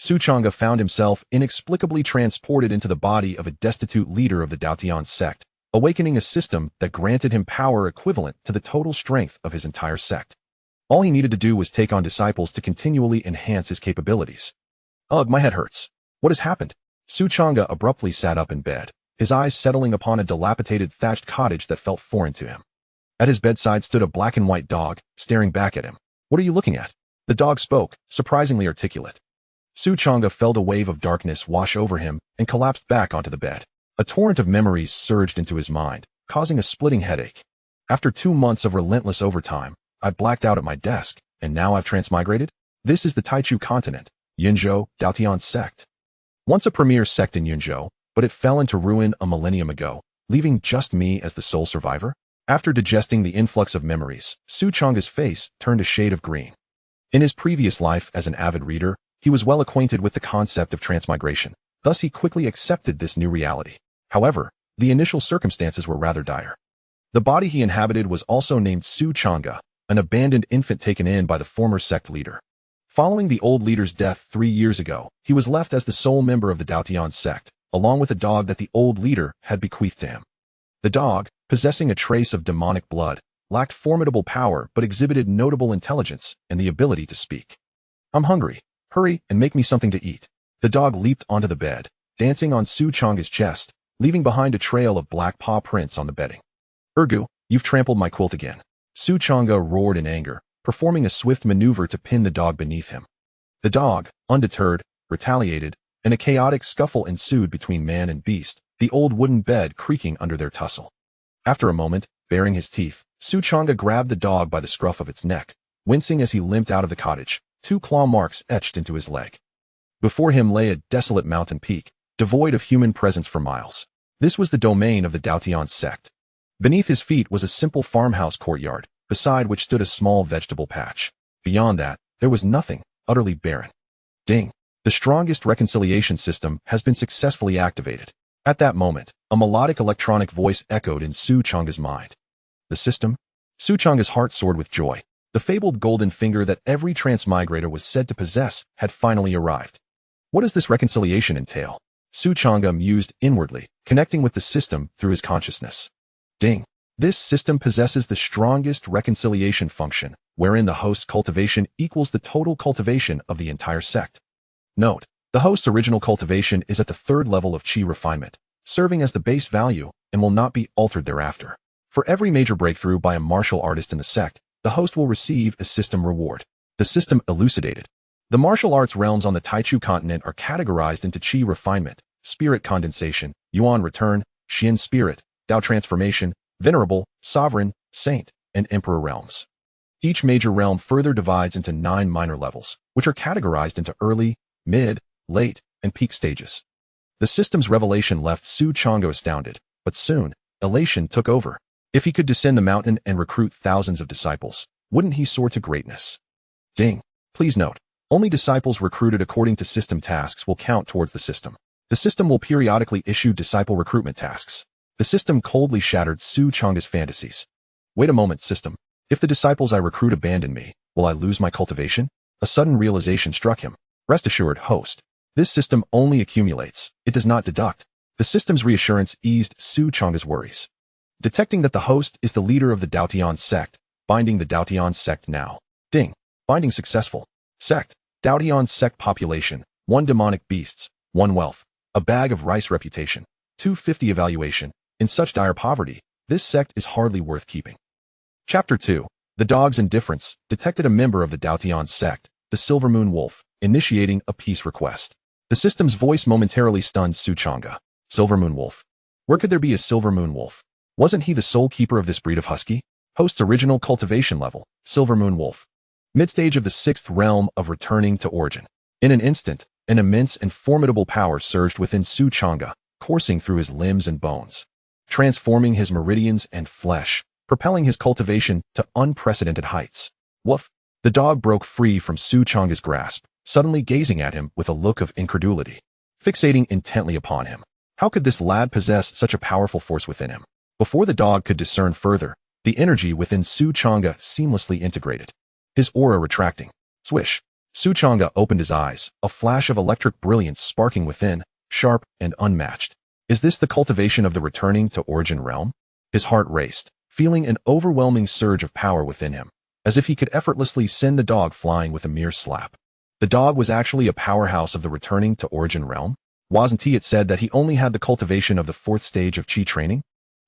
Su Changge found himself inexplicably transported into the body of a destitute leader of the Dao Tian Sect, awakening a system that granted him power equivalent to the total strength of his entire sect. All he needed to do was take on disciples to continually enhance his capabilities. Ugh, my head hurts. What has happened? Su Changge abruptly sat up in bed, his eyes settling upon a dilapidated thatched cottage that felt foreign to him. At his bedside stood a black and white dog, staring back at him. What are you looking at? The dog spoke, surprisingly articulate. Su Changge felt a wave of darkness wash over him and collapsed back onto the bed. A torrent of memories surged into his mind, causing a splitting headache. After 2 months of relentless overtime, I blacked out at my desk, and now I've transmigrated? This is the Taichu continent, Yunzhou, Dao Tian Sect. Once a premier sect in Yunzhou, but it fell into ruin a millennium ago, leaving just me as the sole survivor? After digesting the influx of memories, Su Changge's face turned a shade of green. In his previous life as an avid reader, he was well acquainted with the concept of transmigration, thus he quickly accepted this new reality. However, the initial circumstances were rather dire. The body he inhabited was also named Su Changge, an abandoned infant taken in by the former sect leader. Following the old leader's death 3 years ago, he was left as the sole member of the Dao Tian Sect, along with a dog that the old leader had bequeathed to him. The dog, possessing a trace of demonic blood, lacked formidable power but exhibited notable intelligence and the ability to speak. I'm hungry. Hurry and make me something to eat. The dog leaped onto the bed, dancing on Su Changge's chest, leaving behind a trail of black paw prints on the bedding. Ergu, you've trampled my quilt again. Su Changge roared in anger, performing a swift maneuver to pin the dog beneath him. The dog, undeterred, retaliated, and a chaotic scuffle ensued between man and beast, the old wooden bed creaking under their tussle. After a moment, baring his teeth, Su Changge grabbed the dog by the scruff of its neck, wincing as he limped out of the cottage, 2 claw marks etched into his leg. Before him lay a desolate mountain peak, devoid of human presence for miles. This was the domain of the Dao Tian Sect. Beneath his feet was a simple farmhouse courtyard, beside which stood a small vegetable patch. Beyond that, there was nothing, utterly barren. Ding! The strongest reconciliation system has been successfully activated. At that moment, a melodic electronic voice echoed in Su Changge's mind. The system? Su Changge's heart soared with joy. The fabled golden finger that every transmigrator was said to possess had finally arrived. What does this reconciliation entail? Su Changge mused inwardly, connecting with the system through his consciousness. Ding! This system possesses the strongest reconciliation function, wherein the host's cultivation equals the total cultivation of the entire sect. Note: the host's original cultivation is at the 3rd level of Qi refinement, serving as the base value and will not be altered thereafter. For every major breakthrough by a martial artist in the sect, the host will receive a system reward. The system elucidated. The martial arts realms on the Taichu continent are categorized into Qi refinement, spirit condensation, Yuan return, Xian spirit, Dao transformation, venerable, sovereign, saint, and emperor realms. Each major realm further divides into 9 minor levels, which are categorized into early, mid, late, and peak stages. The system's revelation left Su Changge astounded, but soon, elation took over. If he could descend the mountain and recruit thousands of disciples, wouldn't he soar to greatness? Ding! Please note, only disciples recruited according to system tasks will count towards the system. The system will periodically issue disciple recruitment tasks. The system coldly shattered Su Changge's fantasies. Wait a moment, system. If the disciples I recruit abandon me, will I lose my cultivation? A sudden realization struck him. Rest assured, host. This system only accumulates. It does not deduct. The system's reassurance eased Su Changge's worries. Detecting that the host is the leader of the Dao Tian Sect, binding the Dao Tian Sect now. Ding! Binding successful. Sect, Dao Tian Sect population, 1 demonic beasts, 1 wealth, a bag of rice reputation, 250 evaluation. In such dire poverty, this sect is hardly worth keeping. Chapter 2. The dog's indifference detected a member of the Dao Tian Sect, the Silver Moon Wolf, initiating a peace request. The system's voice momentarily stunned Su Changge. Silver Moon Wolf. Where could there be a Silver Moon Wolf? Wasn't he the sole keeper of this breed of husky? Host's original cultivation level, Silver Moon Wolf. Mid-stage of the 6th realm of returning to origin. In an instant, an immense and formidable power surged within Su Changge, coursing through his limbs and bones, transforming his meridians and flesh, propelling his cultivation to unprecedented heights. Woof! The dog broke free from Su Changge's grasp, suddenly gazing at him with a look of incredulity, fixating intently upon him. How could this lad possess such a powerful force within him? Before the dog could discern further, the energy within Su Changge seamlessly integrated. His aura retracting. Swish! Su Changge opened his eyes, a flash of electric brilliance sparking within, sharp and unmatched. Is this the cultivation of the returning to origin realm? His heart raced, feeling an overwhelming surge of power within him, as if he could effortlessly send the dog flying with a mere slap. The dog was actually a powerhouse of the returning to origin realm? Wasn't it said that he only had the cultivation of the 4th stage of Qi training?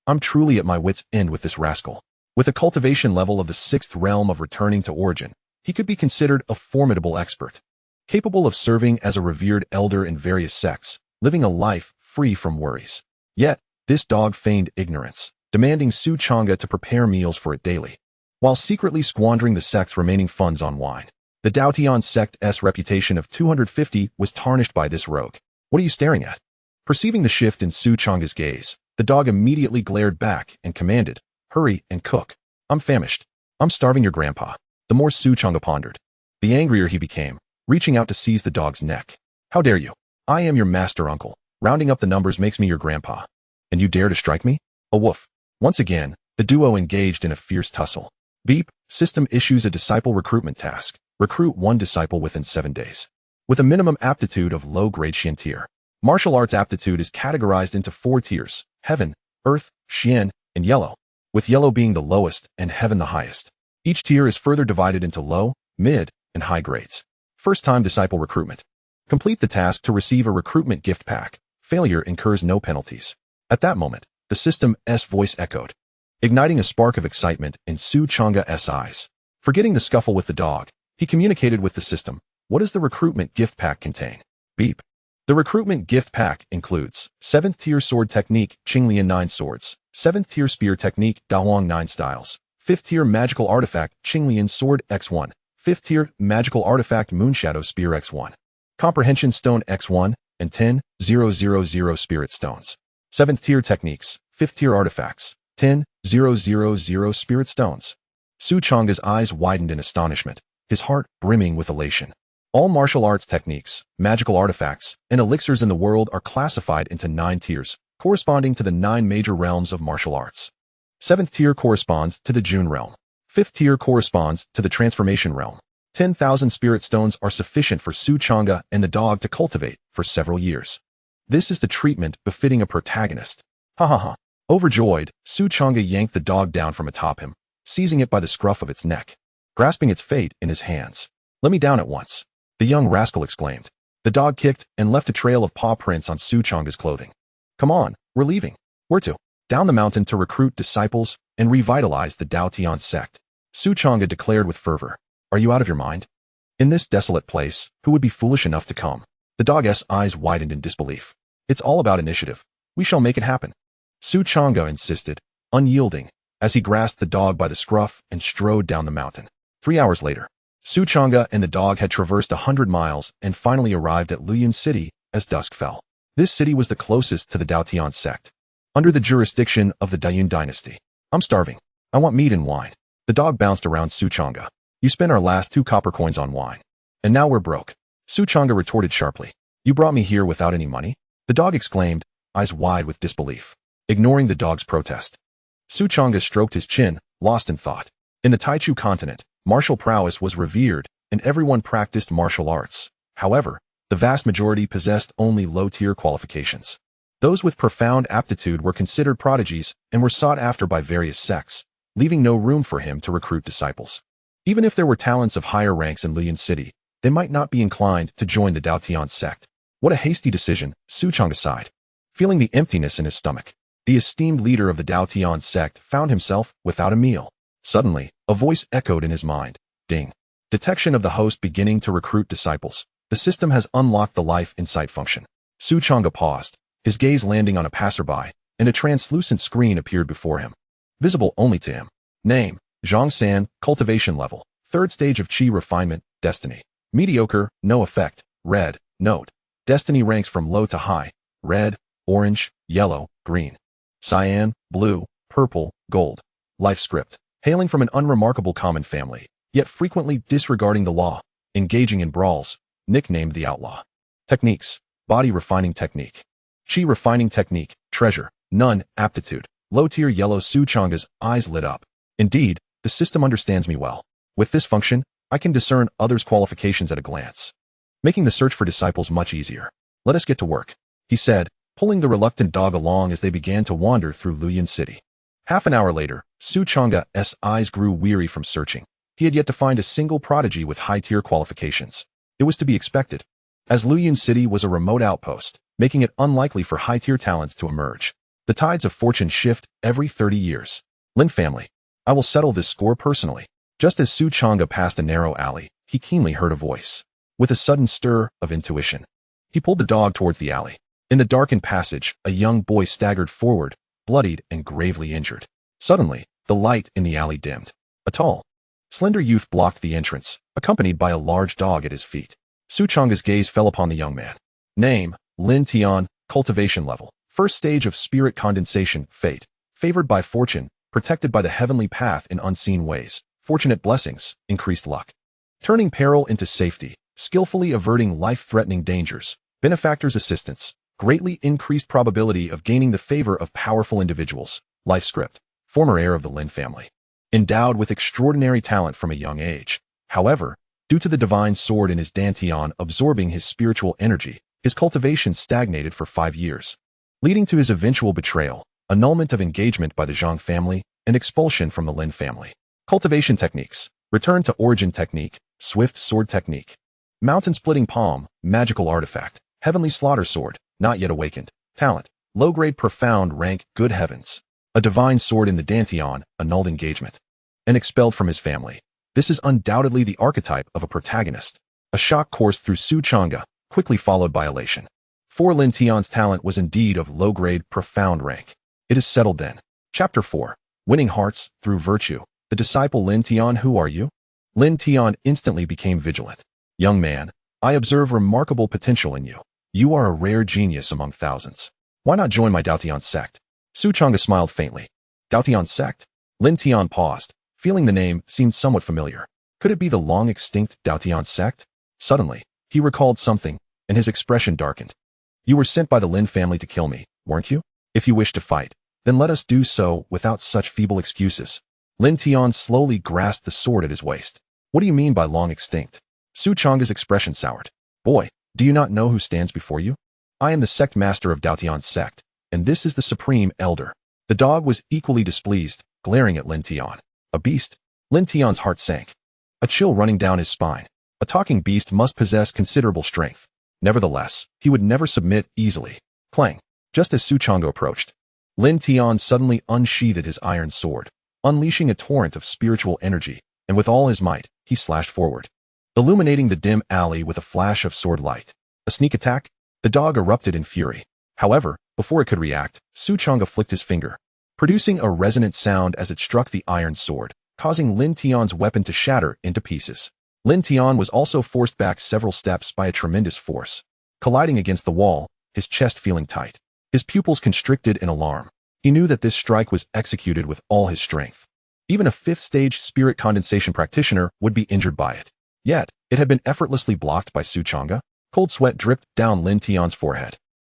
I'm truly at my wit's end with this rascal. With a cultivation level of the 6th realm of returning to origin, he could be considered a formidable expert, capable of serving as a revered elder in various sects, living a life free from worries. Yet, this dog feigned ignorance, demanding Su Changge to prepare meals for it daily, while secretly squandering the sect's remaining funds on wine. The Dao Tian Sect's reputation of 250 was tarnished by this rogue. What are you staring at? Perceiving the shift in Su Changge's gaze, the dog immediately glared back and commanded, hurry and cook. I'm famished. I'm starving your grandpa. The more Su Changge pondered, the angrier he became, reaching out to seize the dog's neck. How dare you? I am your master uncle. Rounding up the numbers makes me your grandpa. And you dare to strike me? A woof. Once again, the duo engaged in a fierce tussle. Beep, system issues a disciple recruitment task. Recruit 1 disciple within 7 days. With a minimum aptitude of low-grade Xian tier. Martial arts aptitude is categorized into 4 tiers: Heaven, Earth, Xian, and Yellow, with Yellow being the lowest and Heaven the highest. Each tier is further divided into low, mid, and high grades. First-time disciple recruitment. Complete the task to receive a recruitment gift pack. Failure incurs no penalties. At that moment, the system's voice echoed, igniting a spark of excitement in Su Changge's eyes. Forgetting the scuffle with the dog, he communicated with the system. What does the recruitment gift pack contain? Beep. The recruitment gift pack includes 7th tier sword technique, Qinglian 9 swords, 7th tier spear technique, Dahuang 9 styles, 5th tier magical artifact, Qinglian sword X1, 5th tier magical artifact, Moonshadow spear X1, comprehension stone X1, and 10,000 spirit stones. 7th tier techniques, 5th tier artifacts, 10,000 spirit stones. Su Changge's eyes widened in astonishment, his heart brimming with elation. All martial arts techniques, magical artifacts, and elixirs in the world are classified into 9 tiers, corresponding to the 9 major realms of martial arts. 7th tier corresponds to the June realm. 5th tier corresponds to the transformation realm. 10,000 spirit stones are sufficient for Su Changge and the dog to cultivate for several years. This is the treatment befitting a protagonist. Ha ha ha. Overjoyed, Su Changge yanked the dog down from atop him, seizing it by the scruff of its neck, grasping its fate in his hands. Let me down at once, the young rascal exclaimed. The dog kicked and left a trail of paw prints on Su Changge's clothing. Come on, we're leaving. Where to? Down the mountain to recruit disciples and revitalize the Dao Tian Sect. Su Changge declared with fervor. Are you out of your mind? In this desolate place, who would be foolish enough to come? The dog's eyes widened in disbelief. It's all about initiative. We shall make it happen. Su Changge insisted, unyielding, as he grasped the dog by the scruff and strode down the mountain. 3 hours later, Su Changge and the dog had traversed 100 miles and finally arrived at Luyan City as dusk fell. This city was the closest to the Dao Tian Sect, under the jurisdiction of the Dayun dynasty. I'm starving. I want meat and wine. The dog bounced around Su Changge. You spent our last 2 copper coins on wine, and now we're broke. Su Changge retorted sharply. You brought me here without any money? The dog exclaimed, eyes wide with disbelief, ignoring the dog's protest. Su Changge stroked his chin, lost in thought. In the Taichu continent, martial prowess was revered, and everyone practiced martial arts. However, the vast majority possessed only low-tier qualifications. Those with profound aptitude were considered prodigies and were sought after by various sects, leaving no room for him to recruit disciples. Even if there were talents of higher ranks in Luyan City, they might not be inclined to join the Dao Tian Sect. What a hasty decision, Su Changge sighed. Feeling the emptiness in his stomach, the esteemed leader of the Dao Tian Sect found himself without a meal. Suddenly, a voice echoed in his mind. Ding. Detection of the host beginning to recruit disciples. The system has unlocked the life insight function. Su Changge paused, his gaze landing on a passerby, and a translucent screen appeared before him. Visible only to him. Name, Zhang San, cultivation level, 3rd stage of Qi refinement, destiny. Mediocre, no effect, red, note. Destiny ranks from low to high, red, orange, yellow, green, cyan, blue, purple, gold. Life script. Hailing from an unremarkable common family, yet frequently disregarding the law, engaging in brawls, nicknamed the outlaw. Techniques. Body refining technique. Qi refining technique, treasure, none, aptitude. Low-tier yellow. Su Changge's eyes lit up. Indeed, the system understands me well. With this function, I can discern others' qualifications at a glance, making the search for disciples much easier. Let us get to work, he said, pulling the reluctant dog along as they began to wander through Luyan City. Half an hour later, Su Changge's eyes grew weary from searching. He had yet to find a single prodigy with high-tier qualifications. It was to be expected, as Luyan City was a remote outpost, making it unlikely for high-tier talents to emerge. The tides of fortune shift every 30 years. Lin family, I will settle this score personally. Just as Su Changge passed a narrow alley, he keenly heard a voice. With a sudden stir of intuition, he pulled the dog towards the alley. In the darkened passage, a young boy staggered forward, bloodied and gravely injured. Suddenly, the light in the alley dimmed. A tall, slender youth blocked the entrance, accompanied by a large dog at his feet. Su Changge's gaze fell upon the young man. Name, Lin Tian, cultivation level. First stage of spirit condensation, fate. Favored by fortune, protected by the heavenly path in unseen ways. Fortunate blessings, increased luck. Turning peril into safety, skillfully averting life-threatening dangers. Benefactor's assistance, greatly increased probability of gaining the favor of powerful individuals. Life script, former heir of the Lin family. Endowed with extraordinary talent from a young age. However, due to the divine sword in his dantian absorbing his spiritual energy, his cultivation stagnated for 5 years, leading to his eventual betrayal, annulment of engagement by the Zhang family, and expulsion from the Lin family. Cultivation techniques, return to origin technique, swift sword technique. Mountain-splitting palm, magical artifact, heavenly slaughter sword, not yet awakened. Talent, low-grade profound rank, good heavens. A divine sword in the dantian, annulled engagement. And expelled from his family. This is undoubtedly the archetype of a protagonist. A shock coursed through Su Changge, quickly followed by elation. For Lin Tian's talent was indeed of low-grade, profound rank. It is settled then. Chapter 4. Winning hearts, through virtue. The disciple Lin Tian, who are you? Lin Tian instantly became vigilant. Young man, I observe remarkable potential in you. You are a rare genius among thousands. Why not join my Dao Tian Sect? Su Changge smiled faintly. Dao Tian Sect? Lin Tian paused, feeling the name seemed somewhat familiar. Could it be the long-extinct Dao Tian Sect? Suddenly, he recalled something, and his expression darkened. You were sent by the Lin family to kill me, weren't you? If you wish to fight, then let us do so without such feeble excuses. Lin Tian slowly grasped the sword at his waist. What do you mean by long extinct? Su Changge's expression soured. Boy, do you not know who stands before you? I am the sect master of Dao Tian Sect, and this is the supreme elder. The dog was equally displeased, glaring at Lin Tian. A beast? Lin Tian's heart sank, a chill running down his spine. A talking beast must possess considerable strength. Nevertheless, he would never submit easily. Clang. Just as Su Changge approached, Lin Tian suddenly unsheathed his iron sword, unleashing a torrent of spiritual energy, and with all his might, he slashed forward, illuminating the dim alley with a flash of sword light. A sneak attack? The dog erupted in fury. However, before it could react, Su Changge flicked his finger, producing a resonant sound as it struck the iron sword, causing Lin Tian's weapon to shatter into pieces. Lin Tian was also forced back several steps by a tremendous force, colliding against the wall, his chest feeling tight. His pupils constricted in alarm. He knew that this strike was executed with all his strength. Even a 5th-stage spirit condensation practitioner would be injured by it. Yet, it had been effortlessly blocked by Su Changge. Cold sweat dripped down Lin Tian's forehead.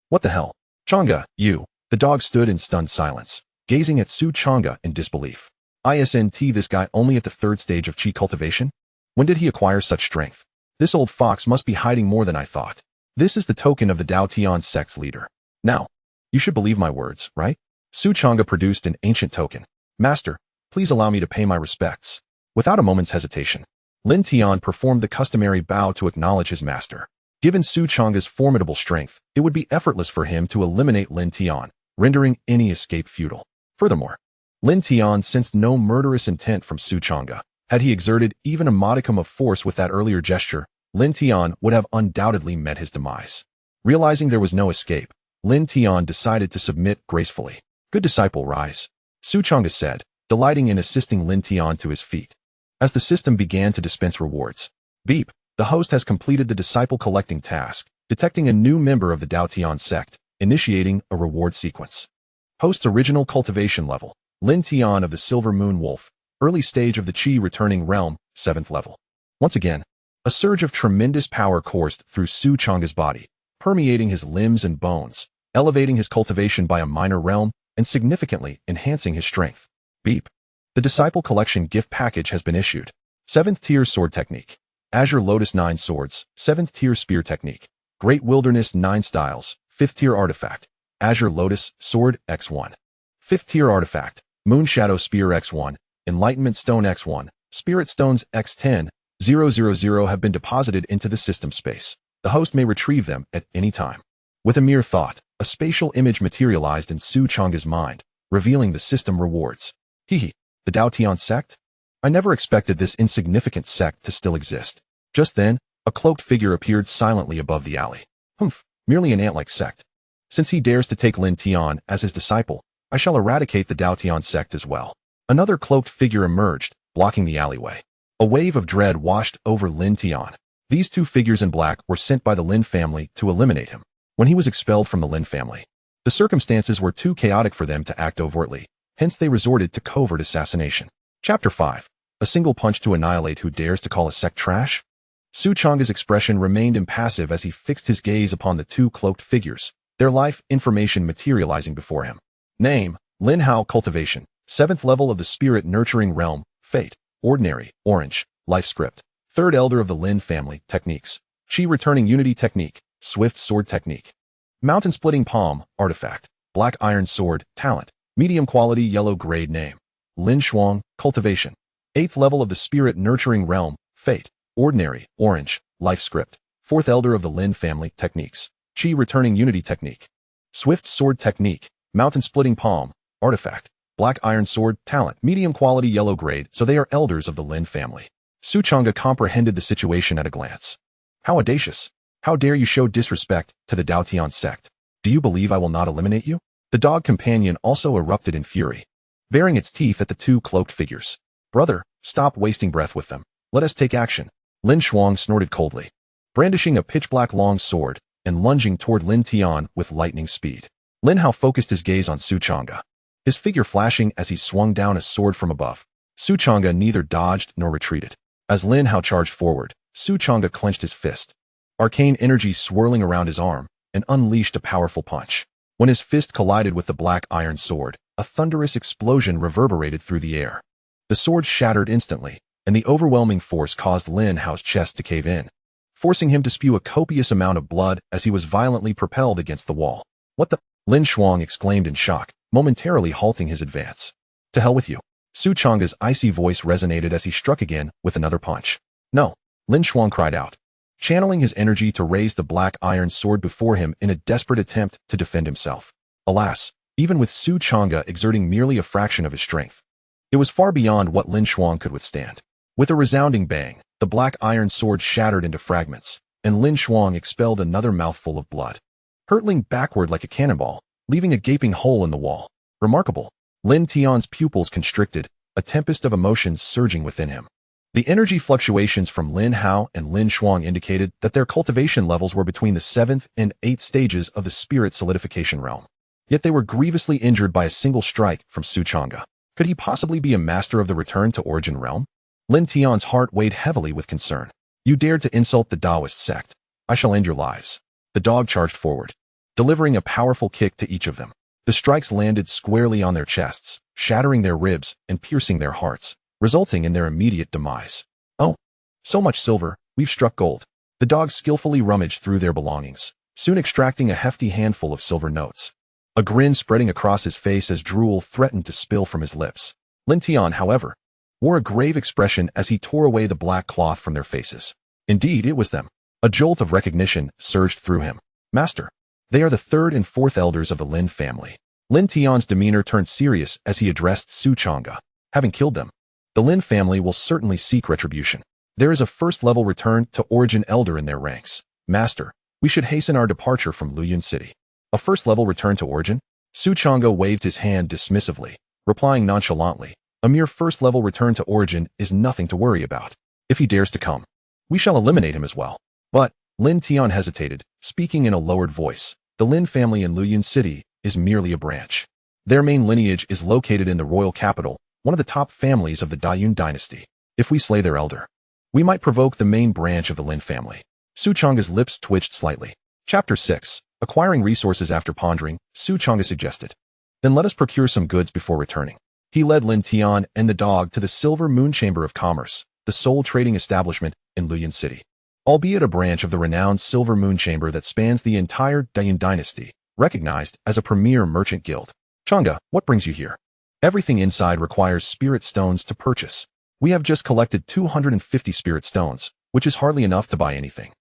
What the hell? Changge, you. The dog stood in stunned silence, gazing at Su Changge in disbelief. Isn't this guy only at the 3rd stage of Qi cultivation? When did he acquire such strength? This old fox must be hiding more than I thought. This is the token of the Dao Tian Sect's leader. Now, you should believe my words, right? Su Changge produced an ancient token. Master, please allow me to pay my respects. Without a moment's hesitation, Lin Tian performed the customary bow to acknowledge his master. Given Su Changge's formidable strength, it would be effortless for him to eliminate Lin Tian, rendering any escape futile. Furthermore, Lin Tian sensed no murderous intent from Su Changge. Had he exerted even a modicum of force with that earlier gesture, Lin Tian would have undoubtedly met his demise. Realizing there was no escape, Lin Tian decided to submit gracefully. Good disciple, rise, Su Changge said, delighting in assisting Lin Tian to his feet. As the system began to dispense rewards, beep, the host has completed the disciple collecting task, detecting a new member of the Dao Tian Sect, initiating a reward sequence. Host's original cultivation level, Lin Tian of the Silver Moon Wolf, early stage of the Qi returning realm, 7th level. Once again, a surge of tremendous power coursed through Su Changge's body, permeating his limbs and bones, elevating his cultivation by a minor realm, and significantly enhancing his strength. Beep. The disciple collection gift package has been issued. 7th Tier Sword Technique. Azure Lotus 9 Swords, 7th Tier Spear Technique. Great Wilderness 9 Styles, 5th Tier Artifact. Azure Lotus Sword X1. 5th Tier Artifact. Moon Shadow Spear X1, Enlightenment Stone X1, Spirit Stones X10, 000 have been deposited into the system space. The host may retrieve them at any time. With a mere thought, a spatial image materialized in Su Changge's mind, revealing the system rewards. The Dao Tian Sect? I never expected this insignificant sect to still exist. Just then, a cloaked figure appeared silently above the alley. Merely an ant-like sect. Since he dares to take Lin Tian as his disciple, I shall eradicate the Dao Tian Sect as well. Another cloaked figure emerged, blocking the alleyway. A wave of dread washed over Lin Tian. These two figures in black were sent by the Lin family to eliminate him. When he was expelled from the Lin family, the circumstances were too chaotic for them to act overtly, hence they resorted to covert assassination. Chapter 5. A single punch to annihilate who dares to call a sect trash? Su Changge's expression remained impassive as he fixed his gaze upon the two cloaked figures, their life information materializing before him. Name, Lin Hao. Cultivation, 7th level of the Spirit Nurturing Realm. Fate, Ordinary, Orange. Life Script, 3rd Elder of the Lin family. Techniques, Chi Returning Unity Technique, Swift Sword Technique. Mountain Splitting Palm, Artifact, Black Iron Sword. Talent, Medium Quality Yellow Grade. Name, Lin Shuang. Cultivation, 8th level of the Spirit Nurturing Realm. Fate, Ordinary, Orange. Life Script, 4th Elder of the Lin family. Techniques, Chi Returning Unity Technique, Swift Sword Technique. Mountain Splitting Palm, Artifact, Black Iron Sword. Talent, Medium Quality Yellow Grade. So they are elders of the Lin family. Su Changge comprehended the situation at a glance. How audacious! How dare you show disrespect to the Dao Tian Sect? Do you believe I will not eliminate you? The dog companion also erupted in fury, baring its teeth at the two cloaked figures. Brother, stop wasting breath with them. Let us take action. Lin Shuang snorted coldly, brandishing a pitch-black long sword and lunging toward Lin Tian with lightning speed. Lin Hao focused his gaze on Su Changge, his figure flashing as he swung down a sword from above. Su Changge neither dodged nor retreated. As Lin Hao charged forward, Su Changge clenched his fist, arcane energy swirling around his arm, and unleashed a powerful punch. When his fist collided with the black iron sword, a thunderous explosion reverberated through the air. The sword shattered instantly, and the overwhelming force caused Lin Hao's chest to cave in, forcing him to spew a copious amount of blood as he was violently propelled against the wall. What the? Lin Shuang exclaimed in shock, momentarily halting his advance. To hell with you. Su Changge's icy voice resonated as he struck again with another punch. No, Lin Shuang cried out, channeling his energy to raise the black iron sword before him in a desperate attempt to defend himself. Alas, even with Su Changge exerting merely a fraction of his strength, it was far beyond what Lin Shuang could withstand. With a resounding bang, the black iron sword shattered into fragments, and Lin Shuang expelled another mouthful of blood, hurtling backward like a cannonball, leaving a gaping hole in the wall. Remarkable. Lin Tian's pupils constricted, a tempest of emotions surging within him. The energy fluctuations from Lin Hao and Lin Shuang indicated that their cultivation levels were between the 7th and 8th stages of the spirit solidification realm. Yet they were grievously injured by a single strike from Su Changge. Could he possibly be a master of the return to origin realm? Lin Tian's heart weighed heavily with concern. You dared to insult the Taoist sect. I shall end your lives. The dog charged forward, delivering a powerful kick to each of them. The strikes landed squarely on their chests, shattering their ribs and piercing their hearts, resulting in their immediate demise. Oh, so much silver, we've struck gold. The dog skillfully rummaged through their belongings, soon extracting a hefty handful of silver notes. A grin spreading across his face as drool threatened to spill from his lips. Lin Tian, however, wore a grave expression as he tore away the black cloth from their faces. Indeed, it was them. A jolt of recognition surged through him. Master, they are the 3rd and 4th elders of the Lin family. Lin Tian's demeanor turned serious as he addressed Su Changge. Having killed them, the Lin family will certainly seek retribution. There is a 1st-level return to origin elder in their ranks. Master, we should hasten our departure from Luyun City. A 1st-level return to origin? Su Changge waved his hand dismissively, replying nonchalantly, a mere 1st-level return to origin is nothing to worry about. If he dares to come, we shall eliminate him as well. But, Lin Tian hesitated, speaking in a lowered voice. The Lin family in Luyun City is merely a branch. Their main lineage is located in the royal capital, one of the top families of the Dayun dynasty. If we slay their elder, we might provoke the main branch of the Lin family. Su Changge's lips twitched slightly. Chapter 6. Acquiring resources after pondering, Su Changge suggested. Then let us procure some goods before returning. He led Lin Tian and the dog to the Silver Moon Chamber of Commerce, the sole trading establishment in Luoyang City. Albeit a branch of the renowned Silver Moon Chamber that spans the entire Dao dynasty, recognized as a premier merchant guild. Changge, what brings you here? Everything inside requires spirit stones to purchase. We have just collected 250 spirit stones, which is hardly enough to buy anything.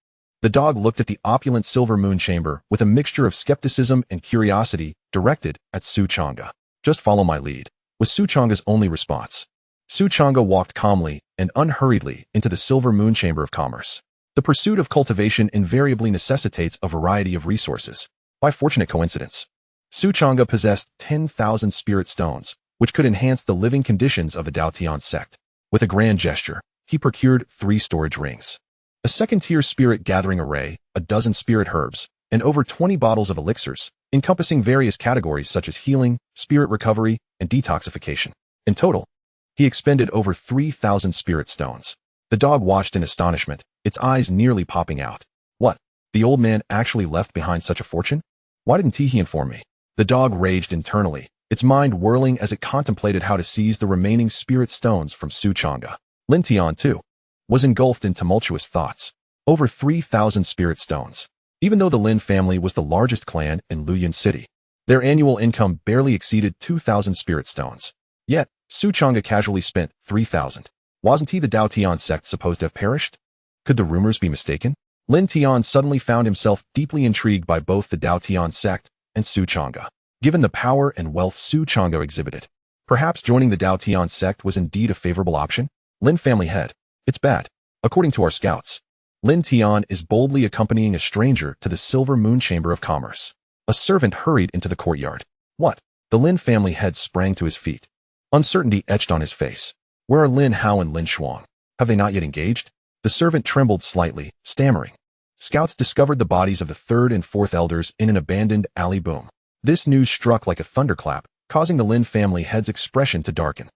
The dog looked at the opulent Silver Moon Chamber with a mixture of skepticism and curiosity directed at Su Changge. Just follow my lead, was Su Changge's only response. Su Changge walked calmly and unhurriedly into the Silver Moon Chamber of Commerce. The pursuit of cultivation invariably necessitates a variety of resources. By fortunate coincidence, Su Changge possessed 10,000 spirit stones, which could enhance the living conditions of the Dao Tian Sect. With a grand gesture, he procured 3 storage rings, a second-tier spirit gathering array, a dozen spirit herbs, and over 20 bottles of elixirs, encompassing various categories such as healing, spirit recovery, and detoxification. In total, he expended over 3,000 spirit stones. The dog watched in astonishment, its eyes nearly popping out. What? The old man actually left behind such a fortune? Why didn't he inform me? The dog raged internally, its mind whirling as it contemplated how to seize the remaining spirit stones from Su Changge. Lin Tian, too, was engulfed in tumultuous thoughts. Over 3,000 spirit stones. Even though the Lin family was the largest clan in Luoyang City, their annual income barely exceeded 2,000 spirit stones. Yet, Su Changge casually spent 3,000. Wasn't he the Dao Tian Sect supposed to have perished? Could the rumors be mistaken? Lin Tian suddenly found himself deeply intrigued by both the Dao Tian Sect and Su Changge. Given the power and wealth Su Changge exhibited, perhaps joining the Dao Tian Sect was indeed a favorable option? Lin family head. It's bad. According to our scouts, Lin Tian is boldly accompanying a stranger to the Silver Moon Chamber of Commerce. A servant hurried into the courtyard. What? The Lin family head sprang to his feet. Uncertainty etched on his face. Where are Lin Hao and Lin Shuang? Have they not yet engaged? The servant trembled slightly, stammering. Scouts discovered the bodies of the 3rd and 4th elders in an abandoned alley. Boom. This news struck like a thunderclap, causing the Lin family head's expression to darken.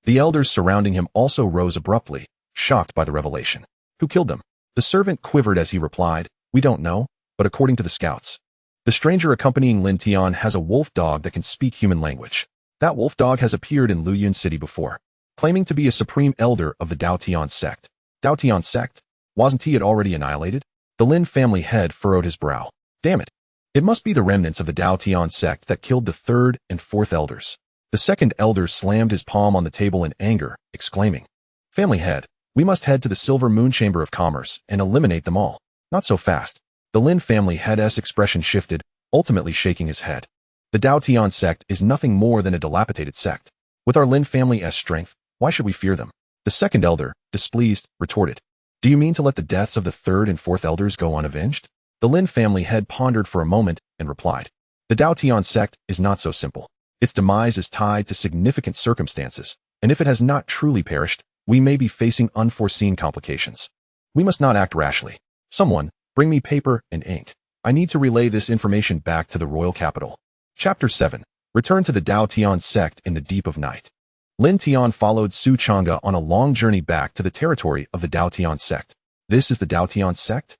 The elders surrounding him also rose abruptly, shocked by the revelation. Who killed them? The servant quivered as he replied, we don't know, but according to the scouts, the stranger accompanying Lin Tian has a wolf dog that can speak human language. That wolf dog has appeared in Luoyang City before, claiming to be a supreme elder of the Dao Tian Sect. Dao Tian Sect? Wasn't he already annihilated? The Lin family head furrowed his brow. Damn it. It must be the remnants of the Dao Tian Sect that killed the 3rd and 4th elders. The 2nd elder slammed his palm on the table in anger, exclaiming, family head, we must head to the Silver Moon Chamber of Commerce and eliminate them all. Not so fast. The Lin family head's expression shifted, ultimately shaking his head. The Dao Tian Sect is nothing more than a dilapidated sect. With our Lin family's strength, why should we fear them? The 2nd elder, displeased, retorted. Do you mean to let the deaths of the 3rd and 4th elders go unavenged? The Lin family head pondered for a moment and replied. The Dao Tian Sect is not so simple. Its demise is tied to significant circumstances, and if it has not truly perished, we may be facing unforeseen complications. We must not act rashly. Someone, bring me paper and ink. I need to relay this information back to the royal capital. Chapter 7. Return to the Dao Tian Sect in the deep of night. Lin Tian followed Su Changge on a long journey back to the territory of the Dao Tian Sect. This is the Dao Tian Sect?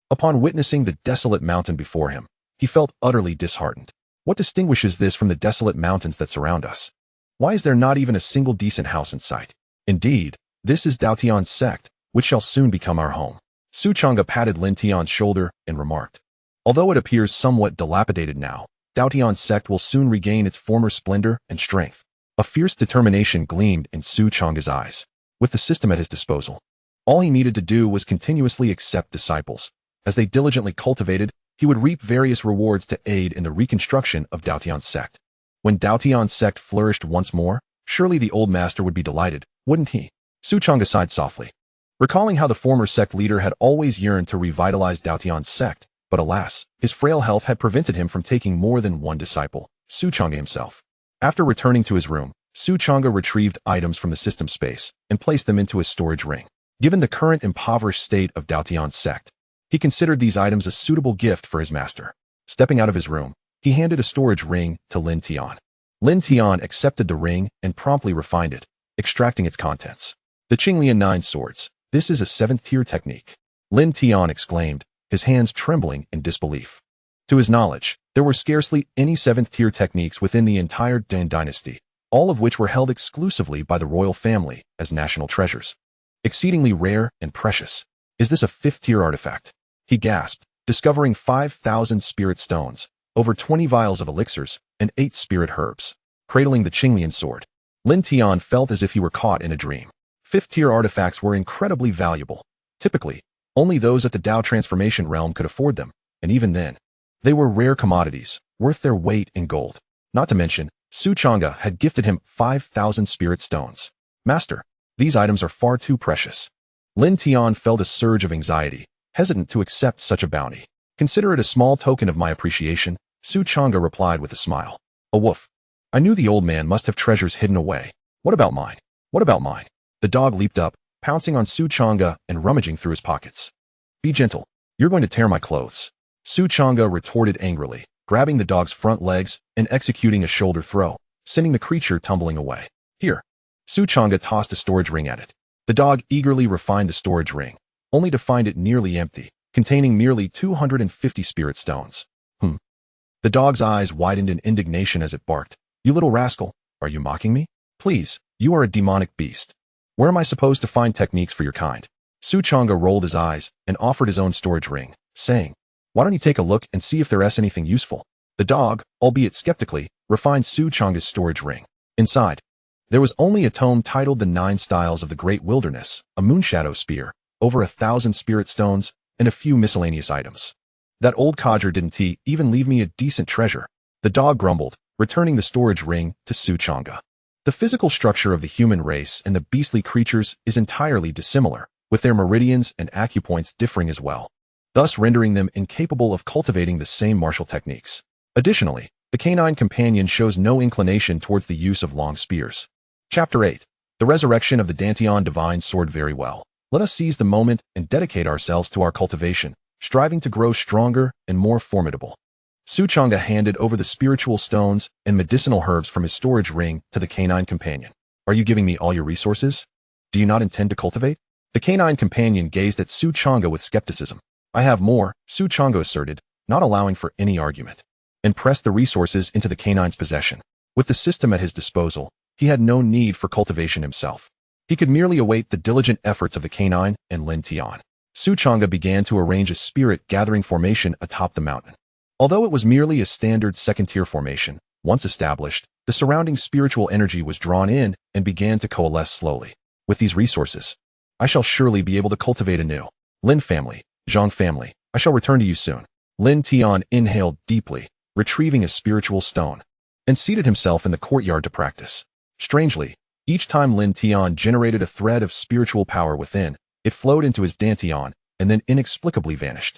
Upon witnessing the desolate mountain before him, he felt utterly disheartened. What distinguishes this from the desolate mountains that surround us? Why is there not even a single decent house in sight? Indeed, this is Dao Tian's sect, which shall soon become our home. Su Changge patted Lin Tian's shoulder and remarked. Although it appears somewhat dilapidated now, Dao Tian's sect will soon regain its former splendor and strength. A fierce determination gleamed in Su Changge's eyes. With the system at his disposal, all he needed to do was continuously accept disciples. As they diligently cultivated, he would reap various rewards to aid in the reconstruction of Dao Tian's sect. When Dao Tian's sect flourished once more, surely the old master would be delighted, wouldn't he? Su Changge sighed softly, recalling how the former sect leader had always yearned to revitalize Dao Tian's sect, but alas, his frail health had prevented him from taking more than one disciple, Su Changge himself. After returning to his room, Su Changge retrieved items from the system space and placed them into his storage ring. Given the current impoverished state of Dao Tian's sect, he considered these items a suitable gift for his master. Stepping out of his room, he handed a storage ring to Lin Tian. Lin Tian accepted the ring and promptly refined it, extracting its contents. The Changge 9 swords. This is a 7th-tier technique. Lin Tian exclaimed, his hands trembling in disbelief. To his knowledge, there were scarcely any 7th-tier techniques within the entire Dao dynasty, all of which were held exclusively by the royal family as national treasures. exceedingly rare and precious. Is this a 5th-tier artifact? He gasped, discovering 5,000 spirit stones, over 20 vials of elixirs, and 8 spirit herbs. Cradling the Qinglian sword, Lin Tian felt as if he were caught in a dream. 5th-tier artifacts were incredibly valuable. Typically, only those at the Dao transformation realm could afford them, and even then, they were rare commodities, worth their weight in gold. Not to mention, Changge had gifted him 5,000 spirit stones. Master, these items are far too precious. Lin Tian felt a surge of anxiety, hesitant to accept such a bounty. Consider it a small token of my appreciation, Changge replied with a smile. A woof. I knew the old man must have treasures hidden away. What about mine? What about mine? The dog leaped up, pouncing on Changge and rummaging through his pockets. Be gentle. You're going to tear my clothes. Changge retorted angrily, grabbing the dog's front legs and executing a shoulder throw, sending the creature tumbling away. Here. Changge tossed a storage ring at it. The dog eagerly refined the storage ring, only to find it nearly empty, containing merely 250 spirit stones. The dog's eyes widened in indignation as it barked. You little rascal, are you mocking me? Please, you are a demonic beast. Where am I supposed to find techniques for your kind? Changge rolled his eyes and offered his own storage ring, saying, why don't you take a look and see if there's anything useful? The dog, albeit skeptically, refined Changge's storage ring. Inside, there was only a tome titled The 9 Styles of the Great Wilderness, a moonshadow spear, over 1,000 spirit stones, and a few miscellaneous items. That old codger didn't even leave me a decent treasure. The dog grumbled, returning the storage ring to Changge. The physical structure of the human race and the beastly creatures is entirely dissimilar, with their meridians and acupoints differing as well, thus rendering them incapable of cultivating the same martial techniques. Additionally, the canine companion shows no inclination towards the use of long spears. Chapter 8. The Resurrection of the Dantian Divine Sword. Very well. Let us seize the moment and dedicate ourselves to our cultivation, striving to grow stronger and more formidable. Changge handed over the spiritual stones and medicinal herbs from his storage ring to the canine companion. Are you giving me all your resources? Do you not intend to cultivate? The canine companion gazed at Changge with skepticism. I have more, Changge asserted, not allowing for any argument, and pressed the resources into the canine's possession. With the system at his disposal, he had no need for cultivation himself. He could merely await the diligent efforts of the canine and Lin Tian. Changge began to arrange a spirit-gathering formation atop the mountain. Although it was merely a standard 2nd-tier formation, once established, the surrounding spiritual energy was drawn in and began to coalesce slowly. With these resources, I shall surely be able to cultivate anew. Lin family, Zhang family, I shall return to you soon. Lin Tian inhaled deeply, retrieving a spiritual stone, and seated himself in the courtyard to practice. Strangely, each time Lin Tian generated a thread of spiritual power within, it flowed into his Dantian and then inexplicably vanished.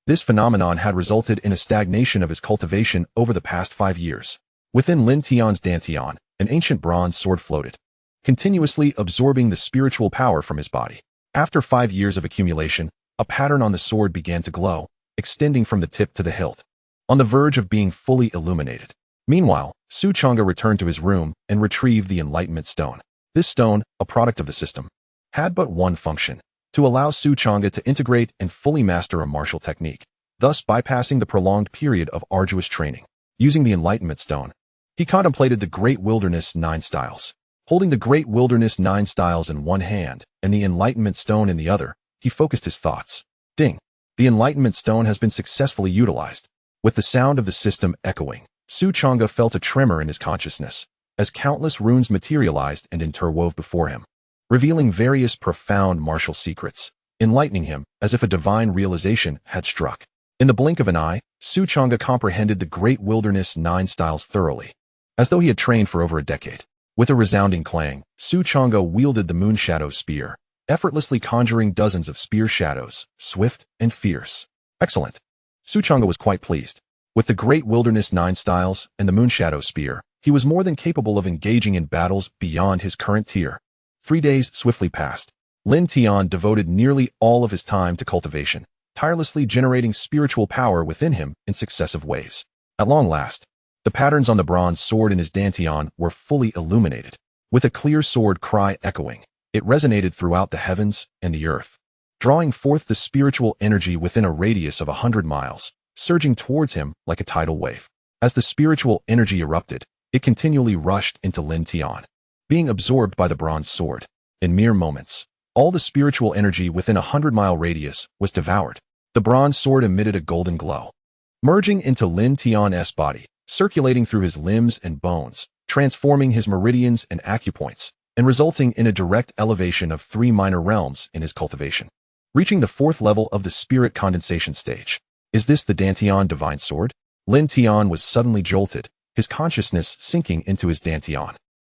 This phenomenon had resulted in a stagnation of his cultivation over the past 5 years. Within Lin Tian's Dantian, an ancient bronze sword floated, continuously absorbing the spiritual power from his body. After 5 years of accumulation, a pattern on the sword began to glow, extending from the tip to the hilt, on the verge of being fully illuminated. Meanwhile, Changge returned to his room and retrieved the Enlightenment Stone. This stone, a product of the system, had but one function: to allow Changge to integrate and fully master a martial technique, thus bypassing the prolonged period of arduous training. Using the Enlightenment Stone, he contemplated the Great Wilderness 9 Styles. Holding the Great Wilderness 9 Styles in one hand and the Enlightenment Stone in the other, he focused his thoughts. Ding! The Enlightenment Stone has been successfully utilized. With the sound of the system echoing, Changge felt a tremor in his consciousness, as countless runes materialized and interwove before him, revealing various profound martial secrets, enlightening him as if a divine realization had struck. In the blink of an eye, Changge comprehended the Great Wilderness 9 Styles thoroughly, as though he had trained for over a decade. With a resounding clang, Changge wielded the Moonshadow Spear, effortlessly conjuring dozens of spear shadows, swift and fierce. Excellent. Changge was quite pleased. With the Great Wilderness 9 Styles and the Moonshadow Spear, he was more than capable of engaging in battles beyond his current tier. 3 days swiftly passed. Lin Tian devoted nearly all of his time to cultivation, tirelessly generating spiritual power within him in successive waves. At long last, the patterns on the bronze sword in his Dantian were fully illuminated. With a clear sword cry echoing, it resonated throughout the heavens and the earth, drawing forth the spiritual energy within a radius of 100 miles, surging towards him like a tidal wave. As the spiritual energy erupted, it continually rushed into Lin Tian, being absorbed by the bronze sword. In mere moments, All the spiritual energy within a 100-mile radius was devoured. The bronze sword emitted a golden glow, merging into Lin Tian's body, circulating through his limbs and bones, transforming his meridians and acupoints, and resulting in a direct elevation of 3 minor realms in his cultivation, reaching the 4th level of the spirit condensation stage. Is this the Dantian divine sword? Lin Tian was suddenly jolted, his consciousness sinking into his Dantian,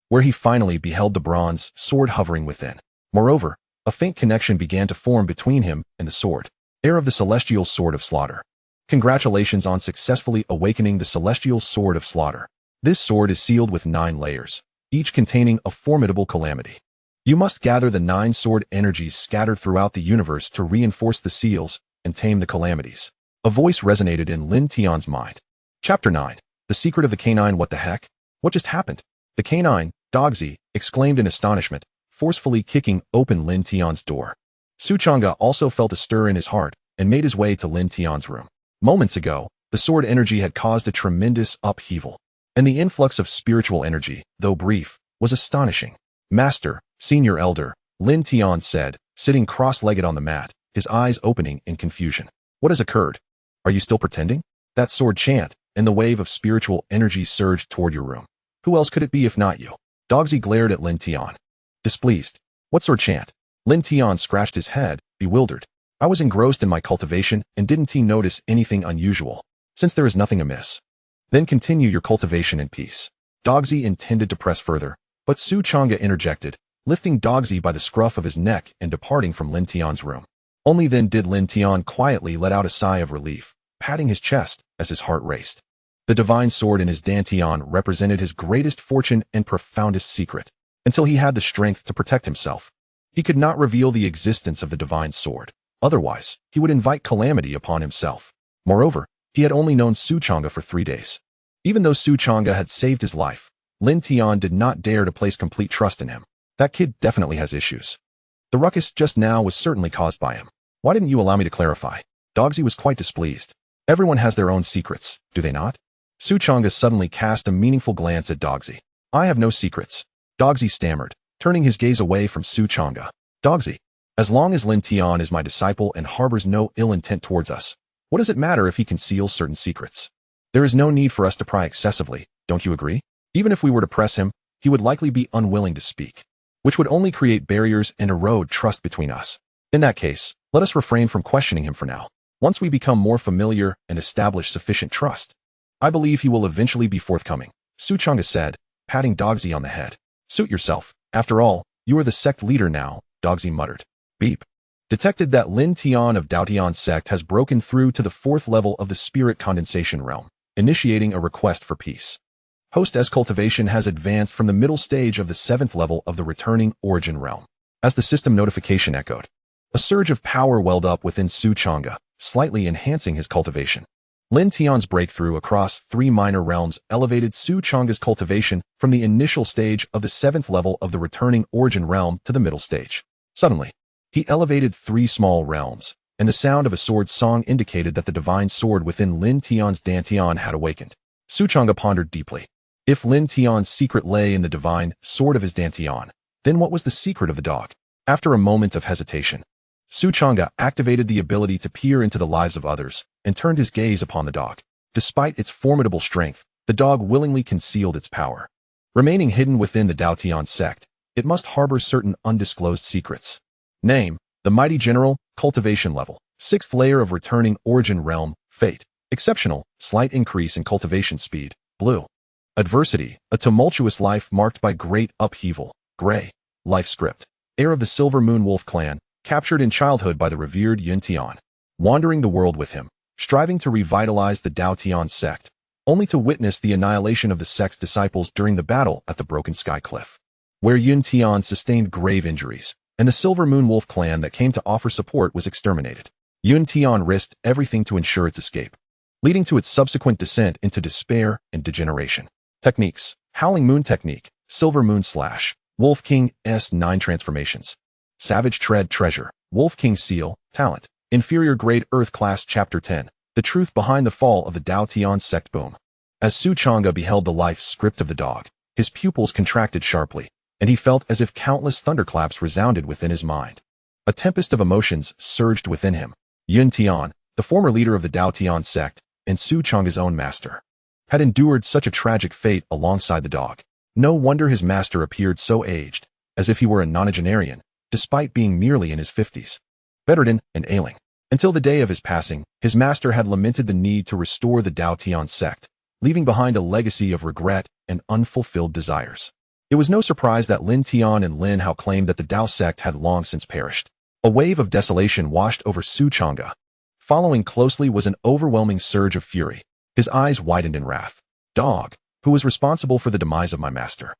where he finally beheld the bronze sword hovering within. Moreover, a faint connection began to form between him and the sword, heir of the celestial sword of slaughter. Congratulations on successfully awakening the celestial sword of slaughter. This sword is sealed with 9 layers, each containing a formidable calamity. You must gather the 9 sword energies scattered throughout the universe to reinforce the seals and tame the calamities. A voice resonated in Lin Tian's mind. Chapter 9. The Secret of the Canine. What the heck? What just happened? The canine, Dogzi, exclaimed in astonishment, forcefully kicking open Lin Tian's door. Changge also felt a stir in his heart and made his way to Lin Tian's room. Moments ago, the sword energy had caused a tremendous upheaval, and the influx of spiritual energy, though brief, was astonishing. Master, Senior Elder, Lin Tian said, sitting cross-legged on the mat, his eyes opening in confusion. What has occurred? Are you still pretending? That sword chant, and the wave of spiritual energy surged toward your room. Who else could it be if not you? Dogzi glared at Lin Tian, displeased. What sword chant? Lin Tian scratched his head, bewildered. I was engrossed in my cultivation and didn't notice anything unusual, since there is nothing amiss. Then continue your cultivation in peace. Dogzi intended to press further, but Changge interjected, lifting Dogzi by the scruff of his neck and departing from Lin Tian's room. Only then did Lin Tian quietly let out a sigh of relief, patting his chest as his heart raced. The divine sword in his Dantian represented his greatest fortune and profoundest secret. Until he had the strength to protect himself, he could not reveal the existence of the divine sword. Otherwise, he would invite calamity upon himself. Moreover, he had only known Changge for 3 days. Even though Changge had saved his life, Lin Tian did not dare to place complete trust in him. That kid definitely has issues. The ruckus just now was certainly caused by him. Why didn't you allow me to clarify? Dogzi was quite displeased. Everyone has their own secrets, do they not? Changge suddenly cast a meaningful glance at Dogzi. I have no secrets. Dogzi stammered, turning his gaze away from Changge. Dogzi, as long as Lin Tian is my disciple and harbors no ill intent towards us, what does it matter if he conceals certain secrets? There is no need for us to pry excessively, don't you agree? Even if we were to press him, he would likely be unwilling to speak, which would only create barriers and erode trust between us. In that case, let us refrain from questioning him for now. Once we become more familiar and establish sufficient trust, I believe he will eventually be forthcoming, Changge said, patting Dogzi on the head. Suit yourself. After all, you are the sect leader now, Dogzi muttered. Beep. Detected that Lin Tian of Dao Tian Sect has broken through to the 4th level of the spirit condensation realm, initiating a request for peace. Host as Cultivation has advanced from the middle stage of the 7th level of the returning origin realm. As the system notification echoed, a surge of power welled up within Changge, slightly enhancing his cultivation. Lin Tian's breakthrough across 3 minor realms elevated Changge's cultivation from the initial stage of the 7th level of the returning origin realm to the middle stage. Suddenly, he elevated 3 small realms, and the sound of a sword song indicated that the divine sword within Lin Tian's Dantian had awakened. Changge pondered deeply. If Lin Tian's secret lay in the divine sword of his Dantian, then what was the secret of the dog? After a moment of hesitation, Changge activated the ability to peer into the lives of others and turned his gaze upon the dog. Despite its formidable strength, the dog willingly concealed its power. Remaining hidden within the Dao Tian Sect, it must harbor certain undisclosed secrets. Name: the Mighty General, Cultivation Level, 6th layer of returning origin realm, Fate. Exceptional, slight increase in cultivation speed, Blue. Adversity: a tumultuous life marked by great upheaval, Gray. Life script: heir of the Silver Moon Wolf clan, captured in childhood by the revered Yun Tian, wandering the world with him, striving to revitalize the Dao Tian Sect, only to witness the annihilation of the sect's disciples during the battle at the Broken Sky Cliff, where Yun Tian sustained grave injuries, and the Silver Moon Wolf clan that came to offer support was exterminated. Yun Tian risked everything to ensure its escape, leading to its subsequent descent into despair and degeneration. Techniques: Howling Moon Technique, Silver Moon Slash, Wolf King S9 Transformations. Savage Tread Treasure, Wolf King Seal, Talent, Inferior Grade Earth Class Chapter 10, The Truth Behind the Fall of the Dao Tian Sect. Boom. As Changge beheld the life script of the dog, his pupils contracted sharply, and he felt as if countless thunderclaps resounded within his mind. A tempest of emotions surged within him. Yun Tian, the former leader of the Dao Tian Sect, and Su Changge's own master, had endured such a tragic fate alongside the dog. No wonder his master appeared so aged, as if he were a nonagenarian, despite being merely in his 50s. Bedridden and ailing. Until the day of his passing, his master had lamented the need to restore the Dao Tian Sect, leaving behind a legacy of regret and unfulfilled desires. It was no surprise that Lin Tian and Lin Hao claimed that the Dao Sect had long since perished. A wave of desolation washed over Su Changge. Following closely was an overwhelming surge of fury. His eyes widened in wrath. Dog, who was responsible for the demise of my master?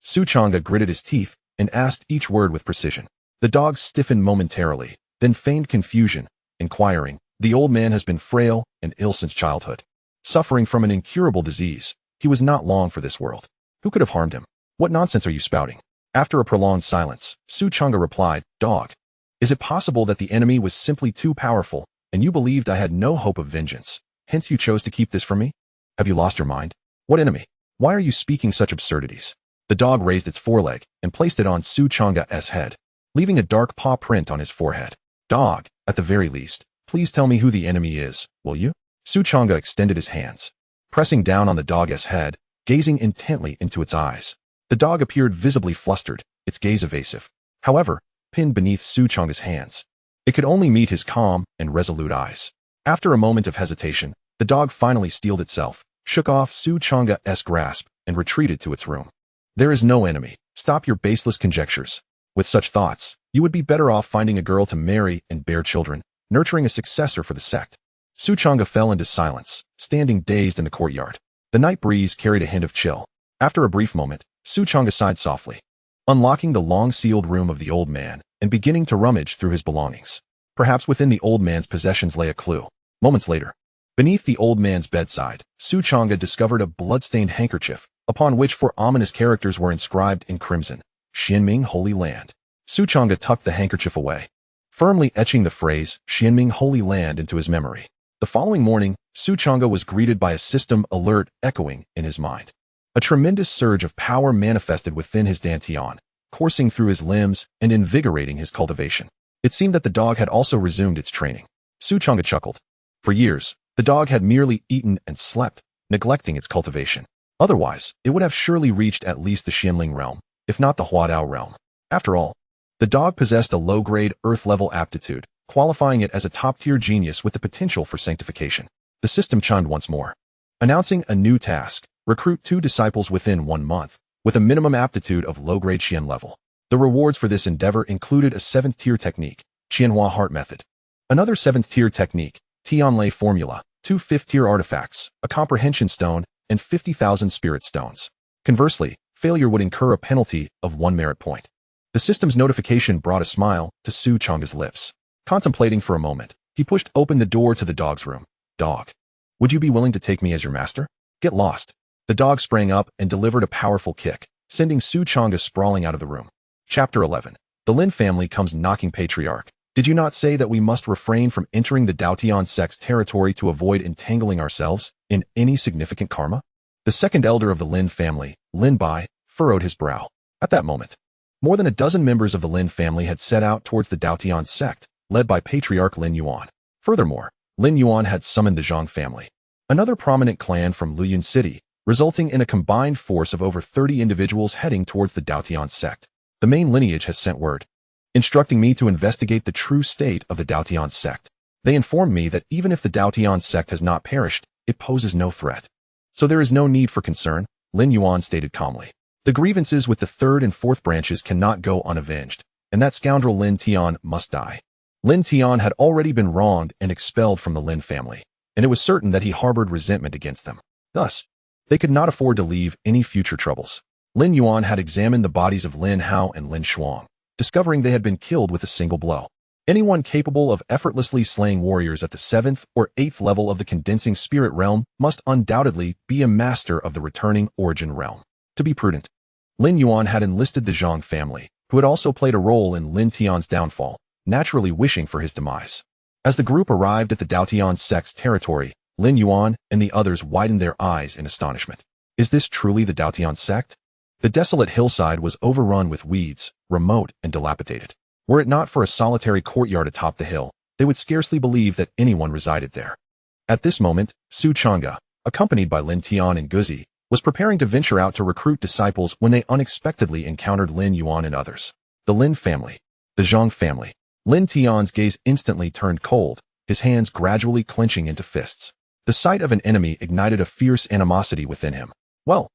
Su Changge gritted his teeth and asked each word with precision. The dog stiffened momentarily, then feigned confusion, inquiring, "The old man has been frail and ill since childhood. Suffering from an incurable disease, he was not long for this world. Who could have harmed him? What nonsense are you spouting?" After a prolonged silence, Su Changge replied, "Dog, is it possible that the enemy was simply too powerful, and you believed I had no hope of vengeance, hence you chose to keep this from me? Have you lost your mind? What enemy? Why are you speaking such absurdities?" The dog raised its foreleg and placed it on Su Changge's head, leaving a dark paw print on his forehead. "Dog, at the very least, please tell me who the enemy is, will you?" Su Changge extended his hands, pressing down on the dog's head, gazing intently into its eyes. The dog appeared visibly flustered, its gaze evasive. However, pinned beneath Su Changge's hands, it could only meet his calm and resolute eyes. After a moment of hesitation, the dog finally steeled itself, shook off Su Changge's grasp, and retreated to its room. "There is no enemy. Stop your baseless conjectures. With such thoughts, you would be better off finding a girl to marry and bear children, nurturing a successor for the sect." Su Changge fell into silence, standing dazed in the courtyard. The night breeze carried a hint of chill. After a brief moment, Su Changge sighed softly, unlocking the long-sealed room of the old man and beginning to rummage through his belongings. Perhaps within the old man's possessions lay a clue. Moments later, beneath the old man's bedside, Su Changge discovered a blood-stained handkerchief, upon which 4 ominous characters were inscribed in crimson: Xianming Holy Land. Su Changge tucked the handkerchief away, firmly etching the phrase Xianming Holy Land into his memory. The following morning, Su Changge was greeted by a system alert echoing in his mind. A tremendous surge of power manifested within his dantian, coursing through his limbs and invigorating his cultivation. It seemed that the dog had also resumed its training. Su Changge chuckled. For years, the dog had merely eaten and slept, neglecting its cultivation. Otherwise, it would have surely reached at least the Xianling realm, if not the Huadao realm. After all, the dog possessed a low-grade Earth-level aptitude, qualifying it as a top-tier genius with the potential for sanctification. The system chimed once more, announcing a new task: recruit 2 disciples within 1 month, with a minimum aptitude of low-grade Xian level. The rewards for this endeavor included a 7th-tier technique, Qianhua Heart Method, another 7th-tier technique, Tianlei Formula, 2 5th-tier artifacts, a Comprehension Stone, and 50,000 Spirit Stones. Conversely, failure would incur a penalty of 1 merit point. The system's notification brought a smile to Su Changge's lips. Contemplating for a moment, he pushed open the door to the dog's room. "Dog, would you be willing to take me as your master? Get lost." The dog sprang up and delivered a powerful kick, sending Su Changge sprawling out of the room. Chapter 11. The Lin family comes knocking. Patriarch, did you not say that we must refrain from entering the Dao Tian Sect's territory to avoid entangling ourselves in any significant karma? The second elder of the Lin family, Lin Bai, furrowed his brow. At that moment, more than a dozen members of the Lin family had set out towards the Dao Tian Sect, led by Patriarch Lin Yuan. Furthermore, Lin Yuan had summoned the Zhang family, another prominent clan from Luyun City, resulting in a combined force of over 30 individuals heading towards the Dao Tian Sect. The main lineage has sent word, instructing me to investigate the true state of the Dao Tian Sect. They informed me that even if the Dao Tian Sect has not perished, it poses no threat. So there is no need for concern, Lin Yuan stated calmly. The grievances with the 3rd and 4th branches cannot go unavenged, and that scoundrel Lin Tian must die. Lin Tian had already been wronged and expelled from the Lin family, and it was certain that he harbored resentment against them. Thus, they could not afford to leave any future troubles. Lin Yuan had examined the bodies of Lin Hao and Lin Shuang, discovering they had been killed with a single blow. Anyone capable of effortlessly slaying warriors at the 7th or 8th level of the condensing spirit realm must undoubtedly be a master of the returning origin realm. To be prudent, Lin Yuan had enlisted the Zhang family, who had also played a role in Lin Tian's downfall, naturally wishing for his demise. As the group arrived at the Dao Tian Sect's territory, Lin Yuan and the others widened their eyes in astonishment. Is this truly the Dao Tian Sect? The desolate hillside was overrun with weeds, remote and dilapidated. Were it not for a solitary courtyard atop the hill, they would scarcely believe that anyone resided there. At this moment, Su Changge, accompanied by Lin Tian and Guzi, was preparing to venture out to recruit disciples when they unexpectedly encountered Lin Yuan and others. The Lin family. The Zhang family. Lin Tian's gaze instantly turned cold, his hands gradually clenching into fists. The sight of an enemy ignited a fierce animosity within him. Well.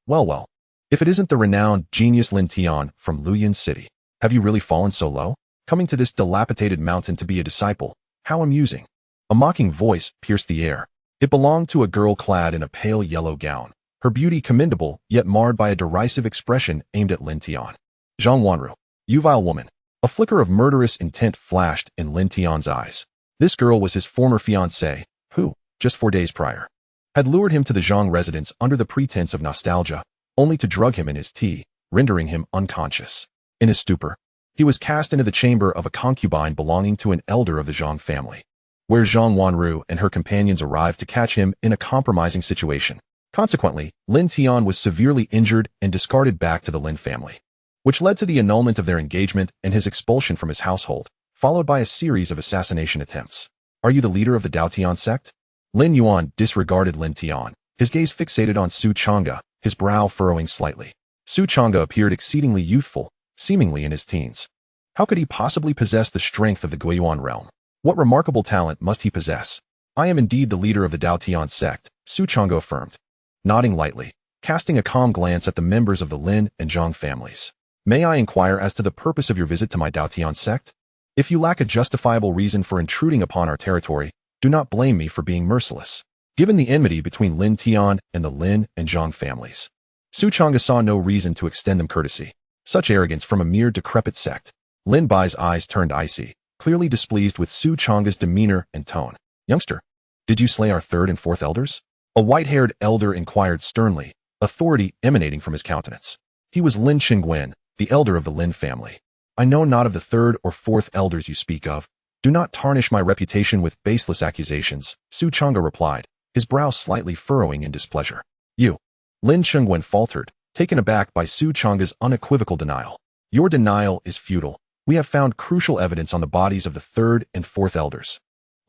If it isn't the renowned genius Lin Tian from Luoyang City. Have you really fallen so low? Coming to this dilapidated mountain to be a disciple? How amusing. A mocking voice pierced the air. It belonged to a girl clad in a pale yellow gown, her beauty commendable yet marred by a derisive expression aimed at Lin Tian. Zhang Wanru. You vile woman. A flicker of murderous intent flashed in Lin Tian's eyes. This girl was his former fiancée, who, just 4 days prior, had lured him to the Zhang residence under the pretense of nostalgia, only to drug him in his tea, rendering him unconscious. In his stupor, he was cast into the chamber of a concubine belonging to an elder of the Zhang family, where Zhang Wanru and her companions arrived to catch him in a compromising situation. Consequently, Lin Tian was severely injured and discarded back to the Lin family, which led to the annulment of their engagement and his expulsion from his household, followed by a series of assassination attempts. Are you the leader of the Dao Tian Sect? Lin Yuan disregarded Lin Tian, his gaze fixated on Su Changge, his brow furrowing slightly. Su Changge appeared exceedingly youthful, seemingly in his teens. How could he possibly possess the strength of the Guiyuan realm? What remarkable talent must he possess? I am indeed the leader of the Dao Tian Sect, Su Changge affirmed, nodding lightly, casting a calm glance at the members of the Lin and Zhang families. May I inquire as to the purpose of your visit to my Dao Tian Sect? If you lack a justifiable reason for intruding upon our territory, do not blame me for being merciless. Given the enmity between Lin Tian and the Lin and Zhang families, Su Changge saw no reason to extend them courtesy. Such arrogance from a mere decrepit sect. Lin Bai's eyes turned icy, clearly displeased with Su Changge's demeanor and tone. Youngster, did you slay our third and fourth elders? A white-haired elder inquired sternly, authority emanating from his countenance. He was Lin Chengwen, the elder of the Lin family. I know not of the third or fourth elders you speak of. Do not tarnish my reputation with baseless accusations, Su Changge replied, his brow slightly furrowing in displeasure. You. Lin Chengwen faltered, taken aback by Su Changge's unequivocal denial. Your denial is futile. We have found crucial evidence on the bodies of the third and fourth elders.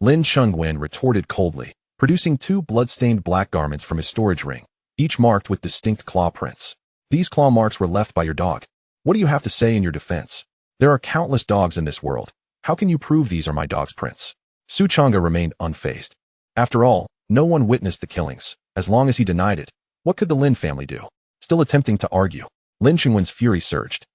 Lin Chengwen retorted coldly, producing 2 blood-stained black garments from his storage ring, each marked with distinct claw prints. These claw marks were left by your dog. What do you have to say in your defense? There are countless dogs in this world. How can you prove these are my dog's prints? Su Changge remained unfazed. After all, no one witnessed the killings. As long as he denied it, what could the Lin family do? Still attempting to argue, Lin Chengwen's fury surged,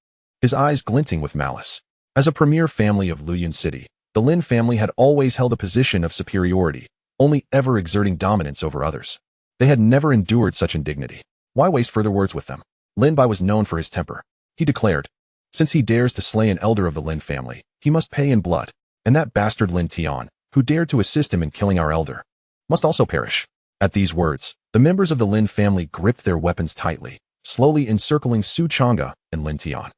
his eyes glinting with malice. As a premier family of Luoyang City, the Lin family had always held a position of superiority, only ever exerting dominance over others. They had never endured such indignity. Why waste further words with them? Lin Bai was known for his temper. He declared, since he dares to slay an elder of the Lin family, he must pay in blood, and that bastard Lin Tian, who dared to assist him in killing our elder, must also perish. At these words, the members of the Lin family gripped their weapons tightly, slowly encircling Su Changge and Lin Tian.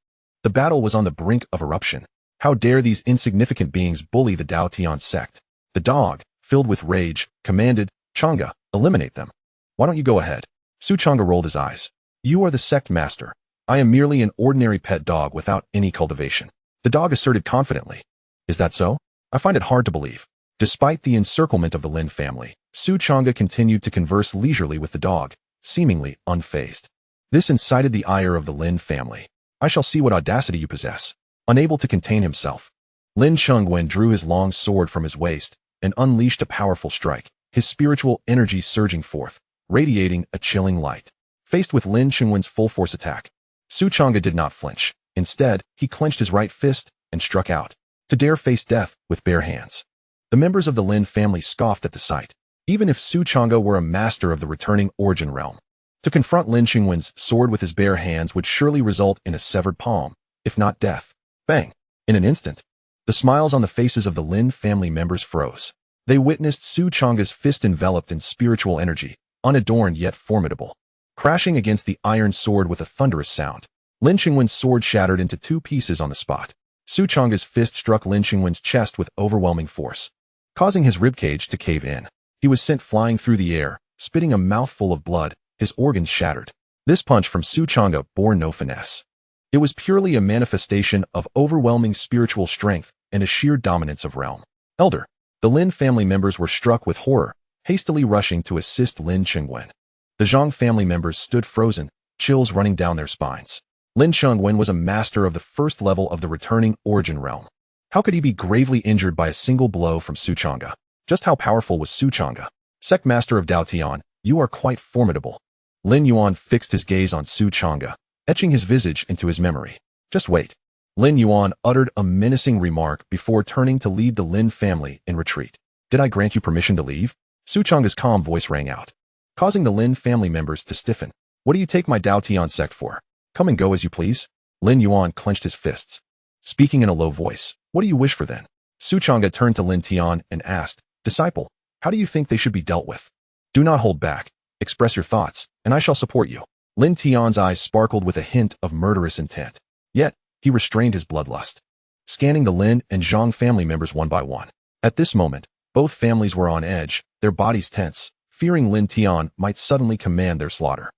The battle was on the brink of eruption. How dare these insignificant beings bully the Dao Tian Sect? The dog, filled with rage, commanded, Changge, eliminate them. Why don't you go ahead? Su Changge rolled his eyes. You are the sect master. I am merely an ordinary pet dog without any cultivation. The dog asserted confidently. Is that so? I find it hard to believe. Despite the encirclement of the Lin family, Su Changge continued to converse leisurely with the dog, seemingly unfazed. This incited the ire of the Lin family. I shall see what audacity you possess. Unable to contain himself, Lin Chengwen drew his long sword from his waist and unleashed a powerful strike, his spiritual energy surging forth, radiating a chilling light. Faced with Lin Chengwen's full-force attack, Su Changge did not flinch. Instead, he clenched his right fist and struck out, to dare face death with bare hands. The members of the Lin family scoffed at the sight. Even if Su Changge were a master of the returning origin realm, to confront Lin Chengwen's sword with his bare hands would surely result in a severed palm, if not death. Bang! In an instant, the smiles on the faces of the Lin family members froze. They witnessed Su Changge's fist enveloped in spiritual energy, unadorned yet formidable, crashing against the iron sword with a thunderous sound. Lin Chengwen's sword shattered into 2 pieces on the spot. Su Changge's fist struck Lin Chengwen's chest with overwhelming force, causing his ribcage to cave in. He was sent flying through the air, spitting a mouthful of blood, his organs shattered. This punch from Su Changge bore no finesse. It was purely a manifestation of overwhelming spiritual strength and a sheer dominance of realm. Elder. The Lin family members were struck with horror, hastily rushing to assist Lin Chengwen. The Zhang family members stood frozen, chills running down their spines. Lin Chengwen was a master of the first level of the returning origin realm. How could he be gravely injured by a single blow from Su Changge? Just how powerful was Su Changge? Sect Master of Dao Tian, you are quite formidable. Lin Yuan fixed his gaze on Su Changge, etching his visage into his memory. Just wait. Lin Yuan uttered a menacing remark before turning to lead the Lin family in retreat. Did I grant you permission to leave? Su Changge's calm voice rang out, causing the Lin family members to stiffen. What do you take my Dao Tian Sect for? Come and go as you please. Lin Yuan clenched his fists, speaking in a low voice. What do you wish for then? Su Changge turned to Lin Tian and asked, Disciple, how do you think they should be dealt with? Do not hold back. Express your thoughts, and I shall support you. Lin Tian's eyes sparkled with a hint of murderous intent. Yet, he restrained his bloodlust, scanning the Lin and Zhang family members one by one. At this moment, both families were on edge, their bodies tense, fearing Lin Tian might suddenly command their slaughter.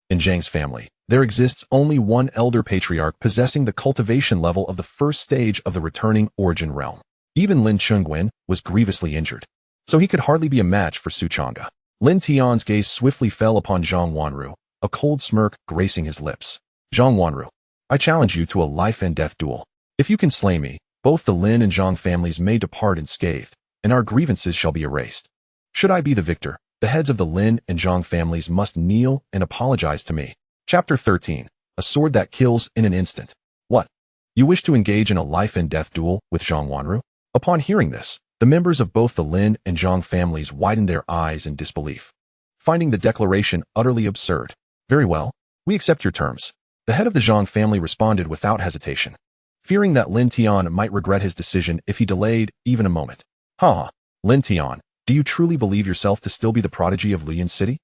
In Zhang's family, there exists only one elder patriarch possessing the cultivation level of the first stage of the returning origin realm. Even Lin Chengwen was grievously injured, so he could hardly be a match for Su Changge. Lin Tian's gaze swiftly fell upon Zhang Wanru, a cold smirk gracing his lips. Zhang Wanru, I challenge you to a life and death duel. If you can slay me, both the Lin and Zhang families may depart unscathed, and our grievances shall be erased. Should I be the victor, the heads of the Lin and Zhang families must kneel and apologize to me. Chapter 13. A sword that kills in an instant. What? You wish to engage in a life and death duel with Zhang Wanru? Upon hearing this, the members of both the Lin and Zhang families widened their eyes in disbelief, finding the declaration utterly absurd. Very well, we accept your terms. The head of the Zhang family responded without hesitation, fearing that Lin Tian might regret his decision if he delayed even a moment. Ha! Lin Tian, do you truly believe yourself to still be the prodigy of Lian City?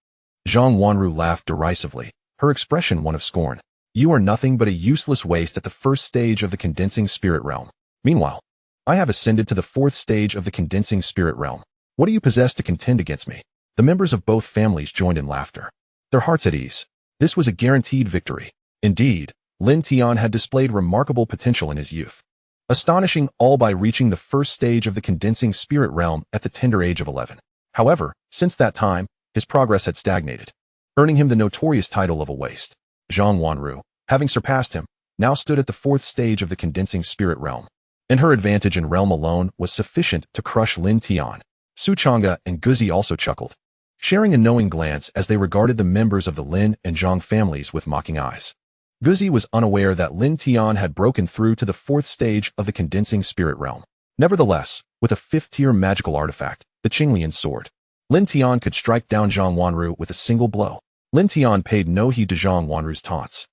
Zhang Wanru laughed derisively, her expression one of scorn. You are nothing but a useless waste at the first stage of the condensing spirit realm. Meanwhile, I have ascended to the fourth stage of the condensing spirit realm. What do you possess to contend against me? The members of both families joined in laughter, their hearts at ease. This was a guaranteed victory. Indeed, Lin Tian had displayed remarkable potential in his youth, astonishing all by reaching the first stage of the condensing spirit realm at the tender age of 11. However, since that time, his progress had stagnated, earning him the notorious title of a waste. Zhang Wanru, having surpassed him, now stood at the fourth stage of the condensing spirit realm, and her advantage in realm alone was sufficient to crush Lin Tian. Su Changge and Guzi also chuckled, sharing a knowing glance as they regarded the members of the Lin and Zhang families with mocking eyes. Guzi was unaware that Lin Tian had broken through to the fourth stage of the condensing spirit realm. Nevertheless, with a fifth-tier magical artifact, the Qinglian sword, Lin Tian could strike down Zhang Wanru with a single blow. Lin Tian paid no heed to Zhang Wanru's taunts.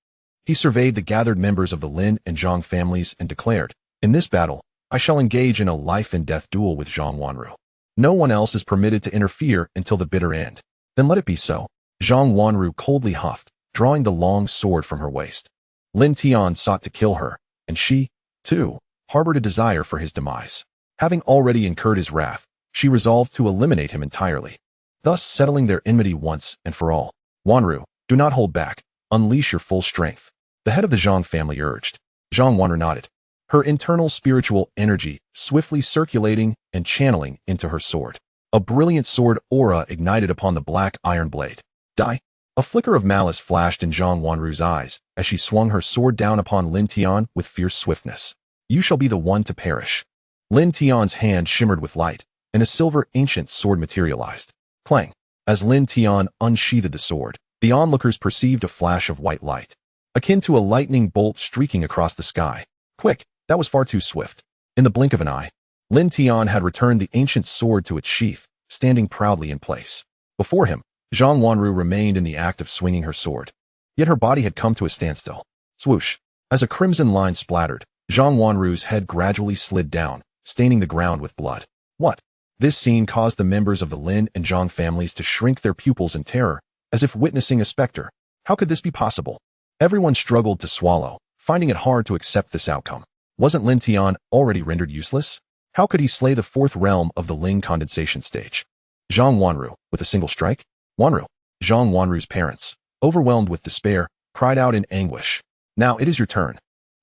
He surveyed the gathered members of the Lin and Zhang families and declared, In this battle, I shall engage in a life-and-death duel with Zhang Wanru. No one else is permitted to interfere until the bitter end. Then let it be so. Zhang Wanru coldly huffed, drawing the long sword from her waist. Lin Tian sought to kill her, and she, too, harbored a desire for his demise. Having already incurred his wrath, she resolved to eliminate him entirely, thus settling their enmity once and for all. Wanru, do not hold back. Unleash your full strength. The head of the Zhang family urged. Zhang Wanru nodded, her internal spiritual energy swiftly circulating and channeling into her sword. A brilliant sword aura ignited upon the black iron blade. Die. A flicker of malice flashed in Zhang Wanru's eyes as she swung her sword down upon Lin Tian with fierce swiftness. You shall be the one to perish. Lin Tian's hand shimmered with light, and a silver ancient sword materialized. Clang. As Lin Tian unsheathed the sword, the onlookers perceived a flash of white light, akin to a lightning bolt streaking across the sky. Quick, that was far too swift. In the blink of an eye, Lin Tian had returned the ancient sword to its sheath, standing proudly in place. Before him, Zhang Wanru remained in the act of swinging her sword, yet her body had come to a standstill. Swoosh! As a crimson line splattered, Zhang Wanru's head gradually slid down, staining the ground with blood. What? This scene caused the members of the Lin and Zhang families to shrink their pupils in terror, as if witnessing a specter. How could this be possible? Everyone struggled to swallow, finding it hard to accept this outcome. Wasn't Lin Tian already rendered useless? How could he slay the fourth realm of the Ling condensation stage? Zhang Wanru, with a single strike? Wanru, Zhang Wanru's parents, overwhelmed with despair, cried out in anguish. Now it is your turn.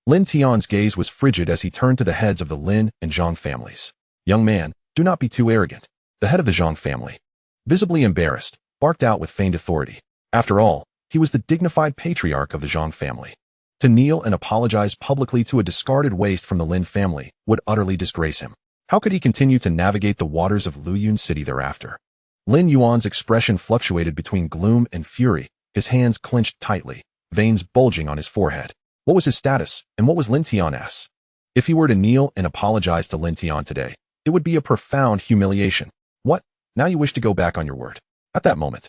Lin Tian's gaze was frigid as he turned to the heads of the Lin and Zhang families. Young man, do not be too arrogant. The head of the Zhang family, visibly embarrassed, barked out with feigned authority. After all, he was the dignified patriarch of the Zhang family. To kneel and apologize publicly to a discarded waste from the Lin family would utterly disgrace him. How could he continue to navigate the waters of Luyun City thereafter? Lin Yuan's expression fluctuated between gloom and fury, his hands clenched tightly, veins bulging on his forehead. What was his status, and what was Lin Tian's? If he were to kneel and apologize to Lin Tian today, it would be a profound humiliation. What? Now you wish to go back on your word? At that moment,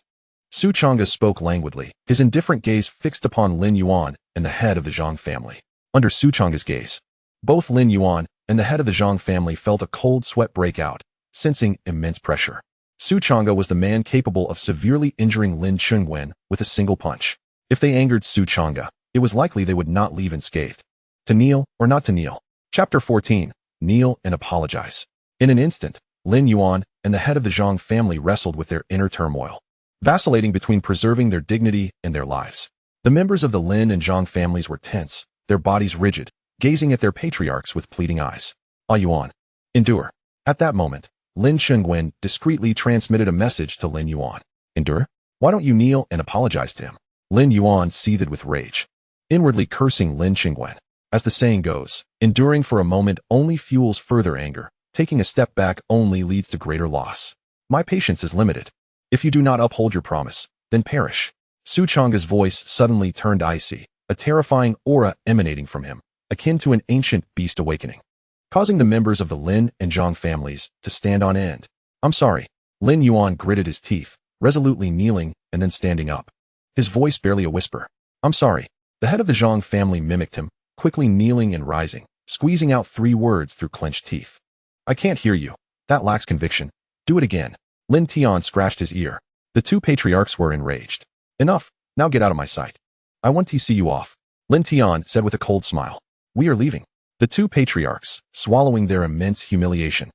Su Changge spoke languidly, his indifferent gaze fixed upon Lin Yuan and the head of the Zhang family. Under Su Changge's gaze, both Lin Yuan and the head of the Zhang family felt a cold sweat break out, sensing immense pressure. Su Changge was the man capable of severely injuring Lin Chengwen with a single punch. If they angered Su Changge, it was likely they would not leave unscathed. To kneel or not to kneel? Chapter 14. Kneel and apologize. In an instant, Lin Yuan and the head of the Zhang family wrestled with their inner turmoil, vacillating between preserving their dignity and their lives. The members of the Lin and Zhang families were tense, their bodies rigid, gazing at their patriarchs with pleading eyes. Ah Yuan, endure. At that moment, Lin Chengwen discreetly transmitted a message to Lin Yuan. Endure? Why don't you kneel and apologize to him? Lin Yuan seethed with rage, inwardly cursing Lin Chengwen. As the saying goes, enduring for a moment only fuels further anger. Taking a step back only leads to greater loss. My patience is limited. If you do not uphold your promise, then perish. Su Changge's voice suddenly turned icy, a terrifying aura emanating from him, akin to an ancient beast awakening, causing the members of the Lin and Zhang families to stand on end. I'm sorry. Lin Yuan gritted his teeth, resolutely kneeling and then standing up, his voice barely a whisper. I'm sorry. The head of the Zhang family mimicked him, quickly kneeling and rising, squeezing out 3 words through clenched teeth. I can't hear you. That lacks conviction. Do it again. Lin Tian scratched his ear. The 2 patriarchs were enraged. Enough. Now get out of my sight. I want to see you off. Lin Tian said with a cold smile. We are leaving. The 2 patriarchs, swallowing their immense humiliation,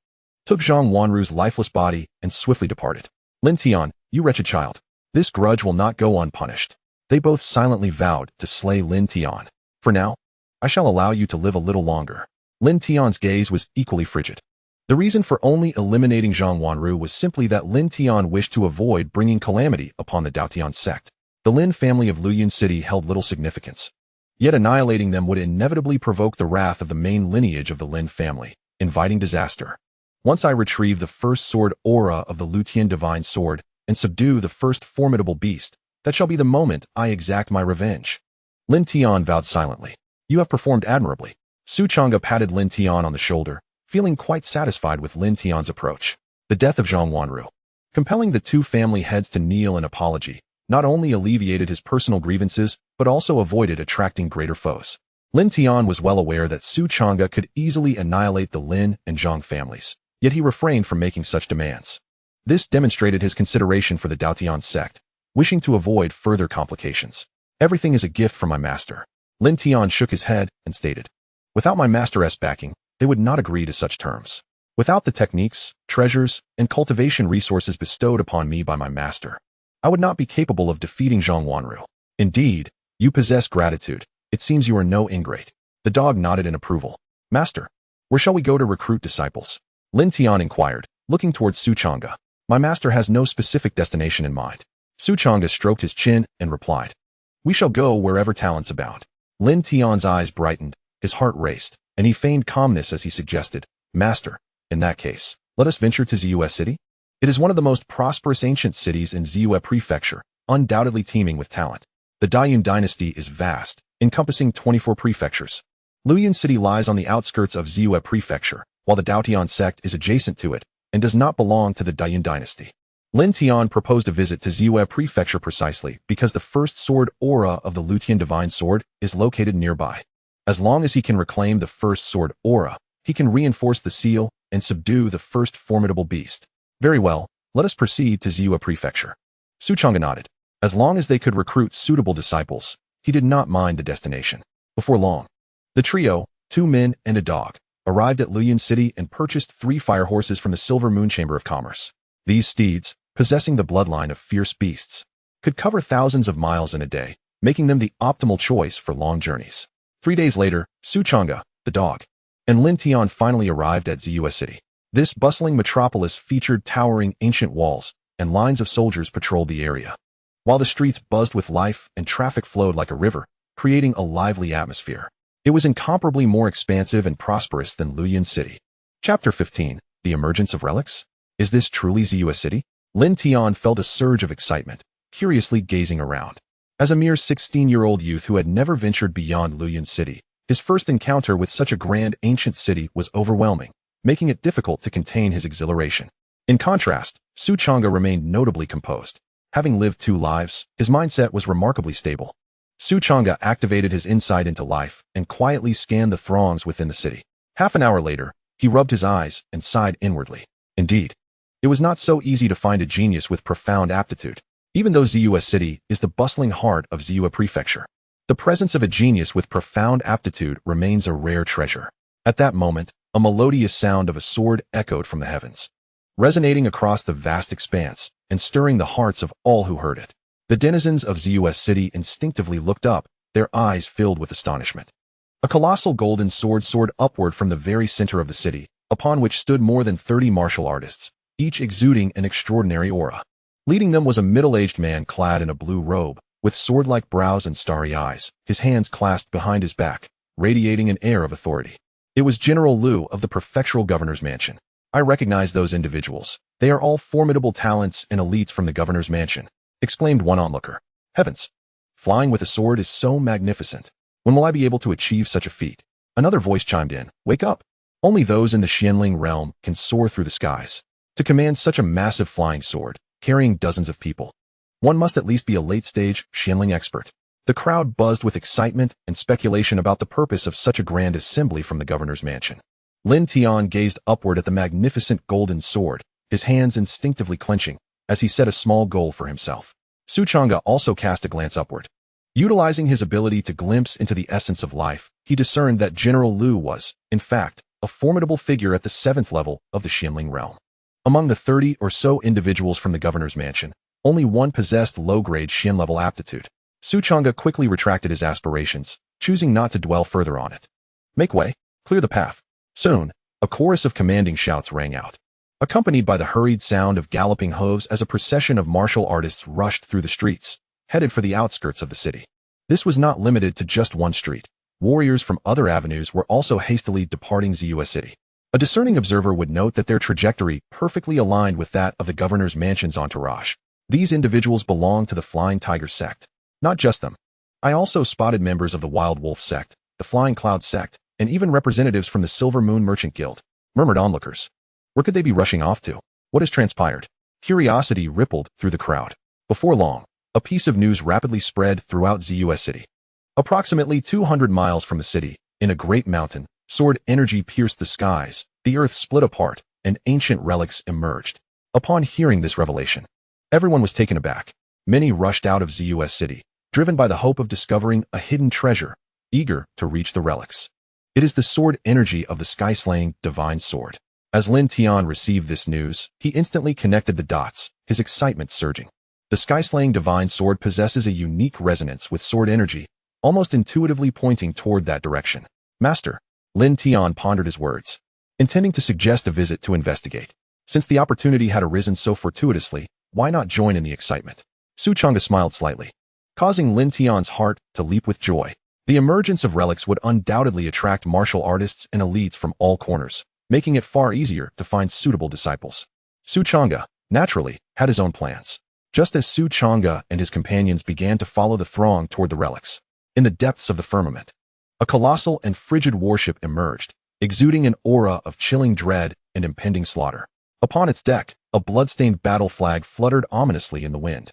took Zhang Wanru's lifeless body and swiftly departed. Lin Tian, you wretched child. This grudge will not go unpunished. They both silently vowed to slay Lin Tian. For now, I shall allow you to live a little longer. Lin Tian's gaze was equally frigid. The reason for only eliminating Zhang Wanru was simply that Lin Tian wished to avoid bringing calamity upon the Dao Tian Sect. The Lin family of Luyun City held little significance, yet annihilating them would inevitably provoke the wrath of the main lineage of the Lin family, inviting disaster. Once I retrieve the first sword aura of the Lutian divine sword and subdue the first formidable beast, that shall be the moment I exact my revenge. Lin Tian vowed silently. You have performed admirably. Su Changge patted Lin Tian on the shoulder, feeling quite satisfied with Lin Tian's approach. The death of Zhang Wanru, compelling the 2 family heads to kneel in apology, not only alleviated his personal grievances, but also avoided attracting greater foes. Lin Tian was well aware that Su Changge could easily annihilate the Lin and Zhang families, yet he refrained from making such demands. This demonstrated his consideration for the Dao Tian Sect, wishing to avoid further complications. Everything is a gift from my master. Lin Tian shook his head and stated, without my master's backing, they would not agree to such terms. Without the techniques, treasures, and cultivation resources bestowed upon me by my master, I would not be capable of defeating Zhang Wanru. Indeed, you possess gratitude. It seems you are no ingrate. The dog nodded in approval. Master, where shall we go to recruit disciples? Lin Tian inquired, looking towards Su Changge. My master has no specific destination in mind. Su Changge stroked his chin and replied, we shall go wherever talents abound. Lin Tian's eyes brightened, his heart raced, and he feigned calmness as he suggested, Master, in that case, let us venture to Ziyue City. It is one of the most prosperous ancient cities in Ziyue Prefecture, undoubtedly teeming with talent. The Dayun dynasty is vast, encompassing 24 prefectures. Luyun City lies on the outskirts of Ziyue Prefecture, while the Dao Tian Sect is adjacent to it and does not belong to the Dayun dynasty. Lin Tian proposed a visit to Ziyue Prefecture precisely because the first sword aura of the Lutian divine sword is located nearby. As long as he can reclaim the first sword aura, he can reinforce the seal and subdue the first formidable beast. Very well, let us proceed to Ziyue Prefecture. Su Changge nodded. As long as they could recruit suitable disciples, he did not mind the destination. Before long, the trio, 2 men and a dog, arrived at Luyun City and purchased 3 fire horses from the Silver Moon Chamber of Commerce. These steeds, possessing the bloodline of fierce beasts, could cover thousands of miles in a day, making them the optimal choice for long journeys. 3 days later, Su Changge, the dog, and Lin Tian finally arrived at Ziyue City. This bustling metropolis featured towering ancient walls, and lines of soldiers patrolled the area, while the streets buzzed with life and traffic flowed like a river, creating a lively atmosphere. It was incomparably more expansive and prosperous than Luoyang City. Chapter 15. The Emergence of Relics? Is this truly Ziyue City? Lin Tian felt a surge of excitement, curiously gazing around. As a mere 16-year-old youth who had never ventured beyond Luoyang City, his first encounter with such a grand ancient city was overwhelming, making it difficult to contain his exhilaration. In contrast, Su Changge remained notably composed. Having lived 2 lives, his mindset was remarkably stable. Su Changge activated his insight into life and quietly scanned the throngs within the city. Half an hour later, he rubbed his eyes and sighed inwardly. Indeed, it was not so easy to find a genius with profound aptitude. Even though Ziyue City is the bustling heart of Ziyue Prefecture, the presence of a genius with profound aptitude remains a rare treasure. At that moment, a melodious sound of a sword echoed from the heavens, resonating across the vast expanse and stirring the hearts of all who heard it. The denizens of Ziyue City instinctively looked up, their eyes filled with astonishment. A colossal golden sword soared upward from the very center of the city, upon which stood more than 30 martial artists, each exuding an extraordinary aura. Leading them was a middle-aged man clad in a blue robe, with sword-like brows and starry eyes, his hands clasped behind his back, radiating an air of authority. It was General Liu of the prefectural governor's mansion. I recognize those individuals. They are all formidable talents and elites from the governor's mansion, exclaimed one onlooker. Heavens! Flying with a sword is so magnificent. When will I be able to achieve such a feat? Another voice chimed in. Wake up! Only those in the Xianling realm can soar through the skies. To command such a massive flying sword, carrying dozens of people, one must at least be a late-stage Xianling expert. The crowd buzzed with excitement and speculation about the purpose of such a grand assembly from the governor's mansion. Lin Tian gazed upward at the magnificent golden sword, his hands instinctively clenching, as he set a small goal for himself. Su Changge also cast a glance upward. Utilizing his ability to glimpse into the essence of life, he discerned that General Liu was, in fact, a formidable figure at the 7th level of the Xianling realm. Among the 30 or so individuals from the governor's mansion, only one possessed low-grade Xian-level aptitude. Su Changge quickly retracted his aspirations, choosing not to dwell further on it. Make way, clear the path. Soon, a chorus of commanding shouts rang out, accompanied by the hurried sound of galloping hooves as a procession of martial artists rushed through the streets, headed for the outskirts of the city. This was not limited to just one street. Warriors from other avenues were also hastily departing Ziyue City. A discerning observer would note that their trajectory perfectly aligned with that of the governor's mansion's entourage. These individuals belonged to the Flying Tiger Sect. Not just them. I also spotted members of the Wild Wolf Sect, the Flying Cloud Sect, and even representatives from the Silver Moon Merchant Guild, murmured onlookers. Where could they be rushing off to? What has transpired? Curiosity rippled through the crowd. Before long, a piece of news rapidly spread throughout Ziyue City. Approximately 200 miles from the city, in a great mountain, sword energy pierced the skies, the earth split apart, and ancient relics emerged. Upon hearing this revelation, everyone was taken aback. Many rushed out of Ziyue City, driven by the hope of discovering a hidden treasure, eager to reach the relics. It is the sword energy of the sky-slaying divine sword. As Lin Tian received this news, he instantly connected the dots, his excitement surging. The sky-slaying divine sword possesses a unique resonance with sword energy, almost intuitively pointing toward that direction. Master, Lin Tian pondered his words, intending to suggest a visit to investigate. Since the opportunity had arisen so fortuitously, why not join in the excitement? Su Changge smiled slightly, causing Lin Tian's heart to leap with joy. The emergence of relics would undoubtedly attract martial artists and elites from all corners, making it far easier to find suitable disciples. Su Changge, naturally, had his own plans. Just as Su Changge and his companions began to follow the throng toward the relics, in the depths of the firmament, a colossal and frigid warship emerged, exuding an aura of chilling dread and impending slaughter. Upon its deck, a blood-stained battle flag fluttered ominously in the wind,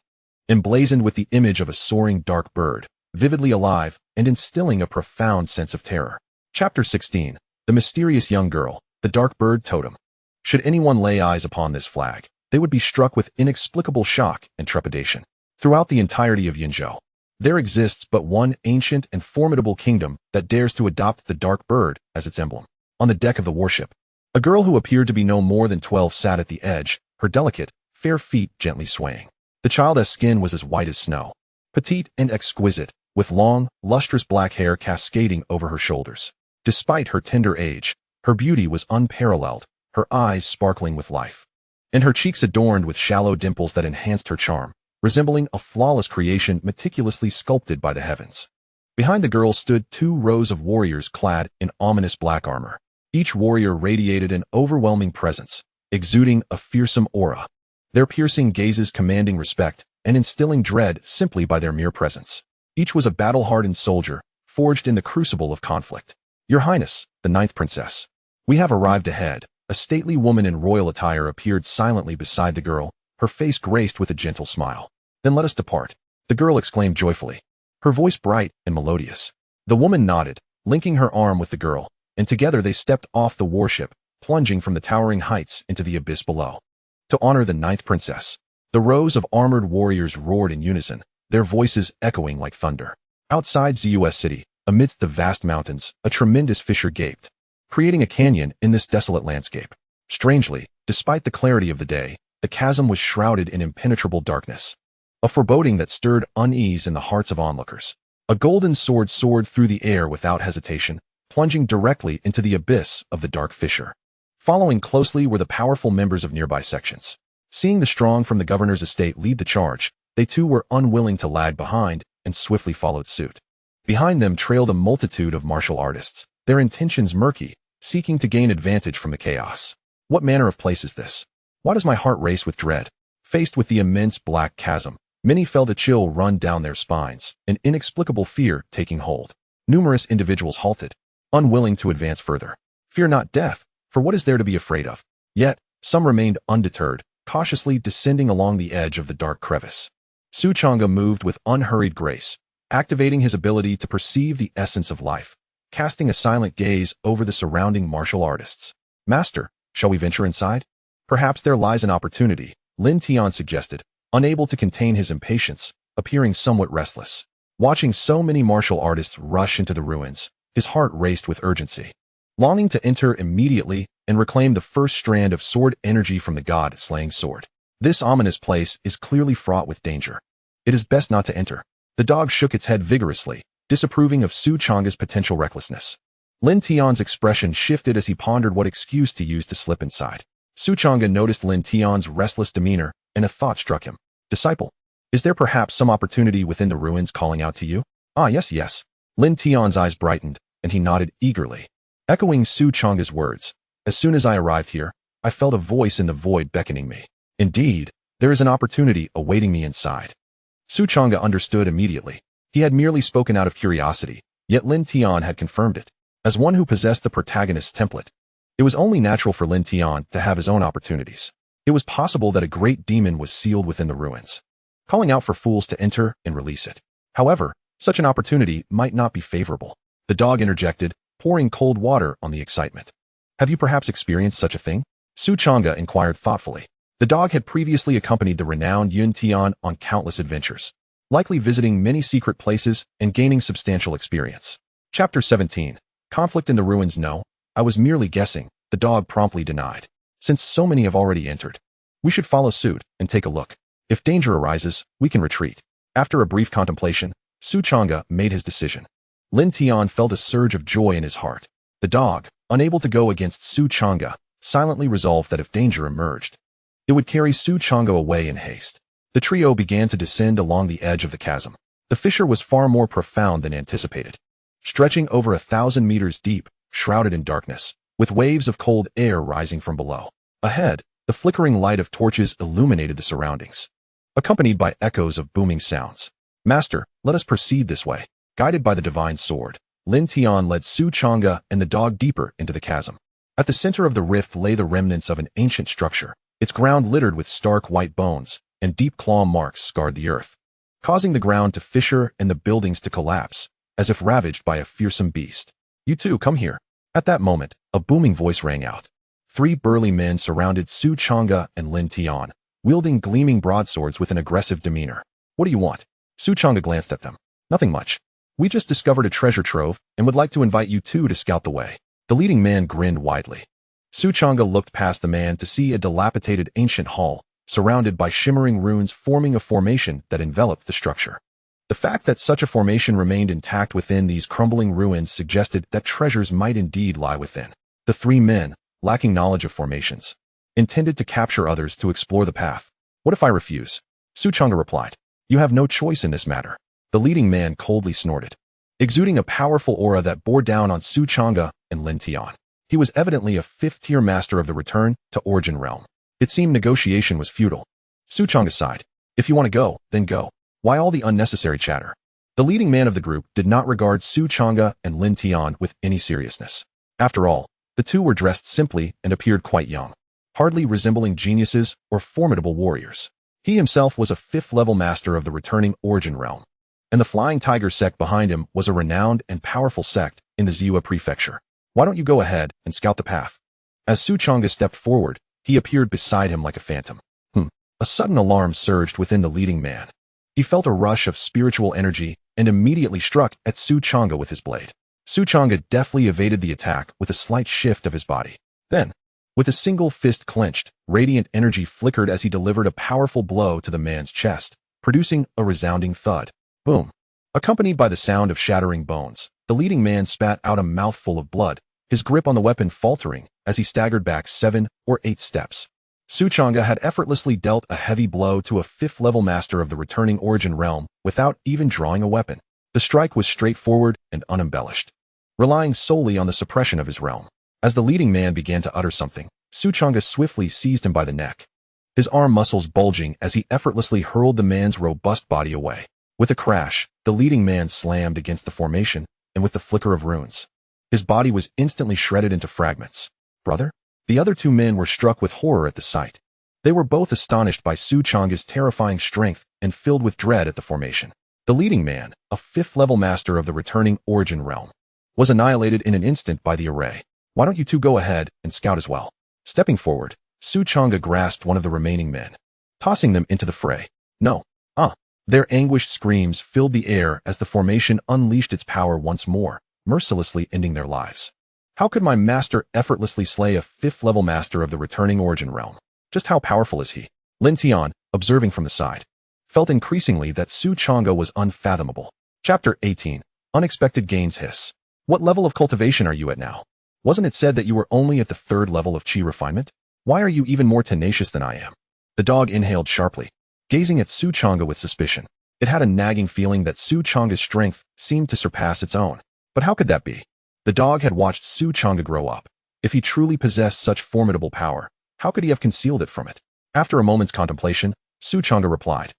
emblazoned with the image of a soaring dark bird, vividly alive and instilling a profound sense of terror. Chapter 16. The Mysterious Young Girl, the Dark Bird Totem. Should anyone lay eyes upon this flag, they would be struck with inexplicable shock and trepidation. Throughout the entirety of Yinzhou, there exists but one ancient and formidable kingdom that dares to adopt the dark bird as its emblem. On the deck of the warship, a girl who appeared to be no more than 12 sat at the edge, her delicate, fair feet gently swaying. The child's skin was as white as snow, petite and exquisite, with long, lustrous black hair cascading over her shoulders. Despite her tender age, her beauty was unparalleled, her eyes sparkling with life, and her cheeks adorned with shallow dimples that enhanced her charm, resembling a flawless creation meticulously sculpted by the heavens. Behind the girl stood 2 rows of warriors clad in ominous black armor. Each warrior radiated an overwhelming presence, exuding a fearsome aura, their piercing gazes commanding respect and instilling dread simply by their mere presence. Each was a battle-hardened soldier, forged in the crucible of conflict. "Your Highness, the 9th Princess. We have arrived ahead." A stately woman in royal attire appeared silently beside the girl, her face graced with a gentle smile. "Then let us depart," the girl exclaimed joyfully, her voice bright and melodious. The woman nodded, linking her arm with the girl, and together they stepped off the warship, plunging from the towering heights into the abyss below. To honor the 9th Princess, the rows of armored warriors roared in unison, their voices echoing like thunder. Outside Zeus City, amidst the vast mountains, a tremendous fissure gaped, creating a canyon in this desolate landscape. Strangely, despite the clarity of the day, the chasm was shrouded in impenetrable darkness, a foreboding that stirred unease in the hearts of onlookers. A golden sword soared through the air without hesitation, plunging directly into the abyss of the dark fissure. Following closely were the powerful members of nearby sections. Seeing the strong from the governor's estate lead the charge, they too were unwilling to lag behind and swiftly followed suit. Behind them trailed a multitude of martial artists, their intentions murky, seeking to gain advantage from the chaos. What manner of place is this? Why does my heart race with dread? Faced with the immense black chasm, many felt a chill run down their spines, an inexplicable fear taking hold. Numerous individuals halted, unwilling to advance further. Fear not death, for what is there to be afraid of? Yet, some remained undeterred, cautiously descending along the edge of the dark crevice. Changge moved with unhurried grace, activating his ability to perceive the essence of life, casting a silent gaze over the surrounding martial artists. "Master, shall we venture inside? Perhaps there lies an opportunity," Lin Tian suggested, unable to contain his impatience, appearing somewhat restless. Watching so many martial artists rush into the ruins, his heart raced with urgency. Longing to enter immediately and reclaim the first strand of sword energy from the god-slaying sword. This ominous place is clearly fraught with danger. It is best not to enter. The dog shook its head vigorously, disapproving of Changge's potential recklessness. Lin Tian's expression shifted as he pondered what excuse to use to slip inside. Changge noticed Lin Tian's restless demeanor, and a thought struck him. "Disciple, is there perhaps some opportunity within the ruins calling out to you?" "Ah, yes. Lin Tian's eyes brightened, and he nodded eagerly. Echoing Changge's words, "As soon as I arrived here, I felt a voice in the void beckoning me. Indeed, there is an opportunity awaiting me inside." Changge understood immediately. He had merely spoken out of curiosity, yet Lin Tian had confirmed it. As one who possessed the protagonist's template, it was only natural for Lin Tian to have his own opportunities. It was possible that a great demon was sealed within the ruins, calling out for fools to enter and release it. However, such an opportunity might not be favorable. The dog interjected, pouring cold water on the excitement. "Have you perhaps experienced such a thing?" Changge inquired thoughtfully. The dog had previously accompanied the renowned Yun Tian on countless adventures, likely visiting many secret places and gaining substantial experience. Chapter 17. Conflict in the Ruins. "No, I was merely guessing," the dog promptly denied. "Since so many have already entered, we should follow suit and take a look. If danger arises, we can retreat." After a brief contemplation, Changge made his decision. Lin Tian felt a surge of joy in his heart. The dog, unable to go against Changge, silently resolved that if danger emerged, it would carry Changge away in haste. The trio began to descend along the edge of the chasm. The fissure was far more profound than anticipated, stretching over 1,000 meters deep, shrouded in darkness, with waves of cold air rising from below. Ahead, the flickering light of torches illuminated the surroundings, accompanied by echoes of booming sounds. "Master, let us proceed this way." Guided by the divine sword, Lin Tian led Changge and the dog deeper into the chasm. At the center of the rift lay the remnants of an ancient structure, its ground littered with stark white bones, and deep claw marks scarred the earth, causing the ground to fissure and the buildings to collapse, as if ravaged by a fearsome beast. "You too, come here." At that moment, a booming voice rang out. 3 burly men surrounded Changge and Lin Tian, wielding gleaming broadswords with an aggressive demeanor. "What do you want?" Changge glanced at them. "Nothing much. We just discovered a treasure trove and would like to invite you two to scout the way." The leading man grinned widely. Changge looked past the man to see a dilapidated ancient hall, surrounded by shimmering ruins forming a formation that enveloped the structure. The fact that such a formation remained intact within these crumbling ruins suggested that treasures might indeed lie within. The three men, lacking knowledge of formations, intended to capture others to explore the path. What if I refuse? Changge replied. You have no choice in this matter. The leading man coldly snorted, exuding a powerful aura that bore down on Changge and Lin Tian. He was evidently a fifth-tier master of the return to origin realm. It seemed negotiation was futile. Changge sighed. If you want to go, then go. Why all the unnecessary chatter? The leading man of the group did not regard Changge and Lin Tian with any seriousness. After all, the two were dressed simply and appeared quite young, hardly resembling geniuses or formidable warriors. He himself was a fifth-level master of the returning origin realm, and the Flying Tiger sect behind him was a renowned and powerful sect in the Zhua prefecture. Why don't you go ahead and scout the path? As Changge stepped forward, he appeared beside him like a phantom. A sudden alarm surged within the leading man. He felt a rush of spiritual energy and immediately struck at Changge with his blade. Changge deftly evaded the attack with a slight shift of his body. Then, with a single fist clenched, radiant energy flickered as he delivered a powerful blow to the man's chest, producing a resounding thud. Boom. Accompanied by the sound of shattering bones, the leading man spat out a mouthful of blood, his grip on the weapon faltering as he staggered back 7 or 8 steps. Changge had effortlessly dealt a heavy blow to a fifth-level master of the returning origin realm without even drawing a weapon. The strike was straightforward and unembellished, relying solely on the suppression of his realm. As the leading man began to utter something, Changge swiftly seized him by the neck, his arm muscles bulging as he effortlessly hurled the man's robust body away. With a crash, the leading man slammed against the formation, and with the flicker of runes, his body was instantly shredded into fragments. Brother? The other two men were struck with horror at the sight. They were both astonished by Changge's terrifying strength and filled with dread at the formation. The leading man, a fifth-level master of the returning origin realm, was annihilated in an instant by the array. Why don't you two go ahead and scout as well? Stepping forward, Changge grasped one of the remaining men, tossing them into the fray. No. Their anguished screams filled the air as the formation unleashed its power once more, mercilessly ending their lives. How could my master effortlessly slay a fifth-level master of the returning origin realm? Just how powerful is he? Lin Tian, observing from the side, felt increasingly that Changge was unfathomable. Chapter 18. Unexpected Gains Hiss. What level of cultivation are you at now? Wasn't it said that you were only at the 3rd level of chi refinement? Why are you even more tenacious than I am? The dog inhaled sharply, gazing at Changge with suspicion. It had a nagging feeling that Changge's strength seemed to surpass its own. But how could that be? The dog had watched Changge grow up. If he truly possessed such formidable power, how could he have concealed it from it? After a moment's contemplation, Changge replied,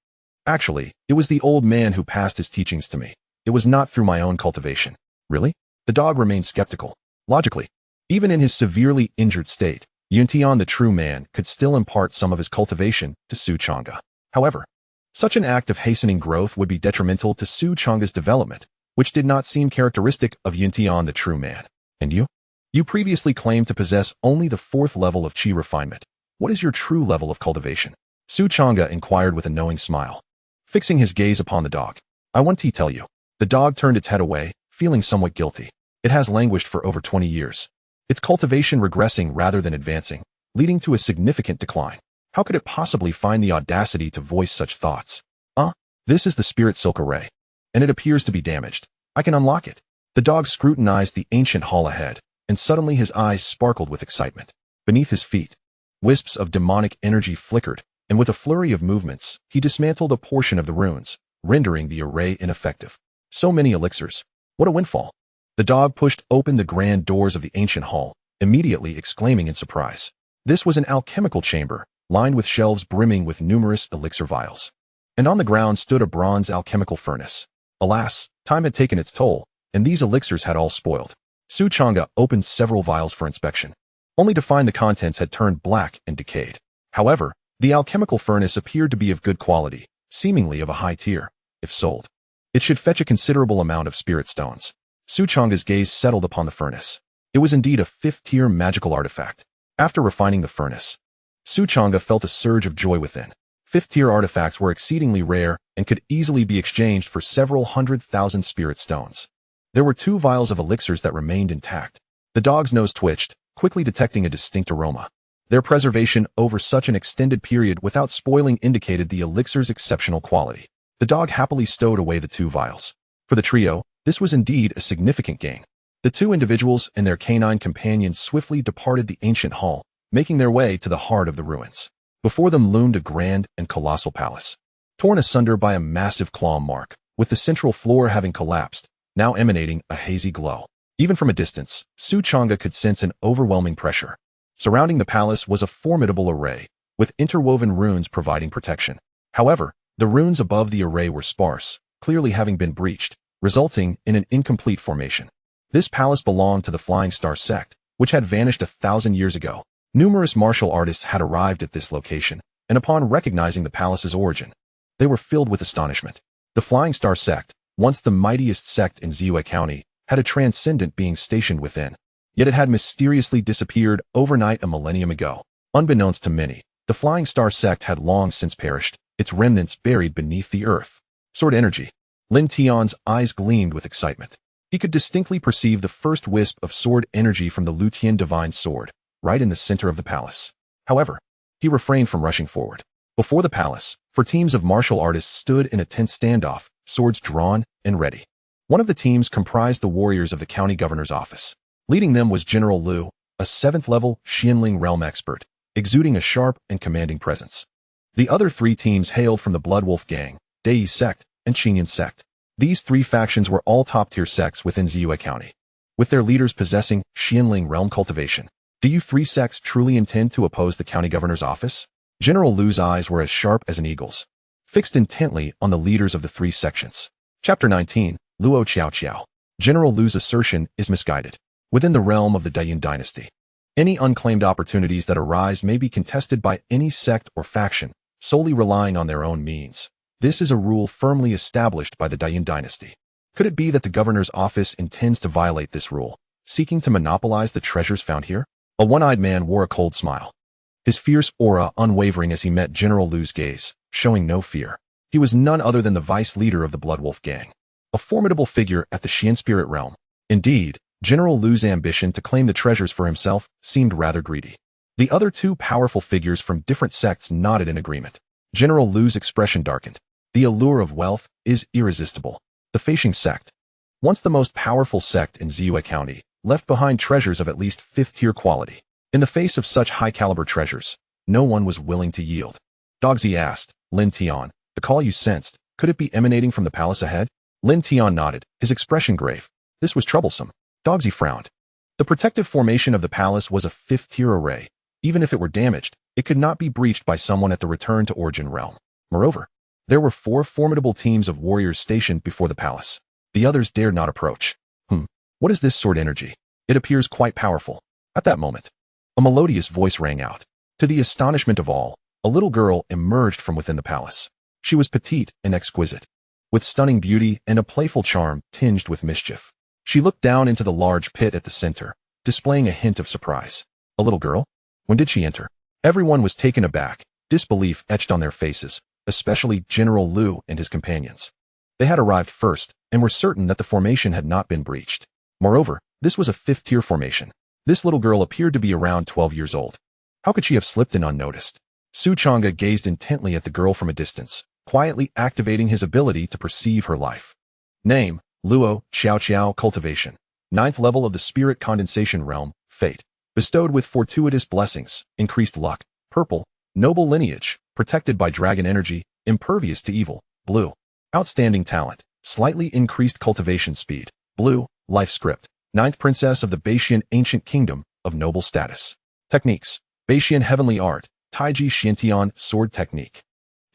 Actually, it was the old man who passed his teachings to me. It was not through my own cultivation. Really? The dog remained skeptical. Logically, even in his severely injured state, Yuntian the true man could still impart some of his cultivation to Changge. However, such an act of hastening growth would be detrimental to Changge's development, which did not seem characteristic of Yuntian the true man. And you? You previously claimed to possess only the 4th level of chi refinement. What is your true level of cultivation? Changge inquired with a knowing smile, fixing his gaze upon the dog. I want to tell you. The dog turned its head away, feeling somewhat guilty. It has languished for over 20 years. Its cultivation regressing rather than advancing, leading to a significant decline. How could it possibly find the audacity to voice such thoughts? This is the spirit silk array, and it appears to be damaged. I can unlock it. The dog scrutinized the ancient hall ahead, and suddenly his eyes sparkled with excitement. Beneath his feet, wisps of demonic energy flickered, and with a flurry of movements, he dismantled a portion of the runes, rendering the array ineffective. So many elixirs. What a windfall. The dog pushed open the grand doors of the ancient hall, immediately exclaiming in surprise. This was an alchemical chamber, lined with shelves brimming with numerous elixir vials. And on the ground stood a bronze alchemical furnace. Alas, time had taken its toll, and these elixirs had all spoiled. Changge opened several vials for inspection, only to find the contents had turned black and decayed. However, the alchemical furnace appeared to be of good quality, seemingly of a high tier. If sold, it should fetch a considerable amount of spirit stones. Changge's gaze settled upon the furnace. It was indeed a 5th-tier magical artifact. After refining the furnace, Changge felt a surge of joy within. 5th-tier artifacts were exceedingly rare and could easily be exchanged for several 100,000 spirit stones. There were 2 vials of elixirs that remained intact. The dog's nose twitched, quickly detecting a distinct aroma. Their preservation over such an extended period without spoiling indicated the elixir's exceptional quality. The dog happily stowed away the 2 vials. For the trio, this was indeed a significant gain. The 2 individuals and their canine companions swiftly departed the ancient hall, making their way to the heart of the ruins. Before them loomed a grand and colossal palace, torn asunder by a massive claw mark, with the central floor having collapsed, now emanating a hazy glow. Even from a distance, Changge could sense an overwhelming pressure. Surrounding the palace was a formidable array, with interwoven runes providing protection. However, the runes above the array were sparse, clearly having been breached, resulting in an incomplete formation. This palace belonged to the Flying Star Sect, which had vanished 1,000 years ago. Numerous martial artists had arrived at this location, and upon recognizing the palace's origin, they were filled with astonishment. The Flying Star Sect, once the mightiest sect in Ziyue County, had a transcendent being stationed within. Yet it had mysteriously disappeared overnight a millennium ago. Unbeknownst to many, the Flying Star Sect had long since perished, its remnants buried beneath the earth. Sword energy. Lin Tian's eyes gleamed with excitement. He could distinctly perceive the first wisp of sword energy from the Lutian divine sword, right in the center of the palace. However, he refrained from rushing forward. Before the palace, 4 teams of martial artists stood in a tense standoff, swords drawn and ready. One of the teams comprised the warriors of the county governor's office. Leading them was General Liu, a 7th-level Xianling realm expert, exuding a sharp and commanding presence. The other 3 teams hailed from the Blood Wolf Gang, Dao Sect, and Changge Sect. These 3 factions were all top-tier sects within Ziyue County, with their leaders possessing Xianling realm cultivation. Do you 3 sects truly intend to oppose the county governor's office? General Liu's eyes were as sharp as an eagle's, fixed intently on the leaders of the 3 sections. Chapter 19, Luo Qiao Qiao. General Liu's assertion is misguided. Within the realm of the Dayun dynasty, any unclaimed opportunities that arise may be contested by any sect or faction, solely relying on their own means. This is a rule firmly established by the Dayun dynasty. Could it be that the governor's office intends to violate this rule, seeking to monopolize the treasures found here? A one-eyed man wore a cold smile, his fierce aura unwavering as he met General Liu's gaze, showing no fear. He was none other than the vice leader of the Blood Wolf Gang, a formidable figure at the Xian spirit realm. Indeed, General Liu's ambition to claim the treasures for himself seemed rather greedy. The other 2 powerful figures from different sects nodded in agreement. General Liu's expression darkened. The allure of wealth is irresistible. The Feixing Sect, once the most powerful sect in Ziyue County, left behind treasures of at least 5th-tier quality. In the face of such high-caliber treasures, no one was willing to yield. Dogzi asked, Lin Tian, the call you sensed, could it be emanating from the palace ahead? Lin Tian nodded, his expression grave. This was troublesome. Dogzi frowned. The protective formation of the palace was a 5th-tier array. Even if it were damaged, it could not be breached by someone at the Return to Origin realm. Moreover, there were 4 formidable teams of warriors stationed before the palace. The others dared not approach. What is this sword energy? It appears quite powerful. At that moment, a melodious voice rang out. To the astonishment of all, a little girl emerged from within the palace. She was petite and exquisite, with stunning beauty and a playful charm tinged with mischief. She looked down into the large pit at the center, displaying a hint of surprise. A little girl? When did she enter? Everyone was taken aback, disbelief etched on their faces, especially General Liu and his companions. They had arrived first, and were certain that the formation had not been breached. Moreover, this was a 5th-tier formation. This little girl appeared to be around 12 years old. How could she have slipped in unnoticed? Changge gazed intently at the girl from a distance, quietly activating his ability to perceive her life. Name, Luo Qiao Qiao Cultivation. 9th level of the Spirit Condensation Realm, Fate. Bestowed with fortuitous blessings, increased luck, purple, noble lineage, protected by dragon energy, impervious to evil, blue. Outstanding talent, slightly increased cultivation speed, blue, life script. 9th princess of the Beishian ancient kingdom, of noble status. Techniques, Beishian heavenly art, Taiji Xiantian sword technique.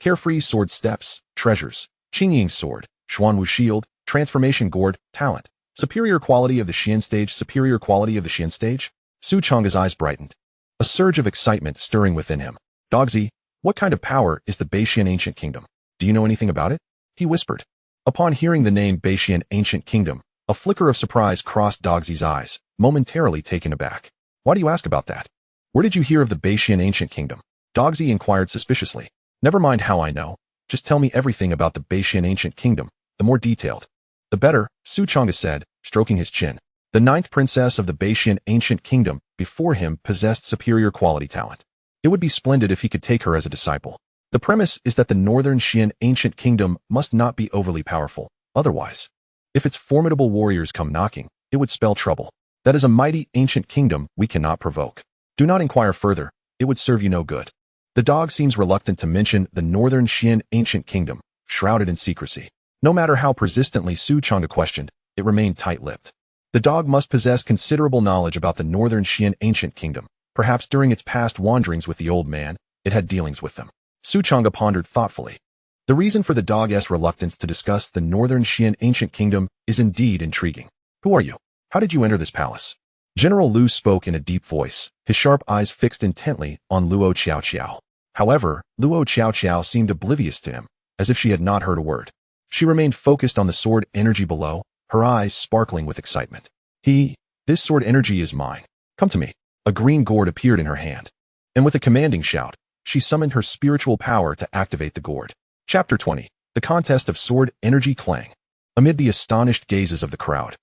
Carefree sword steps, treasures, Qingying sword, Xuanwu shield, transformation gourd, talent. Superior quality of the Xian stage, superior quality of the Xian stage. Changge's eyes brightened, a surge of excitement stirring within him. Dogzi, what kind of power is the Beishian ancient kingdom? Do you know anything about it? He whispered. Upon hearing the name Beishian ancient kingdom, a flicker of surprise crossed Dogzi's eyes, momentarily taken aback. Why do you ask about that? Where did you hear of the Beishian ancient kingdom? Dogzi inquired suspiciously. Never mind how I know. Just tell me everything about the Beishian ancient kingdom, the more detailed, the better, Changge said, stroking his chin. The 9th princess of the Beishian ancient kingdom before him possessed superior quality talent. It would be splendid if he could take her as a disciple. The premise is that the northern Xian ancient kingdom must not be overly powerful. Otherwise, if its formidable warriors come knocking, it would spell trouble. That is a mighty ancient kingdom we cannot provoke. Do not inquire further. It would serve you no good. The dog seems reluctant to mention the northern Xian ancient kingdom, shrouded in secrecy. No matter how persistently Su Changge questioned, it remained tight-lipped. The dog must possess considerable knowledge about the northern Xian ancient kingdom. Perhaps during its past wanderings with the old man, it had dealings with them. Su Changge pondered thoughtfully. The reason for the dog's reluctance to discuss the northern Xian ancient kingdom is indeed intriguing. Who are you? How did you enter this palace? General Lu spoke in a deep voice, his sharp eyes fixed intently on Luo Qiao. However, Luo Qiao seemed oblivious to him, as if she had not heard a word. She remained focused on the sword energy below, her eyes sparkling with excitement. This sword energy is mine. Come to me. A green gourd appeared in her hand. And with a commanding shout, she summoned her spiritual power to activate the gourd. Chapter 20. The Contest of Sword Energy Clang. Amid the astonished gazes of the crowd,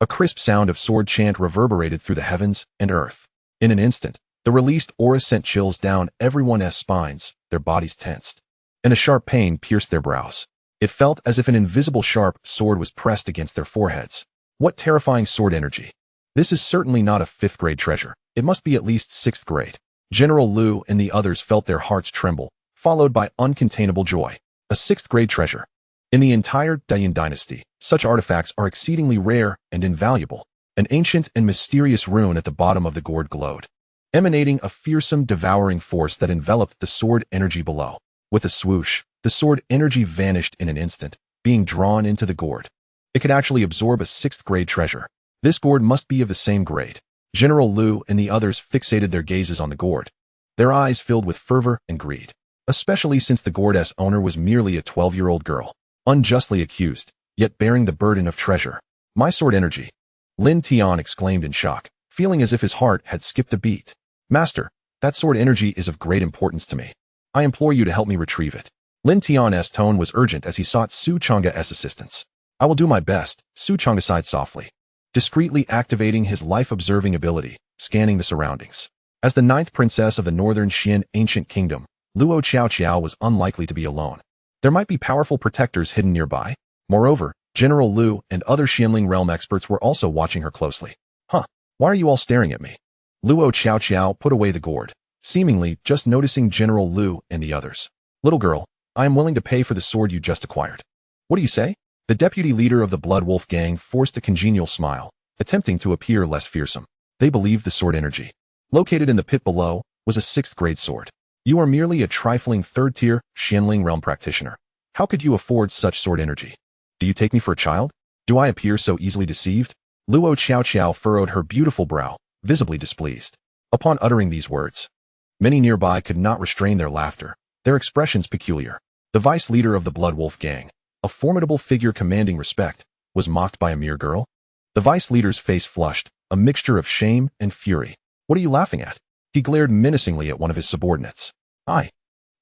a crisp sound of sword chant reverberated through the heavens and earth. In an instant, the released aura sent chills down everyone's spines, their bodies tensed, and a sharp pain pierced their brows. It felt as if an invisible sharp sword was pressed against their foreheads. What terrifying sword energy! This is certainly not a 5th grade treasure. It must be at least 6th grade. General Lu and the others felt their hearts tremble, followed by uncontainable joy. A 6th grade treasure. In the entire Dayan dynasty, such artifacts are exceedingly rare and invaluable. An ancient and mysterious rune at the bottom of the gourd glowed, emanating a fearsome, devouring force that enveloped the sword energy below. With a swoosh, the sword energy vanished in an instant, being drawn into the gourd. It could actually absorb a 6th grade treasure. This gourd must be of the same grade. General Lu and the others fixated their gazes on the gourd, their eyes filled with fervor and greed, especially since the gourd's owner was merely a 12-year-old girl, unjustly accused, yet bearing the burden of treasure. My sword energy! Lin Tian exclaimed in shock, feeling as if his heart had skipped a beat. Master, that sword energy is of great importance to me. I implore you to help me retrieve it. Lin Tian's tone was urgent as he sought Su Changge's assistance. I will do my best, Su Changge sighed softly, discreetly activating his life-observing ability, scanning the surroundings. As the 9th princess of the northern Xian ancient kingdom, Luo Qiao was unlikely to be alone. There might be powerful protectors hidden nearby. Moreover, General Lu and other Xianling realm experts were also watching her closely. Why are you all staring at me? Luo Qiao put away the gourd, seemingly just noticing General Lu and the others. Little girl, I am willing to pay for the sword you just acquired. What do you say? The deputy leader of the Blood Wolf gang forced a congenial smile, attempting to appear less fearsome. They believed the sword energy, located in the pit below, was a 6th grade sword. You are merely a trifling 3rd-tier Xianling realm practitioner. How could you afford such sword energy? Do you take me for a child? Do I appear so easily deceived? Luo Qiao furrowed her beautiful brow, visibly displeased. Upon uttering these words, many nearby could not restrain their laughter, their expressions peculiar. The vice leader of the Blood Wolf gang, a formidable figure commanding respect, was mocked by a mere girl. The vice leader's face flushed, a mixture of shame and fury. What are you laughing at? He glared menacingly at one of his subordinates. I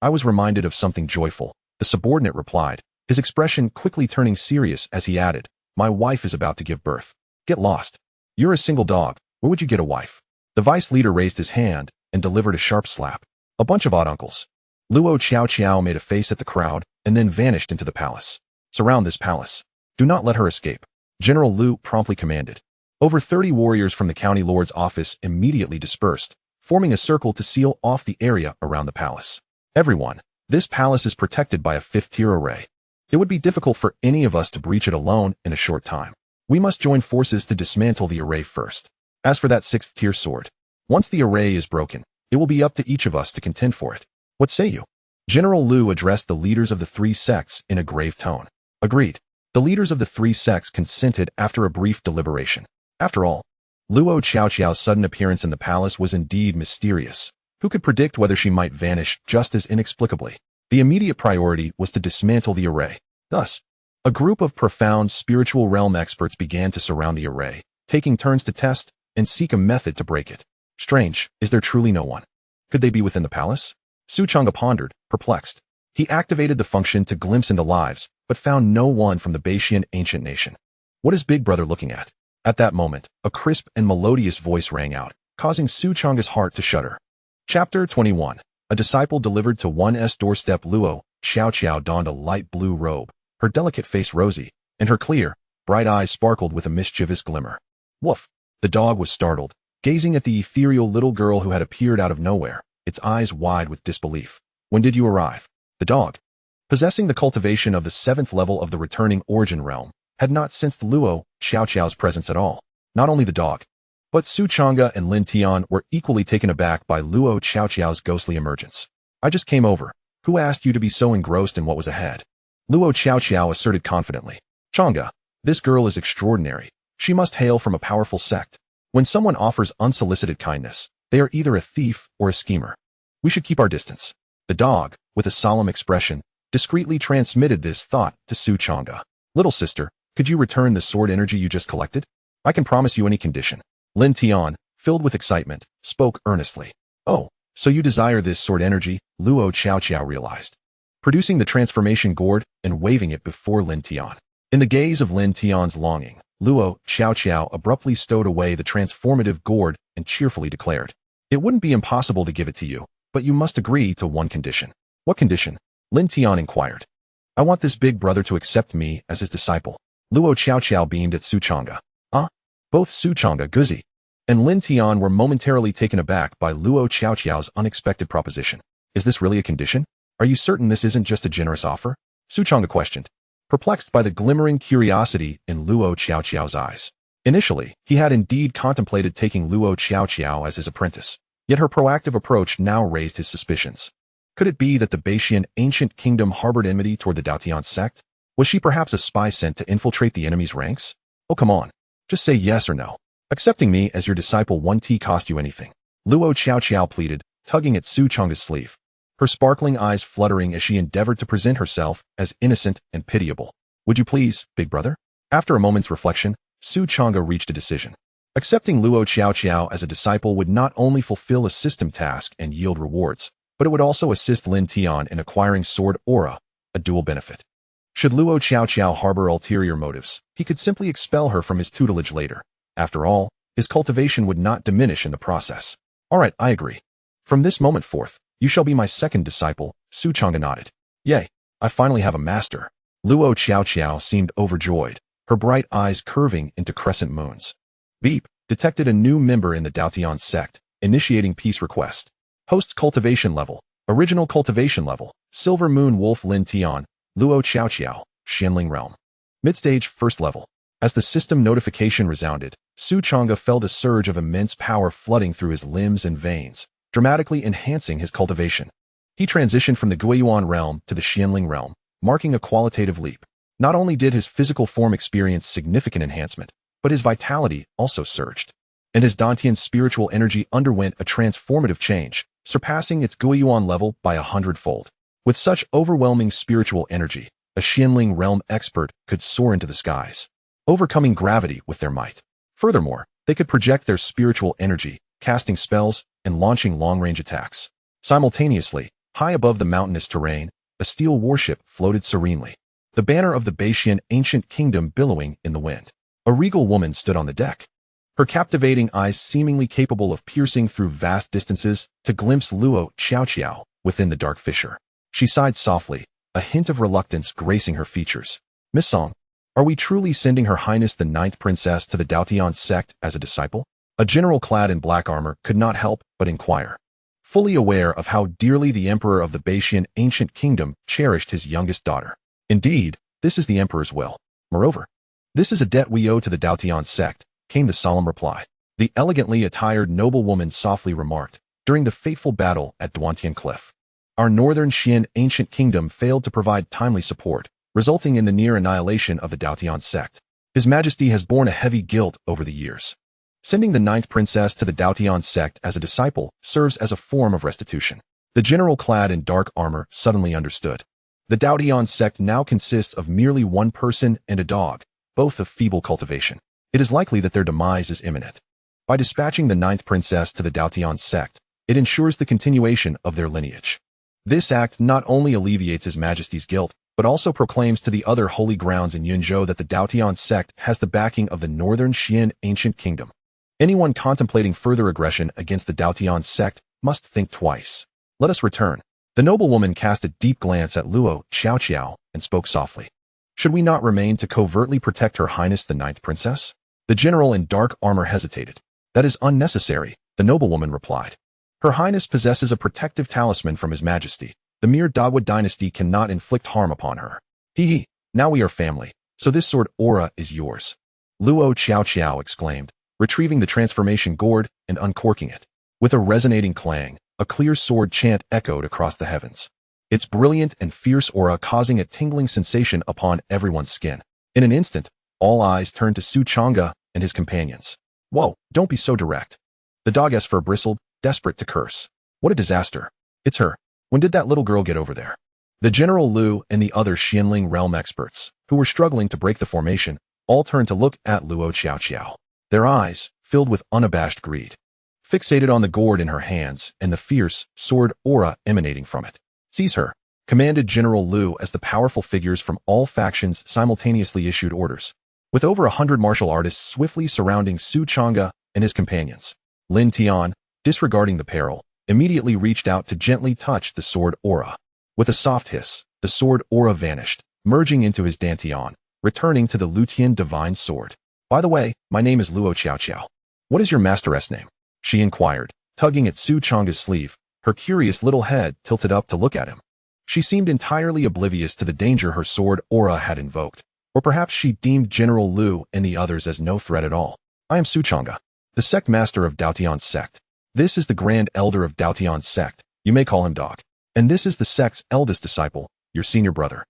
was reminded of something joyful, the subordinate replied, his expression quickly turning serious as he added, my wife is about to give birth. Get lost. You're a single dog, where would you get a wife? The vice leader raised his hand and delivered a sharp slap. A bunch of odd uncles. Luo Qiao made a face at the crowd and then vanished into the palace. Surround this palace. Do not let her escape. General Lu promptly commanded. Over 30 warriors from the county lord's office immediately dispersed, forming a circle to seal off the area around the palace. Everyone, this palace is protected by a 5th-tier array. It would be difficult for any of us to breach it alone in a short time. We must join forces to dismantle the array first. As for that 6th-tier sword, once the array is broken, it will be up to each of us to contend for it. What say you? General Lu addressed the leaders of the 3 sects in a grave tone. Agreed. The leaders of the 3 sects consented after a brief deliberation. After all, Luo Qiao's sudden appearance in the palace was indeed mysterious. Who could predict whether she might vanish just as inexplicably? The immediate priority was to dismantle the array. Thus, a group of profound spiritual realm experts began to surround the array, taking turns to test and seek a method to break it. Strange, is there truly no one? Could they be within the palace? Su Changge pondered, perplexed. He activated the function to glimpse into lives, but found no one from the Baishian ancient nation. What is Big Brother looking at? At that moment, a crisp and melodious voice rang out, causing Su Changge's heart to shudder. Chapter 21. A disciple delivered to one's doorstep. Luo Xiao donned a light blue robe, her delicate face rosy, and her clear, bright eyes sparkled with a mischievous glimmer. Woof! The dog was startled, gazing at the ethereal little girl who had appeared out of nowhere, its eyes wide with disbelief. When did you arrive? The dog, possessing the cultivation of the 7th level of the returning origin realm, had not sensed Luo Xiao's presence at all. Not only the dog, but Su Changge and Lin Tian were equally taken aback by Luo Xiao's ghostly emergence. I just came over. Who asked you to be so engrossed in what was ahead? Luo Xiao asserted confidently. Changge, this girl is extraordinary. She must hail from a powerful sect. When someone offers unsolicited kindness, they are either a thief or a schemer. We should keep our distance. The dog, with a solemn expression, discreetly transmitted this thought to Su Changge. Little sister, could you return the sword energy you just collected? I can promise you any condition. Lin Tian, filled with excitement, spoke earnestly. Oh, so you desire this sword energy, Luo Xiao realized. Producing the transformation gourd and waving it before Lin Tian. In the gaze of Lin Tian's longing, Luo Xiao abruptly stowed away the transformative gourd and cheerfully declared, it wouldn't be impossible to give it to you, but you must agree to one condition. What condition? Lin Tian inquired. I want this big brother to accept me as his disciple. Luo Xiao beamed at Su Changge. Both Su Changge, Guzi, and Lin Tian were momentarily taken aback by Luo Xiao's unexpected proposition. Is this really a condition? Are you certain this isn't just a generous offer? Su Changge questioned, perplexed by the glimmering curiosity in Luo Xiao's eyes. Initially, he had indeed contemplated taking Luo Xiao as his apprentice, yet her proactive approach now raised his suspicions. Could it be that the Beishian ancient kingdom harbored enmity toward the Dao Tian Sect? Was she perhaps a spy sent to infiltrate the enemy's ranks? Oh, come on. Just say yes or no. Accepting me as your disciple won't cost you anything. Luo Xiao pleaded, tugging at Su Changge's sleeve, her sparkling eyes fluttering as she endeavored to present herself as innocent and pitiable. Would you please, big brother? After a moment's reflection, Su Changge reached a decision. Accepting Luo Xiao as a disciple would not only fulfill a system task and yield rewards, but it would also assist Lin Tian in acquiring sword aura, a dual benefit. Should Luo Xiao harbor ulterior motives, he could simply expel her from his tutelage later. After all, his cultivation would not diminish in the process. All right, I agree. From this moment forth, you shall be my second disciple, Su Changge nodded. Yay, I finally have a master. Luo Xiao seemed overjoyed, her bright eyes curving into crescent moons. Beep, detected a new member in the Dao Tian Sect, initiating peace request. Host's cultivation level, original cultivation level, Silver Moon Wolf Lin Tian, Luo Xiao, Xianling Realm. Midstage, first level. As the system notification resounded, Su Changge felt a surge of immense power flooding through his limbs and veins, dramatically enhancing his cultivation. He transitioned from the Guiyuan realm to the Xianling realm, marking a qualitative leap. Not only did his physical form experience significant enhancement, but his vitality also surged. And his Dantian's spiritual energy underwent a transformative change, surpassing its Guiyuan level by 100-fold. With such overwhelming spiritual energy, a Xianling realm expert could soar into the skies, overcoming gravity with their might. Furthermore, they could project their spiritual energy, casting spells and launching long-range attacks. Simultaneously, high above the mountainous terrain, a steel warship floated serenely, the banner of the Beishian ancient kingdom billowing in the wind. A regal woman stood on the deck, her captivating eyes seemingly capable of piercing through vast distances to glimpse Luo Xiao within the dark fissure. She sighed softly, a hint of reluctance gracing her features. Miss Song, are we truly sending Her Highness the 9th Princess to the Dao Tian Sect as a disciple? A general clad in black armor could not help but inquire, fully aware of how dearly the emperor of the Beishian ancient kingdom cherished his youngest daughter. Indeed, this is the emperor's will. Moreover, this is a debt we owe to the Dao Tian Sect, came the solemn reply. The elegantly attired noblewoman softly remarked, during the fateful battle at Duantian Cliff, our northern Xian ancient kingdom failed to provide timely support, resulting in the near annihilation of the Dao Tian Sect. His Majesty has borne a heavy guilt over the years. Sending the 9th princess to the Dao Tian Sect as a disciple serves as a form of restitution. The general clad in dark armor suddenly understood. The Dao Tian Sect now consists of merely one person and a dog, both of feeble cultivation. It is likely that their demise is imminent. By dispatching the 9th princess to the Dao Tian Sect, it ensures the continuation of their lineage. This act not only alleviates His Majesty's guilt, but also proclaims to the other holy grounds in Yunzhou that the Dao Tian Sect has the backing of the northern Xian ancient kingdom. Anyone contemplating further aggression against the Dao Tian Sect must think twice. Let us return. The noblewoman cast a deep glance at Luo Xiao and spoke softly. Should we not remain to covertly protect Her Highness the Ninth Princess? The general in dark armor hesitated. That is unnecessary, the noblewoman replied. Her Highness possesses a protective talisman from His Majesty. The mere Dagwa dynasty cannot inflict harm upon her. Now we are family, so this sword aura is yours. Luo Xiao exclaimed, retrieving the transformation gourd and uncorking it. With a resonating clang, a clear sword chant echoed across the heavens. Its brilliant and fierce aura causing a tingling sensation upon everyone's skin. In an instant, all eyes turned to Changge and his companions. Whoa, don't be so direct. The dog's fur bristled, desperate to curse. What a disaster. It's her. When did that little girl get over there? The General Lu and the other Xianling realm experts, who were struggling to break the formation, all turned to look at Luo Xiao. Their eyes, filled with unabashed greed, fixated on the gourd in her hands and the fierce sword aura emanating from it. Seize her, commanded General Lu as the powerful figures from all factions simultaneously issued orders. With over 100 martial artists swiftly surrounding Changge and his companions, Lin Tian, disregarding the peril, immediately reached out to gently touch the sword aura. With a soft hiss, the sword aura vanished, merging into his Dantian, returning to the Lutian divine sword. By the way, my name is Luo Xiao. What is your master's name? She inquired, tugging at Changge's sleeve, her curious little head tilted up to look at him. She seemed entirely oblivious to the danger her sword aura had invoked, or perhaps she deemed General Lu and the others as no threat at all. I am Changge, the sect master of Dao Tian Sect. This is the grand elder of Dao Tian Sect, you may call him Dog. And this is the sect's eldest disciple, your senior brother.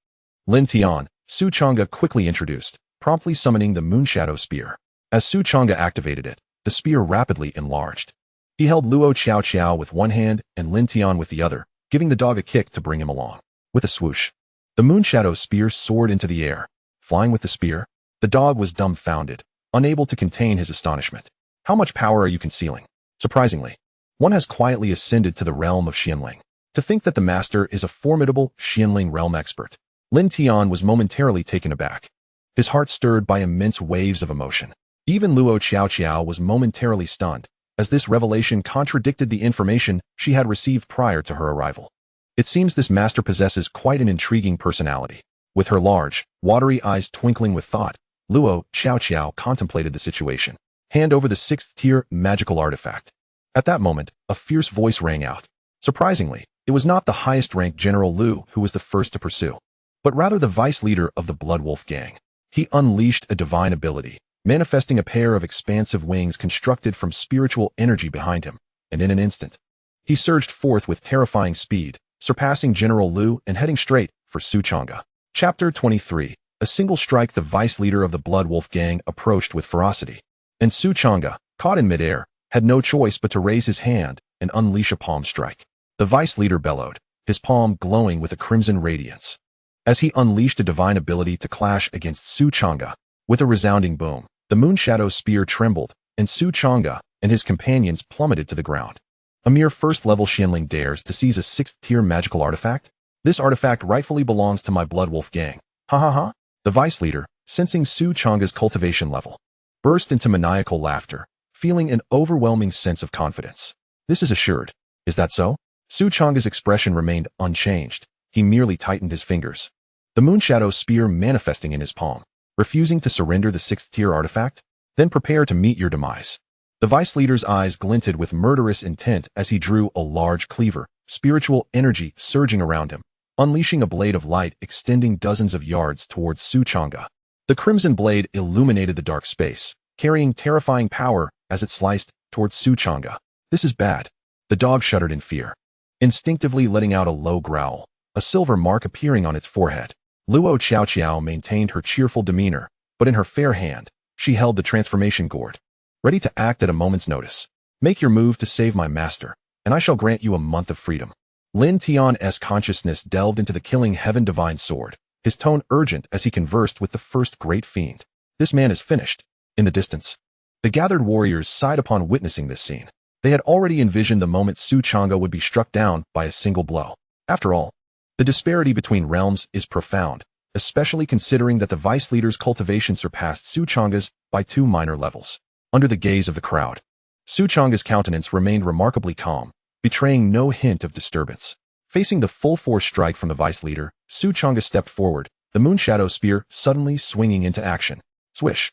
Lin Tian, Changge quickly introduced, promptly summoning the Moonshadow Spear. As Changge activated it, the spear rapidly enlarged. He held Luo Xiao with one hand and Lin Tian with the other, giving the dog a kick to bring him along. With a swoosh, the Moonshadow Spear soared into the air. Flying with the spear, the dog was dumbfounded, unable to contain his astonishment. How much power are you concealing? Surprisingly, one has quietly ascended to the realm of Xianling. To think that the master is a formidable Xianling realm expert. Lin Tian was momentarily taken aback, his heart stirred by immense waves of emotion. Even Luo Xiao was momentarily stunned, as this revelation contradicted the information she had received prior to her arrival. It seems this master possesses quite an intriguing personality. With her large, watery eyes twinkling with thought, Luo Xiao contemplated the situation. Hand over the 6th-tier magical artifact. At that moment, a fierce voice rang out. Surprisingly, it was not the highest-ranked General Lu who was the first to pursue, but rather the vice-leader of the Blood Wolf gang. He unleashed a divine ability, manifesting a pair of expansive wings constructed from spiritual energy behind him, and in an instant, he surged forth with terrifying speed, surpassing General Lu and heading straight for Changge. Chapter 23. A single strike. The vice-leader of the Blood Wolf gang approached with ferocity, and Changge, caught in midair, had no choice but to raise his hand and unleash a palm strike. The vice-leader bellowed, his palm glowing with a crimson radiance, as he unleashed a divine ability to clash against Changge. With a resounding boom, the Moonshadow Spear trembled, and Changge and his companions plummeted to the ground. A mere first-level Xianling dares to seize a 6th-tier magical artifact? This artifact rightfully belongs to my Blood Wolf gang. Ha ha ha! The vice-leader, sensing Changge's cultivation level, burst into maniacal laughter, feeling an overwhelming sense of confidence. This is assured. Is that so? Changge's expression remained unchanged. He merely tightened his fingers, the Moonshadow Spear manifesting in his palm. Refusing to surrender the 6th-tier artifact? Then prepare to meet your demise. The vice-leader's eyes glinted with murderous intent as he drew a large cleaver, spiritual energy surging around him, unleashing a blade of light extending dozens of yards towards Changge. The crimson blade illuminated the dark space, carrying terrifying power as it sliced towards Changge. This is bad. The dog shuddered in fear, instinctively letting out a low growl, a silver mark appearing on its forehead. Luo Xiao maintained her cheerful demeanor, but in her fair hand, she held the transformation gourd, ready to act at a moment's notice. Make your move to save my master, and I shall grant you a month of freedom. Lin Tian's consciousness delved into the killing heaven divine sword, his tone urgent as he conversed with the first great fiend. This man is finished. In the distance, the gathered warriors sighed upon witnessing this scene. They had already envisioned the moment Changge would be struck down by a single blow. After all, the disparity between realms is profound, especially considering that the vice-leader's cultivation surpassed Changge's by 2 minor levels. Under the gaze of the crowd, Changge's countenance remained remarkably calm, betraying no hint of disturbance. Facing the full-force strike from the vice leader, Su Changge stepped forward, the Moonshadow Spear suddenly swinging into action. Swish!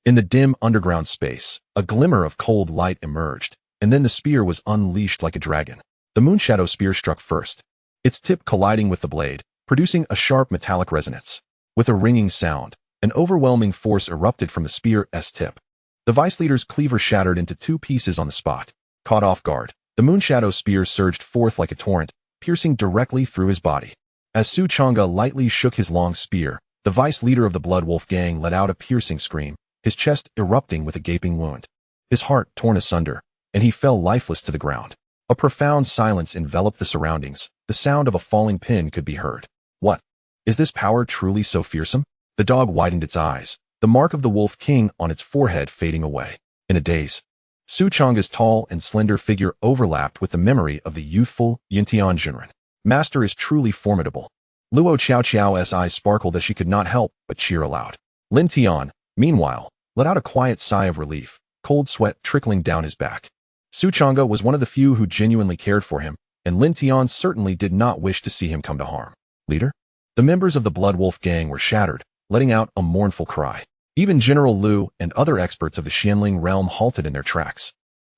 In the dim underground space, a glimmer of cold light emerged, and then the spear was unleashed like a dragon. The Moonshadow Spear struck first, its tip colliding with the blade, producing a sharp metallic resonance. With a ringing sound, an overwhelming force erupted from the spear's tip. The vice leader's cleaver shattered into 2 pieces on the spot. Caught off guard, the Moonshadow Spear surged forth like a torrent, piercing directly through his body. As Su Changge lightly shook his long spear, the vice leader of the Blood Wolf gang let out a piercing scream, his chest erupting with a gaping wound. His heart torn asunder, and he fell lifeless to the ground. A profound silence enveloped the surroundings. The sound of a falling pin could be heard. What? Is this power truly so fearsome? The dog widened its eyes, the mark of the Wolf King on its forehead fading away. In a daze, Su Changge's tall and slender figure overlapped with the memory of the youthful Yintian Junren. Master is truly formidable. Luo Qiaoqiao's eyes sparkled as she could not help but cheer aloud. Lin Tian, meanwhile, let out a quiet sigh of relief, cold sweat trickling down his back. Su Changge was one of the few who genuinely cared for him, and Lin Tian certainly did not wish to see him come to harm. Leader? The members of the Blood Wolf gang were shattered, letting out a mournful cry. Even General Lu and other experts of the Xianling realm halted in their tracks.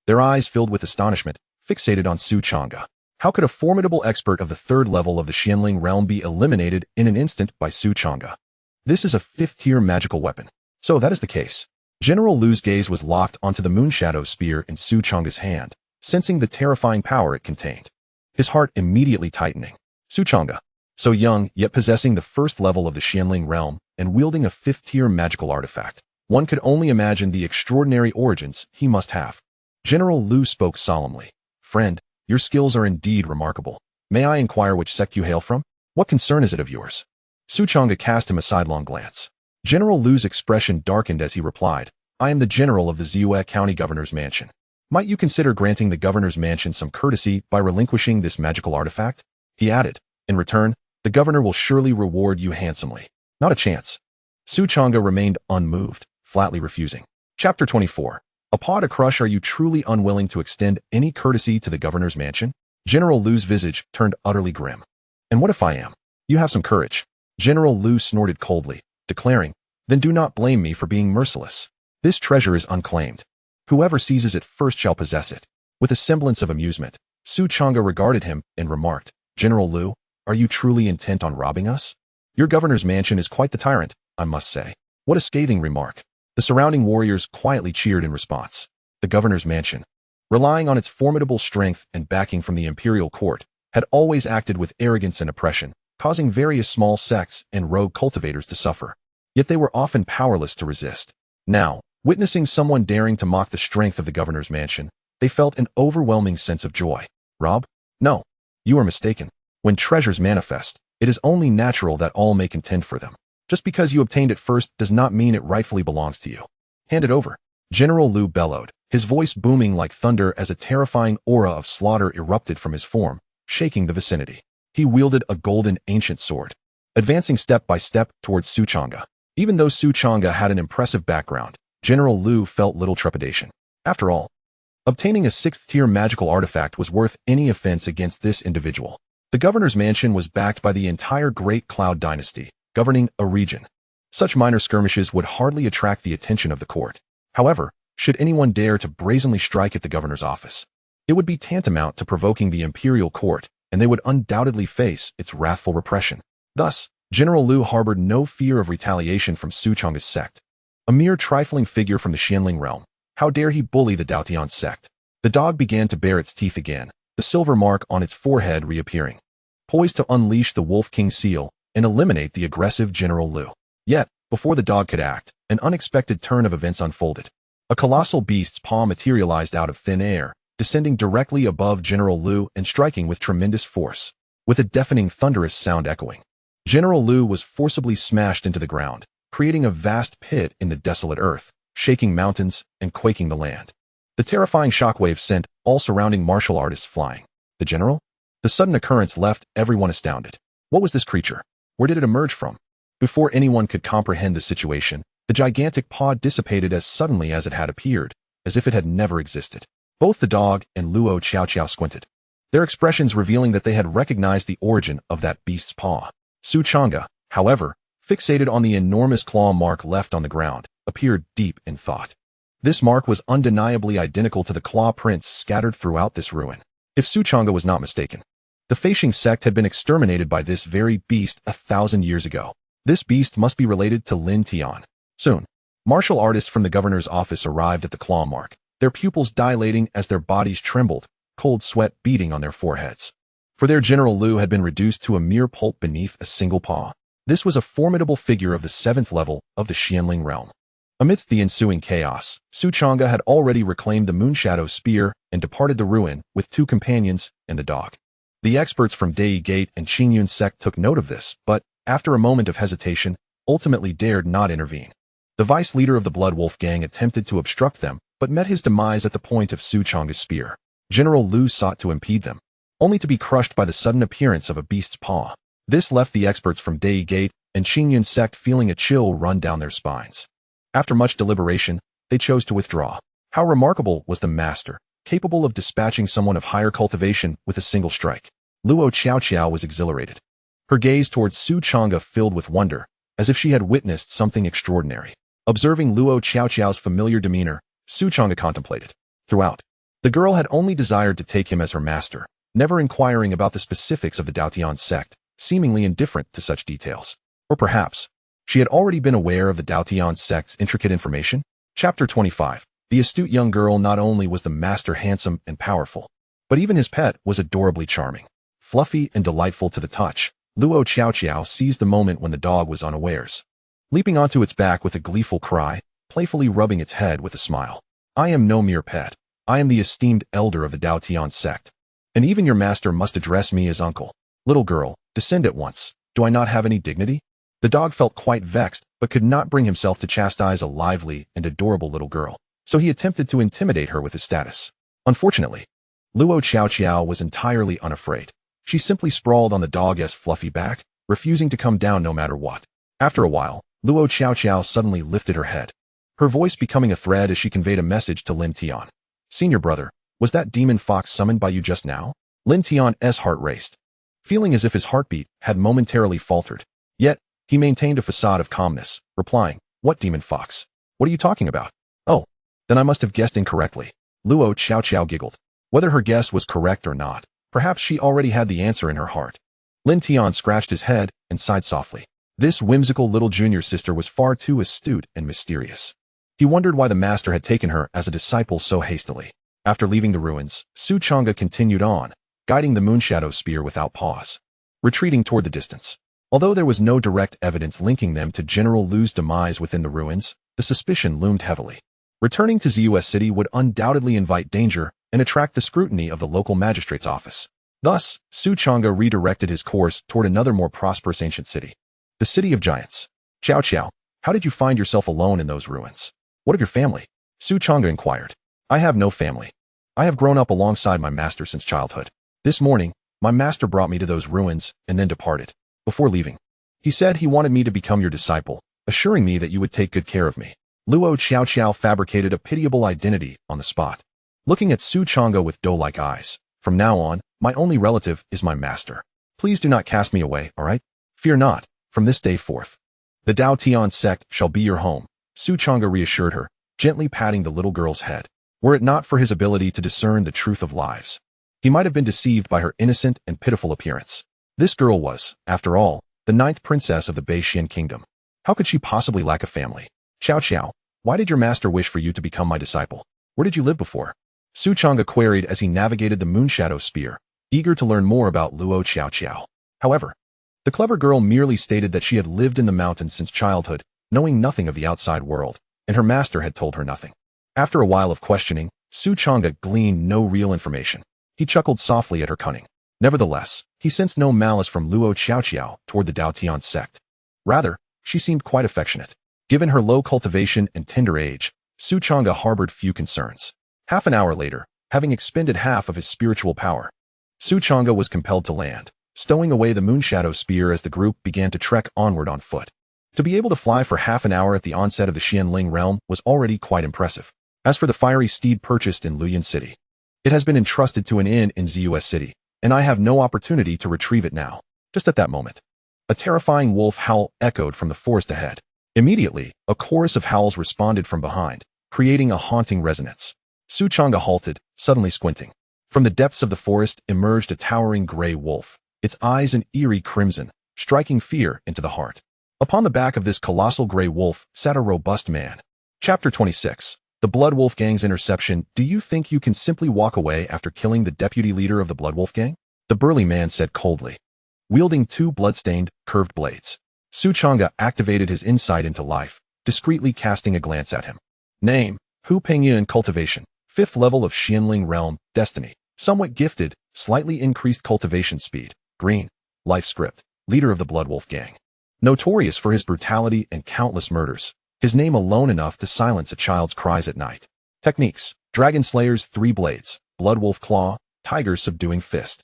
Their eyes filled with astonishment, fixated on Su Changge. How could a formidable expert of the 3rd level of the Xianling realm be eliminated in an instant by Su Changge? This is a 5th-tier magical weapon. So that is the case. General Lu's gaze was locked onto the Moonshadow Spear in Su Changge's hand, sensing the terrifying power it contained. His heart immediately tightening. Su Changge, so young yet possessing the 1st level of the Xianling realm and wielding a 5th-tier magical artifact. One could only imagine the extraordinary origins he must have. General Lu spoke solemnly. Friend, your skills are indeed remarkable. May I inquire which sect you hail from? What concern is it of yours? Su Changge cast him a sidelong glance. General Lu's expression darkened as he replied, I am the general of the Ziyue County Governor's Mansion. Might you consider granting the Governor's Mansion some courtesy by relinquishing this magical artifact? He added, in return, the Governor will surely reward you handsomely. Not a chance. Su Changge remained unmoved, flatly refusing. Chapter 24. A paw to crush. Are you truly unwilling to extend any courtesy to the Governor's Mansion? General Lu's visage turned utterly grim. And what if I am? You have some courage. General Lu snorted coldly, declaring, then do not blame me for being merciless. This treasure is unclaimed. Whoever seizes it first shall possess it. With a semblance of amusement, Su Changge regarded him and remarked, General Lu, are you truly intent on robbing us? Your Governor's Mansion is quite the tyrant, I must say. What a scathing remark. The surrounding warriors quietly cheered in response. The Governor's Mansion, relying on its formidable strength and backing from the imperial court, had always acted with arrogance and oppression, causing various small sects and rogue cultivators to suffer. Yet they were often powerless to resist. Now, witnessing someone daring to mock the strength of the Governor's Mansion, they felt an overwhelming sense of joy. Rob? No. You are mistaken. When treasures manifest, it is only natural that all may contend for them. Just because you obtained it first does not mean it rightfully belongs to you. Hand it over. General Lu bellowed, his voice booming like thunder as a terrifying aura of slaughter erupted from his form, shaking the vicinity. He wielded a golden ancient sword, advancing step by step towards Su Changge. Even though Su Changge had an impressive background, General Lu felt little trepidation. After all, obtaining a 6th-tier magical artifact was worth any offense against this individual. The Governor's Mansion was backed by the entire Great Cloud Dynasty, governing a region. Such minor skirmishes would hardly attract the attention of the court. However, should anyone dare to brazenly strike at the governor's office, it would be tantamount to provoking the imperial court, and they would undoubtedly face its wrathful repression. Thus, General Lu harbored no fear of retaliation from Su Changge's sect. A mere trifling figure from the Xianling realm, how dare he bully the Dao Tian Sect? The dog began to bare its teeth again, the silver mark on its forehead reappearing, poised to unleash the Wolf King seal and eliminate the aggressive General Lu. Yet, before the dog could act, an unexpected turn of events unfolded. A colossal beast's paw materialized out of thin air, descending directly above General Lu and striking with tremendous force, with a deafening thunderous sound echoing. General Lu was forcibly smashed into the ground, creating a vast pit in the desolate earth, shaking mountains and quaking the land. The terrifying shockwave sent all surrounding martial artists flying. The general? The sudden occurrence left everyone astounded. What was this creature? Where did it emerge from? Before anyone could comprehend the situation, the gigantic paw dissipated as suddenly as it had appeared, as if it had never existed. Both the dog and Luo Qiaoqiao squinted. their expressions revealing that they had recognized the origin of that beast's paw. Su Changge, however, fixated on the enormous claw mark left on the ground, appeared deep in thought. This mark was undeniably identical to the claw prints scattered throughout this ruin. If Su Changge was not mistaken, the Feixing sect had been exterminated by this very beast 1,000 years ago. This beast must be related to Lin Tian. Soon, martial artists from the governor's office arrived at the claw mark, their pupils dilating as their bodies trembled, cold sweat beading on their foreheads. For their General Lu had been reduced to a mere pulp beneath a single paw. This was a formidable figure of the 7th level of the Xianling realm. Amidst the ensuing chaos, Su Changge had already reclaimed the Moonshadow Spear and departed the ruin with 2 companions and the dog. The experts from Dai Gate and Qingyun Sect took note of this, but, after a moment of hesitation, ultimately dared not intervene. The vice leader of the Blood Wolf gang attempted to obstruct them, but met his demise at the point of Su Changge's spear. General Lu sought to impede them, only to be crushed by the sudden appearance of a beast's paw. This left the experts from Dai Gate and Qingyun Sect feeling a chill run down their spines. After much deliberation, they chose to withdraw. How remarkable was the master, capable of dispatching someone of higher cultivation with a single strike. Luo Xiaoqiao was exhilarated. Her gaze towards Su Changge filled with wonder, as if she had witnessed something extraordinary. Observing Luo Xiaoqiao's familiar demeanor, Su Changge contemplated. Throughout, the girl had only desired to take him as her master, never inquiring about the specifics of the Dao Tian Sect, seemingly indifferent to such details. Or perhaps, she had already been aware of the Dao Tian Sect's intricate information? Chapter 25. The astute young girl not only was the master handsome and powerful, but even his pet was adorably charming. Fluffy and delightful to the touch, Luo Xiaoqiao seized the moment when the dog was unawares. Leaping onto its back with a gleeful cry, playfully rubbing its head with a smile. I am no mere pet. I am the esteemed elder of the Dao Tian Sect. And even your master must address me as uncle. Little girl, descend at once. Do I not have any dignity? The dog felt quite vexed, but could not bring himself to chastise a lively and adorable little girl, so he attempted to intimidate her with his status. Unfortunately, Luo Xiaoqiao was entirely unafraid. She simply sprawled on the dog's fluffy back, refusing to come down no matter what. After a while, Luo Xiaoqiao suddenly lifted her head, her voice becoming a thread as she conveyed a message to Lin Tian. Senior brother, was that demon fox summoned by you just now? Lin Tian's heart raced, feeling as if his heartbeat had momentarily faltered. Yet, he maintained a facade of calmness, replying, What demon fox? What are you talking about? Oh, then I must have guessed incorrectly. Luo Xiaoqiao giggled. Whether her guess was correct or not, perhaps she already had the answer in her heart. Lin Tian scratched his head and sighed softly. This whimsical little junior sister was far too astute and mysterious. He wondered why the master had taken her as a disciple so hastily. After leaving the ruins, Su Changge continued on, guiding the Moonshadow Spear without pause, retreating toward the distance. Although there was no direct evidence linking them to General Lu's demise within the ruins, the suspicion loomed heavily. Returning to Ziyue City would undoubtedly invite danger and attract the scrutiny of the local magistrate's office. Thus, Su Changge redirected his course toward another more prosperous ancient city, the City of Giants. Xiao, how did you find yourself alone in those ruins? What of your family? Su Changge inquired. I have no family. I have grown up alongside my master since childhood. This morning, my master brought me to those ruins and then departed. Before leaving, he said he wanted me to become your disciple, assuring me that you would take good care of me. Luo Xiaoqiao fabricated a pitiable identity on the spot, looking at Su Changge with doe-like eyes. From now on, my only relative is my master. Please do not cast me away, all right? Fear not, from this day forth. The Dao Tian Sect shall be your home, Su Changge reassured her, gently patting the little girl's head. Were it not for his ability to discern the truth of lives, he might have been deceived by her innocent and pitiful appearance. This girl was, after all, the 9th princess of the Beixian kingdom. How could she possibly lack a family? Xiao, why did your master wish for you to become my disciple? Where did you live before? Su Changge queried as he navigated the Moonshadow Spear, eager to learn more about Luo Xiaoqiao. However, the clever girl merely stated that she had lived in the mountains since childhood, knowing nothing of the outside world, and her master had told her nothing. After a while of questioning, Su Changge gleaned no real information. He chuckled softly at her cunning. Nevertheless, he sensed no malice from Luo Xiaoqiao toward the Dao Tian Sect. Rather, she seemed quite affectionate. Given her low cultivation and tender age, Su Changge harbored few concerns. Half an hour later, having expended half of his spiritual power, Su Changge was compelled to land, stowing away the Moonshadow Spear as the group began to trek onward on foot. To be able to fly for half an hour at the onset of the Xianling realm was already quite impressive. As for the fiery steed purchased in Luyin City, it has been entrusted to an inn in Ziyue City, and I have no opportunity to retrieve it now. Just at that moment, a terrifying wolf howl echoed from the forest ahead. Immediately, a chorus of howls responded from behind, creating a haunting resonance. Changge halted, suddenly squinting. From the depths of the forest emerged a towering gray wolf, its eyes an eerie crimson, striking fear into the heart. Upon the back of this colossal gray wolf sat a robust man. Chapter 26. The Blood Wolf Gang's Interception. Do you think you can simply walk away after killing the deputy leader of the Blood Wolf Gang? The burly man said coldly, wielding two blood-stained, curved blades. Changge activated his insight into life, discreetly casting a glance at him. Name: Hu Pengyun. Cultivation. 5th level of Xianling Realm, Destiny. Somewhat gifted, slightly increased cultivation speed. Green. Life script. Leader of the Blood Wolf Gang. Notorious for his brutality and countless murders, his name alone enough to silence a child's cries at night. Techniques: Dragon Slayer's 3 blades, Blood Wolf Claw, Tiger Subduing Fist.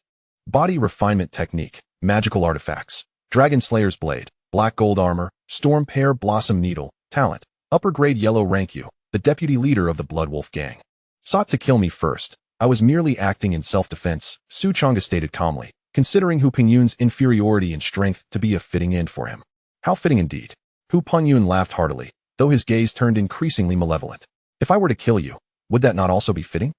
Body Refinement Technique: Magical Artifacts, Dragon Slayer's Blade, Black Gold Armor, Storm Pear Blossom Needle. Talent: Upper Grade Yellow. Rank: You, the deputy leader of the Blood Wolf Gang, sought to kill me first. I was merely acting in self-defense, Changge stated calmly, considering Hu Pengyun's inferiority in strength to be a fitting end for him. How fitting indeed. Hu Pengyun laughed heartily, though his gaze turned increasingly malevolent. If I were to kill you, would that not also be fitting?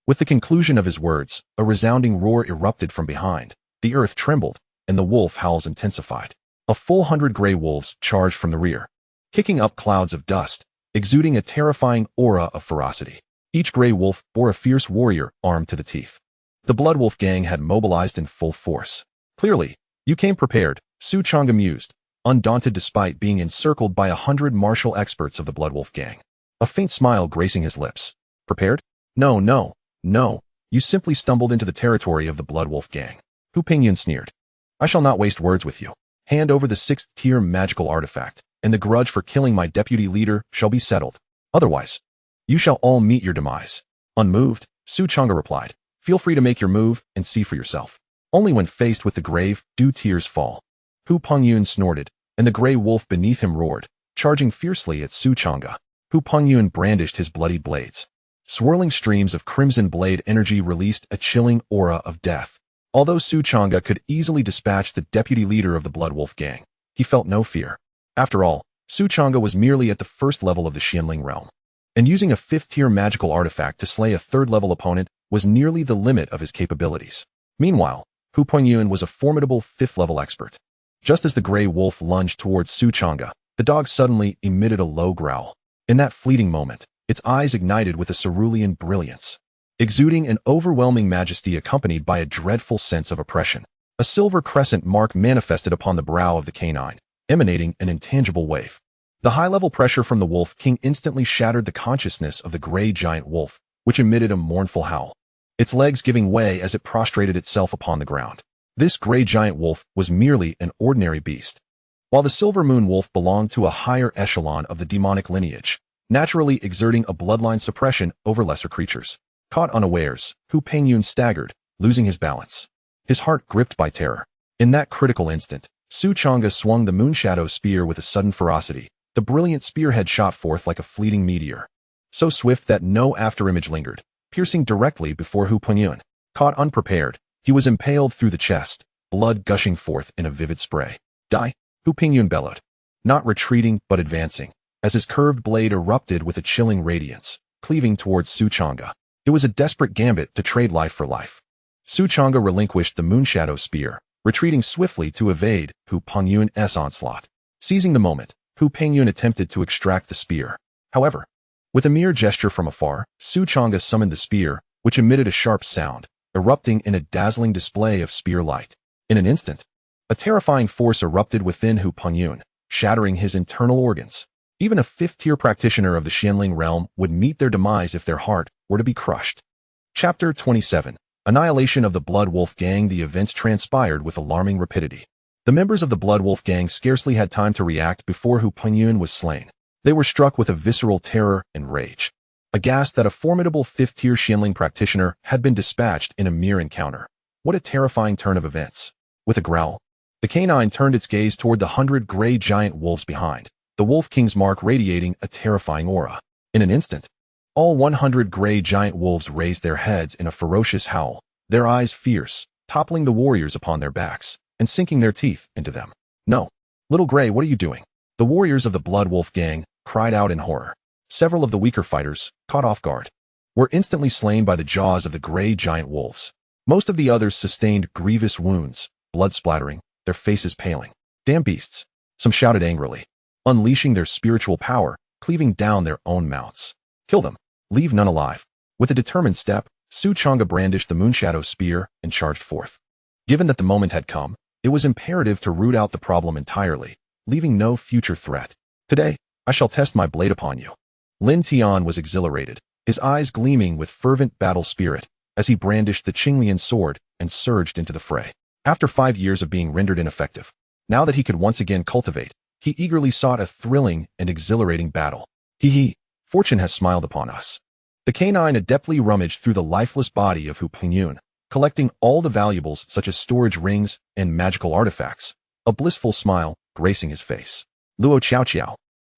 With the conclusion of his words, a resounding roar erupted from behind. The earth trembled, and the wolf howls intensified. A full 100 gray wolves charged from the rear, kicking up clouds of dust, exuding a terrifying aura of ferocity. Each gray wolf bore a fierce warrior armed to the teeth. The Blood Wolf Gang had mobilized in full force. Clearly, you came prepared, Changge mused, undaunted despite being encircled by 100 martial experts of the Blood Wolf Gang. A faint smile gracing his lips. Prepared? No, no, no. You simply stumbled into the territory of the Blood Wolf Gang. Hu Pengyun sneered. I shall not waste words with you. Hand over the 6th-tier magical artifact, and the grudge for killing my deputy leader shall be settled. Otherwise, you shall all meet your demise. Unmoved, Changge replied. Feel free to make your move and see for yourself. Only when faced with the grave do tears fall. Hu Pengyun snorted, and the gray wolf beneath him roared, charging fiercely at Changge. Hu Pengyun brandished his bloodied blades. Swirling streams of crimson blade energy released a chilling aura of death. Although Changge could easily dispatch the deputy leader of the Blood Wolf Gang, he felt no fear. After all, Changge was merely at the 1st level of the Xianling realm, and using a 5th-tier magical artifact to slay a 3rd-level opponent was nearly the limit of his capabilities. Meanwhile, Hu Pengyun was a formidable 5th-level expert. Just as the gray wolf lunged towards Changge, the dog suddenly emitted a low growl. In that fleeting moment, its eyes ignited with a cerulean brilliance, exuding an overwhelming majesty accompanied by a dreadful sense of oppression. A silver crescent mark manifested upon the brow of the canine, emanating an intangible wave. The high-level pressure from the Wolf King instantly shattered the consciousness of the gray giant wolf, which emitted a mournful howl, its legs giving way as it prostrated itself upon the ground. This gray giant wolf was merely an ordinary beast, while the silver moon wolf belonged to a higher echelon of the demonic lineage, naturally exerting a bloodline suppression over lesser creatures. Caught unawares, Hu Pengyun staggered, losing his balance, his heart gripped by terror. In that critical instant, Changge swung the Moonshadow Spear with a sudden ferocity. The brilliant spearhead shot forth like a fleeting meteor, so swift that no afterimage lingered, piercing directly before Hu Pengyun. Caught unprepared, he was impaled through the chest, blood gushing forth in a vivid spray. Die! Hu Pengyun bellowed, not retreating but advancing, as his curved blade erupted with a chilling radiance, cleaving towards Changge. It was a desperate gambit to trade life for life. Changge relinquished the Moonshadow Spear, retreating swiftly to evade Hu Pengyun's onslaught. Seizing the moment, Hu Pengyun attempted to extract the spear. However, with a mere gesture from afar, Changge summoned the spear, which emitted a sharp sound, erupting in a dazzling display of spear light. In an instant, a terrifying force erupted within Hu Pengyun, shattering his internal organs. Even a 5th-tier practitioner of the Xianling realm would meet their demise if their heart were to be crushed. Chapter 27. Annihilation of the Blood Wolf Gang. The events transpired with alarming rapidity. The members of the Blood Wolf Gang scarcely had time to react before Hu Pengyun was slain. They were struck with a visceral terror and rage, aghast that a formidable 5th-tier Xianling practitioner had been dispatched in a mere encounter. What a terrifying turn of events. With a growl, the canine turned its gaze toward the 100 gray giant wolves behind, the Wolf King's mark radiating a terrifying aura. In an instant, all 100 gray giant wolves raised their heads in a ferocious howl, their eyes fierce, toppling the warriors upon their backs and sinking their teeth into them. "No. Little Gray, what are you doing?" The warriors of the Blood Wolf gang cried out in horror. Several of the weaker fighters, caught off guard, were instantly slain by the jaws of the gray giant wolves. Most of the others sustained grievous wounds, blood splattering, their faces paling. "Damn beasts!" Some shouted angrily, unleashing their spiritual power, cleaving down their own mounts. "Kill them. Leave none alive." With a determined step, Changge brandished the Moonshadow spear and charged forth. Given that the moment had come, it was imperative to root out the problem entirely, leaving no future threat. "Today, I shall test my blade upon you." Lin Tian was exhilarated, his eyes gleaming with fervent battle spirit as he brandished the Qinglian sword and surged into the fray. After 5 years of being rendered ineffective, now that he could once again cultivate, he eagerly sought a thrilling and exhilarating battle. Hee, fortune has smiled upon us. The canine adeptly rummaged through the lifeless body of Hu Pingyun, collecting all the valuables such as storage rings and magical artifacts, a blissful smile gracing his face. Luo Qiao,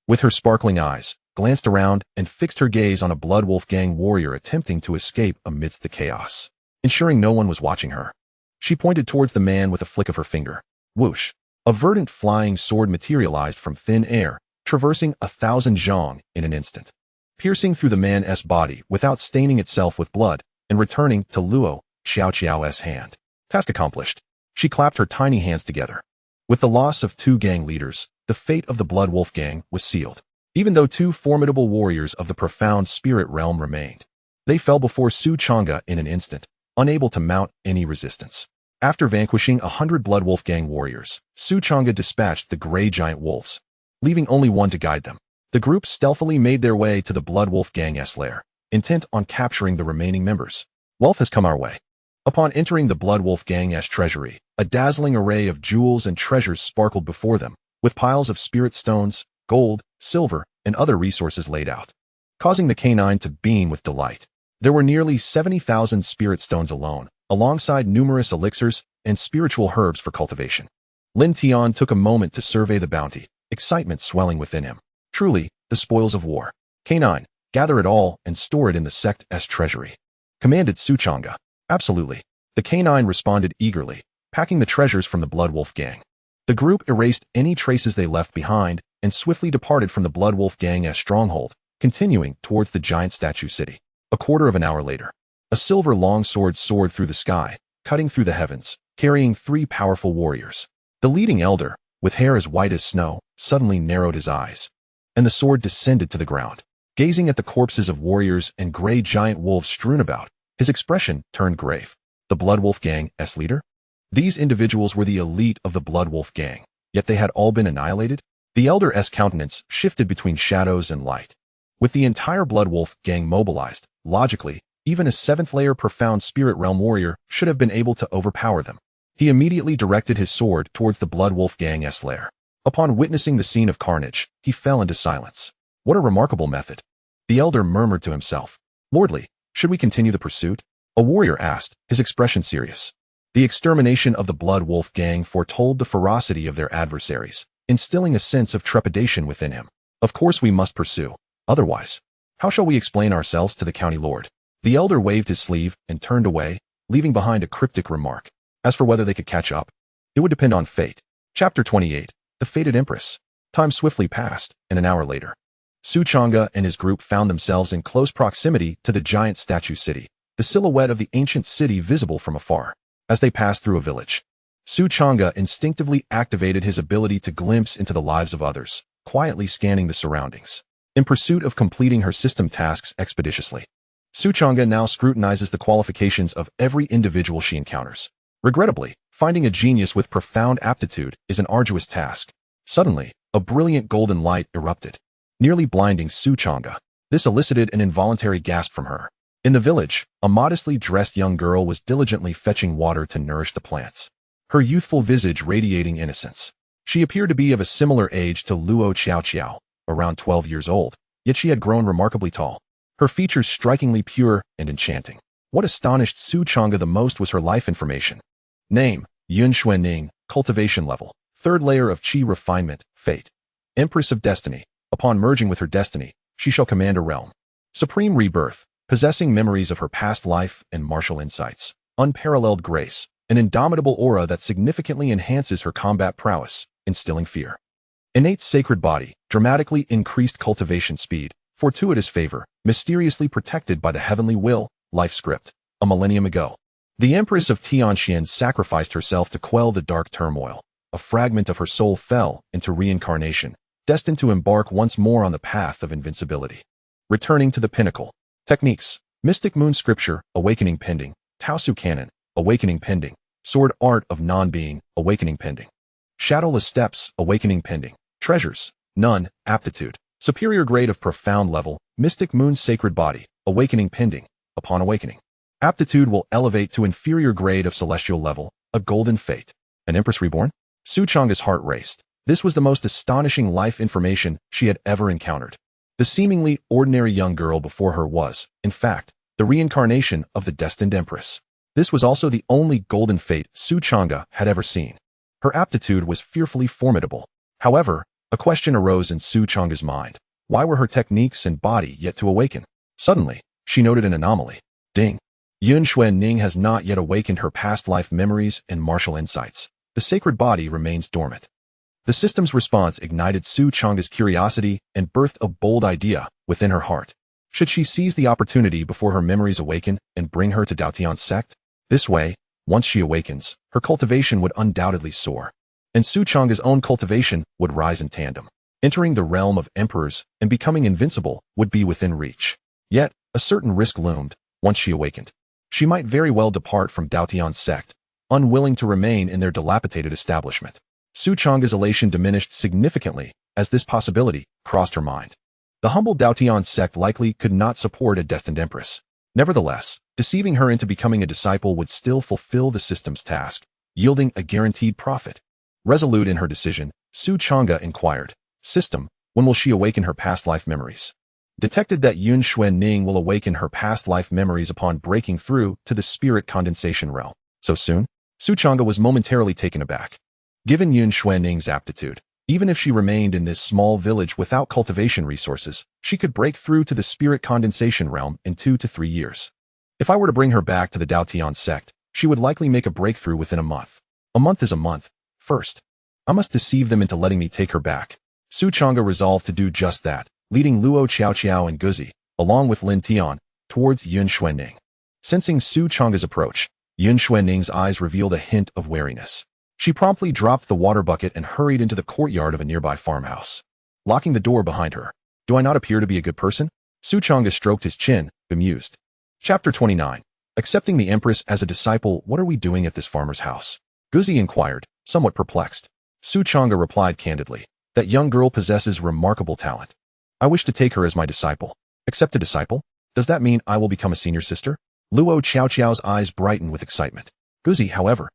with her sparkling eyes, glanced around and fixed her gaze on a Blood Wolf gang warrior attempting to escape amidst the chaos. Ensuring no one was watching her, she pointed towards the man with a flick of her finger. Whoosh! A verdant flying sword materialized from thin air, traversing 1,000 zhong in an instant, piercing through the man's body without staining itself with blood and returning to Luo Qiao's hand. Task accomplished. She clapped her tiny hands together. With the loss of 2 gang leaders, the fate of the Blood Wolf gang was sealed. Even though 2 formidable warriors of the profound spirit realm remained, they fell before Changge in an instant, unable to mount any resistance. After vanquishing 100 Blood Wolf gang warriors, Changge dispatched the gray giant wolves, leaving only one to guide them. The group stealthily made their way to the Blood Wolf gang's lair, intent on capturing the remaining members. Wealth has come our way. Upon entering the Blood Wolf gang's treasury, a dazzling array of jewels and treasures sparkled before them, with piles of spirit stones, gold, silver, and other resources laid out, causing the canine to beam with delight. There were nearly 70,000 spirit stones alone, alongside numerous elixirs and spiritual herbs for cultivation. Lin Tian took a moment to survey the bounty, excitement swelling within him. Truly, the spoils of war. "Canine, gather it all and store it in the sect's treasury," commanded Changge. "Absolutely." The canine responded eagerly, packing the treasures from the Blood Wolf gang. The group erased any traces they left behind and swiftly departed from the Blood Wolf gang's stronghold, continuing towards the giant statue city. A quarter of an hour later, a silver longsword soared through the sky, cutting through the heavens, carrying 3 powerful warriors. The leading elder, with hair as white as snow, suddenly narrowed his eyes, and the sword descended to the ground. Gazing at the corpses of warriors and gray giant wolves strewn about, his expression turned grave. The Blood Wolf gang's leader? These individuals were the elite of the Blood Wolf gang, yet they had all been annihilated? The elder's countenance shifted between shadows and light. With the entire Blood Wolf gang mobilized, logically, even a 7th-layer profound spirit realm warrior should have been able to overpower them. He immediately directed his sword towards the Blood Wolf gang's lair. Upon witnessing the scene of carnage, he fell into silence. What a remarkable method. The elder murmured to himself. "Lordly, should we continue the pursuit?" A warrior asked, his expression serious. The extermination of the Blood Wolf gang foretold the ferocity of their adversaries, instilling a sense of trepidation within him. "Of course we must pursue. Otherwise, how shall we explain ourselves to the county lord?" The elder waved his sleeve and turned away, leaving behind a cryptic remark. As for whether they could catch up, it would depend on fate. Chapter 28. The Fated Empress. Time swiftly passed, and an hour later, Changge and his group found themselves in close proximity to the giant statue city, the silhouette of the ancient city visible from afar. As they passed through a village, Changge instinctively activated his ability to glimpse into the lives of others, quietly scanning the surroundings, in pursuit of completing her system tasks expeditiously. Changge now scrutinizes the qualifications of every individual she encounters. Regrettably, finding a genius with profound aptitude is an arduous task. Suddenly, a brilliant golden light erupted, nearly blinding Changge. This elicited an involuntary gasp from her. In the village, a modestly dressed young girl was diligently fetching water to nourish the plants, her youthful visage radiating innocence. She appeared to be of a similar age to Luo Qiao, around 12 years old, yet she had grown remarkably tall, her features strikingly pure and enchanting. What astonished Changge the most was her life information. Name, Yun Xuanning, cultivation level, 3rd layer of Qi refinement, fate. Empress of destiny. Upon merging with her destiny, she shall command a realm. Supreme rebirth, possessing memories of her past life and martial insights. Unparalleled grace, an indomitable aura that significantly enhances her combat prowess, instilling fear. Innate sacred body, dramatically increased cultivation speed, fortuitous favor, mysteriously protected by the heavenly will, life script, a millennium ago. The Empress of Tianxian sacrificed herself to quell the dark turmoil. A fragment of her soul fell into reincarnation, destined to embark once more on the path of invincibility. Returning to the pinnacle. Techniques. Mystic Moon Scripture, Awakening pending. Taosu Canon, Awakening pending. Sword Art of Non-Being, Awakening pending. Shadowless Steps, Awakening pending. Treasures. None, Aptitude. Superior grade of profound level, Mystic Moon Sacred Body, Awakening pending. Upon awakening. Aptitude will elevate to inferior grade of celestial level, a golden fate. An Empress reborn? Su Changge's heart raced. This was the most astonishing life information she had ever encountered. The seemingly ordinary young girl before her was, in fact, the reincarnation of the destined Empress. This was also the only golden fate Su Changge had ever seen. Her aptitude was fearfully formidable. However, a question arose in Su Changge's mind. Why were her techniques and body yet to awaken? Suddenly, she noted an anomaly. Ding. Yun Xuan Ning has not yet awakened her past life memories and martial insights. The sacred body remains dormant. The system's response ignited Su Changge's curiosity and birthed a bold idea within her heart. Should she seize the opportunity before her memories awaken and bring her to Dao Tian Sect? This way, once she awakens, her cultivation would undoubtedly soar. And Su Changge's own cultivation would rise in tandem. Entering the realm of emperors and becoming invincible would be within reach. Yet, a certain risk loomed once she awakened. She might very well depart from Dao Tian Sect, unwilling to remain in their dilapidated establishment. Su Changge's elation diminished significantly as this possibility crossed her mind. The humble Dao Tian Sect likely could not support a destined empress. Nevertheless, deceiving her into becoming a disciple would still fulfill the system's task, yielding a guaranteed profit. Resolute in her decision, Su Changge inquired, "System, when will she awaken her past life memories?" Detected that Yun Xuan Ning will awaken her past life memories upon breaking through to the spirit condensation realm. So soon? Su Changge was momentarily taken aback. Given Yun Xuan Ning's aptitude, even if she remained in this small village without cultivation resources, she could break through to the spirit condensation realm in 2 to 3 years. If I were to bring her back to the Dao Tian Sect, she would likely make a breakthrough within a month. A month is a month. First, I must deceive them into letting me take her back. Su Changge resolved to do just that, leading Luo Qiao and Guzi, along with Lin Tian, towards Yun Xuan Ning. Sensing Su Changge's approach, Yun Xuan Ning's eyes revealed a hint of wariness. She promptly dropped the water bucket and hurried into the courtyard of a nearby farmhouse. Locking the door behind her. Do I not appear to be a good person? Su Changge stroked his chin, bemused. Chapter 29. Accepting the Empress as a disciple, what are we doing at this farmer's house? Guzi inquired, somewhat perplexed. Su Changge replied candidly, that young girl possesses remarkable talent. I wish to take her as my disciple. Accept a disciple? Does that mean I will become a senior sister? Luo Qiao's eyes brightened with excitement. Guzi, however,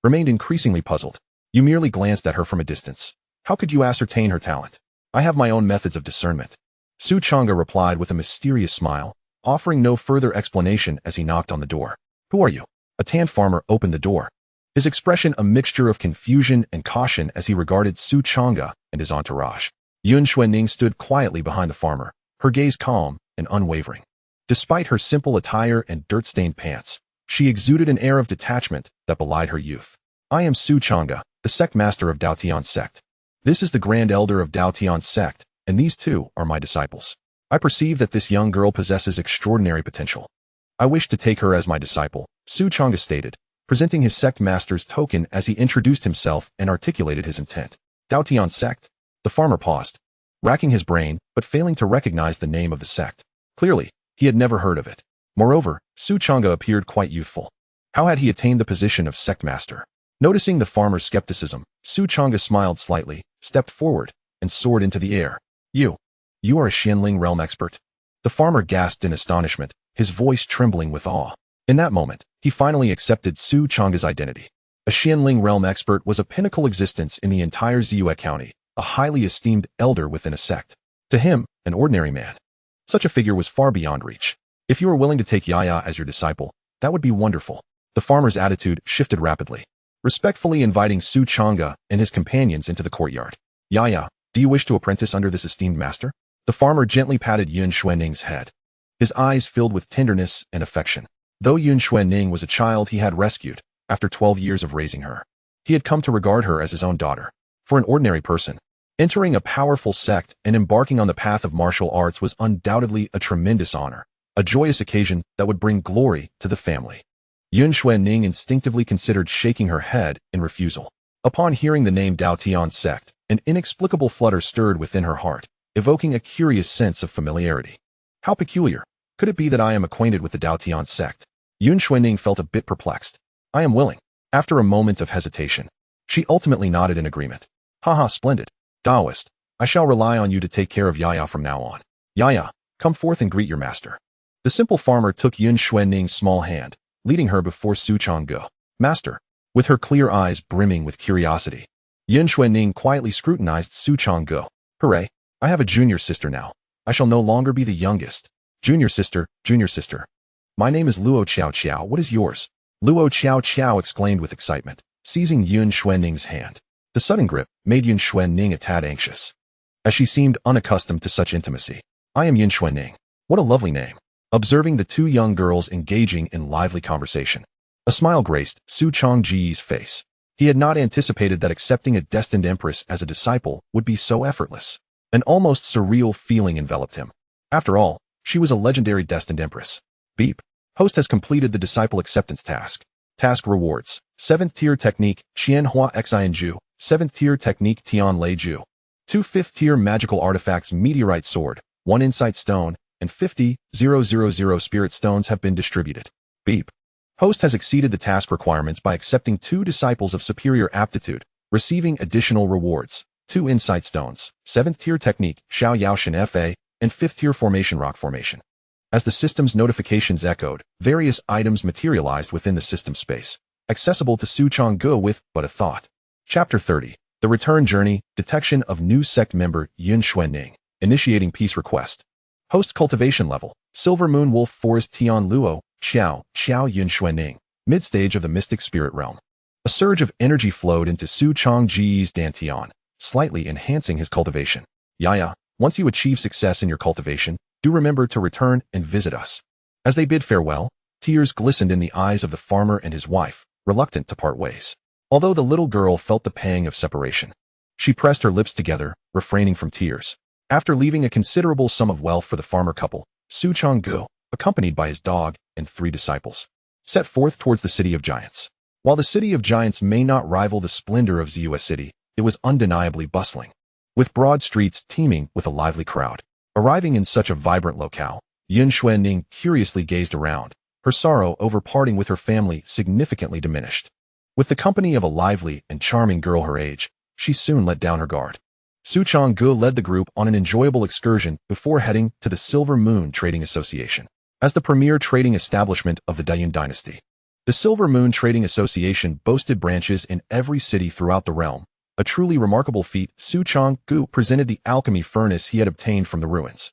remained increasingly puzzled. You merely glanced at her from a distance. How could you ascertain her talent? I have my own methods of discernment. Su Changge replied with a mysterious smile, offering no further explanation as he knocked on the door. Who are you? A tan farmer opened the door. His expression a mixture of confusion and caution as he regarded Su Changge and his entourage. Yun Xuan Ning stood quietly behind the farmer, her gaze calm and unwavering. Despite her simple attire and dirt-stained pants, she exuded an air of detachment that belied her youth. I am Su Changge, the sect master of Dao Tian Sect. This is the grand elder of Dao Tian Sect, and these two are my disciples. I perceive that this young girl possesses extraordinary potential. I wish to take her as my disciple, Su Changge stated, presenting his sect master's token as he introduced himself and articulated his intent. Dao Tian Sect? The farmer paused, racking his brain, but failing to recognize the name of the sect. Clearly, he had never heard of it. Moreover, Su Changge appeared quite youthful. How had he attained the position of sect master? Noticing the farmer's skepticism, Su Changge smiled slightly, stepped forward, and soared into the air. You are a Xianling realm expert? The farmer gasped in astonishment, his voice trembling with awe. In that moment, he finally accepted Su Changge's identity. A Xianling realm expert was a pinnacle existence in the entire Ziyue County, a highly esteemed elder within a sect. To him, an ordinary man. Such a figure was far beyond reach. If you are willing to take Yaya as your disciple, that would be wonderful. The farmer's attitude shifted rapidly, respectfully inviting Su Changge and his companions into the courtyard. Yaya, do you wish to apprentice under this esteemed master? The farmer gently patted Yun Xuan Ning's head. His eyes filled with tenderness and affection. Though Yun Xuan Ning was a child he had rescued, after 12 years of raising her. He had come to regard her as his own daughter. For an ordinary person, entering a powerful sect and embarking on the path of martial arts was undoubtedly a tremendous honor, a joyous occasion that would bring glory to the family. Yun Xuanning instinctively considered shaking her head in refusal. Upon hearing the name Dao Tian Sect, an inexplicable flutter stirred within her heart, evoking a curious sense of familiarity. How peculiar. Could it be that I am acquainted with the Dao Tian Sect? Yun Xuanning felt a bit perplexed. I am willing. After a moment of hesitation, she ultimately nodded in agreement. Haha, splendid. Taoist, I shall rely on you to take care of Yaya from now on. Yaya, come forth and greet your master. The simple farmer took Yun Xuanning's small hand, leading her before Su Changge. Master. With her clear eyes brimming with curiosity, Yun Xuanning quietly scrutinized Su Changge. Hooray, I have a junior sister now. I shall no longer be the youngest. Junior sister, junior sister. My name is Luo Qiao Qiao, what is yours? Luo Qiao Qiao exclaimed with excitement, seizing Yun Xuanning's hand. The sudden grip made Yun Xuanning a tad anxious, as she seemed unaccustomed to such intimacy. I am Yun Xuanning. What a lovely name. Observing the two young girls engaging in lively conversation, a smile graced Su Changge's face. He had not anticipated that accepting a destined empress as a disciple would be so effortless. An almost surreal feeling enveloped him. After all, she was a legendary destined empress. Beep. Host has completed the disciple acceptance task. Task rewards. 7th tier technique, Qianhua Xianju. 7th tier technique, Tian Lei Ju. 2 5th tier magical artifacts, meteorite sword, 1 insight stone, and 50,000 spirit stones have been distributed. Beep. Host has exceeded the task requirements by accepting 2 disciples of superior aptitude, receiving additional rewards. 2 insight stones, 7th tier technique, Xiao Yaoshan Fa, and 5th tier formation rock formation. As the system's notifications echoed, various items materialized within the system space, accessible to Su Changge with but a thought. Chapter 30. The Return Journey, Detection of New Sect Member Yun Xuanning, Initiating Peace Request. Host Cultivation Level, Silver Moon Wolf Forest Tian Luo, Qiao Yun Xuanning, Mid-stage of the Mystic Spirit Realm. A surge of energy flowed into Su Changge's dantian, slightly enhancing his cultivation. Yaya, once you achieve success in your cultivation, do remember to return and visit us. As they bid farewell, tears glistened in the eyes of the farmer and his wife, reluctant to part ways. Although the little girl felt the pang of separation, she pressed her lips together, refraining from tears. After leaving a considerable sum of wealth for the farmer couple, Su Changge, accompanied by his dog and 3 disciples, set forth towards the City of Giants. While the City of Giants may not rival the splendor of Ziyue City, it was undeniably bustling, with broad streets teeming with a lively crowd. Arriving in such a vibrant locale, Yun Xuanning curiously gazed around, her sorrow over parting with her family significantly diminished. With the company of a lively and charming girl her age, she soon let down her guard. Su Changge led the group on an enjoyable excursion before heading to the Silver Moon Trading Association. As the premier trading establishment of the Dayun dynasty, the Silver Moon Trading Association boasted branches in every city throughout the realm. A truly remarkable feat, Su Changge presented the alchemy furnace he had obtained from the ruins,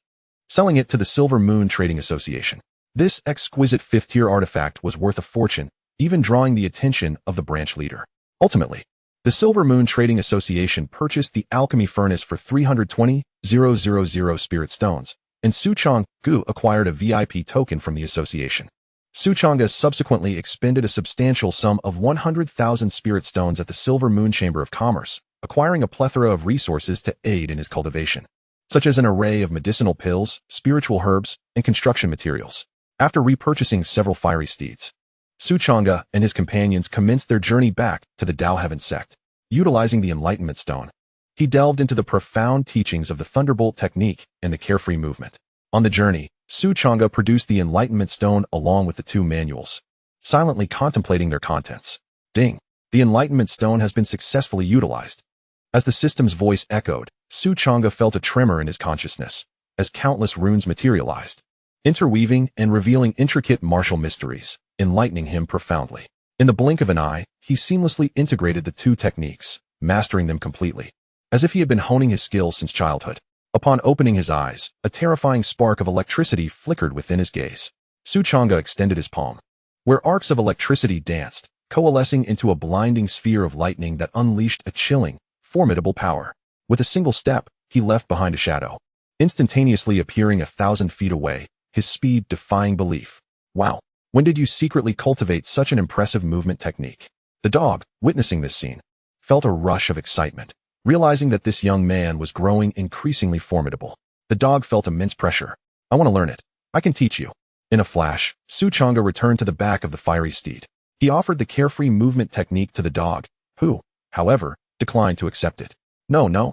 selling it to the Silver Moon Trading Association. This exquisite 5th-tier artifact was worth a fortune, even drawing the attention of the branch leader. Ultimately, the Silver Moon Trading Association purchased the alchemy furnace for 320,000 spirit stones, and Su Changge acquired a VIP token from the association. Su Changge subsequently expended a substantial sum of 100,000 spirit stones at the Silver Moon Chamber of Commerce, acquiring a plethora of resources to aid in his cultivation, such as an array of medicinal pills, spiritual herbs, and construction materials. After repurchasing several fiery steeds, Su Changge and his companions commenced their journey back to the Dao Heaven sect. Utilizing the Enlightenment Stone, he delved into the profound teachings of the Thunderbolt technique and the Carefree movement. On the journey, Su Changge produced the Enlightenment Stone along with the 2 manuals, silently contemplating their contents. Ding! The Enlightenment Stone has been successfully utilized. As the system's voice echoed, Su Changge felt a tremor in his consciousness, as countless runes materialized, interweaving and revealing intricate martial mysteries, enlightening him profoundly. In the blink of an eye, he seamlessly integrated the 2 techniques, mastering them completely, as if he had been honing his skills since childhood. Upon opening his eyes, a terrifying spark of electricity flickered within his gaze. Su Changge extended his palm, where arcs of electricity danced, coalescing into a blinding sphere of lightning that unleashed a chilling, formidable power. With a single step, he left behind a shadow, instantaneously appearing 1,000 feet away, his speed defying belief. Wow! When did you secretly cultivate such an impressive movement technique? The dog, witnessing this scene, felt a rush of excitement, realizing that this young man was growing increasingly formidable. The dog felt immense pressure. I want to learn it. I can teach you. In a flash, Changge returned to the back of the fiery steed. He offered the carefree movement technique to the dog, who, however, declined to accept it. No, no,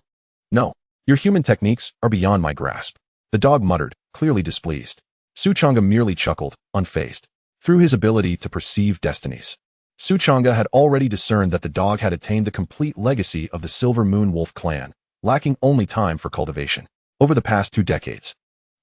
no. Your human techniques are beyond my grasp. The dog muttered, clearly displeased. Changge merely chuckled, unfazed. Through his ability to perceive destinies, Changge had already discerned that the dog had attained the complete legacy of the Silver Moon Wolf clan, lacking only time for cultivation. Over the past 2 decades,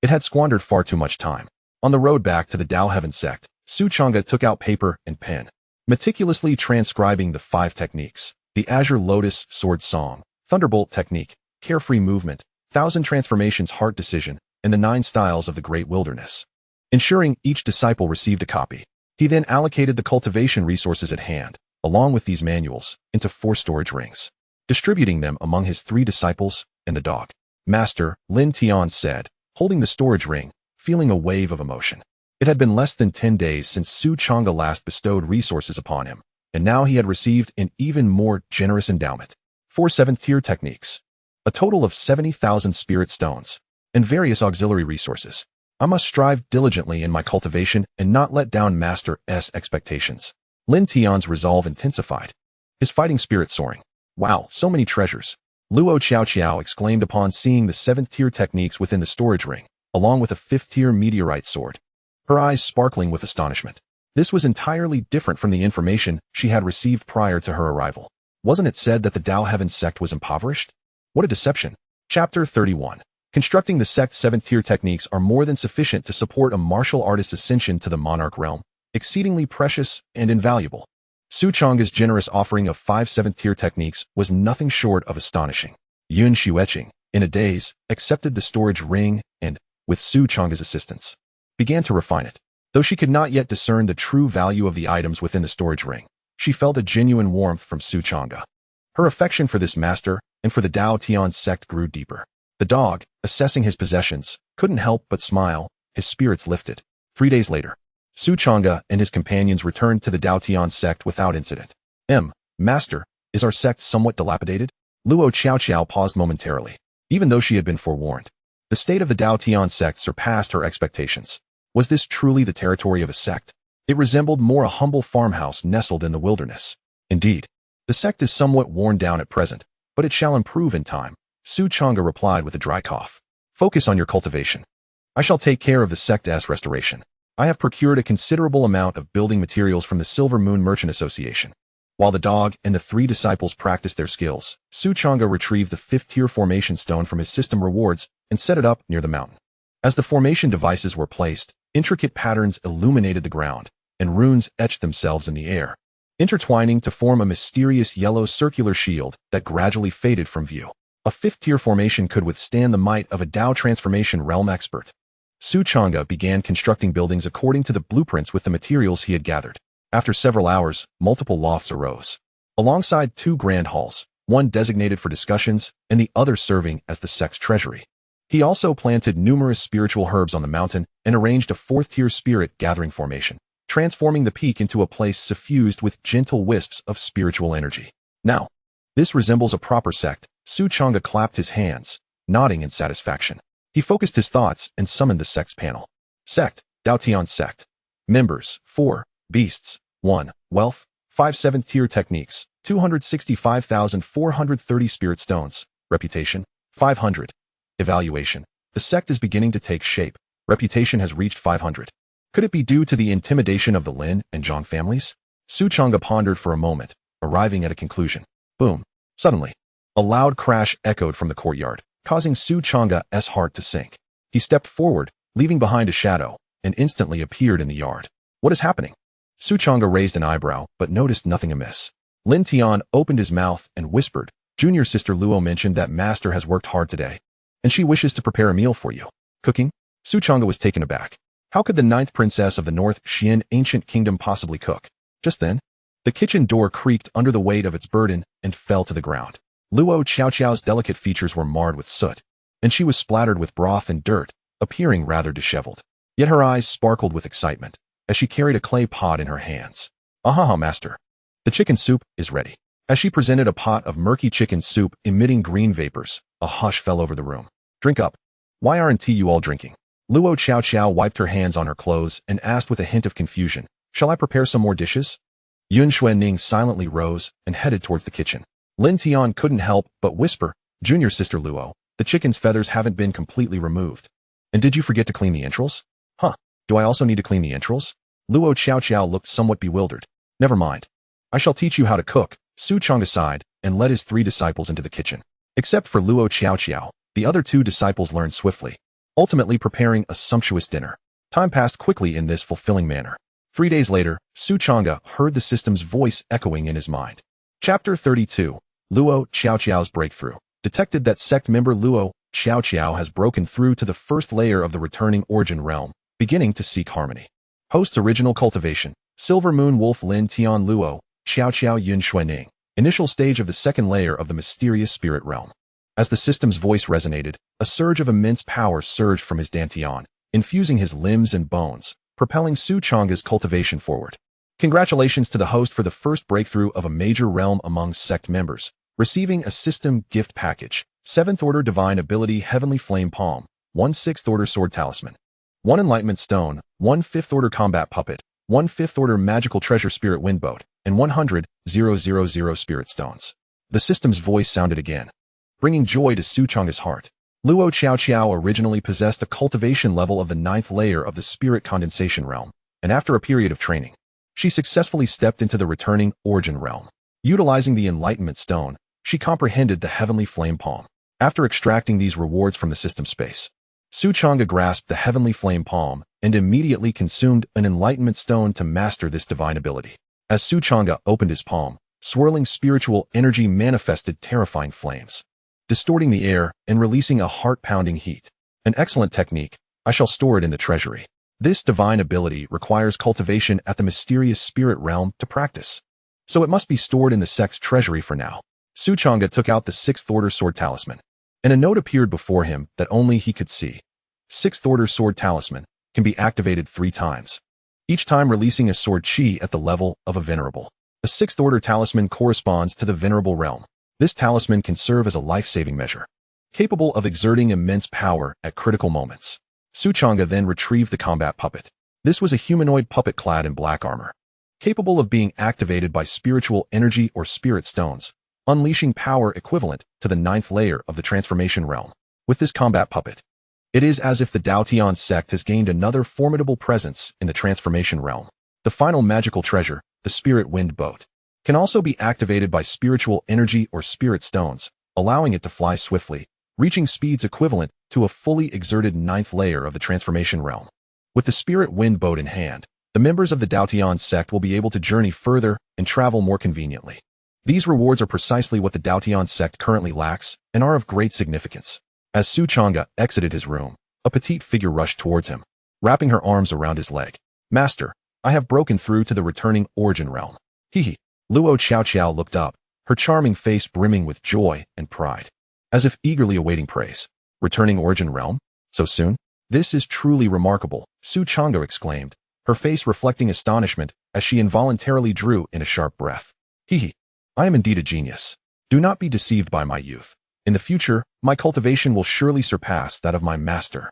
it had squandered far too much time. On the road back to the Dao Heaven Sect, Changge took out paper and pen, meticulously transcribing the 5 techniques: the Azure Lotus Sword Song, Thunderbolt Technique, Carefree Movement, 1,000 Transformations Heart Decision, and the 9 Styles of the Great Wilderness. Ensuring each disciple received a copy, he then allocated the cultivation resources at hand, along with these manuals, into 4 storage rings, distributing them among his 3 disciples and the dog. Master, Lin Tian said, holding the storage ring, feeling a wave of emotion. It had been less than 10 days since Changge last bestowed resources upon him, and now he had received an even more generous endowment. 4 7th-tier techniques, a total of 70,000 spirit stones, and various auxiliary resources. I must strive diligently in my cultivation and not let down Master's expectations. Lin Tian's resolve intensified, his fighting spirit soaring. Wow, so many treasures. Luo Xiao exclaimed upon seeing the 7th-tier techniques within the storage ring, along with a 5th-tier meteorite sword, her eyes sparkling with astonishment. This was entirely different from the information she had received prior to her arrival. Wasn't it said that the Dao Heaven Sect was impoverished? What a deception. Chapter 31. Constructing the Sect's 7th-tier techniques are more than sufficient to support a martial artist's ascension to the monarch realm, exceedingly precious and invaluable. Changge's generous offering of 5 7th-tier techniques was nothing short of astonishing. Yun Xueqing, in a daze, accepted the storage ring and, with Changge's assistance, began to refine it. Though she could not yet discern the true value of the items within the storage ring, she felt a genuine warmth from Changge. Her affection for this master and for the Dao Tian Sect grew deeper. The dog, assessing his possessions, couldn't help but smile, his spirits lifted. 3 days later, Changge and his companions returned to the Dao Tian Sect without incident. Master, is our sect somewhat dilapidated? Luo Xiao paused momentarily, even though she had been forewarned. The state of the Dao Tian Sect surpassed her expectations. Was this truly the territory of a sect? It resembled more a humble farmhouse nestled in the wilderness. Indeed, the sect is somewhat worn down at present, but it shall improve in time. Changge replied with a dry cough. Focus on your cultivation. I shall take care of the sect's restoration. I have procured a considerable amount of building materials from the Silver Moon Merchant Association. While the dog and the 3 disciples practiced their skills, Changge retrieved the 5th-tier formation stone from his system rewards and set it up near the mountain. As the formation devices were placed, intricate patterns illuminated the ground, and runes etched themselves in the air, intertwining to form a mysterious yellow circular shield that gradually faded from view. A 5th-tier formation could withstand the might of a Dao transformation realm expert. Changge began constructing buildings according to the blueprints with the materials he had gathered. After several hours, multiple lofts arose, alongside 2 grand halls, one designated for discussions and the other serving as the sect's treasury. He also planted numerous spiritual herbs on the mountain and arranged a 4th-tier spirit gathering formation, transforming the peak into a place suffused with gentle wisps of spiritual energy. Now, this resembles a proper sect. Changge clapped his hands, nodding in satisfaction. He focused his thoughts and summoned the sect's panel. Sect, Dao Tian Sect. Members, 4, beasts, 1, wealth, 5 7th-tier techniques, 265,430 spirit stones, reputation, 500. Evaluation. The sect is beginning to take shape. Reputation has reached 500. Could it be due to the intimidation of the Lin and Zhang families? Changge pondered for a moment, arriving at a conclusion. Boom. Suddenly, a loud crash echoed from the courtyard, causing Changge's heart to sink. He stepped forward, leaving behind a shadow, and instantly appeared in the yard. What is happening? Changge raised an eyebrow, but noticed nothing amiss. Lin Tian opened his mouth and whispered, Junior sister Luo mentioned that Master has worked hard today, and she wishes to prepare a meal for you. Cooking? Changge was taken aback. How could the 9th princess of the North Xian ancient kingdom possibly cook? Just then, the kitchen door creaked under the weight of its burden and fell to the ground. Luo Xiao's delicate features were marred with soot, and she was splattered with broth and dirt, appearing rather disheveled. Yet her eyes sparkled with excitement. as she carried a clay pot in her hands. Ahaha, master. The chicken soup is ready. As she presented a pot of murky chicken soup emitting green vapors, a hush fell over the room. Drink up. Why aren't you all drinking? Luo Xiao wiped her hands on her clothes and asked with a hint of confusion, shall I prepare some more dishes? Yun Xuanning silently rose and headed towards the kitchen. Lin Tian couldn't help but whisper, Junior Sister Luo, the chicken's feathers haven't been completely removed. And did you forget to clean the entrails? Huh, do I also need to clean the entrails? Luo Xiao looked somewhat bewildered. Never mind. I shall teach you how to cook. Su Changge sighed and led his 3 disciples into the kitchen. Except for Luo Xiao, the other 2 disciples learned swiftly, ultimately preparing a sumptuous dinner. Time passed quickly in this fulfilling manner. 3 days later, Su Changge heard the system's voice echoing in his mind. Chapter 32. Luo Xiao's breakthrough. Detected that sect member Luo Xiao has broken through to the first layer of the returning origin realm, beginning to seek harmony. Hosts original cultivation. Silver Moon Wolf Lin Tian Luo Xiao Yun Xuanning. Initial stage of the second layer of the mysterious spirit realm. As the system's voice resonated, a surge of immense power surged from his dantian, infusing his limbs and bones, propelling Su Changge's cultivation forward. Congratulations to the host for the first breakthrough of a major realm among sect members, receiving a system gift package, 7th Order Divine Ability Heavenly Flame Palm, 1 6th Order Sword Talisman, 1 Enlightenment Stone, 1 5th Order Combat Puppet, 1 5th Order Magical Treasure Spirit Windboat, and 100,000 Spirit Stones. The system's voice sounded again, bringing joy to Su Changge's heart. Luo Xiao originally possessed a cultivation level of the 9th layer of the spirit condensation realm, and after a period of training, she successfully stepped into the returning origin realm. Utilizing the Enlightenment Stone, she comprehended the Heavenly Flame Palm. After extracting these rewards from the system space, Su Changge grasped the Heavenly Flame Palm and immediately consumed an Enlightenment Stone to master this divine ability. As Su Changge opened his palm, swirling spiritual energy manifested terrifying flames, distorting the air and releasing a heart-pounding heat. An excellent technique. I shall store it in the treasury. This divine ability requires cultivation at the mysterious spirit realm to practice, so it must be stored in the sect's treasury for now. Su Changge took out the 6th Order Sword Talisman, and a note appeared before him that only he could see. 6th Order Sword Talisman can be activated 3 times, each time releasing a sword chi at the level of a venerable. The 6th Order Talisman corresponds to the venerable realm. This talisman can serve as a life-saving measure, capable of exerting immense power at critical moments. Su Changge then retrieved the combat puppet. This was a humanoid puppet clad in black armor, capable of being activated by spiritual energy or spirit stones, unleashing power equivalent to the 9th layer of the transformation realm. With this combat puppet, it is as if the Dao Tian Sect has gained another formidable presence in the transformation realm. The final magical treasure, the Spirit Wind Boat, can also be activated by spiritual energy or spirit stones, allowing it to fly swiftly, reaching speeds equivalent to a fully exerted 9th layer of the transformation realm. With the Spirit Wind Boat in hand, the members of the Dao Tian Sect will be able to journey further and travel more conveniently. These rewards are precisely what the Dao Tian Sect currently lacks and are of great significance. As Su Changge exited his room, a petite figure rushed towards him, wrapping her arms around his leg. Master, I have broken through to the returning origin realm. Hee. Luo Xiao looked up, her charming face brimming with joy and pride, as if eagerly awaiting praise. Returning origin realm? So soon? This is truly remarkable, Su Changge exclaimed, her face reflecting astonishment as she involuntarily drew in a sharp breath. Hee. I am indeed a genius. Do not be deceived by my youth. In the future, my cultivation will surely surpass that of my master.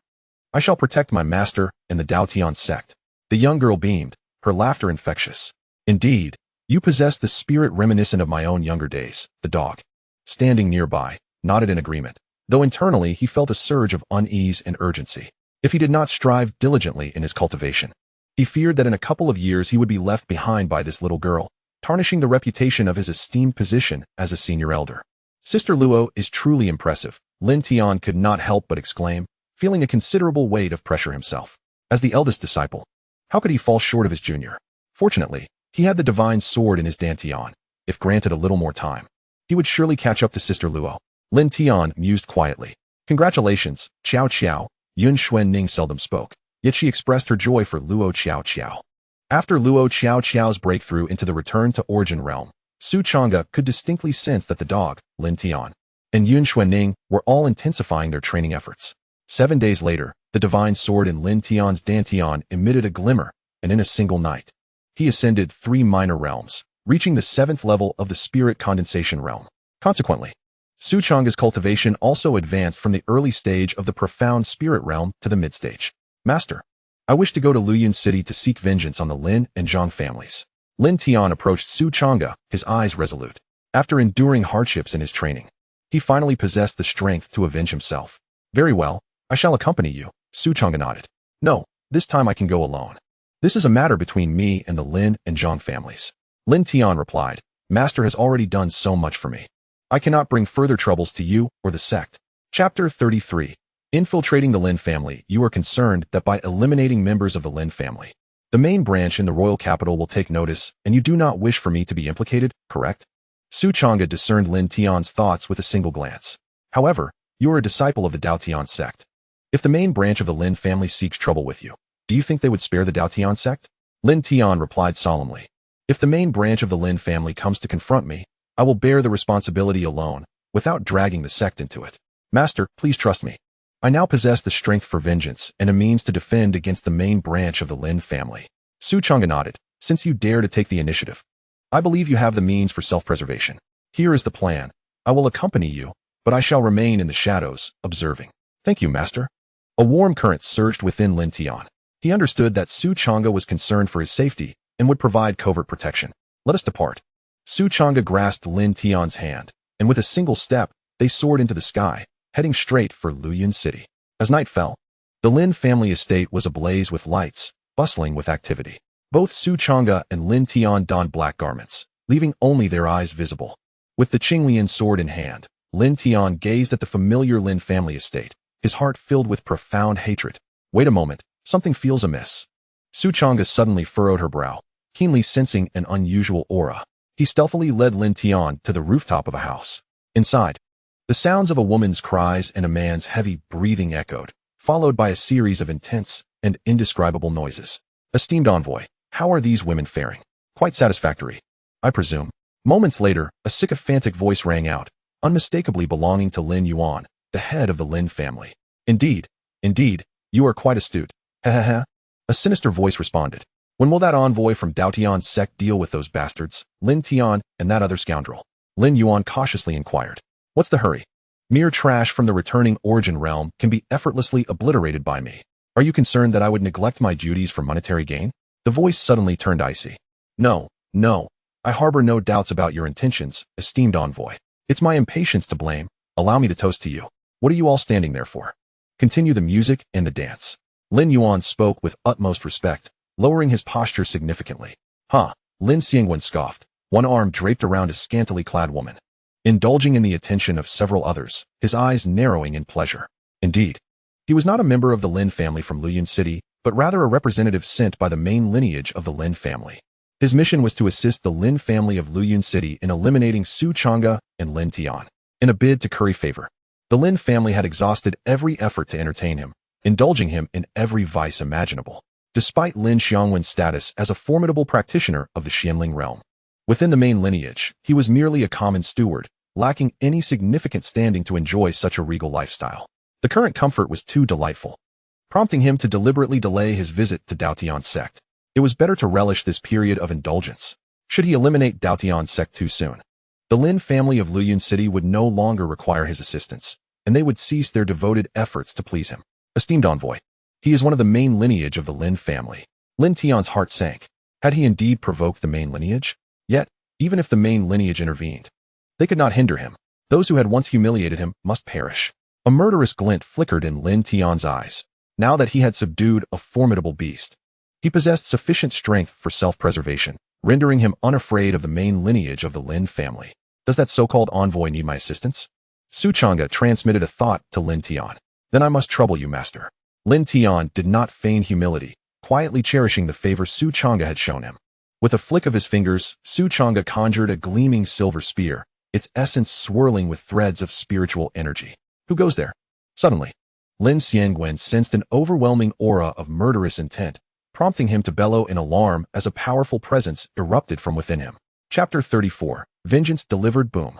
I shall protect my master and the Dao Tian Sect. The young girl beamed, her laughter infectious. Indeed, you possess the spirit reminiscent of my own younger days. The dog, standing nearby, nodded in agreement, though internally he felt a surge of unease and urgency. If he did not strive diligently in his cultivation, he feared that in a couple of years he would be left behind by this little girl, tarnishing the reputation of his esteemed position as a senior elder. Sister Luo is truly impressive, Lin Tian could not help but exclaim, feeling a considerable weight of pressure himself. As the eldest disciple, how could he fall short of his junior? Fortunately, he had the divine sword in his dantian. If granted a little more time, he would surely catch up to Sister Luo. Lin Tian mused quietly. Congratulations, Xiao. Yun Xuanning seldom spoke, yet she expressed her joy for Luo Xiao. After Luo Xiao's breakthrough into the return to origin realm, Su Changge could distinctly sense that the dog, Lin Tian, and Yun Xuanning were all intensifying their training efforts. 7 days later, the divine sword in Lin Tian's dantian emitted a glimmer, and in a single night, he ascended 3 minor realms, reaching the 7th level of the spirit condensation realm. Consequently, Su Changge's cultivation also advanced from the early stage of the profound spirit realm to the mid-stage. Master, I wish to go to Luoyuan City to seek vengeance on the Lin and Zhang families. Lin Tian approached Su Changge, his eyes resolute. After enduring hardships in his training, he finally possessed the strength to avenge himself. Very well, I shall accompany you, Su Changge nodded. No, this time I can go alone. This is a matter between me and the Lin and Zhang families. Lin Tian replied, Master has already done so much for me. I cannot bring further troubles to you or the sect. Chapter 33. Infiltrating the Lin family. You are concerned that by eliminating members of the Lin family, the main branch in the royal capital will take notice, and you do not wish for me to be implicated, correct? Su Changge discerned Lin Tian's thoughts with a single glance. However, you are a disciple of the Dao Tian Sect. If the main branch of the Lin family seeks trouble with you, do you think they would spare the Dao Tian Sect? Lin Tian replied solemnly. If the main branch of the Lin family comes to confront me, I will bear the responsibility alone, without dragging the sect into it. Master, please trust me. I now possess the strength for vengeance and a means to defend against the main branch of the Lin family. Su Changge nodded. Since you dare to take the initiative, I believe you have the means for self-preservation. Here is the plan. I will accompany you, but I shall remain in the shadows, observing. Thank you, Master. A warm current surged within Lin Tian. He understood that Su Changge was concerned for his safety and would provide covert protection. Let us depart. Su Changge grasped Lin Tian's hand, and with a single step, they soared into the sky, heading straight for Luoyuan City. As night fell, the Lin family estate was ablaze with lights, bustling with activity. Both Su Changge and Lin Tian donned black garments, leaving only their eyes visible. With the Qinglian sword in hand, Lin Tian gazed at the familiar Lin family estate, his heart filled with profound hatred. Wait a moment, something feels amiss. Su Changge suddenly furrowed her brow, keenly sensing an unusual aura. He stealthily led Lin Tian to the rooftop of a house. Inside, the sounds of a woman's cries and a man's heavy breathing echoed, followed by a series of intense and indescribable noises. Esteemed envoy, how are these women faring? Quite satisfactory, I presume. Moments later, a sycophantic voice rang out, unmistakably belonging to Lin Yuan, the head of the Lin family. Indeed, you are quite astute. Ha. A sinister voice responded. When will that envoy from Dao Tian Sect deal with those bastards, Lin Tian and that other scoundrel? Lin Yuan cautiously inquired. What's the hurry? Mere trash from the returning origin realm can be effortlessly obliterated by me. Are you concerned that I would neglect my duties for monetary gain? The voice suddenly turned icy. No. I harbor no doubts about your intentions, esteemed envoy. It's my impatience to blame. Allow me to toast to you. What are you all standing there for? Continue the music and the dance. Lin Yuan spoke with utmost respect, lowering his posture significantly. Lin Xiangwen scoffed, one arm draped around a scantily clad woman, indulging in the attention of several others, his eyes narrowing in pleasure. Indeed, he was not a member of the Lin family from Luoyuan City, but rather a representative sent by the main lineage of the Lin family. His mission was to assist the Lin family of Luoyuan City in eliminating Su Changge and Lin Tian. In a bid to curry favor, the Lin family had exhausted every effort to entertain him, indulging him in every vice imaginable. Despite Lin Xiangwen's status as a formidable practitioner of the Xianling realm, within the main lineage, he was merely a common steward, lacking any significant standing to enjoy such a regal lifestyle. The current comfort was too delightful, prompting him to deliberately delay his visit to Dao Tian Sect. It was better to relish this period of indulgence. Should he eliminate Dao Tian Sect too soon, the Lin family of Luoyuan City would no longer require his assistance, and they would cease their devoted efforts to please him. Esteemed envoy, he is one of the main lineage of the Lin family. Lin Tian's heart sank. Had he indeed provoked the main lineage? Yet, even if the main lineage intervened, they could not hinder him. Those who had once humiliated him must perish. A murderous glint flickered in Lin Tian's eyes. Now that he had subdued a formidable beast, he possessed sufficient strength for self-preservation, rendering him unafraid of the main lineage of the Lin family. Does that so-called envoy need my assistance? Su Changge transmitted a thought to Lin Tian. Then I must trouble you, master. Lin Tian did not feign humility, quietly cherishing the favor Su Changge had shown him. With a flick of his fingers, Su Changge conjured a gleaming silver spear, its essence swirling with threads of spiritual energy. Who goes there? Suddenly, Lin Xiangwen sensed an overwhelming aura of murderous intent, prompting him to bellow in alarm as a powerful presence erupted from within him. Chapter 34. Vengeance Delivered. Boom.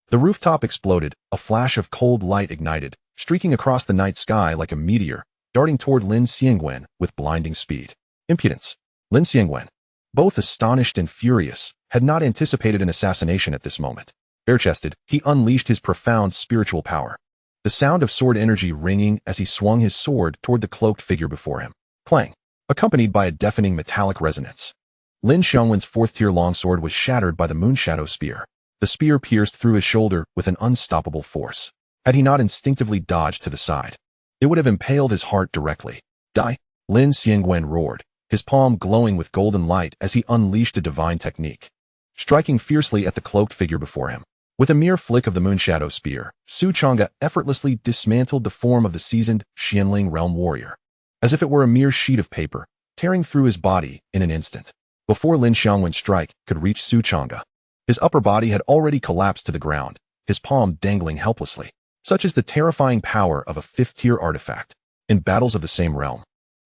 The rooftop exploded, a flash of cold light ignited, streaking across the night sky like a meteor, darting toward Lin Xiangwen with blinding speed. Impudence. Lin Xiangwen, both astonished and furious, had not anticipated an assassination at this moment. Bare-chested, he unleashed his profound spiritual power. The sound of sword energy ringing as he swung his sword toward the cloaked figure before him. Clang, accompanied by a deafening metallic resonance. Lin Xiangwen's fourth-tier longsword was shattered by the Moonshadow Spear. The spear pierced through his shoulder with an unstoppable force. Had he not instinctively dodged to the side, it would have impaled his heart directly. Die! Lin Xiangwen roared, his palm glowing with golden light as he unleashed a divine technique, striking fiercely at the cloaked figure before him. With a mere flick of the Moonshadow Spear, Su Changge effortlessly dismantled the form of the seasoned Xianling realm warrior, as if it were a mere sheet of paper, tearing through his body in an instant. Before Lin Xiangwen's strike could reach Su Changge, his upper body had already collapsed to the ground, his palm dangling helplessly. Such is the terrifying power of a fifth-tier artifact. In battles of the same realm,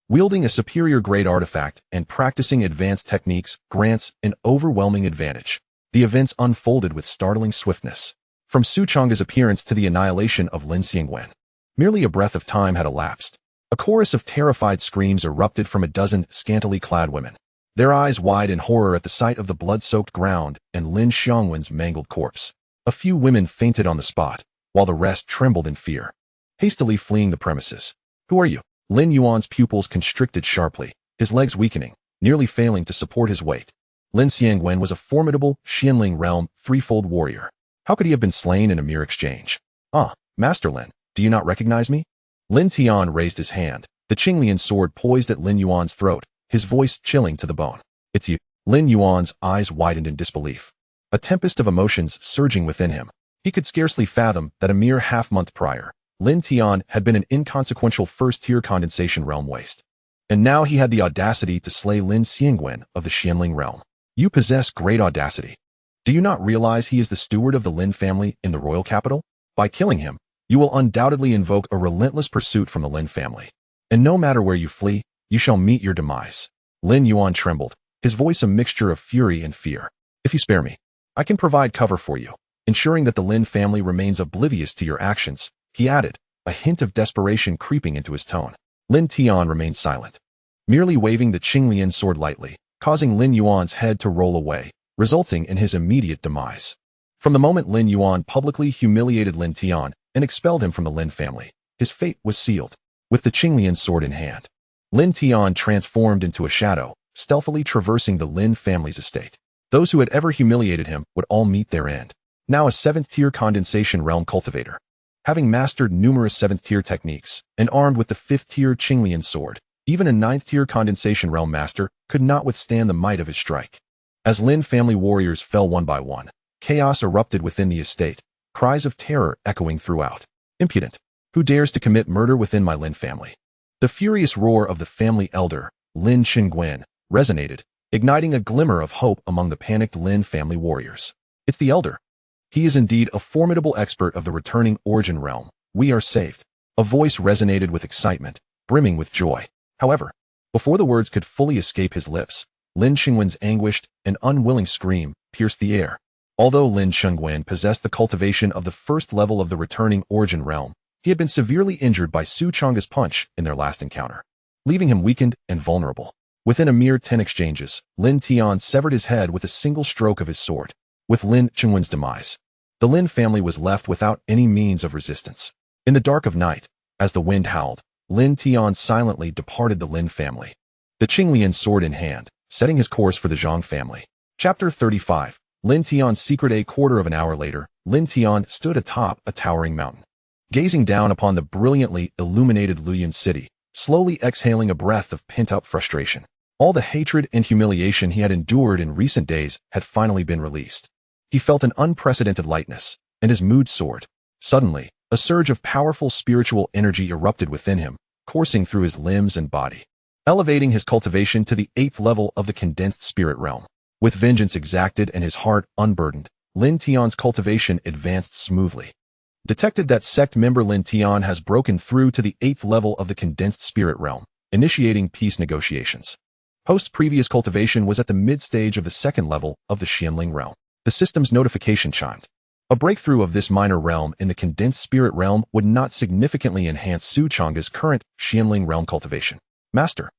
wielding a superior grade artifact and practicing advanced techniques grants an overwhelming advantage. The events unfolded with startling swiftness. From Su Changge's appearance to the annihilation of Lin Xiangwen, merely a breath of time had elapsed. A chorus of terrified screams erupted from a dozen scantily clad women, their eyes wide in horror at the sight of the blood-soaked ground and Lin Xiangwen's mangled corpse. A few women fainted on the spot, while the rest trembled in fear, hastily fleeing the premises. Who are you? Lin Yuan's pupils constricted sharply, his legs weakening, nearly failing to support his weight. Lin Xiangwen was a formidable Xianling realm threefold warrior. How could he have been slain in a mere exchange? Ah, Master Lin, do you not recognize me? Lin Tian raised his hand, the Qinglian sword poised at Lin Yuan's throat, his voice chilling to the bone. It's you. Lin Yuan's eyes widened in disbelief, a tempest of emotions surging within him. He could scarcely fathom that a mere half-month prior, Lin Tian had been an inconsequential first-tier condensation realm waste. And now he had the audacity to slay Lin Xiangwen of the Xianling realm. You possess great audacity. Do you not realize he is the steward of the Lin family in the royal capital? By killing him, you will undoubtedly invoke a relentless pursuit from the Lin family. And no matter where you flee, you shall meet your demise. Lin Yuan trembled, his voice a mixture of fury and fear. If you spare me, I can provide cover for you, ensuring that the Lin family remains oblivious to your actions, he added, a hint of desperation creeping into his tone. Lin Tian remained silent, merely waving the Qinglian sword lightly, causing Lin Yuan's head to roll away, resulting in his immediate demise. From the moment Lin Yuan publicly humiliated Lin Tian and expelled him from the Lin family, his fate was sealed. With the Qinglian sword in hand, Lin Tian transformed into a shadow, stealthily traversing the Lin family's estate. Those who had ever humiliated him would all meet their end. Now a seventh-tier condensation realm cultivator, having mastered numerous seventh-tier techniques and armed with the fifth-tier Qinglian sword, even a ninth-tier condensation realm master could not withstand the might of his strike. As Lin family warriors fell one by one, chaos erupted within the estate, cries of terror echoing throughout. Impudent! Who dares to commit murder within my Lin family? The furious roar of the family elder, Lin Qiangwen, resonated, igniting a glimmer of hope among the panicked Lin family warriors. It's the elder. He is indeed a formidable expert of the returning origin realm. We are saved. A voice resonated with excitement, brimming with joy. However, before the words could fully escape his lips, Lin Qiangwen's anguished and unwilling scream pierced the air. Although Lin Qiangwen possessed the cultivation of the first level of the returning origin realm, he had been severely injured by Su Changge's punch in their last encounter, leaving him weakened and vulnerable. Within a mere 10 exchanges, Lin Tian severed his head with a single stroke of his sword. With Lin Qiangwen's demise, the Lin family was left without any means of resistance. In the dark of night, as the wind howled, Lin Tian silently departed the Lin family, the Qinglian sword in hand, setting his course for the Zhang family. Chapter 35. Lin Tian's secret. A quarter of an hour later, Lin Tian stood atop a towering mountain, gazing down upon the brilliantly illuminated Luoyuan city, slowly exhaling a breath of pent-up frustration. All the hatred and humiliation he had endured in recent days had finally been released. He felt an unprecedented lightness, and his mood soared. Suddenly, a surge of powerful spiritual energy erupted within him, coursing through his limbs and body, elevating his cultivation to the 8th level of the condensed spirit realm. With vengeance exacted and his heart unburdened, Lin Tian's cultivation advanced smoothly. Detected that sect member Lin Tian has broken through to the 8th level of the condensed spirit realm, initiating peace negotiations. Post-previous cultivation was at the mid-stage of the 2nd level of the Xianling realm. The system's notification chimed. A breakthrough of this minor realm in the condensed spirit realm would not significantly enhance Su Changge's current Xianling realm cultivation. Master,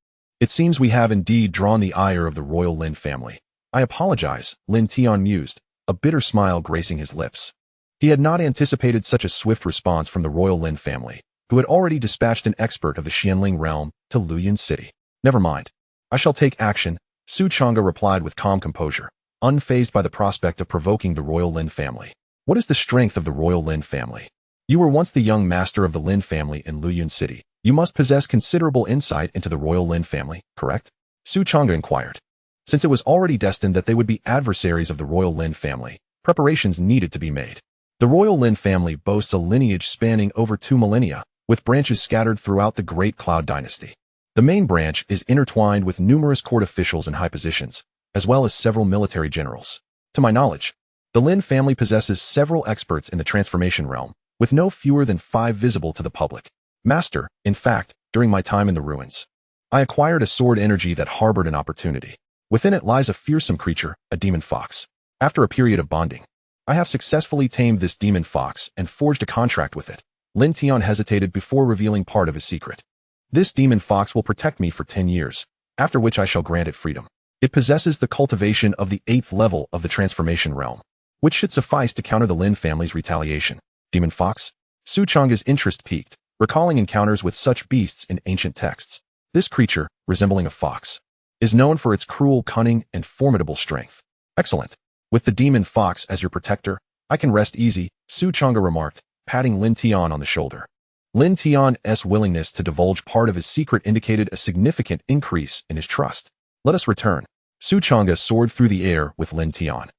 It seems we have indeed drawn the ire of the royal Lin family. I apologize, Lin Tian mused, a bitter smile gracing his lips. He had not anticipated such a swift response from the royal Lin family, who had already dispatched an expert of the Xianling realm to Luoyuan City. Never mind. I shall take action, Su Changge replied with calm composure, unfazed by the prospect of provoking the royal Lin family. What is the strength of the royal Lin family? You were once the young master of the Lin family in Luoyuan City. You must possess considerable insight into the royal Lin family, correct? Su Changge inquired. Since it was already destined that they would be adversaries of the royal Lin family, preparations needed to be made. The royal Lin family boasts a lineage spanning over 2 millennia, with branches scattered throughout the Great Cloud Dynasty. The main branch is intertwined with numerous court officials in high positions, as well as several military generals. To my knowledge, the Lin family possesses several experts in the transformation realm, with no fewer than 5 visible to the public. Master, in fact, during my time in the ruins, I acquired a sword energy that harbored an opportunity. Within it lies a fearsome creature, a demon fox. After a period of bonding, I have successfully tamed this demon fox and forged a contract with it. Lin Tian hesitated before revealing part of his secret. This demon fox will protect me for 10 years, after which I shall grant it freedom. It possesses the cultivation of the 8th level of the transformation realm, which should suffice to counter the Lin family's retaliation. Demon fox? Su Changge's interest piqued, recalling encounters with such beasts in ancient texts. This creature, resembling a fox, is known for its cruel cunning and formidable strength. Excellent. With the demon fox as your protector, I can rest easy, Su Changge remarked, patting Lin Tian on the shoulder. Lin Tian's willingness to divulge part of his secret indicated a significant increase in his trust. Let us return. Su Changge soared through the air with Lin Tian.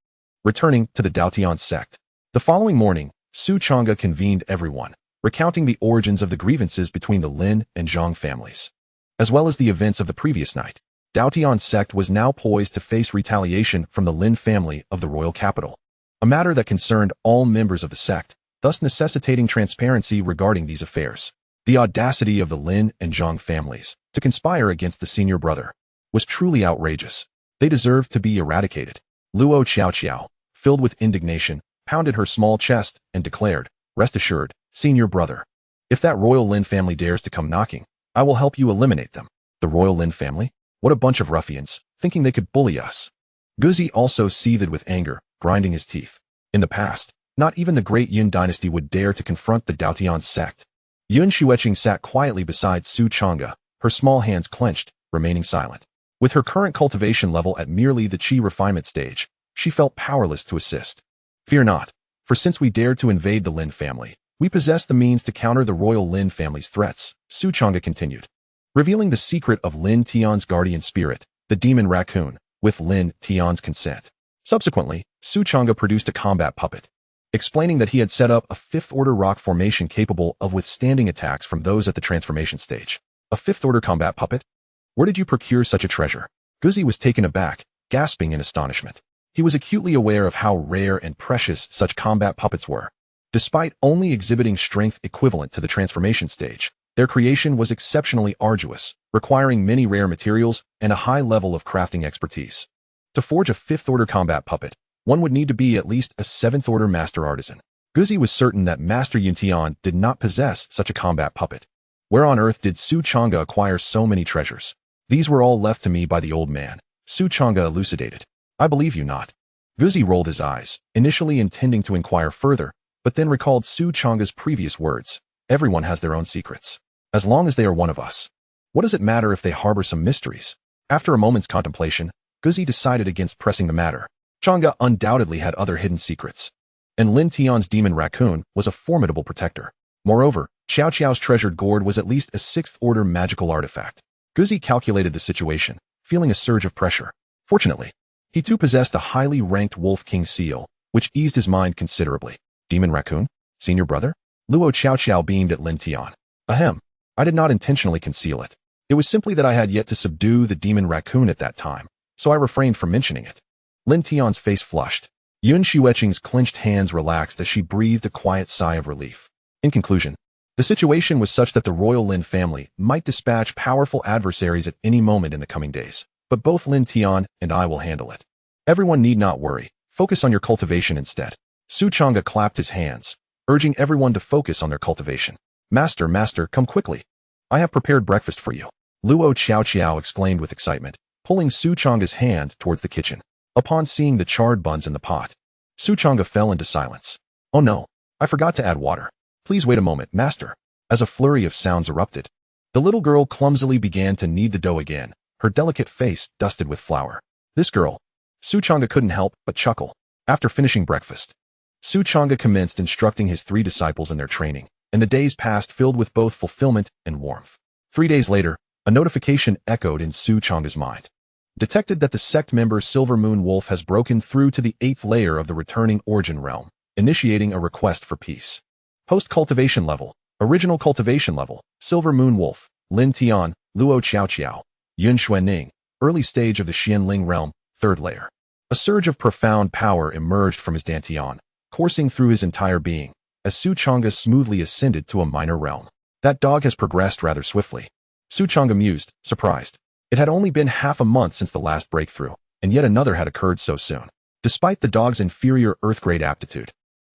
Returning to the Dao Tian Sect. The following morning, Su Changge convened everyone, recounting the origins of the grievances between the Lin and Zhang families, as well as the events of the previous night. Dao Tian Sect was now poised to face retaliation from the Lin family of the royal capital, a matter that concerned all members of the sect, thus necessitating transparency regarding these affairs. The audacity of the Lin and Zhang families to conspire against the senior brother was truly outrageous. They deserved to be eradicated. Luo Xiaoqiao, filled with indignation, pounded her small chest and declared, "Rest assured, senior brother, if that royal Lin family dares to come knocking, I will help you eliminate them." The royal Lin family? What a bunch of ruffians, thinking they could bully us. Guzi also seethed with anger, grinding his teeth. In the past, not even the great Yun dynasty would dare to confront the Dao Tian Sect. Yun Xueqing sat quietly beside Su Changge, her small hands clenched, remaining silent. With her current cultivation level at merely the Qi refinement stage, she felt powerless to assist. Fear not, for since we dared to invade the Lin family, we possess the means to counter the royal Lin family's threats, Su Changge continued, revealing the secret of Lin Tian's guardian spirit, the demon raccoon, with Lin Tian's consent. Subsequently, Su Changge produced a combat puppet, explaining that he had set up a 5th-order rock formation capable of withstanding attacks from those at the transformation stage. A 5th-order combat puppet? Where did you procure such a treasure? Guzi was taken aback, gasping in astonishment. He was acutely aware of how rare and precious such combat puppets were. Despite only exhibiting strength equivalent to the transformation stage, their creation was exceptionally arduous, requiring many rare materials and a high level of crafting expertise. To forge a 5th-order combat puppet, one would need to be at least a 7th-order master artisan. Guzi was certain that Master Yuntian did not possess such a combat puppet. Where on earth did Su Changge acquire so many treasures? These were all left to me by the old man, Su Changge elucidated. I believe you not. Guzi rolled his eyes, initially intending to inquire further, but then recalled Su Changge's previous words. Everyone has their own secrets. As long as they are one of us. What does it matter if they harbor some mysteries? After a moment's contemplation, Guzi decided against pressing the matter. Changge undoubtedly had other hidden secrets, and Lin Tian's demon raccoon was a formidable protector. Moreover, Xiao Qiao's treasured gourd was at least a 6th-order magical artifact. Guzi calculated the situation, feeling a surge of pressure. Fortunately, he too possessed a highly ranked Wolf King seal, which eased his mind considerably. Demon raccoon? Senior brother? Luo Xiaoqiao beamed at Lin Tian. Ahem. I did not intentionally conceal it. It was simply that I had yet to subdue the demon raccoon at that time, so I refrained from mentioning it. Lin Tian's face flushed. Yun Xueqing's clenched hands relaxed as she breathed a quiet sigh of relief. In conclusion, the situation was such that the royal Lin family might dispatch powerful adversaries at any moment in the coming days, but both Lin Tian and I will handle it. Everyone need not worry. Focus on your cultivation instead. Su Changge clapped his hands, urging everyone to focus on their cultivation. Master, come quickly. I have prepared breakfast for you. Luo Xiao exclaimed with excitement, pulling Su Changge's hand towards the kitchen. Upon seeing the charred buns in the pot, Su Changge fell into silence. Oh no, I forgot to add water. Please wait a moment, master. As a flurry of sounds erupted, the little girl clumsily began to knead the dough again, her delicate face dusted with flour. This girl. Su Changge couldn't help but chuckle. After finishing breakfast, Su Changge commenced instructing his 3 disciples in their training, and the days passed filled with both fulfillment and warmth. 3 days later, a notification echoed in Su Changge's mind. Detected that the sect member Silver Moon Wolf has broken through to the 8th layer of the returning origin realm, initiating a request for peace. Post-cultivation level, original cultivation level, Silver Moon Wolf, Lin Tian, Luo Xiao, Yun Xuanning, early stage of the Xianling realm, 3rd layer. A surge of profound power emerged from his dantian, coursing through his entire being, as Su Changge smoothly ascended to a minor realm. That dog has progressed rather swiftly. Su Changge mused, surprised. It had only been half a month since the last breakthrough, and yet another had occurred so soon. Despite the dog's inferior Earth-grade aptitude,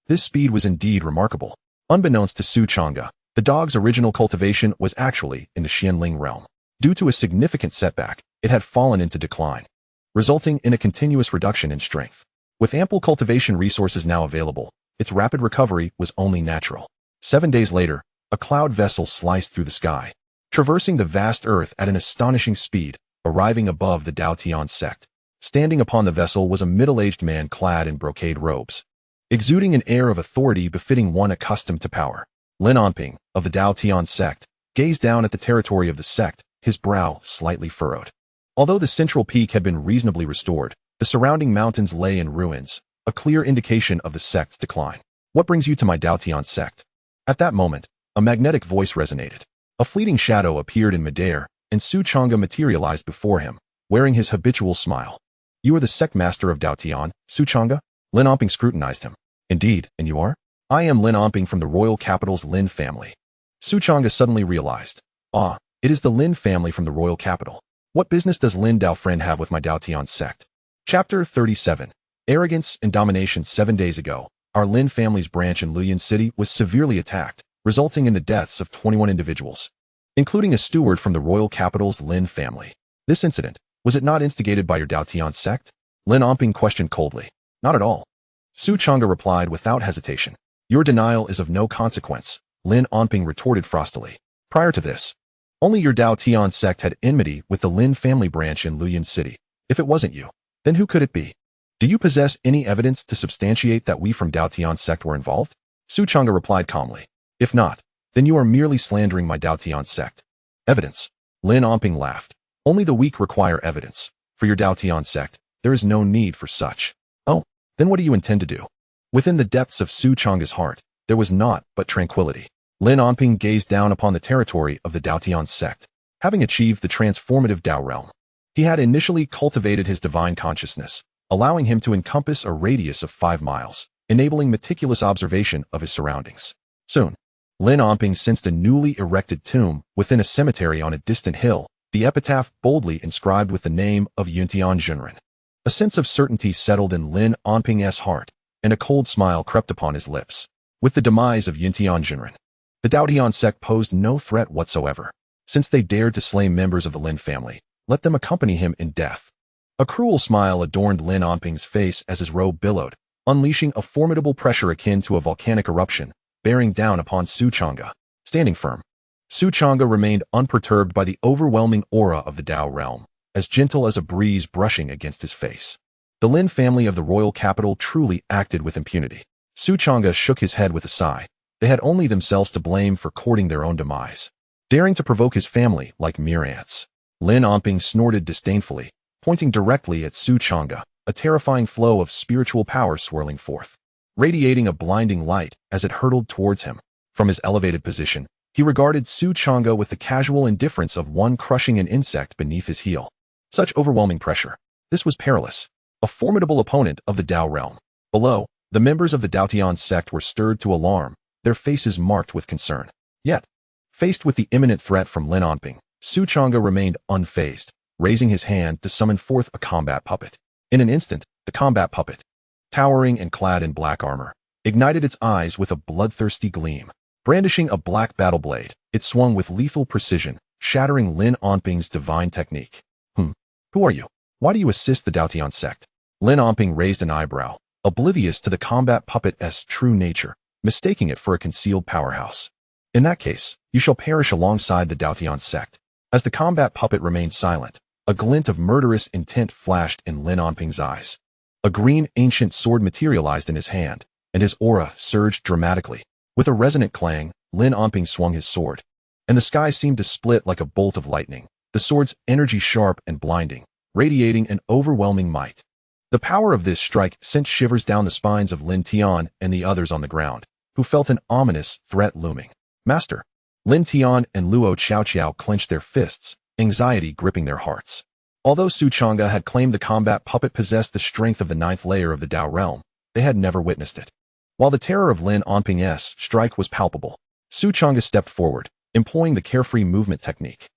this speed was indeed remarkable. Unbeknownst to Su Changge, the dog's original cultivation was actually in the Xianling realm. Due to a significant setback, it had fallen into decline, resulting in a continuous reduction in strength. With ample cultivation resources now available, its rapid recovery was only natural. 7 days later, a cloud vessel sliced through the sky, traversing the vast earth at an astonishing speed, arriving above the Dao Tian Sect. Standing upon the vessel was a middle-aged man clad in brocade robes, exuding an air of authority befitting one accustomed to power. Lin Onping, of the Dao Tian Sect, gazed down at the territory of the sect, his brow slightly furrowed. Although the central peak had been reasonably restored, the surrounding mountains lay in ruins, a clear indication of the sect's decline. What brings you to my Dao Tian Sect? At that moment, a magnetic voice resonated. A fleeting shadow appeared in midair, and Su Changge materialized before him, wearing his habitual smile. You are the sect master of Dao Tian, Su Changge? Lin Onping scrutinized him. Indeed, and you are? I am Lin Onping from the royal capital's Lin family. Su Changge suddenly realized. Ah, it is the Lin family from the royal capital. What business does Lin Dao friend have with my Dao Tian sect? Chapter 37. Arrogance and domination. 7 days ago, our Lin family's branch in Luyan City was severely attacked, resulting in the deaths of 21 individuals, including a steward from the royal capital's Lin family. This incident, was it not instigated by your Dao Tian sect? Lin Onping questioned coldly. Not at all. Su Changge replied without hesitation. Your denial is of no consequence, Lin Onping retorted frostily. Prior to this, only your Dao Tian sect had enmity with the Lin family branch in Luyan City. If it wasn't you, then who could it be? Do you possess any evidence to substantiate that we from Dao Tian sect were involved? Su Changge replied calmly. If not, then you are merely slandering my Dao Tian sect. Evidence. Lin Onping laughed. Only the weak require evidence. For your Dao Tian sect, there is no need for such. Oh, then what do you intend to do? Within the depths of Su Changge's heart, there was naught but tranquility. Lin Onping gazed down upon the territory of the Dao Tian sect. Having achieved the transformative Dao realm, he had initially cultivated his divine consciousness, allowing him to encompass a radius of 5 miles, enabling meticulous observation of his surroundings. Soon, Lin Onping sensed a newly erected tomb within a cemetery on a distant hill, the epitaph boldly inscribed with the name of Yuntian Junren. A sense of certainty settled in Lin Onping's heart, and a cold smile crept upon his lips. With the demise of Yuntian Junren, the Dao Tian sect posed no threat whatsoever. Since they dared to slay members of the Lin family, let them accompany him in death. A cruel smile adorned Lin Onping's face as his robe billowed, unleashing a formidable pressure akin to a volcanic eruption, bearing down upon Su Changge. Standing firm, Su Changge remained unperturbed by the overwhelming aura of the Dao realm, as gentle as a breeze brushing against his face. The Lin family of the royal capital truly acted with impunity. Su Changge shook his head with a sigh. They had only themselves to blame for courting their own demise, daring to provoke his family like mere ants. Lin Onping snorted disdainfully, pointing directly at Su Changge, a terrifying flow of spiritual power swirling forth, radiating a blinding light as it hurtled towards him. From his elevated position, he regarded Su Changge with the casual indifference of one crushing an insect beneath his heel. Such overwhelming pressure. This was perilous. A formidable opponent of the Dao realm. Below, the members of the Dao Tian sect were stirred to alarm, their faces marked with concern. Yet, faced with the imminent threat from Lin Onping, Su Changge remained unfazed, raising his hand to summon forth a combat puppet. In an instant, the combat puppet, towering and clad in black armor, ignited its eyes with a bloodthirsty gleam. Brandishing a black battle blade, it swung with lethal precision, shattering Lin Onping's divine technique. Who are you? Why do you assist the Dao Tian Sect? Lin Onping raised an eyebrow, oblivious to the combat puppet's true nature, mistaking it for a concealed powerhouse. In that case, you shall perish alongside the Dao Tian Sect. As the combat puppet remained silent, a glint of murderous intent flashed in Lin Onping's eyes. A green ancient sword materialized in his hand, and his aura surged dramatically. With a resonant clang, Lin Onping swung his sword, and the sky seemed to split like a bolt of lightning, the sword's energy sharp and blinding, radiating an overwhelming might. The power of this strike sent shivers down the spines of Lin Tian and the others on the ground, who felt an ominous threat looming. Master! Lin Tian and Luo Xiaoqiao clenched their fists, anxiety gripping their hearts. Although Su Changge had claimed the combat puppet possessed the strength of the 9th layer of the Dao realm, they had never witnessed it. While the terror of Lin Onping's strike was palpable, Su Changge stepped forward, employing the carefree movement technique,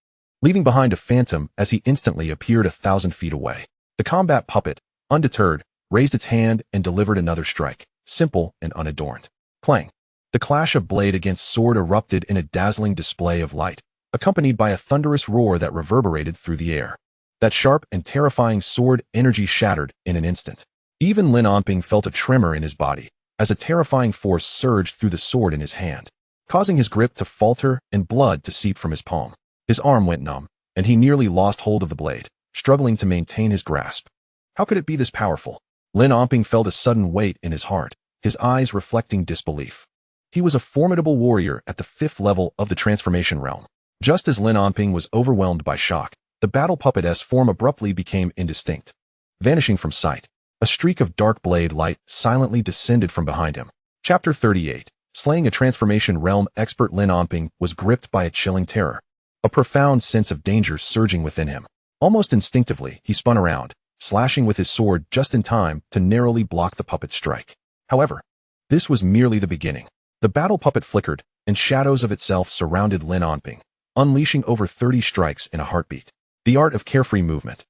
leaving behind a phantom as he instantly appeared 1,000 feet away. The combat puppet, undeterred, raised its hand and delivered another strike, simple and unadorned. Clang! The clash of blade against sword erupted in a dazzling display of light, accompanied by a thunderous roar that reverberated through the air. That sharp and terrifying sword energy shattered in an instant. Even Lin Onping felt a tremor in his body, as a terrifying force surged through the sword in his hand, causing his grip to falter and blood to seep from his palm. His arm went numb, and he nearly lost hold of the blade, struggling to maintain his grasp. How could it be this powerful? Lin Onping felt a sudden weight in his heart, his eyes reflecting disbelief. He was a formidable warrior at the 5th level of the transformation realm. Just as Lin Onping was overwhelmed by shock, the battle puppet's form abruptly became indistinct. Vanishing from sight, a streak of dark blade light silently descended from behind him. Chapter 38. Slaying a transformation realm expert. Lin Onping was gripped by a chilling terror, a profound sense of danger surging within him. Almost instinctively, he spun around, slashing with his sword just in time to narrowly block the puppet's strike. However, this was merely the beginning. The battle puppet flickered, and shadows of itself surrounded Lin Onping, unleashing over 30 strikes in a heartbeat. The art of carefree movement.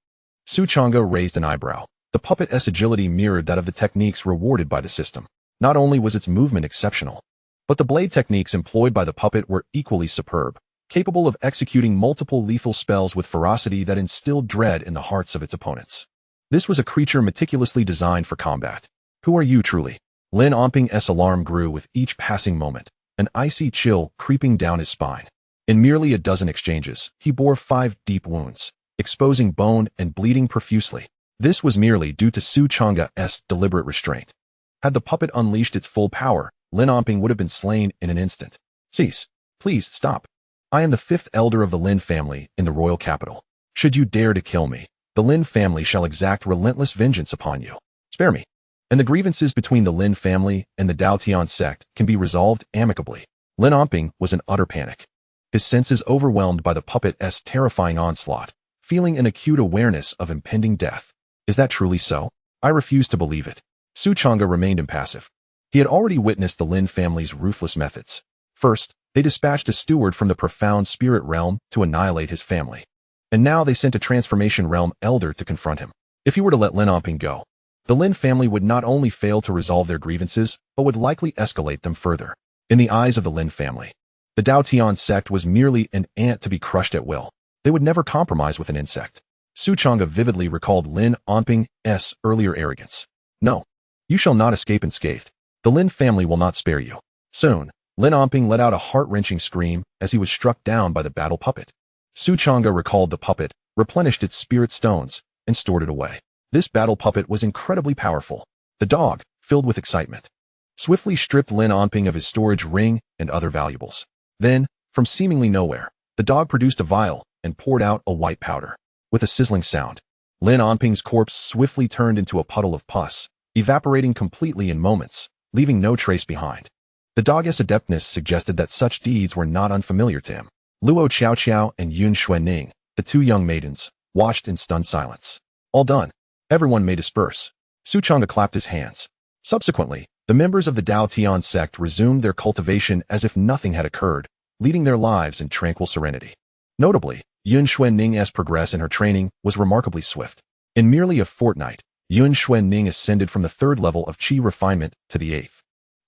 Su Changge raised an eyebrow. The puppet's agility mirrored that of the techniques rewarded by the system. Not only was its movement exceptional, but the blade techniques employed by the puppet were equally superb, capable of executing multiple lethal spells with ferocity that instilled dread in the hearts of its opponents. This was a creature meticulously designed for combat. Who are you truly? Lin Onping's alarm grew with each passing moment, an icy chill creeping down his spine. In merely a dozen exchanges, he bore 5 deep wounds, exposing bone and bleeding profusely. This was merely due to Su Changge's deliberate restraint. Had the puppet unleashed its full power, Lin Onping would have been slain in an instant. Cease. Please stop. I am the 5th elder of the Lin family in the royal capital. Should you dare to kill me, the Lin family shall exact relentless vengeance upon you. Spare me, and the grievances between the Lin family and the Dao Tian Sect can be resolved amicably. Lin Onping was in utter panic, his senses overwhelmed by the puppet's terrifying onslaught, feeling an acute awareness of impending death. Is that truly so? I refuse to believe it. Su Changge remained impassive. He had already witnessed the Lin family's ruthless methods. First, they dispatched a steward from the profound spirit realm to annihilate his family. And now they sent a transformation realm elder to confront him. If he were to let Lin Onping go, the Lin family would not only fail to resolve their grievances, but would likely escalate them further. In the eyes of the Lin family, the Dao Tian Sect was merely an ant to be crushed at will. They would never compromise with an insect. Su Changge vividly recalled Lin Onping's earlier arrogance. No, you shall not escape unscathed. The Lin family will not spare you. Soon, Lin Onping let out a heart-wrenching scream as he was struck down by the battle puppet. Su Changge recalled the puppet, replenished its spirit stones, and stored it away. This battle puppet was incredibly powerful. The dog, filled with excitement, swiftly stripped Lin Onping of his storage ring and other valuables. Then, from seemingly nowhere, the dog produced a vial and poured out a white powder. With a sizzling sound, Lin Onping's corpse swiftly turned into a puddle of pus, evaporating completely in moments, leaving no trace behind. The dog's adeptness suggested that such deeds were not unfamiliar to him. Luo Xiaoqiao and Yun Xuanning, the 2 young maidens, watched in stunned silence. All done. Everyone may disperse. Su Changge clapped his hands. Subsequently, the members of the Dao Tian Sect resumed their cultivation as if nothing had occurred, leading their lives in tranquil serenity. Notably, Yun Xuanning's progress in her training was remarkably swift. In merely a fortnight, Yun Xuanning ascended from the 3rd level of qi refinement to the 8th.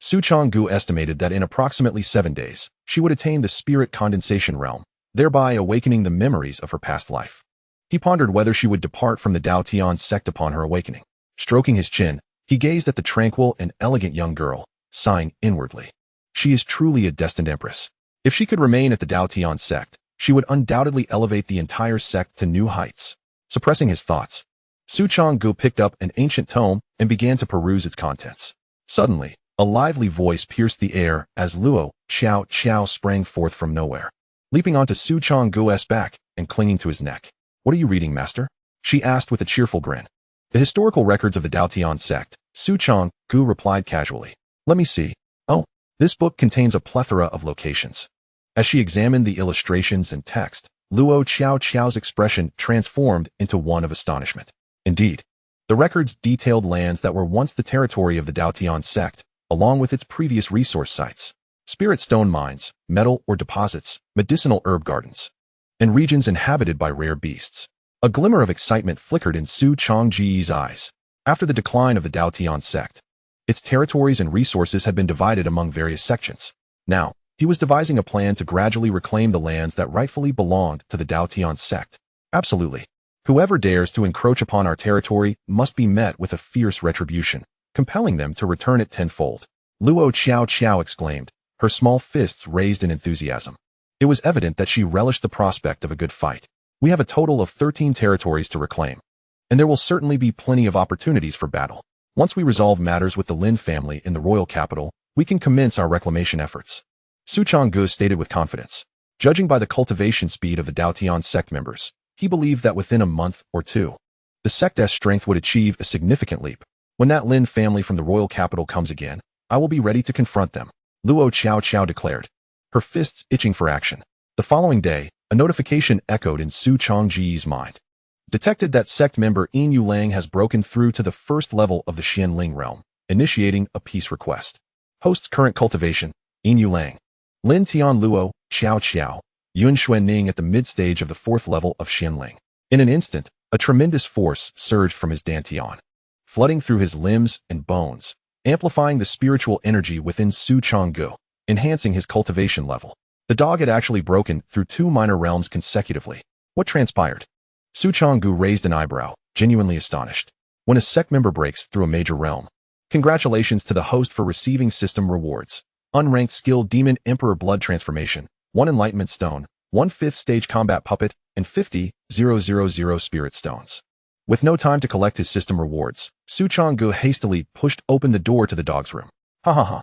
Su Changge estimated that in approximately 7 days, she would attain the spirit condensation realm, thereby awakening the memories of her past life. He pondered whether she would depart from the Dao Tian Sect upon her awakening. Stroking his chin, he gazed at the tranquil and elegant young girl, sighing inwardly. She is truly a destined empress. If she could remain at the Dao Tian Sect, she would undoubtedly elevate the entire sect to new heights. Suppressing his thoughts, Changge picked up an ancient tome and began to peruse its contents. Suddenly, a lively voice pierced the air as Luo Xiao sprang forth from nowhere, leaping onto Changge's back and clinging to his neck. "What are you reading, master?" she asked with a cheerful grin. "The historical records of the Dao Tian Sect," Changge replied casually. "Let me see. Oh, this book contains a plethora of locations." As she examined the illustrations and text, Luo Xiao's expression transformed into one of astonishment. Indeed, the records detailed lands that were once the territory of the Dao Tian Sect, along with its previous resource sites, spirit stone mines, metal ore deposits, medicinal herb gardens, and regions inhabited by rare beasts. A glimmer of excitement flickered in Changge's eyes. After the decline of the Dao Tian Sect, its territories and resources had been divided among various sections. Now, he was devising a plan to gradually reclaim the lands that rightfully belonged to the Dao Tian Sect. Absolutely. Whoever dares to encroach upon our territory must be met with a fierce retribution, compelling them to return it tenfold. Luo Xiao exclaimed, her small fists raised in enthusiasm. It was evident that she relished the prospect of a good fight. We have a total of 13 territories to reclaim, and there will certainly be plenty of opportunities for battle. Once we resolve matters with the Lin family in the royal capital, we can commence our reclamation efforts. Changge stated with confidence. Judging by the cultivation speed of the Dao Tian Sect members, he believed that within a month or two, the sect's strength would achieve a significant leap. When that Lin family from the royal capital comes again, I will be ready to confront them, Luo Xiao declared, her fists itching for action. The following day, a notification echoed in Changge's mind. Detected that sect member Yin Yulang has broken through to the first level of the Xianling realm, initiating a peace request. Hosts current cultivation, Yin Yulang. Lin Tian Luo, Xiao, Yun Xuanning at the mid-stage of the fourth level of Xianling. In an instant, a tremendous force surged from his dantian, flooding through his limbs and bones, amplifying the spiritual energy within Changge, enhancing his cultivation level. The dog had actually broken through 2 minor realms consecutively. What transpired? Changge raised an eyebrow, genuinely astonished. When a sect member breaks through a major realm, congratulations to the host for receiving system rewards. Unranked skill Demon Emperor Blood Transformation, 1 Enlightenment Stone, 1 5th Stage Combat Puppet, and 50,000 Spirit Stones. With no time to collect his system rewards, Changge hastily pushed open the door to the dog's room. Ha.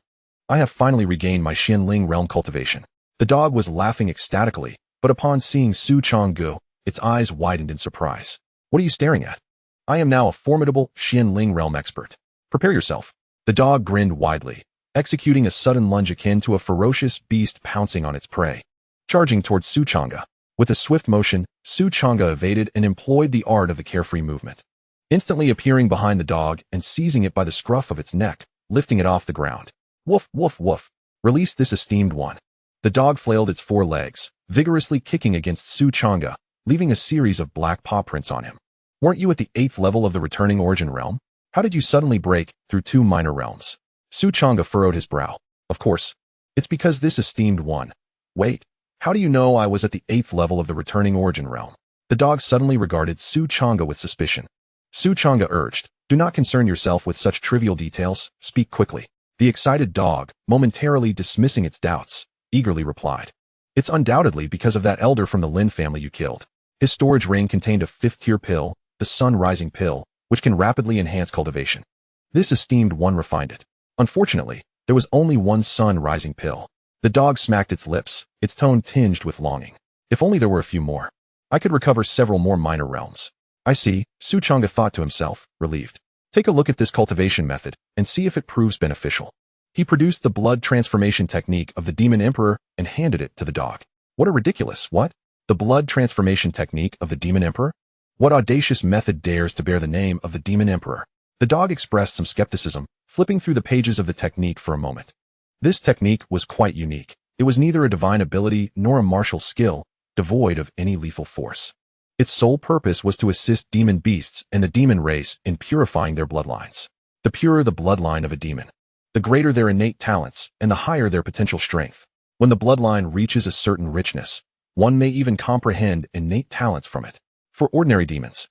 I have finally regained my Xianling realm cultivation. The dog was laughing ecstatically, but upon seeing Changge, its eyes widened in surprise. What are you staring at? I am now a formidable Xianling realm expert. Prepare yourself. The dog grinned widely, executing a sudden lunge akin to a ferocious beast pouncing on its prey. Charging towards Changge. With a swift motion, Changge evaded and employed the art of the carefree movement, instantly appearing behind the dog and seizing it by the scruff of its neck, lifting it off the ground. Woof, woof, woof. Release this esteemed one. The dog flailed its 4 legs, vigorously kicking against Changge, leaving a series of black paw prints on him. Weren't you at the 8th level of the returning origin realm? How did you suddenly break through 2 minor realms? Changge furrowed his brow. Of course. It's because this esteemed one. Wait, how do you know I was at the 8th level of the returning origin realm? The dog suddenly regarded Changge with suspicion. Changge urged, do not concern yourself with such trivial details, speak quickly. The excited dog, momentarily dismissing its doubts, eagerly replied. It's undoubtedly because of that elder from the Lin family you killed. His storage ring contained a 5th-tier pill, the Sun Rising pill, which can rapidly enhance cultivation. This esteemed one refined it. Unfortunately, there was only 1 Sun Rising pill. The dog smacked its lips, its tone tinged with longing. If only there were a few more. I could recover several more minor realms. I see, Changge thought to himself, relieved. Take a look at this cultivation method and see if it proves beneficial. He produced the blood transformation technique of the Demon Emperor and handed it to the dog. What a ridiculous, what? The blood transformation technique of the Demon Emperor? What audacious method dares to bear the name of the Demon Emperor? The dog expressed some skepticism, flipping through the pages of the technique for a moment. This technique was quite unique. It was neither a divine ability nor a martial skill, devoid of any lethal force. Its sole purpose was to assist demon beasts and the demon race in purifying their bloodlines. The purer the bloodline of a demon, the greater their innate talents and the higher their potential strength. When the bloodline reaches a certain richness, One may even comprehend innate talents from it. For ordinary demons,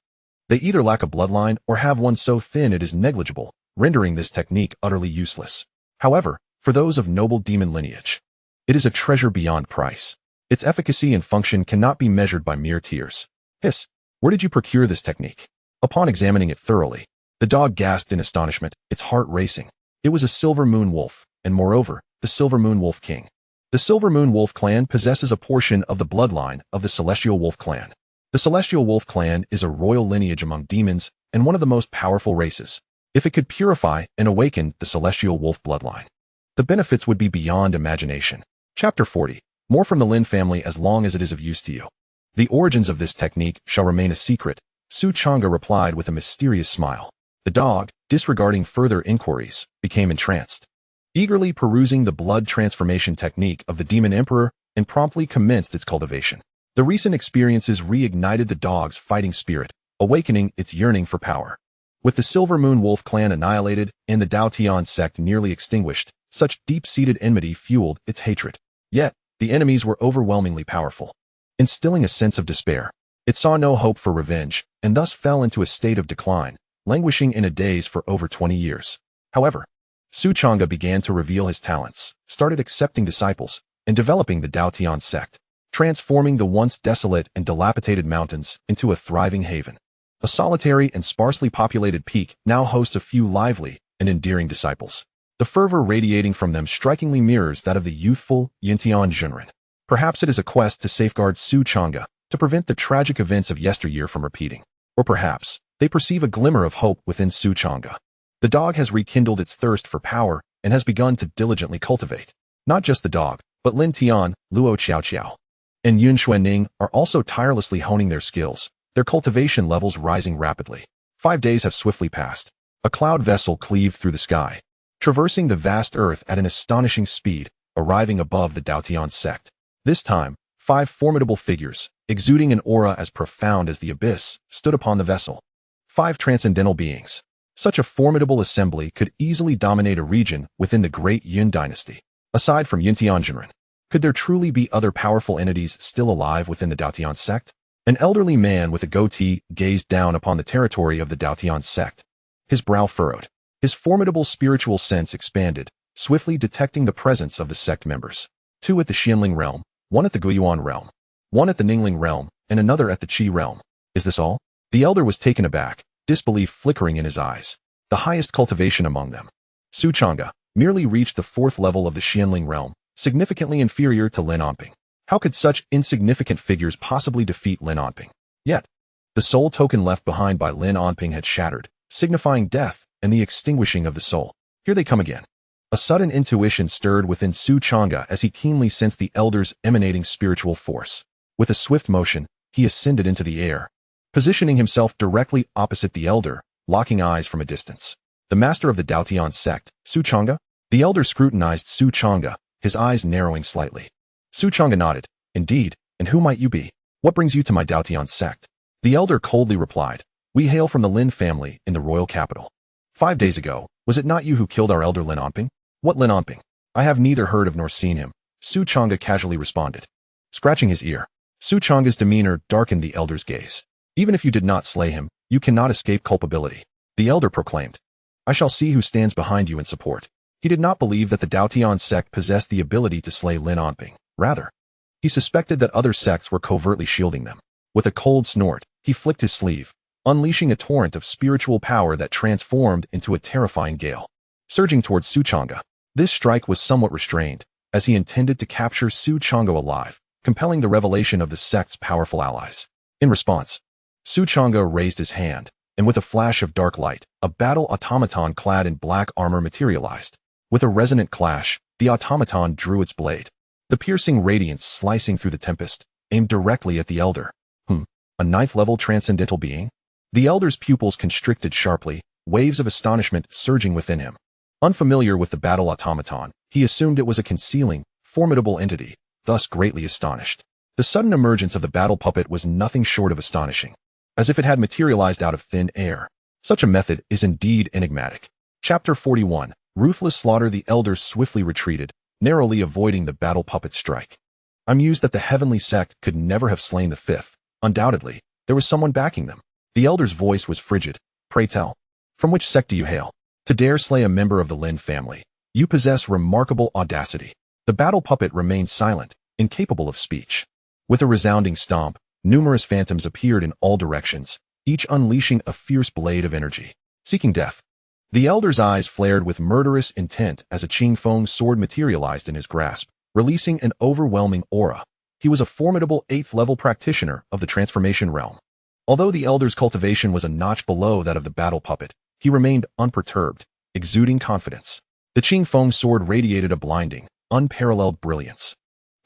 they either lack a bloodline or have one so thin it is negligible, rendering this technique utterly useless. However, for those of noble demon lineage, it is a treasure beyond price. Its efficacy and function cannot be measured by mere tears. Hiss, where did you procure this technique? Upon examining it thoroughly, the dog gasped in astonishment, its heart racing. It was a silver moon wolf, and moreover, the silver moon wolf king. The silver moon wolf clan possesses a portion of the bloodline of the celestial wolf clan. The celestial wolf clan is a royal lineage among demons and one of the most powerful races. If it could purify and awaken the celestial wolf bloodline, the benefits would be beyond imagination. Chapter 40. More from the Lin family as long as it is of use to you. The origins of this technique shall remain a secret, Su Changge replied with a mysterious smile. The dog, disregarding further inquiries, became entranced, eagerly perusing the blood transformation technique of the demon emperor, and promptly commenced its cultivation. The recent experiences reignited the dog's fighting spirit, awakening its yearning for power. With the Silver Moon Wolf clan annihilated and the Dao Tian Sect nearly extinguished, such deep-seated enmity fueled its hatred. Yet, the enemies were overwhelmingly powerful, instilling a sense of despair. It saw no hope for revenge, and thus fell into a state of decline, languishing in a daze for over 20 years. However, Su Changge began to reveal his talents, started accepting disciples, and developing the Dao Tian Sect, transforming the once desolate and dilapidated mountains into a thriving haven. A solitary and sparsely populated peak now hosts a few lively and endearing disciples. The fervor radiating from them strikingly mirrors that of the youthful Yintian Junren. Perhaps it is a quest to safeguard Su Changge, to prevent the tragic events of yesteryear from repeating. Or perhaps they perceive a glimmer of hope within Su Changge. The dog has rekindled its thirst for power and has begun to diligently cultivate. Not just the dog, but Lin Tian, Luo Qiao Qiao, and Yun Xuanning are also tirelessly honing their skills, their cultivation levels rising rapidly. 5 days have swiftly passed. A cloud vessel cleaved through the sky, traversing the vast earth at an astonishing speed, arriving above the Dao Tian Sect. This time, 5 formidable figures, exuding an aura as profound as the abyss, stood upon the vessel. 5 transcendental beings. Such a formidable assembly could easily dominate a region within the great Yun dynasty. Aside from Yintian Junren, could there truly be other powerful entities still alive within the Dao Tian Sect? An elderly man with a goatee gazed down upon the territory of the Dao Tian Sect. His brow furrowed. His formidable spiritual sense expanded, swiftly detecting the presence of the sect members. 2 at the Xianling realm, 1 at the Guiyuan realm, 1 at the Ningling realm, and another at the Qi realm. Is this all? The elder was taken aback, disbelief flickering in his eyes. The highest cultivation among them, Su Changge, merely reached the 4th level of the Xianling realm, significantly inferior to Lin Onping. How could such insignificant figures possibly defeat Lin Onping? Yet, the soul token left behind by Lin Onping had shattered, signifying death and the extinguishing of the soul. Here they come again. A sudden intuition stirred within Su Changge as he keenly sensed the elder's emanating spiritual force. With a swift motion, he ascended into the air, positioning himself directly opposite the elder, locking eyes from a distance. The master of the Dao Tian Sect, Su Changge? The elder scrutinized Su Changge, his eyes narrowing slightly. Su Changge nodded. Indeed, and who might you be? What brings you to my Dao Tian Sect? The elder coldly replied. We hail from the Lin family in the royal capital. 5 days ago, was it not you who killed our elder Lin Onping? What Lin Onping? I have neither heard of nor seen him, Su Changge casually responded. Scratching his ear, Su Changge's demeanor darkened the elder's gaze. Even if you did not slay him, you cannot escape culpability, the elder proclaimed. I shall see who stands behind you in support. He did not believe that the Dao Tian Sect possessed the ability to slay Lin Onping. Rather, he suspected that other sects were covertly shielding them. With a cold snort, he flicked his sleeve, unleashing a torrent of spiritual power that transformed into a terrifying gale. Surging towards Su Changge, this strike was somewhat restrained, as he intended to capture Su Changge alive, compelling the revelation of the sect's powerful allies. In response, Su Changge raised his hand, and with a flash of dark light, a battle automaton clad in black armor materialized. With a resonant clash, the automaton drew its blade. The piercing radiance slicing through the tempest, aimed directly at the elder. A 9th-level transcendental being? The elder's pupils constricted sharply, waves of astonishment surging within him. Unfamiliar with the battle automaton, he assumed it was a concealing, formidable entity, thus greatly astonished. The sudden emergence of the battle puppet was nothing short of astonishing, as if it had materialized out of thin air. Such a method is indeed enigmatic. Chapter 41. Ruthless slaughter. The elder swiftly retreated, narrowly avoiding the battle puppet's strike. I'm mused that the heavenly sect could never have slain the fifth. Undoubtedly, there was someone backing them. The elder's voice was frigid. Pray tell, from which sect do you hail? To dare slay a member of the Lin family, you possess remarkable audacity. The battle puppet remained silent, incapable of speech. With a resounding stomp, numerous phantoms appeared in all directions, each unleashing a fierce blade of energy, seeking death. The elder's eyes flared with murderous intent as a Qing Feng sword materialized in his grasp, releasing an overwhelming aura. He was a formidable 8th-level practitioner of the transformation realm. Although the elder's cultivation was a notch below that of the battle puppet, he remained unperturbed, exuding confidence. The Qing Feng sword radiated a blinding, unparalleled brilliance.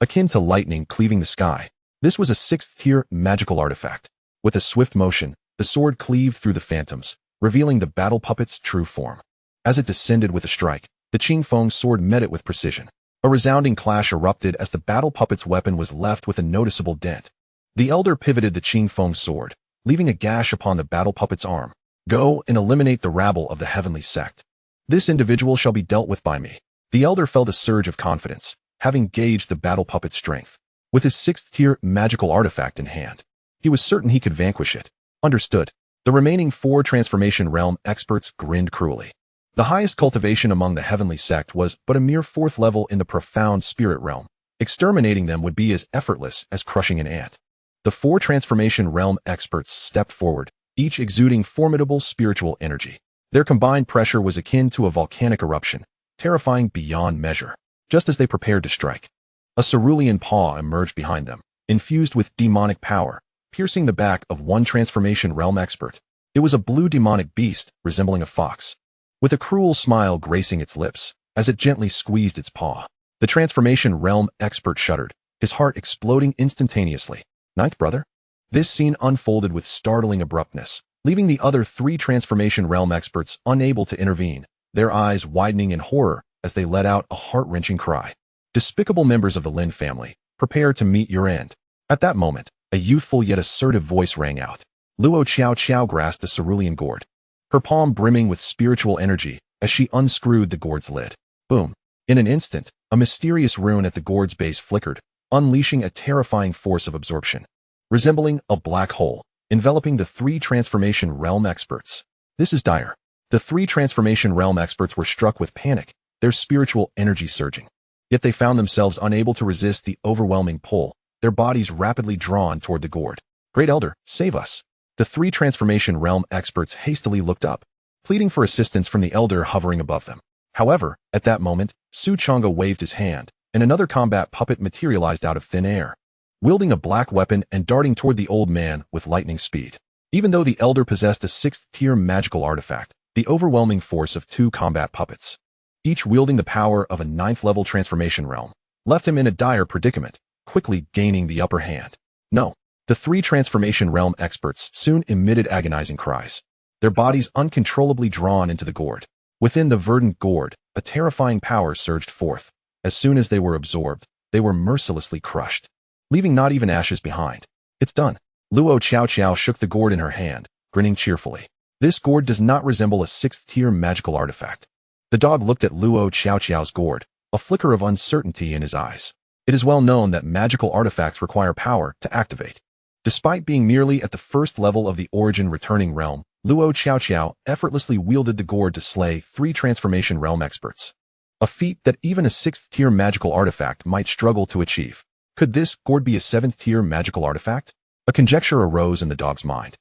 Akin to lightning cleaving the sky, this was a 6th-tier magical artifact. With a swift motion, the sword cleaved through the phantoms, revealing the battle puppet's true form. As it descended with a strike, the Qing Feng sword met it with precision. A resounding clash erupted as the battle puppet's weapon was left with a noticeable dent. The elder pivoted the Qing Feng sword, leaving a gash upon the battle puppet's arm. Go and eliminate the rabble of the heavenly sect. This individual shall be dealt with by me. The elder felt a surge of confidence, having gauged the battle puppet's strength. With his 6th-tier magical artifact in hand, he was certain he could vanquish it. Understood. The remaining 4 transformation realm experts grinned cruelly. The highest cultivation among the heavenly sect was but a mere 4th level in the profound spirit realm. Exterminating them would be as effortless as crushing an ant. The 4 transformation realm experts stepped forward, each exuding formidable spiritual energy. Their combined pressure was akin to a volcanic eruption, terrifying beyond measure. Just as they prepared to strike, a cerulean paw emerged behind them, infused with demonic power, piercing the back of one transformation realm expert. It was a blue demonic beast resembling a fox, with a cruel smile gracing its lips as it gently squeezed its paw. The transformation realm expert shuddered, his heart exploding instantaneously. Ninth brother? This scene unfolded with startling abruptness, leaving the other 3 transformation realm experts unable to intervene, their eyes widening in horror as they let out a heart-wrenching cry. Despicable members of the Lin family, prepare to meet your end. At that moment, a youthful yet assertive voice rang out. Luo Qiao Qiao grasped the cerulean gourd, her palm brimming with spiritual energy as she unscrewed the gourd's lid. Boom! In an instant, a mysterious rune at the gourd's base flickered, unleashing a terrifying force of absorption, resembling a black hole, enveloping the 3 transformation realm experts. This is dire. The 3 transformation realm experts were struck with panic, their spiritual energy surging. Yet they found themselves unable to resist the overwhelming pull, their bodies rapidly drawn toward the gourd. Great Elder, save us. The 3 transformation realm experts hastily looked up, pleading for assistance from the elder hovering above them. However, at that moment, Su Changge waved his hand, and another combat puppet materialized out of thin air, wielding a black weapon and darting toward the old man with lightning speed. Even though the elder possessed a 6th-tier magical artifact, the overwhelming force of 2 combat puppets, each wielding the power of a 9th-level transformation realm, left him in a dire predicament, quickly gaining the upper hand. No. The 3 transformation realm experts soon emitted agonizing cries, their bodies uncontrollably drawn into the gourd. Within the verdant gourd, a terrifying power surged forth. As soon as they were absorbed, they were mercilessly crushed, leaving not even ashes behind. It's done. Luo Qiao Qiao shook the gourd in her hand, grinning cheerfully. This gourd does not resemble a 6th-tier magical artifact. The dog looked at Luo Qiao Qiao's gourd, a flicker of uncertainty in his eyes. It is well known that magical artifacts require power to activate. Despite being merely at the 1st level of the origin returning realm, Luo Qiao Qiao effortlessly wielded the gourd to slay 3 transformation realm experts. A feat that even a 6th-tier magical artifact might struggle to achieve. Could this gourd be a 7th-tier magical artifact? A conjecture arose in the dog's mind,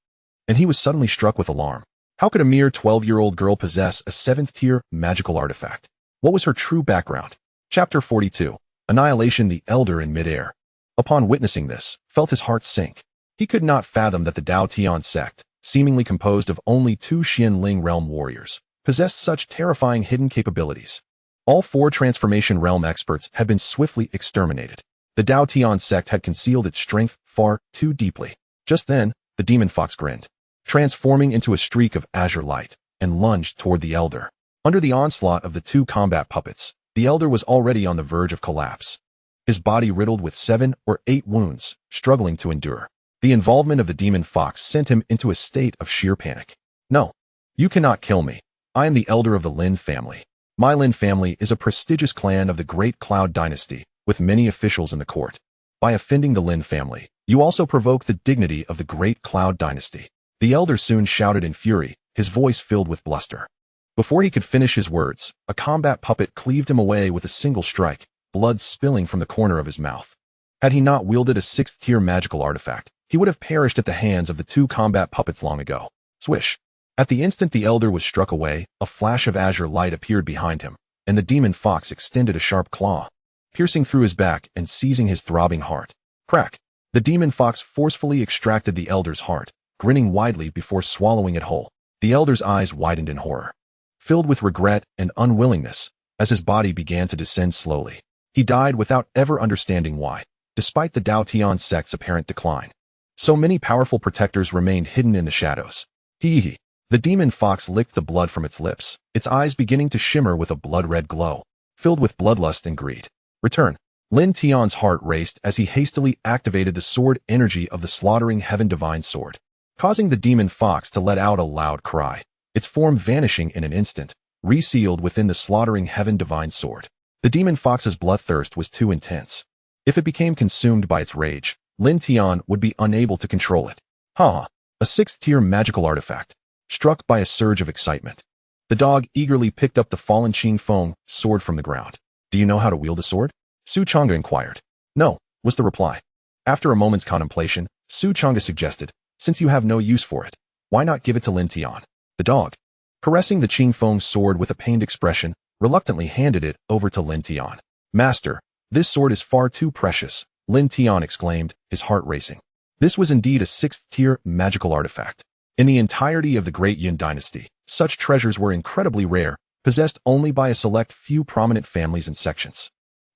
and he was suddenly struck with alarm. How could a mere 12-year-old girl possess a 7th-tier magical artifact? What was her true background? Chapter 42. Annihilation. The elder in midair, upon witnessing this, felt his heart sink. He could not fathom that the Dao Tian Sect, seemingly composed of only 2 Xianling realm warriors, possessed such terrifying hidden capabilities. All 4 transformation realm experts had been swiftly exterminated. The Dao Tian Sect had concealed its strength far too deeply. Just then, the demon fox grinned, transforming into a streak of azure light, and lunged toward the elder. Under the onslaught of the 2 combat puppets, the elder was already on the verge of collapse, his body riddled with 7 or 8 wounds, struggling to endure. The involvement of the demon fox sent him into a state of sheer panic. No, you cannot kill me. I am the elder of the Lin family. My Lin family is a prestigious clan of the Great Cloud Dynasty, with many officials in the court. By offending the Lin family, you also provoke the dignity of the great Cloud dynasty. The elder soon shouted in fury, his voice filled with bluster. Before he could finish his words, a combat puppet cleaved him away with a single strike, blood spilling from the corner of his mouth. Had he not wielded a 6th-tier magical artifact, he would have perished at the hands of the 2 combat puppets long ago. Swish! At the instant the elder was struck away, a flash of azure light appeared behind him, and the demon fox extended a sharp claw, piercing through his back and seizing his throbbing heart. Crack! The demon fox forcefully extracted the elder's heart, grinning widely before swallowing it whole. The elder's eyes widened in horror, filled with regret and unwillingness, as his body began to descend slowly. He died without ever understanding why, despite the Dao Tian Sect's apparent decline. So many powerful protectors remained hidden in the shadows. Hee. The demon fox licked the blood from its lips, its eyes beginning to shimmer with a blood-red glow, filled with bloodlust and greed. Return. Lin Tian's heart raced as he hastily activated the sword energy of the slaughtering heaven divine sword, causing the demon fox to let out a loud cry, its form vanishing in an instant, resealed within the slaughtering heaven divine sword. The demon fox's bloodthirst was too intense. If it became consumed by its rage, Lin Tian would be unable to control it. A 6th-tier magical artifact. Struck by a surge of excitement, the dog eagerly picked up the fallen Qing Feng sword from the ground. Do you know how to wield a sword? Su Changge inquired. No, was the reply. After a moment's contemplation, Su Changge suggested, since you have no use for it, why not give it to Lin Tian? The dog, caressing the Qing Feng sword with a pained expression, reluctantly handed it over to Lin Tian. Master, this sword is far too precious, Lin Tian exclaimed, his heart racing. This was indeed a 6th-tier magical artifact. In the entirety of the Great Yun dynasty, such treasures were incredibly rare, possessed only by a select few prominent families and sections.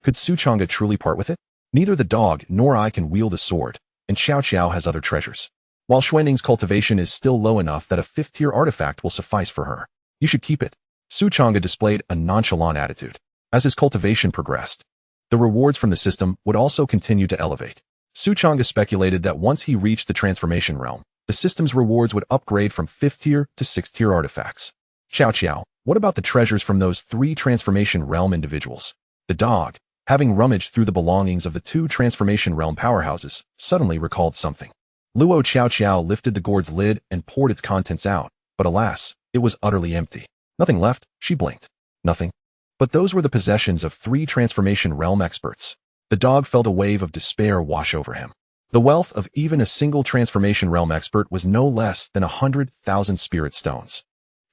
Could Su Changge truly part with it? Neither the dog nor I can wield a sword, and Xiao Xiao has other treasures. While Xuanning's cultivation is still low enough that a 5th-tier artifact will suffice for her. You should keep it. Su Changge displayed a nonchalant attitude. As his cultivation progressed, the rewards from the system would also continue to elevate. Su Changge speculated that once he reached the transformation realm, the system's rewards would upgrade from 5th-tier to 6th-tier artifacts. Xiao Xiao, what about the treasures from those 3 transformation realm individuals? The dog, having rummaged through the belongings of the 2 transformation realm powerhouses, suddenly recalled something. Luo Xiao Xiao lifted the gourd's lid and poured its contents out, but alas, it was utterly empty. Nothing left, she blinked. Nothing. But those were the possessions of 3 transformation realm experts. The dog felt a wave of despair wash over him. The wealth of even a single transformation realm expert was no less than 100,000 spirit stones.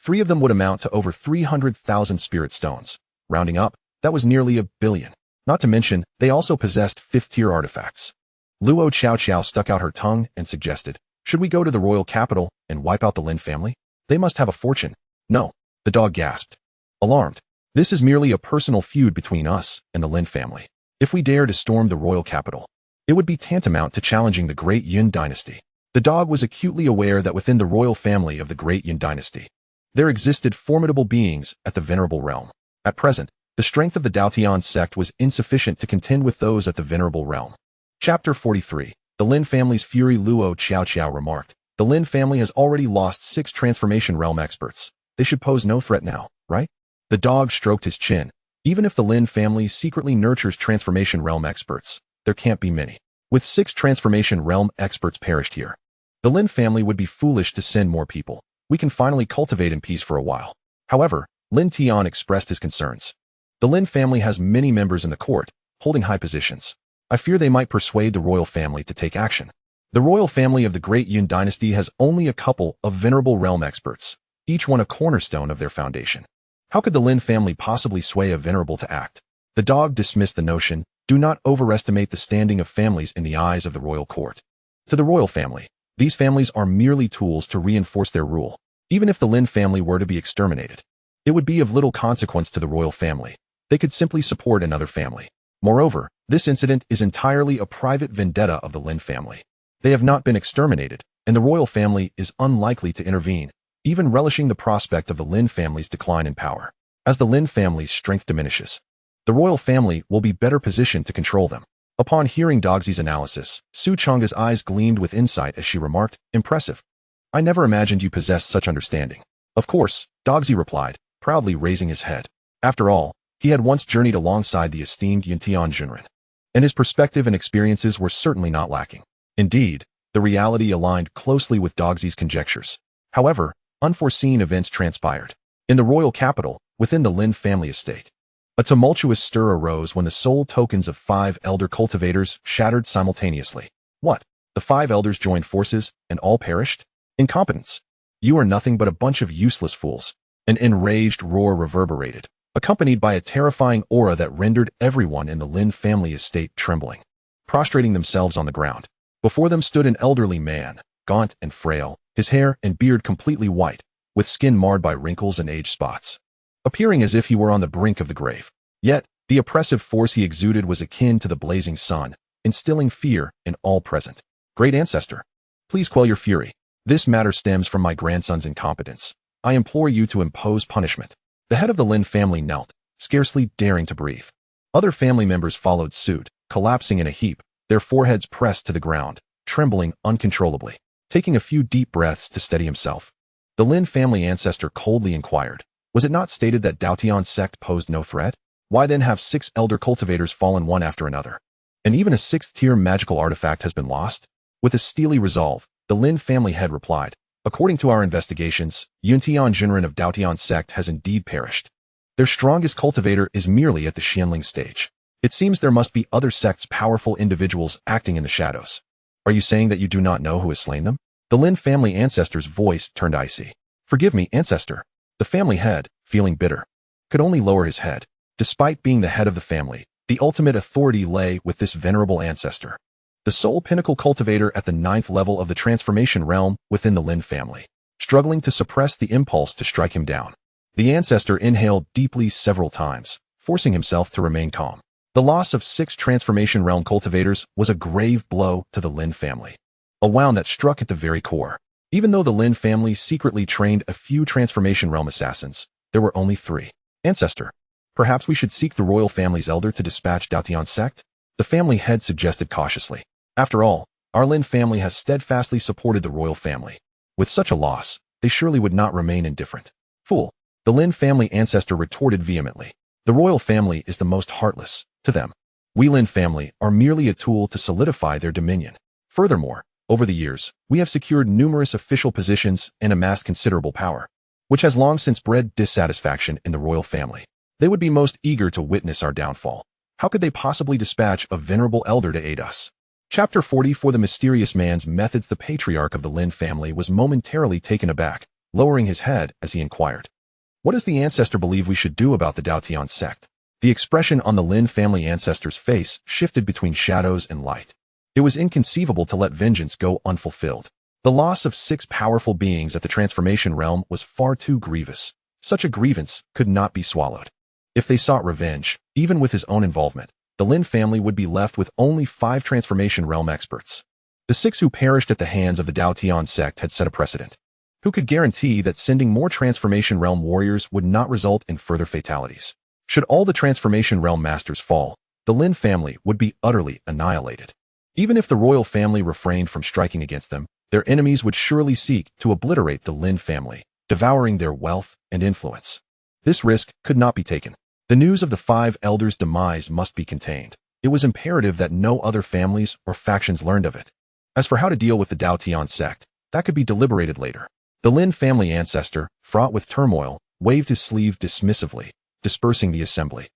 3 of them would amount to over 300,000 spirit stones. Rounding up, that was nearly 1 billion. Not to mention, they also possessed 5th-tier artifacts. Luo Xiao Xiao stuck out her tongue and suggested, should we go to the royal capital and wipe out the Lin family? They must have a fortune. No, the dog gasped. Alarmed. This is merely a personal feud between us and the Lin family. If we dare to storm the royal capital, it would be tantamount to challenging the Great Yun dynasty. The dog was acutely aware that within the royal family of the Great Yun dynasty, there existed formidable beings at the venerable realm. At present, the strength of the Dao Tian Sect was insufficient to contend with those at the venerable realm. Chapter 43. The Lin family's fury. Luo Xiao Xiao remarked, the Lin family has already lost 6 transformation realm experts. They should pose no threat now, right? The dog stroked his chin. Even if the Lin family secretly nurtures transformation realm experts, there can't be many. With 6 transformation realm experts perished here, the Lin family would be foolish to send more people. We can finally cultivate in peace for a while. However, Lin Tian expressed his concerns. The Lin family has many members in the court, holding high positions. I fear they might persuade the royal family to take action. The royal family of the Great Yun dynasty has only a couple of venerable realm experts, each one a cornerstone of their foundation. How could the Lin family possibly sway a venerable to act? The dog dismissed the notion. Do not overestimate the standing of families in the eyes of the royal court. To the royal family, these families are merely tools to reinforce their rule. Even if the Lin family were to be exterminated, it would be of little consequence to the royal family. They could simply support another family. Moreover, this incident is entirely a private vendetta of the Lin family. They have not been exterminated, and the royal family is unlikely to intervene, even relishing the prospect of the Lin family's decline in power. As the Lin family's strength diminishes, the royal family will be better positioned to control them. Upon hearing Dogsy's analysis, Su Changge's eyes gleamed with insight as she remarked, impressive. I never imagined you possessed such understanding. Of course, Dogsy replied, proudly raising his head. After all, he had once journeyed alongside the esteemed Yuntian Junren. and his perspective and experiences were certainly not lacking. Indeed, the reality aligned closely with Dogsy's conjectures. However, unforeseen events transpired. In the royal capital, within the Lin family estate, a tumultuous stir arose when the soul tokens of 5 elder cultivators shattered simultaneously. What? The 5 elders joined forces, and all perished? Incompetence! You are nothing but a bunch of useless fools. An enraged roar reverberated, accompanied by a terrifying aura that rendered everyone in the Lin family estate trembling. Prostrating themselves on the ground, before them stood an elderly man, gaunt and frail, his hair and beard completely white, with skin marred by wrinkles and age spots, appearing as if he were on the brink of the grave. Yet, the oppressive force he exuded was akin to the blazing sun, instilling fear in all present. Great ancestor, please quell your fury. This matter stems from my grandson's incompetence. I implore you to impose punishment. The head of the Lin family knelt, scarcely daring to breathe. Other family members followed suit, collapsing in a heap, their foreheads pressed to the ground, trembling uncontrollably. Taking a few deep breaths to steady himself, the Lin family ancestor coldly inquired, was it not stated that Dao Tian Sect posed no threat? Why then have 6 elder cultivators fallen one after another? And even a 6th-tier magical artifact has been lost? With a steely resolve, the Lin family head replied, according to our investigations, Yuntian Jinren of Dao Tian Sect has indeed perished. Their strongest cultivator is merely at the Xianling stage. It seems there must be other sects' powerful individuals acting in the shadows. Are you saying that you do not know who has slain them? The Lin family ancestor's voice turned icy. Forgive me, ancestor. The family head, feeling bitter, could only lower his head. Despite being the head of the family, the ultimate authority lay with this venerable ancestor, the sole pinnacle cultivator at the 9th level of the transformation realm within the Lin family. Struggling to suppress the impulse to strike him down, the ancestor inhaled deeply several times, forcing himself to remain calm. The loss of 6 transformation realm cultivators was a grave blow to the Lin family, a wound that struck at the very core. Even though the Lin family secretly trained a few transformation realm assassins, there were only 3. Ancestor, perhaps we should seek the royal family's elder to dispatch Dao Tian Sect? The family head suggested cautiously. After all, our Lin family has steadfastly supported the royal family. With such a loss, they surely would not remain indifferent. Fool! The Lin family ancestor retorted vehemently. The royal family is the most heartless. To them, we Lin family are merely a tool to solidify their dominion. Furthermore, over the years, we have secured numerous official positions and amassed considerable power, which has long since bred dissatisfaction in the royal family. They would be most eager to witness our downfall. How could they possibly dispatch a venerable elder to aid us? Chapter 40. For the mysterious man's methods, the patriarch of the Lin family was momentarily taken aback, lowering his head as he inquired, what does the ancestor believe we should do about the Dao Tian Sect? The expression on the Lin family ancestor's face shifted between shadows and light. It was inconceivable to let vengeance go unfulfilled. The loss of 6 powerful beings at the transformation realm was far too grievous. Such a grievance could not be swallowed. If they sought revenge, even with his own involvement, the Lin family would be left with only 5 transformation realm experts. The 6 who perished at the hands of the Dao Tian Sect had set a precedent. Who could guarantee that sending more transformation realm warriors would not result in further fatalities? Should all the transformation realm masters fall, the Lin family would be utterly annihilated. Even if the royal family refrained from striking against them, their enemies would surely seek to obliterate the Lin family, devouring their wealth and influence. This risk could not be taken. The news of the 5 elders' demise must be contained. It was imperative that no other families or factions learned of it. As for how to deal with the Dao Tian Sect, that could be deliberated later. The Lin family ancestor, fraught with turmoil, waved his sleeve dismissively, dispersing the assembly,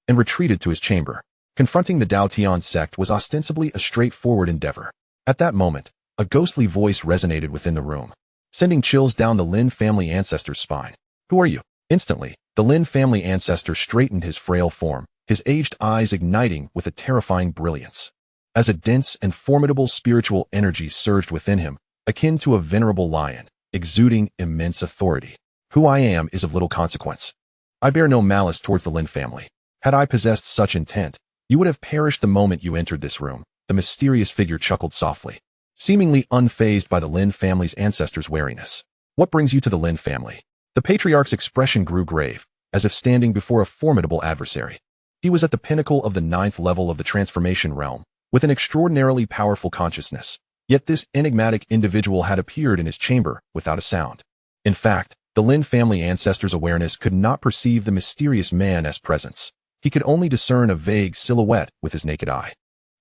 and retreated to his chamber. Confronting the Dao Tian Sect was ostensibly a straightforward endeavor. At that moment, a ghostly voice resonated within the room, sending chills down the Lin family ancestor's spine. Who are you? Instantly, the Lin family ancestor straightened his frail form, his aged eyes igniting with a terrifying brilliance, as a dense and formidable spiritual energy surged within him, akin to a venerable lion, exuding immense authority. Who I am is of little consequence. I bear no malice towards the Lin family. Had I possessed such intent, you would have perished the moment you entered this room. The mysterious figure chuckled softly, seemingly unfazed by the Lin family's ancestors' wariness. What brings you to the Lin family? The patriarch's expression grew grave, as if standing before a formidable adversary. He was at the pinnacle of the 9th level of the transformation realm, with an extraordinarily powerful consciousness. Yet this enigmatic individual had appeared in his chamber without a sound. In fact, the Lin family ancestor's awareness could not perceive the mysterious man as presence. He could only discern a vague silhouette with his naked eye.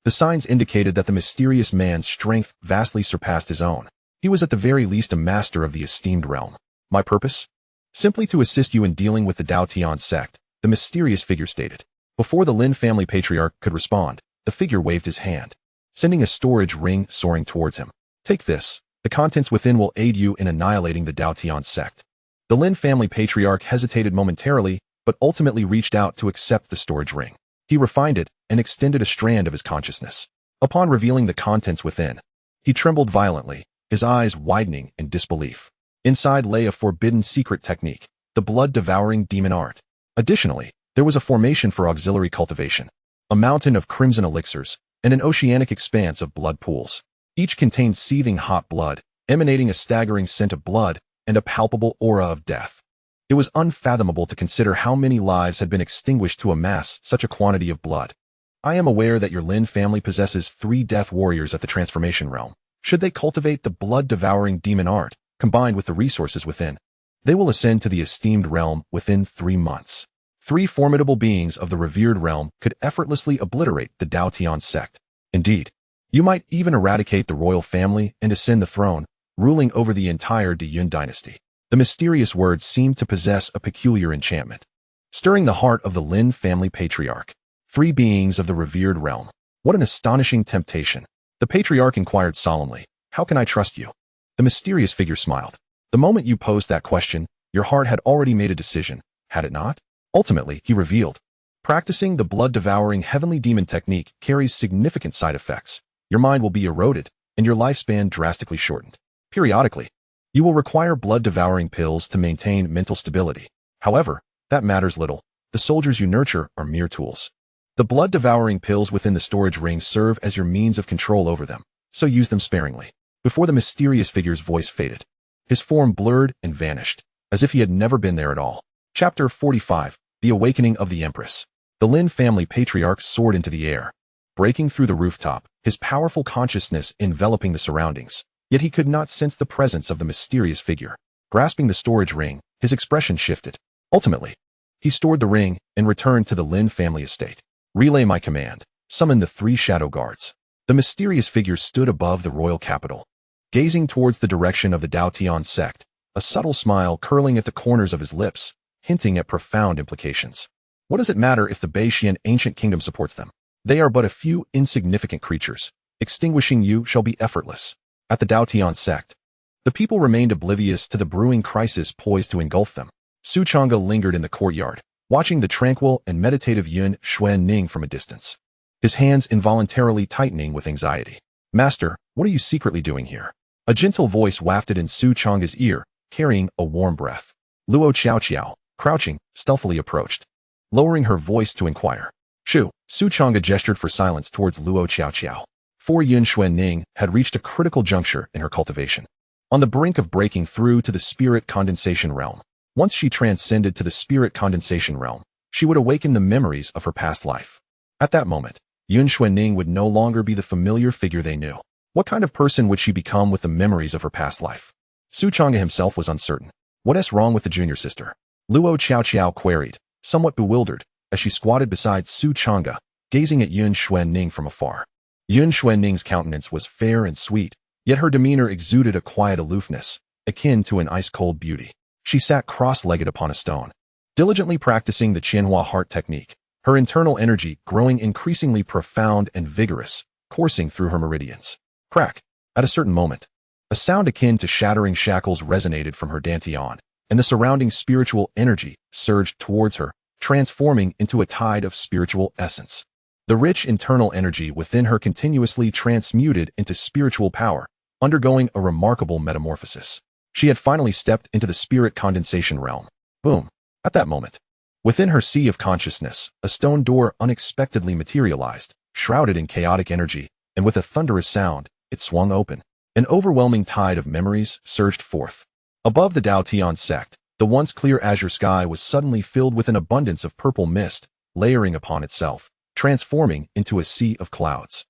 The signs indicated that the mysterious man's strength vastly surpassed his own. He was at the very least a master of the esteemed realm. My purpose? Simply to assist you in dealing with the Dao Tian Sect, the mysterious figure stated. Before the Lin family patriarch could respond, the figure waved his hand, sending a storage ring soaring towards him. Take this. The contents within will aid you in annihilating the Dao Tian Sect. The Lin family patriarch hesitated momentarily, but ultimately reached out to accept the storage ring. He refined it and extended a strand of his consciousness. Upon revealing the contents within, he trembled violently, his eyes widening in disbelief. Inside lay a forbidden secret technique, the blood-devouring demon art. Additionally, there was a formation for auxiliary cultivation, a mountain of crimson elixirs, and an oceanic expanse of blood pools. Each contained seething hot blood, emanating a staggering scent of blood and a palpable aura of death. It was unfathomable to consider how many lives had been extinguished to amass such a quantity of blood. I am aware that your Lin family possesses 3 death warriors at the transformation realm. Should they cultivate the blood-devouring demon art, combined with the resources within, they will ascend to the esteemed realm within 3 months. 3 formidable beings of the revered realm could effortlessly obliterate the Dao Tian Sect. Indeed, you might even eradicate the royal family and ascend the throne, ruling over the entire Diyun dynasty. The mysterious words seemed to possess a peculiar enchantment, stirring the heart of the Lin family patriarch. 3 beings of the revered realm. What an astonishing temptation. The patriarch inquired solemnly, how can I trust you? The mysterious figure smiled. The moment you posed that question, your heart had already made a decision, had it not? Ultimately, he revealed, practicing the blood-devouring heavenly demon technique carries significant side effects. Your mind will be eroded, and your lifespan drastically shortened. Periodically, you will require blood-devouring pills to maintain mental stability. However, that matters little. The soldiers you nurture are mere tools. The blood-devouring pills within the storage ring serve as your means of control over them, so use them sparingly. Before the mysterious figure's voice faded, his form blurred and vanished, as if he had never been there at all. Chapter 45. The Awakening of the Empress. The Lin family patriarch soared into the air, breaking through the rooftop, his powerful consciousness enveloping the surroundings. Yet he could not sense the presence of the mysterious figure. Grasping the storage ring, his expression shifted. Ultimately, he stored the ring and returned to the Lin family estate. Relay my command. Summon the 3 shadow guards. The mysterious figure stood above the royal capital, gazing towards the direction of the Dao Tian Sect, a subtle smile curling at the corners of his lips, hinting at profound implications. What does it matter if the Beixian ancient kingdom supports them? They are but a few insignificant creatures. Extinguishing you shall be effortless. At the Dao Tian Sect, the people remained oblivious to the brewing crisis poised to engulf them. Su Changge lingered in the courtyard, watching the tranquil and meditative Yun Xuanning from a distance, his hands involuntarily tightening with anxiety. Master, what are you secretly doing here? A gentle voice wafted in Su Changge's ear, carrying a warm breath. Luo Qiao, crouching, stealthily approached, lowering her voice to inquire. Su Changge gestured for silence towards Luo Qiao. For Yun Xuanning had reached a critical juncture in her cultivation, on the brink of breaking through to the spirit condensation realm. Once she transcended to the spirit condensation realm, she would awaken the memories of her past life. At that moment, Yun Xuanning would no longer be the familiar figure they knew. What kind of person would she become with the memories of her past life? Su Changge himself was uncertain. What's wrong with the junior sister? Luo Qiao queried, somewhat bewildered, as she squatted beside Su Changge, gazing at Yun Xuanning from afar. Yun Xuanning's countenance was fair and sweet, yet her demeanor exuded a quiet aloofness, akin to an ice-cold beauty. She sat cross-legged upon a stone, diligently practicing the Qianhua heart technique, her internal energy growing increasingly profound and vigorous, coursing through her meridians. Crack! At a certain moment, a sound akin to shattering shackles resonated from her dantian, and the surrounding spiritual energy surged towards her, transforming into a tide of spiritual essence. The rich internal energy within her continuously transmuted into spiritual power, undergoing a remarkable metamorphosis. She had finally stepped into the spirit condensation realm. Boom! At that moment, within her sea of consciousness, a stone door unexpectedly materialized, shrouded in chaotic energy, and with a thunderous sound, it swung open. An overwhelming tide of memories surged forth. Above the Dao Tian Sect, the once clear azure sky was suddenly filled with an abundance of purple mist, layering upon itself, transforming into a sea of clouds.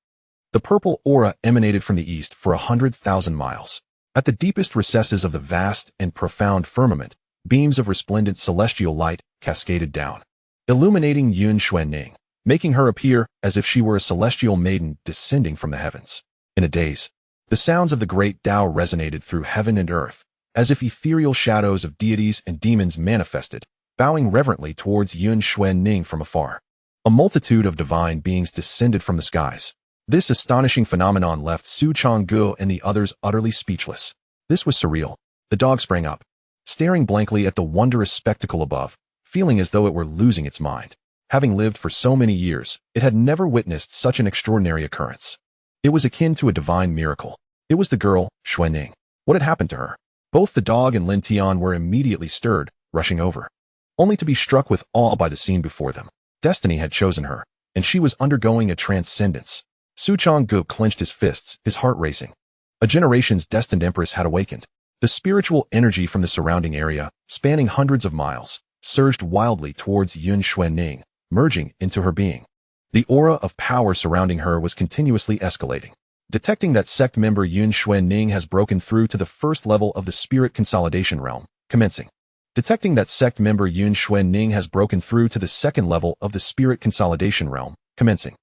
The purple aura emanated from the east for 100,000 miles. At the deepest recesses of the vast and profound firmament, beams of resplendent celestial light cascaded down, illuminating Yun Xuanning. making her appear as if she were a celestial maiden descending from the heavens. In a daze, the sounds of the great Tao resonated through heaven and earth, as if ethereal shadows of deities and demons manifested, bowing reverently towards Yun Xuanning from afar. A multitude of divine beings descended from the skies. This astonishing phenomenon left Su Changge and the others utterly speechless. This was surreal. The dog sprang up, staring blankly at the wondrous spectacle above, feeling as though it were losing its mind. Having lived for so many years, it had never witnessed such an extraordinary occurrence. It was akin to a divine miracle. It was the girl, Xuanning. What had happened to her? Both the dog and Lin Tian were immediately stirred, rushing over, only to be struck with awe by the scene before them. Destiny had chosen her, and she was undergoing a transcendence. Su Changge clenched his fists, his heart racing. A generation's destined empress had awakened. The spiritual energy from the surrounding area, spanning hundreds of miles, surged wildly towards Yun Xuanning, merging into her being. The aura of power surrounding her was continuously escalating. Detecting that sect member Yun Xuanning has broken through to the first level of the spirit consolidation realm, commencing. Detecting that sect member Yun Xuanning has broken through to the second level of the spirit consolidation realm, commencing.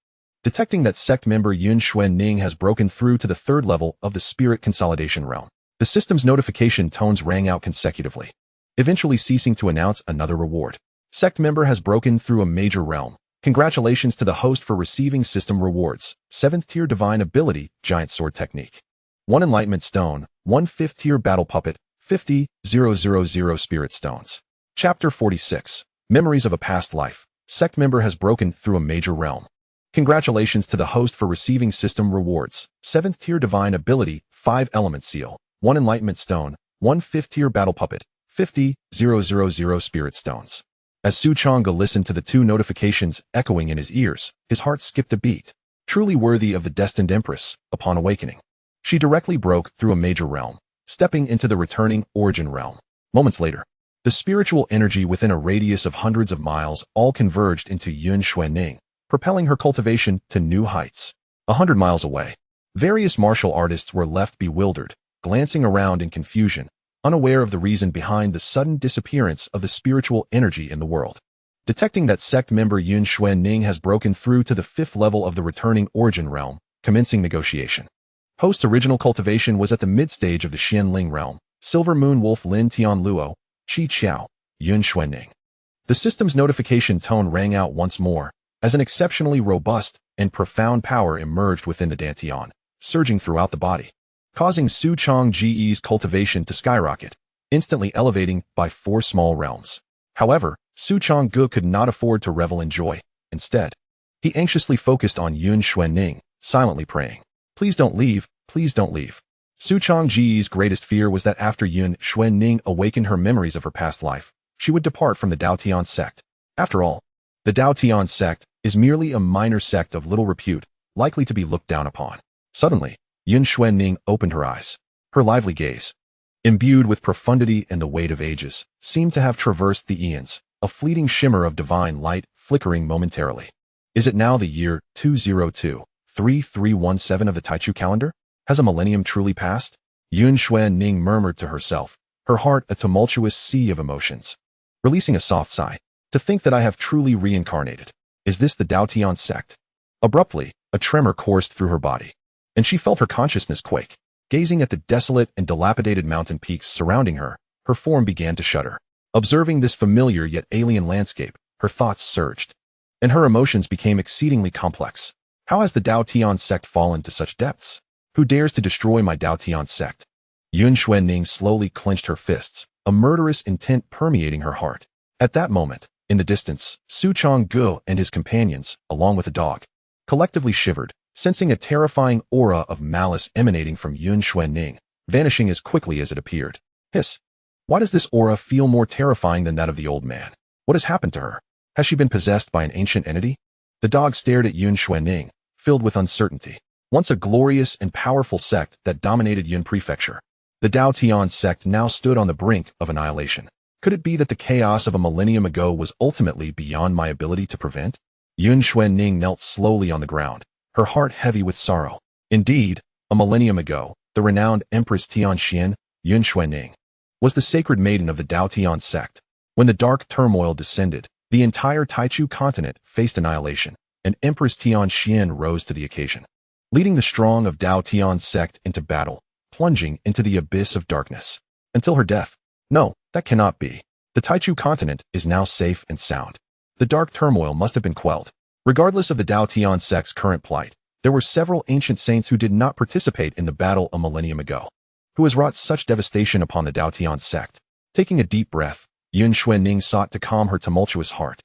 Detecting that sect member Yun Xuanning has broken through to the third level of the spirit consolidation realm. The system's notification tones rang out consecutively, eventually ceasing to announce another reward. Sect member has broken through a major realm. Congratulations to the host for receiving system rewards. 7th tier divine ability, giant sword technique. 1 enlightenment stone, 1 5th tier battle puppet, 50,000 spirit stones. Chapter 46. Memories of a past life. Sect member has broken through a major realm. Congratulations to the host for receiving system rewards. 7th tier divine ability, 5 element seal, 1 enlightenment stone, 1 5th tier battle puppet, 50,000 spirit stones. As Su Changge listened to the two notifications echoing in his ears, his heart skipped a beat. Truly worthy of the destined empress, upon awakening, she directly broke through a major realm, stepping into the returning origin realm. Moments later, the spiritual energy within a radius of hundreds of miles all converged into Yun Xuanning, propelling her cultivation to new heights. 100 miles away, various martial artists were left bewildered, glancing around in confusion, unaware of the reason behind the sudden disappearance of the spiritual energy in the world. Detecting that sect member Yun Xuanning has broken through to the 5th level of the returning origin realm, commencing negotiation. Host's original cultivation was at the mid-stage of the Xianling realm. Silver Moon Wolf Lin Tian Luo, Qi Qiao, Yun Xuanning. The system's notification tone rang out once more, as an exceptionally robust and profound power emerged within the Dantian, surging throughout the body, causing Su Changge's cultivation to skyrocket, instantly elevating by 4 small realms. However, Su Changge could not afford to revel in joy. Instead, he anxiously focused on Yun Xuanning, silently praying, "Please don't leave, please don't leave." Su Changge's greatest fear was that after Yun Xuanning awakened her memories of her past life, she would depart from the Dao Tian Sect. After all, the Dao Tian Sect is merely a minor sect of little repute, likely to be looked down upon. Suddenly, Yun Xuanning opened her eyes. Her lively gaze, imbued with profundity and the weight of ages, seemed to have traversed the eons, a fleeting shimmer of divine light flickering momentarily. Is it now the year 202-3317 of the Taichu calendar? Has a millennium truly passed? Yun Xuanning murmured to herself, her heart a tumultuous sea of emotions. Releasing a soft sigh, to think that I have truly reincarnated. Is this the Dao Tian Sect? Abruptly, a tremor coursed through her body, and she felt her consciousness quake. Gazing at the desolate and dilapidated mountain peaks surrounding her, her form began to shudder. Observing this familiar yet alien landscape, her thoughts surged, and her emotions became exceedingly complex. How has the Dao Tian Sect fallen to such depths? Who dares to destroy my Dao Tian Sect? Yun Xuanning slowly clenched her fists, a murderous intent permeating her heart. At that moment, in the distance, Su Changge and his companions, along with the dog, collectively shivered, sensing a terrifying aura of malice emanating from Yun Xuanning, vanishing as quickly as it appeared. Hiss! Why does this aura feel more terrifying than that of the old man? What has happened to her? Has she been possessed by an ancient entity? The dog stared at Yun Xuanning, filled with uncertainty. Once a glorious and powerful sect that dominated Yun Prefecture, the Dao Tian Sect now stood on the brink of annihilation. Could it be that the chaos of a millennium ago was ultimately beyond my ability to prevent? Yun Xuanning knelt slowly on the ground, her heart heavy with sorrow. Indeed, a millennium ago, the renowned Empress Tianxian, Yun Xuanning, was the sacred maiden of the Dao Tian Sect. When the dark turmoil descended, the entire Taichu continent faced annihilation. and Empress Tian Xian rose to the occasion, leading the strong of Dao Tian Sect into battle, plunging into the abyss of darkness. Until her death. No, that cannot be. The Taichu continent is now safe and sound. The dark turmoil must have been quelled. Regardless of the Dao Tian Sect's current plight, there were several ancient saints who did not participate in the battle a millennium ago, who has wrought such devastation upon the Dao Tian Sect. Taking a deep breath, Yun Xuanning sought to calm her tumultuous heart.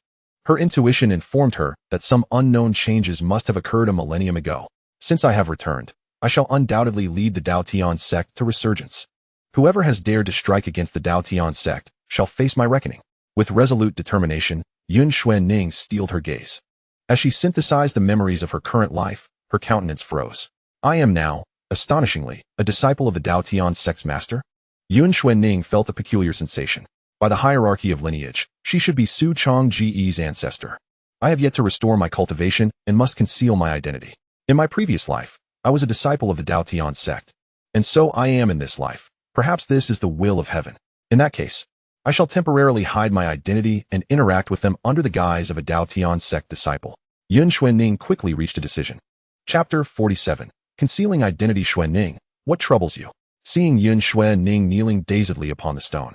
Her intuition informed her that some unknown changes must have occurred a millennium ago. Since I have returned, I shall undoubtedly lead the Dao Tian Sect to resurgence. Whoever has dared to strike against the Dao Tian Sect shall face my reckoning. With resolute determination, Yun Xuanning steeled her gaze. As she synthesized the memories of her current life, her countenance froze. I am now, astonishingly, a disciple of the Dao Tian Sect's master? Yun Xuanning felt a peculiar sensation. By the hierarchy of lineage, she should be Su Changge's ancestor. I have yet to restore my cultivation and must conceal my identity. In my previous life, I was a disciple of the Dao Tian Sect. And so I am in this life. Perhaps this is the will of heaven. In that case, I shall temporarily hide my identity and interact with them under the guise of a Dao Tian Sect disciple. Yun Xuanning quickly reached a decision. Chapter 47. Concealing Identity. Xuanning, what troubles you? Seeing Yun Xuanning kneeling dazedly upon the stone,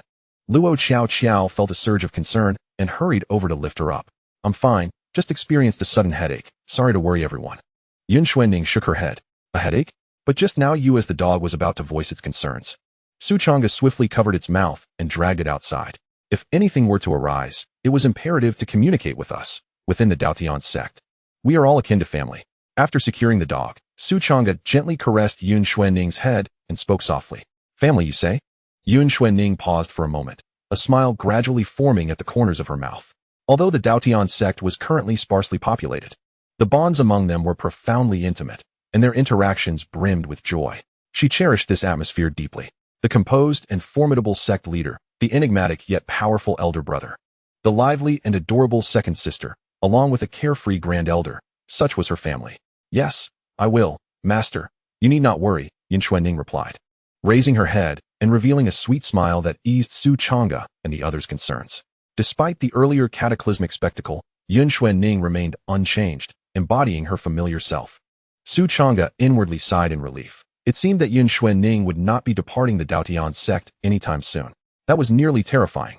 Luo Qiao felt a surge of concern and hurried over to lift her up. I'm fine, just experienced a sudden headache. Sorry to worry everyone. Yun Xuanning shook her head. A headache? But just now you as the dog was about to voice its concerns. Su Changge swiftly covered its mouth and dragged it outside. If anything were to arise, it was imperative to communicate with us, within the Dao Tian Sect. We are all akin to family. After securing the dog, Su Changge gently caressed Yun Xuanning's head and spoke softly. Family, you say? Yun Xuanning paused for a moment, a smile gradually forming at the corners of her mouth. Although the Dao Tian Sect was currently sparsely populated, the bonds among them were profoundly intimate, and their interactions brimmed with joy. She cherished this atmosphere deeply. The composed and formidable sect leader, the enigmatic yet powerful elder brother, the lively and adorable second sister, along with a carefree grand elder, such was her family. Yes, I will, master. You need not worry, Yun Xuanning replied, raising her head and revealing a sweet smile that eased Su Changge and the others' concerns. Despite the earlier cataclysmic spectacle, Yun Xuanning remained unchanged, embodying her familiar self. Su Changge inwardly sighed in relief. It seemed that Yun Xuanning would not be departing the Dao Tian Sect anytime soon. That was nearly terrifying.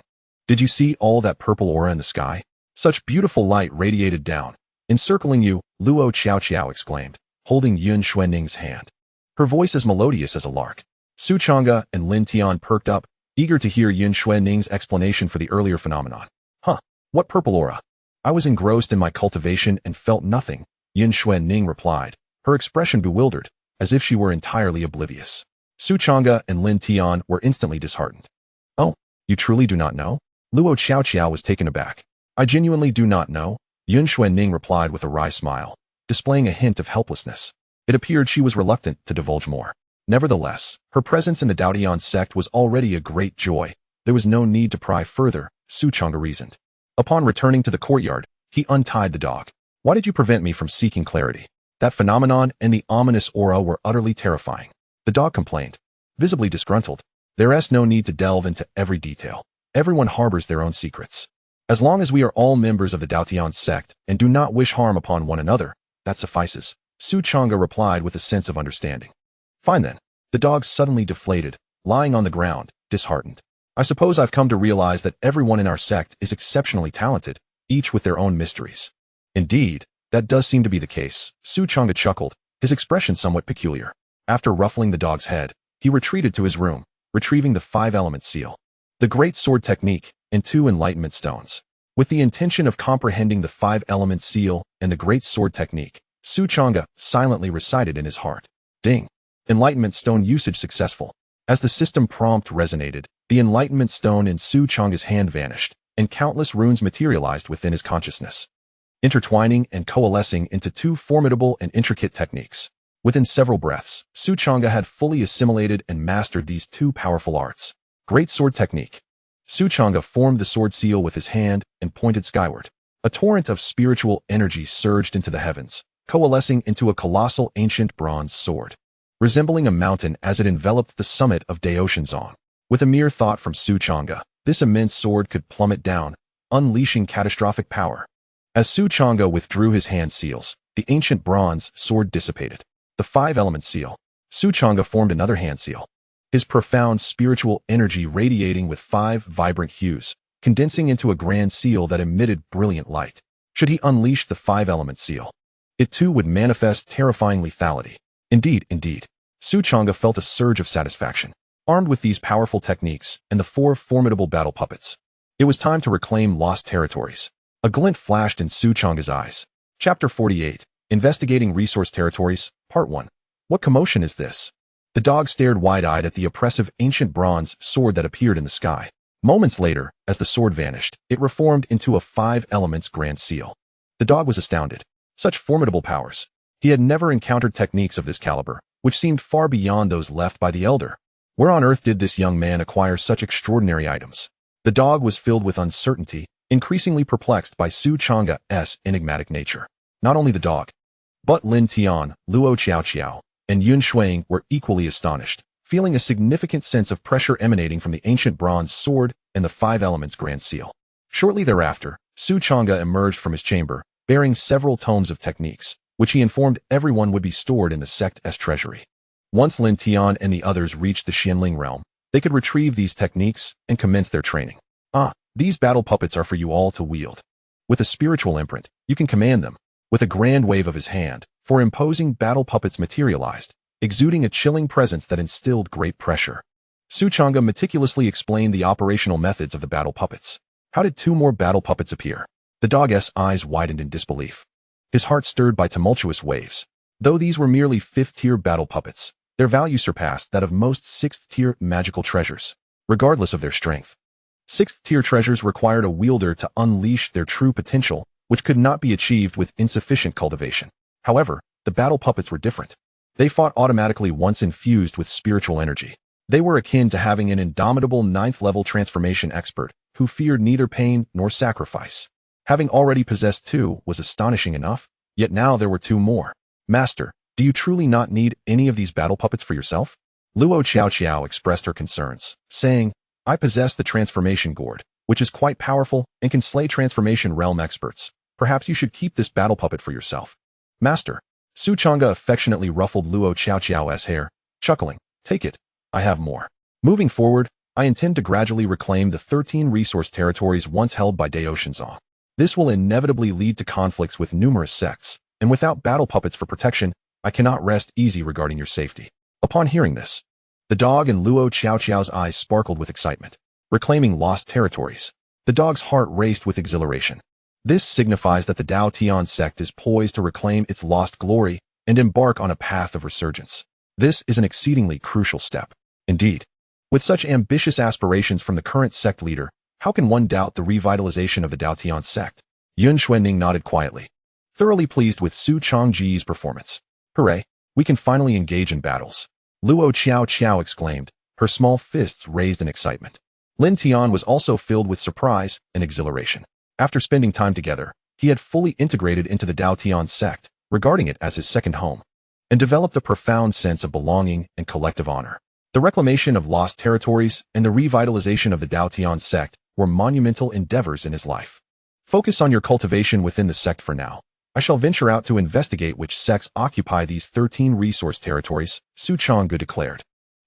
Did you see all that purple aura in the sky? Such beautiful light radiated down, encircling you, Luo Qiao exclaimed, holding Yun Xuanning's hand. Her voice as melodious as a lark. Su Changge and Lin Tian perked up, eager to hear Yun Xuanning's explanation for the earlier phenomenon. Huh, what purple aura? I was engrossed in my cultivation and felt nothing, Yun Xuanning replied, her expression bewildered, as if she were entirely oblivious. Su Changge and Lin Tian were instantly disheartened. Oh, you truly do not know? Luo Qiao was taken aback. I genuinely do not know, Yun Xuanning replied with a wry smile, displaying a hint of helplessness. It appeared she was reluctant to divulge more. Nevertheless, her presence in the Dao Tian Sect was already a great joy. There was no need to pry further, Su Changge reasoned. Upon returning to the courtyard, he untied the dog. Why did you prevent me from seeking clarity? That phenomenon and the ominous aura were utterly terrifying. The dog complained, visibly disgruntled. There's no need to delve into every detail. Everyone harbors their own secrets. As long as we are all members of the Dao Tian Sect and do not wish harm upon one another, that suffices, Su Changge replied with a sense of understanding. Fine then. The dog suddenly deflated, lying on the ground, disheartened. I suppose I've come to realize that everyone in our sect is exceptionally talented, each with their own mysteries. Indeed, that does seem to be the case, Su Changge chuckled, his expression somewhat peculiar. After ruffling the dog's head, he retreated to his room, retrieving the 5-element seal, the Great Sword Technique, and 2 enlightenment stones. With the intention of comprehending the 5-element seal and the Great Sword Technique, Su Changge silently recited in his heart. Ding. Enlightenment stone usage successful. As the system prompt resonated, the enlightenment stone in Su Changge's hand vanished, and countless runes materialized within his consciousness, intertwining and coalescing into 2 formidable and intricate techniques. Within several breaths, Su Changge had fully assimilated and mastered these 2 powerful arts. Great Sword Technique. Su Changge formed the sword seal with his hand and pointed skyward. A torrent of spiritual energy surged into the heavens, coalescing into a colossal ancient bronze sword, resembling a mountain as it enveloped the summit of Daoshanzong. With a mere thought from Su Changge, this immense sword could plummet down, unleashing catastrophic power. As Su Changge withdrew his hand seals, the ancient bronze sword dissipated. The 5-element seal. Su Changge formed another hand seal. His profound spiritual energy radiating with 5 vibrant hues, condensing into a grand seal that emitted brilliant light. Should he unleash the 5-element seal, it too would manifest terrifying lethality. Indeed. Su Changge felt a surge of satisfaction. Armed with these powerful techniques and the 4 formidable battle puppets, it was time to reclaim lost territories. A glint flashed in Su Changge's eyes. Chapter 48. Investigating Resource Territories, Part 1. What commotion is this? The dog stared wide-eyed at the oppressive ancient bronze sword that appeared in the sky. Moments later, as the sword vanished, it reformed into a 5-elements grand seal. The dog was astounded. Such formidable powers. He had never encountered techniques of this caliber, which seemed far beyond those left by the elder. Where on earth did this young man acquire such extraordinary items? The dog was filled with uncertainty, increasingly perplexed by Su Changge's enigmatic nature. Not only the dog, but Lin Tian, Luo Xiaoqiao, and Yun Shuang were equally astonished, feeling a significant sense of pressure emanating from the ancient bronze sword and the 5-elements grand seal. Shortly thereafter, Su Changge emerged from his chamber, bearing several tomes of techniques, which he informed everyone would be stored in the sect's treasury. Once Lin Tian and the others reached the Xianling realm, they could retrieve these techniques and commence their training. These battle puppets are for you all to wield. With a spiritual imprint, you can command them. With a grand wave of his hand, 4 imposing battle puppets materialized, exuding a chilling presence that instilled great pressure. Su Changge meticulously explained the operational methods of the battle puppets. How did 2 more battle puppets appear? The dog's eyes widened in disbelief. His heart stirred by tumultuous waves. Though these were merely 5th-tier battle puppets, their value surpassed that of most 6th-tier magical treasures, regardless of their strength. 6th-tier treasures required a wielder to unleash their true potential, which could not be achieved with insufficient cultivation. However, the battle puppets were different. They fought automatically once infused with spiritual energy. They were akin to having an indomitable 9th-level transformation expert who feared neither pain nor sacrifice. Having already possessed 2 was astonishing enough, yet now there were 2 more. Master, do you truly not need any of these battle puppets for yourself? Luo Xiaoqiao expressed her concerns, saying, I possess the transformation gourd, which is quite powerful and can slay transformation realm experts. Perhaps you should keep this battle puppet for yourself. Master. Su Changge affectionately ruffled Luo Xiaoqiao's hair, chuckling, take it. I have more. Moving forward, I intend to gradually reclaim the 13 resource territories once held by Dao Tian. This will inevitably lead to conflicts with numerous sects, and without battle puppets for protection, I cannot rest easy regarding your safety. Upon hearing this, the dog and Luo Xiaoqiao's eyes sparkled with excitement. Reclaiming lost territories. The dog's heart raced with exhilaration. This signifies that the Dao Tian Sect is poised to reclaim its lost glory and embark on a path of resurgence. This is an exceedingly crucial step. Indeed, with such ambitious aspirations from the current sect leader, how can one doubt the revitalization of the Dao Tian Sect? Yun Xuanning nodded quietly, thoroughly pleased with Su Changge's performance. Hooray, we can finally engage in battles. Luo Xiaoqiao exclaimed, her small fists raised in excitement. Lin Tian was also filled with surprise and exhilaration. After spending time together, he had fully integrated into the Dao Tian Sect, regarding it as his second home, and developed a profound sense of belonging and collective honor. The reclamation of lost territories and the revitalization of the Dao Tian Sect were monumental endeavors in his life. Focus on your cultivation within the sect for now. I shall venture out to investigate which sects occupy these 13 resource territories, Su Changge declared.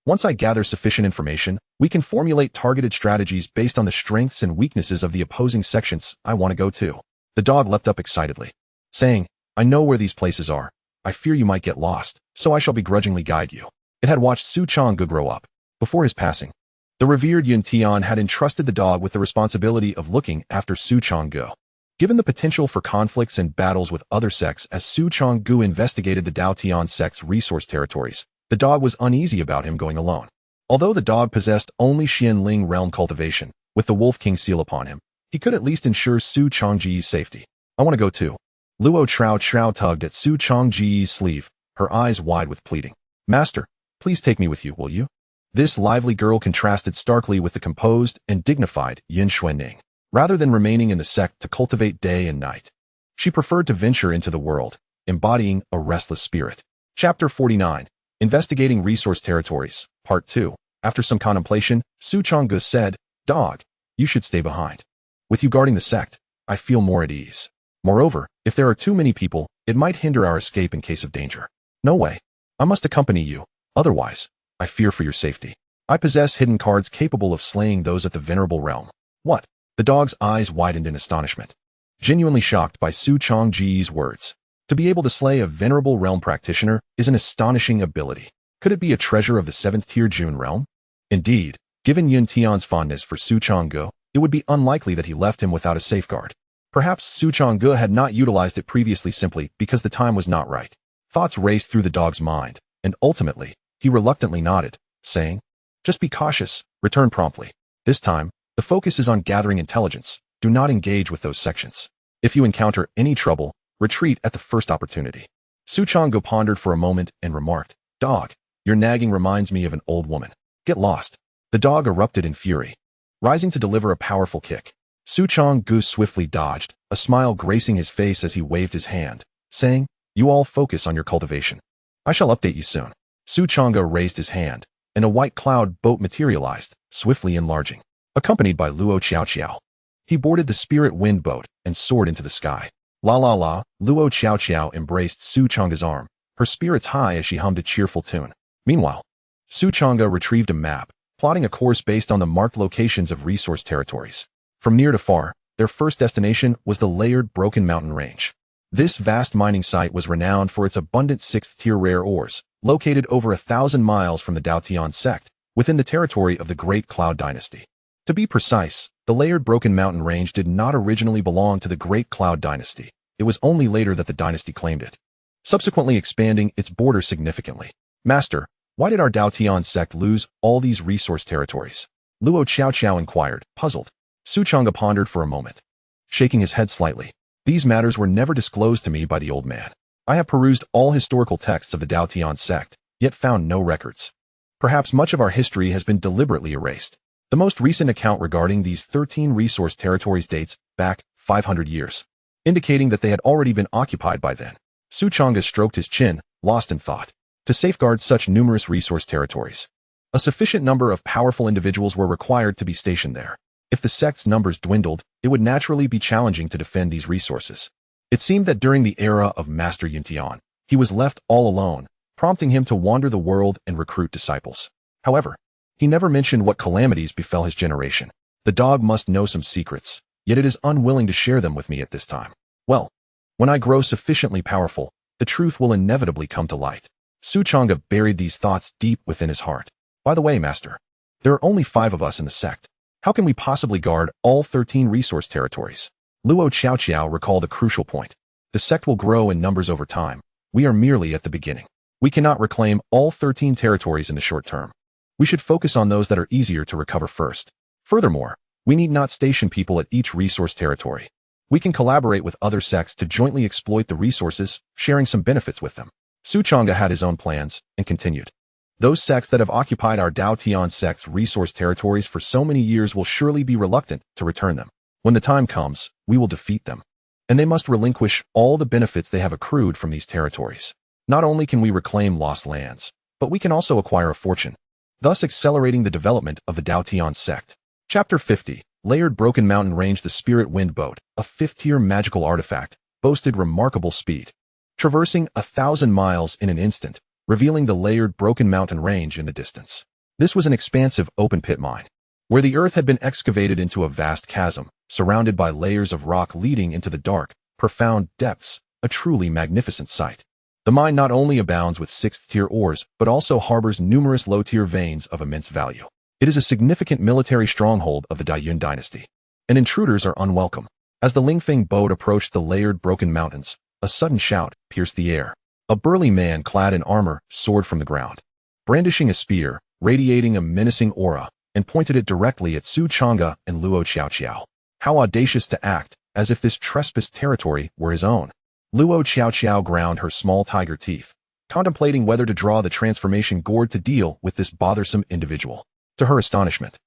Once I gather sufficient information, we can formulate targeted strategies based on the strengths and weaknesses of the opposing sections I want to go to. The dog leapt up excitedly, saying, I know where these places are. I fear you might get lost, so I shall begrudgingly guide you. It had watched Su Changge grow up. Before his passing, the revered Yun Tian had entrusted the dog with the responsibility of looking after Su Changge. Given the potential for conflicts and battles with other sects as Su Changge investigated the Dao Tian Sect's resource territories, the dog was uneasy about him going alone. Although the dog possessed only Xianling realm cultivation, with the Wolf King seal upon him, he could at least ensure Su Changge's safety. I want to go too. Luo Chao tugged at Su Changge's sleeve, her eyes wide with pleading. Master, please take me with you, will you? This lively girl contrasted starkly with the composed and dignified Yun Xuanning. Rather than remaining in the sect to cultivate day and night, she preferred to venture into the world, embodying a restless spirit. Chapter 49. Investigating Resource Territories, Part 2. After some contemplation, Su Changge said, Dog, you should stay behind. With you guarding the sect, I feel more at ease. Moreover, if there are too many people, it might hinder our escape in case of danger. No way. I must accompany you. Otherwise, I fear for your safety. I possess hidden cards capable of slaying those at the venerable realm. What? The dog's eyes widened in astonishment. Genuinely shocked by Su Changge's words. To be able to slay a venerable realm practitioner is an astonishing ability. Could it be a treasure of the 7th tier June realm? Indeed, given Yun Tian's fondness for Su Changge, it would be unlikely that he left him without a safeguard. Perhaps Su Changge had not utilized it previously simply because the time was not right. Thoughts raced through the dog's mind, and ultimately, he reluctantly nodded, saying, "Just be cautious, return promptly. This time, the focus is on gathering intelligence. Do not engage with those sections. If you encounter any trouble, retreat at the first opportunity." Su Changge pondered for a moment and remarked, "Dog, your nagging reminds me of an old woman. Get lost." The dog erupted in fury. Rising to deliver a powerful kick, Su Changge swiftly dodged, a smile gracing his face as he waved his hand, saying, "You all focus on your cultivation. I shall update you soon." Su Changge raised his hand, and a white cloud boat materialized, swiftly enlarging, accompanied by Luo Xiaoqiao. He boarded the spirit wind boat and soared into the sky. La la la, Luo Xiaoqiao embraced Su Changge's arm, her spirits high as she hummed a cheerful tune. Meanwhile, Su Changge retrieved a map, plotting a course based on the marked locations of resource territories. From near to far, their first destination was the layered Broken Mountain Range. This vast mining site was renowned for its abundant 6th-tier rare ores, located over 1,000 miles from the Dao Tian Sect, within the territory of the Great Cloud Dynasty. To be precise, the layered Broken Mountain Range did not originally belong to the Great Cloud Dynasty. It was only later that the dynasty claimed it, subsequently expanding its border significantly. "Master, why did our Dao Tian Sect lose all these resource territories?" Luo Xiaoqiao inquired, puzzled. Su Changge pondered for a moment, shaking his head slightly. "These matters were never disclosed to me by the old man. I have perused all historical texts of the Dao Tian Sect, yet found no records. Perhaps much of our history has been deliberately erased. The most recent account regarding these 13 resource territories dates back 500 years, indicating that they had already been occupied by then." Su Changge stroked his chin, lost in thought. To safeguard such numerous resource territories, a sufficient number of powerful individuals were required to be stationed there. If the sect's numbers dwindled, it would naturally be challenging to defend these resources. It seemed that during the era of Master Yun Tian, he was left all alone, prompting him to wander the world and recruit disciples. However, he never mentioned what calamities befell his generation. The dog must know some secrets, yet it is unwilling to share them with me at this time. Well, when I grow sufficiently powerful, the truth will inevitably come to light. Su Changge buried these thoughts deep within his heart. By the way, Master, there are only 5 of us in the sect. How can we possibly guard all 13 resource territories? Luo Xiaoqiao recalled a crucial point. The sect will grow in numbers over time. We are merely at the beginning. We cannot reclaim all 13 territories in the short term. We should focus on those that are easier to recover first. Furthermore, we need not station people at each resource territory. We can collaborate with other sects to jointly exploit the resources, sharing some benefits with them. Su Changge had his own plans, and continued. Those sects that have occupied our Dao Tian Sect's resource territories for so many years will surely be reluctant to return them. When the time comes, we will defeat them. And they must relinquish all the benefits they have accrued from these territories. Not only can we reclaim lost lands, but we can also acquire a fortune, thus accelerating the development of the Dao Tian Sect. Chapter 50. Layered Broken Mountain Range. The Spirit Wind Boat, a 5th-tier magical artifact, boasted remarkable speed, traversing 1,000 miles in an instant, revealing the layered Broken Mountain Range in the distance. This was an expansive open-pit mine, where the earth had been excavated into a vast chasm, surrounded by layers of rock leading into the dark, profound depths, a truly magnificent sight. The mine not only abounds with 6th-tier ores, but also harbors numerous low-tier veins of immense value. It is a significant military stronghold of the Daiyun dynasty, and intruders are unwelcome. As the Lingfeng boat approached the layered Broken Mountains, a sudden shout pierced the air. A burly man clad in armor soared from the ground, brandishing a spear, radiating a menacing aura, and pointed it directly at Su Changge and Luo Xiaoqiao. How audacious to act, as if this trespassed territory were his own. Luo Xiaoqiao ground her small tiger teeth, contemplating whether to draw the transformation gourd to deal with this bothersome individual. To her astonishment,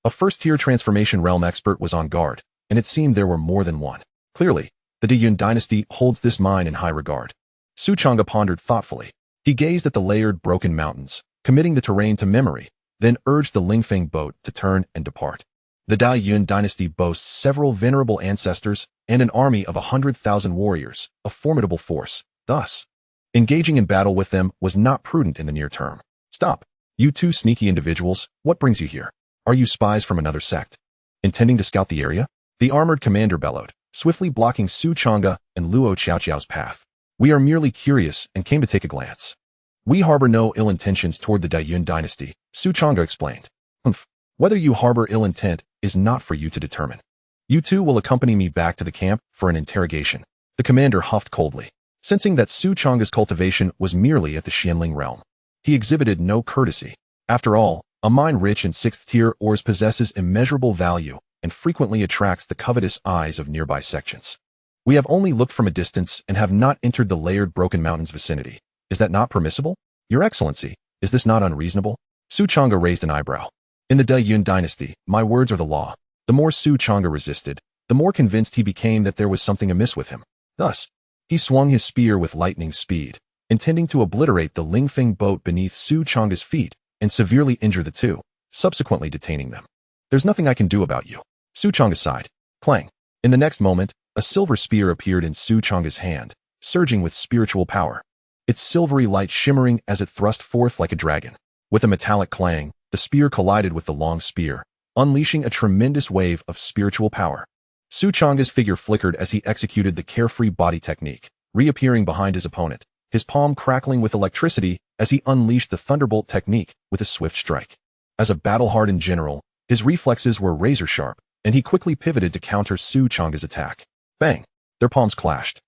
a 1st-tier transformation realm expert was on guard, and it seemed there were more than one. Clearly, the Daiyun dynasty holds this mine in high regard. Su Changge pondered thoughtfully. He gazed at the layered Broken Mountains, committing the terrain to memory, then urged the Lingfeng boat to turn and depart. The Dao Yun dynasty boasts several venerable ancestors and an army of 100,000 warriors, a formidable force. Thus, engaging in battle with them was not prudent in the near term. Stop. You two sneaky individuals, what brings you here? Are you spies from another sect? Intending to scout the area? The armored commander bellowed, swiftly blocking Su Changge and Luo Xiaoqiao's path. We are merely curious and came to take a glance. We harbor no ill intentions toward the Dao Yun dynasty, Su Changge explained. Humph. Whether you harbor ill intent is not for you to determine. You two will accompany me back to the camp for an interrogation. The commander huffed coldly, sensing that Su Changge's cultivation was merely at the Xianling realm. He exhibited no courtesy. After all, a mine rich in 6th-tier ores possesses immeasurable value and frequently attracts the covetous eyes of nearby sections. We have only looked from a distance and have not entered the layered Broken Mountains vicinity. Is that not permissible? Your Excellency, is this not unreasonable? Su Changge raised an eyebrow. In the Dao Yun dynasty, my words are the law. The more Su Changge resisted, the more convinced he became that there was something amiss with him. Thus, he swung his spear with lightning speed, intending to obliterate the Lingfeng boat beneath Su Changge's feet and severely injure the two, subsequently detaining them. There's nothing I can do about you. Su Changge sighed. Clang. In the next moment, a silver spear appeared in Su Changge's hand, surging with spiritual power, its silvery light shimmering as it thrust forth like a dragon. With a metallic clang, the spear collided with the long spear, unleashing a tremendous wave of spiritual power. Su Changge's figure flickered as he executed the carefree body technique, reappearing behind his opponent, his palm crackling with electricity as he unleashed the thunderbolt technique with a swift strike. As a battle-hardened general, his reflexes were razor-sharp, and he quickly pivoted to counter Su Changge's attack. Bang! Their palms clashed,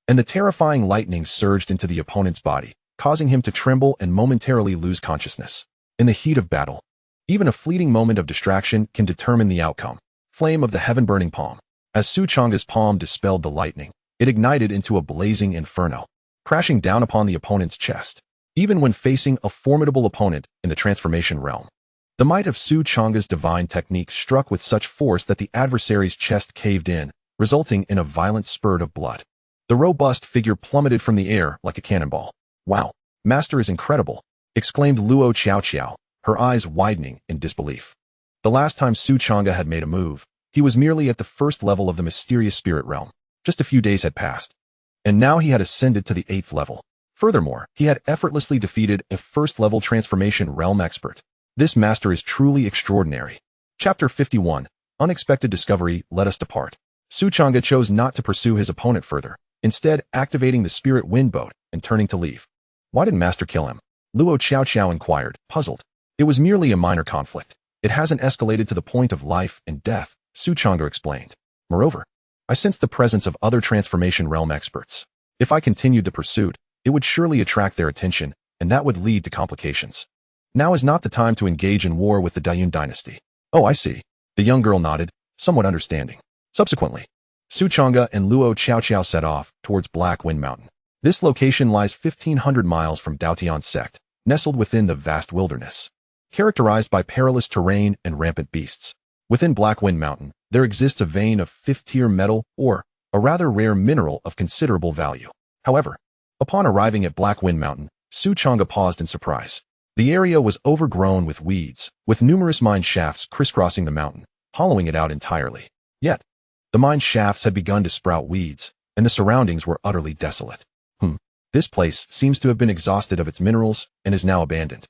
and the terrifying lightning surged into the opponent's body, causing him to tremble and momentarily lose consciousness. In the heat of battle, even a fleeting moment of distraction can determine the outcome. Flame of the heaven-burning palm. As Su Changge's palm dispelled the lightning, it ignited into a blazing inferno, crashing down upon the opponent's chest. Even when facing a formidable opponent in the transformation realm, the might of Su Changge's divine technique struck with such force that the adversary's chest caved in, resulting in a violent spurt of blood. The robust figure plummeted from the air like a cannonball. Wow, Master is incredible, exclaimed Luo Xiaoqiao, her eyes widening in disbelief. The last time Su Changge had made a move, he was merely at the first level of the mysterious spirit realm. Just a few days had passed, and now he had ascended to the 8th level. Furthermore, he had effortlessly defeated a first-level transformation realm expert. This master is truly extraordinary. Chapter 51, Unexpected Discovery, Let Us Depart. Su Changge chose not to pursue his opponent further, instead activating the spirit wind boat and turning to leave. Why did Master kill him? Luo Xiaoqiao inquired, puzzled. It was merely a minor conflict. It hasn't escalated to the point of life and death, Su Changge explained. Moreover, I sensed the presence of other transformation realm experts. If I continued the pursuit, it would surely attract their attention, and that would lead to complications. Now is not the time to engage in war with the Dao Yun dynasty. Oh, I see. The young girl nodded, somewhat understanding. Subsequently, Su Changge and Luo Xiaoqiao set off towards Black Wind Mountain. This location lies 1,500 miles from Dao Tian Sect, nestled within the vast wilderness, characterized by perilous terrain and rampant beasts. Within Black Wind Mountain, there exists a vein of 5th-tier metal or a rather rare mineral of considerable value. However, upon arriving at Black Wind Mountain, Su Changge paused in surprise. The area was overgrown with weeds, with numerous mine shafts crisscrossing the mountain, hollowing it out entirely. Yet, the mine shafts had begun to sprout weeds, and the surroundings were utterly desolate. This place seems to have been exhausted of its minerals and is now abandoned.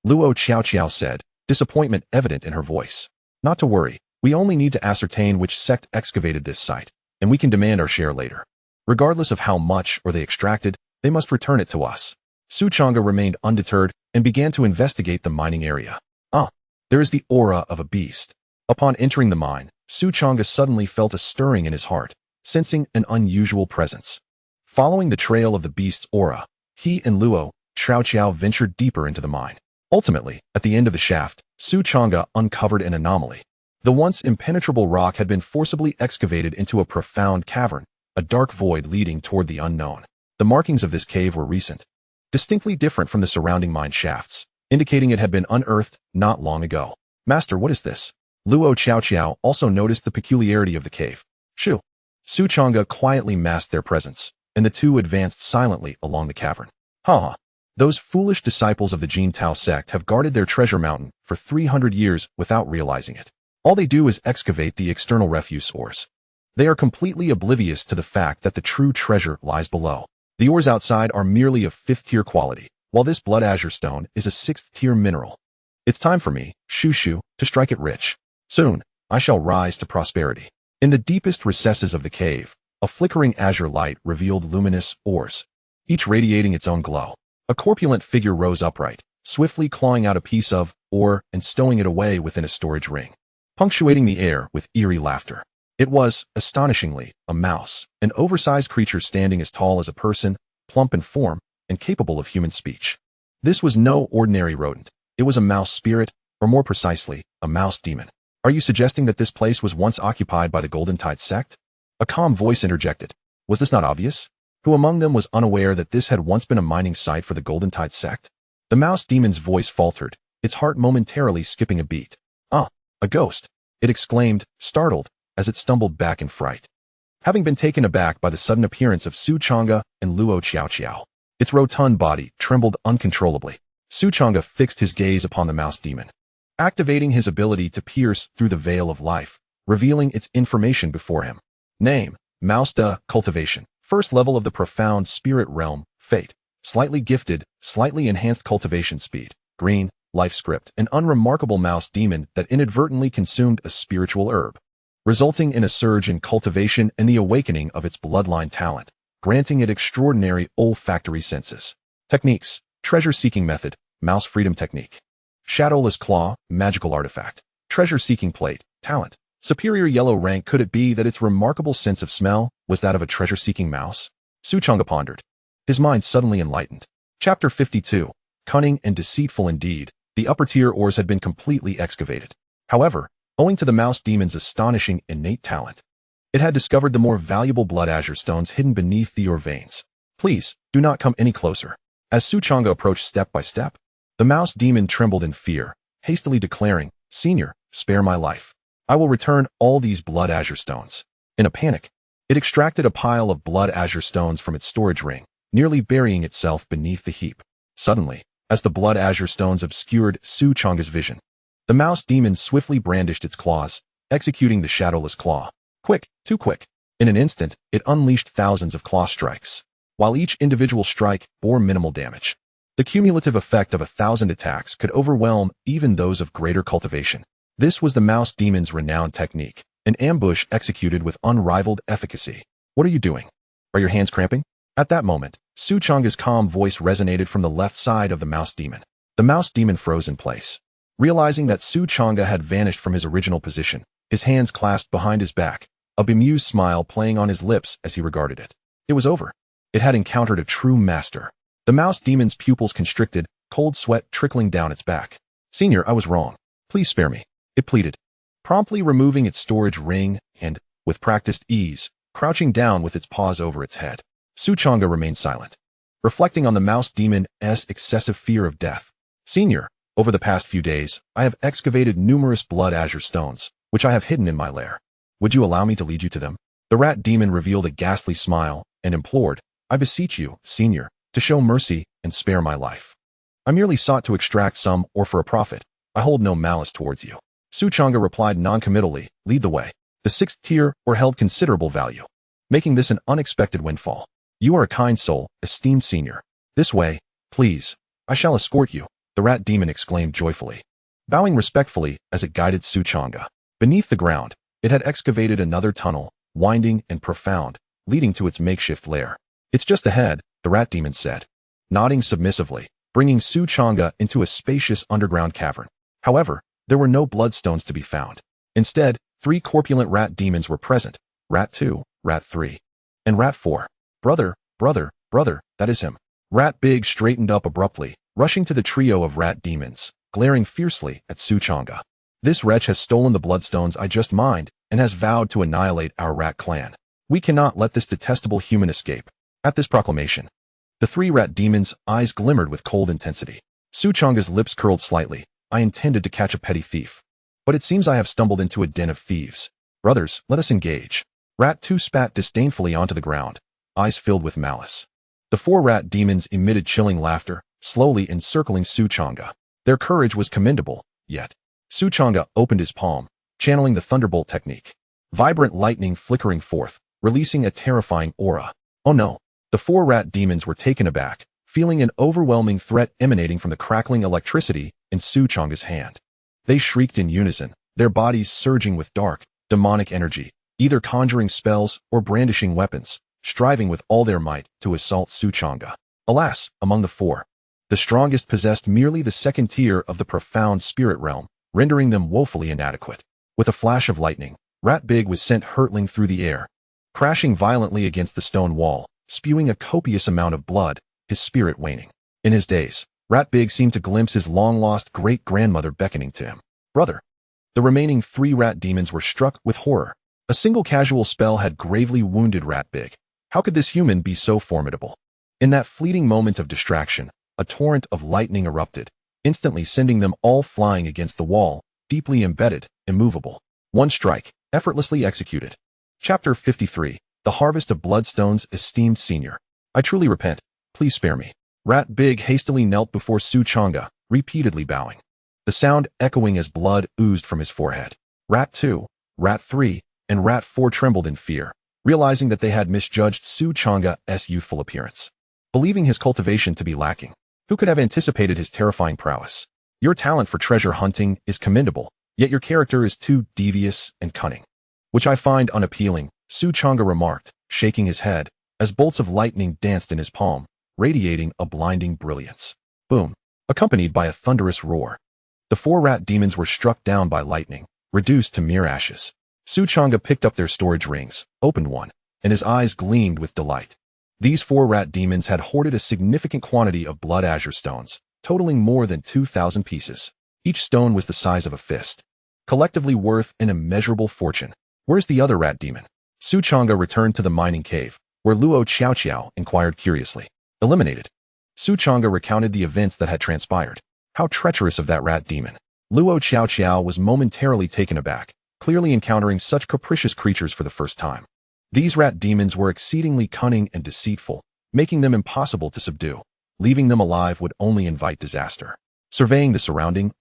Luo Xiaoqiao said, disappointment evident in her voice. Not to worry, we only need to ascertain which sect excavated this site, and we can demand our share later. Regardless of how much or they extracted, they must return it to us. Su Changge remained undeterred and began to investigate the mining area. There is the aura of a beast. Upon entering the mine, Su Changge suddenly felt a stirring in his heart, sensing an unusual presence. Following the trail of the beast's aura, he and Luo Xiaoqiao ventured deeper into the mine. Ultimately, at the end of the shaft, Su Changge uncovered an anomaly. The once impenetrable rock had been forcibly excavated into a profound cavern, a dark void leading toward the unknown. The markings of this cave were recent, distinctly different from the surrounding mine shafts, indicating it had been unearthed not long ago. Master, what is this? Luo Xiaoqiao also noticed the peculiarity of the cave. Shoo! Su Changge quietly masked their presence, and the two advanced silently along the cavern. Those foolish disciples of the Jin Tao sect have guarded their treasure mountain for 300 years without realizing it. All they do is excavate the external refuse ores. They are completely oblivious to the fact that the true treasure lies below. The ores outside are merely of 5th-tier quality, while this blood azure stone is a 6th-tier mineral. It's time for me, Shushu, to strike it rich. Soon, I shall rise to prosperity. In the deepest recesses of the cave, a flickering azure light revealed luminous ores, each radiating its own glow. A corpulent figure rose upright, swiftly clawing out a piece of ore and stowing it away within a storage ring, punctuating the air with eerie laughter. It was, astonishingly, a mouse, an oversized creature standing as tall as a person, plump in form, and capable of human speech. This was no ordinary rodent. It was a mouse spirit, or more precisely, a mouse demon. Are you suggesting that this place was once occupied by the Golden Tide Sect? A calm voice interjected. Was this not obvious? Who among them was unaware that this had once been a mining site for the Golden Tide Sect? The mouse demon's voice faltered, its heart momentarily skipping a beat. Ah, a ghost! It exclaimed, startled, as it stumbled back in fright. Having been taken aback by the sudden appearance of Su Changge and Luo Qiao, its rotund body trembled uncontrollably. Su Changge fixed his gaze upon the mouse demon, activating his ability to pierce through the veil of life, revealing its information before him. Name, Mouse de Cultivation. First level of the profound spirit realm, Fate. Slightly gifted, slightly enhanced cultivation speed. Green, life script. An unremarkable mouse demon that inadvertently consumed a spiritual herb, resulting in a surge in cultivation and the awakening of its bloodline talent, granting it extraordinary olfactory senses. Techniques. Treasure-seeking method, mouse freedom technique. Shadowless claw, magical artifact. Treasure-seeking plate, talent. Superior yellow rank. Could it be that its remarkable sense of smell was that of a treasure-seeking mouse? Su Changge pondered, his mind suddenly enlightened. Chapter 52. Cunning and deceitful indeed, the upper-tier ores had been completely excavated. However, owing to the mouse demon's astonishing innate talent, it had discovered the more valuable blood azure stones hidden beneath the ore veins. Please, do not come any closer. As Su Changge approached step by step, the mouse demon trembled in fear, hastily declaring, Senior, spare my life. I will return all these blood azure stones. In a panic, it extracted a pile of blood azure stones from its storage ring, nearly burying itself beneath the heap. Suddenly, as the blood azure stones obscured Su Changge's vision, the mouse demon swiftly brandished its claws, executing the shadowless claw. Quick, too quick. In an instant, it unleashed thousands of claw strikes. While each individual strike bore minimal damage, the cumulative effect of 1,000 attacks could overwhelm even those of greater cultivation. This was the mouse demon's renowned technique, an ambush executed with unrivaled efficacy. What are you doing? Are your hands cramping? At that moment, Su Changge's calm voice resonated from the left side of the mouse demon. The mouse demon froze in place. Realizing that Su Changge had vanished from his original position, his hands clasped behind his back, a bemused smile playing on his lips as he regarded it. It was over. It had encountered a true master. The mouse demon's pupils constricted, cold sweat trickling down its back. Senior, I was wrong. Please spare me, it pleaded, promptly removing its storage ring and, with practiced ease, crouching down with its paws over its head. Su Changge remained silent, reflecting on the mouse demon's excessive fear of death. Senior, over the past few days, I have excavated numerous blood azure stones, which I have hidden in my lair. Would you allow me to lead you to them? The rat demon revealed a ghastly smile and implored, I beseech you, Senior, to show mercy and spare my life. I merely sought to extract some ore for a profit. I hold no malice towards you. Su Changge replied non-committally, lead the way. The 6th tier ore held considerable value, making this an unexpected windfall. You are a kind soul, esteemed Senior. This way, please. I shall escort you, the rat demon exclaimed joyfully, bowing respectfully as it guided Su Changge. Beneath the ground, it had excavated another tunnel, winding and profound, leading to its makeshift lair. It's just ahead, the rat demon said, nodding submissively, bringing Su Changge into a spacious underground cavern. However, there were no bloodstones to be found. Instead, 3 corpulent rat demons were present, Rat 2, Rat 3, and Rat 4. Brother, that is him. Rat Big straightened up abruptly, rushing to the trio of rat demons, glaring fiercely at Su Changge. This wretch has stolen the bloodstones I just mined and has vowed to annihilate our rat clan. We cannot let this detestable human escape. At this proclamation, the 3 rat demons' eyes glimmered with cold intensity. Su Changge's lips curled slightly. I intended to catch a petty thief, but it seems I have stumbled into a den of thieves. Brothers, let us engage. Rat 2 spat disdainfully onto the ground, eyes filled with malice. The 4 rat demons emitted chilling laughter, slowly encircling Su Changge. Their courage was commendable, yet Su Changge opened his palm, channeling the thunderbolt technique. Vibrant lightning flickering forth, releasing a terrifying aura. Oh no! The 4 rat demons were taken aback, feeling an overwhelming threat emanating from the crackling electricity in Su Changge's hand. They shrieked in unison, their bodies surging with dark, demonic energy, either conjuring spells or brandishing weapons, striving with all their might to assault Su Changge. Alas, among the 4, the strongest possessed merely the second tier of the profound spirit realm, rendering them woefully inadequate. With a flash of lightning, Rat Big was sent hurtling through the air, crashing violently against the stone wall, spewing a copious amount of blood, his spirit waning. In his daze, Rat Big seemed to glimpse his long-lost great-grandmother beckoning to him. Brother! The remaining 3 rat demons were struck with horror. A single casual spell had gravely wounded Rat Big. How could this human be so formidable? In that fleeting moment of distraction, a torrent of lightning erupted, instantly sending them all flying against the wall, deeply embedded, immovable. One strike, effortlessly executed. Chapter 53. The Harvest of Bloodstones. Esteemed Senior. I truly repent. Please spare me. Rat Big hastily knelt before Su Changge, repeatedly bowing. The sound echoing as blood oozed from his forehead. Rat 2, Rat 3, and Rat 4 trembled in fear, realizing that they had misjudged Su Changge's youthful appearance. Believing his cultivation to be lacking, who could have anticipated his terrifying prowess? Your talent for treasure hunting is commendable, yet your character is too devious and cunning. Which I find unappealing, Su Changge remarked, shaking his head, as bolts of lightning danced in his palm, radiating a blinding brilliance. Boom! Accompanied by a thunderous roar. The 4 rat demons were struck down by lightning, reduced to mere ashes. Su Changge picked up their storage rings, opened one, and his eyes gleamed with delight. These 4 rat demons had hoarded a significant quantity of blood azure stones, totaling more than 2,000 pieces. Each stone was the size of a fist, collectively worth an immeasurable fortune. Where's the other rat demon? Su Changge returned to the mining cave, where Luo Xiaoqiao inquired curiously. Eliminated. Su Changge recounted the events that had transpired. How treacherous of that rat demon. Luo Xiaoqiao was momentarily taken aback, clearly encountering such capricious creatures for the first time. These rat demons were exceedingly cunning and deceitful, making them impossible to subdue. Leaving them alive would only invite disaster. Surveying the surrounding,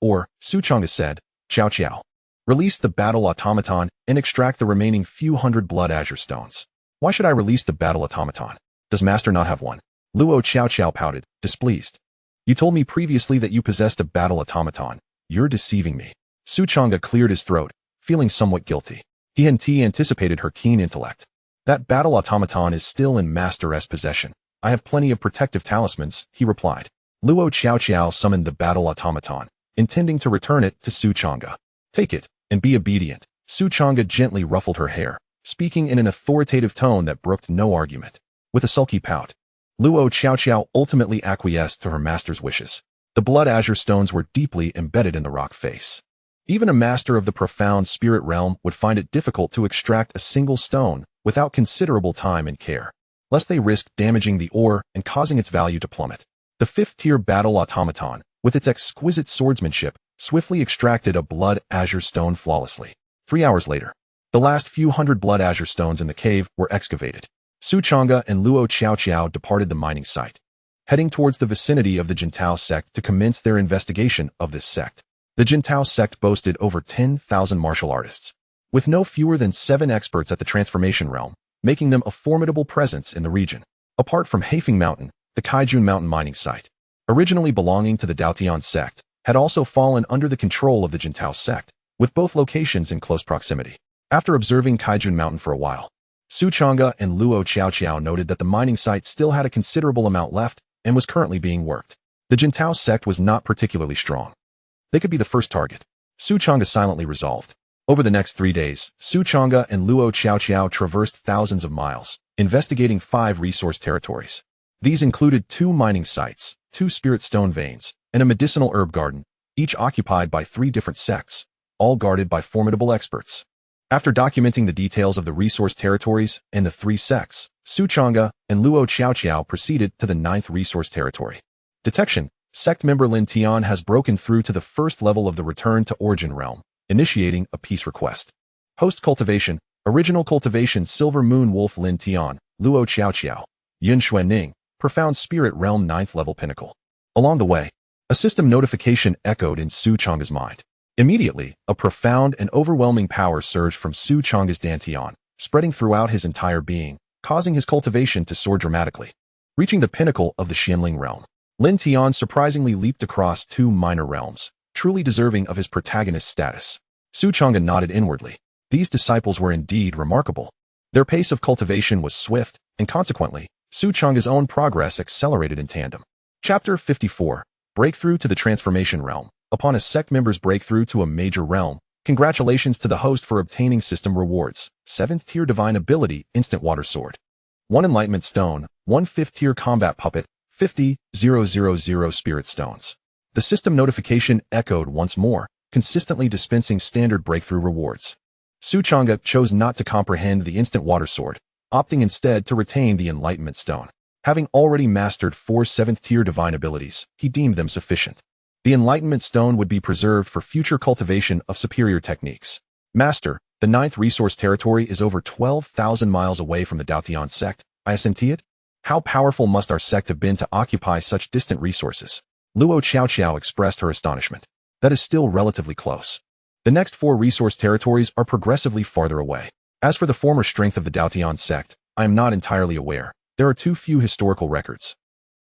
Su Changge said, Xiaoqiao, release the battle automaton and extract the remaining few hundred blood azure stones. Why should I release the battle automaton? Does Master not have one? Luo Xiaoqiao pouted, displeased. You told me previously that you possessed a battle automaton. You're deceiving me. Su Changge cleared his throat, feeling somewhat guilty. He anticipated her keen intellect. That battle automaton is still in Master's possession. I have plenty of protective talismans, he replied. Luo Xiaoqiao summoned the battle automaton, intending to return it to Su Changge. Take it, and be obedient. Su Changge gently ruffled her hair, speaking in an authoritative tone that brooked no argument. With a sulky pout, Luo Xiaoqiao ultimately acquiesced to her master's wishes. The blood azure stones were deeply embedded in the rock face. Even a master of the profound spirit realm would find it difficult to extract a single stone without considerable time and care, lest they risk damaging the ore and causing its value to plummet. The 5th-tier battle automaton, with its exquisite swordsmanship, swiftly extracted a blood azure stone flawlessly. 3 hours later, the last few hundred blood azure stones in the cave were excavated. Su Changge and Luo Xiaoqiao departed the mining site, heading towards the vicinity of the Dao Sect to commence their investigation of this sect. The Dao Sect boasted over 10,000 martial artists, with no fewer than 7 experts at the transformation realm, making them a formidable presence in the region. Apart from Haifeng Mountain, the Kaijun Mountain mining site, originally belonging to the Dao Tian Sect, had also fallen under the control of the Dao Sect, with both locations in close proximity. After observing Kaijun Mountain for a while, Su Changge and Luo Xiaoqiao noted that the mining site still had a considerable amount left and was currently being worked. The Dao Sect was not particularly strong. They could be the first target. Su Changge silently resolved. Over the next 3 days, Su Changge and Luo Xiaoqiao traversed thousands of miles, investigating 5 resource territories. These included 2 mining sites, 2 spirit stone veins, and a medicinal herb garden, each occupied by 3 different sects, all guarded by formidable experts. After documenting the details of the resource territories and the 3 sects, Su Changge and Luo Xiaoqiao proceeded to the 9th resource territory. Detection. Sect member Lin Tian has broken through to the 1st level of the Return to Origin realm, initiating a peace request. Host Cultivation. Original Cultivation Silver Moon Wolf Lin Tian, Luo Xiaoqiao, Yun Xuanning, Profound Spirit Realm 9th level Pinnacle. Along the way, a system notification echoed in Su Changge's mind. Immediately, a profound and overwhelming power surged from Su Changge's dantian, spreading throughout his entire being, causing his cultivation to soar dramatically. Reaching the pinnacle of the Xianling realm, Lin Tian surprisingly leaped across 2 minor realms, truly deserving of his protagonist status. Su Changge nodded inwardly. These disciples were indeed remarkable. Their pace of cultivation was swift, and consequently, Su Changge's own progress accelerated in tandem. Chapter 54. Breakthrough to the Transformation Realm. Upon a sect member's breakthrough to a major realm, congratulations to the host for obtaining system rewards. 7th tier divine ability, instant water sword. 1 enlightenment stone, 1 5th tier combat puppet, 50,000 spirit stones. The system notification echoed once more, consistently dispensing standard breakthrough rewards. Su Changge chose not to comprehend the instant water sword, opting instead to retain the enlightenment stone. Having already mastered 4 7th tier divine abilities, he deemed them sufficient. The enlightenment stone would be preserved for future cultivation of superior techniques. Master, the 9th resource territory is over 12,000 miles away from the Dao Tian Sect. I assent it? How powerful must our sect have been to occupy such distant resources? Luo Xiao expressed her astonishment. That is still relatively close. The next 4 resource territories are progressively farther away. As for the former strength of the Dao Tian Sect, I am not entirely aware. There are too few historical records.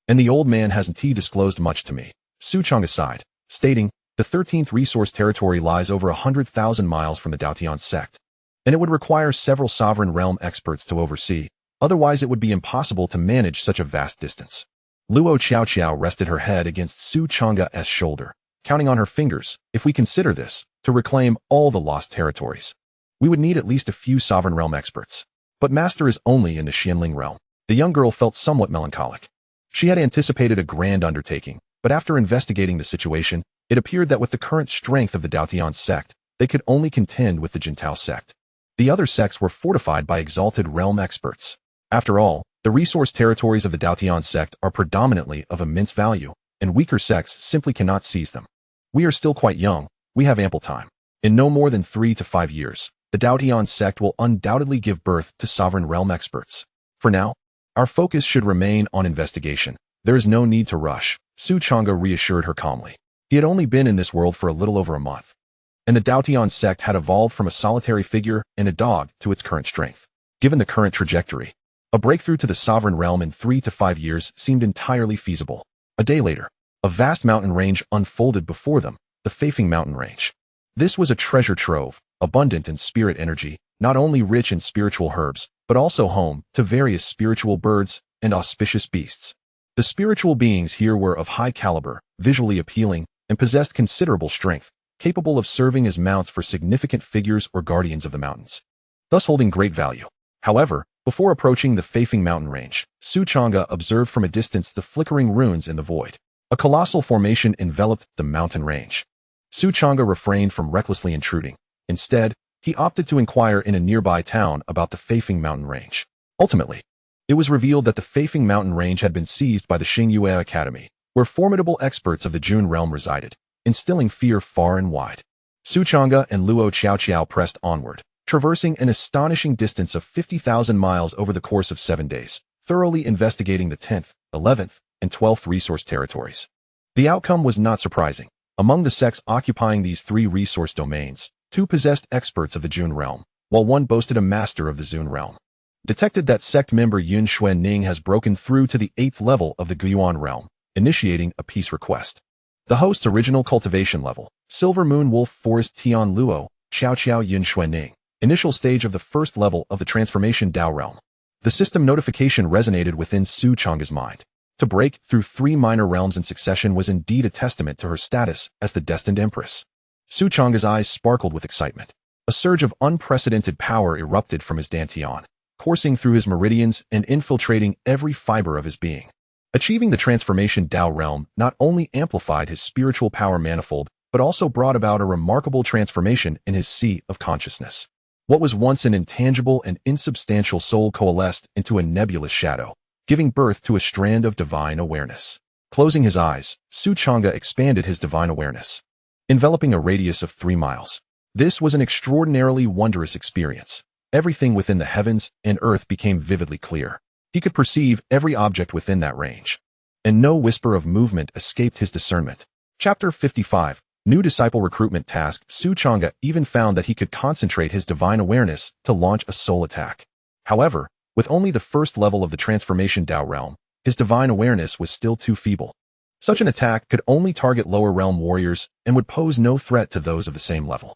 And the old man hasn't disclosed much to me. Su Changge sighed, stating, the 13th resource territory lies over 100,000 miles from the Dao Tian Sect, and it would require several sovereign realm experts to oversee, otherwise it would be impossible to manage such a vast distance. Luo Xiao rested her head against Su Changge's shoulder, counting on her fingers. If we consider this, to reclaim all the lost territories, we would need at least a few sovereign realm experts. But Master is only in the Xianling realm. The young girl felt somewhat melancholic. She had anticipated a grand undertaking, but after investigating the situation, it appeared that with the current strength of the Dao Tian Sect, they could only contend with the Jintao Sect. The other sects were fortified by exalted realm experts. After all, the resource territories of the Dao Tian Sect are predominantly of immense value, and weaker sects simply cannot seize them. We are still quite young. We have ample time. In no more than 3 to 5 years, the Dao Tian Sect will undoubtedly give birth to sovereign realm experts. For now, our focus should remain on investigation. There is no need to rush, Su Changge reassured her calmly. He had only been in this world for a little over a month, and the Dao Tian Sect had evolved from a solitary figure and a dog to its current strength. Given the current trajectory, a breakthrough to the sovereign realm in 3 to 5 years seemed entirely feasible. A day later, a vast mountain range unfolded before them, the Feifeng Mountain Range. This was a treasure trove, abundant in spirit energy, not only rich in spiritual herbs, but also home to various spiritual birds and auspicious beasts. The spiritual beings here were of high caliber, visually appealing, and possessed considerable strength, capable of serving as mounts for significant figures or guardians of the mountains, thus holding great value. However, before approaching the Feifeng Mountain Range, Su Changge observed from a distance the flickering runes in the void. A colossal formation enveloped the mountain range. Su Changge refrained from recklessly intruding. Instead, he opted to inquire in a nearby town about the Feifeng Mountain Range. Ultimately, it was revealed that the Feifeng Mountain Range had been seized by the Xingyue Academy, where formidable experts of the Jun realm resided, instilling fear far and wide. Su Changge and Luo Xiao pressed onward, traversing an astonishing distance of 50,000 miles over the course of 7 days, thoroughly investigating the 10th, 11th, and 12th resource territories. The outcome was not surprising. Among the sects occupying these 3 resource domains, 2 possessed experts of the Jun realm, while 1 boasted a master of the Zun realm. Detected that sect member Yun Xuanning has broken through to the 8th level of the Guiyuan realm, initiating a peace request. The host's original cultivation level, Silver Moon Wolf Forest Tian Luo, Xiao Yun Xuanning, initial stage of the 1st level of the Transformation Dao realm. The system notification resonated within Su Changge's mind. To break through 3 minor realms in succession was indeed a testament to her status as the destined empress. Su Changge's eyes sparkled with excitement. A surge of unprecedented power erupted from his dantian, coursing through his meridians and infiltrating every fiber of his being. Achieving the Transformation Dao realm not only amplified his spiritual power manifold, but also brought about a remarkable transformation in his sea of consciousness. What was once an intangible and insubstantial soul coalesced into a nebulous shadow, giving birth to a strand of divine awareness. Closing his eyes, Su Changge expanded his divine awareness, enveloping a radius of 3 miles. This was an extraordinarily wondrous experience. Everything within the heavens and earth became vividly clear. He could perceive every object within that range, and no whisper of movement escaped his discernment. Chapter 55. New disciple recruitment task. Changge even found that he could concentrate his divine awareness to launch a soul attack. However, with only the first level of the transformation Dao realm, his divine awareness was still too feeble. Such an attack could only target lower realm warriors and would pose no threat to those of the same level.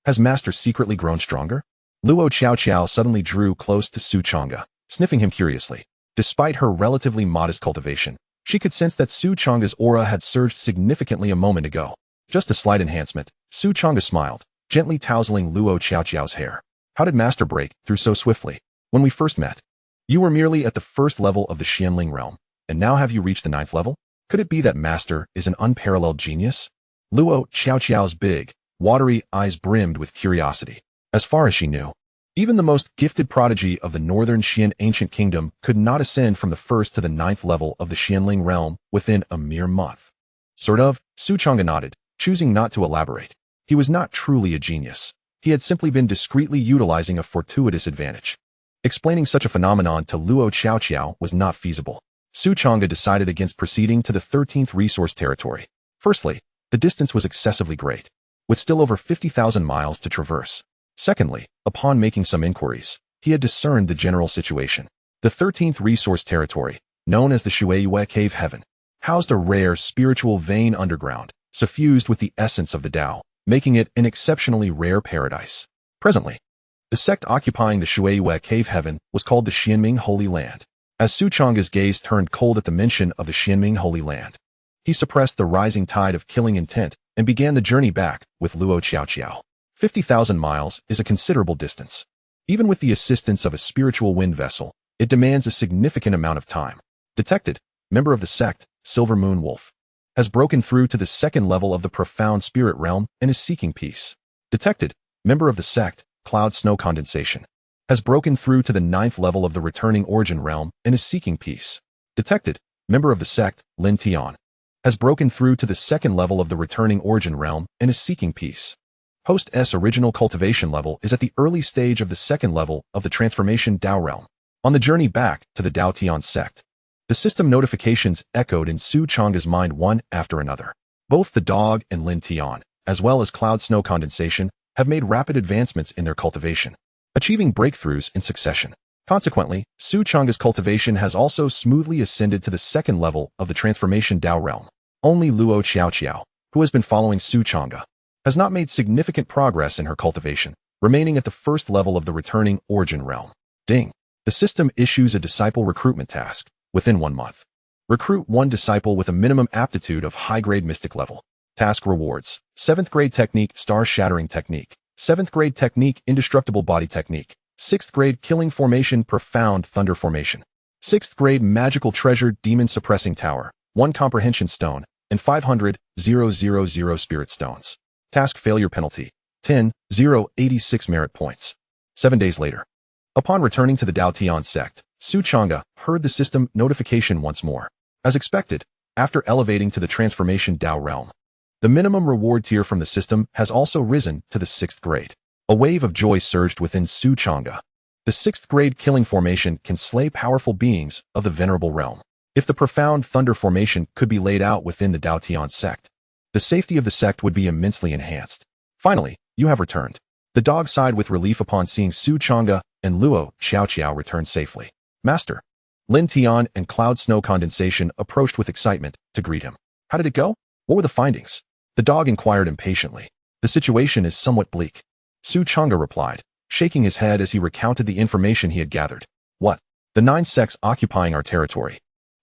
Has Master secretly grown stronger? Luo Xiaoqiao suddenly drew close to Changge, sniffing him curiously. Despite her relatively modest cultivation, she could sense that Changge's aura had surged significantly a moment ago. Just a slight enhancement, Changge smiled, gently tousling Luo Xiaoqiao's hair. How did Master break through so swiftly? When we first met, you were merely at the first level of the Xianling realm, and now have you reached the 9th level? Could it be that Master is an unparalleled genius? Luo Xiaoqiao's big, watery eyes brimmed with curiosity. As far as she knew, even the most gifted prodigy of the northern Xian ancient kingdom could not ascend from the 1st to the 9th level of the Xianling realm within a mere month. Sort of, Changge nodded, choosing not to elaborate. He was not truly a genius. He had simply been discreetly utilizing a fortuitous advantage. Explaining such a phenomenon to Luo Xiaoqiao was not feasible. Changge decided against proceeding to the 13th resource territory. Firstly, the distance was excessively great, with still over 50,000 miles to traverse. Secondly, upon making some inquiries, he had discerned the general situation. The 13th resource territory, known as the Shueiyue Cave Heaven, housed a rare spiritual vein underground, suffused with the essence of the Tao, making it an exceptionally rare paradise. Presently, the sect occupying the Shueiyue Cave Heaven was called the Xianming Holy Land. As Changge's gaze turned cold at the mention of the Xianming Holy Land, he suppressed the rising tide of killing intent and began the journey back with Luo Xiaoqiao. 50,000 miles is a considerable distance. Even with the assistance of a spiritual wind vessel, it demands a significant amount of time. Detected, member of the sect, Silver Moon Wolf, has broken through to the 2nd level of the profound spirit realm and is seeking peace. Detected, member of the sect, Cloud Snow Condensation, has broken through to the 9th level of the returning origin realm and is seeking peace. Detected, member of the sect, Lin Tian, has broken through to the 2nd level of the returning origin realm and is seeking peace. Host S original cultivation level is at the early stage of the 2nd level of the transformation Dao realm. On the journey back to the Dao Tian Sect, the system notifications echoed in Changge's mind one after another. Both the dog and Lin Tian, as well as Cloud Snow Condensation, have made rapid advancements in their cultivation, achieving breakthroughs in succession. Consequently, Changge's cultivation has also smoothly ascended to the 2nd level of the transformation Dao realm. Only Luo Xiaoqiao, who has been following Changge, has not made significant progress in her cultivation, remaining at the 1st level of the returning origin realm. Ding. The system issues a disciple recruitment task within 1 month. Recruit 1 disciple with a minimum aptitude of high-grade mystic level. Task rewards: 7th grade technique, star-shattering technique; 7th grade technique, indestructible body technique; 6th grade killing formation, profound thunder formation; 6th grade magical treasure, demon suppressing tower, 1 comprehension stone, and 500,000 spirit stones. Task failure penalty: 10,086 merit points. 7 days later, upon returning to the Dao Tian Sect, Changge heard the system notification once more. As expected, after elevating to the transformation Dao realm, the minimum reward tier from the system has also risen to the 6th grade. A wave of joy surged within Changge. The 6th grade killing formation can slay powerful beings of the venerable realm. If the profound thunder formation could be laid out within the Dao Tian Sect, the safety of the sect would be immensely enhanced. Finally, you have returned. The dog sighed with relief upon seeing Changge and Luo Xiaoqiao return safely. Master. Lin Tian and Cloud Snow Condensation approached with excitement to greet him. How did it go? What were the findings? The dog inquired impatiently. The situation is somewhat bleak. Changge replied, shaking his head as he recounted the information he had gathered. What? The 9 sects occupying our territory.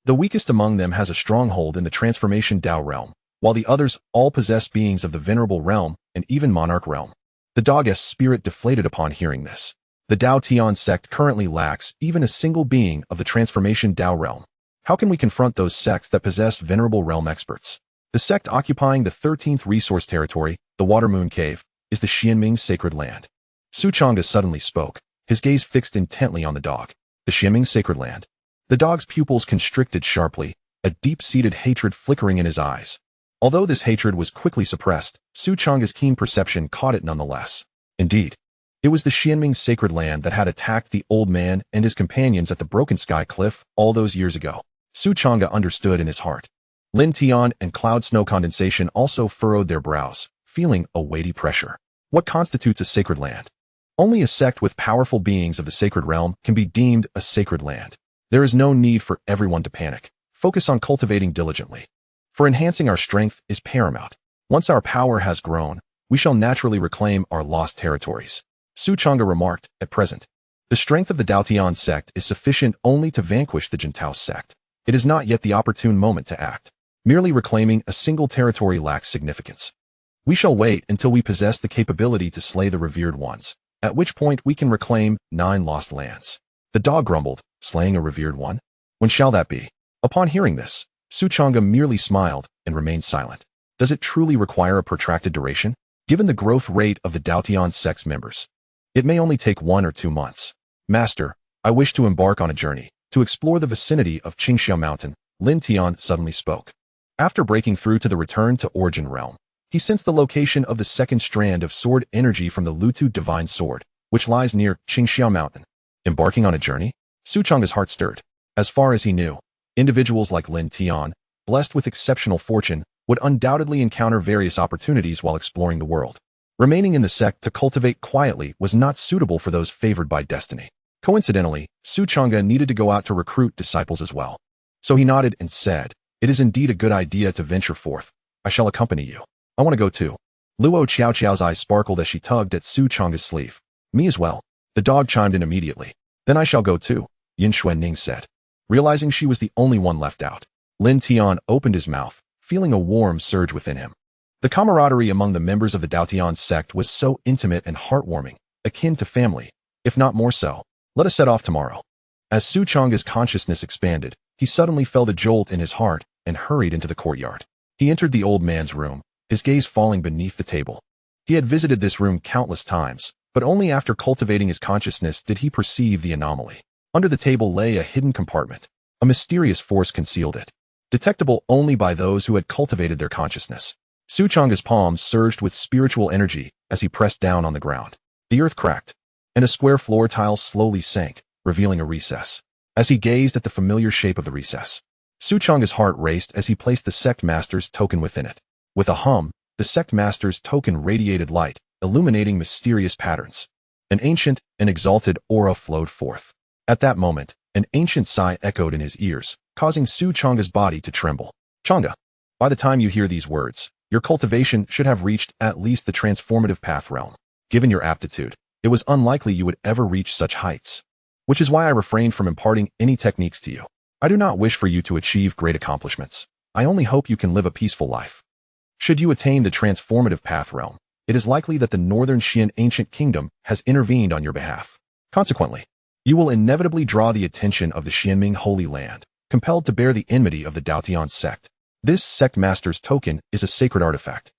The weakest among them has a stronghold in the transformation Dao realm, while the others all possess beings of the venerable realm and even monarch realm. The dog's spirit deflated upon hearing this. The Dao Tian Sect currently lacks even a single being of the transformation Dao realm. How can we confront those sects that possess venerable realm experts? The sect occupying the 13th resource territory, the Water Moon Cave, is the Xianming Sacred Land. Changge suddenly spoke, his gaze fixed intently on the dog. The Xianming Sacred Land. The dog's pupils constricted sharply, a deep-seated hatred flickering in his eyes. Although this hatred was quickly suppressed, Changge's keen perception caught it nonetheless. Indeed, it was the Xianming Sacred Land that had attacked the old man and his companions at the Broken Sky Cliff all those years ago. Changge understood in his heart. Lin Tian and cloud snow condensation also furrowed their brows, feeling a weighty pressure. What constitutes a sacred land? Only a sect with powerful beings of the sacred realm can be deemed a sacred land. There is no need for everyone to panic. Focus on cultivating diligently. For enhancing our strength is paramount. Once our power has grown, we shall naturally reclaim our lost territories. Su Changge remarked, at present, the strength of the Dao Tian Sect is sufficient only to vanquish the Jintao Sect. It is not yet the opportune moment to act. Merely reclaiming a single territory lacks significance. We shall wait until we possess the capability to slay the revered ones, at which point we can reclaim 9 lost lands. The dog grumbled, slaying a revered one? When shall that be? Upon hearing this, Su Changge merely smiled and remained silent. Does it truly require a protracted duration? Given the growth rate of the Dao Tian Sect's members, it may only take 1 or 2 months. Master, I wish to embark on a journey to explore the vicinity of Qingxiao Mountain, Lin Tian suddenly spoke. After breaking through to the return to origin realm, he sensed the location of the second strand of sword energy from the Lutu divine sword, which lies near Qingxiao Mountain. Embarking on a journey? Su Changge's heart stirred. As far as he knew, individuals like Lin Tian, blessed with exceptional fortune, would undoubtedly encounter various opportunities while exploring the world. Remaining in the sect to cultivate quietly was not suitable for those favored by destiny. Coincidentally, Su Changge needed to go out to recruit disciples as well. So he nodded and said, "It is indeed a good idea to venture forth. I shall accompany you. I want to go too." Luo Qiaoqiao's eyes sparkled as she tugged at Su Changge's sleeve. "Me as well." The dog chimed in immediately. "Then I shall go too," Yin Xuanning said. Realizing she was the only one left out, Lin Tian opened his mouth, feeling a warm surge within him. The camaraderie among the members of the Dao Tian Sect was so intimate and heartwarming, akin to family, if not more so. Let us set off tomorrow. As Su Changge's consciousness expanded, he suddenly felt a jolt in his heart and hurried into the courtyard. He entered the old man's room, his gaze falling beneath the table. He had visited this room countless times, but only after cultivating his consciousness did he perceive the anomaly. Under the table lay a hidden compartment. A mysterious force concealed it, detectable only by those who had cultivated their consciousness. Su Changge's palms surged with spiritual energy as he pressed down on the ground. The earth cracked, and a square floor tile slowly sank, revealing a recess. As he gazed at the familiar shape of the recess, Su Changge's heart raced as he placed the sect master's token within it. With a hum, the sect master's token radiated light, illuminating mysterious patterns. An ancient and exalted aura flowed forth. At that moment, an ancient sigh echoed in his ears, causing Su Changge's body to tremble. "Changge, by the time you hear these words, your cultivation should have reached at least the transformative path realm. Given your aptitude, it was unlikely you would ever reach such heights. Which is why I refrained from imparting any techniques to you. I do not wish for you to achieve great accomplishments. I only hope you can live a peaceful life. Should you attain the transformative path realm, it is likely that the Northern Xian ancient kingdom has intervened on your behalf. Consequently, you will inevitably draw the attention of the Xianming Holy Land, compelled to bear the enmity of the Dao Tian Sect. This sect master's token is a sacred artifact,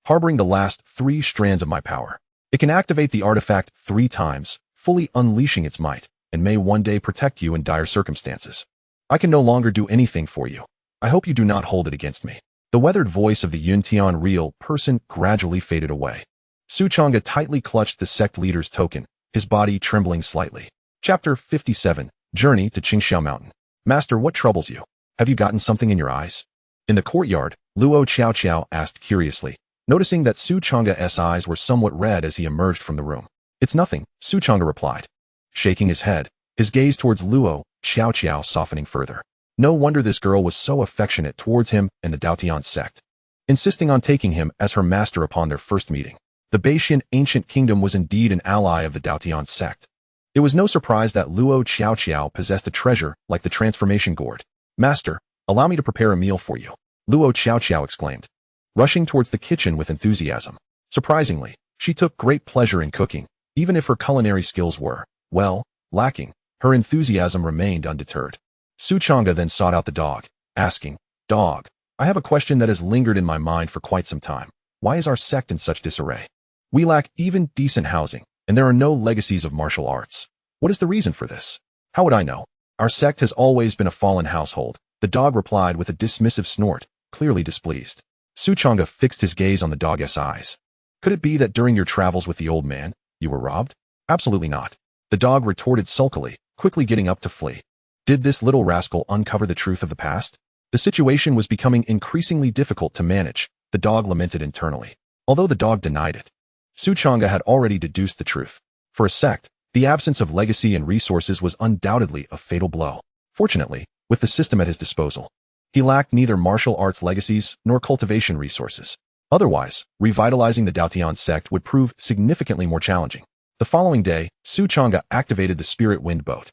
harboring the last 3 strands of my power. It can activate the artifact 3 times, fully unleashing its might, and may one day protect you in dire circumstances. I can no longer do anything for you. I hope you do not hold it against me." The weathered voice of the Yuntian real person gradually faded away. Su Changge tightly clutched the sect leader's token, his body trembling slightly. Chapter 57, Journey to Qingxiao Mountain. "Master, what troubles you? Have you gotten something in your eyes?" In the courtyard, Luo Qiaoqiao asked curiously, noticing that Su Changge's eyes were somewhat red as he emerged from the room. "It's nothing," Su Changge replied, shaking his head, his gaze towards Luo Qiaoqiao softening further. No wonder this girl was so affectionate towards him and the Dao Tian Sect, insisting on taking him as her master upon their first meeting. The Beixian ancient kingdom was indeed an ally of the Dao Tian Sect. It was no surprise that Luo Qiaoqiao possessed a treasure like the transformation gourd. "Master, allow me to prepare a meal for you," Luo Qiaoqiao exclaimed, rushing towards the kitchen with enthusiasm. Surprisingly, she took great pleasure in cooking, even if her culinary skills were, well, lacking. Her enthusiasm remained undeterred. Su Changge then sought out the dog, asking, "Dog, I have a question that has lingered in my mind for quite some time. Why is our sect in such disarray? We lack even decent housing, and there are no legacies of martial arts. What is the reason for this?" "How would I know? Our sect has always been a fallen household," the dog replied with a dismissive snort, clearly displeased. Su Changge fixed his gaze on the dog's eyes. "Could it be that during your travels with the old man, you were robbed?" "Absolutely not," the dog retorted sulkily, quickly getting up to flee. "Did this little rascal uncover the truth of the past?" The situation was becoming increasingly difficult to manage, the dog lamented internally. Although the dog denied it, Changge had already deduced the truth. For a sect, the absence of legacy and resources was undoubtedly a fatal blow. Fortunately, with the system at his disposal, he lacked neither martial arts legacies nor cultivation resources. Otherwise, revitalizing the Dao Tian Sect would prove significantly more challenging. The following day, Changge activated the spirit wind boat,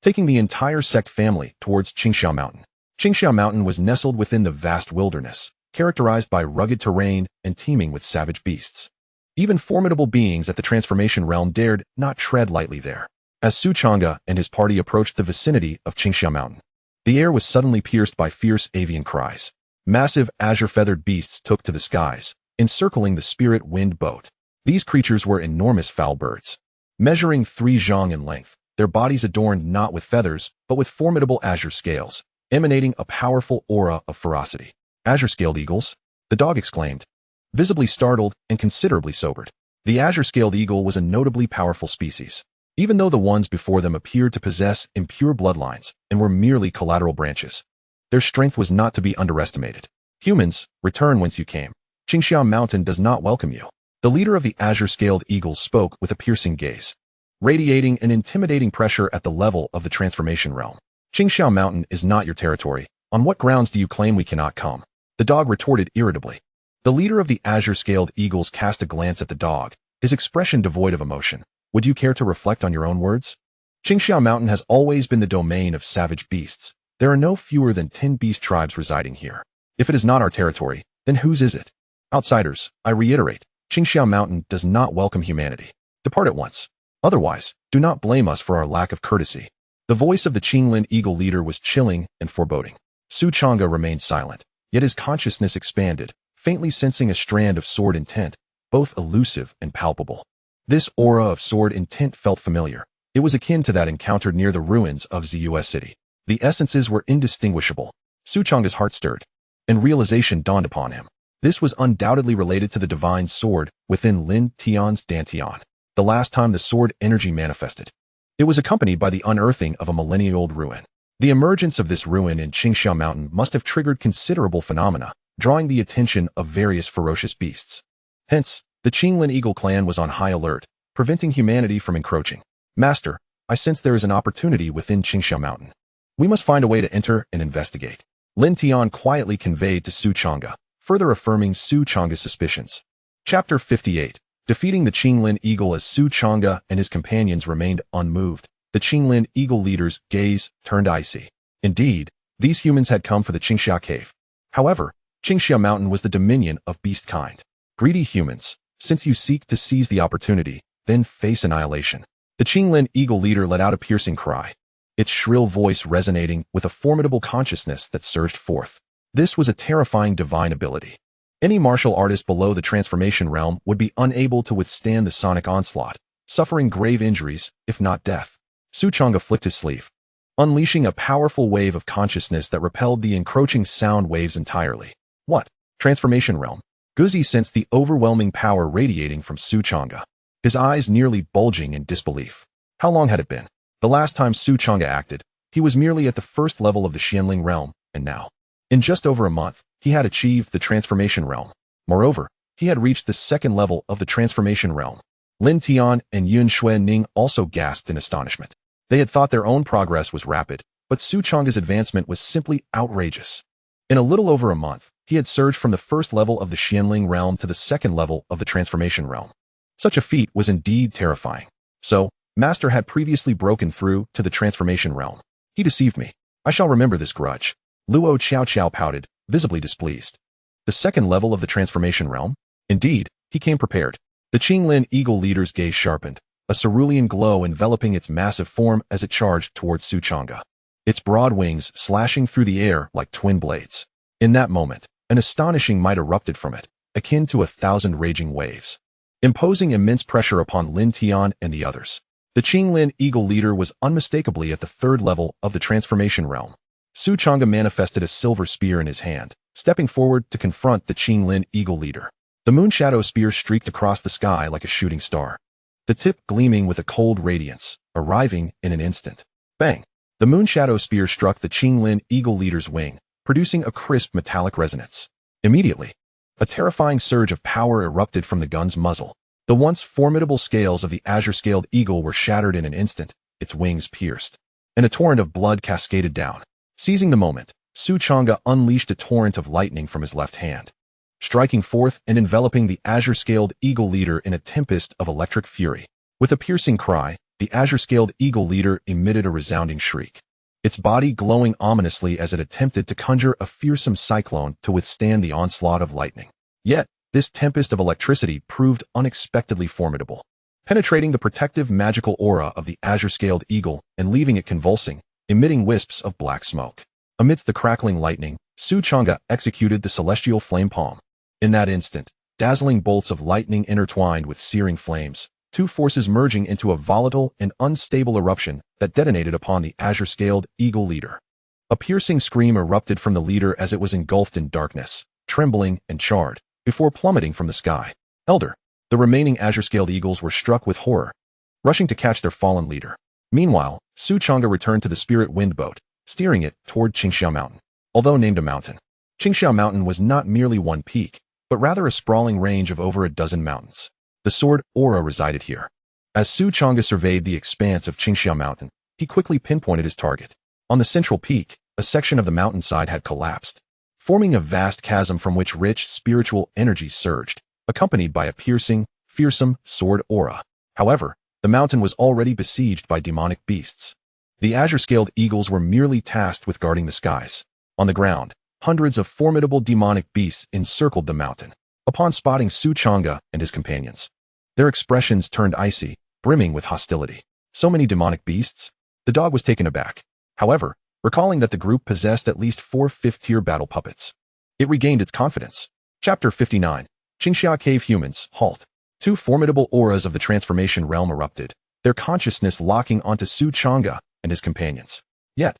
taking the entire sect family towards Changge Mountain. Changge Mountain was nestled within the vast wilderness, characterized by rugged terrain and teeming with savage beasts. Even formidable beings at the transformation realm dared not tread lightly there. As Changge and his party approached the vicinity of Changge Mountain, the air was suddenly pierced by fierce avian cries. Massive azure-feathered beasts took to the skies, encircling the spirit wind boat. These creatures were enormous foul birds, measuring 3 zhang in length, their bodies adorned not with feathers, but with formidable azure scales, emanating a powerful aura of ferocity. Azure-scaled eagles? The dog exclaimed, visibly startled and considerably sobered. The azure-scaled eagle was a notably powerful species, even though the ones before them appeared to possess impure bloodlines and were merely collateral branches. Their strength was not to be underestimated. Humans, return whence you came. Changge Mountain does not welcome you. The leader of the azure-scaled eagles spoke with a piercing gaze, radiating an intimidating pressure at the level of the transformation realm. Changge Mountain is not your territory. On what grounds do you claim we cannot come? The dog retorted irritably. The leader of the azure-scaled eagles cast a glance at the dog, his expression devoid of emotion. Would you care to reflect on your own words? Changge Mountain has always been the domain of savage beasts. There are no fewer than 10 beast tribes residing here. If it is not our territory, then whose is it? Outsiders, I reiterate, Changge Mountain does not welcome humanity. Depart at once. Otherwise, do not blame us for our lack of courtesy. The voice of the Qinglin eagle leader was chilling and foreboding. Changge remained silent, yet his consciousness expanded, faintly sensing a strand of sword intent, both elusive and palpable. This aura of sword intent felt familiar. It was akin to that encountered near the ruins of Zhou City. The essences were indistinguishable. Changge's heart stirred, and realization dawned upon him. This was undoubtedly related to the divine sword within Lin Tian's Dantian. The last time the sword energy manifested, it was accompanied by the unearthing of a millennia-old ruin. The emergence of this ruin in Changge Mountain must have triggered considerable phenomena, drawing the attention of various ferocious beasts. Hence, the Qinglin Eagle clan was on high alert, preventing humanity from encroaching. Master, I sense there is an opportunity within Changge Mountain. We must find a way to enter and investigate. Lin Tian quietly conveyed to Changge, further affirming Changge's suspicions. Chapter 58. Defeating the Qinglin Eagle. As Changge and his companions remained unmoved, the Qinglin Eagle leader's gaze turned icy. Indeed, these humans had come for the Changge cave. However, Changge Mountain was the dominion of beast kind. Greedy humans, since you seek to seize the opportunity, then face annihilation. The Qinglin Eagle leader let out a piercing cry, its shrill voice resonating with a formidable consciousness that surged forth. This was a terrifying divine ability. Any martial artist below the transformation realm would be unable to withstand the sonic onslaught, suffering grave injuries, if not death. Changge flicked his sleeve, unleashing a powerful wave of consciousness that repelled the encroaching sound waves entirely. What? Transformation realm? Guzi sensed the overwhelming power radiating from Changge, his eyes nearly bulging in disbelief. How long had it been? The last time Changge acted, he was merely at the first level of the Xianling realm, and now, in just over a month, he had achieved the transformation realm. Moreover, he had reached the second level of the transformation realm. Lin Tian and Yun Xuening also gasped in astonishment. They had thought their own progress was rapid, but Changge's advancement was simply outrageous. In a little over a month, he had surged from the first level of the Xianling realm to the second level of the transformation realm. Such a feat was indeed terrifying. So, Master had previously broken through to the transformation realm. He deceived me. I shall remember this grudge. Luo Qiao pouted, visibly displeased. The second level of the transformation realm? Indeed, he came prepared. The Qinglin Eagle leader's gaze sharpened, a cerulean glow enveloping its massive form as it charged towards Changge, its broad wings slashing through the air like twin blades. In that moment, an astonishing might erupted from it, akin to 1,000 raging waves, imposing immense pressure upon Lin Tian and the others. The Qinglin Eagle leader was unmistakably at the third level of the transformation realm. Changge manifested a silver spear in his hand, stepping forward to confront the Qinglin Eagle leader. The moonshadow spear streaked across the sky like a shooting star, the tip gleaming with a cold radiance, arriving in an instant. Bang! The moonshadow spear struck the Qinglin Eagle leader's wing, producing a crisp metallic resonance. Immediately, a terrifying surge of power erupted from the gun's muzzle. The once formidable scales of the azure-scaled eagle were shattered in an instant, its wings pierced, and a torrent of blood cascaded down. Seizing the moment, Changge unleashed a torrent of lightning from his left hand, striking forth and enveloping the azure-scaled eagle leader in a tempest of electric fury. With a piercing cry, the azure-scaled eagle leader emitted a resounding shriek, its body glowing ominously as it attempted to conjure a fearsome cyclone to withstand the onslaught of lightning. Yet, this tempest of electricity proved unexpectedly formidable, penetrating the protective magical aura of the azure-scaled eagle and leaving it convulsing, emitting wisps of black smoke. Amidst the crackling lightning, Changge executed the celestial flame palm. In that instant, dazzling bolts of lightning intertwined with searing flames, two forces merging into a volatile and unstable eruption that detonated upon the azure-scaled eagle leader. A piercing scream erupted from the leader as it was engulfed in darkness, trembling and charred, before plummeting from the sky. The remaining azure-scaled eagles were struck with horror, rushing to catch their fallen leader. Meanwhile, Changge returned to the spirit wind boat, steering it toward Changge Mountain. Although named a mountain, Changge Mountain was not merely one peak, but rather a sprawling range of over a dozen mountains. The sword aura resided here. As Changge surveyed the expanse of Changge Mountain, he quickly pinpointed his target. On the central peak, a section of the mountainside had collapsed, forming a vast chasm from which rich spiritual energy surged, accompanied by a piercing, fearsome sword aura. However, the mountain was already besieged by demonic beasts. The azure-scaled eagles were merely tasked with guarding the skies. On the ground, hundreds of formidable demonic beasts encircled the mountain. Upon spotting Changge and his companions, their expressions turned icy, brimming with hostility. So many demonic beasts? The dog was taken aback. However, recalling that the group possessed at least 4 fifth-tier battle puppets, it regained its confidence. Chapter 59. Changge Cave Humans, Halt. Two formidable auras of the transformation realm erupted, their consciousness locking onto Changge and his companions. Yet,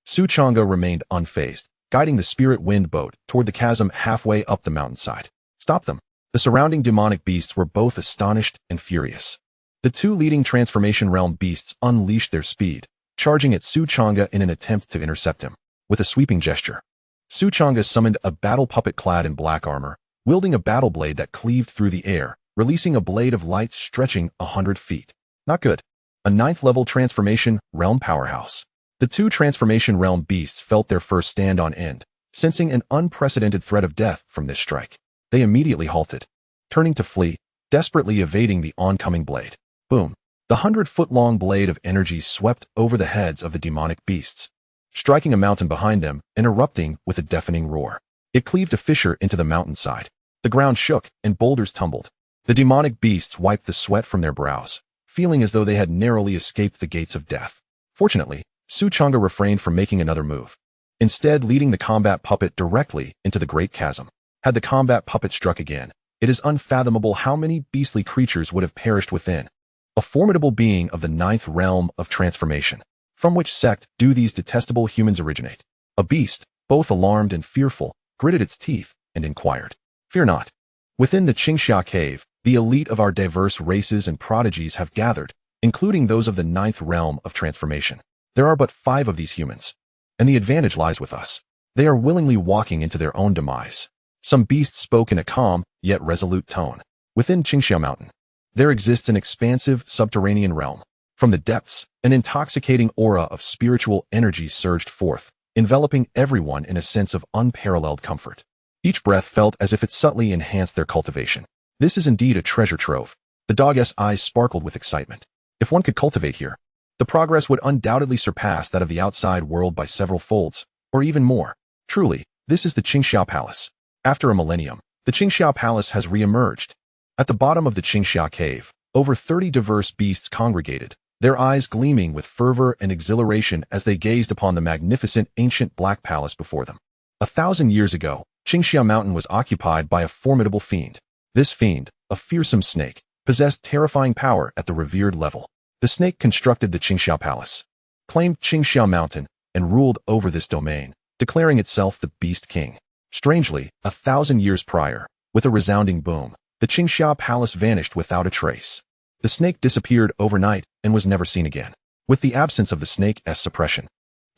Changge remained unfazed, guiding the spirit wind boat toward the chasm halfway up the mountainside. Stop them. The surrounding demonic beasts were both astonished and furious. The two leading transformation realm beasts unleashed their speed, charging at Changge in an attempt to intercept him. With a sweeping gesture, Changge summoned a battle puppet clad in black armor, wielding a battle blade that cleaved through the air, releasing a blade of light stretching 100 feet. Not good. A 9th-level transformation realm powerhouse. The two transformation realm beasts felt their first stand on end, sensing an unprecedented threat of death from this strike. They immediately halted, turning to flee, desperately evading the oncoming blade. Boom. The 100-foot-long blade of energy swept over the heads of the demonic beasts, striking a mountain behind them and erupting with a deafening roar. It cleaved a fissure into the mountainside. The ground shook and boulders tumbled. The demonic beasts wiped the sweat from their brows, feeling as though they had narrowly escaped the gates of death. Fortunately, Changge refrained from making another move, instead leading the combat puppet directly into the great chasm. Had the combat puppet struck again, it is unfathomable how many beastly creatures would have perished within. A formidable being of the 9th realm of transformation. From which sect do these detestable humans originate? A beast, both alarmed and fearful, gritted its teeth and inquired. Fear not. Within the Changge Cave, the elite of our diverse races and prodigies have gathered, including those of the 9th realm of transformation. There are but 5 of these humans, and the advantage lies with us. They are willingly walking into their own demise. Some beasts spoke in a calm, yet resolute tone. Within Changge Mountain, there exists an expansive subterranean realm. From the depths, an intoxicating aura of spiritual energy surged forth, enveloping everyone in a sense of unparalleled comfort. Each breath felt as if it subtly enhanced their cultivation. This is indeed a treasure trove. The dog's eyes sparkled with excitement. If one could cultivate here, the progress would undoubtedly surpass that of the outside world by several folds, or even more. Truly, this is the Changge Palace. After a millennium, the Changge Palace has re-emerged. At the bottom of the Changge Cave, over 30 diverse beasts congregated, their eyes gleaming with fervor and exhilaration as they gazed upon the magnificent ancient black palace before them. 1,000 years ago, Changge Mountain was occupied by a formidable fiend. This fiend, a fearsome snake, possessed terrifying power at the revered level. The snake constructed the Changge Palace, claimed Changge Mountain, and ruled over this domain, declaring itself the Beast King. Strangely, 1,000 years prior, with a resounding boom, the Changge Palace vanished without a trace. The snake disappeared overnight and was never seen again. With the absence of the snake's suppression,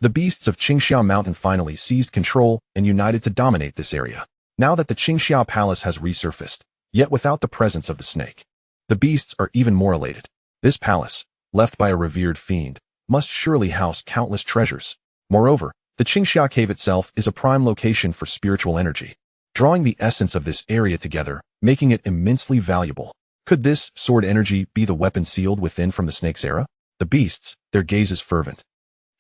The beasts of Qingxia Mountain finally seized control and united to dominate this area. Now that the Qingxia Palace has resurfaced, yet without the presence of the snake, the beasts are even more elated. This palace, left by a revered fiend, must surely house countless treasures. Moreover, the Qingxia Cave itself is a prime location for spiritual energy, drawing the essence of this area together, making it immensely valuable. Could this sword energy be the weapon sealed within from the snake's era? The beasts, their gazes fervent,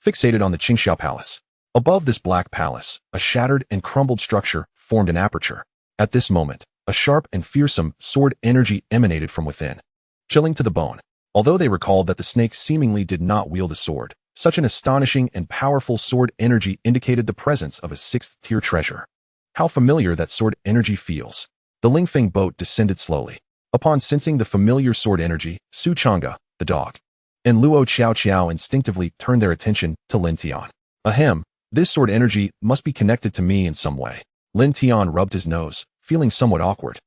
fixated on the Qingxia Palace. Above this black palace, a shattered and crumbled structure formed an aperture. At this moment, a sharp and fearsome sword energy emanated from within, chilling to the bone. Although they recalled that the snake seemingly did not wield a sword, such an astonishing and powerful sword energy indicated the presence of a sixth-tier treasure. How familiar that sword energy feels. The Lingfeng boat descended slowly. Upon sensing the familiar sword energy, Su Changge, the dog, and Luo Qiao Qiao instinctively turned their attention to Lin Tian. Ahem, this sword energy must be connected to me in some way. Lin Tian rubbed his nose, feeling somewhat awkward.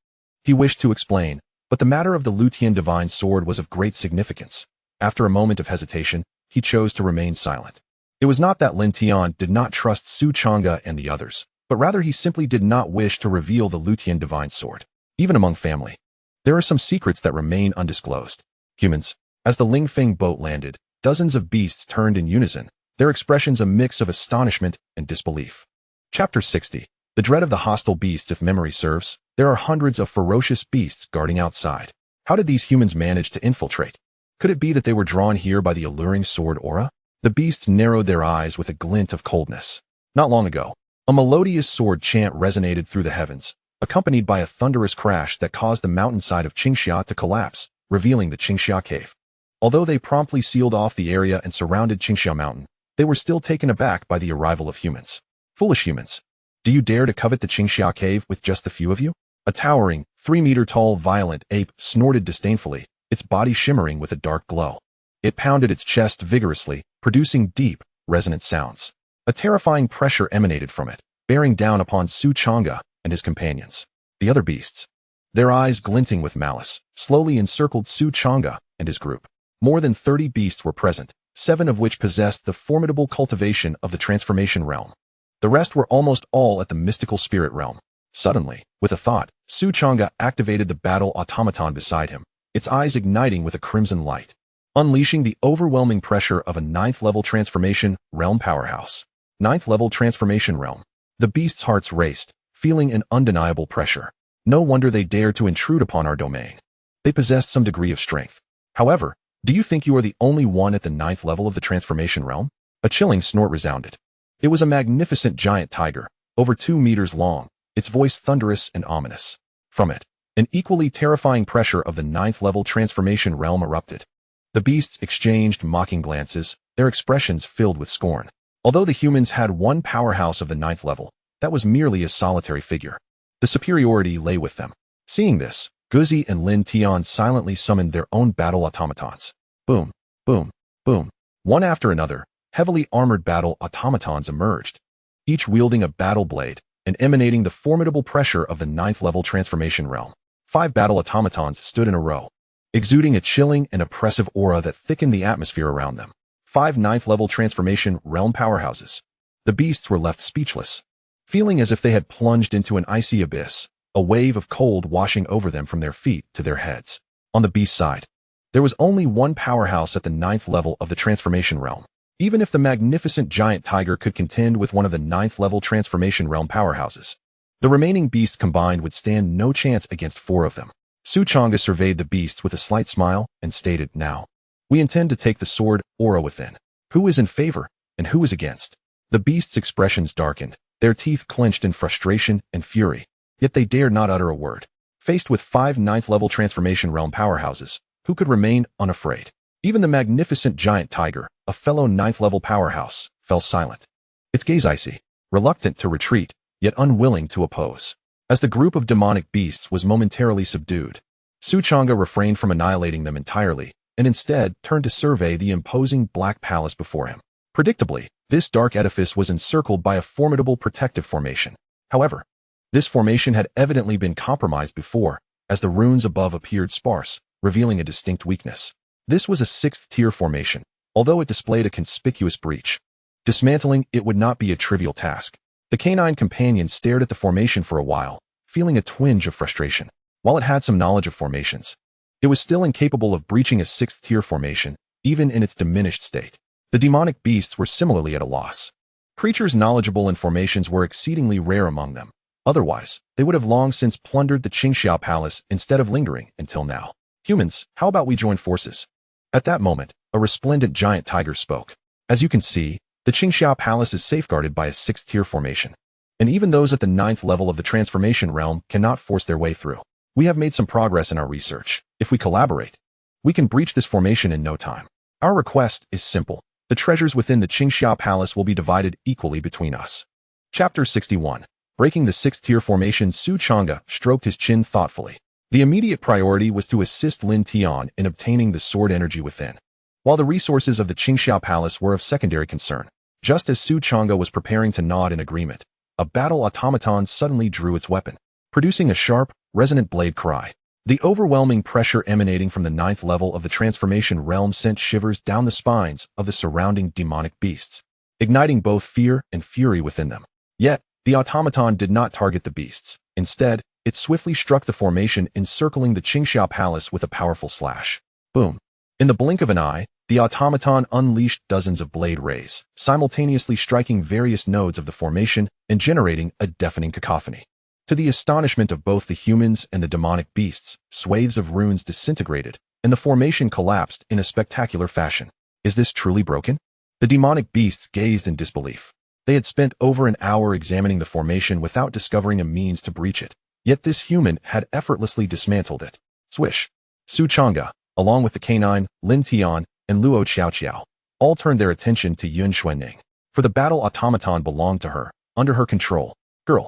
He wished to explain, but the matter of the Lutian divine sword was of great significance. After a moment of hesitation, he chose to remain silent. It was not that Lin Tian did not trust Su Changge and the others, but rather he simply did not wish to reveal the Lutian divine sword. Even among family, there are some secrets that remain undisclosed. Humans. As the Lingfeng boat landed, dozens of beasts turned in unison, their expressions a mix of astonishment and disbelief. Chapter 60. The dread of the hostile beasts. If memory serves, there are hundreds of ferocious beasts guarding outside. How did these humans manage to infiltrate? Could it be that they were drawn here by the alluring sword aura? The beasts narrowed their eyes with a glint of coldness. Not long ago, a melodious sword chant resonated through the heavens, accompanied by a thunderous crash that caused the mountainside of Qingxia to collapse, revealing the Qingxia Cave. Although they promptly sealed off the area and surrounded Qingxia Mountain, they were still taken aback by the arrival of humans. Foolish humans. Do you dare to covet the Qingxia Cave with just the few of you? A towering, 3-meter-tall violent ape snorted disdainfully, its body shimmering with a dark glow. It pounded its chest vigorously, producing deep, resonant sounds. A terrifying pressure emanated from it, bearing down upon Su Changge and his companions. The other beasts, their eyes glinting with malice, slowly encircled Su Changge and his group. More than 30 beasts were present, 7 of which possessed the formidable cultivation of the transformation realm. The rest were almost all at the mystical spirit realm. Suddenly, with a thought, Su Changge activated the battle automaton beside him, its eyes igniting with a crimson light, unleashing the overwhelming pressure of a 9th-level transformation realm powerhouse. 9th-level transformation realm. The beasts' hearts raced, feeling an undeniable pressure. No wonder they dared to intrude upon our domain. They possessed some degree of strength. However, do you think you are the only one at the 9th level of the transformation realm? A chilling snort resounded. It was a magnificent giant tiger, over 2 meters long, its voice thunderous and ominous. From it, an equally terrifying pressure of the 9th level transformation realm erupted. The beasts exchanged mocking glances, their expressions filled with scorn. Although the humans had one powerhouse of the 9th level, that was merely a solitary figure. The superiority lay with them. Seeing this, Guzi and Lin Tian silently summoned their own battle automatons. Boom, boom, boom. One after another, heavily armored battle automatons emerged, each wielding a battle blade and emanating the formidable pressure of the 9th level transformation realm. 5 battle automatons stood in a row, exuding a chilling and oppressive aura that thickened the atmosphere around them. 5 9th level transformation realm powerhouses. The beasts were left speechless, feeling as if they had plunged into an icy abyss, a wave of cold washing over them from their feet to their heads. On the beast side, there was only one powerhouse at the 9th level of the transformation realm. Even if the magnificent giant tiger could contend with one of the 9th level transformation realm powerhouses, the remaining beasts combined would stand no chance against 4 of them. Su Changge surveyed the beasts with a slight smile and stated, "Now, we intend to take the sword aura within. Who is in favor and who is against?" The beasts' expressions darkened, their teeth clenched in frustration and fury, yet they dared not utter a word. Faced with 5 9th level transformation realm powerhouses, who could remain unafraid? Even the magnificent giant tiger, a fellow 9th level powerhouse, fell silent, its gaze icy, reluctant to retreat, yet unwilling to oppose. As the group of demonic beasts was momentarily subdued, Su Changge refrained from annihilating them entirely, and instead turned to survey the imposing black palace before him. Predictably, this dark edifice was encircled by a formidable protective formation. However, this formation had evidently been compromised before, as the runes above appeared sparse, revealing a distinct weakness. This was a 6th-tier formation, although it displayed a conspicuous breach. Dismantling it would not be a trivial task. The canine companion stared at the formation for a while, feeling a twinge of frustration. While it had some knowledge of formations, it was still incapable of breaching a sixth-tier formation, even in its diminished state. The demonic beasts were similarly at a loss. Creatures knowledgeable in formations were exceedingly rare among them. Otherwise, they would have long since plundered the Qingxiao Palace instead of lingering until now. Humans, how about we join forces? At that moment, a resplendent giant tiger spoke. As you can see, the Qingxiao Palace is safeguarded by a sixth-tier formation, and even those at the 9th level of the transformation realm cannot force their way through. We have made some progress in our research. If we collaborate, we can breach this formation in no time. Our request is simple. The treasures within the Qingxiao Palace will be divided equally between us. Chapter 61. Breaking the sixth-tier formation. Su Changge stroked his chin thoughtfully. The immediate priority was to assist Lin Tian in obtaining the sword energy within, while the resources of the Qingxiao Palace were of secondary concern. Just as Su Changge was preparing to nod in agreement, a battle automaton suddenly drew its weapon, producing a sharp, resonant blade cry. The overwhelming pressure emanating from the 9th level of the transformation realm sent shivers down the spines of the surrounding demonic beasts, igniting both fear and fury within them. Yet, the automaton did not target the beasts. Instead, it swiftly struck the formation encircling the Qingxiao Palace with a powerful slash. Boom. In the blink of an eye, the automaton unleashed dozens of blade rays, simultaneously striking various nodes of the formation and generating a deafening cacophony. To the astonishment of both the humans and the demonic beasts, swathes of runes disintegrated, and the formation collapsed in a spectacular fashion. Is this truly broken? The demonic beasts gazed in disbelief. They had spent over an hour examining the formation without discovering a means to breach it. Yet this human had effortlessly dismantled it. Swish. Su Changge, along with the canine, Lin Tian, and Luo Xiaoqiao, all turned their attention to Yun Xuanning, for the battle automaton belonged to her, under her control. Girl.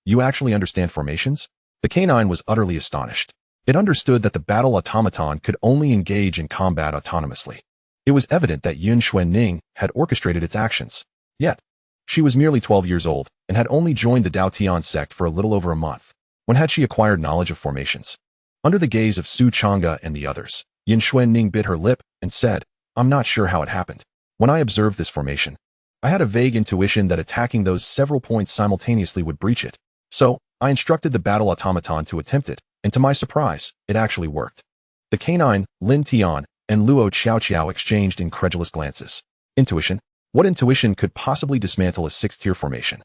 You actually understand formations? The canine was utterly astonished. It understood that the battle automaton could only engage in combat autonomously. It was evident that Yun Xuanning had orchestrated its actions. Yet, she was merely 12 years old and had only joined the Dao Tian Sect for a little over a month. When had she acquired knowledge of formations? Under the gaze of Su Changge and the others, Yun Xuanning bit her lip and said, "I'm not sure how it happened. When I observed this formation, I had a vague intuition that attacking those several points simultaneously would breach it. So, I instructed the battle automaton to attempt it, and to my surprise, it actually worked." The canine, Lin Tian, and Luo Xiaoqiao exchanged incredulous glances. Intuition? What intuition could possibly dismantle a sixth-tier formation?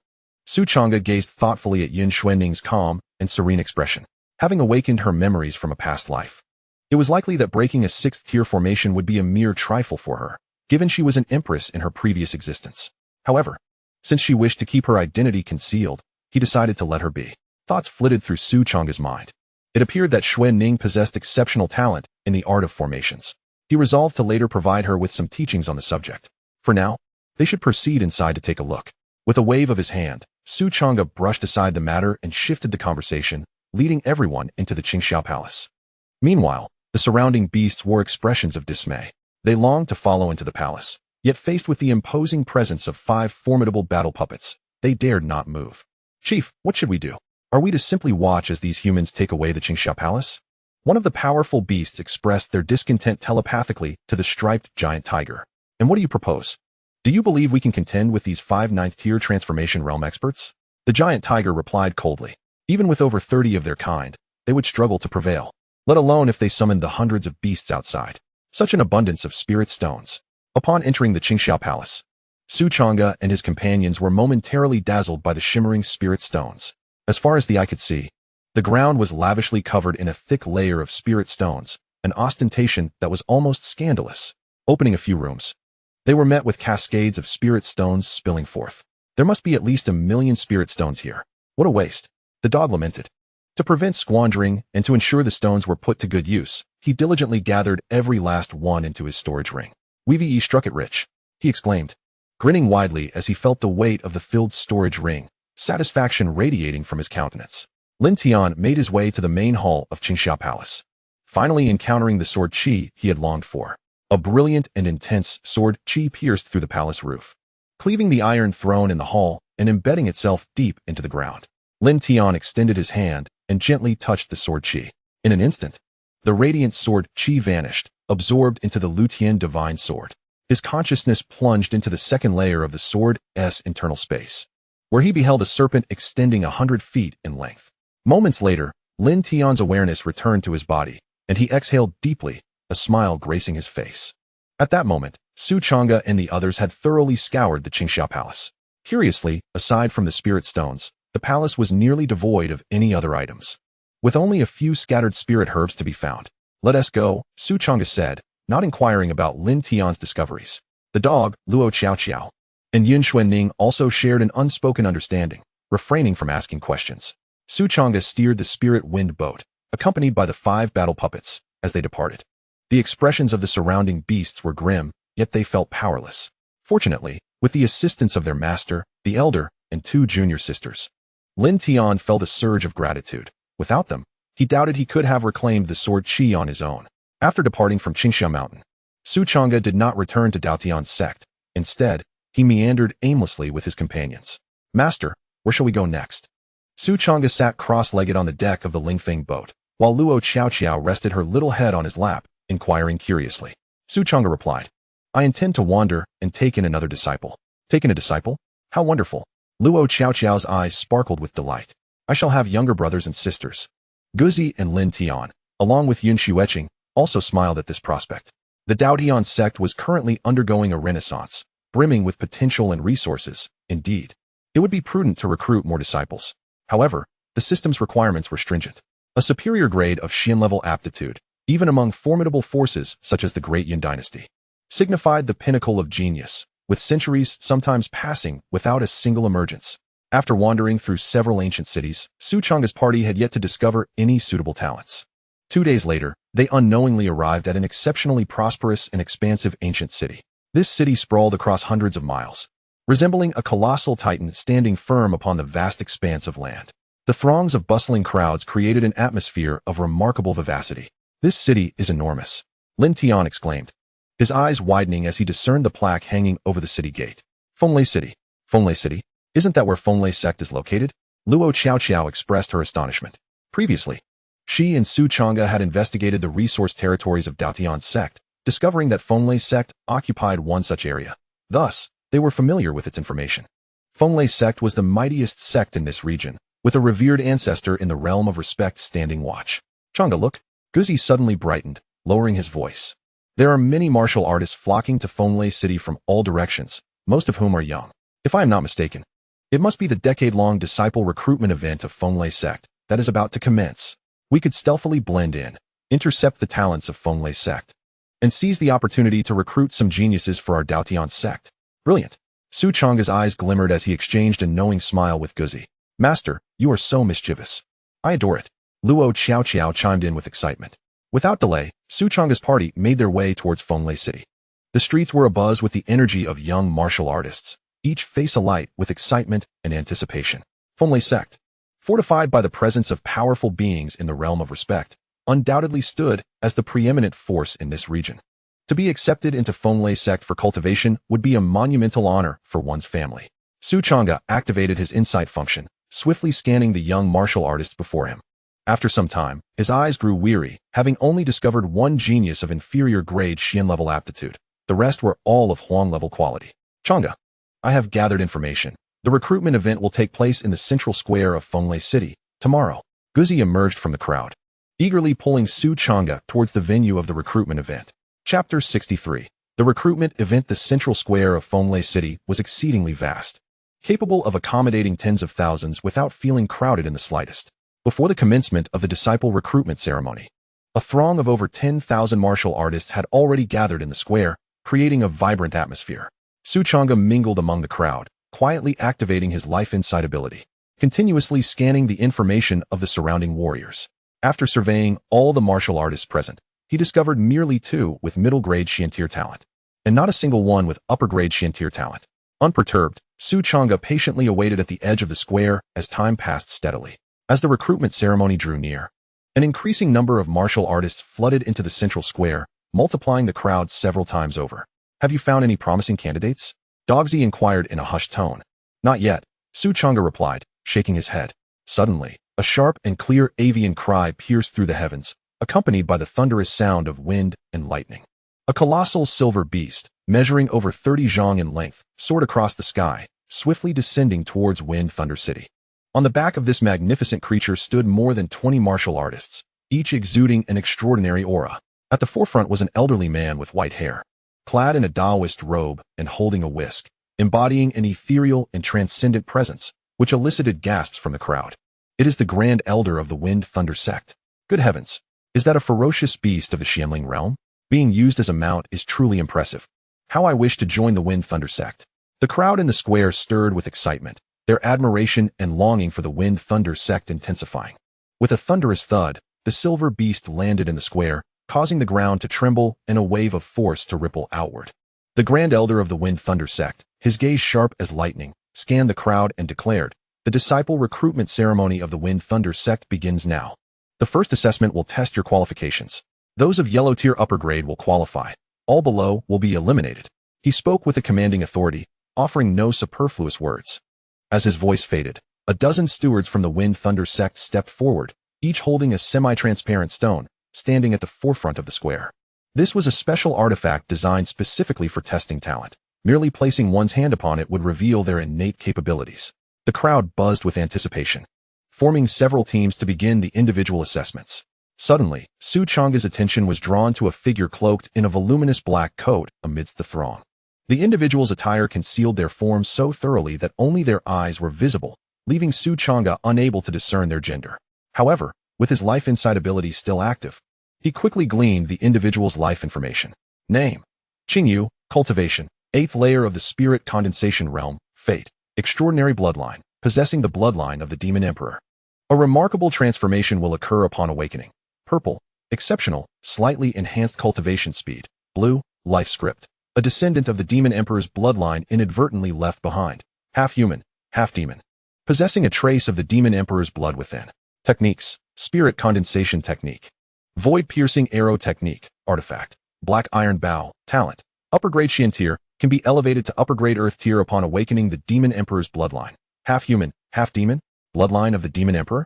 Su Changge gazed thoughtfully at Yun Xuanning's calm and serene expression, having awakened her memories from a past life. It was likely that breaking a sixth-tier formation would be a mere trifle for her, given she was an empress in her previous existence. However, since she wished to keep her identity concealed, he decided to let her be. Thoughts flitted through Su Changge's mind. It appeared that Xuanning possessed exceptional talent in the art of formations. He resolved to later provide her with some teachings on the subject. For now, they should proceed inside to take a look. With a wave of his hand, Su Changge brushed aside the matter and shifted the conversation, leading everyone into the Qingxiao Palace. Meanwhile, the surrounding beasts wore expressions of dismay. They longed to follow into the palace, yet faced with the imposing presence of 5 formidable battle puppets, they dared not move. "Chief, what should we do? Are we to simply watch as these humans take away the Qingxiao Palace?" One of the powerful beasts expressed their discontent telepathically to the striped giant tiger. "And what do you propose? Do you believe we can contend with these 5 9th-tier transformation realm experts?" The giant tiger replied coldly. Even with over 30 of their kind, they would struggle to prevail, let alone if they summoned the hundreds of beasts outside. Such an abundance of spirit stones. Upon entering the Qingxiao Palace, Su Changge and his companions were momentarily dazzled by the shimmering spirit stones. As far as the eye could see, the ground was lavishly covered in a thick layer of spirit stones, an ostentation that was almost scandalous. Opening a few rooms, they were met with cascades of spirit stones spilling forth. There must be at least 1 million spirit stones here. What a waste. The dog lamented. To prevent squandering and to ensure the stones were put to good use, he diligently gathered every last one into his storage ring. "We struck it rich," he exclaimed, grinning widely as he felt the weight of the filled storage ring, satisfaction radiating from his countenance. Lin Tian made his way to the main hall of Qingxiao Palace, finally encountering the sword qi he had longed for. A brilliant and intense sword qi pierced through the palace roof, cleaving the iron throne in the hall and embedding itself deep into the ground. Lin Tian extended his hand and gently touched the sword qi. In an instant, the radiant sword qi vanished, absorbed into the Lu Tian divine sword. His consciousness plunged into the second layer of the sword's internal space, where he beheld a serpent extending 100 feet in length. Moments later, Lin Tian's awareness returned to his body, and he exhaled deeply, a smile gracing his face. At that moment, Su Changge and the others had thoroughly scoured the Qingxia Palace. Curiously, aside from the spirit stones, the palace was nearly devoid of any other items, with only a few scattered spirit herbs to be found. "Let us go," Su Changge said, not inquiring about Lin Tian's discoveries. The dog, Luo Xiao, and Yun Xuanning also shared an unspoken understanding, refraining from asking questions. Su Changge steered the spirit wind boat, accompanied by the 5 battle puppets, as they departed. The expressions of the surrounding beasts were grim, yet they felt powerless. Fortunately, with the assistance of their master, the elder, and 2 junior sisters, Lin Tian felt a surge of gratitude. Without them, he doubted he could have reclaimed the sword qi on his own. After departing from Qingxia Mountain, Su Changge did not return to Dao Tian Sect. Instead, he meandered aimlessly with his companions. "Master, where shall we go next?" Su Changge sat cross-legged on the deck of the Lingfeng boat, while Luo Xiao rested her little head on his lap, inquiring curiously. Su Changge replied, "I intend to wander and take in another disciple." "Take in a disciple? How wonderful!" Luo Xiao's eyes sparkled with delight. "I shall have younger brothers and sisters." Guzi and Lin Tian, along with Yun Xueqing, also smiled at this prospect. The Dao Tian Sect was currently undergoing a renaissance, brimming with potential and resources. Indeed, it would be prudent to recruit more disciples. However, the system's requirements were stringent. A superior grade of Xian-level aptitude, even among formidable forces such as the Great Yun Dynasty, signified the pinnacle of genius, with centuries sometimes passing without a single emergence. After wandering through several ancient cities, Su Changge's party had yet to discover any suitable talents. 2 days later, they unknowingly arrived at an exceptionally prosperous and expansive ancient city. This city sprawled across hundreds of miles, resembling a colossal titan standing firm upon the vast expanse of land. The throngs of bustling crowds created an atmosphere of remarkable vivacity. "This city is enormous," Lin Tian exclaimed, his eyes widening as he discerned the plaque hanging over the city gate. "Fenglei City. Fenglei City? Isn't that where Fenglei Sect is located?" Luo Xiao expressed her astonishment. Previously, she and Su Changge had investigated the resource territories of Dao Tian Sect, discovering that Fenglei Sect occupied one such area. Thus, they were familiar with its information. Fenglei Sect was the mightiest sect in this region, with a revered ancestor in the realm of respect standing watch. "Changge, look." Guzi suddenly brightened, lowering his voice. "There are many martial artists flocking to Fenglei City from all directions, most of whom are young. If I am not mistaken, it must be the decade-long disciple recruitment event of Fenglei Sect that is about to commence. We could stealthily blend in, intercept the talents of Fenglei Sect, and seize the opportunity to recruit some geniuses for our Dao Tian Sect." "Brilliant." Su Changge's eyes glimmered as he exchanged a knowing smile with Guzi. "Master, you are so mischievous." "I adore it." Luo Xiao chimed in with excitement. Without delay, Su Changge's party made their way towards Fenglei City. The streets were abuzz with the energy of young martial artists, each face alight with excitement and anticipation. Fenglei Sect, fortified by the presence of powerful beings in the realm of respect, undoubtedly stood as the preeminent force in this region. To be accepted into Fenglei Sect for cultivation would be a monumental honor for one's family. Su Changge activated his insight function, swiftly scanning the young martial artists before him. After some time, his eyes grew weary, having only discovered one genius of inferior grade Xian-level aptitude. The rest were all of Huang-level quality. "Changge, I have gathered information. The recruitment event will take place in the central square of Fenglei City tomorrow." Guzi emerged from the crowd, eagerly pulling Su Changge towards the venue of the recruitment event. Chapter 63. The recruitment event. The central square of Fenglei City was exceedingly vast, capable of accommodating tens of thousands without feeling crowded in the slightest. Before the commencement of the disciple recruitment ceremony, a throng of over 10,000 martial artists had already gathered in the square, creating a vibrant atmosphere. Su Changge mingled among the crowd, quietly activating his life insight ability, continuously scanning the information of the surrounding warriors. After surveying all the martial artists present, he discovered merely 2 with middle-grade Xiantier talent, and not a single one with upper-grade Xiantier talent. Unperturbed, Su Changge patiently awaited at the edge of the square as time passed steadily. As the recruitment ceremony drew near, an increasing number of martial artists flooded into the central square, multiplying the crowd several times over. "Have you found any promising candidates?" Dogzi inquired in a hushed tone. "Not yet," Su Changge replied, shaking his head. Suddenly, a sharp and clear avian cry pierced through the heavens, accompanied by the thunderous sound of wind and lightning. A colossal silver beast, measuring over 30 zhang in length, soared across the sky, swiftly descending towards Wind Thunder City. On the back of this magnificent creature stood more than 20 martial artists, each exuding an extraordinary aura. At the forefront was an elderly man with white hair, clad in a Taoist robe and holding a whisk, embodying an ethereal and transcendent presence, which elicited gasps from the crowd. It is the Grand Elder of the Wind Thunder Sect. Good heavens! Is that a ferocious beast of the Xianling realm? Being used as a mount is truly impressive. How I wish to join the Wind Thunder Sect. The crowd in the square stirred with excitement, their admiration and longing for the Wind Thunder Sect intensifying. With a thunderous thud, the silver beast landed in the square, causing the ground to tremble and a wave of force to ripple outward. The Grand Elder of the Wind Thunder Sect, his gaze sharp as lightning, scanned the crowd and declared, "The disciple recruitment ceremony of the Wind Thunder Sect begins now. The first assessment will test your qualifications. Those of yellow tier upper grade will qualify. All below will be eliminated." He spoke with a commanding authority, offering no superfluous words. As his voice faded, a dozen stewards from the Wind Thunder Sect stepped forward, each holding a semi-transparent stone, standing at the forefront of the square. This was a special artifact designed specifically for testing talent. Merely placing one's hand upon it would reveal their innate capabilities. The crowd buzzed with anticipation, forming several teams to begin the individual assessments. Suddenly, Su Changge's attention was drawn to a figure cloaked in a voluminous black coat amidst the throng. The individual's attire concealed their forms so thoroughly that only their eyes were visible, leaving Su Changge unable to discern their gender. However, with his life insight ability still active, he quickly gleaned the individual's life information. Name: Changge, Cultivation, 8th layer of the Spirit Condensation Realm, Fate, extraordinary bloodline, possessing the bloodline of the Demon Emperor. A remarkable transformation will occur upon awakening. Purple, exceptional, slightly enhanced cultivation speed. Blue, life script, a descendant of the Demon Emperor's bloodline inadvertently left behind. Half human, half demon, possessing a trace of the Demon Emperor's blood within. Techniques: Spirit Condensation Technique, Void Piercing Arrow Technique, Artifact, Black Iron Bow, Talent, Upper Grade Xian Tier, can be elevated to Upper Grade Earth Tier upon awakening the Demon Emperor's bloodline. Half human, half demon, bloodline of the Demon Emperor?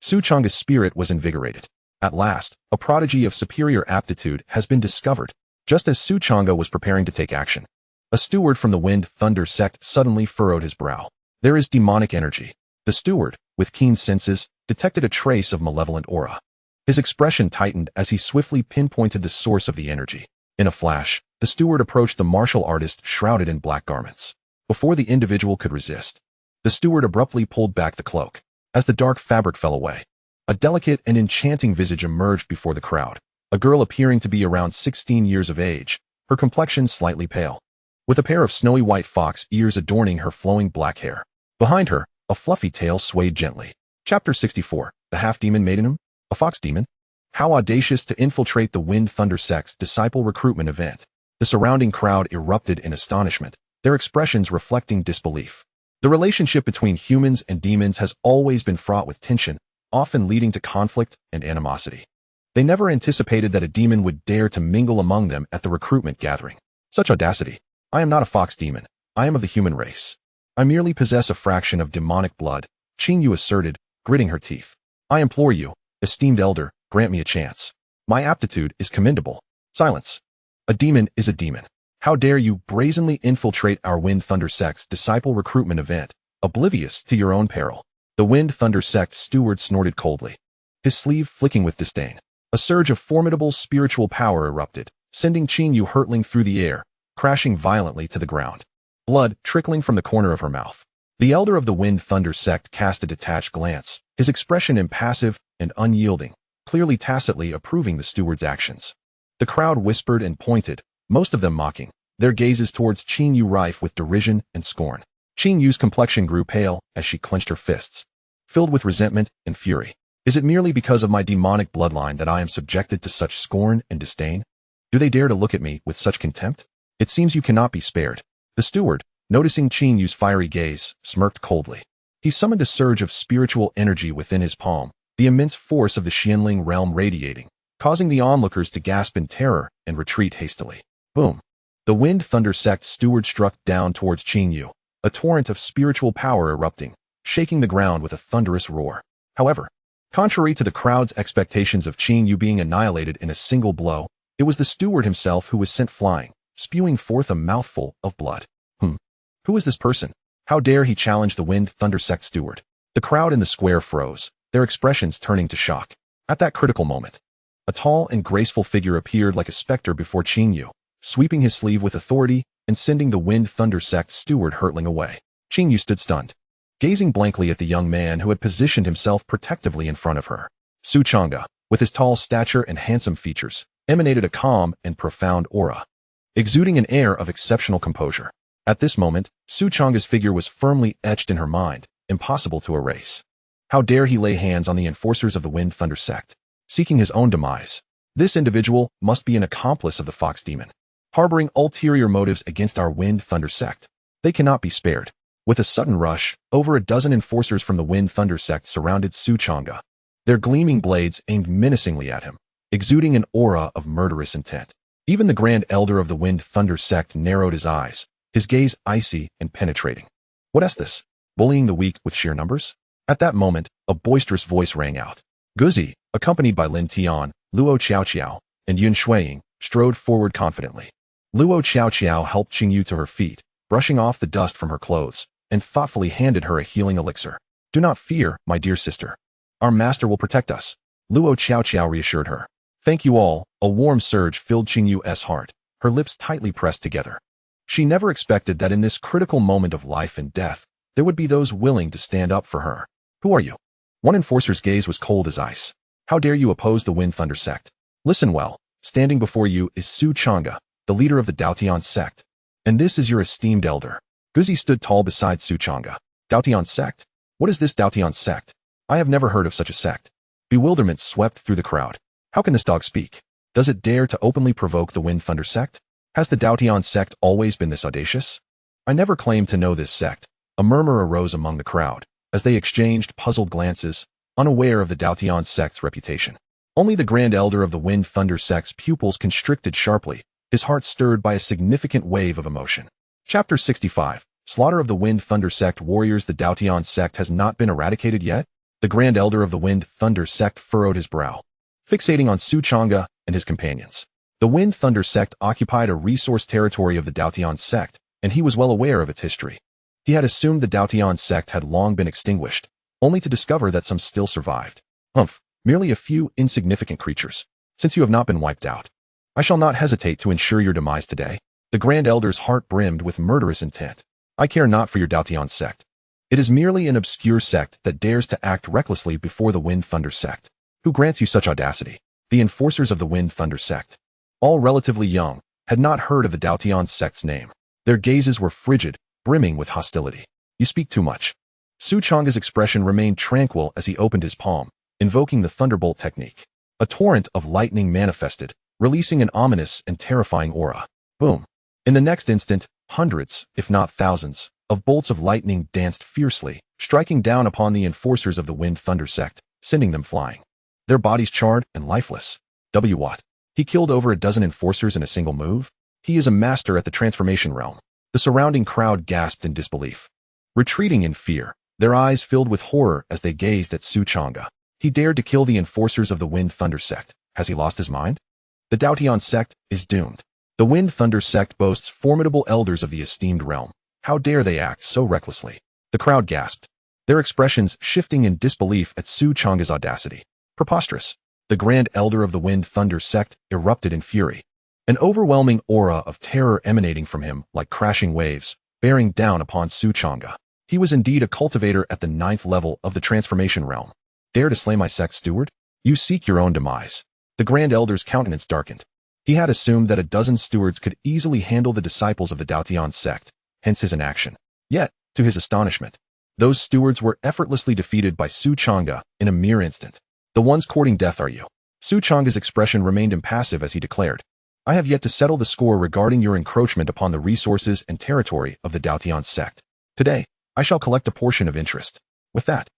Su Changge's spirit was invigorated. At last, a prodigy of superior aptitude has been discovered. Just as Su Changge was preparing to take action, a steward from the Wind Thunder Sect suddenly furrowed his brow. There is demonic energy. The steward, with keen senses, detected a trace of malevolent aura. His expression tightened as he swiftly pinpointed the source of the energy. In a flash, the steward approached the martial artist shrouded in black garments. Before the individual could resist, the steward abruptly pulled back the cloak. As the dark fabric fell away, a delicate and enchanting visage emerged before the crowd. A girl appearing to be around 16 years of age, her complexion slightly pale, with a pair of snowy white fox ears adorning her flowing black hair. Behind her, a fluffy tail swayed gently. Chapter 64, The Half-Demon Maidenum? A Fox Demon? How audacious to infiltrate the Wind Thunder Sect's disciple recruitment event. The surrounding crowd erupted in astonishment, their expressions reflecting disbelief. The relationship between humans and demons has always been fraught with tension, often leading to conflict and animosity. They never anticipated that a demon would dare to mingle among them at the recruitment gathering. Such audacity. I am not a fox demon. I am of the human race. I merely possess a fraction of demonic blood, Changge asserted, gritting her teeth. I implore you, esteemed elder, grant me a chance. My aptitude is commendable. Silence. A demon is a demon. How dare you brazenly infiltrate our Wind Thunder Sect's disciple recruitment event, oblivious to your own peril? The Wind Thunder Sect steward snorted coldly, his sleeve flicking with disdain. A surge of formidable spiritual power erupted, sending Changge hurtling through the air, crashing violently to the ground. Blood trickling from the corner of her mouth. The elder of the Wind Thunder Sect cast a detached glance, his expression impassive and unyielding, clearly tacitly approving the steward's actions. The crowd whispered and pointed, most of them mocking, their gazes towards Changge rife with derision and scorn. Changge's complexion grew pale as she clenched her fists, filled with resentment and fury. Is it merely because of my demonic bloodline that I am subjected to such scorn and disdain? Do they dare to look at me with such contempt? It seems you cannot be spared. The steward, noticing Changge's fiery gaze, smirked coldly. He summoned a surge of spiritual energy within his palm, the immense force of the Xianling realm radiating, causing the onlookers to gasp in terror and retreat hastily. Boom! The Wind Thunder Sect steward struck down towards Changge, a torrent of spiritual power erupting, shaking the ground with a thunderous roar. However, contrary to the crowd's expectations of Changge being annihilated in a single blow, it was the steward himself who was sent flying, spewing forth a mouthful of blood. Who is this person? How dare he challenge the Wind Thunder Sect steward? The crowd in the square froze, their expressions turning to shock. At that critical moment, a tall and graceful figure appeared like a specter before Changge, sweeping his sleeve with authority and sending the Wind Thunder Sect steward hurtling away. Changge stood stunned, gazing blankly at the young man who had positioned himself protectively in front of her. Changge, with his tall stature and handsome features, emanated a calm and profound aura, exuding an air of exceptional composure. At this moment, Changge's figure was firmly etched in her mind, impossible to erase. How dare he lay hands on the enforcers of the Wind Thunder Sect, seeking his own demise? This individual must be an accomplice of the Fox Demon, harboring ulterior motives against our Wind Thunder Sect. They cannot be spared. With a sudden rush, over a dozen enforcers from the Wind Thunder Sect surrounded Changge, their gleaming blades aimed menacingly at him, exuding an aura of murderous intent. Even the Grand Elder of the Wind Thunder Sect narrowed his eyes, his gaze icy and penetrating. What is this? Bullying the weak with sheer numbers? At that moment, a boisterous voice rang out. Guzi, accompanied by Lin Tian, Luo Qiao, and Yun Shuiying, strode forward confidently. Luo Qiao helped Changge to her feet, brushing off the dust from her clothes, and thoughtfully handed her a healing elixir. Do not fear, my dear sister. Our master will protect us, Luo Qiao reassured her. Thank you all. A warm surge filled Changge's heart, her lips tightly pressed together. She never expected that in this critical moment of life and death, there would be those willing to stand up for her. Who are you? One enforcer's gaze was cold as ice. How dare you oppose the Wind Thunder Sect? Listen well. Standing before you is Changge, the leader of the Dao Tian Sect. And this is your esteemed elder. Guzi stood tall beside Changge. Dao Tian Sect? What is this Dao Tian Sect? I have never heard of such a sect. Bewilderment swept through the crowd. How can this dog speak? Does it dare to openly provoke the Wind Thunder Sect? Has the Dao Tian Sect always been this audacious? I never claimed to know this sect. A murmur arose among the crowd, as they exchanged puzzled glances, unaware of the Dao Tian Sect's reputation. Only the Grand Elder of the Wind Thunder Sect's pupils constricted sharply, his heart stirred by a significant wave of emotion. Chapter 65. Slaughter of the Wind Thunder Sect warriors. The Dao Tian Sect has not been eradicated yet? The Grand Elder of the Wind Thunder Sect furrowed his brow, fixating on Changge and his companions. The Wind Thunder Sect occupied a resource territory of the Dao Tian Sect, and he was well aware of its history. He had assumed the Dao Tian Sect had long been extinguished, only to discover that some still survived. Merely a few insignificant creatures. Since you have not been wiped out, I shall not hesitate to ensure your demise today. The Grand Elder's heart brimmed with murderous intent. I care not for your Dao Tian Sect. It is merely an obscure sect that dares to act recklessly before the Wind Thunder Sect. Who grants you such audacity? The enforcers of the Wind Thunder Sect, all relatively young, had not heard of the Dao Tian Sect's name. Their gazes were frigid, brimming with hostility. You speak too much. Changge's expression remained tranquil as he opened his palm, invoking the thunderbolt technique. A torrent of lightning manifested, releasing an ominous and terrifying aura. Boom. In the next instant, hundreds, if not thousands, of bolts of lightning danced fiercely, striking down upon the enforcers of the Wind Thunder Sect, sending them flying. Their bodies charred and lifeless. What? He killed over a dozen enforcers in a single move? He is a master at the transformation realm. The surrounding crowd gasped in disbelief, retreating in fear, their eyes filled with horror as they gazed at Changge. He dared to kill the enforcers of the Wind Thunder Sect. Has he lost his mind? The Dao Tian Sect is doomed. The Wind Thunder Sect boasts formidable elders of the esteemed realm. How dare they act so recklessly? The crowd gasped, their expressions shifting in disbelief at Changge's audacity. Preposterous. The Grand Elder of the Wind Thunder Sect erupted in fury, an overwhelming aura of terror emanating from him like crashing waves, bearing down upon Changge. He was indeed a cultivator at the 9th level of the transformation realm. Dare to slay my sect steward? You seek your own demise. The Grand Elder's countenance darkened. He had assumed that a dozen stewards could easily handle the disciples of the Dao Tian Sect, hence his inaction. Yet, to his astonishment, those stewards were effortlessly defeated by Changge in a mere instant. The ones courting death are you. Changge's expression remained impassive as he declared, I have yet to settle the score regarding your encroachment upon the resources and territory of the Dao Tian Sect. Today, I shall collect a portion of interest. With that,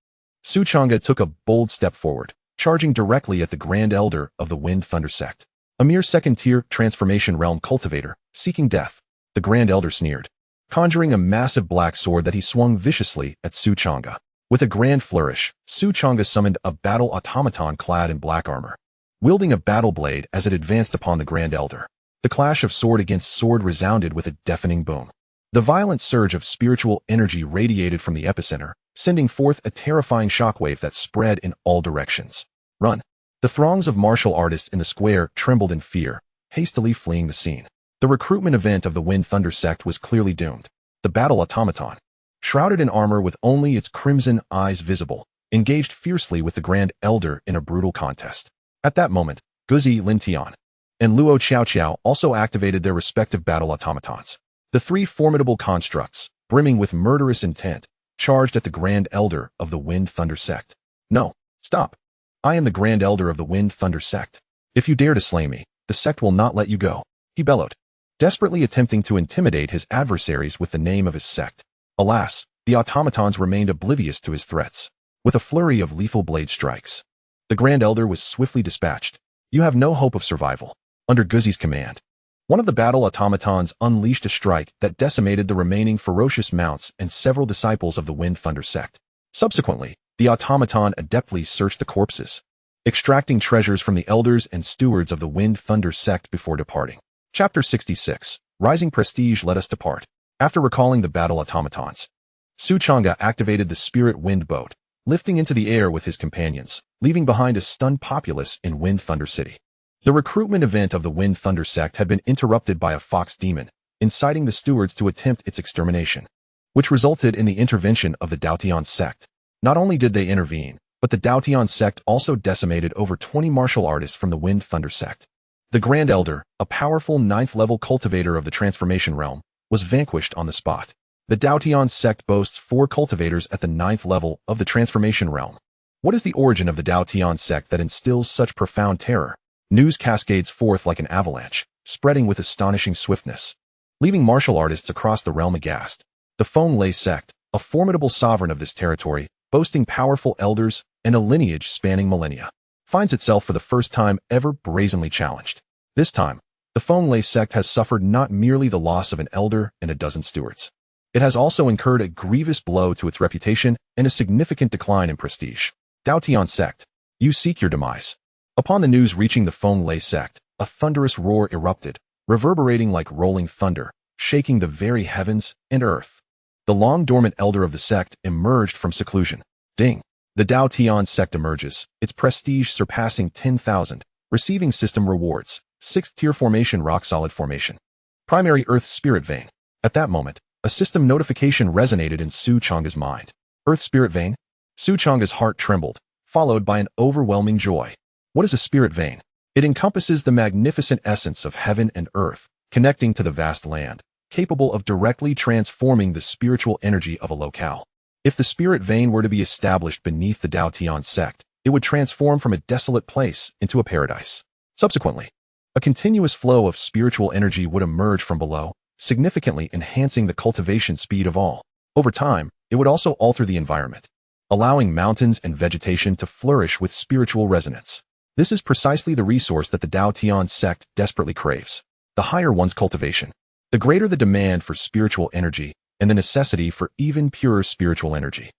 Changge took a bold step forward, charging directly at the Grand Elder of the Wind Thunder Sect. A mere second-tier transformation realm cultivator, seeking death. The Grand Elder sneered, conjuring a massive black sword that he swung viciously at Changge. With a grand flourish, Changge summoned a battle automaton clad in black armor, wielding a battle blade as it advanced upon the Grand Elder. The clash of sword against sword resounded with a deafening boom. The violent surge of spiritual energy radiated from the epicenter, sending forth a terrifying shockwave that spread in all directions. Run! The throngs of martial artists in the square trembled in fear, hastily fleeing the scene. The recruitment event of the Wind Thunder Sect was clearly doomed. The battle automaton, shrouded in armor with only its crimson eyes visible, engaged fiercely with the Grand Elder in a brutal contest. At that moment, Guzi Lintian and Luo Xiaoqiao also activated their respective battle automatons. The three formidable constructs, brimming with murderous intent, charged at the Grand Elder of the Wind Thunder Sect. No, stop. I am the Grand Elder of the Wind Thunder Sect. If you dare to slay me, the sect will not let you go, he bellowed, desperately attempting to intimidate his adversaries with the name of his sect. Alas, the automatons remained oblivious to his threats. With a flurry of lethal blade strikes, the Grand Elder was swiftly dispatched. You have no hope of survival. Under Guzi's command, one of the battle automatons unleashed a strike that decimated the remaining ferocious mounts and several disciples of the Wind Thunder Sect. Subsequently, the automaton adeptly searched the corpses, extracting treasures from the elders and stewards of the Wind Thunder Sect before departing. Chapter 66. Rising Prestige. Let us depart. After recalling the battle automatons, Changge activated the spirit wind boat, lifting into the air with his companions, leaving behind a stunned populace in Wind Thunder City. The recruitment event of the Wind Thunder Sect had been interrupted by a fox demon, inciting the stewards to attempt its extermination, which resulted in the intervention of the Dao Tian Sect. Not only did they intervene, but the Dao Tian Sect also decimated over 20 martial artists from the Wind Thunder Sect. The Grand Elder, a powerful 9th-level cultivator of the transformation realm, was vanquished on the spot. The Dao Tian Sect boasts 4 cultivators at the 9th level of the transformation realm. What is the origin of the Dao Tian Sect that instills such profound terror? News cascades forth like an avalanche, spreading with astonishing swiftness, leaving martial artists across the realm aghast. The Feng Lei Sect, a formidable sovereign of this territory, boasting powerful elders and a lineage spanning millennia, finds itself for the first time ever brazenly challenged. This time, the Feng Lei Sect has suffered not merely the loss of an elder and a dozen stewards. It has also incurred a grievous blow to its reputation and a significant decline in prestige. Dao Tian Sect, you seek your demise. Upon the news reaching the Feng Lei Sect, a thunderous roar erupted, reverberating like rolling thunder, shaking the very heavens and earth. The long-dormant elder of the sect emerged from seclusion. Ding! The Dao Tian Sect emerges, its prestige surpassing 10,000, receiving system rewards. 6th tier formation, rock-solid formation. Primary Earth Spirit Vein. At that moment, a system notification resonated in Changge's mind. Earth Spirit Vein? Changge's heart trembled, followed by an overwhelming joy. What is a spirit vein? It encompasses the magnificent essence of heaven and earth, connecting to the vast land, capable of directly transforming the spiritual energy of a locale. If the spirit vein were to be established beneath the Dao Tian Sect, it would transform from a desolate place into a paradise. Subsequently, a continuous flow of spiritual energy would emerge from below, significantly enhancing the cultivation speed of all. Over time, it would also alter the environment, allowing mountains and vegetation to flourish with spiritual resonance. This is precisely the resource that the Dao Tian Sect desperately craves. The higher one's cultivation, the greater the demand for spiritual energy and the necessity for even purer spiritual energy.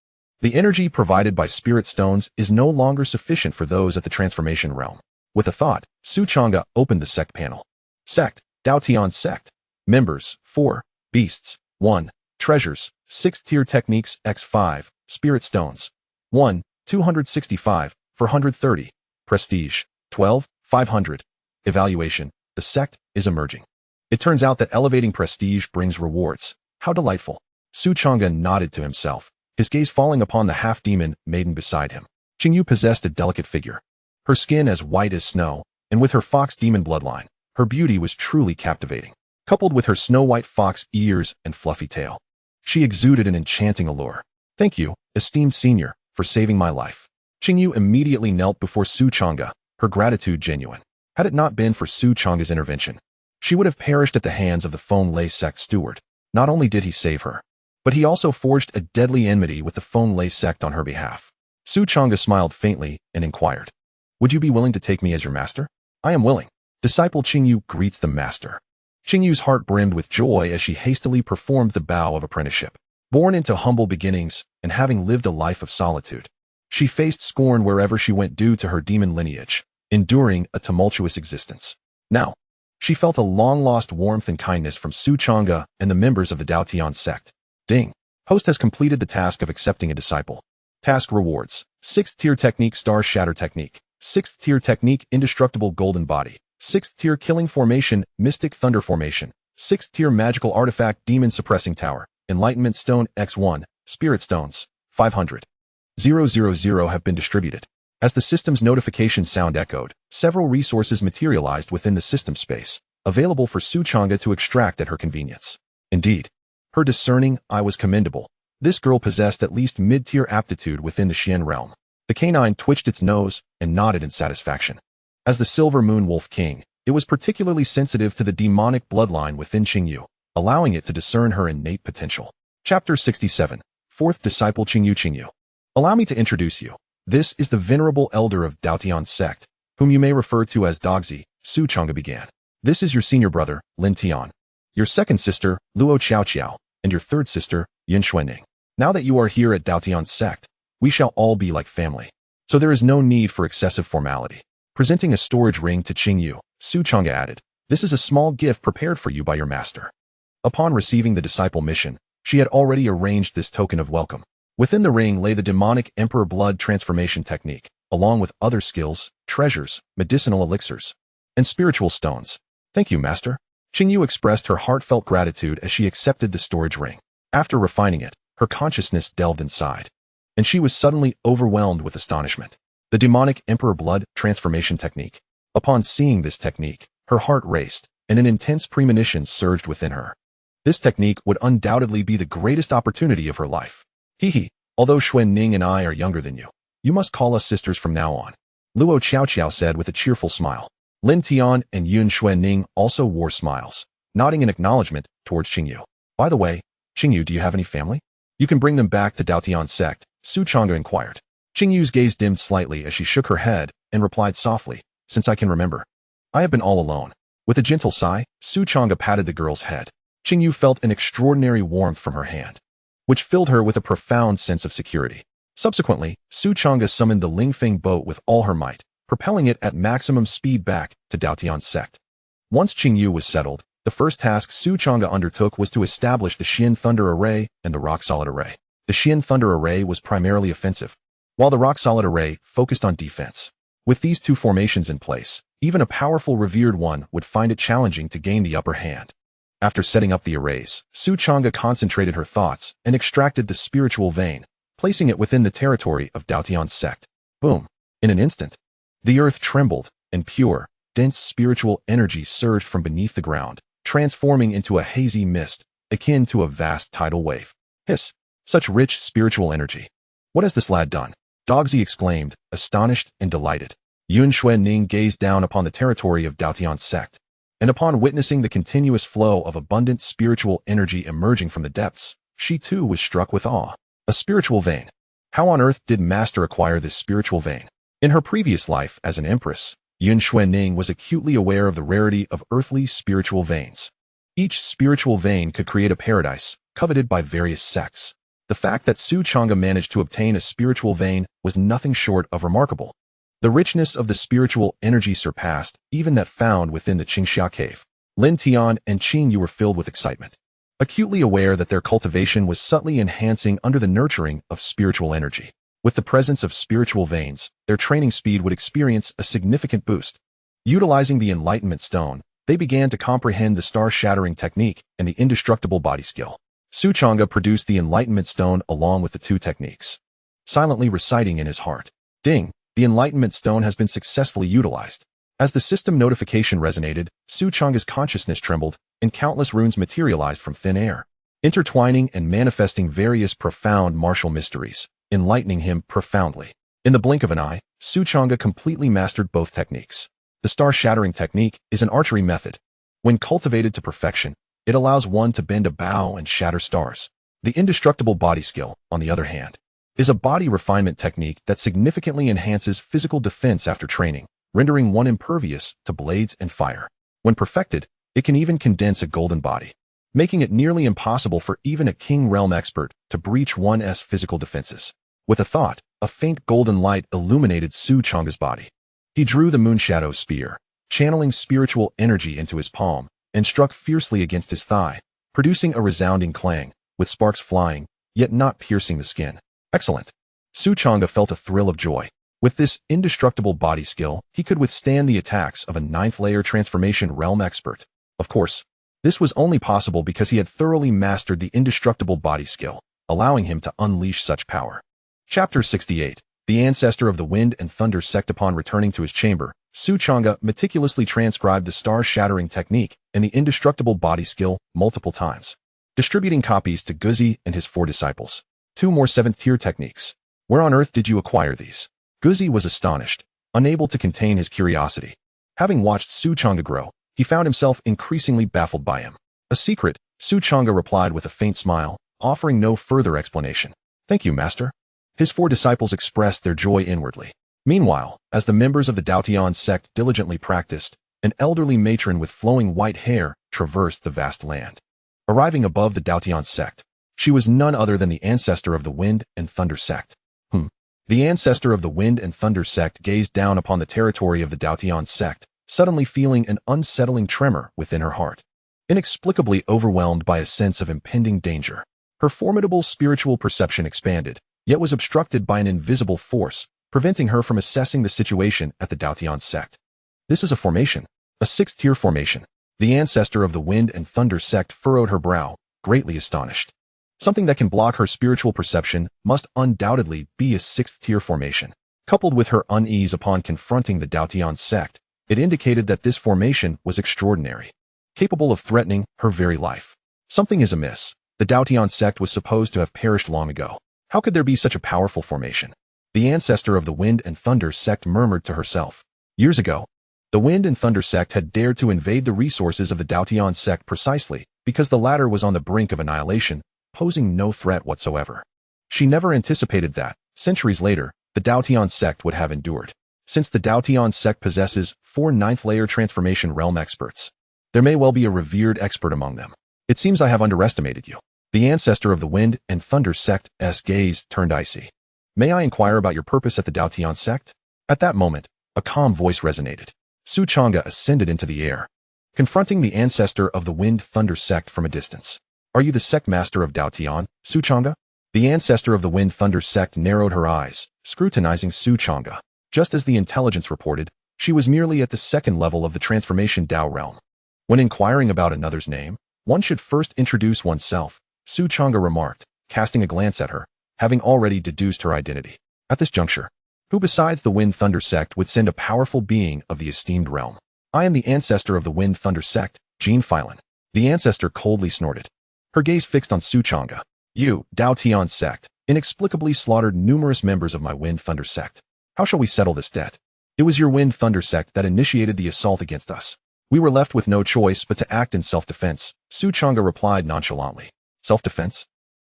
The energy provided by spirit stones is no longer sufficient for those at the transformation realm. With a thought, Changge opened the sect panel. Sect, Dao Tian Sect. Members, 4. Beasts, 1. Treasures, 6th tier techniques x5. Spirit stones, 1. 265, 430. Prestige, 12, 500. Evaluation, the sect is emerging. It turns out that elevating prestige brings rewards. How delightful. Changge nodded to himself, his gaze falling upon the half-demon maiden beside him. Changge possessed a delicate figure, her skin as white as snow, and with her fox demon bloodline, her beauty was truly captivating. Coupled with her snow-white fox ears and fluffy tail, she exuded an enchanting allure. Thank you, esteemed senior, for saving my life. Changge immediately knelt before Changge, her gratitude genuine. Had it not been for Changge's intervention, she would have perished at the hands of the Feng Lei Sect steward. Not only did he save her, but he also forged a deadly enmity with the Feng Lei Sect on her behalf. Changge smiled faintly and inquired, would you be willing to take me as your master? I am willing. Disciple Changge greets the master. Changge's heart brimmed with joy as she hastily performed the vow of apprenticeship. Born into humble beginnings and having lived a life of solitude, she faced scorn wherever she went due to her demon lineage, enduring a tumultuous existence. Now, She felt a long-lost warmth and kindness from Su Changge and the members of the Dao Tian Sect. Ding. Host has completed the task of accepting a disciple. Task rewards. 6th tier technique Star Shatter technique. 6th tier technique Indestructible Golden Body. 6th tier Killing Formation Mystic Thunder Formation. 6th tier Magical Artifact Demon Suppressing Tower. Enlightenment Stone X1. Spirit Stones. 500. 000 have been distributed. As the system's notification sound echoed, several resources materialized within the system space, available for Su Changge to extract at her convenience. Indeed, her discerning eye was commendable. This girl possessed at least mid-tier aptitude within the Xian realm. The canine twitched its nose and nodded in satisfaction. As the Silver Moon Wolf King, it was particularly sensitive to the demonic bloodline within Qingyu, allowing it to discern her innate potential. Chapter 67. 4th Disciple Qingyu. Allow me to introduce you. This is the venerable elder of Dao Tian Sect, whom you may refer to as Dogzi, Su Changge began. This is your senior brother, Lin Tian, your second sister, Luo Qiao, and your third sister, Yin Xuanning. Now that you are here at Dao Tian Sect, we shall all be like family. So there is no need for excessive formality. Presenting a storage ring to Qingyu, Su Changge added, this is a small gift prepared for you by your master. Upon receiving the disciple mission, she had already arranged this token of welcome. Within the ring lay the demonic Emperor Blood Transformation Technique, along with other skills, treasures, medicinal elixirs, and spiritual stones. Thank you, Master. Qingyu expressed her heartfelt gratitude as she accepted the storage ring. After refining it, her consciousness delved inside, and she was suddenly overwhelmed with astonishment. The demonic Emperor Blood Transformation Technique. Upon seeing this technique, her heart raced, and an intense premonition surged within her. This technique would undoubtedly be the greatest opportunity of her life. Hee, although Xuanning and I are younger than you, you must call us sisters from now on, Luo Qiao said with a cheerful smile. Lin Tian and Yun Xuanning also wore smiles, nodding in acknowledgement towards Qingyu. By the way, Qingyu, do you have any family? You can bring them back to Dao Tian Sect, Su Changge inquired. Qingyu's gaze dimmed slightly as she shook her head and replied softly, since I can remember, I have been all alone. With a gentle sigh, Su Changge patted the girl's head. Qingyu felt an extraordinary warmth from her hand, which filled her with a profound sense of security. Subsequently, Su Changge summoned the Lingfeng boat with all her might, propelling it at maximum speed back to Dao Tian Sect. Once Qingyu was settled, the first task Su Changge undertook was to establish the Xian Thunder Array and the Rock Solid Array. The Xian Thunder Array was primarily offensive, while the Rock Solid Array focused on defense. With these two formations in place, even a powerful revered one would find it challenging to gain the upper hand. After setting up the arrays, Su Changge concentrated her thoughts and extracted the spiritual vein, placing it within the territory of Dao Tian Sect. Boom! In an instant, the earth trembled, and pure, dense spiritual energy surged from beneath the ground, transforming into a hazy mist, akin to a vast tidal wave. Hiss! Such rich spiritual energy. What has this lad done? Dogzi exclaimed, astonished and delighted. Yun Xuanning gazed down upon the territory of Dao Tian Sect, and upon witnessing the continuous flow of abundant spiritual energy emerging from the depths, she too was struck with awe. A spiritual vein. How on earth did Master acquire this spiritual vein? In her previous life as an empress, Yun Xuanning was acutely aware of the rarity of earthly spiritual veins. Each spiritual vein could create a paradise, coveted by various sects. The fact that Su Changge managed to obtain a spiritual vein was nothing short of remarkable. The richness of the spiritual energy surpassed even that found within the Qingxia cave. Lin Tian and Qingyu were filled with excitement, acutely aware that their cultivation was subtly enhancing under the nurturing of spiritual energy. With the presence of spiritual veins, their training speed would experience a significant boost. Utilizing the Enlightenment Stone, they began to comprehend the star-shattering technique and the indestructible body skill. Su Changge produced the Enlightenment Stone along with the two techniques, silently reciting in his heart, Ding! The Enlightenment Stone has been successfully utilized. As the system notification resonated, Su Changge's consciousness trembled, and countless runes materialized from thin air, intertwining and manifesting various profound martial mysteries, enlightening him profoundly. In the blink of an eye, Su Changge completely mastered both techniques. The star-shattering technique is an archery method. When cultivated to perfection, it allows one to bend a bow and shatter stars. The indestructible body skill, on the other hand, is a body refinement technique that significantly enhances physical defense after training, rendering one impervious to blades and fire. When perfected, it can even condense a golden body, making it nearly impossible for even a King Realm expert to breach one's physical defenses. With a thought, a faint golden light illuminated Su Changge's body. He drew the Moonshadow Spear, channeling spiritual energy into his palm, and struck fiercely against his thigh, producing a resounding clang, with sparks flying, yet not piercing the skin. Excellent. Su Changge felt a thrill of joy. With this indestructible body skill, he could withstand the attacks of a ninth-layer transformation realm expert. Of course, this was only possible because he had thoroughly mastered the indestructible body skill, allowing him to unleash such power. Chapter 68. The ancestor of the Wind and Thunder Sect. Upon returning to his chamber, Su Changge meticulously transcribed the star-shattering technique and the indestructible body skill multiple times, distributing copies to Guzi and his 4 disciples. 2 more 7th-tier techniques. Where on earth did you acquire these? Guzi was astonished, unable to contain his curiosity. Having watched Su Changge grow, he found himself increasingly baffled by him. A secret, Su Changge replied with a faint smile, offering no further explanation. Thank you, master. His 4 disciples expressed their joy inwardly. Meanwhile, as the members of the Dao Tian Sect diligently practiced, an elderly matron with flowing white hair traversed the vast land. Arriving above the Dao Tian Sect, she was none other than the ancestor of the Wind and Thunder Sect. The ancestor of the Wind and Thunder Sect gazed down upon the territory of the Dao Tian Sect, suddenly feeling an unsettling tremor within her heart. Inexplicably overwhelmed by a sense of impending danger, her formidable spiritual perception expanded, yet was obstructed by an invisible force, preventing her from assessing the situation at the Dao Tian Sect. This is a formation, a 6th-tier formation. The ancestor of the Wind and Thunder Sect furrowed her brow, greatly astonished. Something that can block her spiritual perception must undoubtedly be a 6th-tier formation. Coupled with her unease upon confronting the Dao Tian Sect, it indicated that this formation was extraordinary, capable of threatening her very life. Something is amiss. The Dao Tian Sect was supposed to have perished long ago. How could there be such a powerful formation? The ancestor of the Wind and Thunder Sect murmured to herself. Years ago, the Wind and Thunder Sect had dared to invade the resources of the Dao Tian Sect precisely because the latter was on the brink of annihilation, posing no threat whatsoever. She never anticipated that, centuries later, the Dao Tian Sect would have endured. Since the Dao Tian Sect possesses 4 ninth-layer transformation realm experts, there may well be a revered expert among them. It seems I have underestimated you. The ancestor of the Wind and Thunder Sect's gaze turned icy. May I inquire about your purpose at the Dao Tian Sect? At that moment, a calm voice resonated. Su Changge ascended into the air, confronting the ancestor of the Wind Thunder Sect from a distance. Are you the sect master of Dao Tian, Su Changge? The ancestor of the Wind Thunder Sect narrowed her eyes, scrutinizing Su Changge. Just as the intelligence reported, she was merely at the 2nd level of the transformation Dao realm. When inquiring about another's name, one should first introduce oneself, Su Changge remarked, casting a glance at her, having already deduced her identity. At this juncture, who besides the Wind Thunder Sect would send a powerful being of the esteemed realm? I am the ancestor of the Wind Thunder Sect, Jean Phylan. The ancestor coldly snorted, her gaze fixed on Su Changge. You, Dao Tian Sect, inexplicably slaughtered numerous members of my Wind Thunder Sect. How shall we settle this debt? It was your Wind Thunder Sect that initiated the assault against us. We were left with no choice but to act in self-defense, Su Changge replied nonchalantly. Self-defense?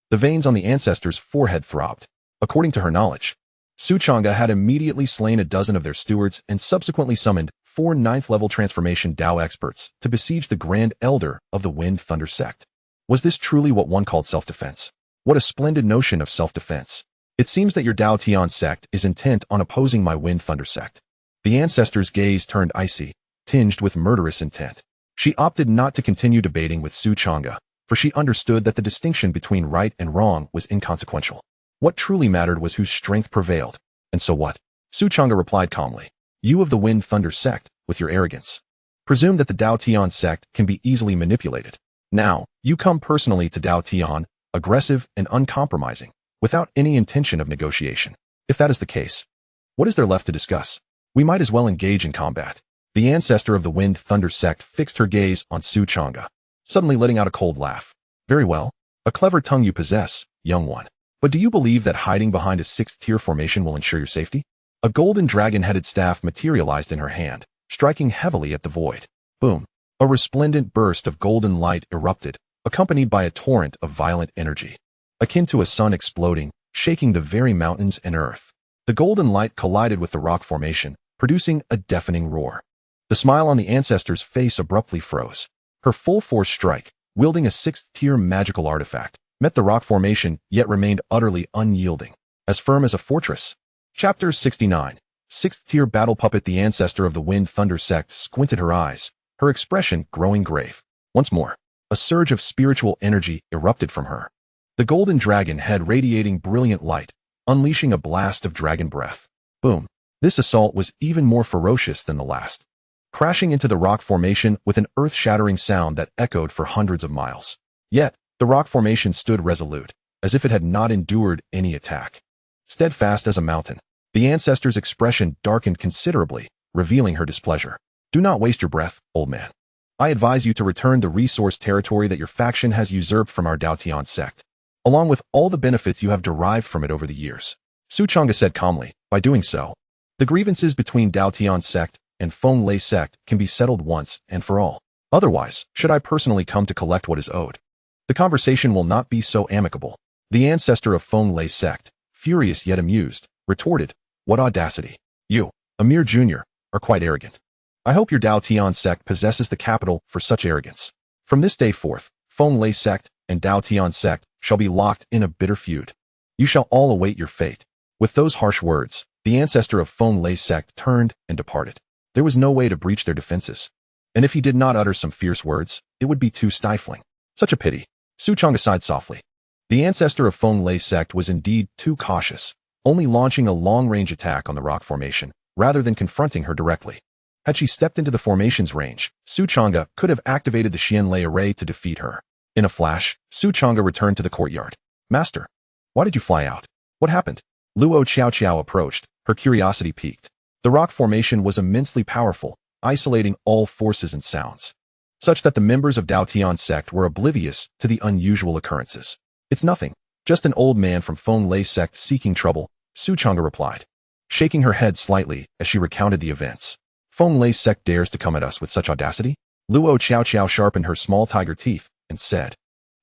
The veins on the ancestor's forehead throbbed. According to her knowledge, Su Changge had immediately slain a dozen of their stewards and subsequently summoned 4 ninth-level transformation Dao experts to besiege the Grand Elder of the Wind Thunder Sect. Was this truly what one called self-defense? What a splendid notion of self-defense. It seems that your Dao Tian Sect is intent on opposing my Wind Thunder Sect. The ancestor's gaze turned icy, tinged with murderous intent. She opted not to continue debating with Su Changge, for she understood that the distinction between right and wrong was inconsequential. What truly mattered was whose strength prevailed. And so what? Su Changge replied calmly. You of the Wind Thunder Sect, with your arrogance, presume that the Dao Tian Sect can be easily manipulated. Now, you come personally to Dao Tian, aggressive and uncompromising, without any intention of negotiation. If that is the case, what is there left to discuss? We might as well engage in combat. The ancestor of the Wind Thunder Sect fixed her gaze on Su Changge, suddenly letting out a cold laugh. Very well. A clever tongue you possess, young one. But do you believe that hiding behind a 6th-tier formation will ensure your safety? A golden dragon-headed staff materialized in her hand, striking heavily at the void. Boom. A resplendent burst of golden light erupted, accompanied by a torrent of violent energy, akin to a sun exploding, shaking the very mountains and earth. The golden light collided with the rock formation, producing a deafening roar. The smile on the ancestor's face abruptly froze. Her full-force strike, wielding a 6th-tier magical artifact, met the rock formation yet remained utterly unyielding, as firm as a fortress. Chapter 69. 6th-tier battle puppet. The ancestor of the Wind Thunder Sect squinted her eyes, her expression growing grave. Once more, a surge of spiritual energy erupted from her. The golden dragon head radiating brilliant light, unleashing a blast of dragon breath. Boom. This assault was even more ferocious than the last, crashing into the rock formation with an earth-shattering sound that echoed for hundreds of miles. Yet, the rock formation stood resolute, as if it had not endured any attack. Steadfast as a mountain, the ancestor's expression darkened considerably, revealing her displeasure. Do not waste your breath, old man. I advise you to return the resource territory that your faction has usurped from our Dao Tian Sect, along with all the benefits you have derived from it over the years. Changge said calmly. By doing so, the grievances between Dao Tian Sect and Feng Lei Sect can be settled once and for all. Otherwise, should I personally come to collect what is owed, the conversation will not be so amicable. The ancestor of Feng Lei Sect, furious yet amused, retorted, what audacity. You, a mere junior, are quite arrogant. I hope your Dao Tian Sect possesses the capital for such arrogance. From this day forth, Feng Lei Sect and Dao Tian Sect shall be locked in a bitter feud. You shall all await your fate. With those harsh words, the ancestor of Feng Lei Sect turned and departed. There was no way to breach their defenses. And if he did not utter some fierce words, it would be too stifling. Such a pity. Changge sighed softly. The ancestor of Feng Lei Sect was indeed too cautious, only launching a long-range attack on the rock formation, rather than confronting her directly. Had she stepped into the formation's range, Changge could have activated the Xianlei array to defeat her. In a flash, Changge returned to the courtyard. Master, why did you fly out? What happened? Luo Qiao approached, her curiosity piqued. The rock formation was immensely powerful, isolating all forces and sounds, such that the members of Dao Tian Sect were oblivious to the unusual occurrences. It's nothing, just an old man from Feng Lei Sect seeking trouble, Changge replied, shaking her head slightly as she recounted the events. Feng Lei Sect dares to come at us with such audacity? Luo Qiao sharpened her small tiger teeth and said,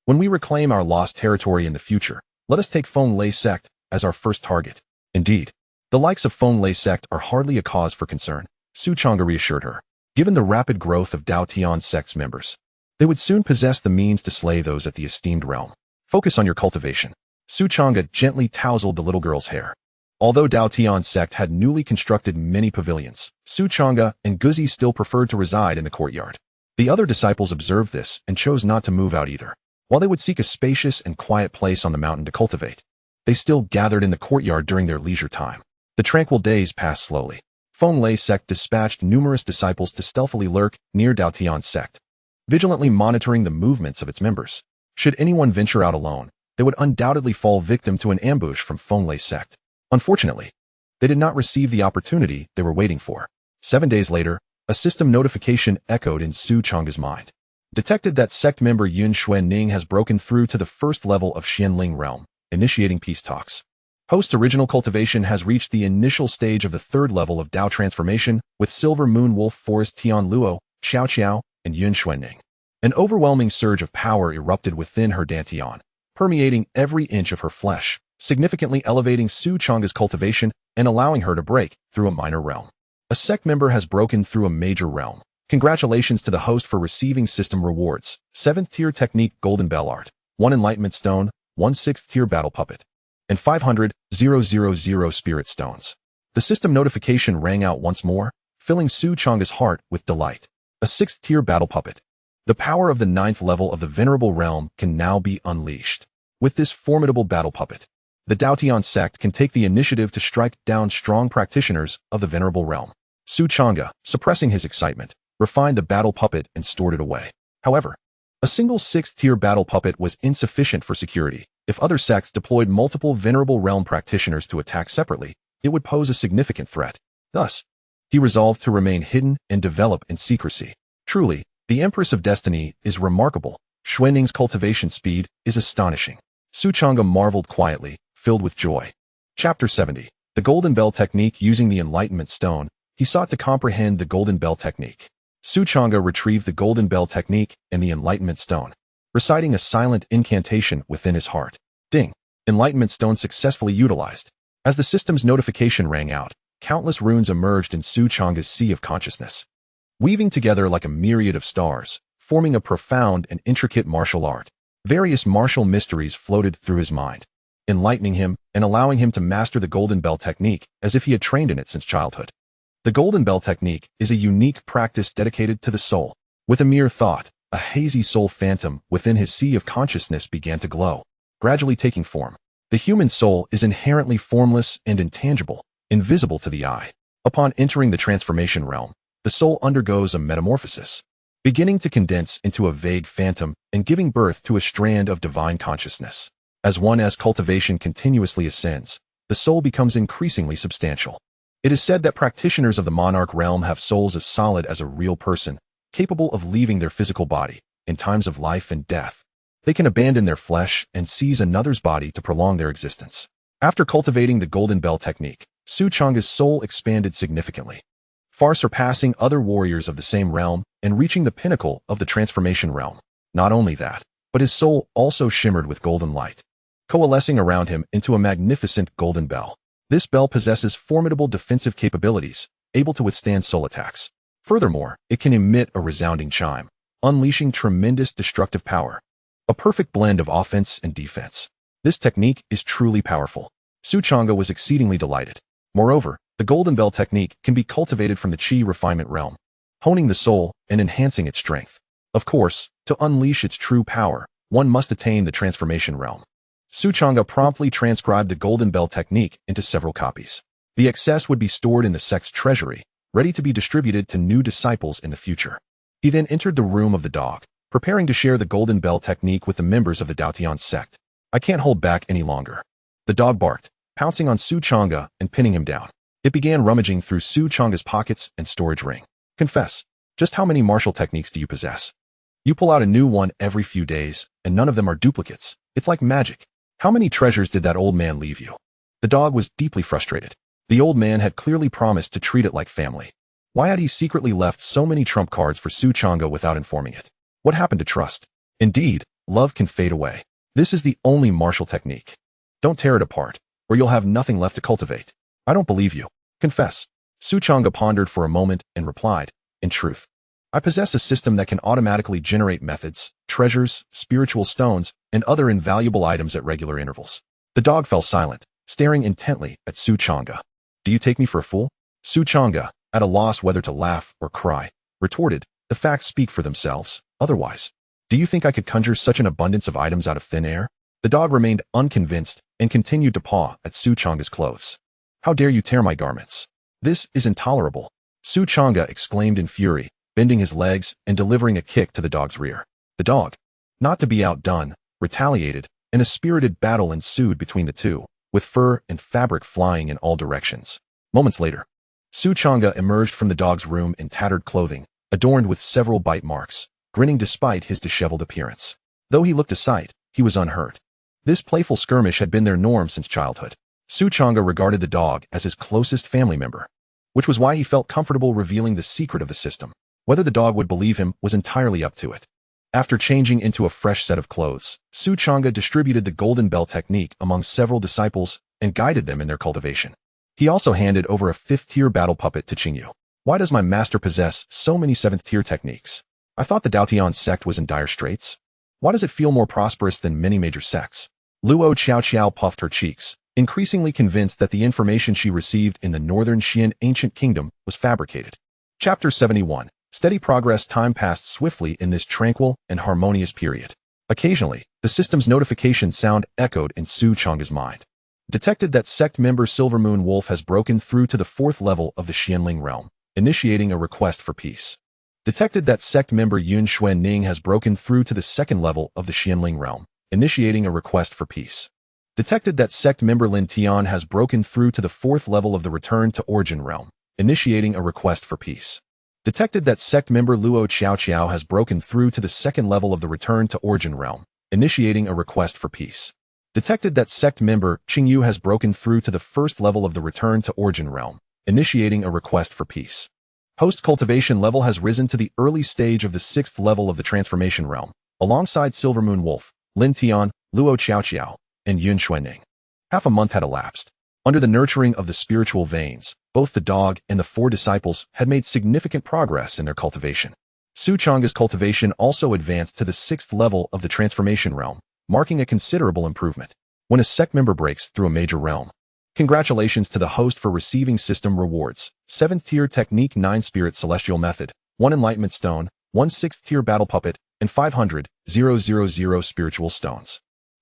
when we reclaim our lost territory in the future, let us take Feng Lei Sect as our first target. Indeed, the likes of Feng Lei Sect are hardly a cause for concern, Changge reassured her. Given the rapid growth of Dao Tian Sect's members, they would soon possess the means to slay those at the esteemed realm. Focus on your cultivation. Changge gently tousled the little girl's hair. Although Dao Tian Sect had newly constructed many pavilions, Changge and Guzi still preferred to reside in the courtyard. The other disciples observed this and chose not to move out either. While they would seek a spacious and quiet place on the mountain to cultivate, they still gathered in the courtyard during their leisure time. The tranquil days passed slowly. Feng Lei Sect dispatched numerous disciples to stealthily lurk near Dao Tian Sect, vigilantly monitoring the movements of its members. Should anyone venture out alone, they would undoubtedly fall victim to an ambush from Feng Lei Sect. Unfortunately, they did not receive the opportunity they were waiting for. 7 days later, a system notification echoed in Changge's mind. Detected that sect member Yun Xuanning has broken through to the first level of Xianling realm, initiating peace talks. Host original cultivation has reached the initial stage of the third level of Dao transformation with Silver Moon Wolf Forest Tian Luo, Xiao, and Yun Xuanning. An overwhelming surge of power erupted within her Dantian, permeating every inch of her flesh, significantly elevating Changge's cultivation and allowing her to break through a minor realm. A sect member has broken through a major realm. Congratulations to the host for receiving system rewards. 7th tier technique Golden Bell Art, 1 Enlightenment Stone, 1 6th tier Battle Puppet, and 500,000 Spirit Stones. The system notification rang out once more, filling Changge's heart with delight. A 6th tier Battle Puppet. The power of the 9th level of the Venerable Realm can now be unleashed. With this formidable Battle Puppet, the Dao Tian Sect can take the initiative to strike down strong practitioners of the Venerable Realm. Changge, suppressing his excitement, refined the Battle Puppet and stored it away. However, a single 6th tier Battle Puppet was insufficient for security. If other sects deployed multiple Venerable Realm practitioners to attack separately, it would pose a significant threat. Thus, he resolved to remain hidden and develop in secrecy. Truly, the Empress of Destiny is remarkable. Xuanning's cultivation speed is astonishing. Changge marveled quietly, filled with joy. Chapter 70. The Golden Bell Technique. Using the Enlightenment Stone, he sought to comprehend the Golden Bell Technique. Changge retrieved the Golden Bell Technique and the Enlightenment Stone, reciting a silent incantation within his heart. Ding! Enlightenment Stone successfully utilized. As the system's notification rang out, countless runes emerged in Changge's sea of consciousness, weaving together like a myriad of stars, forming a profound and intricate martial art. Various martial mysteries floated through his mind. enlightening him and allowing him to master the Golden Bell technique as if he had trained in it since childhood. The Golden Bell technique is a unique practice dedicated to the soul. With a mere thought, a hazy soul phantom within his sea of consciousness began to glow, gradually taking form. The human soul is inherently formless and intangible, invisible to the eye. Upon entering the transformation realm, the soul undergoes a metamorphosis, beginning to condense into a vague phantom and giving birth to a strand of divine consciousness. As cultivation continuously ascends, the soul becomes increasingly substantial. It is said that practitioners of the monarch realm have souls as solid as a real person, capable of leaving their physical body in times of life and death. They can abandon their flesh and seize another's body to prolong their existence. After cultivating the Golden Bell technique, Changge's soul expanded significantly, far surpassing other warriors of the same realm and reaching the pinnacle of the transformation realm. Not only that, but his soul also shimmered with golden light, coalescing around him into a magnificent golden bell. This bell possesses formidable defensive capabilities, able to withstand soul attacks. Furthermore, it can emit a resounding chime, unleashing tremendous destructive power. A perfect blend of offense and defense. This technique is truly powerful. Changge was exceedingly delighted. Moreover, the Golden Bell technique can be cultivated from the Qi refinement realm, honing the soul and enhancing its strength. Of course, to unleash its true power, one must attain the transformation realm. Changge promptly transcribed the Golden Bell technique into several copies. The excess would be stored in the sect's treasury, ready to be distributed to new disciples in the future. He then entered the room of the dog, preparing to share the Golden Bell technique with the members of the Dao Tian Sect. I can't hold back any longer. The dog barked, pouncing on Changge and pinning him down. It began rummaging through Changge's pockets and storage ring. Confess, just how many martial techniques do you possess? You pull out a new one every few days, and none of them are duplicates. It's like magic. How many treasures did that old man leave you? The dog was deeply frustrated. The old man had clearly promised to treat it like family. Why had he secretly left so many trump cards for Changge without informing it? What happened to trust? Indeed, love can fade away. This is the only martial technique. Don't tear it apart, or you'll have nothing left to cultivate. I don't believe you. Confess. Changge pondered for a moment and replied, in truth, I possess a system that can automatically generate methods, treasures, spiritual stones, and other invaluable items at regular intervals. The dog fell silent, staring intently at Changge. Do you take me for a fool? Changge, at a loss whether to laugh or cry, retorted, the facts speak for themselves, otherwise. Do you think I could conjure such an abundance of items out of thin air? The dog remained unconvinced and continued to paw at Changge's clothes. How dare you tear my garments? This is intolerable. Changge exclaimed in fury, bending his legs and delivering a kick to the dog's rear. The dog, not to be outdone, retaliated, and a spirited battle ensued between the two, with fur and fabric flying in all directions. Moments later, Changge emerged from the dog's room in tattered clothing, adorned with several bite marks, grinning despite his disheveled appearance. Though he looked a sight, he was unhurt. This playful skirmish had been their norm since childhood. Changge regarded the dog as his closest family member, which was why he felt comfortable revealing the secret of the system. Whether the dog would believe him was entirely up to it. After changing into a fresh set of clothes, Changge distributed the Golden Bell technique among several disciples and guided them in their cultivation. He also handed over a 5th-tier battle puppet to Changge. Why does my master possess so many 7th-tier techniques? I thought the Dao Tian Sect was in dire straits. Why does it feel more prosperous than many major sects? Luo Xiao puffed her cheeks, increasingly convinced that the information she received in the northern Xian ancient kingdom was fabricated. Chapter 71. Steady progress. Time passed swiftly in this tranquil and harmonious period. Occasionally, the system's notification sound echoed in Changge's mind. Detected that sect member Silvermoon Wolf has broken through to the 4th level of the Xianling realm, initiating a request for peace. Detected that sect member Yun Xuan Ning has broken through to the 2nd level of the Xianling realm, initiating a request for peace. Detected that sect member Lin Tian has broken through to the 4th level of the Return to Origin realm, initiating a request for peace. Detected that sect member Luo Xiao has broken through to the 2nd level of the Return to Origin realm, initiating a request for peace. Detected that sect member Qingyu has broken through to the 1st level of the Return to Origin realm, initiating a request for peace. Host cultivation level has risen to the early stage of the 6th level of the transformation realm, alongside Silvermoon Wolf, Lin Tian, Luo Xiao, and Yun Xuanning. Half a month had elapsed. Under the nurturing of the spiritual veins, both the dog and the 4 disciples had made significant progress in their cultivation. Changge's cultivation also advanced to the 6th level of the transformation realm, marking a considerable improvement. when a sect member breaks through a major realm. Congratulations to the host for receiving system rewards. 7th tier technique 9 spirit celestial method, 1 enlightenment stone, 1 6th tier battle puppet, and 500,000 spiritual stones.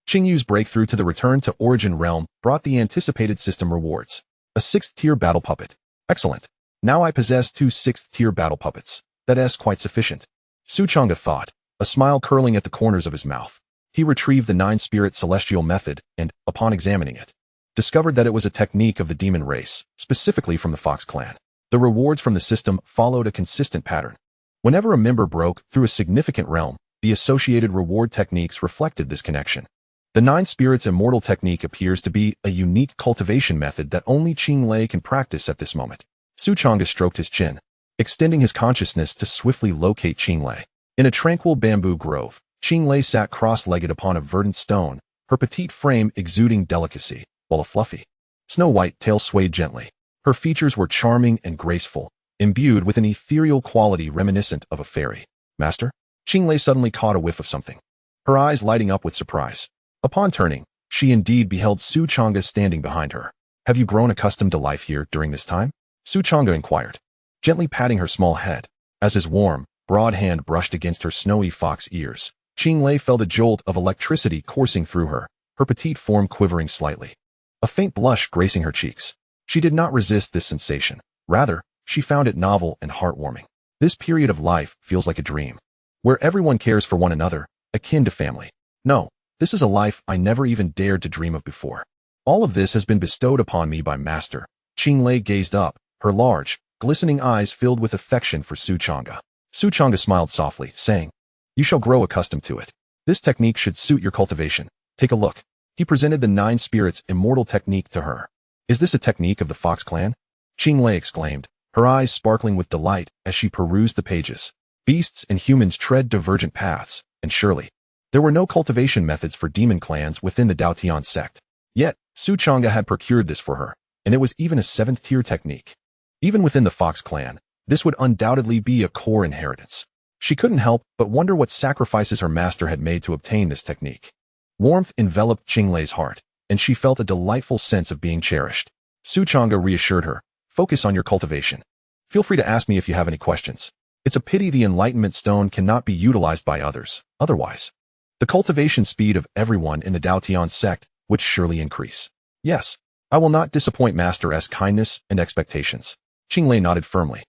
Changge's breakthrough to the return to origin realm brought the anticipated system rewards. A 6th tier battle puppet. Excellent. Now I possess 2 6th tier battle puppets. That's quite sufficient. Changge thought, a smile curling at the corners of his mouth. He retrieved the 9 spirit celestial method and, upon examining it, discovered that it was a technique of the demon race, specifically from the Fox clan. The rewards from the system followed a consistent pattern. Whenever a member broke through a significant realm, the associated reward techniques reflected this connection. The 9 spirits immortal technique appears to be a unique cultivation method that only Changge can practice at this moment. Changge stroked his chin, extending his consciousness to swiftly locate Changge. In a tranquil bamboo grove, Changge sat cross-legged upon a verdant stone, her petite frame exuding delicacy, while a fluffy, snow-white tail swayed gently. Her features were charming and graceful, imbued with an ethereal quality reminiscent of a fairy. Master? Changge suddenly caught a whiff of something, her eyes lighting up with surprise. Upon turning, she indeed beheld Changge standing behind her. Have you grown accustomed to life here during this time? Changge inquired, gently patting her small head. As his warm, broad hand brushed against her snowy fox ears, Changge felt a jolt of electricity coursing through her, her petite form quivering slightly. A faint blush gracing her cheeks. She did not resist this sensation. Rather, she found it novel and heartwarming. This period of life feels like a dream, where everyone cares for one another, akin to family. No, this is a life I never even dared to dream of before. All of this has been bestowed upon me by Master. Changge gazed up, her large, glistening eyes filled with affection for Changge. Changge smiled softly, saying, "You shall grow accustomed to it. This technique should suit your cultivation. Take a look." He presented the 9 spirits immortal technique to her. "Is this a technique of the Fox clan?" Changge exclaimed, her eyes sparkling with delight as she perused the pages. Beasts and humans tread divergent paths, and surely, there were no cultivation methods for demon clans within the Dao Tian Sect. Yet, Changge had procured this for her, and it was even a 7th tier technique. Even within the Fox clan, this would undoubtedly be a core inheritance. She couldn't help but wonder what sacrifices her master had made to obtain this technique. Warmth enveloped Changge's heart, and she felt a delightful sense of being cherished. Changge reassured her, "Focus on your cultivation. Feel free to ask me if you have any questions. It's a pity the enlightenment stone cannot be utilized by others. Otherwise, the cultivation speed of everyone in the Dao Tian Sect would surely increase." "Yes, I will not disappoint Master's kindness and expectations." Changge nodded firmly,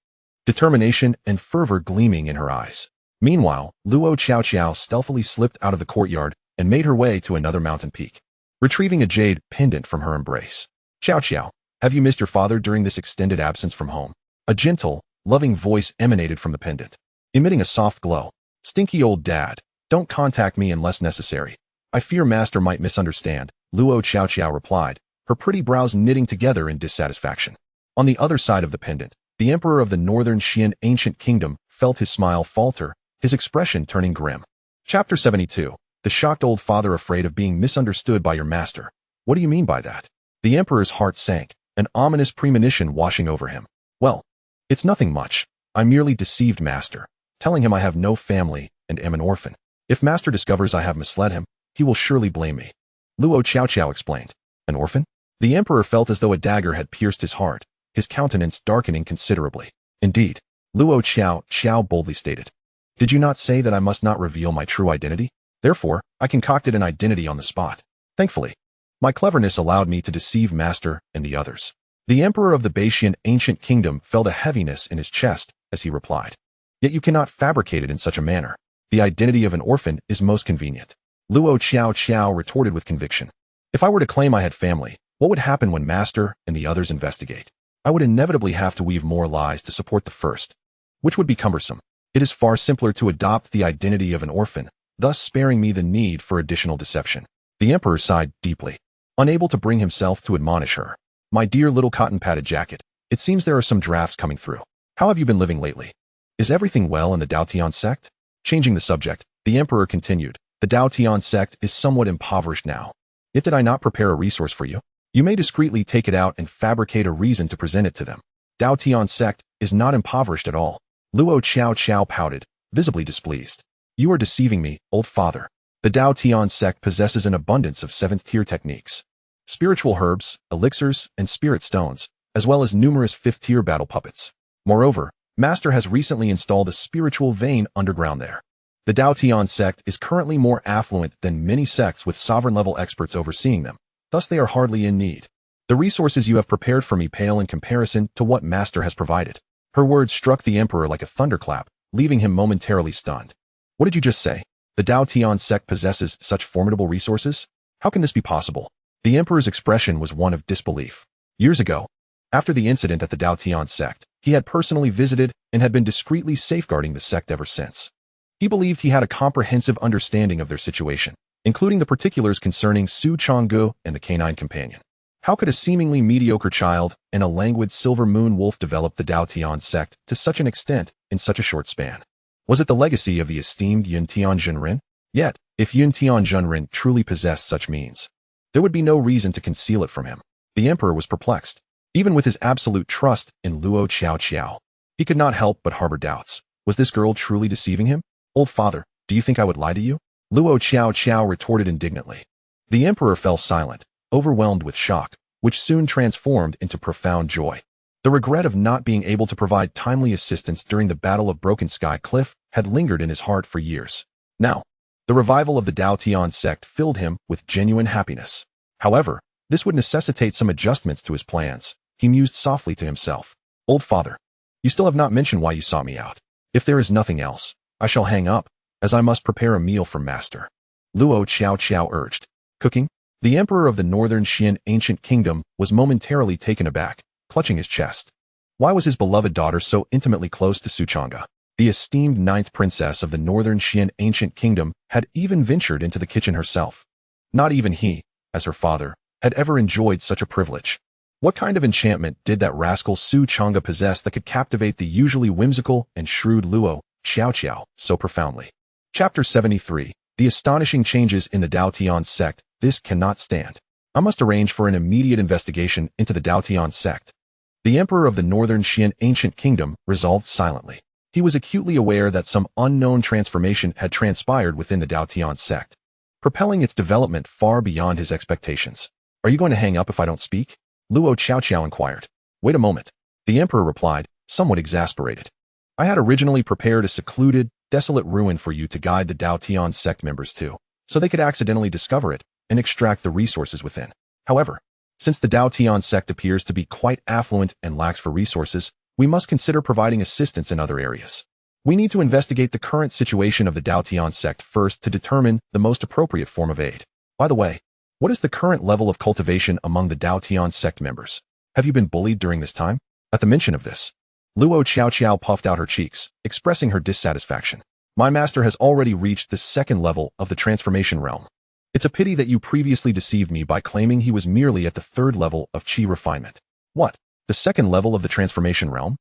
determination and fervor gleaming in her eyes. Meanwhile, Luo Xiao stealthily slipped out of the courtyard and made her way to another mountain peak, retrieving a jade pendant from her embrace. Xiao, have you missed your father during this extended absence from home?" A gentle, loving voice emanated from the pendant, emitting a soft glow. "Stinky old dad, don't contact me unless necessary. I fear Master might misunderstand," Luo Xiao replied, her pretty brows knitting together in dissatisfaction. On the other side of the pendant, the emperor of the northern Xian ancient kingdom felt his smile falter, his expression turning grim. Chapter 72. The shocked old father afraid of being misunderstood by your master. What do you mean by that? The emperor's heart sank, an ominous premonition washing over him. "Well, it's nothing much. I merely deceived Master, telling him I have no family and am an orphan. If Master discovers I have misled him, he will surely blame me," Luo Xiao explained. "An orphan?" The emperor felt as though a dagger had pierced his heart, his countenance darkening considerably. "Indeed," Luo Xiao boldly stated. "Did you not say that I must not reveal my true identity? Therefore, I concocted an identity on the spot. Thankfully, my cleverness allowed me to deceive Master and the others." The emperor of the Baishan ancient kingdom felt a heaviness in his chest as he replied, "Yet you cannot fabricate it in such a manner. The identity of an orphan is most convenient," Luo Xiao retorted with conviction. "If I were to claim I had family, what would happen when Master and the others investigate? I would inevitably have to weave more lies to support the first, which would be cumbersome. It is far simpler to adopt the identity of an orphan, thus sparing me the need for additional deception." The emperor sighed deeply, unable to bring himself to admonish her. "My dear little cotton-padded jacket, it seems there are some drafts coming through. How have you been living lately? Is everything well in the Dao Tian Sect?" Changing the subject, the emperor continued, "The Dao Tian Sect is somewhat impoverished now. Yet did I not prepare a resource for you? You may discreetly take it out and fabricate a reason to present it to them. Dao Tian Sect is not impoverished at all." Luo Xiao pouted, visibly displeased. "You are deceiving me, old father. The Dao Tian Sect possesses an abundance of seventh-tier techniques, spiritual herbs, elixirs, and spirit stones, as well as numerous fifth-tier battle puppets. Moreover, Master has recently installed a spiritual vein underground there. The Dao Tian Sect is currently more affluent than many sects with sovereign-level experts overseeing them, thus they are hardly in need. The resources you have prepared for me pale in comparison to what Master has provided. Her words struck the Emperor like a thunderclap, leaving him momentarily stunned. What did you just say? The Dao Tian Sect possesses such formidable resources? How can this be possible? The Emperor's expression was one of disbelief. Years ago, after the incident at the Dao Tian Sect, he had personally visited and had been discreetly safeguarding the sect ever since. He believed he had a comprehensive understanding of their situation, including the particulars concerning Su Changge and the canine companion. How could a seemingly mediocre child and a languid silver moon wolf develop the Dao Tian Sect to such an extent in such a short span? Was it the legacy of the esteemed Yun Tian Zhenren? Yet, if Yun Tian Zhenren truly possessed such means, there would be no reason to conceal it from him. The Emperor was perplexed. Even with his absolute trust in Luo Qiao, he could not help but harbor doubts. Was this girl truly deceiving him? Old father, do you think I would lie to you? Luo Qiao retorted indignantly. The Emperor fell silent, overwhelmed with shock, which soon transformed into profound joy. The regret of not being able to provide timely assistance during the Battle of Broken Sky Cliff had lingered in his heart for years. Now, the revival of the Dao Tian Sect filled him with genuine happiness. However, this would necessitate some adjustments to his plans. He mused softly to himself. Old father, you still have not mentioned why you sought me out. If there is nothing else, I shall hang up, as I must prepare a meal for Master. Luo Qiao urged. Cooking? The Emperor of the Northern Xian Ancient Kingdom was momentarily taken aback, clutching his chest. Why was his beloved daughter so intimately close to Su Changge? The esteemed ninth princess of the Northern Xian Ancient Kingdom had even ventured into the kitchen herself. Not even he, as her father, had ever enjoyed such a privilege. What kind of enchantment did that rascal Su Changge possess that could captivate the usually whimsical and shrewd Luo Qiao so profoundly? Chapter 73. The astonishing changes in the Dao Tian Sect. This cannot stand. I must arrange for an immediate investigation into the Dao Tian Sect. The Emperor of the Northern Xian Ancient Kingdom resolved silently. He was acutely aware that some unknown transformation had transpired within the Dao Tian Sect, propelling its development far beyond his expectations. Are you going to hang up if I don't speak? Luo Qiao inquired. Wait a moment. The Emperor replied, somewhat exasperated. I had originally prepared a secluded, desolate ruin for you to guide the Dao Tian Sect members to, so they could accidentally discover it and extract the resources within. However, since the Dao Tian Sect appears to be quite affluent and lacks for resources, we must consider providing assistance in other areas. We need to investigate the current situation of the Dao Tian Sect first to determine the most appropriate form of aid. By the way, what is the current level of cultivation among the Dao Tian Sect members? Have you been bullied during this time? At the mention of this, Luo Qiao puffed out her cheeks, expressing her dissatisfaction. My master has already reached the second level of the transformation realm. It's a pity that you previously deceived me by claiming he was merely at the third level of Qi refinement. What? The second level of the transformation realm?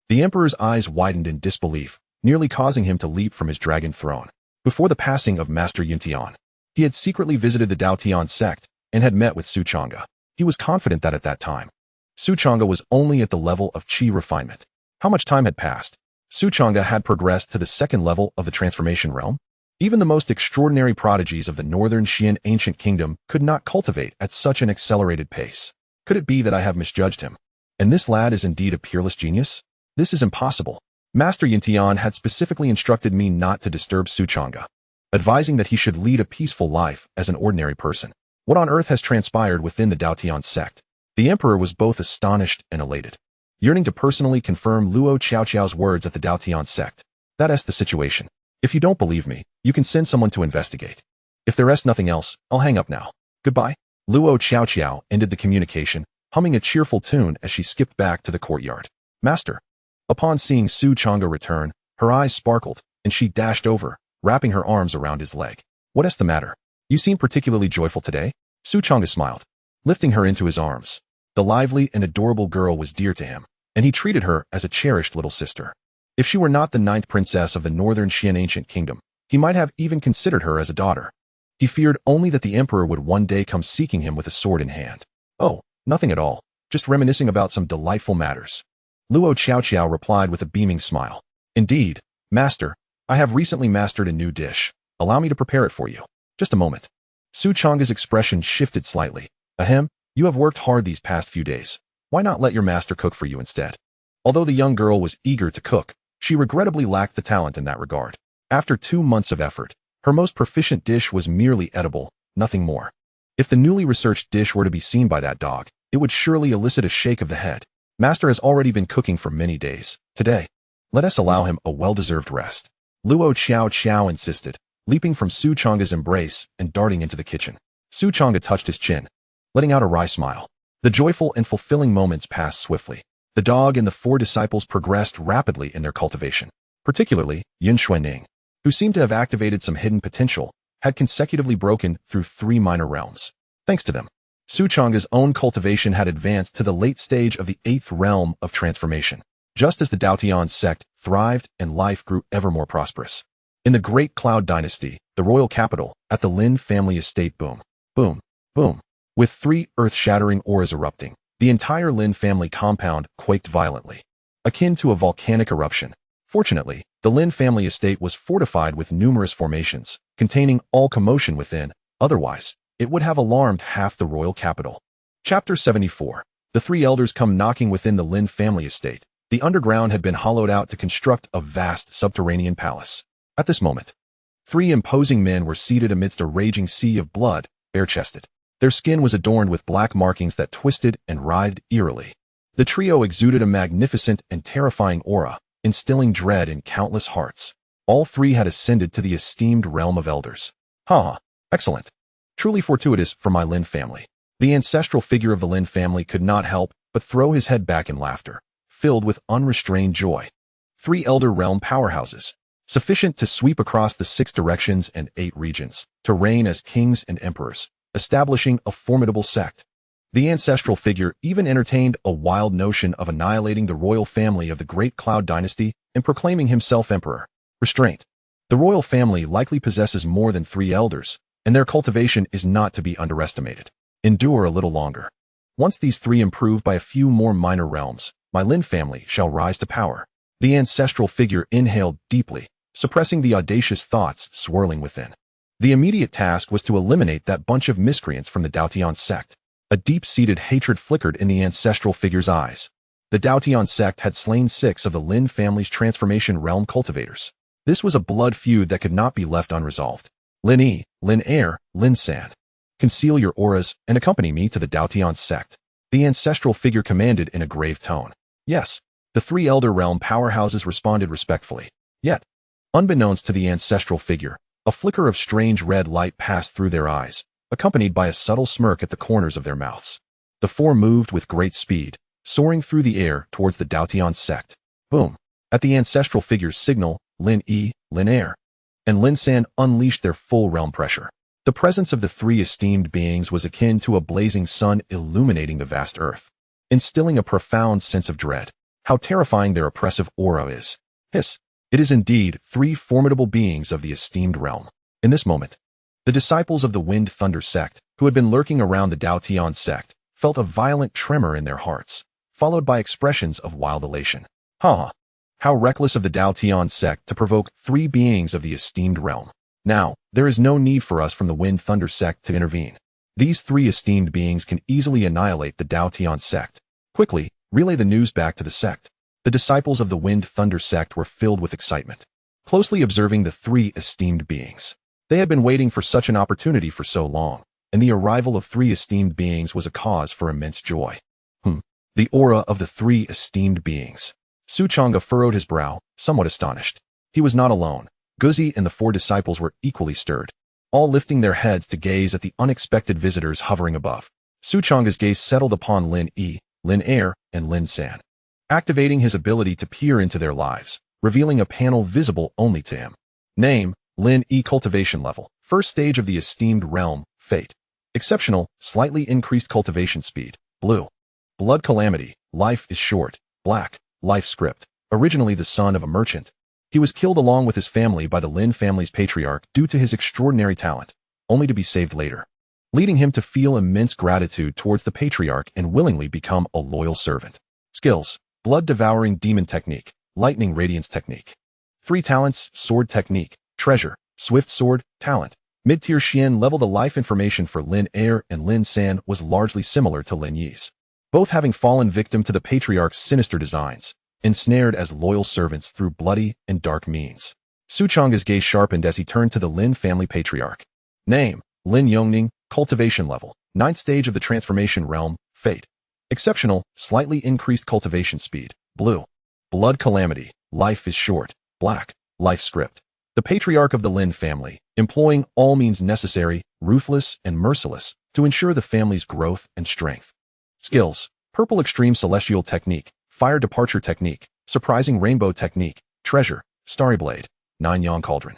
The Emperor's eyes widened in disbelief, nearly causing him to leap from his dragon throne. Before the passing of Master Yun Tian, he had secretly visited the Dao Tian Sect and had met with Su Changge. He was confident that at that time, Su Changge was only at the level of Qi refinement. How much time had passed? Su Changge had progressed to the second level of the transformation realm. Even the most extraordinary prodigies of the Northern Xian Ancient Kingdom could not cultivate at such an accelerated pace. Could it be that I have misjudged him? And this lad is indeed a peerless genius? This is impossible. Master Yun Tian had specifically instructed me not to disturb Su Changge, advising that he should lead a peaceful life as an ordinary person. What on earth has transpired within the Dao Tian Sect? The Emperor was both astonished and elated, yearning to personally confirm Luo Qiao's words at the Dao Tian Sect. That's the situation. If you don't believe me, you can send someone to investigate. If there is nothing else, I'll hang up now. Goodbye. Luo Qiao ended the communication, humming a cheerful tune as she skipped back to the courtyard. Master. Upon seeing Su Changge return, her eyes sparkled, and she dashed over, wrapping her arms around his leg. What is the matter? You seem particularly joyful today? Su Changge smiled, lifting her into his arms. The lively and adorable girl was dear to him, and he treated her as a cherished little sister. If she were not the ninth princess of the Northern Xian Ancient Kingdom, he might have even considered her as a daughter. He feared only that the Emperor would one day come seeking him with a sword in hand. Oh, nothing at all, just reminiscing about some delightful matters. Luo Qiao replied with a beaming smile. Indeed, Master, I have recently mastered a new dish. Allow me to prepare it for you. Just a moment. Su Changge's expression shifted slightly. Ahem, you have worked hard these past few days. Why not let your master cook for you instead? Although the young girl was eager to cook, she regrettably lacked the talent in that regard. After 2 months of effort, her most proficient dish was merely edible, nothing more. If the newly researched dish were to be seen by that dog, it would surely elicit a shake of the head. Master has already been cooking for many days. Today, let us allow him a well-deserved rest. Luo Qiao insisted, leaping from Su Changge's embrace and darting into the kitchen. Su Changge touched his chin, letting out a wry smile. The joyful and fulfilling moments passed swiftly. The dog and the 4 disciples progressed rapidly in their cultivation. Particularly, Yin Xuanning, who seemed to have activated some hidden potential, had consecutively broken through 3 minor realms. Thanks to them, Su Changge's own cultivation had advanced to the late stage of the 8th realm of transformation, just as the Dao Tian Sect thrived and life grew ever more prosperous. In the Great Cloud Dynasty, the royal capital, at the Lin family estate, boom, boom, boom, with 3 earth-shattering auras erupting, the entire Lin family compound quaked violently, akin to a volcanic eruption. Fortunately, the Lin family estate was fortified with numerous formations, containing all commotion within, otherwise, it would have alarmed half the royal capital. Chapter 74. The 3 elders come knocking within the Lin family estate. The underground had been hollowed out to construct a vast subterranean palace. At this moment, 3 imposing men were seated amidst a raging sea of blood, bare-chested. Their skin was adorned with black markings that twisted and writhed eerily. The trio exuded a magnificent and terrifying aura, instilling dread in countless hearts. All 3 had ascended to the esteemed realm of elders. Excellent. Truly fortuitous for my Lin family. The ancestral figure of the Lin family could not help but throw his head back in laughter, filled with unrestrained joy. 3 elder realm powerhouses, sufficient to sweep across the 6 directions and 8 regions, to reign as kings and emperors, establishing a formidable sect. The ancestral figure even entertained a wild notion of annihilating the royal family of the Great Cloud Dynasty and proclaiming himself emperor. Restraint. The royal family likely possesses more than 3 elders, and their cultivation is not to be underestimated. Endure a little longer. Once these 3 improve by a few more minor realms, my Lin family shall rise to power. The ancestral figure inhaled deeply, suppressing the audacious thoughts swirling within. The immediate task was to eliminate that bunch of miscreants from the Dao Tian Sect. A deep-seated hatred flickered in the ancestral figure's eyes. The Dao Tian Sect had slain 6 of the Lin family's transformation realm cultivators. This was a blood feud that could not be left unresolved. Lin Yi, Lin Air, Lin San. Conceal your auras and accompany me to the Dao Tian Sect. The ancestral figure commanded in a grave tone. Yes, the 3 elder realm powerhouses responded respectfully. Yet, unbeknownst to the ancestral figure, a flicker of strange red light passed through their eyes, accompanied by a subtle smirk at the corners of their mouths. The 4 moved with great speed, soaring through the air towards the Dao Tian Sect. Boom! At the ancestral figure's signal, Lin Yi, Lin Air, and Lin San unleashed their full realm pressure. The presence of the 3 esteemed beings was akin to a blazing sun illuminating the vast earth, instilling a profound sense of dread. How terrifying their oppressive aura is. Hiss! It is indeed 3 formidable beings of the esteemed realm. In this moment, the disciples of the Wind Thunder Sect, who had been lurking around the Dao Tian Sect, felt a violent tremor in their hearts, followed by expressions of wild elation. How reckless of the Dao Tian Sect to provoke 3 beings of the esteemed realm. Now, there is no need for us from the Wind Thunder Sect to intervene. These 3 esteemed beings can easily annihilate the Dao Tian Sect. Quickly, relay the news back to the sect. The disciples of the Wind Thunder Sect were filled with excitement, closely observing the 3 esteemed beings. They had been waiting for such an opportunity for so long, and the arrival of 3 esteemed beings was a cause for immense joy. The aura of the 3 esteemed beings. Su Changge furrowed his brow, somewhat astonished. He was not alone. Guzi and the 4 disciples were equally stirred, all lifting their heads to gaze at the unexpected visitors hovering above. Su Changge's gaze settled upon Lin Yi, Lin Air, and Lin San, activating his ability to peer into their lives, revealing a panel visible only to him. Name, Lin Yi cultivation level. First stage of the esteemed realm, fate. Exceptional, slightly increased cultivation speed. Blue. Blood calamity, life is short. Black, life script. Originally the son of a merchant, he was killed along with his family by the Lin family's patriarch due to his extraordinary talent, only to be saved later, leading him to feel immense gratitude towards the patriarch and willingly become a loyal servant. Skills: blood-devouring demon technique, lightning radiance technique. 3 talents: sword technique, treasure, swift sword, talent, Mid-tier Xian level. The life information for Lin Er and Lin San was largely similar to Lin Yi's, both having fallen victim to the patriarch's sinister designs, ensnared as loyal servants through bloody and dark means. Su Changge's gaze sharpened as he turned to the Lin family patriarch. Name: Lin Yongning. Cultivation level: 9th stage of the transformation realm. Fate: exceptional, slightly increased cultivation speed. Blue. Blood calamity: life is short. Black. Life script: the patriarch of the Lin family, employing all means necessary, ruthless and merciless, to ensure the family's growth and strength. Skills: purple extreme celestial technique, fire departure technique, surprising rainbow technique, treasure, starry blade, 9 yang cauldron.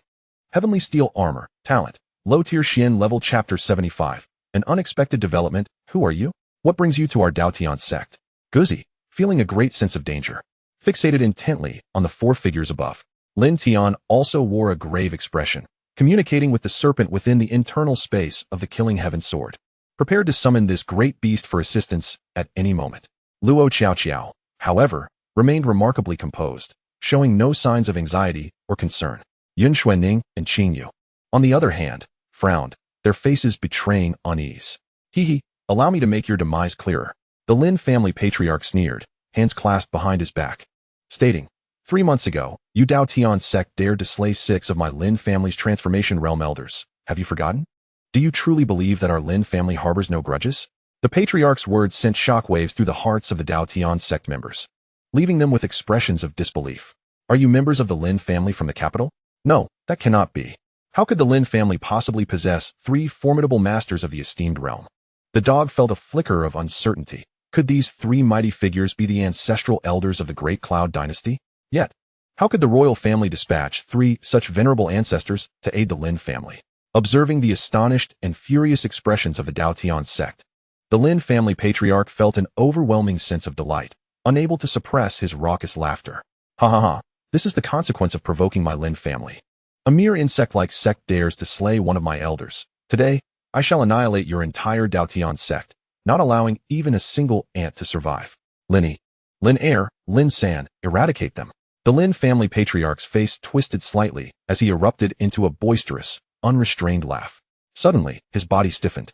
Heavenly steel armor. Talent: low tier Xian level. Chapter 75. An unexpected development. Who are you? What brings you to our Dao Tian Sect? Guzi, feeling a great sense of danger, fixated intently on the 4 figures above. Lin Tian also wore a grave expression, communicating with the serpent within the internal space of the Killing Heaven sword, prepared to summon this great beast for assistance at any moment. Luo Qiao, however, remained remarkably composed, showing no signs of anxiety or concern. Yun Xuanning and Qingyu, on the other hand, frowned, their faces betraying unease. Hee, allow me to make your demise clearer. The Lin family patriarch sneered, hands clasped behind his back, stating, 3 months ago, you Dao Tian Sect dared to slay 6 of my Lin family's transformation realm elders. Have you forgotten? Do you truly believe that our Lin family harbors no grudges? The patriarch's words sent shockwaves through the hearts of the Dao Tian Sect members, leaving them with expressions of disbelief. Are you members of the Lin family from the capital? No, that cannot be. How could the Lin family possibly possess 3 formidable masters of the esteemed realm? The dog felt a flicker of uncertainty. Could these 3 mighty figures be the ancestral elders of the Great Cloud dynasty? Yet, how could the royal family dispatch 3 such venerable ancestors to aid the Lin family? Observing the astonished and furious expressions of the Dao Tian Sect, the Lin family patriarch felt an overwhelming sense of delight, unable to suppress his raucous laughter. Ha ha ha, this is the consequence of provoking my Lin family. A mere insect-like sect dares to slay one of my elders. Today, I shall annihilate your entire Dao Tian Sect, not allowing even a single ant to survive. Lin Er, Lin San, eradicate them. The Lin family patriarch's face twisted slightly as he erupted into a boisterous, unrestrained laugh. Suddenly, his body stiffened,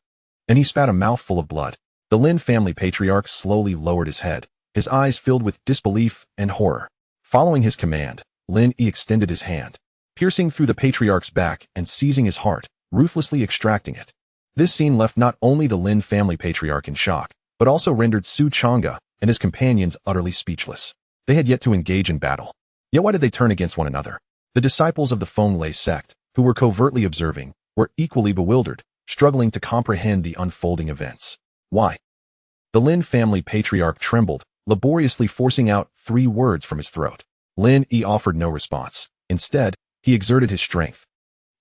and he spat a mouthful of blood. The Lin family patriarch slowly lowered his head, his eyes filled with disbelief and horror. Following his command, Lin Yi extended his hand, piercing through the patriarch's back and seizing his heart, ruthlessly extracting it. This scene left not only the Lin family patriarch in shock, but also rendered Su Changge and his companions utterly speechless. They had yet to engage in battle. Yet why did they turn against one another? The disciples of the Fenglai sect, who were covertly observing, were equally bewildered, struggling to comprehend the unfolding events. Why? The Lin family patriarch trembled, laboriously forcing out 3 words from his throat. Lin Yi offered no response. Instead, he exerted his strength,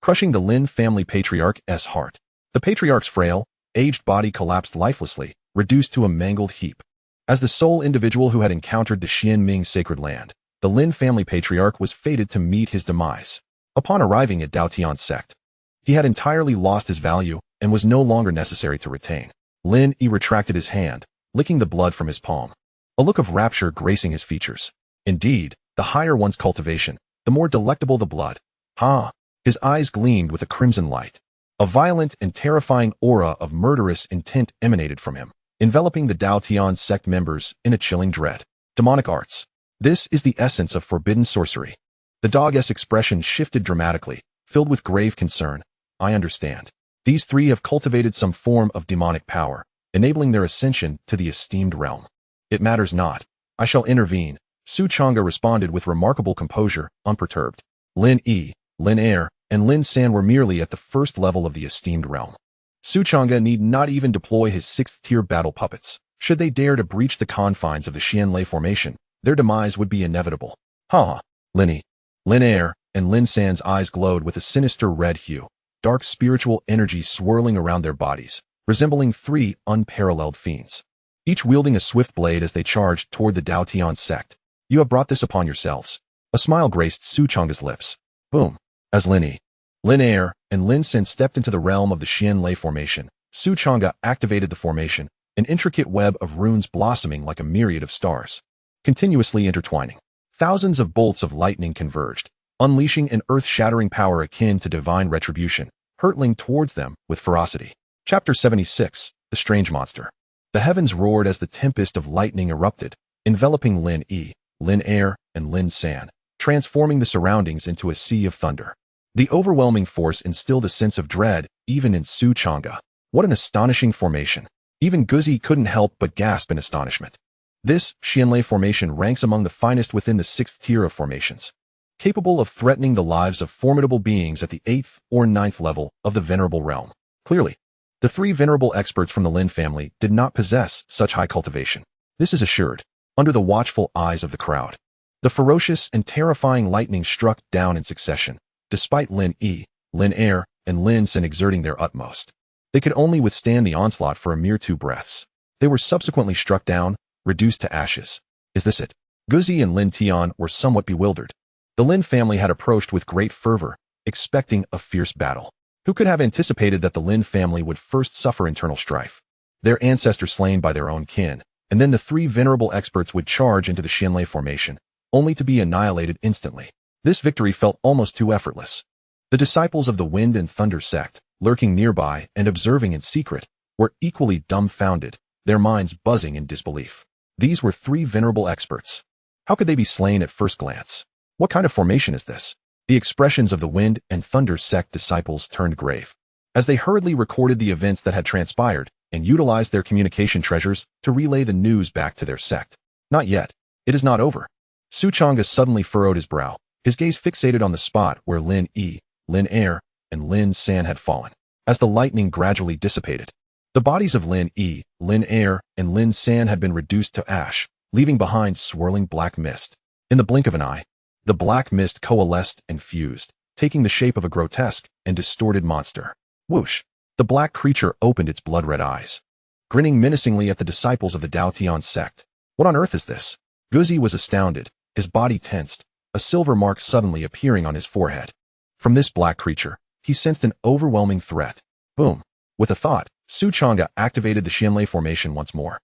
crushing the Lin family patriarch's heart. The patriarch's frail, aged body collapsed lifelessly, reduced to a mangled heap. As the sole individual who had encountered the Xianming sacred land, the Lin family patriarch was fated to meet his demise. Upon arriving at Dao Tian Sect, he had entirely lost his value and was no longer necessary to retain. Lin Yi retracted his hand, licking the blood from his palm, a look of rapture gracing his features. Indeed, the higher one's cultivation, the more delectable the blood. Ha! His eyes gleamed with a crimson light. A violent and terrifying aura of murderous intent emanated from him, enveloping the Dao Tian Sect members in a chilling dread. Demonic arts. This is the essence of forbidden sorcery. The dog's expression shifted dramatically, filled with grave concern. I understand. These 3 have cultivated some form of demonic power, enabling their ascension to the esteemed realm. It matters not. I shall intervene. Su Changge responded with remarkable composure, unperturbed. Lin Yi, Lin Er, and Lin San were merely at the first level of the esteemed realm. Su Changge need not even deploy his 6th-tier battle puppets. Should they dare to breach the confines of the Xianlei formation, their demise would be inevitable. Ha! Lin Yi, Lin Er, and Lin San's eyes glowed with a sinister red hue, dark spiritual energy swirling around their bodies, resembling 3 unparalleled fiends, each wielding a swift blade as they charged toward the Dao Tian Sect. You have brought this upon yourselves. A smile graced Su Changge's lips. Boom. As Lin Yi, Lin Er, and Lin San stepped into the realm of the Xianlei formation, Su Changge activated the formation, an intricate web of runes blossoming like a myriad of stars, continuously intertwining. Thousands of bolts of lightning converged, unleashing an earth-shattering power akin to divine retribution, hurtling towards them with ferocity. Chapter 76. The Strange Monster. The heavens roared as the tempest of lightning erupted, enveloping Lin Yi, Lin Air, and Lin San, transforming the surroundings into a sea of thunder. The overwhelming force instilled a sense of dread, even in Su Changge. What an astonishing formation. Even Guzi couldn't help but gasp in astonishment. This Xianlei formation ranks among the finest within the 6th tier of formations, capable of threatening the lives of formidable beings at the 8th or 9th level of the Venerable Realm. Clearly, the 3 venerable experts from the Lin family did not possess such high cultivation. This is assured, under the watchful eyes of the crowd. The ferocious and terrifying lightning struck down in succession, despite Lin Yi, Lin Air, and Lin San exerting their utmost. They could only withstand the onslaught for a mere 2 breaths. They were subsequently struck down, reduced to ashes. Is this it? Guzi and Lin Tian were somewhat bewildered. The Lin family had approached with great fervor, expecting a fierce battle. Who could have anticipated that the Lin family would first suffer internal strife, their ancestor slain by their own kin, and then the 3 venerable experts would charge into the Xianlei formation, only to be annihilated instantly. This victory felt almost too effortless. The disciples of the Wind and Thunder sect, lurking nearby and observing in secret, were equally dumbfounded, their minds buzzing in disbelief. These were 3 venerable experts. How could they be slain at first glance? What kind of formation is this? The expressions of the Wind and Thunder sect disciples turned grave, as they hurriedly recorded the events that had transpired and utilized their communication treasures to relay the news back to their sect. Not yet. It is not over. Su Changge suddenly furrowed his brow, his gaze fixated on the spot where Lin Yi, Lin Air, and Lin San had fallen. As the lightning gradually dissipated, the bodies of Lin Yi, Lin Air, and Lin San had been reduced to ash, leaving behind swirling black mist. In the blink of an eye, the black mist coalesced and fused, taking the shape of a grotesque and distorted monster. Whoosh! The black creature opened its blood-red eyes, grinning menacingly at the disciples of the Dao Tian Sect. What on earth is this? Guzi was astounded, his body tensed, a silver mark suddenly appearing on his forehead. From this black creature, he sensed an overwhelming threat. Boom! With a thought, Su Changge activated the Xianlei formation once more,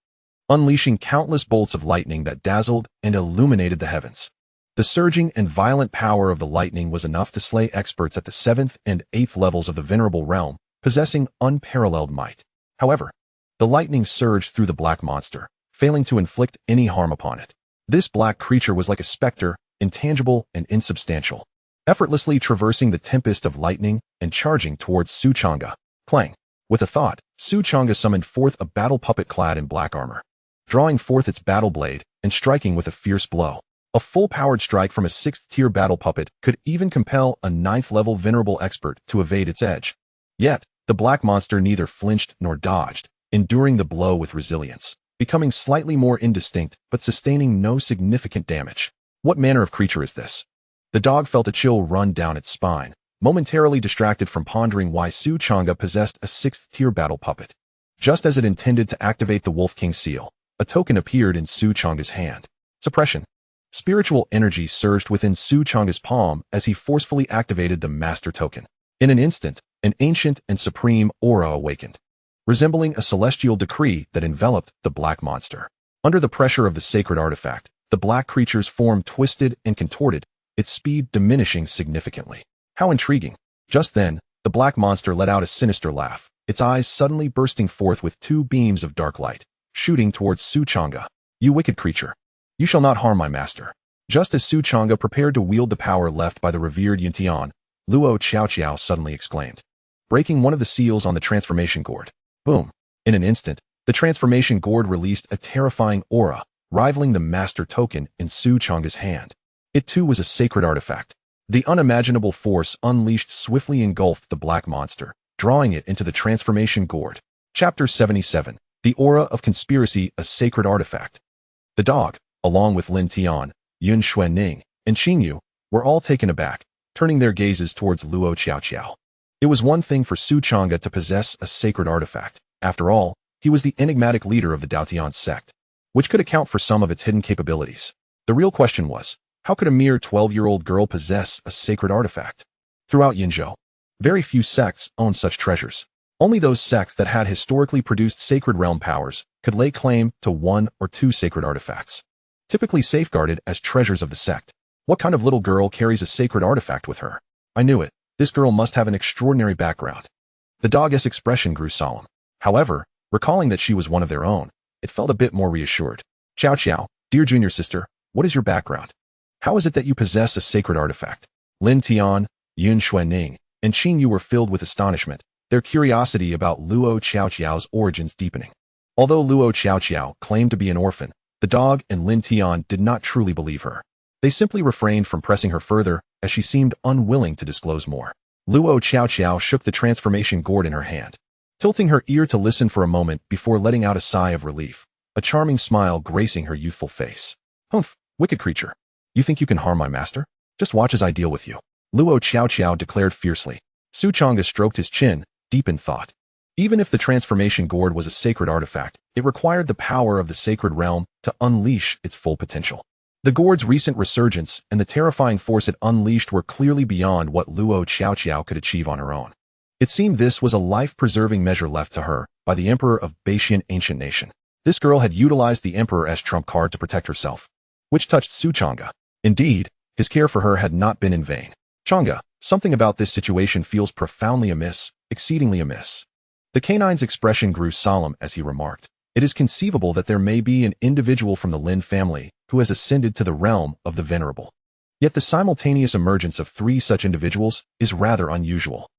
unleashing countless bolts of lightning that dazzled and illuminated the heavens. The surging and violent power of the lightning was enough to slay experts at the 7th and 8th levels of the Venerable Realm, possessing unparalleled might. However, the lightning surged through the black monster, failing to inflict any harm upon it. This black creature was like a specter, intangible and insubstantial, effortlessly traversing the tempest of lightning and charging towards Su Changge. Clang! With a thought, Su Changge summoned forth a battle puppet clad in black armor, drawing forth its battle blade and striking with a fierce blow. A full-powered strike from a 6th-tier battle puppet could even compel a 9th-level venerable expert to evade its edge. Yet, the black monster neither flinched nor dodged, enduring the blow with resilience, becoming slightly more indistinct but sustaining no significant damage. What manner of creature is this? The dog felt a chill run down its spine, momentarily distracted from pondering why Su Changge possessed a 6th-tier battle puppet. Just as it intended to activate the Wolf King seal, a token appeared in Su Changge's hand. Suppression. Spiritual energy surged within Su Changge's palm as he forcefully activated the Master Token. In an instant, an ancient and supreme aura awakened, resembling a celestial decree that enveloped the black monster. Under the pressure of the sacred artifact, the black creature's form twisted and contorted, its speed diminishing significantly. How intriguing. Just then, the black monster let out a sinister laugh, its eyes suddenly bursting forth with 2 beams of dark light, shooting towards Su Changge. You wicked creature! You shall not harm my master. Just as Su Changge prepared to wield the power left by the revered Yuntian, Luo Qiao suddenly exclaimed, breaking one of the seals on the transformation gourd. Boom! In an instant, the transformation gourd released a terrifying aura, rivaling the Master Token in Su Changge's hand. It too was a sacred artifact. The unimaginable force unleashed swiftly engulfed the black monster, drawing it into the transformation gourd. Chapter 77. The Aura of Conspiracy, a Sacred Artifact. The dog, along with Lin Tian, Yun Xuanning, and Qingyu, were all taken aback, turning their gazes towards Luo Qiao. It was one thing for Su Changge to possess a sacred artifact. After all, he was the enigmatic leader of the Dao Tian Sect, which could account for some of its hidden capabilities. The real question was, how could a mere 12-year-old girl possess a sacred artifact? Throughout Yinzhou, very few sects owned such treasures. Only those sects that had historically produced sacred realm powers could lay claim to 1 or 2 sacred artifacts, typically safeguarded as treasures of the sect. What kind of little girl carries a sacred artifact with her? I knew it. This girl must have an extraordinary background. The dog's expression grew solemn. However, recalling that she was one of their own, it felt a bit more reassured. Xiao Xiao, dear junior sister, what is your background? How is it that you possess a sacred artifact? Lin Tian, Yun Xuanning, and Qing Yu were filled with astonishment, their curiosity about Luo Xiaoqiao's origins deepening. Although Luo Xiaoqiao claimed to be an orphan, the dog and Lin Tian did not truly believe her. They simply refrained from pressing her further, as she seemed unwilling to disclose more. Luo Xiaoqiao shook the transformation gourd in her hand, tilting her ear to listen for a moment before letting out a sigh of relief, a charming smile gracing her youthful face. Humph, wicked creature. You think you can harm my master? Just watch as I deal with you. Luo Xiaoqiao declared fiercely. Su Changge stroked his chin, deep in thought. Even if the transformation gourd was a sacred artifact, it required the power of the sacred realm to unleash its full potential. The gourd's recent resurgence and the terrifying force it unleashed were clearly beyond what Luo Xiaoqiao could achieve on her own. It seemed this was a life-preserving measure left to her by the emperor of Baixian ancient nation. This girl had utilized the emperor as trump card to protect herself, which touched Su Changge. Indeed, his care for her had not been in vain. Changge, something about this situation feels profoundly amiss, exceedingly amiss. The canine's expression grew solemn as he remarked, it is conceivable that there may be an individual from the Lin family who has ascended to the realm of the venerable. Yet the simultaneous emergence of 3 such individuals is rather unusual.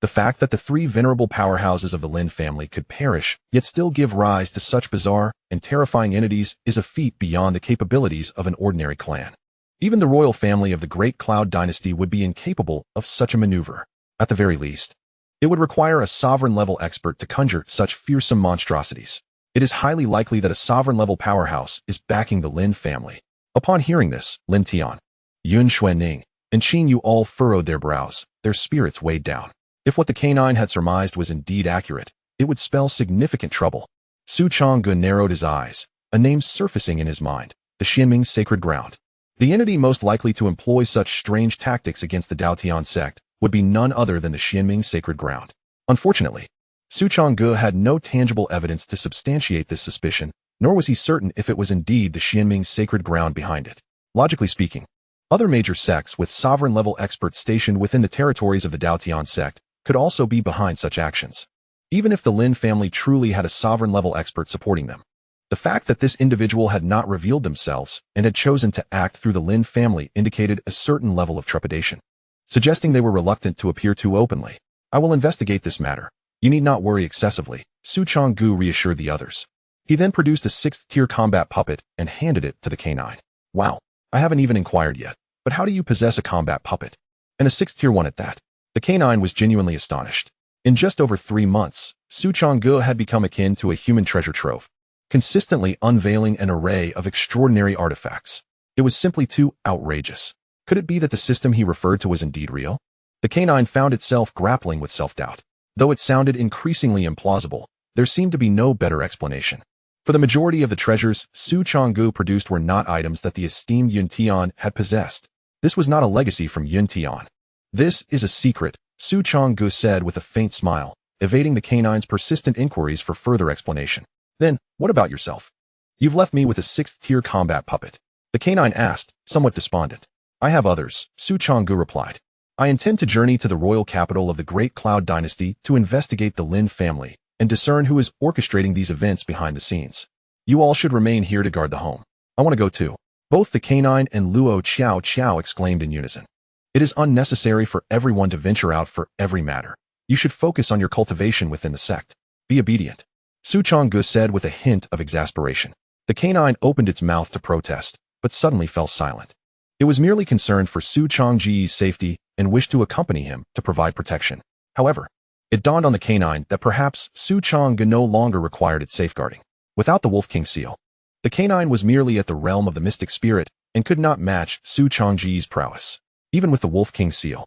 The fact that the 3 venerable powerhouses of the Lin family could perish, yet still give rise to such bizarre and terrifying entities is a feat beyond the capabilities of an ordinary clan. Even the royal family of the Great Cloud Dynasty would be incapable of such a maneuver. At the very least, it would require a sovereign-level expert to conjure such fearsome monstrosities. It is highly likely that a sovereign-level powerhouse is backing the Lin family. Upon hearing this, Lin Tian, Yun Xuanning, and Qing Yu all furrowed their brows, their spirits weighed down. If what the canine had surmised was indeed accurate, it would spell significant trouble. Su Changge narrowed his eyes, a name surfacing in his mind, the Xianming Sacred Ground. The entity most likely to employ such strange tactics against the Dao Tian Sect would be none other than the Xianming Sacred Ground. Unfortunately, Su Changge had no tangible evidence to substantiate this suspicion, nor was he certain if it was indeed the Xianming Sacred Ground behind it. Logically speaking, other major sects with sovereign-level experts stationed within the territories of the Dao Tian Sect could also be behind such actions, even if the Lin family truly had a sovereign-level expert supporting them. The fact that this individual had not revealed themselves and had chosen to act through the Lin family indicated a certain level of trepidation, suggesting they were reluctant to appear too openly. I will investigate this matter. You need not worry excessively, Su Changge reassured the others. He then produced a 6th-tier combat puppet and handed it to the canine. Wow, I haven't even inquired yet, but how do you possess a combat puppet? And a 6th-tier one at that? The canine was genuinely astonished. In just over 3 months, Su Changge had become akin to a human treasure trove, consistently unveiling an array of extraordinary artifacts. It was simply too outrageous. Could it be that the system he referred to was indeed real? The canine found itself grappling with self-doubt. Though it sounded increasingly implausible, there seemed to be no better explanation. For the majority of the treasures Su Changge produced were not items that the esteemed Yun Tian had possessed. This was not a legacy from Yun Tian. This is a secret, Su Changge said with a faint smile, evading the canine's persistent inquiries for further explanation. Then, what about yourself? You've left me with a 6th-tier combat puppet. The canine asked, somewhat despondent. I have others, Su Changge replied. I intend to journey to the royal capital of the Great Cloud Dynasty to investigate the Lin family and discern who is orchestrating these events behind the scenes. You all should remain here to guard the home. I want to go too. Both the canine and Luo Xiaoqiao exclaimed in unison. It is unnecessary for everyone to venture out for every matter. You should focus on your cultivation within the sect. Be obedient. Su Changge said with a hint of exasperation. The canine opened its mouth to protest, but suddenly fell silent. It was merely concerned for Su Changge's safety and wished to accompany him to provide protection. However, it dawned on the canine that perhaps Su Changge no longer required its safeguarding. Without the Wolf King seal, the canine was merely at the realm of the mystic spirit and could not match Su Changge's prowess. Even with the Wolf King seal,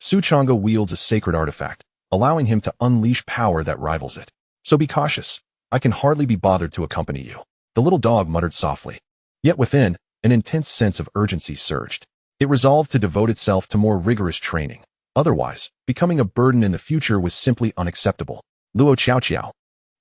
Su Changge wields a sacred artifact, allowing him to unleash power that rivals it. So be cautious. I can hardly be bothered to accompany you. The little dog muttered softly. Yet within, an intense sense of urgency surged. It resolved to devote itself to more rigorous training. Otherwise, becoming a burden in the future was simply unacceptable. Luo Xiaoqiao,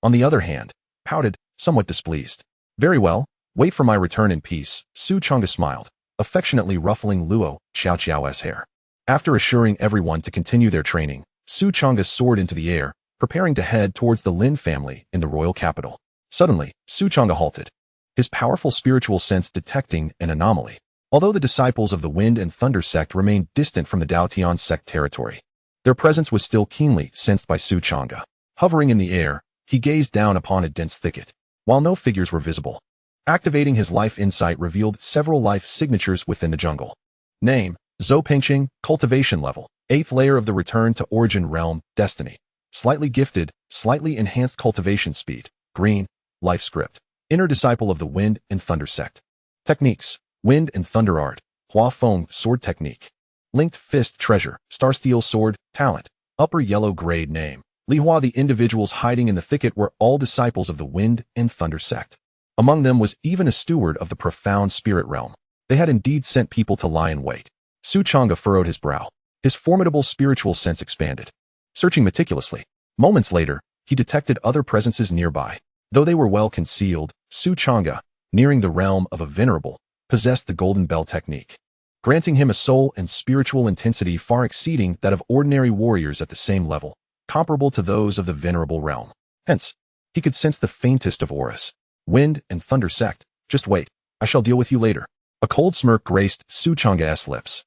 on the other hand, pouted, somewhat displeased. Very well, wait for my return in peace, Su Changge smiled, affectionately ruffling Luo Xiaoqiao's hair. After assuring everyone to continue their training, Su Changge soared into the air, preparing to head towards the Lin family in the royal capital. Suddenly, Su Changge halted, his powerful spiritual sense detecting an anomaly. Although the disciples of the Wind and Thunder sect remained distant from the Dao Tian sect territory, their presence was still keenly sensed by Su Changge. Hovering in the air, he gazed down upon a dense thicket, while no figures were visible. Activating his life insight revealed several life signatures within the jungle. Name: Zhou, cultivation level, 8th layer of the return to origin realm, destiny. Slightly gifted, slightly enhanced cultivation speed, green, life script. Inner disciple of the Wind and Thunder sect. Techniques: Wind and Thunder art, Hua Feng sword technique. Linked fist treasure, Starsteel sword, talent. Upper yellow grade name. Li Hua. The individuals hiding in the thicket were all disciples of the Wind and Thunder sect. Among them was even a steward of the profound spirit realm. They had indeed sent people to lie in wait. Su Changge furrowed his brow. His formidable spiritual sense expanded. Searching meticulously, moments later, he detected other presences nearby. Though they were well concealed, Su Changge, nearing the realm of a venerable, possessed the golden bell technique, granting him a soul and spiritual intensity far exceeding that of ordinary warriors at the same level, comparable to those of the venerable realm. Hence, he could sense the faintest of auras. Wind and Thunder sect, just wait, I shall deal with you later. A cold smirk graced Su Changge's lips.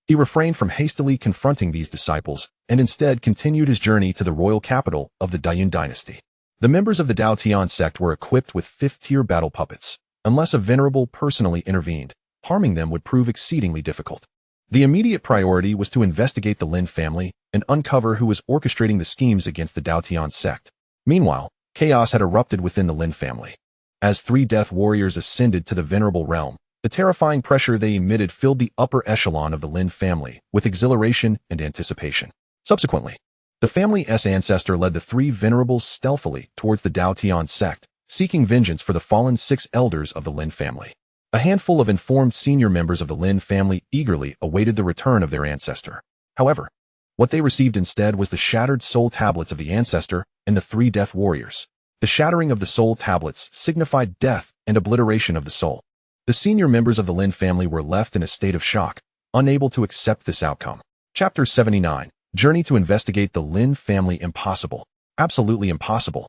He refrained from hastily confronting these disciples and instead continued his journey to the royal capital of the Dayun dynasty. The members of the Dao Tian sect were equipped with 5th-tier battle puppets. Unless a venerable personally intervened, harming them would prove exceedingly difficult. The immediate priority was to investigate the Lin family and uncover who was orchestrating the schemes against the Dao Tian sect. Meanwhile, chaos had erupted within the Lin family. As 3 death warriors ascended to the venerable realm, the terrifying pressure they emitted filled the upper echelon of the Lin family with exhilaration and anticipation. Subsequently, the family's ancestor led the 3 venerables stealthily towards the Dao Tian sect, seeking vengeance for the fallen 6 elders of the Lin family. A handful of informed senior members of the Lin family eagerly awaited the return of their ancestor. However, what they received instead was the shattered soul tablets of the ancestor and the 3 death warriors. The shattering of the soul tablets signified death and obliteration of the soul. The senior members of the Lin family were left in a state of shock, unable to accept this outcome. Chapter 79. Journey to investigate the Lin family. Impossible. Absolutely impossible.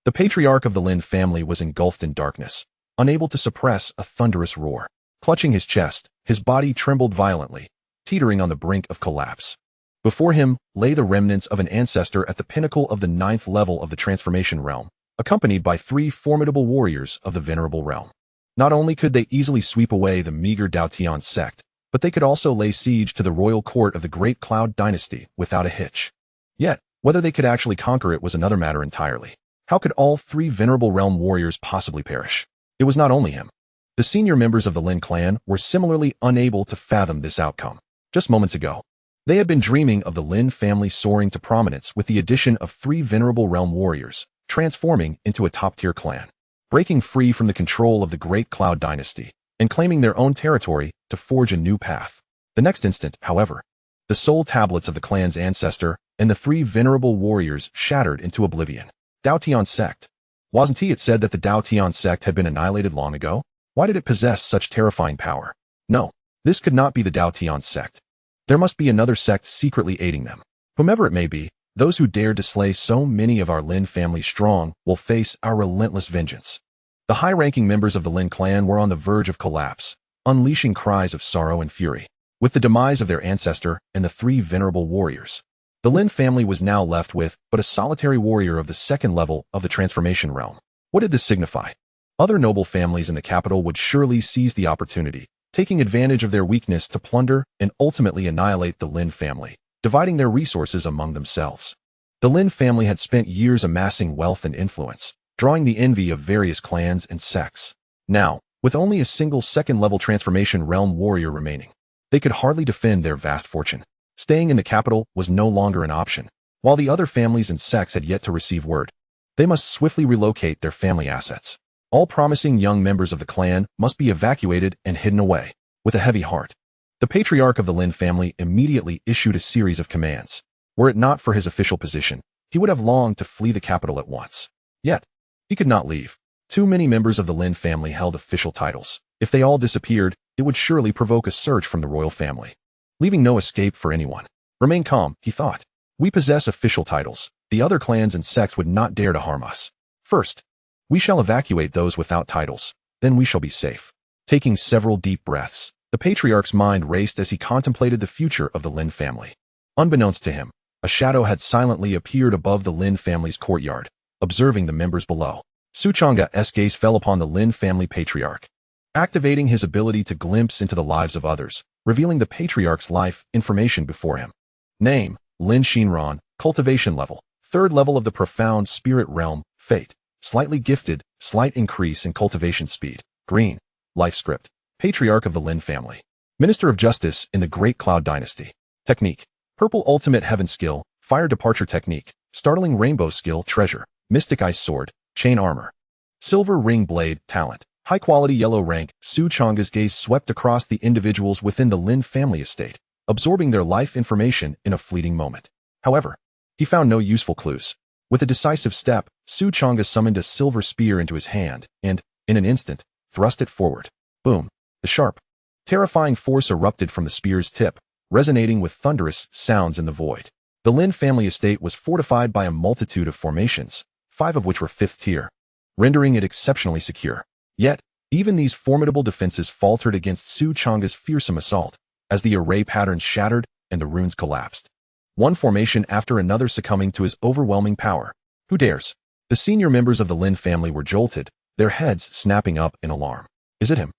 The patriarch of the Lin family was engulfed in darkness, unable to suppress a thunderous roar. Clutching his chest, his body trembled violently, teetering on the brink of collapse. Before him lay the remnants of an ancestor at the pinnacle of the 9th level of the transformation realm, accompanied by 3 formidable warriors of the venerable realm. Not only could they easily sweep away the meager Dao Tian sect, but they could also lay siege to the royal court of the Great Cloud dynasty without a hitch. Yet, whether they could actually conquer it was another matter entirely. How could all 3 venerable realm warriors possibly perish? It was not only him. The senior members of the Lin clan were similarly unable to fathom this outcome. Just moments ago, they had been dreaming of the Lin family soaring to prominence with the addition of 3 venerable realm warriors, transforming into a top-tier clan, breaking free from the control of the Great Cloud dynasty, and claiming their own territory to forge a new path. The next instant, however, the soul tablets of the clan's ancestor and the 3 venerable warriors shattered into oblivion. Dao Tian Sect. Wasn't it said that the Dao Tian Sect had been annihilated long ago? Why did it possess such terrifying power? No, this could not be the Dao Tian Sect. There must be another sect secretly aiding them. Whomever it may be, those who dared to slay so many of our Lin family strong will face our relentless vengeance. The high-ranking members of the Lin clan were on the verge of collapse, unleashing cries of sorrow and fury. With the demise of their ancestor and the 3 venerable warriors, the Lin family was now left with but a solitary warrior of the 2nd level of the transformation realm. What did this signify? Other noble families in the capital would surely seize the opportunity, taking advantage of their weakness to plunder and ultimately annihilate the Lin family, dividing their resources among themselves. The Lin family had spent years amassing wealth and influence, drawing the envy of various clans and sects. Now, with only a single 2nd-level transformation realm warrior remaining, they could hardly defend their vast fortune. Staying in the capital was no longer an option. While the other families and sects had yet to receive word, they must swiftly relocate their family assets. All promising young members of the clan must be evacuated and hidden away. With a heavy heart, the patriarch of the Lin family immediately issued a series of commands. Were it not for his official position, he would have longed to flee the capital at once. Yet, he could not leave. Too many members of the Lin family held official titles. If they all disappeared, it would surely provoke a search from the royal family. leaving no escape for anyone. Remain calm, he thought. We possess official titles. The other clans and sects would not dare to harm us. First, we shall evacuate those without titles. Then we shall be safe. Taking several deep breaths, the patriarch's mind raced as he contemplated the future of the Lin family. Unbeknownst to him, a shadow had silently appeared above the Lin family's courtyard, observing the members below. Changge's gaze fell upon the Lin family patriarch, activating his ability to glimpse into the lives of others, revealing the patriarch's life information before him. Name, Lin Shinran, cultivation level, 3rd level of the profound spirit realm, fate, slightly gifted, slight increase in cultivation speed, green, life script, patriarch of the Lin family, minister of justice in the Great Cloud Dynasty, technique, purple ultimate heaven skill, fire departure technique, startling rainbow skill, treasure, mystic ice sword, chain armor, silver ring blade, talent, high-quality yellow rank. Changge's gaze swept across the individuals within the Lin family estate, absorbing their life information in a fleeting moment. However, he found no useful clues. With a decisive step, Changge summoned a silver spear into his hand and, in an instant, thrust it forward. Boom! The sharp, terrifying force erupted from the spear's tip, resonating with thunderous sounds in the void. The Lin family estate was fortified by a multitude of formations, 5 of which were 5th tier, rendering it exceptionally secure. Yet, even these formidable defenses faltered against Changge's fearsome assault, as the array patterns shattered and the runes collapsed. One formation after another succumbing to his overwhelming power. Who dares? The senior members of the Lin family were jolted, their heads snapping up in alarm. Is it him?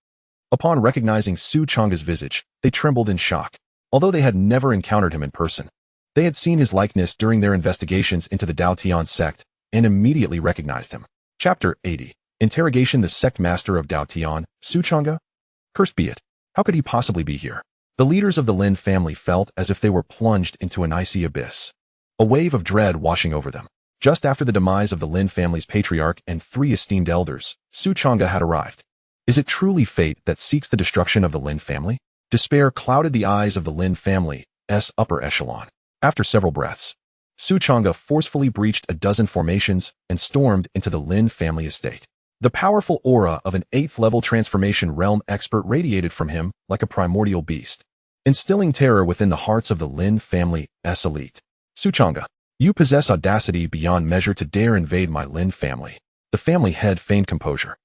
Upon recognizing Changge's visage, they trembled in shock. Although they had never encountered him in person, they had seen his likeness during their investigations into the Dao Tian Sect and immediately recognized him. Chapter 80. Interrogation. The sect master of Dao Tian, Changge? Cursed be it. How could he possibly be here? The leaders of the Lin family felt as if they were plunged into an icy abyss. A wave of dread washing over them. Just after the demise of the Lin family's patriarch and 3 esteemed elders, Changge had arrived. Is it truly fate that seeks the destruction of the Lin family? Despair clouded the eyes of the Lin family's upper echelon. After several breaths, Changge forcefully breached a dozen formations and stormed into the Lin family estate. The powerful aura of an 8th-level transformation realm expert radiated from him like a primordial beast, instilling terror within the hearts of the Lin family's elite. Changge, you possess audacity beyond measure to dare invade my Lin family. The family head feigned composure,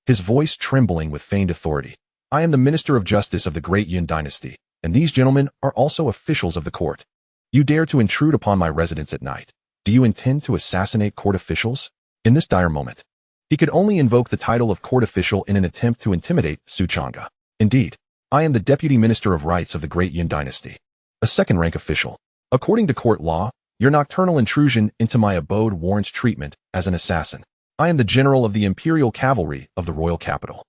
his voice trembling with feigned authority. I am the Minister of Justice of the Great Yin Dynasty, and these gentlemen are also officials of the court. You dare to intrude upon my residence at night. Do you intend to assassinate court officials? In this dire moment, he could only invoke the title of court official in an attempt to intimidate Changge. Indeed, I am the Deputy Minister of Rights of the Great Yin Dynasty, a second-rank official. According to court law, your nocturnal intrusion into my abode warrants treatment as an assassin. I am the General of the Imperial Cavalry of the Royal Capital.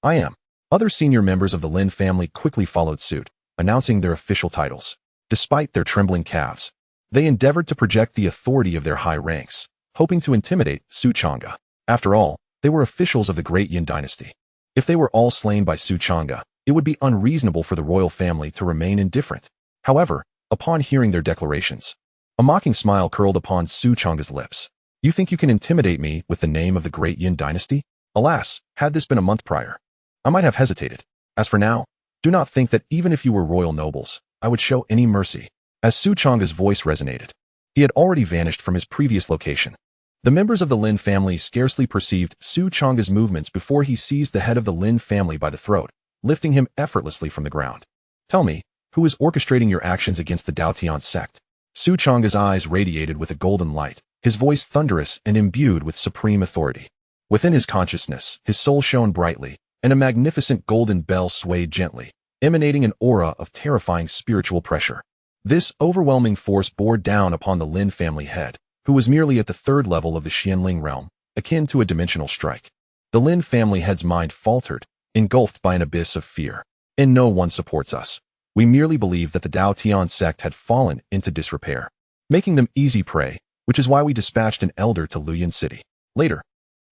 I am. Other senior members of the Lin family quickly followed suit, announcing their official titles. Despite their trembling calves, they endeavored to project the authority of their high ranks, hoping to intimidate Changge. After all, they were officials of the Great Yin Dynasty. If they were all slain by Changge, it would be unreasonable for the royal family to remain indifferent. However, upon hearing their declarations, a mocking smile curled upon Changge's lips. You think you can intimidate me with the name of the Great Yin Dynasty? Alas, had this been a month prior, I might have hesitated. As for now, do not think that even if you were royal nobles, I would show any mercy. As Changge's voice resonated, he had already vanished from his previous location. The members of the Lin family scarcely perceived Changge's movements before he seized the head of the Lin family by the throat, lifting him effortlessly from the ground. Tell me, who is orchestrating your actions against the Dao Tian Sect? Changge's eyes radiated with a golden light, his voice thunderous and imbued with supreme authority. Within his consciousness, his soul shone brightly, and a magnificent golden bell swayed gently, emanating an aura of terrifying spiritual pressure. This overwhelming force bore down upon the Lin family head, who was merely at the 3rd level of the Xianling realm, akin to a dimensional strike. The Lin family head's mind faltered, engulfed by an abyss of fear. And no one supports us. We merely believe that the Dao Tian Sect had fallen into disrepair, making them easy prey, which is why we dispatched an elder to Luyan City. Later,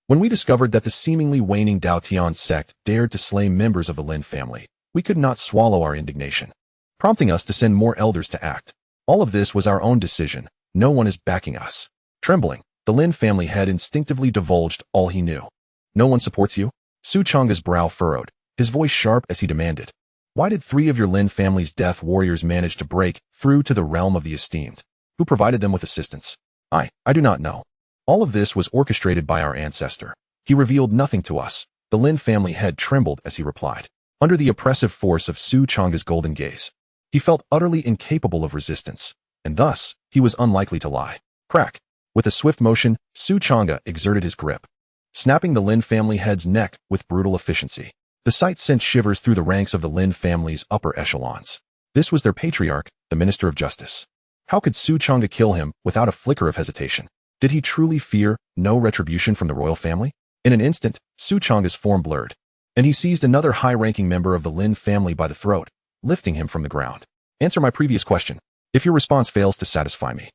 when we discovered that the seemingly waning Dao Tian Sect dared to slay members of the Lin family, we could not swallow our indignation, prompting us to send more elders to act. All of this was our own decision. No one is backing us. Trembling, the Lin family head instinctively divulged all he knew. No one supports you? Changge's brow furrowed, his voice sharp as he demanded. Why did 3 of your Lin family's death warriors manage to break through to the realm of the esteemed? Who provided them with assistance? I do not know. All of this was orchestrated by our ancestor. He revealed nothing to us. The Lin family head trembled as he replied. Under the oppressive force of Su Changge's golden gaze, he felt utterly incapable of resistance, and thus, he was unlikely to lie. Crack. With a swift motion, Su Changge exerted his grip, snapping the Lin family head's neck with brutal efficiency. The sight sent shivers through the ranks of the Lin family's upper echelons. This was their patriarch, the Minister of Justice. How could Su Changge kill him without a flicker of hesitation? Did he truly fear no retribution from the royal family? In an instant, Su Changge's form blurred, and he seized another high-ranking member of the Lin family by the throat, lifting him from the ground. Answer my previous question. If your response fails to satisfy me,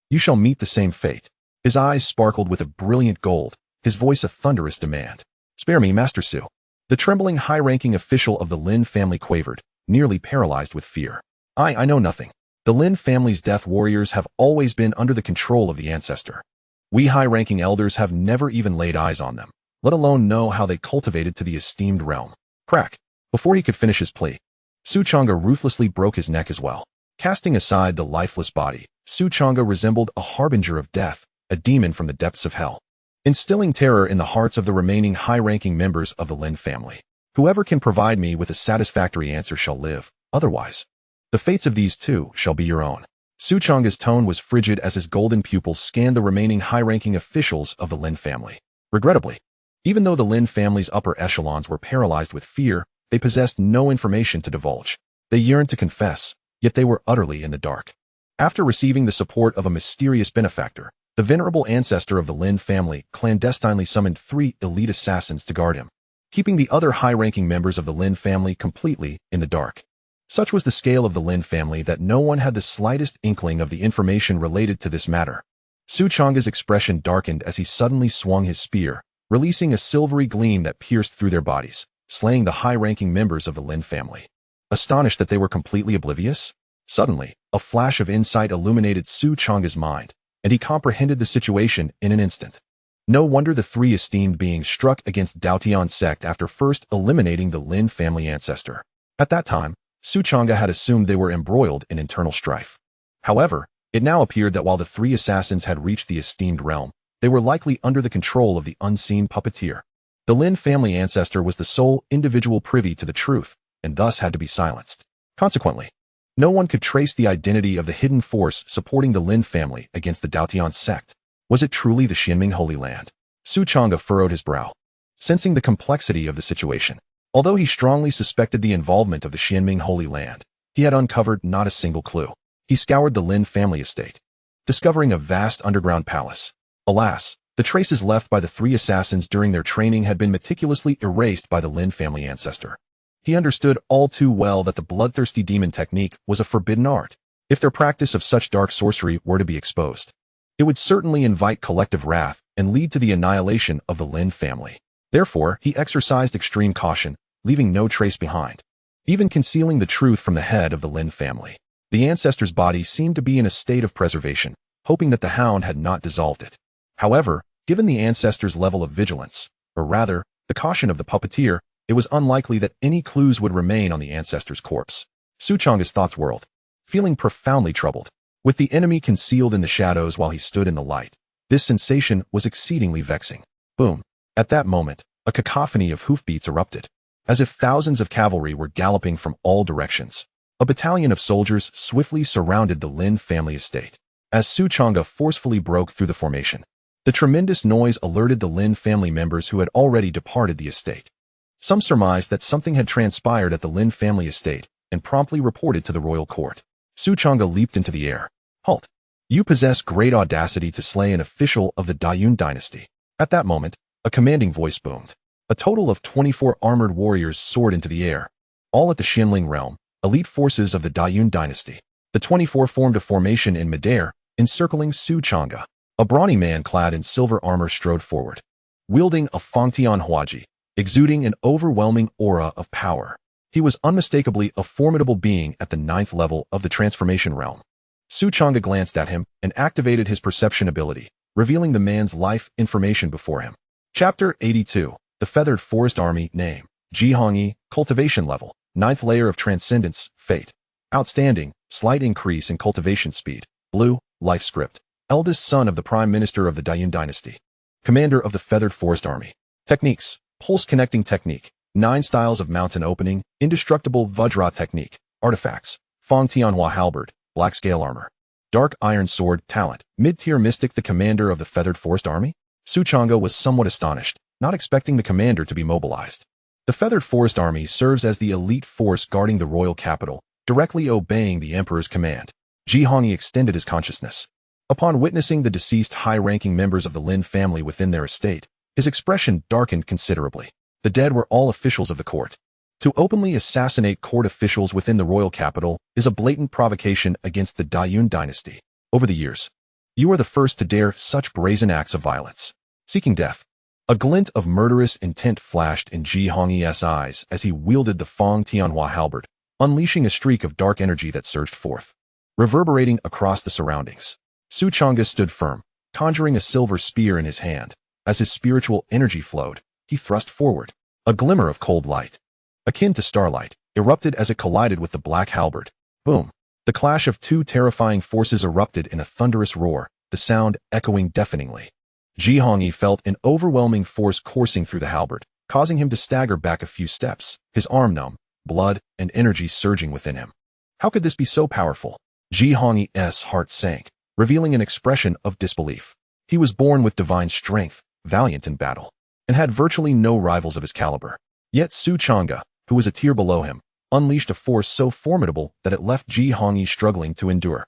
you shall meet the same fate. His eyes sparkled with a brilliant gold, his voice a thunderous demand. Spare me, Master Su. The trembling high-ranking official of the Lin family quavered, nearly paralyzed with fear. I know nothing. The Lin family's death warriors have always been under the control of the ancestor. We high-ranking elders have never even laid eyes on them, let alone know how they cultivated to the esteemed realm. Crack. Before he could finish his plea, Su Changge ruthlessly broke his neck as well. Casting aside the lifeless body, Su Changge resembled a harbinger of death, a demon from the depths of hell, instilling terror in the hearts of the remaining high-ranking members of the Lin family. Whoever can provide me with a satisfactory answer shall live, otherwise, the fates of these two shall be your own. Su Changge's tone was frigid as his golden pupils scanned the remaining high-ranking officials of the Lin family. Regrettably, even though the Lin family's upper echelons were paralyzed with fear, they possessed no information to divulge. They yearned to confess, yet they were utterly in the dark. After receiving the support of a mysterious benefactor, the venerable ancestor of the Lin family clandestinely summoned 3 elite assassins to guard him, keeping the other high-ranking members of the Lin family completely in the dark. Such was the scale of the Lin family that no one had the slightest inkling of the information related to this matter. Su Changge's expression darkened as he suddenly swung his spear, releasing a silvery gleam that pierced through their bodies, slaying the high-ranking members of the Lin family. Astonished that they were completely oblivious, suddenly, a flash of insight illuminated Su Changge's mind, and he comprehended the situation in an instant. No wonder the 3 esteemed beings struck against Dao Tian Sect after first eliminating the Lin family ancestor. At that time, Su Changge had assumed they were embroiled in internal strife. However, it now appeared that while the 3 assassins had reached the esteemed realm, they were likely under the control of the unseen puppeteer. The Lin family ancestor was the sole individual privy to the truth, and thus had to be silenced. Consequently, no one could trace the identity of the hidden force supporting the Lin family against the Dao Tian Sect. Was it truly the Xianming Holy Land? Su Changge furrowed his brow, sensing the complexity of the situation. Although he strongly suspected the involvement of the Xianming Holy Land, he had uncovered not a single clue. He scoured the Lin family estate, discovering a vast underground palace. Alas, the traces left by the 3 assassins during their training had been meticulously erased by the Lin family ancestor. He understood all too well that the bloodthirsty demon technique was a forbidden art. If their practice of such dark sorcery were to be exposed, it would certainly invite collective wrath and lead to the annihilation of the Lin family. Therefore, he exercised extreme caution, leaving no trace behind, even concealing the truth from the head of the Lin family. The ancestor's body seemed to be in a state of preservation, hoping that the hound had not dissolved it. However, given the ancestor's level of vigilance, or rather, the caution of the puppeteer, it was unlikely that any clues would remain on the ancestor's corpse. Su Changge's thoughts whirled, feeling profoundly troubled. With the enemy concealed in the shadows while he stood in the light, this sensation was exceedingly vexing. Boom. At that moment, a cacophony of hoofbeats erupted, as if thousands of cavalry were galloping from all directions. A battalion of soldiers swiftly surrounded the Lin family estate. As Su Changge forcefully broke through the formation, the tremendous noise alerted the Lin family members who had already departed the estate. Some surmised that something had transpired at the Lin family estate and promptly reported to the royal court. Su Changge leaped into the air. Halt! You possess great audacity to slay an official of the Dayun dynasty. At that moment, a commanding voice boomed. A total of 24 armored warriors soared into the air, all at the Xianling realm, elite forces of the Dayun dynasty. The 24 formed a formation in midair, encircling Su Changge. A brawny man clad in silver armor strode forward, wielding a Fangtian Huaji, exuding an overwhelming aura of power. He was unmistakably a formidable being at the 9th level of the transformation realm. Su Changge glanced at him and activated his perception ability, revealing the man's life information before him. Chapter 82. The Feathered Forest Army. Name: Changge, cultivation level, 9th layer of transcendence, fate. Outstanding, slight increase in cultivation speed. Blue, life script. Eldest son of the Prime Minister of the Dayun Dynasty. Commander of the Feathered Forest Army. Techniques, pulse connecting technique. 9 styles of mountain opening, indestructible Vajra technique. Artifacts, Fong Tianhua halberd, black scale armor. Dark iron sword, talent. Mid-tier mystic, the commander of the Feathered Forest Army? Changge was somewhat astonished, not expecting the commander to be mobilized. The Feathered Forest Army serves as the elite force guarding the royal capital, directly obeying the emperor's command. Changge extended his consciousness. Upon witnessing the deceased high-ranking members of the Lin family within their estate, his expression darkened considerably. The dead were all officials of the court. To openly assassinate court officials within the royal capital is a blatant provocation against the Dayun dynasty. Over the years, you are the first to dare such brazen acts of violence. Seeking death. A glint of murderous intent flashed in Changge's eyes as he wielded the Fong Tianhua halberd, unleashing a streak of dark energy that surged forth, reverberating across the surroundings. Changge stood firm, conjuring a silver spear in his hand. As his spiritual energy flowed, he thrust forward. A glimmer of cold light, akin to starlight, erupted as it collided with the black halberd. Boom! The clash of 2 terrifying forces erupted in a thunderous roar, the sound echoing deafeningly. Changge felt an overwhelming force coursing through the halberd, causing him to stagger back a few steps, his arm numb, blood and energy surging within him. How could this be so powerful? Changge's heart sank, revealing an expression of disbelief. He was born with divine strength, valiant in battle, and had virtually no rivals of his caliber. Yet Changge, who was a tier below him, unleashed a force so formidable that it left Changge struggling to endure.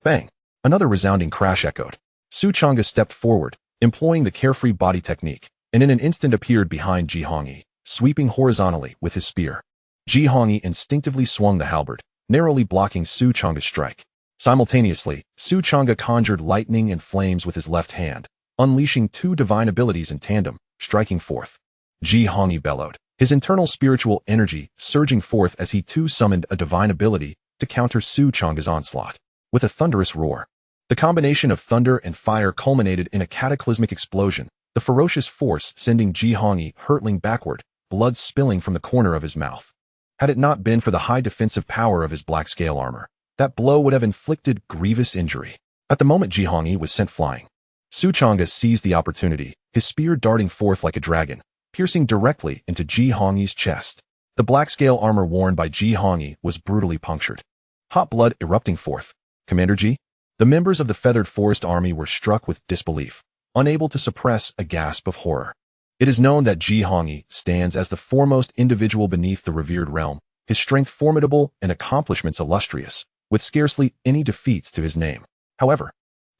Bang! Another resounding crash echoed. Changge stepped forward, employing the carefree body technique, and in an instant appeared behind Changge, sweeping horizontally with his spear. Changge instinctively swung the halberd, narrowly blocking Changge's strike. Simultaneously, Changge conjured lightning and flames with his left hand, unleashing 2 divine abilities in tandem, striking forth. Changge bellowed, his internal spiritual energy surging forth as he too summoned a divine ability to counter Changge's onslaught. With a thunderous roar, the combination of thunder and fire culminated in a cataclysmic explosion, the ferocious force sending Changge hurtling backward, blood spilling from the corner of his mouth. Had it not been for the high defensive power of his black scale armor, that blow would have inflicted grievous injury. At the moment Changge was sent flying, Changge seized the opportunity, his spear darting forth like a dragon, piercing directly into Changge's chest. The black scale armor worn by Changge was brutally punctured, hot blood erupting forth. Commander G? The members of the Feathered Forest Army were struck with disbelief, unable to suppress a gasp of horror. It is known that Changge stands as the foremost individual beneath the revered realm, his strength formidable and accomplishments illustrious, with scarcely any defeats to his name. However,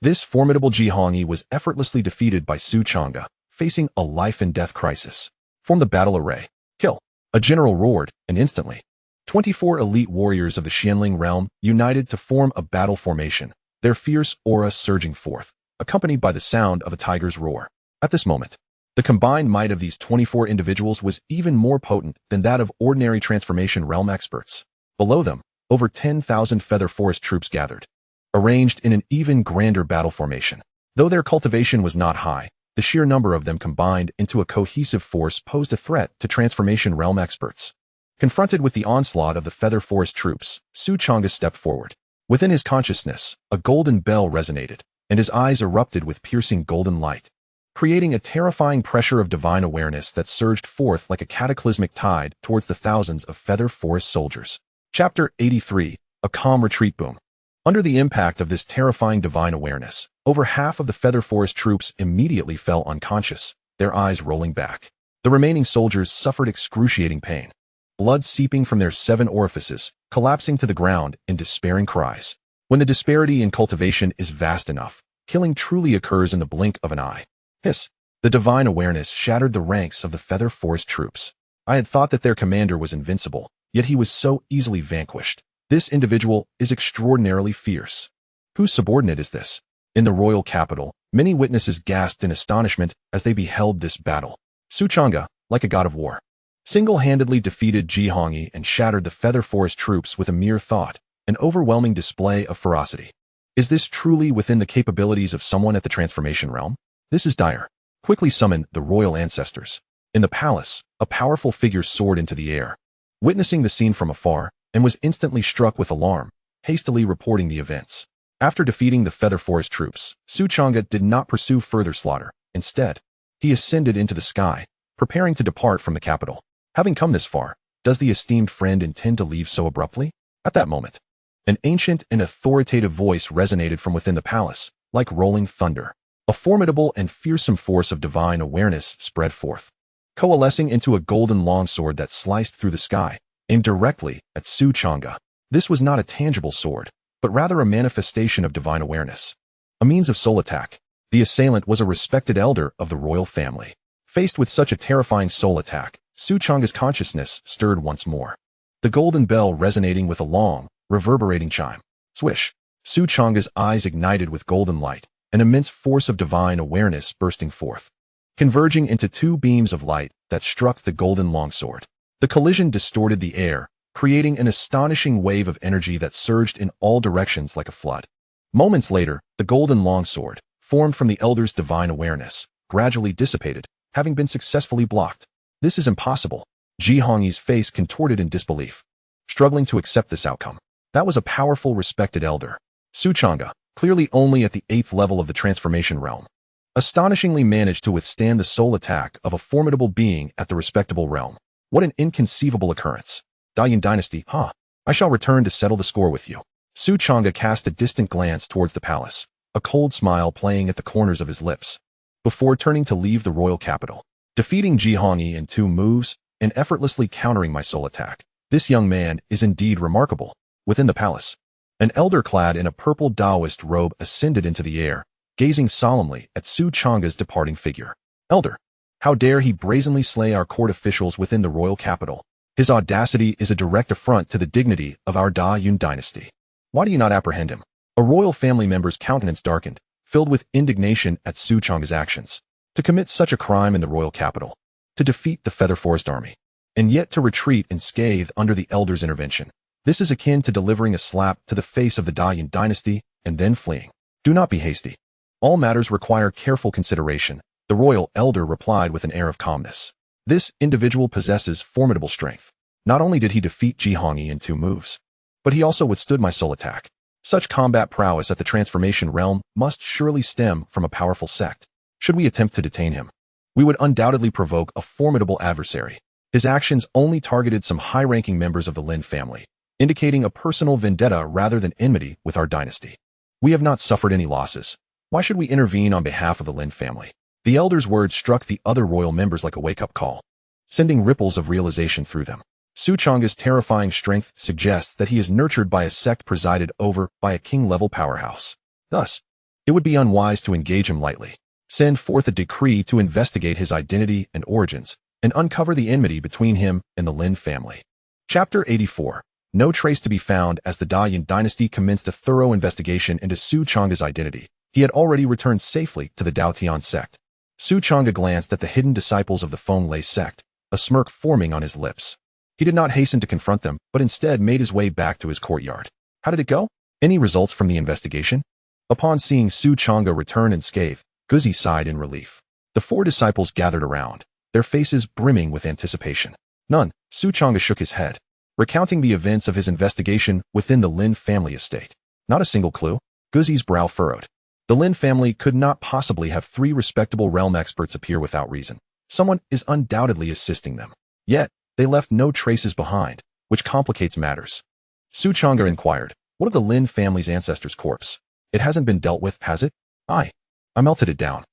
this formidable Changge was effortlessly defeated by Changge, facing a life-and-death crisis. Form the battle array. Kill! A general roared, and instantly, 24 elite warriors of the Xianling realm united to form a battle formation, their fierce aura surging forth, accompanied by the sound of a tiger's roar. At this moment, the combined might of these 24 individuals was even more potent than that of ordinary transformation realm experts. Below them, over 10,000 Feather Forest troops gathered, arranged in an even grander battle formation. Though their cultivation was not high, the sheer number of them combined into a cohesive force posed a threat to transformation realm experts. Confronted with the onslaught of the Feather Forest troops, Changge stepped forward. Within his consciousness, a golden bell resonated, and his eyes erupted with piercing golden light, creating a terrifying pressure of divine awareness that surged forth like a cataclysmic tide towards the thousands of Feather Forest soldiers. Chapter 83, A Calm Retreat Boom. Under the impact of this terrifying divine awareness, over half of the Feather Forest troops immediately fell unconscious, their eyes rolling back. The remaining soldiers suffered excruciating pain, blood seeping from their 7 orifices, collapsing to the ground in despairing cries. When the disparity in cultivation is vast enough, killing truly occurs in the blink of an eye. Hiss! The divine awareness shattered the ranks of the Feather Forest troops. I had thought that their commander was invincible, yet he was so easily vanquished. This individual is extraordinarily fierce. Whose subordinate is this? In the royal capital, many witnesses gasped in astonishment as they beheld this battle. Changge, like a god of war, single-handedly defeated Changge and shattered the Feather Forest troops with a mere thought, an overwhelming display of ferocity. Is this truly within the capabilities of someone at the transformation realm? This is dire. Quickly summon the royal ancestors. In the palace, a powerful figure soared into the air. Witnessing the scene from afar, and was instantly struck with alarm, hastily reporting the events. After defeating the Feather Forest troops, Changge did not pursue further slaughter. Instead, he ascended into the sky, preparing to depart from the capital. Having come this far, does the esteemed friend intend to leave so abruptly? At that moment, an ancient and authoritative voice resonated from within the palace, like rolling thunder. A formidable and fearsome force of divine awareness spread forth, coalescing into a golden longsword that sliced through the sky, aimed directly at Changge. This was not a tangible sword, but rather a manifestation of divine awareness. A means of soul attack. The assailant was a respected elder of the royal family. Faced with such a terrifying soul attack, Changge's consciousness stirred once more. The golden bell resonating with a long, reverberating chime. Swish! Changge's eyes ignited with golden light, an immense force of divine awareness bursting forth, converging into two beams of light that struck the golden longsword. The collision distorted the air, creating an astonishing wave of energy that surged in all directions like a flood. Moments later, the golden longsword, formed from the elder's divine awareness, gradually dissipated, having been successfully blocked. This is impossible. Changge's face contorted in disbelief, struggling to accept this outcome. That was a powerful, respected elder. Changge, clearly only at the 8th level of the transformation realm, astonishingly managed to withstand the soul attack of a formidable being at the respectable realm. What an inconceivable occurrence. Dao Dynasty, huh? I shall return to settle the score with you. Changge cast a distant glance towards the palace, a cold smile playing at the corners of his lips, before turning to leave the royal capital. Defeating Changge in 2 moves, and effortlessly countering my soul attack. This young man is indeed remarkable. Within the palace, an elder clad in a purple Taoist robe ascended into the air, gazing solemnly at Changge's departing figure. Elder, how dare he brazenly slay our court officials within the royal capital? His audacity is a direct affront to the dignity of our Dao dynasty. Why do you not apprehend him? A royal family member's countenance darkened, filled with indignation at Changge's actions. To commit such a crime in the royal capital, to defeat the Feather Forest army, and yet to retreat unscathed under the elder's intervention. This is akin to delivering a slap to the face of the Dao dynasty and then fleeing. Do not be hasty. All matters require careful consideration, the royal elder replied with an air of calmness. This individual possesses formidable strength. Not only did he defeat Changge in 2 moves, but he also withstood my soul attack. Such combat prowess at the transformation realm must surely stem from a powerful sect. Should we attempt to detain him, we would undoubtedly provoke a formidable adversary. His actions only targeted some high-ranking members of the Lin family, indicating a personal vendetta rather than enmity with our dynasty. We have not suffered any losses. Why should we intervene on behalf of the Lin family? The elder's words struck the other royal members like a wake-up call, sending ripples of realization through them. Changge's terrifying strength suggests that he is nurtured by a sect presided over by a king-level powerhouse. Thus, it would be unwise to engage him lightly. Send forth a decree to investigate his identity and origins, and uncover the enmity between him and the Lin family. Chapter 84. No trace to be found. As the Dao dynasty commenced a thorough investigation into Changge's identity, he had already returned safely to the Dao Tian Sect. Changge glanced at the hidden disciples of the Feng sect, a smirk forming on his lips. He did not hasten to confront them, but instead made his way back to his courtyard. How did it go? Any results from the investigation? Upon seeing Changge return unscathed, Guzi sighed in relief. The 4 disciples gathered around, their faces brimming with anticipation. None. Changge shook his head, recounting the events of his investigation within the Lin family estate. Not a single clue. Guzi's brow furrowed. The Lin family could not possibly have 3 respectable realm experts appear without reason. Someone is undoubtedly assisting them. Yet, they left no traces behind, which complicates matters. Changge inquired, what of the Lin family's ancestor's corpse? It hasn't been dealt with, has it? I melted it down.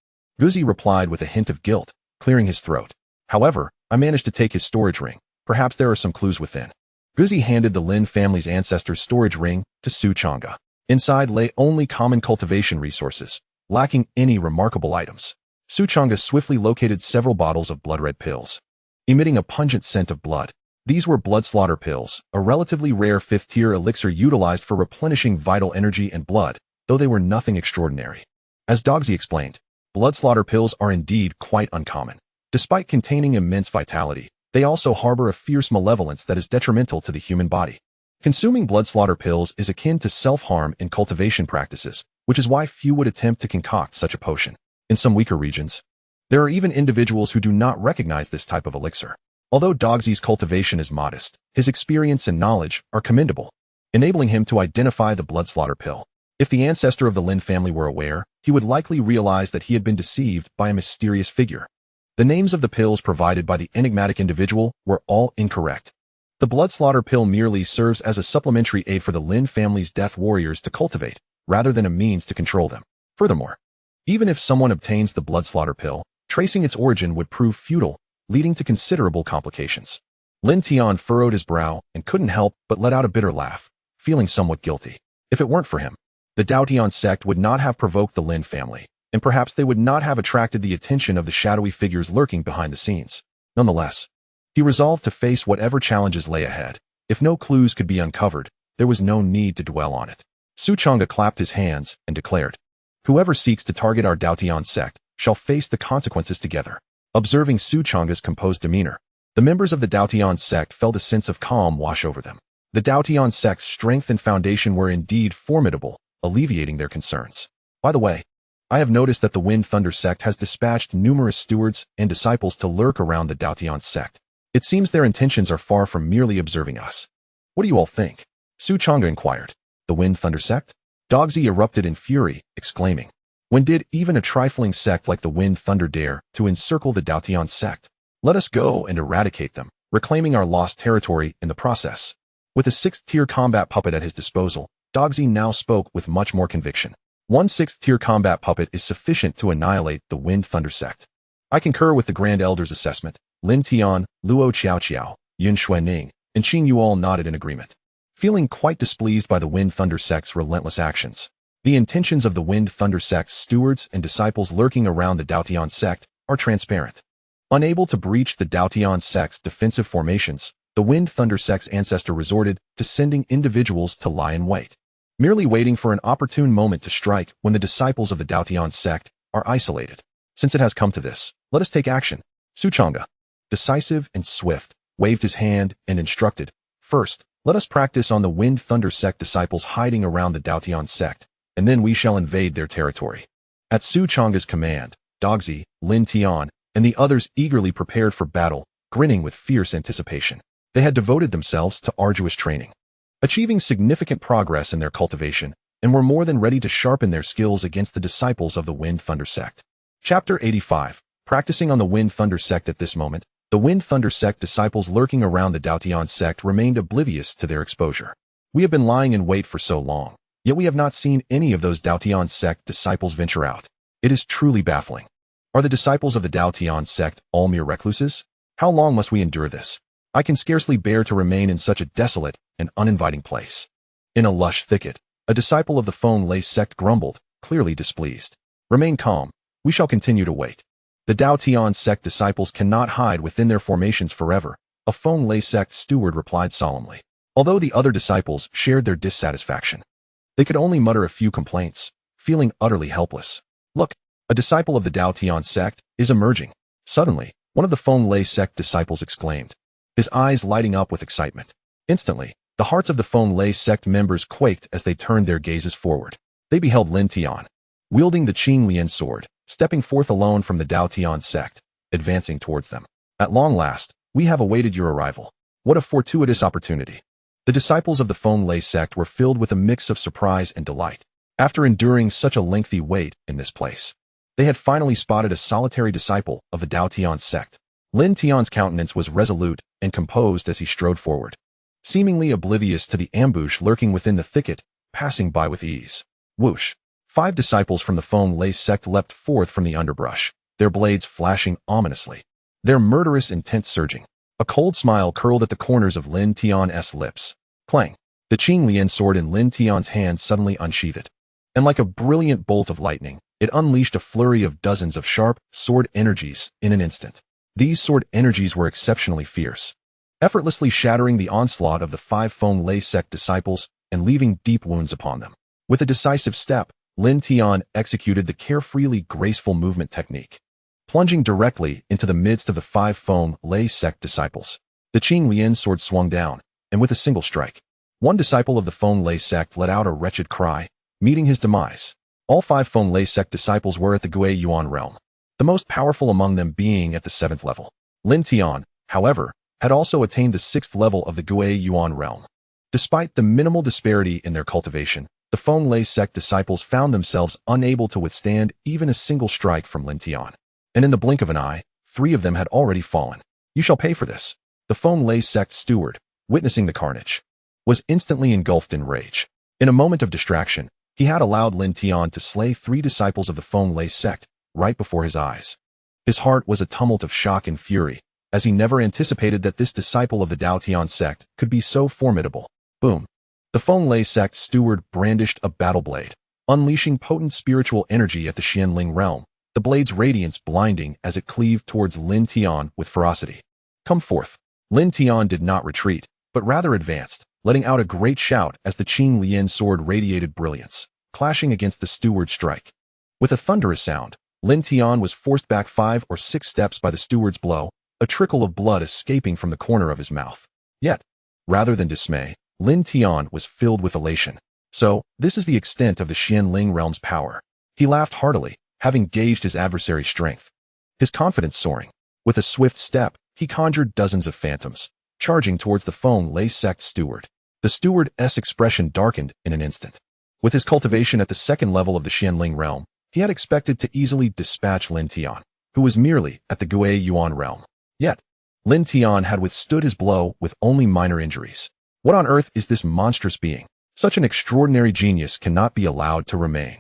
Guzi replied with a hint of guilt, clearing his throat. However, I managed to take his storage ring. Perhaps there are some clues within. Guzi handed the Lin family's ancestor's storage ring to Changge. Inside lay only common cultivation resources, lacking any remarkable items. Changge swiftly located several bottles of blood-red pills, emitting a pungent scent of blood. These were blood slaughter pills, a relatively rare 5th-tier elixir utilized for replenishing vital energy and blood, though they were nothing extraordinary. As Dogzi explained, blood slaughter pills are indeed quite uncommon. Despite containing immense vitality, they also harbor a fierce malevolence that is detrimental to the human body. Consuming blood slaughter pills is akin to self-harm in cultivation practices, which is why few would attempt to concoct such a potion. In some weaker regions, There are even individuals who do not recognize this type of elixir. Although Dogzi's cultivation is modest, his experience and knowledge are commendable, enabling him to identify the blood slaughter pill. If the ancestor of the Lin family were aware, he would likely realize that he had been deceived by a mysterious figure. The names of the pills provided by the enigmatic individual were all incorrect. The blood slaughter pill merely serves as a supplementary aid for the Lin family's death warriors to cultivate, rather than a means to control them. Furthermore, even if someone obtains the blood slaughter pill, tracing its origin would prove futile, leading to considerable complications. Lin Tian furrowed his brow and couldn't help but let out a bitter laugh, feeling somewhat guilty. If it weren't for him, the Dao Tian Sect would not have provoked the Lin family, and perhaps they would not have attracted the attention of the shadowy figures lurking behind the scenes. Nonetheless, he resolved to face whatever challenges lay ahead. If no clues could be uncovered, there was no need to dwell on it. Changge clapped his hands and declared, "Whoever seeks to target our Dao Tian Sect shall face the consequences together." Observing Changge's composed demeanor, the members of the Dao Tian Sect felt a sense of calm wash over them. The Dao Tian Sect's strength and foundation were indeed formidable, alleviating their concerns. By the way, I have noticed that the Wind Thunder Sect has dispatched numerous stewards and disciples to lurk around the Dao Tian Sect. It seems their intentions are far from merely observing us. What do you all think? Changge inquired. The Wind Thunder Sect? Dogzi erupted in fury, exclaiming, "When did even a trifling sect like the Wind Thunder dare to encircle the Dao Tian Sect? Let us go and eradicate them, reclaiming our lost territory in the process." With a 6th-tier combat puppet at his disposal, Dogzi now spoke with much more conviction. One 6th-tier combat puppet is sufficient to annihilate the Wind Thunder Sect. I concur with the Grand Elder's assessment. Lin Tian, Luo Qiao, Yun Xuanning, and Qing Yu all nodded in agreement. Feeling quite displeased by the Wind Thunder Sect's relentless actions, the intentions of the Wind Thunder Sect's stewards and disciples lurking around the Dao Tian Sect are transparent. Unable to breach the Dao Tian Sect's defensive formations, the Wind Thunder Sect's ancestor resorted to sending individuals to lie in wait, merely waiting for an opportune moment to strike when the disciples of the Dao Tian Sect are isolated. Since it has come to this, let us take action. Changge, decisive and swift, waved his hand and instructed, "First, let us practice on the Wind Thunder Sect disciples hiding around the Dao Tian Sect, and then we shall invade their territory." At Changge's command, Dogzi, Lin Tian, and the others eagerly prepared for battle, grinning with fierce anticipation. They had devoted themselves to arduous training, achieving significant progress in their cultivation, and were more than ready to sharpen their skills against the disciples of the Wind Thunder Sect. Chapter 85. Practicing on the Wind Thunder Sect. At this moment, the Wind Thunder Sect disciples lurking around the Dao Tian Sect remained oblivious to their exposure. We have been lying in wait for so long, yet we have not seen any of those Dao Tian Sect disciples venture out. It is truly baffling. Are the disciples of the Dao Tian Sect all mere recluses? How long must we endure this? I can scarcely bear to remain in such a desolate and uninviting place. In a lush thicket, a disciple of the Feng Lei Sect grumbled, clearly displeased. Remain calm. We shall continue to wait. The Dao Tian Sect disciples cannot hide within their formations forever, a Feng Lei Sect steward replied solemnly. Although the other disciples shared their dissatisfaction, they could only mutter a few complaints, feeling utterly helpless. Look, a disciple of the Dao Tian Sect is emerging. Suddenly, one of the Feng Lei Sect disciples exclaimed, his eyes lighting up with excitement. Instantly, the hearts of the Feng Lei Sect members quaked as they turned their gazes forward. They beheld Lin Tian, wielding the Qing Lian sword, stepping forth alone from the Dao Tian Sect, advancing towards them. At long last, we have awaited your arrival. What a fortuitous opportunity. The disciples of the Feng Lei Sect were filled with a mix of surprise and delight. After enduring such a lengthy wait in this place, they had finally spotted a solitary disciple of the Dao Tian Sect. Lin Tian's countenance was resolute and composed as he strode forward, seemingly oblivious to the ambush lurking within the thicket, passing by with ease. Whoosh! 5 disciples from the Feng Lei Sect leapt forth from the underbrush, their blades flashing ominously, their murderous intent surging. A cold smile curled at the corners of Lin Tian's lips. Clang! The Qing Lian sword in Lin Tian's hand suddenly unsheathed, and like a brilliant bolt of lightning, it unleashed a flurry of dozens of sharp, sword energies in an instant. These sword energies were exceptionally fierce, effortlessly shattering the onslaught of the 5 Feng Lei Sect disciples and leaving deep wounds upon them. With a decisive step, Lin Tian executed the carefreely graceful movement technique, plunging directly into the midst of the 5 Feng Lei Sect disciples. The Qing Lian sword swung down, and with a single strike, one disciple of the Feng Lei Sect let out a wretched cry, meeting his demise. All 5 Feng Lei Sect disciples were at the Gui Yuan realm. the most powerful among them being at the 7th level. Lin Tian, however, had also attained the 6th level of the Gui Yuan realm. Despite the minimal disparity in their cultivation, the Feng Lei sect disciples found themselves unable to withstand even a single strike from Lin Tian. And in the blink of an eye, 3 of them had already fallen. You shall pay for this. The Feng Lei sect steward, witnessing the carnage, was instantly engulfed in rage. In a moment of distraction, he had allowed Lin Tian to slay 3 disciples of the Feng Lei sect right before his eyes. His heart was a tumult of shock and fury, as he never anticipated that this disciple of the Dao Tian sect could be so formidable. Boom. The Feng Lei sect steward brandished a battle blade, unleashing potent spiritual energy at the Xianling realm, the blade's radiance blinding as it cleaved towards Lin Tian with ferocity. Come forth. Lin Tian did not retreat, but rather advanced, letting out a great shout as the Qing Lian sword radiated brilliance, clashing against the steward's strike. With a thunderous sound, Lin Tian was forced back 5 or 6 steps by the steward's blow, a trickle of blood escaping from the corner of his mouth. Yet, rather than dismay, Lin Tian was filled with elation. So, this is the extent of the Xianling realm's power. He laughed heartily, having gauged his adversary's strength. His confidence soaring. With a swift step, he conjured dozens of phantoms, charging towards the Feng Lei sect steward. The steward's expression darkened in an instant. With his cultivation at the 2nd level of the Xianling realm, he had expected to easily dispatch Lin Tian, who was merely at the Gui Yuan realm. Yet, Lin Tian had withstood his blow with only minor injuries. What on earth is this monstrous being? Such an extraordinary genius cannot be allowed to remain.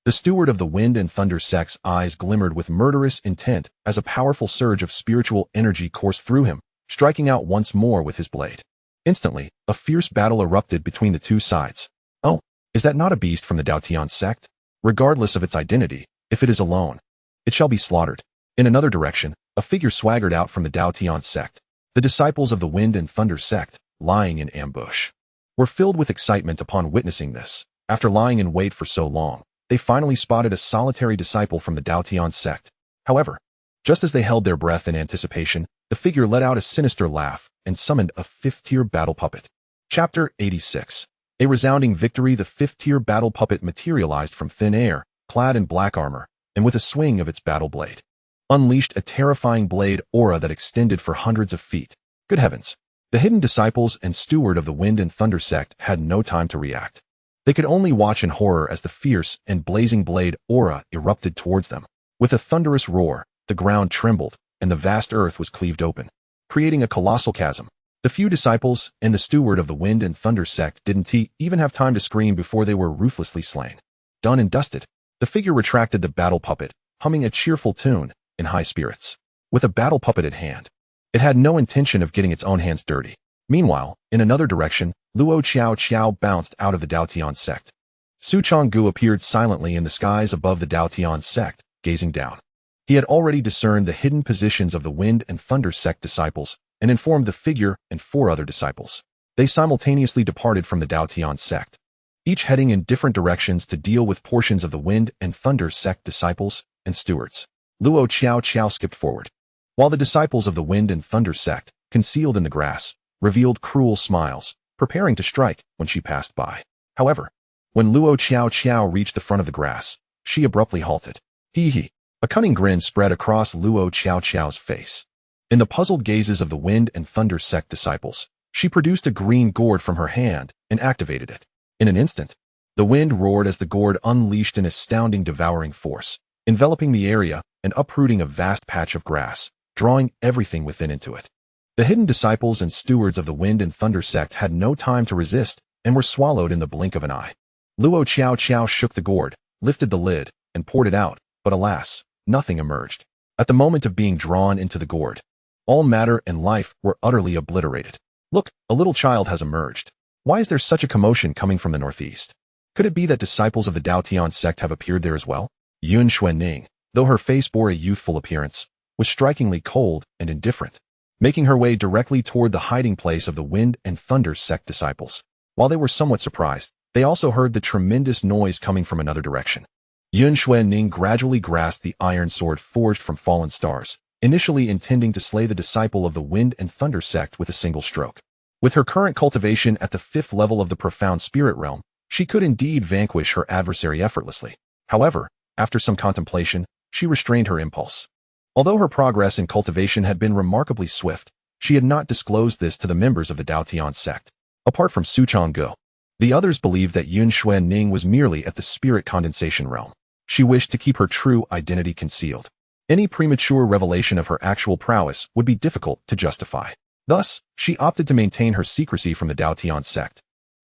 The steward of the Wind and Thunder sect's eyes glimmered with murderous intent as a powerful surge of spiritual energy coursed through him, striking out once more with his blade. Instantly, a fierce battle erupted between the 2 sides. Oh, is that not a beast from the Dao Tian sect? Regardless of its identity, if it is alone, it shall be slaughtered. In another direction, a figure swaggered out from the Dao Tian sect. The disciples of the Wind and Thunder sect, lying in ambush, were filled with excitement upon witnessing this. After lying in wait for so long, they finally spotted a solitary disciple from the Dao Tian sect. However, just as they held their breath in anticipation, the figure let out a sinister laugh and summoned a 5th-tier battle puppet. Chapter 86. A resounding victory. The 5th-tier battle puppet materialized from thin air, clad in black armor, and with a swing of its battle blade, unleashed a terrifying blade aura that extended for hundreds of feet. Good heavens! The hidden disciples and steward of the Wind and Thunder sect had no time to react. They could only watch in horror as the fierce and blazing blade aura erupted towards them. With a thunderous roar, the ground trembled, and the vast earth was cleaved open, creating a colossal chasm. The few disciples and the steward of the Wind and Thunder sect didn't even have time to scream before they were ruthlessly slain. Done and dusted. The figure retracted the battle puppet, humming a cheerful tune, in high spirits. With a battle puppet at hand, it had no intention of getting its own hands dirty. Meanwhile, in another direction, Luo Qiao bounced out of the Dao Tian sect. Su Changge appeared silently in the skies above the Dao Tian sect, gazing down. He had already discerned the hidden positions of the Wind and Thunder sect disciples and informed the figure and 4 other disciples. They simultaneously departed from the Dao Tian sect, each heading in different directions to deal with portions of the Wind and Thunder sect disciples and stewards. Luo Qiao skipped forward, while the disciples of the Wind and Thunder sect, concealed in the grass, revealed cruel smiles, preparing to strike when she passed by. However, when Luo Qiao reached the front of the grass, she abruptly halted. Hee. A cunning grin spread across Luo Qiao's face. In the puzzled gazes of the Wind and Thunder sect disciples, she produced a green gourd from her hand and activated it. In an instant, the wind roared as the gourd unleashed an astounding devouring force, enveloping the area and uprooting a vast patch of grass, drawing everything within into it. The hidden disciples and stewards of the Wind and Thunder sect had no time to resist and were swallowed in the blink of an eye. Luo Qiao shook the gourd, lifted the lid, and poured it out, but alas, nothing emerged. At the moment of being drawn into the gourd, all matter and life were utterly obliterated. Look, a little child has emerged. Why is there such a commotion coming from the northeast? Could it be that disciples of the Dao Tian sect have appeared there as well? Yun Xuanning, though her face bore a youthful appearance, was strikingly cold and indifferent, making her way directly toward the hiding place of the Wind and Thunder sect disciples. While they were somewhat surprised, they also heard the tremendous noise coming from another direction. Yun Xuanning gradually grasped the iron sword forged from fallen stars, initially intending to slay the disciple of the Wind and Thunder sect with a single stroke. With her current cultivation at the 5th level of the profound spirit realm, she could indeed vanquish her adversary effortlessly. However, after some contemplation, she restrained her impulse. Although her progress in cultivation had been remarkably swift, she had not disclosed this to the members of the Dao Tian Sect. Apart from Su Changge, the others believed that Yun Xuan Ning was merely at the spirit condensation realm. She wished to keep her true identity concealed. Any premature revelation of her actual prowess would be difficult to justify. Thus, she opted to maintain her secrecy from the Dao Tian Sect,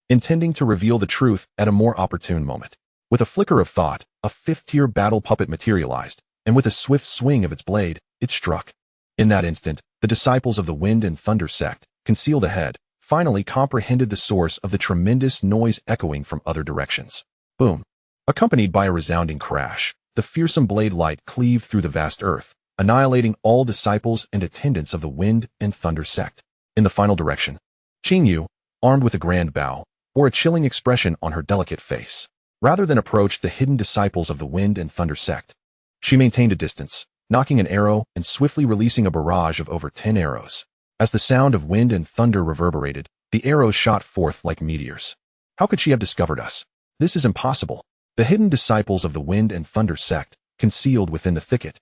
intending to reveal the truth at a more opportune moment. With a flicker of thought, a fifth-tier battle puppet materialized, and with a swift swing of its blade, it struck. In that instant, the disciples of the Wind and Thunder Sect, concealed ahead, finally comprehended the source of the tremendous noise echoing from other directions. Boom! Accompanied by a resounding crash, the fearsome blade light cleaved through the vast earth, annihilating all disciples and attendants of the Wind and Thunder Sect. In the final direction, Qingyu, armed with a grand bow, bore a chilling expression on her delicate face. Rather than approach the hidden disciples of the Wind and Thunder Sect, she maintained a distance, knocking an arrow and swiftly releasing a barrage of over 10 arrows. As the sound of wind and thunder reverberated, the arrows shot forth like meteors. How could she have discovered us? This is impossible. The hidden disciples of the Wind and Thunder Sect, concealed within the thicket,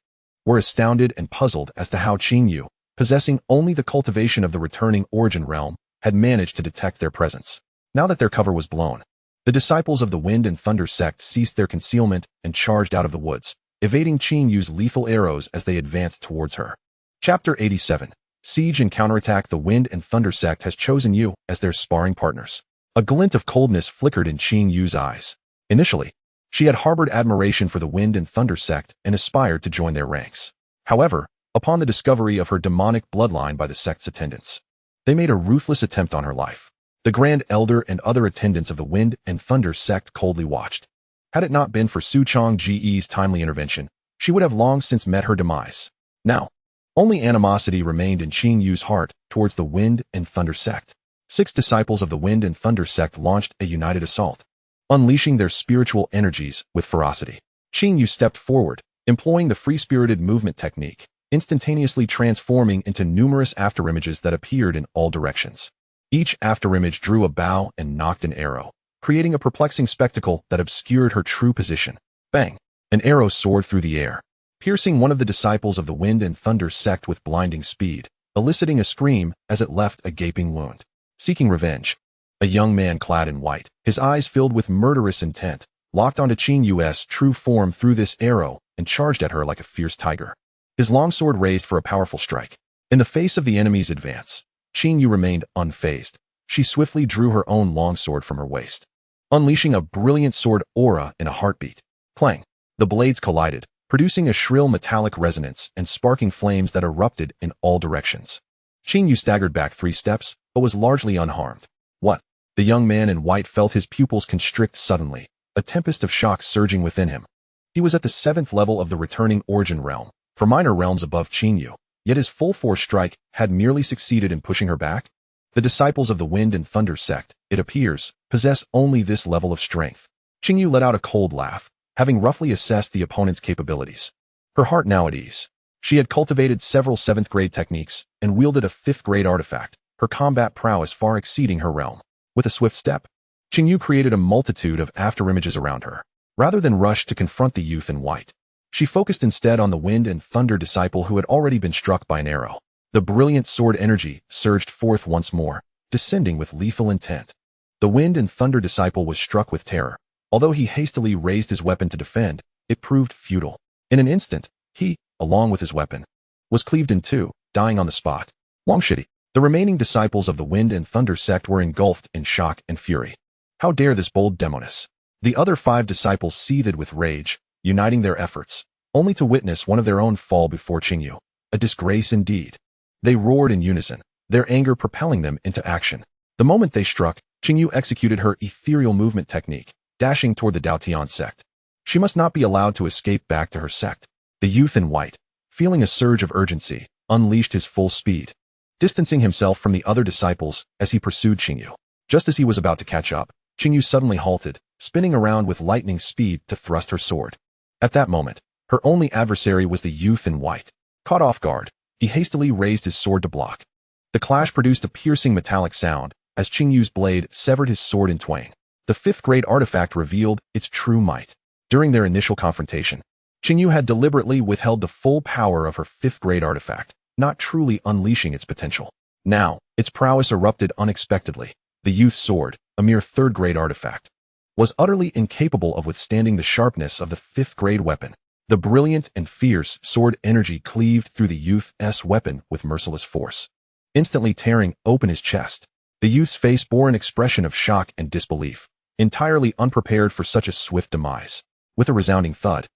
were astounded and puzzled as to how Qingyu, possessing only the cultivation of the returning origin realm, had managed to detect their presence. Now that their cover was blown, the disciples of the Wind and Thunder Sect ceased their concealment and charged out of the woods, evading Qingyu's lethal arrows as they advanced towards her. Chapter 87. Siege and counterattack. The Wind and Thunder Sect has chosen you as their sparring partners. A glint of coldness flickered in Qingyu's eyes. Initially, she had harbored admiration for the Wind and Thunder Sect and aspired to join their ranks. However, upon the discovery of her demonic bloodline by the sect's attendants, they made a ruthless attempt on her life. The Grand Elder and other attendants of the Wind and Thunder Sect coldly watched. Had it not been for Su Changge's timely intervention, she would have long since met her demise. Now, only animosity remained in Qingyu's heart towards the Wind and Thunder Sect. 6 disciples of the Wind and Thunder Sect launched a united assault, unleashing their spiritual energies with ferocity. Qingyu stepped forward, employing the free-spirited movement technique, instantaneously transforming into numerous afterimages that appeared in all directions. Each afterimage drew a bow and knocked an arrow, creating a perplexing spectacle that obscured her true position. Bang! An arrow soared through the air, piercing one of the disciples of the Wind and Thunder Sect with blinding speed, eliciting a scream as it left a gaping wound. Seeking revenge, a young man clad in white, his eyes filled with murderous intent, locked onto Qingyu's true form through this arrow and charged at her like a fierce tiger. His longsword raised for a powerful strike. In the face of the enemy's advance, Qingyu remained unfazed. She swiftly drew her own longsword from her waist, unleashing a brilliant sword aura in a heartbeat. Clang! The blades collided, producing a shrill metallic resonance and sparking flames that erupted in all directions. Qingyu staggered back 3 steps, but was largely unharmed. What? The young man in white felt his pupils constrict suddenly, a tempest of shock surging within him. He was at the 7th level of the returning origin realm, for minor realms above Qingyu, yet his full-force strike had merely succeeded in pushing her back. The disciples of the Wind and Thunder Sect, it appears, possess only this level of strength. Qingyu let out a cold laugh, having roughly assessed the opponent's capabilities. Her heart now at ease. She had cultivated several 7th-grade techniques and wielded a 5th-grade artifact, her combat prowess far exceeding her realm. With a swift step, Qingyu created a multitude of afterimages around her. Rather than rush to confront the youth in white, she focused instead on the Wind and Thunder disciple who had already been struck by an arrow. The brilliant sword energy surged forth once more, descending with lethal intent. The Wind and Thunder disciple was struck with terror. Although he hastily raised his weapon to defend, it proved futile. In an instant, he, along with his weapon, was cleaved in 2, dying on the spot. Wangshidi. The remaining disciples of the Wind and Thunder Sect were engulfed in shock and fury. How dare this bold demoness? The other 5 disciples seethed with rage, uniting their efforts, only to witness one of their own fall before Qingyu. A disgrace indeed. They roared in unison, their anger propelling them into action. The moment they struck, Qingyu executed her ethereal movement technique, dashing toward the Dao Tian Sect. She must not be allowed to escape back to her sect. The youth in white, feeling a surge of urgency, unleashed his full speed, distancing himself from the other disciples as he pursued Qingyu. Just as he was about to catch up, Qingyu suddenly halted, spinning around with lightning speed to thrust her sword. At that moment, her only adversary was the youth in white. Caught off guard, he hastily raised his sword to block. The clash produced a piercing metallic sound as Qingyu's blade severed his sword in twain. The 5th-grade artifact revealed its true might. During their initial confrontation, Qingyu had deliberately withheld the full power of her 5th-grade artifact, not truly unleashing its potential. Now, its prowess erupted unexpectedly. The youth's sword, a mere 3rd-grade artifact, was utterly incapable of withstanding the sharpness of the 5th-grade weapon. The brilliant and fierce sword energy cleaved through the youth's weapon with merciless force, instantly tearing open his chest. The youth's face bore an expression of shock and disbelief, entirely unprepared for such a swift demise. With a resounding thud,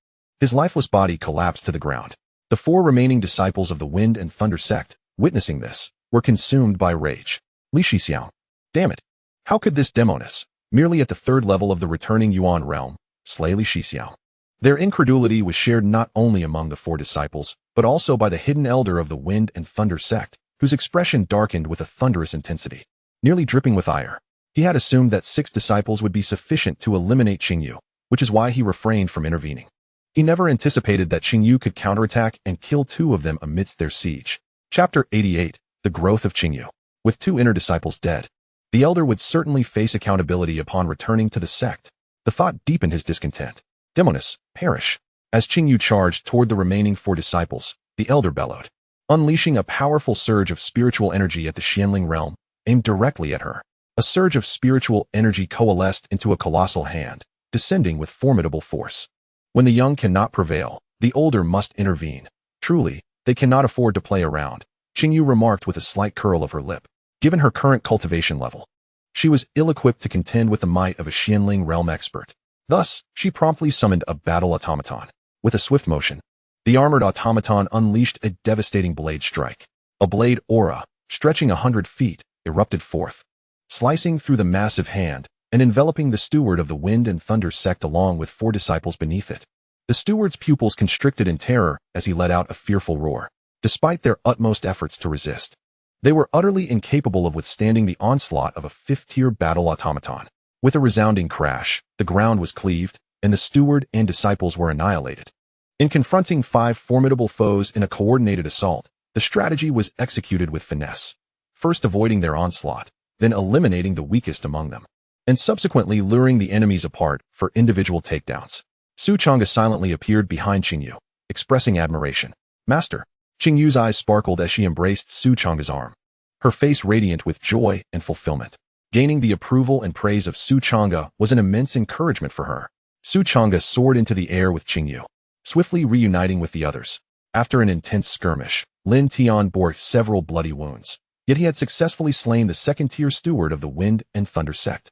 his lifeless body collapsed to the ground. The 4 remaining disciples of the Wind and Thunder Sect, witnessing this, were consumed by rage. Li Shixiao. Damn it! How could this demoness, merely at the 3rd level of the returning Yuan realm, slay Li Shixiao? Their incredulity was shared not only among the 4 disciples, but also by the hidden elder of the Wind and Thunder Sect, whose expression darkened with a thunderous intensity, nearly dripping with ire. He had assumed that 6 disciples would be sufficient to eliminate Qingyu, which is why he refrained from intervening. He never anticipated that Qingyu could counterattack and kill 2 of them amidst their siege. Chapter 88. The Growth of Qingyu. With 2 inner disciples dead, the elder would certainly face accountability upon returning to the sect. The thought deepened his discontent. Demoness, perish. As Qingyu charged toward the remaining 4 disciples, the elder bellowed, unleashing a powerful surge of spiritual energy at the Xianling realm, aimed directly at her. A surge of spiritual energy coalesced into a colossal hand, descending with formidable force. When the young cannot prevail, the older must intervene. Truly, they cannot afford to play around, Qingyu remarked with a slight curl of her lip. Given her current cultivation level, she was ill-equipped to contend with the might of a Xianling realm expert. Thus, she promptly summoned a battle automaton. With a swift motion, the armored automaton unleashed a devastating blade strike. A blade aura, stretching 100 feet, erupted forth, slicing through the massive hand and enveloping the steward of the Wind and Thunder Sect along with 4 disciples beneath it. The steward's pupils constricted in terror as he let out a fearful roar. Despite their utmost efforts to resist, they were utterly incapable of withstanding the onslaught of a 5th-tier battle automaton. With a resounding crash, the ground was cleaved, and the steward and disciples were annihilated. In confronting 5 formidable foes in a coordinated assault, the strategy was executed with finesse, first avoiding their onslaught, then eliminating the weakest among them, and subsequently luring the enemies apart for individual takedowns. Changge silently appeared behind Qingyu, expressing admiration. Master. Qingyu's eyes sparkled as she embraced Changge's arm, her face radiant with joy and fulfillment. Gaining the approval and praise of Changge was an immense encouragement for her. Changge soared into the air with Qingyu, swiftly reuniting with the others. After an intense skirmish, Lin Tian bore several bloody wounds, yet he had successfully slain the 2nd-tier steward of the Wind and Thunder Sect.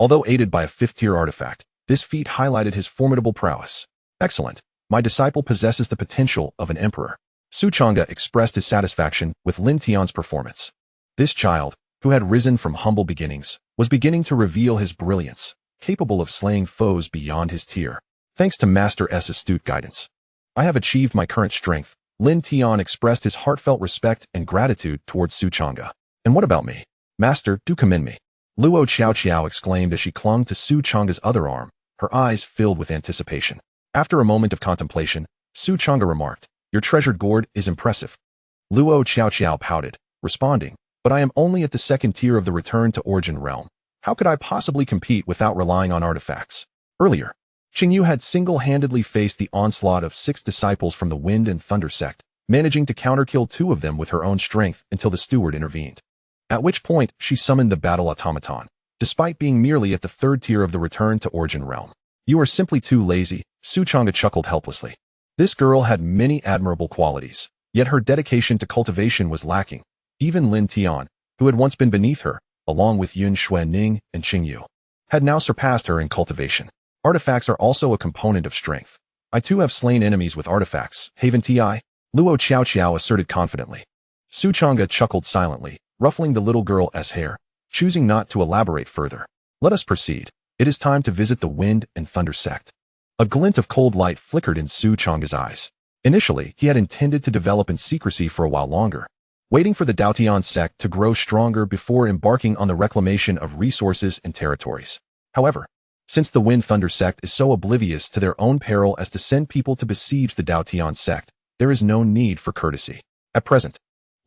Although aided by a 5th-tier artifact, this feat highlighted his formidable prowess. Excellent. My disciple possesses the potential of an emperor. Changge expressed his satisfaction with Lin Tian's performance. This child, who had risen from humble beginnings, was beginning to reveal his brilliance, capable of slaying foes beyond his tier. Thanks to Master S' astute guidance, I have achieved my current strength. Lin Tian expressed his heartfelt respect and gratitude towards Changge. And what about me? Master, do commend me. Luo Xiao exclaimed as she clung to Changge's other arm, her eyes filled with anticipation. After a moment of contemplation, Changge remarked, Your treasured gourd is impressive. Luo Xiao pouted, responding, But I am only at the 2nd tier of the Return to Origin realm. How could I possibly compete without relying on artifacts? Earlier, Qingyu had single-handedly faced the onslaught of 6 disciples from the Wind and Thunder Sect, managing to counterkill 2 of them with her own strength until the steward intervened. At which point, she summoned the battle automaton, despite being merely at the 3rd tier of the Return to Origin realm. You are simply too lazy, Changge chuckled helplessly. This girl had many admirable qualities, yet her dedication to cultivation was lacking. Even Lin Tian, who had once been beneath her, along with Yun Xuening and Qingyu, had now surpassed her in cultivation. Artifacts are also a component of strength. I too have slain enemies with artifacts, haven't I? Luo Xiao asserted confidently. Changge chuckled silently, ruffling the little girl's hair, choosing not to elaborate further. Let us proceed. It is time to visit the Wind and Thunder Sect. A glint of cold light flickered in Changge's eyes. Initially, he had intended to develop in secrecy for a while longer, waiting for the Dao Tian Sect to grow stronger before embarking on the reclamation of resources and territories. However, since the Wind Thunder Sect is so oblivious to their own peril as to send people to besiege the Dao Tian Sect, there is no need for courtesy. At present,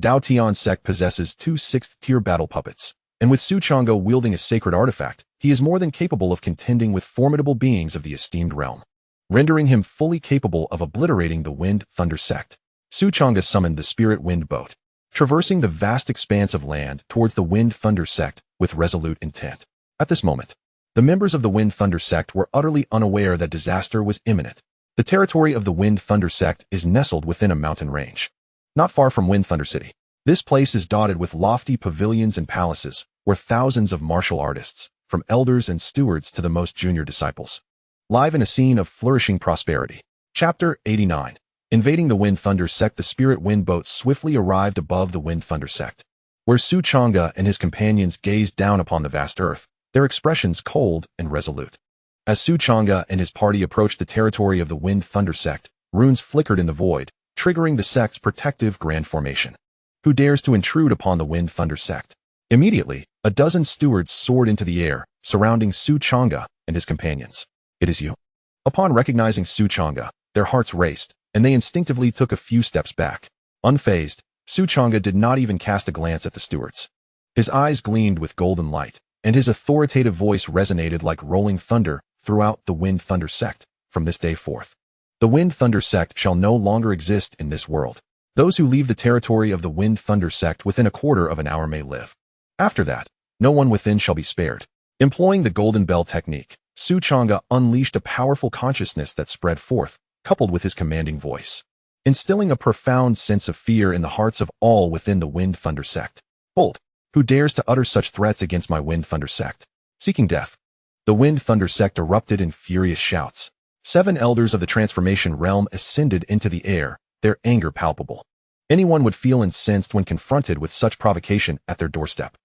Dao Tian Sect possesses 2 6th-tier battle puppets, and with Changge wielding a sacred artifact, he is more than capable of contending with formidable beings of the esteemed realm. rendering him fully capable of obliterating the Wind Thunder Sect. Changge summoned the spirit wind boat, traversing the vast expanse of land towards the Wind Thunder Sect with resolute intent. At this moment, the members of the Wind Thunder Sect were utterly unaware that disaster was imminent. The territory of the Wind Thunder Sect is nestled within a mountain range, not far from Wind Thunder City. This place is dotted with lofty pavilions and palaces, where thousands of martial artists, from elders and stewards to the most junior disciples, live in a scene of flourishing prosperity. Chapter 89. Invading the Wind Thunder Sect. The spirit wind boat swiftly arrived above the Wind Thunder Sect, where Changge and his companions gazed down upon the vast earth, their expressions cold and resolute. As Changge and his party approached the territory of the Wind Thunder Sect, runes flickered in the void, triggering the sect's protective grand formation. Who dares to intrude upon the Wind Thunder Sect? Immediately, a dozen stewards soared into the air, surrounding Changge and his companions. It is you. Upon recognizing Changge, their hearts raced, and they instinctively took a few steps back. Unfazed, Changge did not even cast a glance at the stewards. His eyes gleamed with golden light, and his authoritative voice resonated like rolling thunder throughout the Wind Thunder Sect. From this day forth, the Wind Thunder Sect shall no longer exist in this world. Those who leave the territory of the Wind Thunder Sect within a quarter of an hour may live. After that, no one within shall be spared. Employing the Golden Bell technique, Changge unleashed a powerful consciousness that spread forth, coupled with his commanding voice, instilling a profound sense of fear in the hearts of all within the Wind Thunder Sect. Bold, who dares to utter such threats against my Wind Thunder Sect? Seeking death. The Wind Thunder Sect erupted in furious shouts. 7 elders of the transformation realm ascended into the air, their anger palpable. Anyone would feel incensed when confronted with such provocation at their doorstep.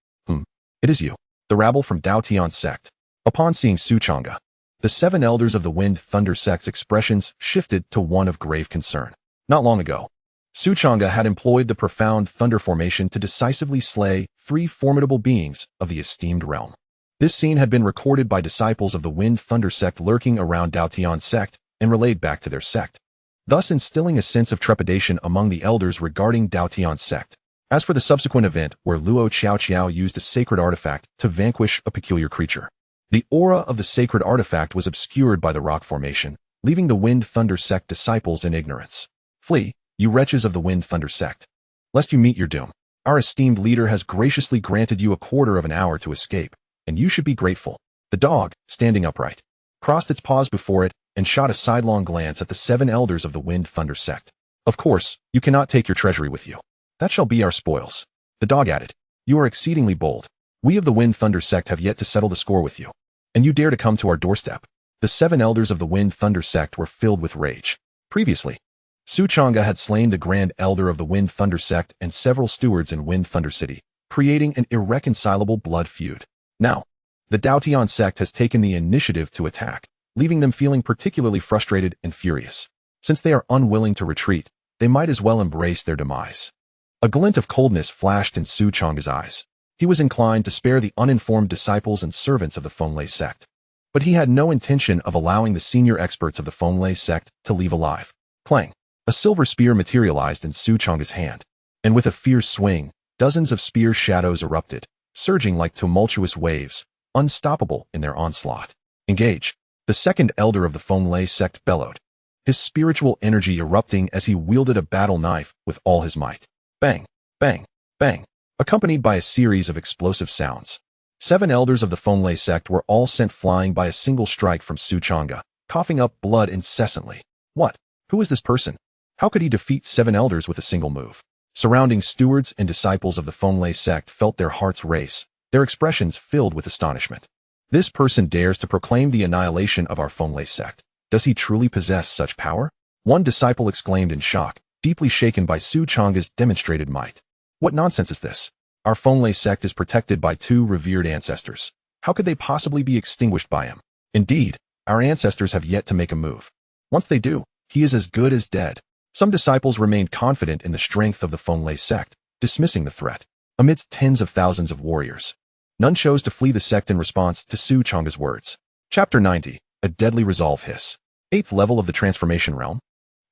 It is you, the rabble from Dao Tian Sect. Upon seeing Changge, the 7 elders of the Wind Thunder Sect's expressions shifted to one of grave concern. Not long ago, Changge had employed the profound thunder formation to decisively slay 3 formidable beings of the esteemed realm. This scene had been recorded by disciples of the Wind Thunder Sect lurking around Dao Tian Sect and relayed back to their sect, thus instilling a sense of trepidation among the elders regarding Dao Tian Sect. As for the subsequent event where Luo Qiao used a sacred artifact to vanquish a peculiar creature, the aura of the sacred artifact was obscured by the rock formation, leaving the Wind Thunder Sect disciples in ignorance. Flee, you wretches of the Wind Thunder Sect, lest you meet your doom. Our esteemed leader has graciously granted you a quarter of an hour to escape, and you should be grateful. The dog, standing upright, crossed its paws before it and shot a sidelong glance at the 7 elders of the Wind Thunder Sect. Of course, you cannot take your treasury with you. That shall be our spoils. The dog added, you are exceedingly bold. We of the Wind Thunder Sect have yet to settle the score with you, and you dare to come to our doorstep. The 7 elders of the Wind Thunder Sect were filled with rage. Previously, Changge had slain the Grand Elder of the Wind Thunder Sect and several stewards in Wind Thunder City, creating an irreconcilable blood feud. Now, the Dao Tian Sect has taken the initiative to attack, leaving them feeling particularly frustrated and furious. Since they are unwilling to retreat, they might as well embrace their demise. A glint of coldness flashed in Changge's eyes. He was inclined to spare the uninformed disciples and servants of the Fenglei Sect, but he had no intention of allowing the senior experts of the Fenglei Sect to leave alive. Clang! A silver spear materialized in Changge's hand, and with a fierce swing, dozens of spear shadows erupted, surging like tumultuous waves, unstoppable in their onslaught. Engage! The second elder of the Fenglei Sect bellowed, his spiritual energy erupting as he wielded a battle knife with all his might. Bang! Bang! Bang! Accompanied by a series of explosive sounds. 7 elders of the Fenglei Sect were all sent flying by a single strike from Changge, coughing up blood incessantly. What? Who is this person? How could he defeat 7 elders with a single move? Surrounding stewards and disciples of the Fenglei Sect felt their hearts race, their expressions filled with astonishment. This person dares to proclaim the annihilation of our Fenglei Sect. Does he truly possess such power? One disciple exclaimed in shock, deeply shaken by Changge's demonstrated might. What nonsense is this? Our Fenglei Sect is protected by 2 revered ancestors. How could they possibly be extinguished by him? Indeed, our ancestors have yet to make a move. Once they do, he is as good as dead. Some disciples remained confident in the strength of the Fenglei Sect, dismissing the threat. Amidst tens of thousands of warriors, none chose to flee the sect in response to Changge's words. Chapter 90. A Deadly Resolve Hiss. 8th level of the Transformation Realm.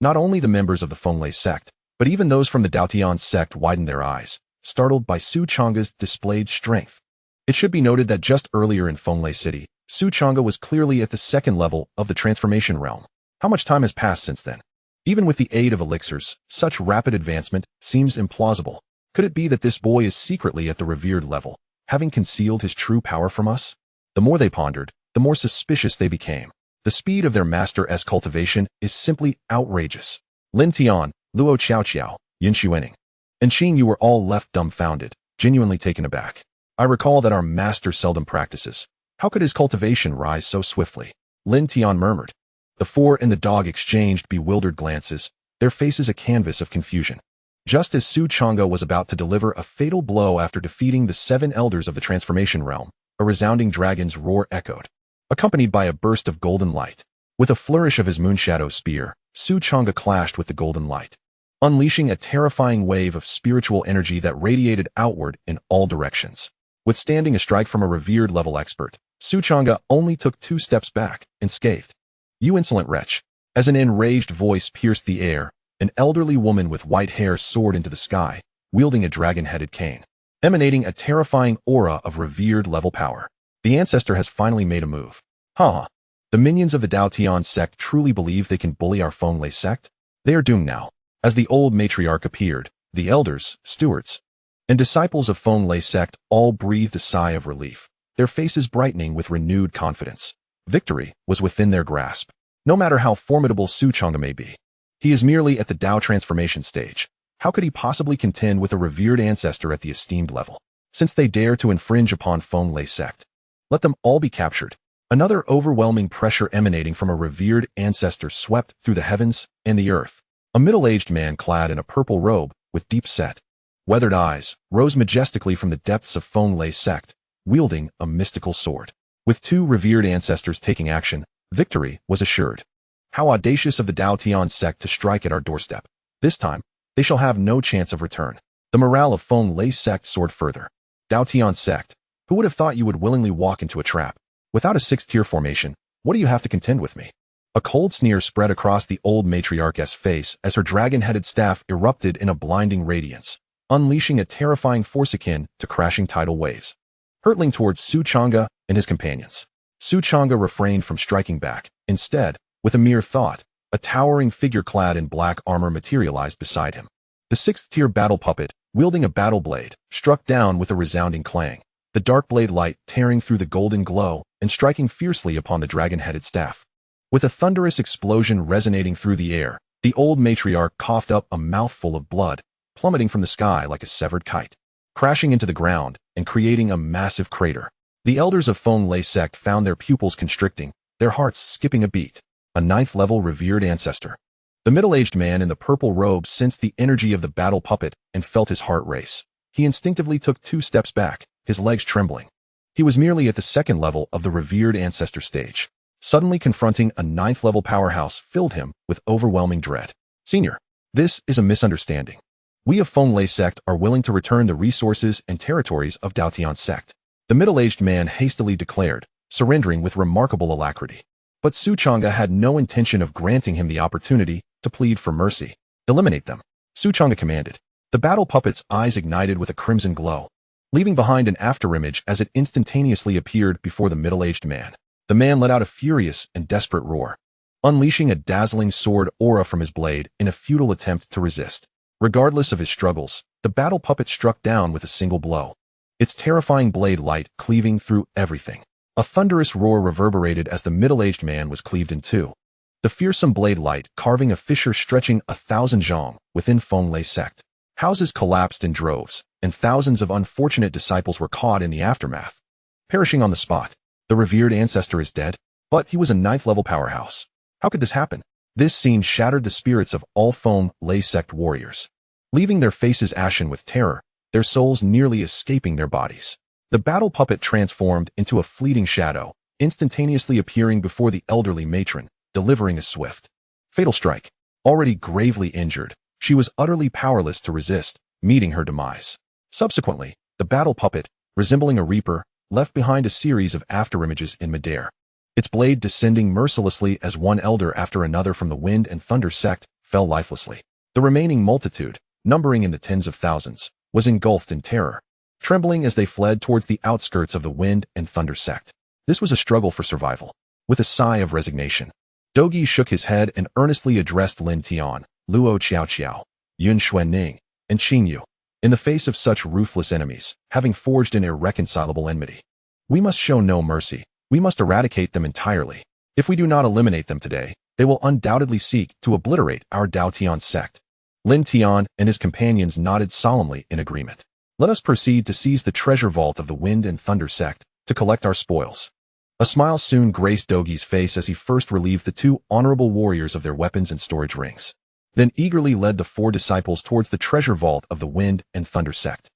Not only the members of the Fenglei Sect, but even those from the Dao Tian Sect widened their eyes, startled by Changge's displayed strength. It should be noted that just earlier in Fenglei City, Changge was clearly at the 2nd level of the Transformation Realm. How much time has passed since then? Even with the aid of elixirs, such rapid advancement seems implausible. Could it be that this boy is secretly at the revered level, having concealed his true power from us? The more they pondered, the more suspicious they became. The speed of their master's cultivation is simply outrageous. Lin Tian, Luo Qiao, Yin Xuening, and Qing, you were all left dumbfounded, genuinely taken aback. I recall that our master seldom practices. How could his cultivation rise so swiftly? Lin Tian murmured. The four and the dog exchanged bewildered glances, their faces a canvas of confusion. Just as Su Changge was about to deliver a fatal blow after defeating the 7 elders of the transformation realm, a resounding dragon's roar echoed, accompanied by a burst of golden light. With a flourish of his moonshadow spear, Su Changge clashed with the golden light, unleashing a terrifying wave of spiritual energy that radiated outward in all directions. Withstanding a strike from a revered level expert, Su Changge only took 2 steps back and scathed. You insolent wretch. As an enraged voice pierced the air, an elderly woman with white hair soared into the sky, wielding a dragon-headed cane, emanating a terrifying aura of revered level power. The ancestor has finally made a move. Ha! The minions of the Dao Tian Sect truly believe they can bully our Feng Lei sect? They are doomed now. As the old matriarch appeared, the elders, stewards, and disciples of Feng Lei sect all breathed a sigh of relief, their faces brightening with renewed confidence. Victory was within their grasp. No matter how formidable Su Changge may be, he is merely at the Dao transformation stage. How could he possibly contend with a revered ancestor at the esteemed level? Since they dare to infringe upon Feng Lei sect, let them all be captured. Another overwhelming pressure emanating from a revered ancestor swept through the heavens and the earth. A middle-aged man clad in a purple robe, with deep-set, weathered eyes, rose majestically from the depths of Feng Lei sect, wielding a mystical sword. With 2 revered ancestors taking action, victory was assured. How audacious of the Dao Tian sect to strike at our doorstep. This time, they shall have no chance of return. The morale of Feng Lei sect soared further. Dao Tian sect, who would have thought you would willingly walk into a trap? Without a 6-tier formation, what do you have to contend with me? A cold sneer spread across the old matriarch's face as her dragon-headed staff erupted in a blinding radiance, unleashing a terrifying force akin to crashing tidal waves, hurtling towards Su Changge and his companions. Su Changge refrained from striking back. Instead, with a mere thought, a towering figure clad in black armor materialized beside him. The 6th-tier battle puppet, wielding a battle blade, struck down with a resounding clang, the dark blade light tearing through the golden glow and striking fiercely upon the dragon-headed staff. With a thunderous explosion resonating through the air, the old matriarch coughed up a mouthful of blood, plummeting from the sky like a severed kite, crashing into the ground and creating a massive crater. The elders of Feng Lei sect found their pupils constricting, their hearts skipping a beat. A 9th-level revered ancestor. The middle-aged man in the purple robe sensed the energy of the battle puppet and felt his heart race. He instinctively took 2 steps back, his legs trembling. He was merely at the 2nd level of the revered ancestor stage. Suddenly confronting a 9th-level powerhouse filled him with overwhelming dread. Senior, this is a misunderstanding. We of Feng Lei sect are willing to return the resources and territories of Dao Tian sect. The middle-aged man hastily declared, surrendering with remarkable alacrity. But Su Changge had no intention of granting him the opportunity to plead for mercy. Eliminate them, Su Changge commanded. The battle puppet's eyes ignited with a crimson glow, leaving behind an afterimage as it instantaneously appeared before the middle-aged man. The man let out a furious and desperate roar, unleashing a dazzling sword aura from his blade in a futile attempt to resist. Regardless of his struggles, the battle puppet struck down with a single blow, its terrifying blade light cleaving through everything. A thunderous roar reverberated as the middle-aged man was cleaved in 2. The fearsome blade light carving a fissure stretching 1,000 zhang within Feng Lei sect. Houses collapsed in droves, and thousands of unfortunate disciples were caught in the aftermath, perishing on the spot. The revered ancestor is dead, but he was a 9th-level powerhouse. How could this happen? This scene shattered the spirits of all Feng Lei sect warriors, leaving their faces ashen with terror, their souls nearly escaping their bodies. The battle puppet transformed into a fleeting shadow, instantaneously appearing before the elderly matron, delivering a swift, fatal strike. Already gravely injured, she was utterly powerless to resist, meeting her demise. Subsequently, the battle puppet, resembling a reaper, left behind a series of afterimages in midair, its blade descending mercilessly as one elder after another from the Wind and Thunder sect fell lifelessly. The remaining multitude, numbering in the tens of thousands, was engulfed in terror, trembling as they fled towards the outskirts of the Wind and Thunder sect. This was a struggle for survival. With a sigh of resignation, Dogi shook his head and earnestly addressed Lin Tian, Luo Qiao, Yun Xuanning, and Qing Yu. In the face of such ruthless enemies, having forged an irreconcilable enmity, we must show no mercy. We must eradicate them entirely. If we do not eliminate them today, they will undoubtedly seek to obliterate our Dao Tian Sect. Lin Tian and his companions nodded solemnly in agreement. Let us proceed to seize the treasure vault of the Wind and Thunder Sect, to collect our spoils. A smile soon graced Dogi's face as he first relieved the two honorable warriors of their weapons and storage rings, then eagerly led the 4 disciples towards the treasure vault of the Wind and Thunder Sect.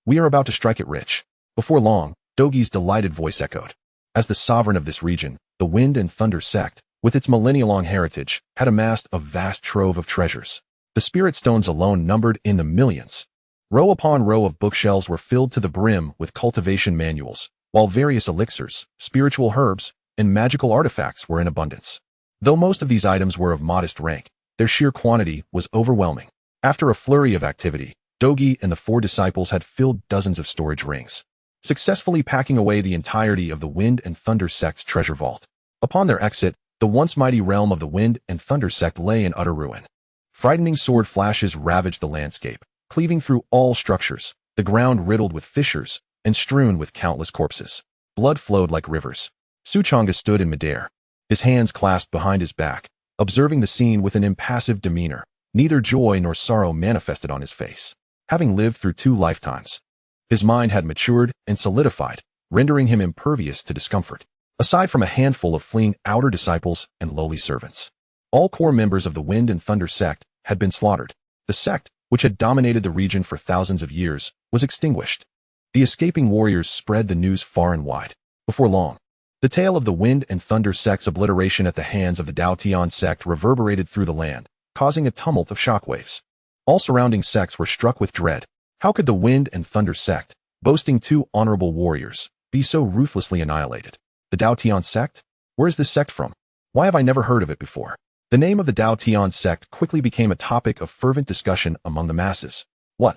We are about to strike it rich. Before long, Dogi's delighted voice echoed. As the sovereign of this region, the Wind and Thunder Sect, with its millennia-long heritage, had amassed a vast trove of treasures. The spirit stones alone numbered in the millions. Row upon row of bookshelves were filled to the brim with cultivation manuals, while various elixirs, spiritual herbs, and magical artifacts were in abundance. Though most of these items were of modest rank, their sheer quantity was overwhelming. After a flurry of activity, Dogi and the 4 disciples had filled dozens of storage rings, successfully packing away the entirety of the Wind and Thunder Sect's treasure vault. Upon their exit, the once mighty realm of the Wind and Thunder Sect lay in utter ruin. Frightening sword flashes ravaged the landscape, cleaving through all structures, the ground riddled with fissures, and strewn with countless corpses. Blood flowed like rivers. Changge stood in midair, his hands clasped behind his back, observing the scene with an impassive demeanor. Neither joy nor sorrow manifested on his face. Having lived through 2 lifetimes, his mind had matured and solidified, rendering him impervious to discomfort. Aside from a handful of fleeing outer disciples and lowly servants, all core members of the Wind and Thunder Sect had been slaughtered. The sect, which had dominated the region for thousands of years, was extinguished. The escaping warriors spread the news far and wide. Before long, the tale of the Wind and Thunder Sect's obliteration at the hands of the Dao Tian Sect reverberated through the land, causing a tumult of shockwaves. All surrounding sects were struck with dread. How could the Wind and Thunder Sect, boasting 2 honorable warriors, be so ruthlessly annihilated? The Dao Tian Sect? Where is this sect from? Why have I never heard of it before? The name of the Dao Tian Sect quickly became a topic of fervent discussion among the masses. What?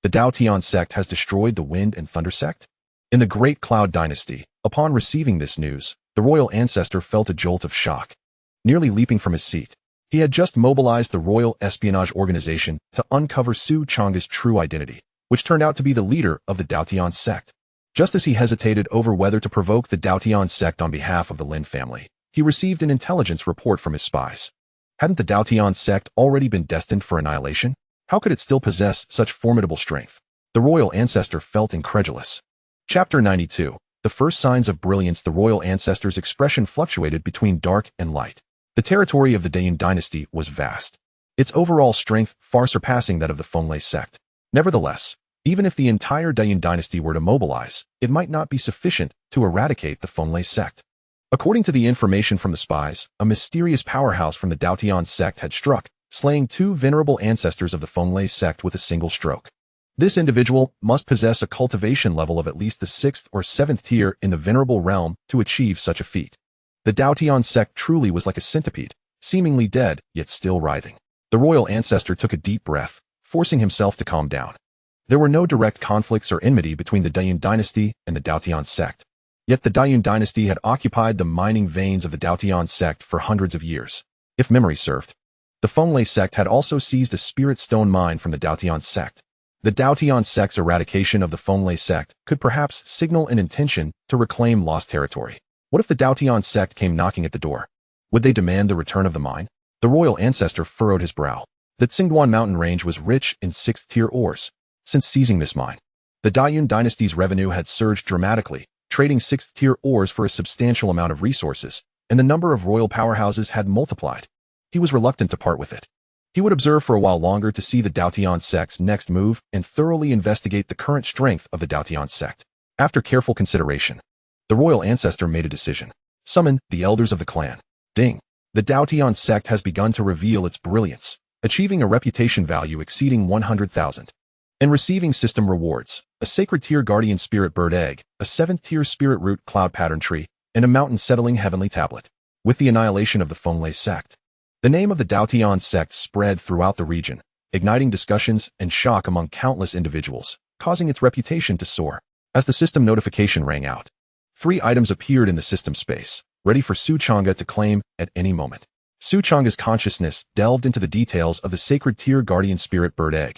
The Dao Tian Sect has destroyed the Wind and Thunder Sect? In the Great Cloud Dynasty, upon receiving this news, the royal ancestor felt a jolt of shock. Nearly leaping from his seat, he had just mobilized the Royal Espionage Organization to uncover Changge's true identity, which turned out to be the leader of the Dao Tian Sect. Just as he hesitated over whether to provoke the Dao Tian Sect on behalf of the Lin family, he received an intelligence report from his spies. Hadn't the Dao Tian Sect already been destined for annihilation? How could it still possess such formidable strength? The royal ancestor felt incredulous. Chapter 92. The first signs of brilliance. The royal ancestor's expression fluctuated between dark and light. The territory of the Dayun dynasty was vast, its overall strength far surpassing that of the Fenglai sect. Nevertheless, even if the entire Dayun dynasty were to mobilize, it might not be sufficient to eradicate the Fenglai sect. According to the information from the spies, a mysterious powerhouse from the Dao Tian sect had struck, slaying 2 venerable ancestors of the Fenglai sect with a single stroke. This individual must possess a cultivation level of at least the 6th or 7th tier in the venerable realm to achieve such a feat. The Dao Tian sect truly was like a centipede, seemingly dead, yet still writhing. The royal ancestor took a deep breath, forcing himself to calm down. There were no direct conflicts or enmity between the Dayun dynasty and the Dao Tian sect. Yet the Dayun dynasty had occupied the mining veins of the Dao Tian sect for hundreds of years. If memory served, the Fenglai sect had also seized a spirit stone mine from the Dao Tian sect. The Dao Tian sect's eradication of the Fenglai sect could perhaps signal an intention to reclaim lost territory. What if the Dao Tian sect came knocking at the door? Would they demand the return of the mine? The royal ancestor furrowed his brow. The Tsingduan mountain range was rich in 6th-tier ores. Since seizing this mine, the Dayun dynasty's revenue had surged dramatically, trading 6th-tier ores for a substantial amount of resources, and the number of royal powerhouses had multiplied. He was reluctant to part with it. He would observe for a while longer to see the Dao Tian sect's next move and thoroughly investigate the current strength of the Dao Tian sect. After careful consideration, the royal ancestor made a decision. Summon the elders of the clan. Ding. The Dao Tian sect has begun to reveal its brilliance, achieving a reputation value exceeding 100,000. And receiving system rewards, a sacred tier guardian spirit bird egg, a 7th tier spirit root cloud pattern tree, and a mountain settling heavenly tablet. With the annihilation of the Fenglai sect, the name of the Dao Tian sect spread throughout the region, igniting discussions and shock among countless individuals, causing its reputation to soar. As the system notification rang out, 3 items appeared in the system space. ready for Changge to claim at any moment. Changge's consciousness delved into the details of the sacred tier guardian spirit bird egg,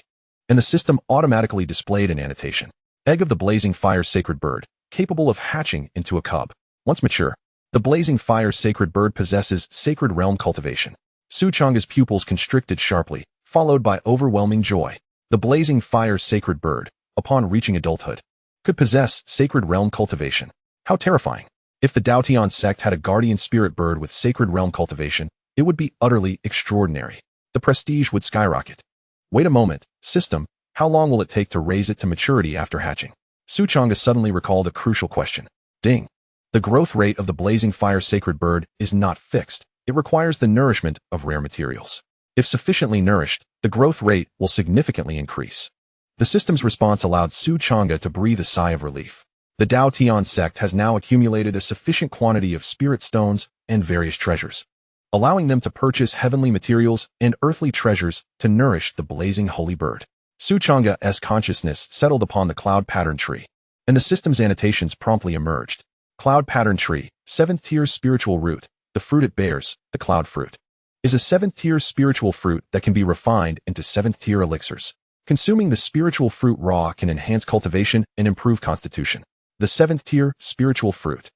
and the system automatically displayed an annotation. Egg of the blazing fire sacred bird, capable of hatching into a cub. Once mature, the blazing fire sacred bird possesses sacred realm cultivation. Changge's pupils constricted sharply, followed by overwhelming joy. The blazing fire sacred bird, upon reaching adulthood, could possess sacred realm cultivation. How terrifying! If the Dao Tian Sect had a guardian spirit bird with sacred realm cultivation, it would be utterly extraordinary. The prestige would skyrocket. Wait a moment, system, how long will it take to raise it to maturity after hatching? Changge suddenly recalled a crucial question. Ding! The growth rate of the blazing fire sacred bird is not fixed. It requires the nourishment of rare materials. If sufficiently nourished, the growth rate will significantly increase. The system's response allowed Changge to breathe a sigh of relief. The Dao Tian Sect has now accumulated a sufficient quantity of spirit stones and various treasures, allowing them to purchase heavenly materials and earthly treasures to nourish the blazing holy bird. Changge's consciousness settled upon the cloud pattern tree, and the system's annotations promptly emerged. Cloud pattern tree, 7th tier spiritual root, the fruit it bears, the cloud fruit, is a 7th tier spiritual fruit that can be refined into 7th tier elixirs. Consuming the spiritual fruit raw can enhance cultivation and improve constitution. The 7th tier spiritual fruit.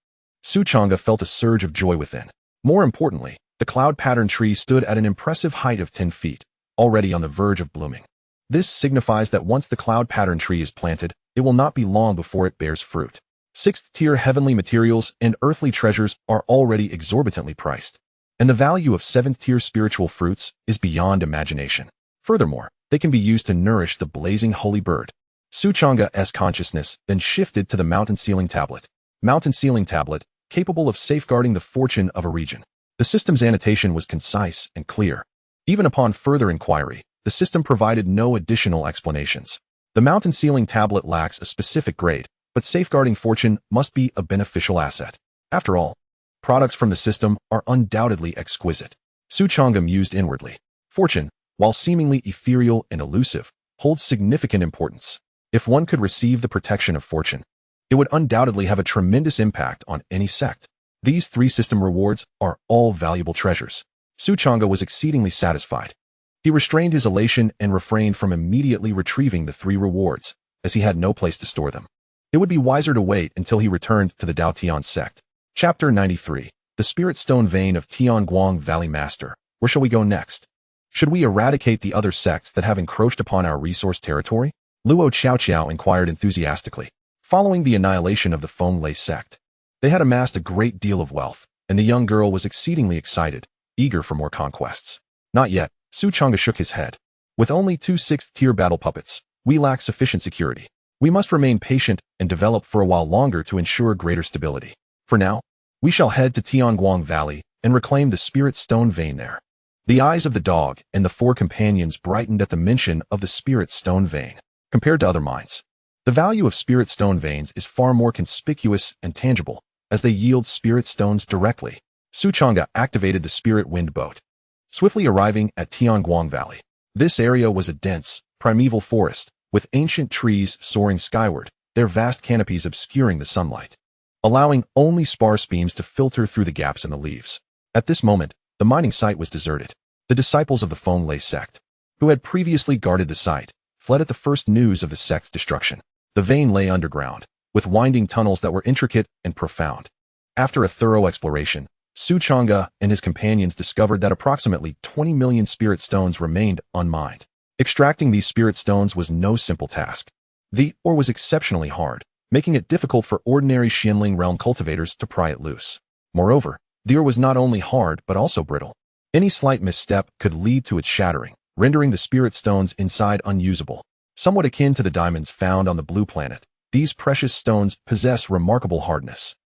Changge felt a surge of joy within. More importantly, the cloud pattern tree stood at an impressive height of 10 feet, already on the verge of blooming. This signifies that once the cloud pattern tree is planted, it will not be long before it bears fruit. 6th tier heavenly materials and earthly treasures are already exorbitantly priced, and the value of 7th tier spiritual fruits is beyond imagination. Furthermore, they can be used to nourish the blazing holy bird. Changge's consciousness then shifted to the mountain sealing tablet. Mountain sealing tablet, capable of safeguarding the fortune of a region. The system's annotation was concise and clear. Even upon further inquiry, the system provided no additional explanations. The mountain sealing tablet lacks a specific grade, but safeguarding fortune must be a beneficial asset. After all, products from the system are undoubtedly exquisite. Changge mused inwardly. Fortune, while seemingly ethereal and elusive, holds significant importance. If one could receive the protection of fortune, it would undoubtedly have a tremendous impact on any sect. These 3 system rewards are all valuable treasures. Changge was exceedingly satisfied. He restrained his elation and refrained from immediately retrieving the 3 rewards, as he had no place to store them. It would be wiser to wait until he returned to the Dao Tian Sect. Chapter 93. The Spirit Stone Vein of Tianguang Valley Master. Where shall we go next? Should we eradicate the other sects that have encroached upon our resource territory? Luo Qiao inquired enthusiastically. Following the annihilation of the Feng Lei sect, they had amassed a great deal of wealth, and the young girl was exceedingly excited, eager for more conquests. Not yet, Changge shook his head. With only 2 6th-tier battle puppets, we lack sufficient security. We must remain patient and develop for a while longer to ensure greater stability. For now, we shall head to Tianguang Valley and reclaim the Spirit Stone Vein there. The eyes of the dog and the 4 companions brightened at the mention of the Spirit Stone Vein. Compared to other mines, the value of spirit stone veins is far more conspicuous and tangible, as they yield spirit stones directly. Changge activated the spirit wind boat, swiftly arriving at Tianguang Valley. This area was a dense, primeval forest, with ancient trees soaring skyward, their vast canopies obscuring the sunlight, allowing only sparse beams to filter through the gaps in the leaves. At this moment, the mining site was deserted. The disciples of the Feng Lei sect, who had previously guarded the site, fled at the first news of the sect's destruction. The vein lay underground, with winding tunnels that were intricate and profound. After a thorough exploration, Changge and his companions discovered that approximately 20 million spirit stones remained unmined. Extracting these spirit stones was no simple task. The ore was exceptionally hard, making it difficult for ordinary Xianling realm cultivators to pry it loose. Moreover, the ore was not only hard but also brittle. Any slight misstep could lead to its shattering, rendering the spirit stones inside unusable. Somewhat akin to the diamonds found on the blue planet, these precious stones possess remarkable hardness.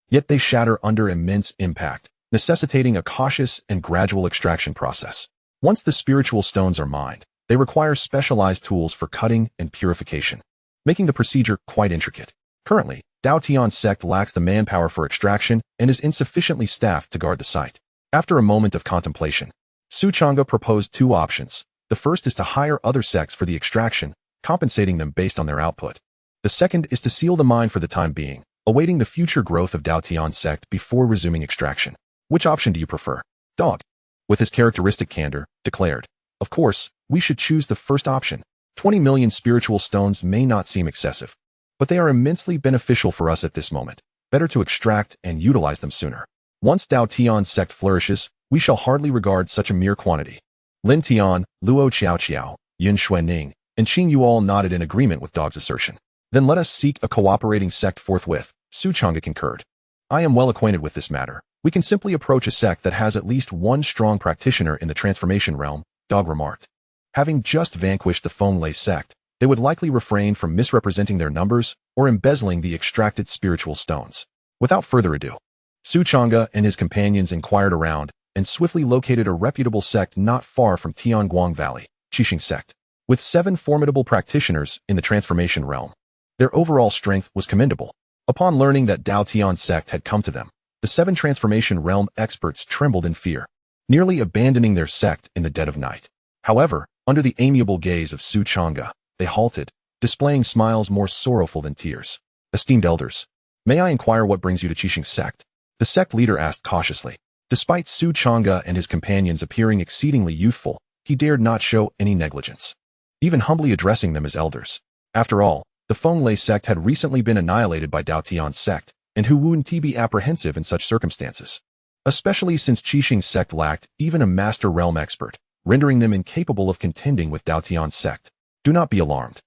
Yet they shatter under immense impact, necessitating a cautious and gradual extraction process. Once the spiritual stones are mined, they require specialized tools for cutting and purification, making the procedure quite intricate. Currently, Dao Tian Sect lacks the manpower for extraction and is insufficiently staffed to guard the site. After a moment of contemplation, Changge proposed 2 options. The first is to hire other sects for the extraction, compensating them based on their output. The second is to seal the mine for the time being, awaiting the future growth of Dao Tian Sect before resuming extraction. Which option do you prefer? Dog, with his characteristic candor, declared. Of course, we should choose the first option. 20 million spiritual stones may not seem excessive, but they are immensely beneficial for us at this moment. Better to extract and utilize them sooner. Once Dao Tian Sect flourishes, we shall hardly regard such a mere quantity. Lin Tian, Luo Qiao, Yun Xuanning, and Qing Yu all nodded in agreement with Dog's assertion. Then let us seek a cooperating sect forthwith, Su Changge concurred. I am well acquainted with this matter. We can simply approach a sect that has at least one strong practitioner in the transformation realm, Dog remarked. Having just vanquished the Feng sect, they would likely refrain from misrepresenting their numbers or embezzling the extracted spiritual stones. Without further ado, Su Changge and his companions inquired around and swiftly located a reputable sect not far from Tianguang Valley, Qixing Sect. With 7 formidable practitioners in the transformation realm, their overall strength was commendable. Upon learning that Dao Tian Sect had come to them, the 7 transformation realm experts trembled in fear, nearly abandoning their sect in the dead of night. However, under the amiable gaze of Su Changge, they halted, displaying smiles more sorrowful than tears. Esteemed elders, may I inquire what brings you to Qixing Sect? The sect leader asked cautiously. Despite Su Changge and his companions appearing exceedingly youthful, he dared not show any negligence, even humbly addressing them as elders. After all, the Feng sect had recently been annihilated by Dao Tian Sect, and who wouldn't be apprehensive in such circumstances? Especially since Qixing Sect lacked even a master realm expert, rendering them incapable of contending with Dao Tian Sect. Do not be alarmed.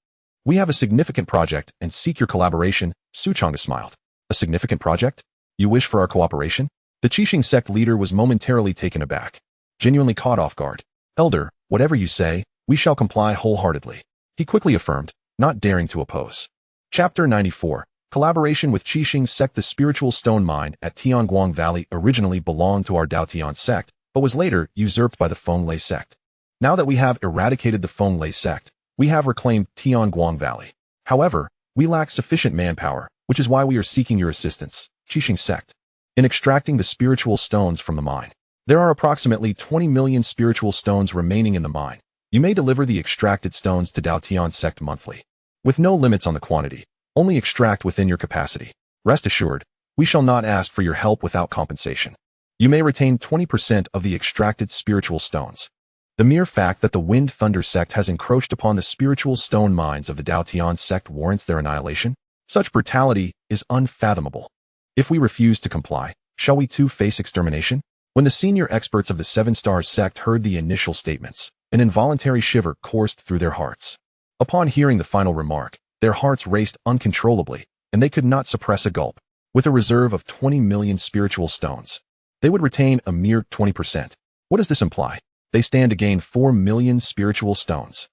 We have a significant project and seek your collaboration, Su Changge smiled. A significant project? You wish for our cooperation? The Qixing Sect leader was momentarily taken aback, genuinely caught off guard. Elder, whatever you say, we shall comply wholeheartedly, he quickly affirmed, not daring to oppose. Chapter 94. Collaboration with Qixing Sect. The spiritual stone mine at Tianguang Valley originally belonged to our Dao Tian Sect, but was later usurped by the Feng Sect. Now that we have eradicated the Feng Sect, we have reclaimed Tianguang Valley. However, we lack sufficient manpower, which is why we are seeking your assistance, Qixing Sect, in extracting the spiritual stones from the mine. There are approximately 20 million spiritual stones remaining in the mine. You may deliver the extracted stones to Dao Tian Sect monthly, with no limits on the quantity. Only extract within your capacity. Rest assured, we shall not ask for your help without compensation. You may retain 20% of the extracted spiritual stones. The mere fact that the Wind Thunder Sect has encroached upon the spiritual stone mines of the Dao Tian Sect warrants their annihilation. Such brutality is unfathomable. If we refuse to comply, shall we too face extermination? When the senior experts of the 7-Star Sect heard the initial statements, an involuntary shiver coursed through their hearts. Upon hearing the final remark, their hearts raced uncontrollably, and they could not suppress a gulp. With a reserve of 20 million spiritual stones, they would retain a mere 20%. What does this imply? They stand to gain 4 million spiritual stones.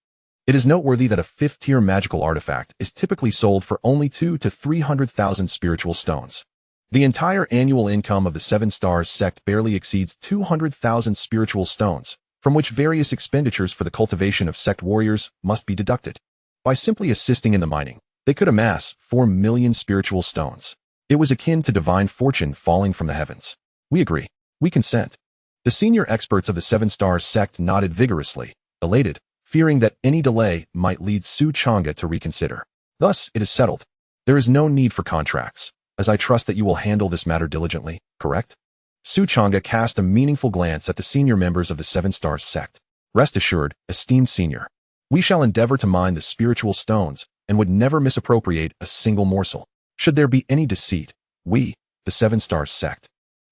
It is noteworthy that a 5th-tier magical artifact is typically sold for only 200,000 to 300,000 spiritual stones. The entire annual income of the 7-Star Sect barely exceeds 200,000 spiritual stones, from which various expenditures for the cultivation of sect warriors must be deducted. By simply assisting in the mining, they could amass 4 million spiritual stones. It was akin to divine fortune falling from the heavens. We agree. We consent. The senior experts of the 7-Star Sect nodded vigorously, elated, fearing that any delay might lead Su Changge to reconsider. Thus, it is settled. There is no need for contracts, as I trust that you will handle this matter diligently, correct? Su Changge cast a meaningful glance at the senior members of the 7-Star Sect. Rest assured, esteemed senior, we shall endeavor to mine the spiritual stones and would never misappropriate a single morsel. Should there be any deceit, we, the 7-Star Sect,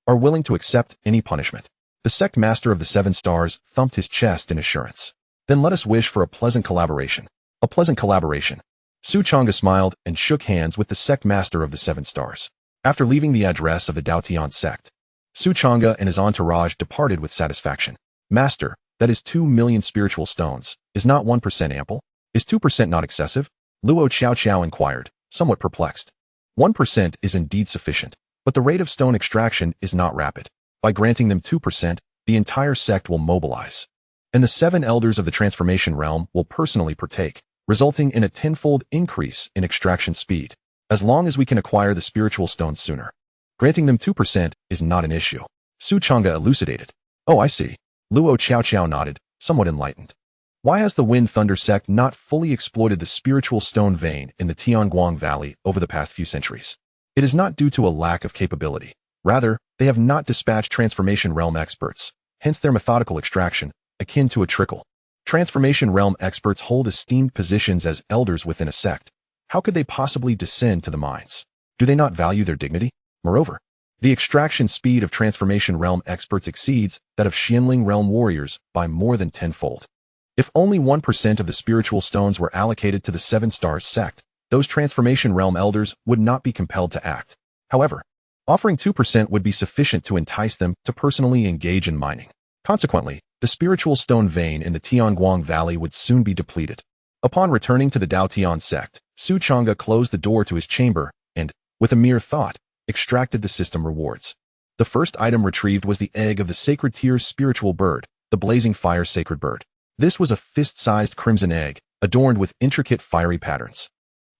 are willing to accept any punishment. The sect master of the 7 Stars thumped his chest in assurance. Then let us wish for a pleasant collaboration. A pleasant collaboration. Su Changge smiled and shook hands with the sect master of the 7 Stars. After leaving the address of the Dao Tian Sect, Su Changge and his entourage departed with satisfaction. Master, that is 2 million spiritual stones. Is not 1% ample? Is 2% not excessive? Luo Qiao inquired, somewhat perplexed. 1% is indeed sufficient, but the rate of stone extraction is not rapid. By granting them 2%, the entire sect will mobilize, and the 7 elders of the transformation realm will personally partake, resulting in a 10-fold increase in extraction speed, as long as we can acquire the spiritual stones sooner. Granting them 2% is not an issue. Su Changge elucidated. Oh, I see. Luo Qiao nodded, somewhat enlightened. Why has the Wind Thunder Sect not fully exploited the spiritual stone vein in the Tianguang Valley over the past few centuries? It is not due to a lack of capability. Rather, they have not dispatched transformation realm experts, hence their methodical extraction, akin to a trickle. Transformation realm experts hold esteemed positions as elders within a sect. How could they possibly descend to the mines? Do they not value their dignity? Moreover, the extraction speed of transformation realm experts exceeds that of Xianling realm warriors by more than tenfold. If only 1% of the spiritual stones were allocated to the 7 Stars sect, those transformation realm elders would not be compelled to act. However, offering 2% would be sufficient to entice them to personally engage in mining. Consequently, the spiritual stone vein in the Tianguang Valley would soon be depleted. Upon returning to the Dao Tian Sect, Su Changge closed the door to his chamber and, with a mere thought, extracted the system rewards. The first item retrieved was the egg of the sacred tier's spiritual bird, the blazing fire sacred bird. This was a fist-sized crimson egg, adorned with intricate fiery patterns,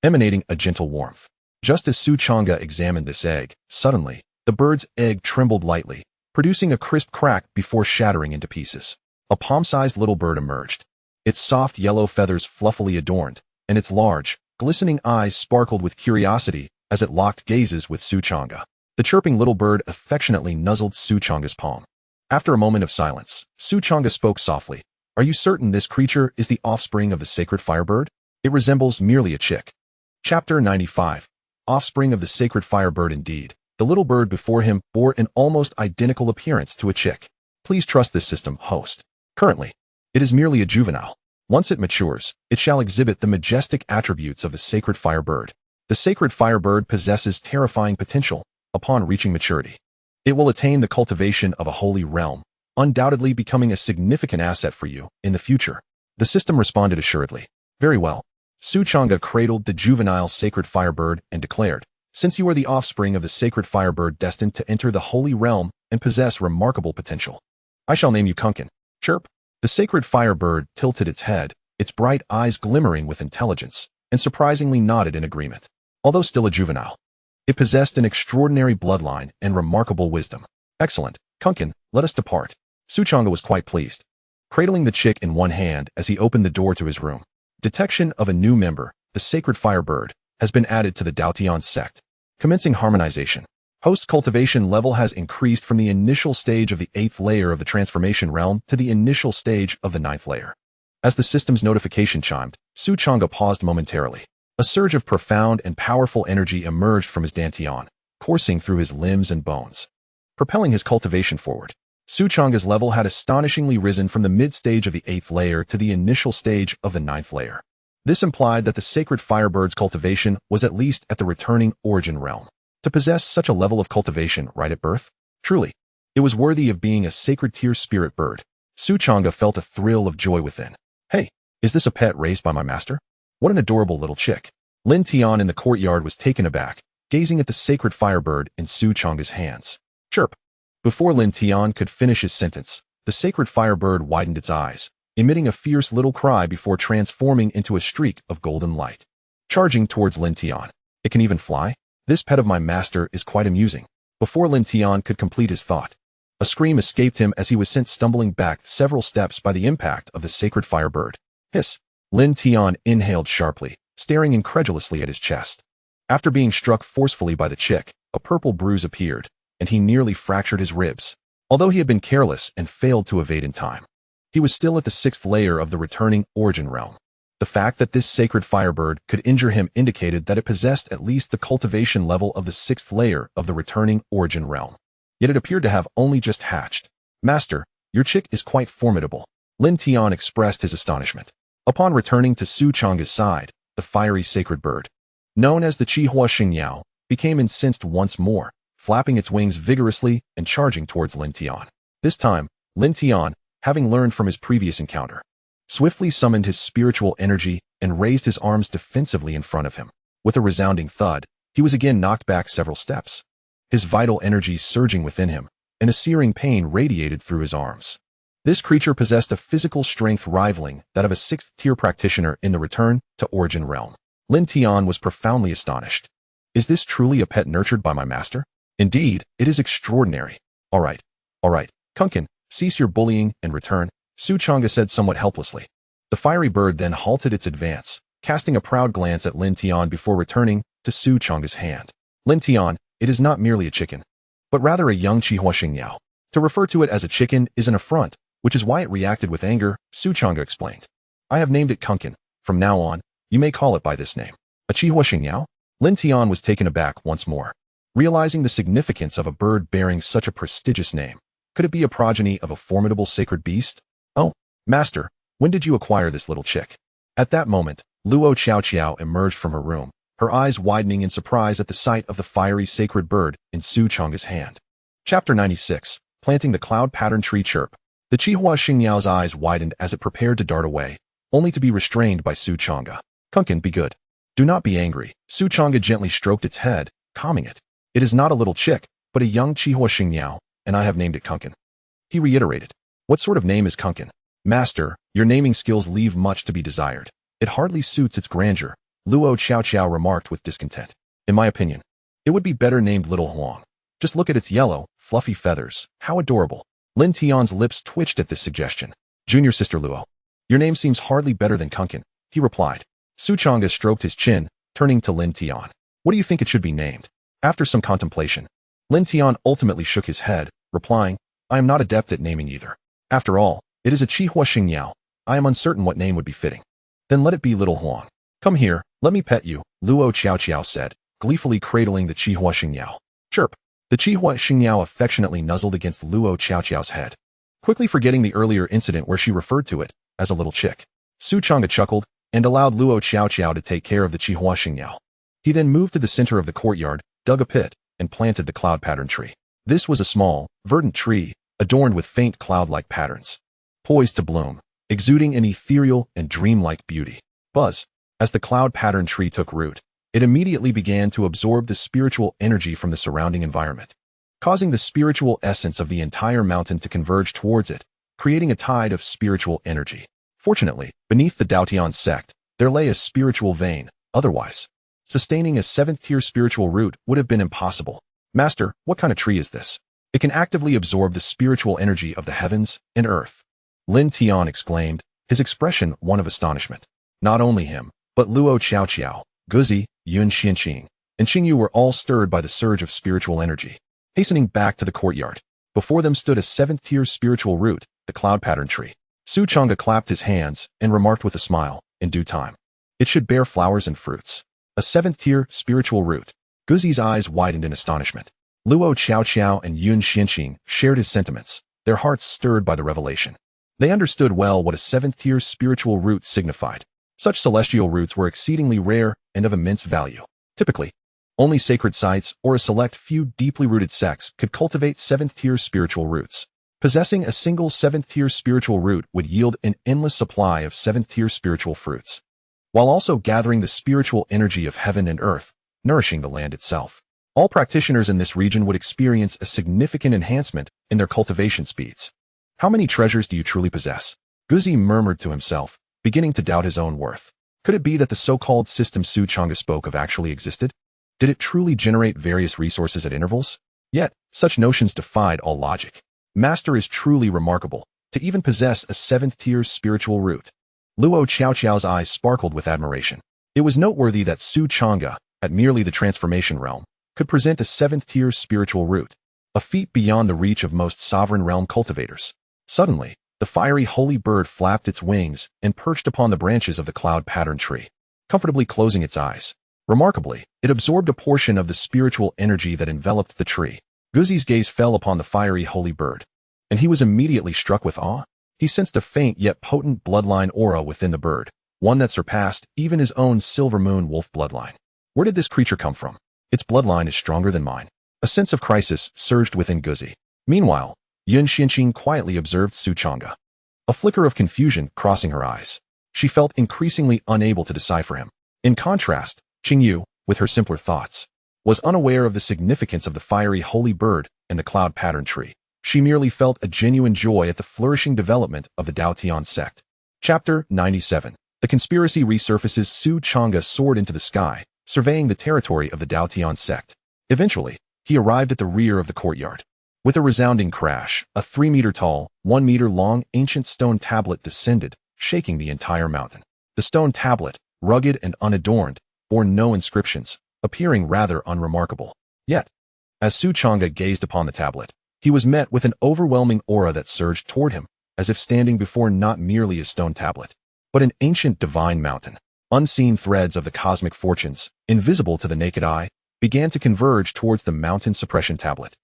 emanating a gentle warmth. Just as Su Changge examined this egg, suddenly, the bird's egg trembled lightly, producing a crisp crack before shattering into pieces. A palm-sized little bird emerged, its soft yellow feathers fluffily adorned, and its large, glistening eyes sparkled with curiosity as it locked gazes with Su Changge. The chirping little bird affectionately nuzzled Su Changge's palm. After a moment of silence, Su Changge spoke softly. "Are you certain this creature is the offspring of the sacred firebird? It resembles merely a chick." Chapter 95. Offspring of the sacred firebird indeed. The little bird before him bore an almost identical appearance to a chick. Please trust this system, host. Currently, it is merely a juvenile. Once it matures, it shall exhibit the majestic attributes of the sacred firebird. The sacred firebird possesses terrifying potential. Upon reaching maturity, it will attain the cultivation of a holy realm, undoubtedly becoming a significant asset for you in the future. The system responded assuredly. Very well. Su Changge cradled the juvenile sacred firebird and declared, "Since you are the offspring of the sacred firebird destined to enter the holy realm and possess remarkable potential, I shall name you Kunkin." Chirp. The sacred firebird tilted its head, its bright eyes glimmering with intelligence, and surprisingly nodded in agreement. Although still a juvenile, it possessed an extraordinary bloodline and remarkable wisdom. Excellent. Kunkin, let us depart. Su Changge was quite pleased, cradling the chick in one hand as he opened the door to his room. Detection of a new member, the sacred firebird, has been added to the Dao Tian Sect. Commencing harmonization. Host cultivation level has increased from the initial stage of the 8th layer of the transformation realm to the initial stage of the 9th layer. As the system's notification chimed, Su Changge paused momentarily. A surge of profound and powerful energy emerged from his dantian, coursing through his limbs and bones, propelling his cultivation forward. Su Changge's level had astonishingly risen from the mid-stage of the 8th layer to the initial stage of the 9th layer. This implied that the sacred firebird's cultivation was at least at the returning origin realm. To possess such a level of cultivation right at birth? Truly, it was worthy of being a sacred tier spirit bird. Su Changge felt a thrill of joy within. Hey, is this a pet raised by my master? What an adorable little chick. Lin Tian in the courtyard was taken aback, gazing at the sacred firebird in Su Changge's hands. Chirp. Before Lin Tian could finish his sentence, the sacred firebird widened its eyes, emitting a fierce little cry before transforming into a streak of golden light. Charging towards Lin Tian. It can even fly? This pet of my master is quite amusing. Before Lin Tian could complete his thought, a scream escaped him as he was sent stumbling back several steps by the impact of the sacred firebird. Hiss. Lin Tian inhaled sharply, staring incredulously at his chest. After being struck forcefully by the chick, a purple bruise appeared, and he nearly fractured his ribs. Although he had been careless and failed to evade in time, he was still at the 6th layer of the returning origin realm. The fact that this sacred firebird could injure him indicated that it possessed at least the cultivation level of the 6th layer of the returning origin realm. Yet it appeared to have only just hatched. Master, your chick is quite formidable. Lin Tian expressed his astonishment. Upon returning to Su Changge's side, the fiery sacred bird, known as the Qihua Xingyao, became incensed once more, flapping its wings vigorously and charging towards Lin Tian. This time, Lin Tian, having learned from his previous encounter, swiftly summoned his spiritual energy and raised his arms defensively in front of him. With a resounding thud, he was again knocked back several steps, his vital energy surging within him, and a searing pain radiated through his arms. This creature possessed a physical strength rivaling that of a 6th-tier practitioner in the return to origin realm. Lin Tian was profoundly astonished. Is this truly a pet nurtured by my master? Indeed, it is extraordinary. All right, Kunkin, cease your bullying and return, Su Changge said somewhat helplessly. The fiery bird then halted its advance, casting a proud glance at Lin Tian before returning to Su Changge's hand. Lin Tian, it is not merely a chicken, but rather a young Qihua Xingyao. To refer to it as a chicken is an affront, which is why it reacted with anger, Su Changge explained. I have named it Kunkin. From now on, you may call it by this name. A Qihua Xingyao? Lin Tian was taken aback once more. Realizing the significance of a bird bearing such a prestigious name, could it be a progeny of a formidable sacred beast? Oh, master, when did you acquire this little chick? At that moment, Luo Qiao emerged from her room, her eyes widening in surprise at the sight of the fiery sacred bird in Su Changge's hand. Chapter 96, Planting the Cloud Pattern Tree Chirp. The Qihua Xingyao's eyes widened as it prepared to dart away, only to be restrained by Su Changge. Kunkin, be good. Do not be angry. Su Changge gently stroked its head, calming it. It is not a little chick, but a young Qihua Xingyao, and I have named it Kunkin. He reiterated. What sort of name is Kunkin? Master, your naming skills leave much to be desired. It hardly suits its grandeur, Luo Qiao remarked with discontent. In my opinion, it would be better named Little Huang. Just look at its yellow, fluffy feathers. How adorable. Lin Tian's lips twitched at this suggestion. Junior sister Luo, your name seems hardly better than Kunkin, he replied. Su Changge stroked his chin, turning to Lin Tian. What do you think it should be named? After some contemplation, Lin Tian ultimately shook his head, replying, I am not adept at naming either. After all, it is a Qihua Xingyao. I am uncertain what name would be fitting. Then let it be Little Huang. Come here, let me pet you, Luo Qiao said, gleefully cradling the Qihua Xingyao. Chirp. The Qihua Xingyao affectionately nuzzled against Luo Qiao's head, quickly forgetting the earlier incident where she referred to it as a little chick. Su Changge chuckled and allowed Luo Qiao to take care of the Qihua Xingyao. He then moved to the center of the courtyard, dug a pit, and planted the cloud pattern tree. This was a small, verdant tree, adorned with faint cloud-like patterns, poised to bloom, exuding an ethereal and dreamlike beauty. Buzz. As the cloud pattern tree took root, it immediately began to absorb the spiritual energy from the surrounding environment, causing the spiritual essence of the entire mountain to converge towards it, creating a tide of spiritual energy. Fortunately, beneath the Dao Tian Sect, there lay a spiritual vein. Otherwise, sustaining a 7th-tier spiritual root would have been impossible. Master, what kind of tree is this? It can actively absorb the spiritual energy of the heavens and earth. Lin Tian exclaimed, his expression one of astonishment. Not only him, but Luo Qiao, Guzi, Yun Xianqing, and Xingyu were all stirred by the surge of spiritual energy. Hastening back to the courtyard, before them stood a 7th-tier spiritual root, the cloud pattern tree. Su Changge clapped his hands and remarked with a smile, in due time. It should bear flowers and fruits. A 7th-tier spiritual root. Guzi's eyes widened in astonishment. Luo Qiao and Yun Xianqing shared his sentiments, their hearts stirred by the revelation. They understood well what a 7th-tier spiritual root signified. Such celestial roots were exceedingly rare and of immense value. Typically, only sacred sites or a select few deeply rooted sects could cultivate 7th-tier spiritual roots. Possessing a single 7th-tier spiritual root would yield an endless supply of 7th-tier spiritual fruits, while also gathering the spiritual energy of heaven and earth, nourishing the land itself. All practitioners in this region would experience a significant enhancement in their cultivation speeds. How many treasures do you truly possess? Guzi murmured to himself, beginning to doubt his own worth. Could it be that the so-called system Su Changge spoke of actually existed? Did it truly generate various resources at intervals? Yet, such notions defied all logic. Master is truly remarkable, to even possess a 7th-tier spiritual root. Luo Qiao's eyes sparkled with admiration. It was noteworthy that Su Changge, at merely the transformation realm, could present a 7th-tier spiritual root, a feat beyond the reach of most sovereign realm cultivators. Suddenly, the fiery holy bird flapped its wings and perched upon the branches of the cloud pattern tree, comfortably closing its eyes. Remarkably, it absorbed a portion of the spiritual energy that enveloped the tree. Guzi's gaze fell upon the fiery holy bird, and he was immediately struck with awe. He sensed a faint yet potent bloodline aura within the bird, one that surpassed even his own silver moon wolf bloodline. Where did this creature come from? Its bloodline is stronger than mine. A sense of crisis surged within Guzi. Meanwhile, Yun Xianqing quietly observed Su Changge, a flicker of confusion crossing her eyes. She felt increasingly unable to decipher him. In contrast, Qingyu, with her simpler thoughts, was unaware of the significance of the fiery holy bird and the cloud pattern tree. She merely felt a genuine joy at the flourishing development of the Dao Tian Sect. Chapter 97. The conspiracy resurfaces. Su Changge soared into the sky, surveying the territory of the Dao Tian Sect. Eventually, he arrived at the rear of the courtyard. With a resounding crash, a 3-meter-tall, 1-meter-long ancient stone tablet descended, shaking the entire mountain. The stone tablet, rugged and unadorned, bore no inscriptions, appearing rather unremarkable. Yet, as Changge gazed upon the tablet, he was met with an overwhelming aura that surged toward him, as if standing before not merely a stone tablet, but an ancient divine mountain. Unseen threads of the cosmic fortunes, invisible to the naked eye, began to converge towards the mountain suppression tablet,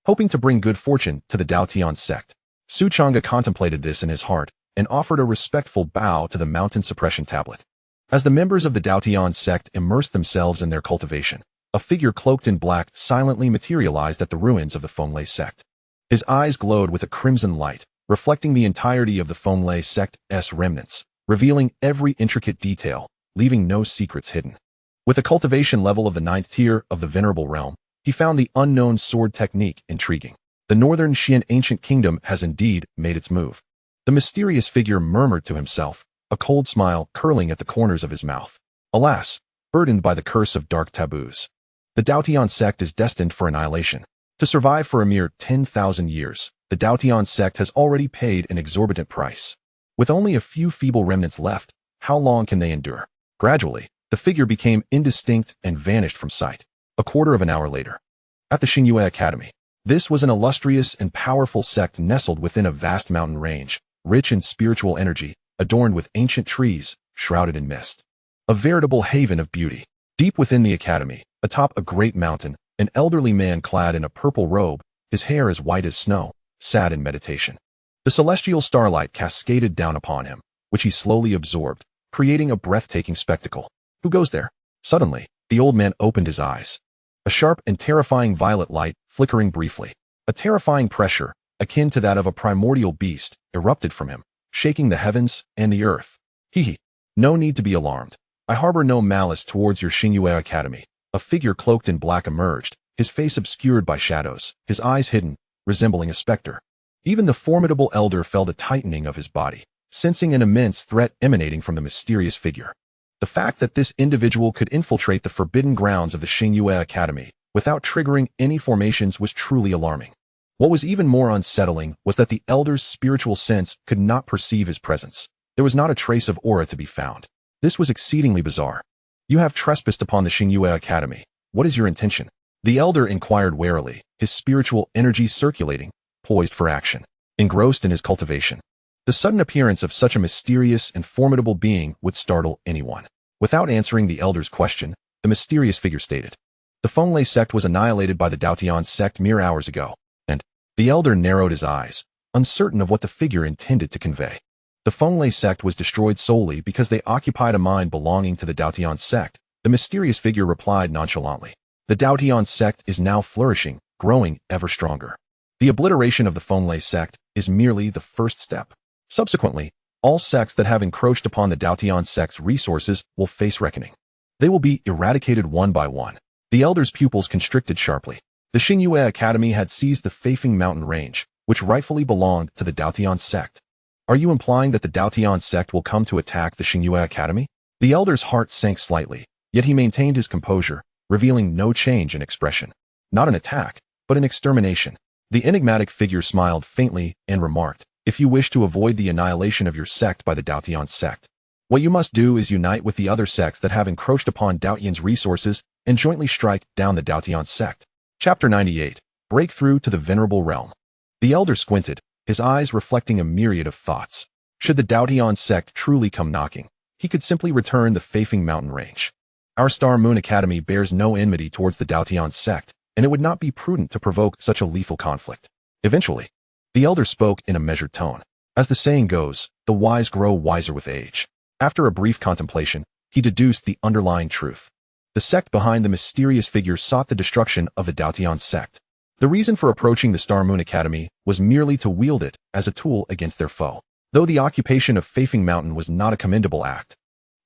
hoping to bring good fortune to the Dao Tian Sect. Changge contemplated this in his heart and offered a respectful bow to the mountain suppression tablet. As the members of the Dao Tian Sect immersed themselves in their cultivation, a figure cloaked in black silently materialized at the ruins of the Fenglei Sect. His eyes glowed with a crimson light, reflecting the entirety of the Fenglei Sect's remnants, revealing every intricate detail, leaving no secrets hidden. With a cultivation level of the 9th tier of the Venerable Realm, he found the unknown sword technique intriguing. The Northern Xian ancient kingdom has indeed made its move. The mysterious figure murmured to himself, a cold smile curling at the corners of his mouth. Alas, burdened by the curse of dark taboos, the Dao Tian Sect is destined for annihilation. To survive for a mere 10,000 years, the Dao Tian Sect has already paid an exorbitant price. With only a few feeble remnants left, how long can they endure? Gradually, the figure became indistinct and vanished from sight. A quarter of an hour later, at the Xingyue Academy. This was an illustrious and powerful sect nestled within a vast mountain range, rich in spiritual energy, adorned with ancient trees, shrouded in mist. A veritable haven of beauty. Deep within the academy, atop a great mountain, an elderly man clad in a purple robe, his hair as white as snow, sat in meditation. The celestial starlight cascaded down upon him, which he slowly absorbed, creating a breathtaking spectacle. Who goes there? Suddenly, the old man opened his eyes. A sharp and terrifying violet light, flickering briefly. A terrifying pressure, akin to that of a primordial beast, erupted from him, shaking the heavens and the earth. Hee. No need to be alarmed. I harbor no malice towards your Xingyue Academy. A figure cloaked in black emerged, his face obscured by shadows, his eyes hidden, resembling a specter. Even the formidable elder felt a tightening of his body, sensing an immense threat emanating from the mysterious figure. The fact that this individual could infiltrate the forbidden grounds of the Xingyue Academy without triggering any formations was truly alarming. What was even more unsettling was that the elder's spiritual sense could not perceive his presence. There was not a trace of aura to be found. This was exceedingly bizarre. You have trespassed upon the Xingyue Academy. What is your intention? The elder inquired warily, his spiritual energy circulating, poised for action, engrossed in his cultivation. The sudden appearance of such a mysterious and formidable being would startle anyone. Without answering the elder's question, the mysterious figure stated, "The Fenglei Sect was annihilated by the Dao Tian Sect mere hours ago," and the elder narrowed his eyes, uncertain of what the figure intended to convey. The Fenglei Sect was destroyed solely because they occupied a mind belonging to the Dao Tian Sect. The mysterious figure replied nonchalantly. The Dao Tian Sect is now flourishing, growing ever stronger. The obliteration of the Fenglei Sect is merely the first step. Subsequently, all sects that have encroached upon the Dao Tian Sect's resources will face reckoning. They will be eradicated one by one. The elder's pupils constricted sharply. The Xingyue Academy had seized the Feifeng mountain range, which rightfully belonged to the Dao Tian Sect. Are you implying that the Dao Tian Sect will come to attack the Xingyue Academy? The elder's heart sank slightly, yet he maintained his composure, revealing no change in expression. Not an attack, but an extermination. The enigmatic figure smiled faintly and remarked, "If you wish to avoid the annihilation of your sect by the Dao Tian Sect, what you must do is unite with the other sects that have encroached upon Dao Tian's resources and jointly strike down the Dao Tian Sect." Chapter 98. Breakthrough to the Venerable Realm. The elder squinted, his eyes reflecting a myriad of thoughts. Should the Dao Tian Sect truly come knocking, he could simply return the Feifeng mountain range. Our Star Moon Academy bears no enmity towards the Dao Tian Sect, and it would not be prudent to provoke such a lethal conflict. Eventually, the elder spoke in a measured tone. As the saying goes, the wise grow wiser with age. After a brief contemplation, he deduced the underlying truth. The sect behind the mysterious figure sought the destruction of the Dao Tian Sect. The reason for approaching the Star Moon Academy was merely to wield it as a tool against their foe. Though the occupation of Feifeng Mountain was not a commendable act,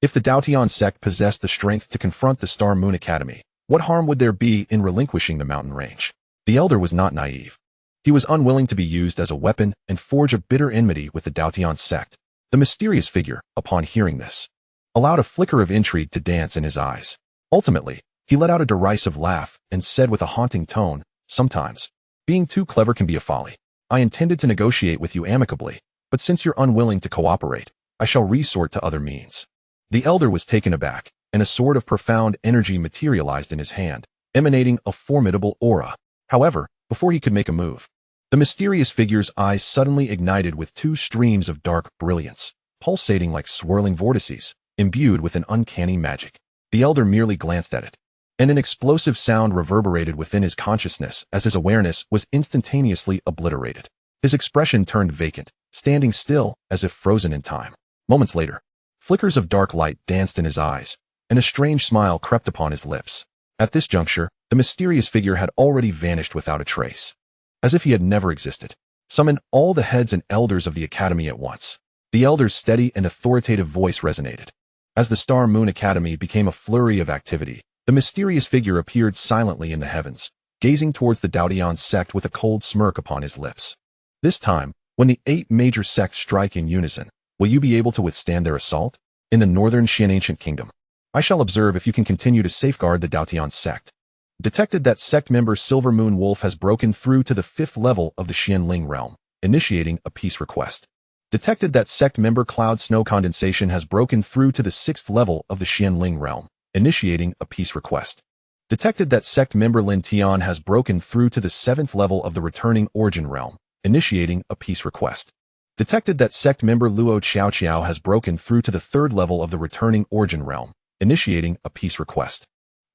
if the Dao Tian Sect possessed the strength to confront the Star Moon Academy, what harm would there be in relinquishing the mountain range? The elder was not naive. He was unwilling to be used as a weapon and forge a bitter enmity with the Dao Tian Sect. The mysterious figure, upon hearing this, allowed a flicker of intrigue to dance in his eyes. Ultimately, he let out a derisive laugh and said with a haunting tone, "Sometimes, being too clever can be a folly. I intended to negotiate with you amicably, but since you're unwilling to cooperate, I shall resort to other means." The elder was taken aback, and a sword of profound energy materialized in his hand, emanating a formidable aura. However, before he could make a move, the mysterious figure's eyes suddenly ignited with two streams of dark brilliance, pulsating like swirling vortices, imbued with an uncanny magic. The elder merely glanced at it, and an explosive sound reverberated within his consciousness as his awareness was instantaneously obliterated. His expression turned vacant, standing still as if frozen in time. Moments later, flickers of dark light danced in his eyes, and a strange smile crept upon his lips. At this juncture, the mysterious figure had already vanished without a trace. As if he had never existed. Summon all the heads and elders of the academy at once. The elder's steady and authoritative voice resonated. As the Star Moon Academy became a flurry of activity, the mysterious figure appeared silently in the heavens, gazing towards the Dao Tian Sect with a cold smirk upon his lips. This time, when the 8 major sects strike in unison, will you be able to withstand their assault? In the northern Xian ancient kingdom, I shall observe if you can continue to safeguard the Dao Tian Sect. Detected that sect member Silver Moon Wolf has broken through to the 5th level of the Xianling realm, initiating a peace request. Detected that sect member Cloud Snow Condensation has broken through to the 6th level of the Xianling realm, initiating a peace request. Detected that sect member Lin Tian has broken through to the 7th level of the returning origin realm, initiating a peace request. Detected that sect member Luo Xiao Xiao has broken through to the 3rd level of the returning origin realm, initiating a peace request.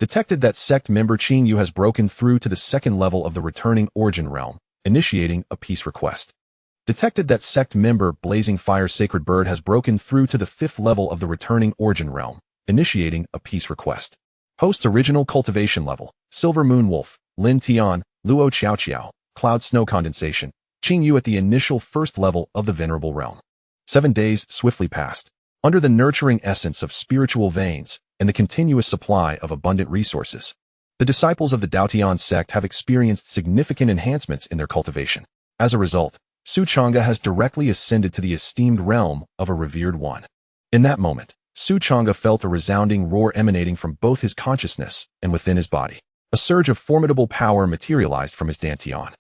Detected that sect member Qing Yu has broken through to the 2nd level of the returning origin realm, initiating a peace request. Detected that sect member Blazing Fire Sacred Bird has broken through to the 5th level of the returning origin realm, initiating a peace request. Host original cultivation level, Silver Moon Wolf, Lin Tian, Luo Xiao Xiao, Cloud Snow Condensation, Qing Yu at the initial 1st level of the Venerable Realm. 7 days swiftly passed. Under the nurturing essence of spiritual veins and the continuous supply of abundant resources, the disciples of the Dao Tian Sect have experienced significant enhancements in their cultivation. As a result, Su Changge has directly ascended to the esteemed realm of a revered one. In that moment, Su Changge felt a resounding roar emanating from both his consciousness and within his body. A surge of formidable power materialized from his dantian,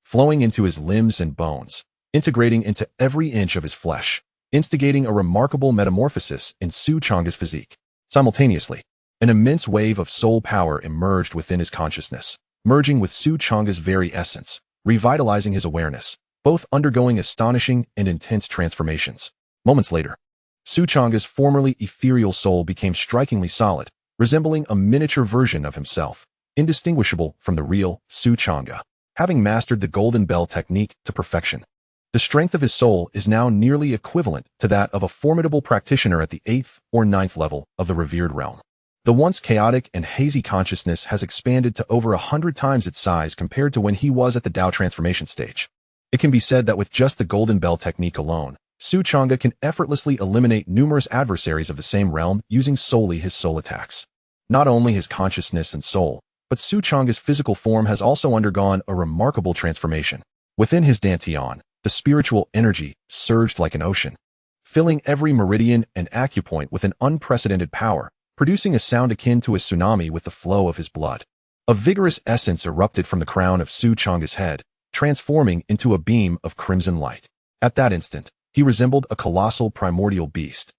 flowing into his limbs and bones, integrating into every inch of his flesh, instigating a remarkable metamorphosis in Su Changge's physique. Simultaneously, an immense wave of soul power emerged within his consciousness, merging with Su Changge's very essence, revitalizing his awareness, both undergoing astonishing and intense transformations. Moments later, Su Changge's formerly ethereal soul became strikingly solid, resembling a miniature version of himself, indistinguishable from the real Su Changge. Having mastered the Golden Bell technique to perfection, the strength of his soul is now nearly equivalent to that of a formidable practitioner at the 8th or 9th level of the revered realm. The once chaotic and hazy consciousness has expanded to over 100 times its size compared to when he was at the Dao transformation stage. It can be said that with just the Golden Bell technique alone, Su Changge can effortlessly eliminate numerous adversaries of the same realm using solely his soul attacks. Not only his consciousness and soul, but Su Changge's physical form has also undergone a remarkable transformation. Within his dantian, the spiritual energy surged like an ocean, filling every meridian and acupoint with an unprecedented power, producing a sound akin to a tsunami with the flow of his blood. A vigorous essence erupted from the crown of Su Changge's head, transforming into a beam of crimson light. At that instant, he resembled a colossal primordial beast,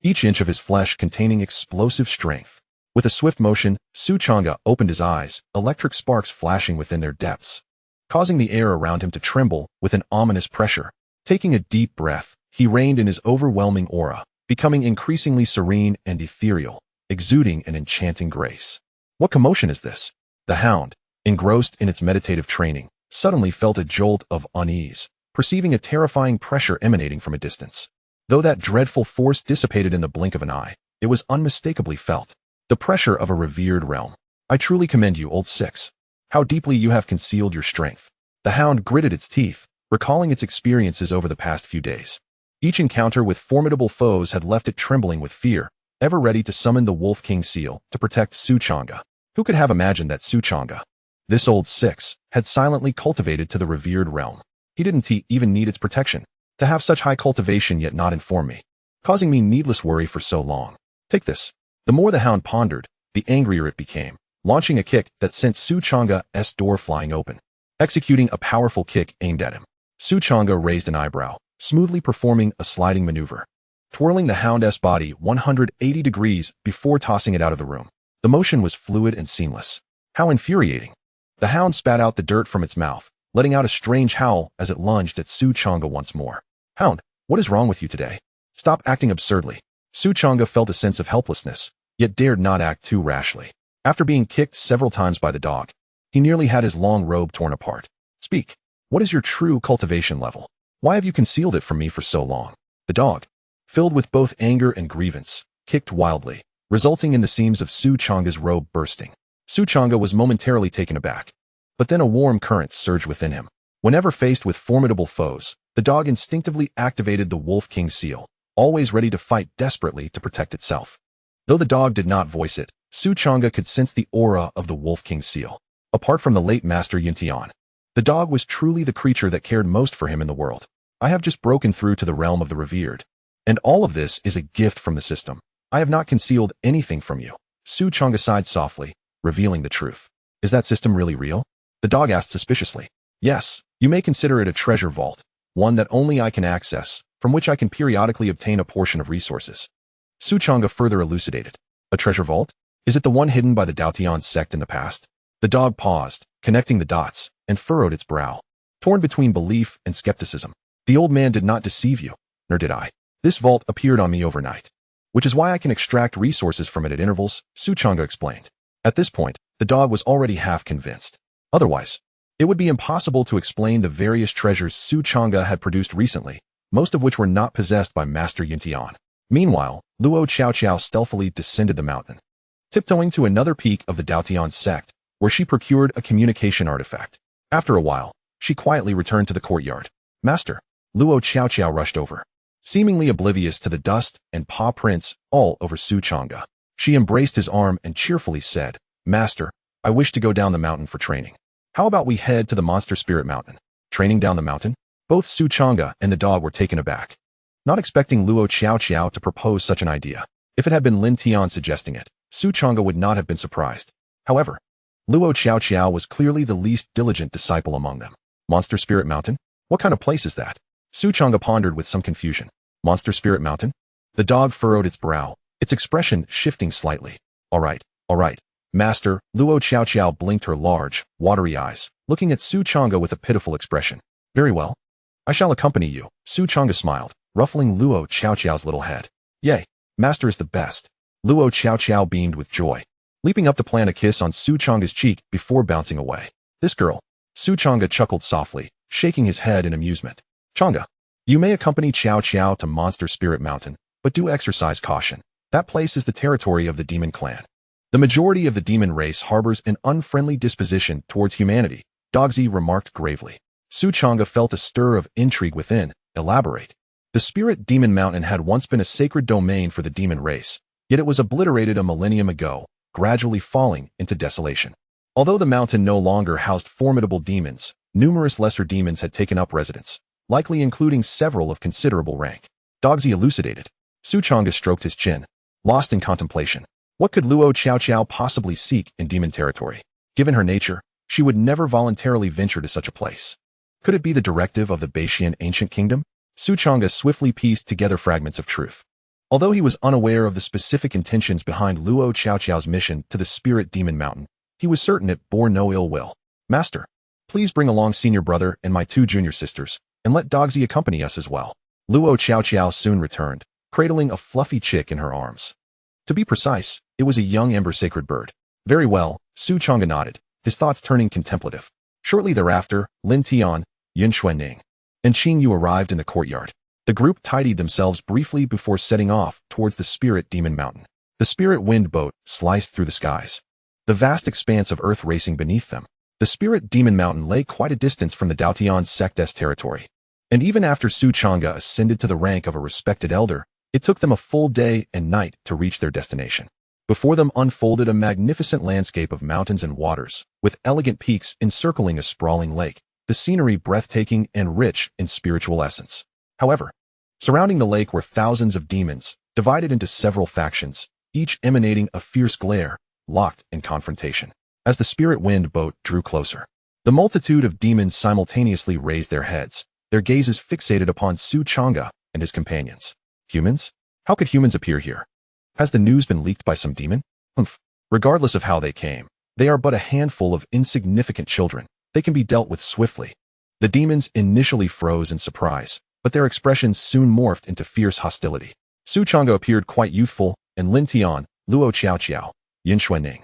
each inch of his flesh containing explosive strength. With a swift motion, Su Changge opened his eyes, electric sparks flashing within their depths, causing the air around him to tremble with an ominous pressure. Taking a deep breath, he reigned in his overwhelming aura, becoming increasingly serene and ethereal, exuding an enchanting grace. What commotion is this? The hound, engrossed in its meditative training, suddenly felt a jolt of unease, perceiving a terrifying pressure emanating from a distance. Though that dreadful force dissipated in the blink of an eye, it was unmistakably felt. The pressure of a revered realm. I truly commend you, Old Six. How deeply you have concealed your strength. The hound gritted its teeth, recalling its experiences over the past few days. Each encounter with formidable foes had left it trembling with fear, ever ready to summon the Wolf King seal to protect Su Changge. Who could have imagined that Su Changge, this Old Six, had silently cultivated to the revered realm? He didn't even need its protection. To have such high cultivation yet not inform me, causing me needless worry for so long. Take this. The more the hound pondered, the angrier it became, launching a kick that sent Su Changge's door flying open. Executing a powerful kick aimed at him, Su Changge raised an eyebrow, smoothly performing a sliding maneuver. twirling the hound's body 180 degrees before tossing it out of the room. The motion was fluid and seamless. How infuriating. The hound spat out the dirt from its mouth, letting out a strange howl as it lunged at Su Changge once more. Hound, what is wrong with you today? Stop acting absurdly. Su Changge felt a sense of helplessness, yet dared not act too rashly. After being kicked several times by the dog, he nearly had his long robe torn apart. Speak. What is your true cultivation level? Why have you concealed it from me for so long? The dog, filled with both anger and grievance, kicked wildly, resulting in the seams of Su Changge's robe bursting. Su Changge was momentarily taken aback, but then a warm current surged within him. Whenever faced with formidable foes, the dog instinctively activated the Wolf King seal, always ready to fight desperately to protect itself. Though the dog did not voice it, Su Changge could sense the aura of the Wolf King seal. Apart from the late Master Yin Tian, the dog was truly the creature that cared most for him in the world. I have just broken through to the realm of the revered, and all of this is a gift from the system. I have not concealed anything from you. Su Changge sighed softly, revealing the truth. Is that system really real? The dog asked suspiciously. Yes, you may consider it a treasure vault, one that only I can access, from which I can periodically obtain a portion of resources. Su Changge further elucidated. A treasure vault? Is it the one hidden by the Dao Tian Sect in the past? The dog paused, connecting the dots, and furrowed its brow. Torn between belief and skepticism. The old man did not deceive you, nor did I. This vault appeared on me overnight, which is why I can extract resources from it at intervals, Su Changge explained. At this point, the dog was already half convinced. Otherwise, it would be impossible to explain the various treasures Su Changge had produced recently, most of which were not possessed by Master Yin Tian. Meanwhile, Luo Qiao stealthily descended the mountain, tiptoeing to another peak of the Dao Tian Sect, where she procured a communication artifact. After a while, she quietly returned to the courtyard. Master, Luo Qiao rushed over, seemingly oblivious to the dust and paw prints all over Su Changge. She embraced his arm and cheerfully said, Master, I wish to go down the mountain for training. How about we head to the Monster Spirit Mountain? Training down the mountain? Both Su Changge and the dog were taken aback, not expecting Luo Qiao to propose such an idea. If it had been Lin Tian suggesting it, Su Changge would not have been surprised. However, Luo Qiao was clearly the least diligent disciple among them. Monster Spirit Mountain? What kind of place is that? Su Changge pondered with some confusion. Monster Spirit Mountain? The dog furrowed its brow, its expression shifting slightly. All right. Master, Luo Qiao blinked her large, watery eyes, looking at Su Changge with a pitiful expression. Very well. I shall accompany you. Su Changge smiled, ruffling Luo Qiao's little head. Yay, Master is the best. Luo Qiao beamed with joy, leaping up to plant a kiss on Su Changge's cheek before bouncing away. This girl. Su Changge chuckled softly, shaking his head in amusement. Changge, you may accompany Qiao to Monster Spirit Mountain, but do exercise caution. That place is the territory of the demon clan. The majority of the demon race harbors an unfriendly disposition towards humanity, Dogzi remarked gravely. Su Changge felt a stir of intrigue within. Elaborate. The Spirit Demon Mountain had once been a sacred domain for the demon race, yet it was obliterated a millennium ago, gradually falling into desolation. Although the mountain no longer housed formidable demons, numerous lesser demons had taken up residence, likely including several of considerable rank. Dogzi elucidated. Su Changge stroked his chin, lost in contemplation. What could Luo Qiao possibly seek in demon territory? Given her nature, she would never voluntarily venture to such a place. Could it be the directive of the Beishian ancient kingdom? Su Changge swiftly pieced together fragments of truth. Although he was unaware of the specific intentions behind Luo Qiao's mission to the Spirit Demon Mountain, he was certain it bore no ill will. Master, please bring along senior brother and my 2 junior sisters, and let Dogzi accompany us as well. Luo Qiao soon returned, cradling a fluffy chick in her arms. To be precise, it was a young ember sacred bird. Very well, Su Changge nodded, his thoughts turning contemplative. Shortly thereafter, Lin Tian, Yun Xuanning, and Qing Yu arrived in the courtyard. The group tidied themselves briefly before setting off towards the Spirit Demon Mountain. The Spirit Wind boat sliced through the skies, the vast expanse of earth racing beneath them. The Spirit Demon Mountain lay quite a distance from the Dao Tian Sect's territory, and even after Su Changge ascended to the rank of a respected elder, it took them a full day and night to reach their destination. Before them unfolded a magnificent landscape of mountains and waters, with elegant peaks encircling a sprawling lake, the scenery breathtaking and rich in spiritual essence. However, surrounding the lake were thousands of demons, divided into several factions, each emanating a fierce glare, locked in confrontation. As the Spirit Wind boat drew closer, the multitude of demons simultaneously raised their heads, their gazes fixated upon Su Changge and his companions. Humans? How could humans appear here? Has the news been leaked by some demon? Humph. Regardless of how they came, they are but a handful of insignificant children. They can be dealt with swiftly. The demons initially froze in surprise, but their expressions soon morphed into fierce hostility. Su Changge appeared quite youthful, and Lin Tian, Luo Qiao, Yin Xuanning,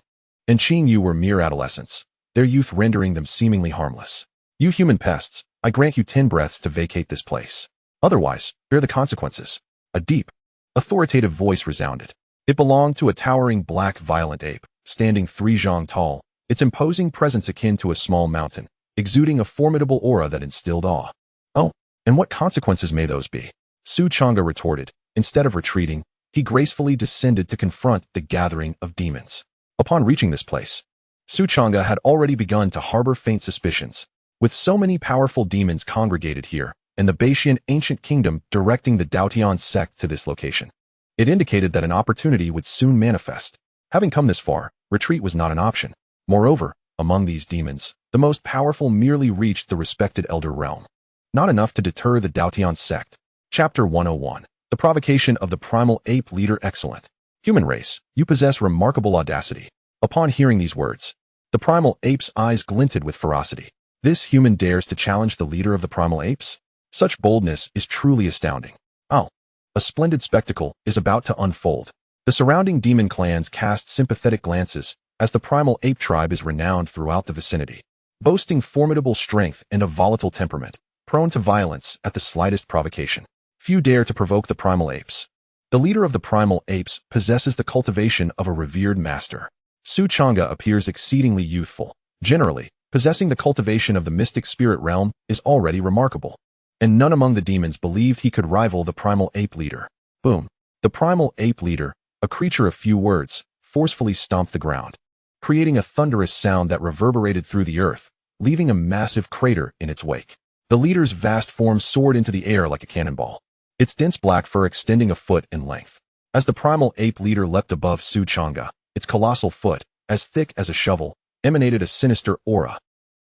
and Qing Yu were mere adolescents, their youth rendering them seemingly harmless. You human pests, I grant you 10 breaths to vacate this place. Otherwise, bear the consequences. A deep, authoritative voice resounded. It belonged to a towering black violent ape, standing 3 zhang tall, its imposing presence akin to a small mountain, exuding a formidable aura that instilled awe. Oh, and what consequences may those be? Su Changge retorted. Instead of retreating, he gracefully descended to confront the gathering of demons. Upon reaching this place, Su Changge had already begun to harbor faint suspicions. With so many powerful demons congregated here, and the Baishan ancient kingdom directing the Dao Tian Sect to this location, it indicated that an opportunity would soon manifest. Having come this far, retreat was not an option. Moreover, among these demons, the most powerful merely reached the respected elder realm. Not enough to deter the Dao Tian Sect. Chapter 101. The provocation of the primal ape leader. Excellent. Human race, you possess remarkable audacity. Upon hearing these words, the primal ape's eyes glinted with ferocity. This human dares to challenge the leader of the primal apes? Such boldness is truly astounding. Oh, a splendid spectacle is about to unfold. The surrounding demon clans cast sympathetic glances, as the primal ape tribe is renowned throughout the vicinity, boasting formidable strength and a volatile temperament, prone to violence at the slightest provocation. Few dare to provoke the primal apes. The leader of the primal apes possesses the cultivation of a revered master. Su Changge appears exceedingly youthful. Generally, possessing the cultivation of the mystic spirit realm is already remarkable, and none among the demons believed he could rival the primal ape leader. Boom. The primal ape leader, a creature of few words, forcefully stomped the ground, creating a thunderous sound that reverberated through the earth, leaving a massive crater in its wake. The leader's vast form soared into the air like a cannonball, its dense black fur extending a foot in length. As the primal ape leader leapt above Su Changge, its colossal foot, as thick as a shovel, emanated a sinister aura,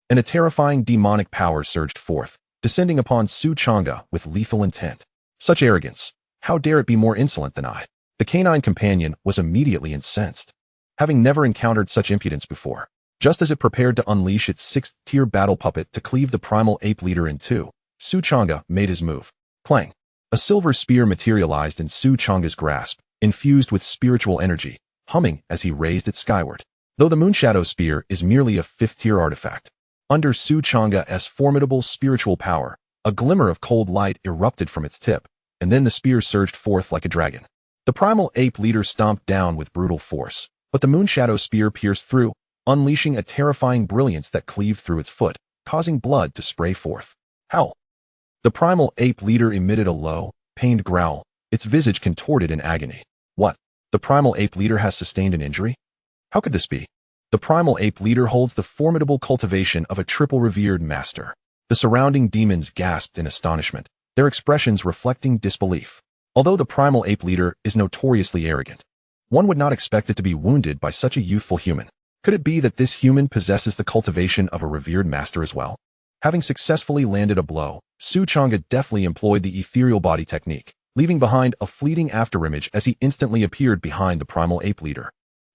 and a terrifying demonic power surged forth, descending upon Su Changge with lethal intent. Such arrogance! How dare it be more insolent than I? The canine companion was immediately incensed, having never encountered such impudence before. Just as it prepared to unleash its 6th-tier battle puppet to cleave the primal ape leader in two, Su Changge made his move. Clang! A silver spear materialized in Su Changge's grasp, infused with spiritual energy, humming as he raised it skyward. Though the Moonshadow Spear is merely a 5th-tier artifact, under Su Changge's formidable spiritual power, a glimmer of cold light erupted from its tip, and then the spear surged forth like a dragon. The primal ape leader stomped down with brutal force, but the Moonshadow Spear pierced through, unleashing a terrifying brilliance that cleaved through its foot, causing blood to spray forth. Howl! The primal ape leader emitted a low, pained growl, its visage contorted in agony. What? The primal ape leader has sustained an injury? How could this be? The primal ape leader holds the formidable cultivation of a triple revered master. The surrounding demons gasped in astonishment, their expressions reflecting disbelief. Although the primal ape leader is notoriously arrogant, one would not expect it to be wounded by such a youthful human. Could it be that this human possesses the cultivation of a revered master as well? Having successfully landed a blow, Su Changge deftly employed the ethereal body technique, leaving behind a fleeting afterimage as he instantly appeared behind the primal ape leader,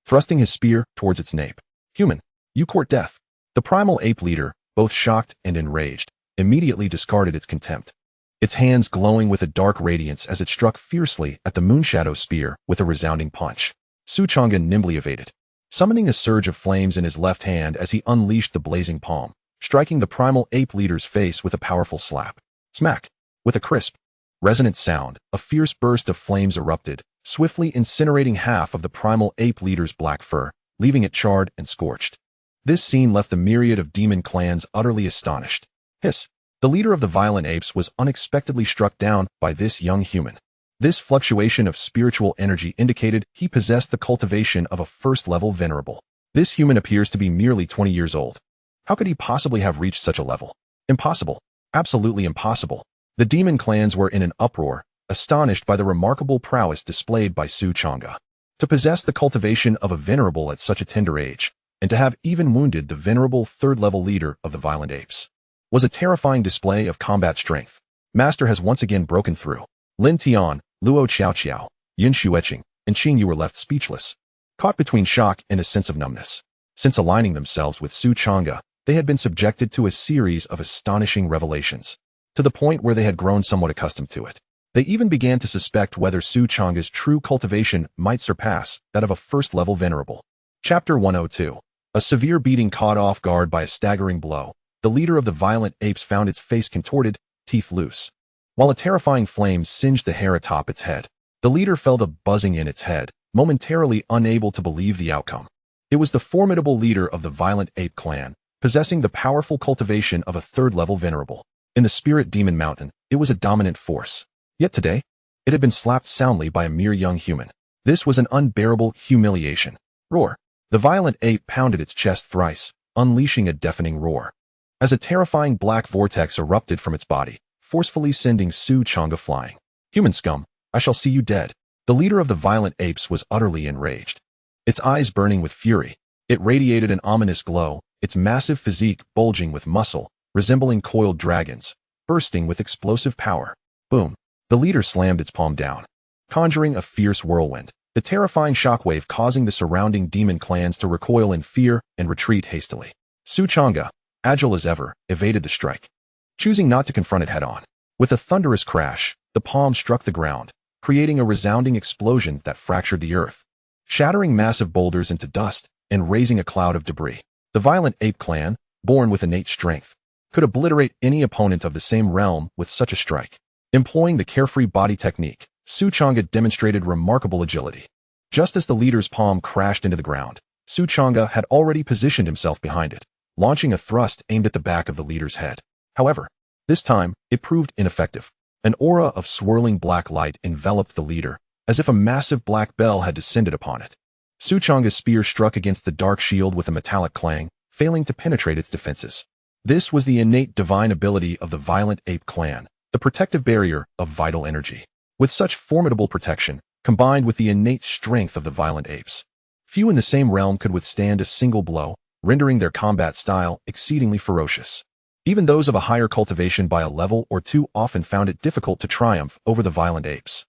thrusting his spear towards its nape. Human, you court death. The primal ape leader, both shocked and enraged, immediately discarded its contempt, its hands glowing with a dark radiance as it struck fiercely at the Moonshadow Spear with a resounding punch. Su Changge nimbly evaded, summoning a surge of flames in his left hand as he unleashed the blazing palm, striking the primal ape leader's face with a powerful slap. Smack! With a crisp, resonant sound, a fierce burst of flames erupted, swiftly incinerating half of the primal ape leader's black fur, leaving it charred and scorched. This scene left the myriad of demon clans utterly astonished. Hiss! The leader of the violent apes was unexpectedly struck down by this young human. This fluctuation of spiritual energy indicated he possessed the cultivation of a first-level venerable. This human appears to be merely 20 years old. How could he possibly have reached such a level? Impossible. Absolutely impossible. The demon clans were in an uproar, astonished by the remarkable prowess displayed by Su Changge. To possess the cultivation of a venerable at such a tender age, and to have even wounded the venerable 3rd-level leader of the violent apes, was a terrifying display of combat strength. Master has once again broken through. Lin Tian, Luo Qiao, Yin Xueqing and Qing were left speechless, caught between shock and a sense of numbness. Since aligning themselves with Su Changge, they had been subjected to a series of astonishing revelations, to the point where they had grown somewhat accustomed to it. They even began to suspect whether Su Changge's true cultivation might surpass that of a first-level venerable. Chapter 102. A severe beating caught off guard by a staggering blow. The leader of the violent apes found its face contorted, teeth loose. While a terrifying flame singed the hair atop its head, the leader felt a buzzing in its head, momentarily unable to believe the outcome. It was the formidable leader of the violent ape clan, possessing the powerful cultivation of a third-level venerable. In the spirit demon mountain, it was a dominant force. Yet today, it had been slapped soundly by a mere young human. This was an unbearable humiliation. Roar. The violent ape pounded its chest thrice, unleashing a deafening roar, as a terrifying black vortex erupted from its body, forcefully sending Su Changge flying. Human scum, I shall see you dead. The leader of the violent apes was utterly enraged. Its eyes burning with fury, it radiated an ominous glow, its massive physique bulging with muscle, resembling coiled dragons, bursting with explosive power. Boom. The leader slammed its palm down, conjuring a fierce whirlwind, the terrifying shockwave causing the surrounding demon clans to recoil in fear and retreat hastily. Su Changge, agile as ever, evaded the strike, choosing not to confront it head-on. With a thunderous crash, the palm struck the ground, creating a resounding explosion that fractured the earth, shattering massive boulders into dust and raising a cloud of debris. The violent ape clan, born with innate strength, could obliterate any opponent of the same realm with such a strike. Employing the carefree body technique, Su Changge demonstrated remarkable agility. Just as the leader's palm crashed into the ground, Su Changge had already positioned himself behind it, launching a thrust aimed at the back of the leader's head. However, this time, it proved ineffective. An aura of swirling black light enveloped the leader, as if a massive black bell had descended upon it. Su Changge's spear struck against the dark shield with a metallic clang, failing to penetrate its defenses. This was the innate divine ability of the violent ape clan, the protective barrier of vital energy. With such formidable protection, combined with the innate strength of the violent apes, few in the same realm could withstand a single blow, rendering their combat style exceedingly ferocious. Even those of a higher cultivation by a level or two often found it difficult to triumph over the violent apes.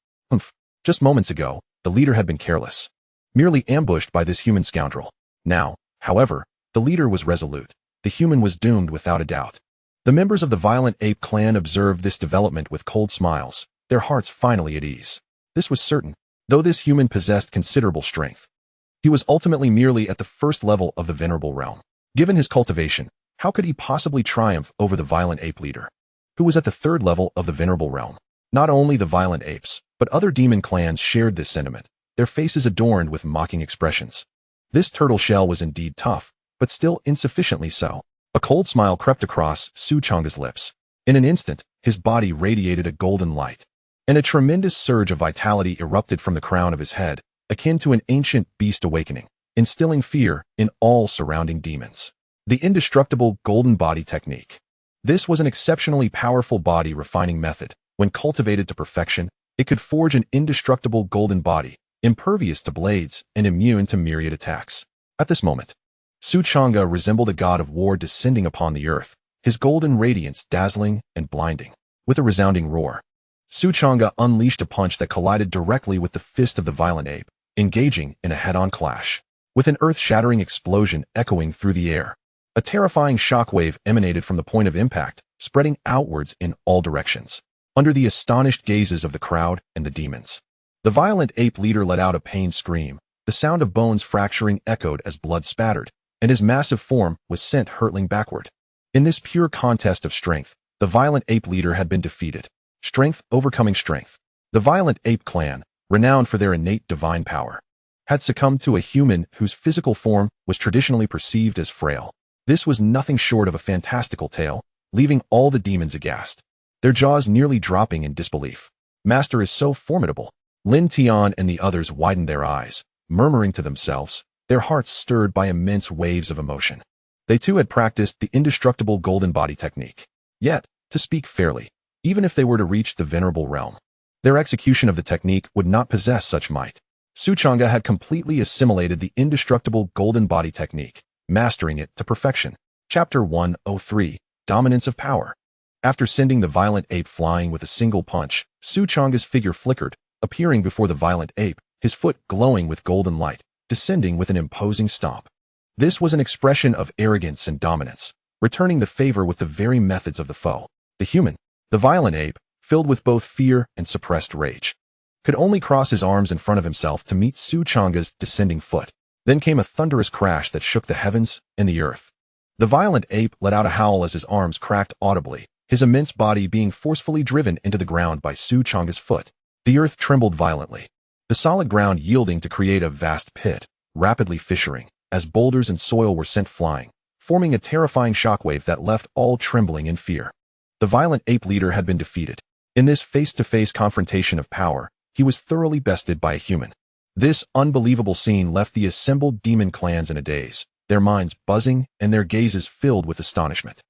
Just moments ago, the leader had been careless, merely ambushed by this human scoundrel. Now, however, the leader was resolute. The human was doomed without a doubt. The members of the violent ape clan observed this development with cold smiles, their hearts finally at ease. This was certain, though this human possessed considerable strength. He was ultimately merely at the first level of the venerable realm. Given his cultivation, how could he possibly triumph over the violent ape leader, who was at the third level of the venerable realm? Not only the violent apes, but other demon clans shared this sentiment, their faces adorned with mocking expressions. This turtle shell was indeed tough, but still insufficiently so. A cold smile crept across Su Changge's lips. In an instant, his body radiated a golden light, and a tremendous surge of vitality erupted from the crown of his head, akin to an ancient beast awakening, instilling fear in all surrounding demons. The indestructible golden body technique. This was an exceptionally powerful body refining method. When cultivated to perfection, it could forge an indestructible golden body, impervious to blades and immune to myriad attacks. At this moment, Su Changge resembled a god of war descending upon the earth, his golden radiance dazzling and blinding. With a resounding roar, Su Changge unleashed a punch that collided directly with the fist of the violent ape, engaging in a head-on clash. With an earth-shattering explosion echoing through the air, a terrifying shockwave emanated from the point of impact, spreading outwards in all directions. Under the astonished gazes of the crowd and the demons, the violent ape leader let out a pained scream. The sound of bones fracturing echoed as blood spattered, and his massive form was sent hurtling backward. In this pure contest of strength, the violent ape leader had been defeated. Strength overcoming strength. The violent ape clan, renowned for their innate divine power, had succumbed to a human whose physical form was traditionally perceived as frail. This was nothing short of a fantastical tale, leaving all the demons aghast, their jaws nearly dropping in disbelief. Master is so formidable. Lin Tian and the others widened their eyes, murmuring to themselves, their hearts stirred by immense waves of emotion. They too had practiced the indestructible golden body technique. Yet, to speak fairly, even if they were to reach the venerable realm, their execution of the technique would not possess such might. Su Changge had completely assimilated the indestructible golden body technique, mastering it to perfection. Chapter 103, Dominance of Power. After sending the violent ape flying with a single punch, Su Changge's figure flickered, appearing before the violent ape, his foot glowing with golden light, descending with an imposing stomp. This was an expression of arrogance and dominance, returning the favor with the very methods of the foe. The human, the violent ape, filled with both fear and suppressed rage, could only cross his arms in front of himself to meet Su Changge's descending foot. Then came a thunderous crash that shook the heavens and the earth. The violent ape let out a howl as his arms cracked audibly, his immense body being forcefully driven into the ground by Su Changge's foot. The earth trembled violently, the solid ground yielding to create a vast pit, rapidly fissuring, as boulders and soil were sent flying, forming a terrifying shockwave that left all trembling in fear. The violent ape leader had been defeated. In this face-to-face confrontation of power, he was thoroughly bested by a human. This unbelievable scene left the assembled demon clans in a daze, their minds buzzing and their gazes filled with astonishment.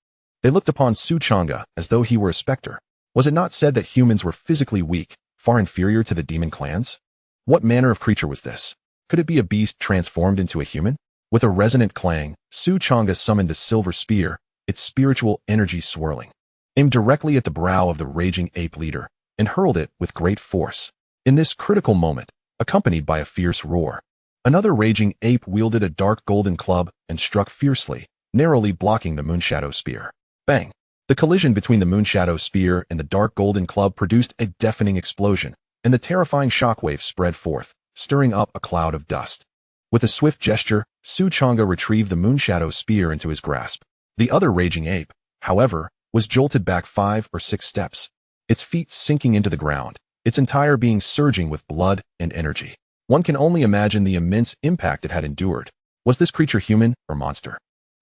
They looked upon Su Changge as though he were a specter. Was it not said that humans were physically weak, far inferior to the demon clans? What manner of creature was this? Could it be a beast transformed into a human? With a resonant clang, Su Changge summoned a silver spear, its spiritual energy swirling, aimed directly at the brow of the raging ape leader, and hurled it with great force. In this critical moment, accompanied by a fierce roar, another raging ape wielded a dark golden club and struck fiercely, narrowly blocking the Moonshadow spear. Bang! The collision between the Moonshadow spear and the dark golden club produced a deafening explosion, and the terrifying shockwave spread forth, stirring up a cloud of dust. With a swift gesture, Su Changge retrieved the Moonshadow spear into his grasp. The other raging ape, however, was jolted back 5 or 6 steps, its feet sinking into the ground, its entire being surging with blood and energy. One can only imagine the immense impact it had endured. Was this creature human or monster?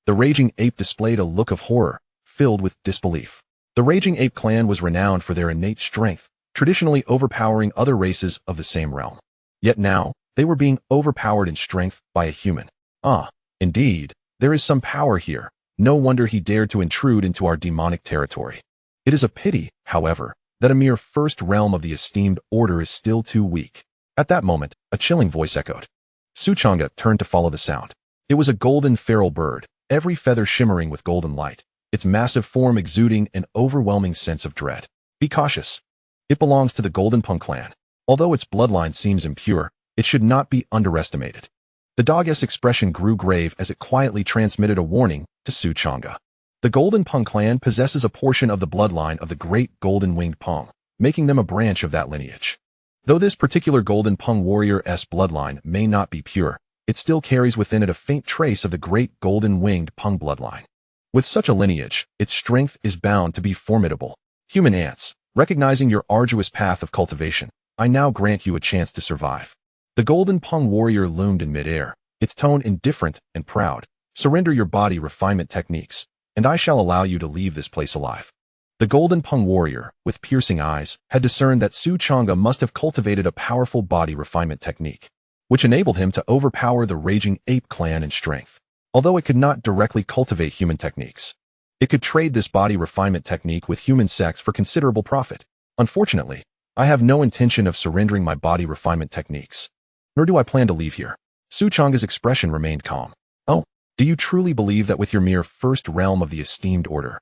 The raging ape displayed a look of horror, filled with disbelief. The raging ape clan was renowned for their innate strength, traditionally overpowering other races of the same realm. Yet now, they were being overpowered in strength by a human. Ah, indeed, there is some power here. No wonder he dared to intrude into our demonic territory. It is a pity, however, that a mere first realm of the esteemed order is still too weak. At that moment, a chilling voice echoed. Su Changge turned to follow the sound. It was a golden feral bird, every feather shimmering with golden light, its massive form exuding an overwhelming sense of dread. Be cautious. It belongs to the Golden Pung clan. Although its bloodline seems impure, it should not be underestimated. The dog's expression grew grave as it quietly transmitted a warning to Su Changge. The Golden Pung clan possesses a portion of the bloodline of the great golden-winged Pung, making them a branch of that lineage. Though this particular Golden Pung warrior's bloodline may not be pure, it still carries within it a faint trace of the great golden-winged Pung bloodline. With such a lineage, its strength is bound to be formidable. Human ants, recognizing your arduous path of cultivation, I now grant you a chance to survive. The Golden Pung warrior loomed in midair, its tone indifferent and proud. Surrender your body refinement techniques, and I shall allow you to leave this place alive. The Golden Pung warrior, with piercing eyes, had discerned that Su Changge must have cultivated a powerful body refinement technique, which enabled him to overpower the raging ape clan in strength. Although it could not directly cultivate human techniques, it could trade this body refinement technique with human sex for considerable profit. Unfortunately, I have no intention of surrendering my body refinement techniques, nor do I plan to leave here. Su Changge's expression remained calm. Oh, do you truly believe that with your mere first realm of the esteemed order,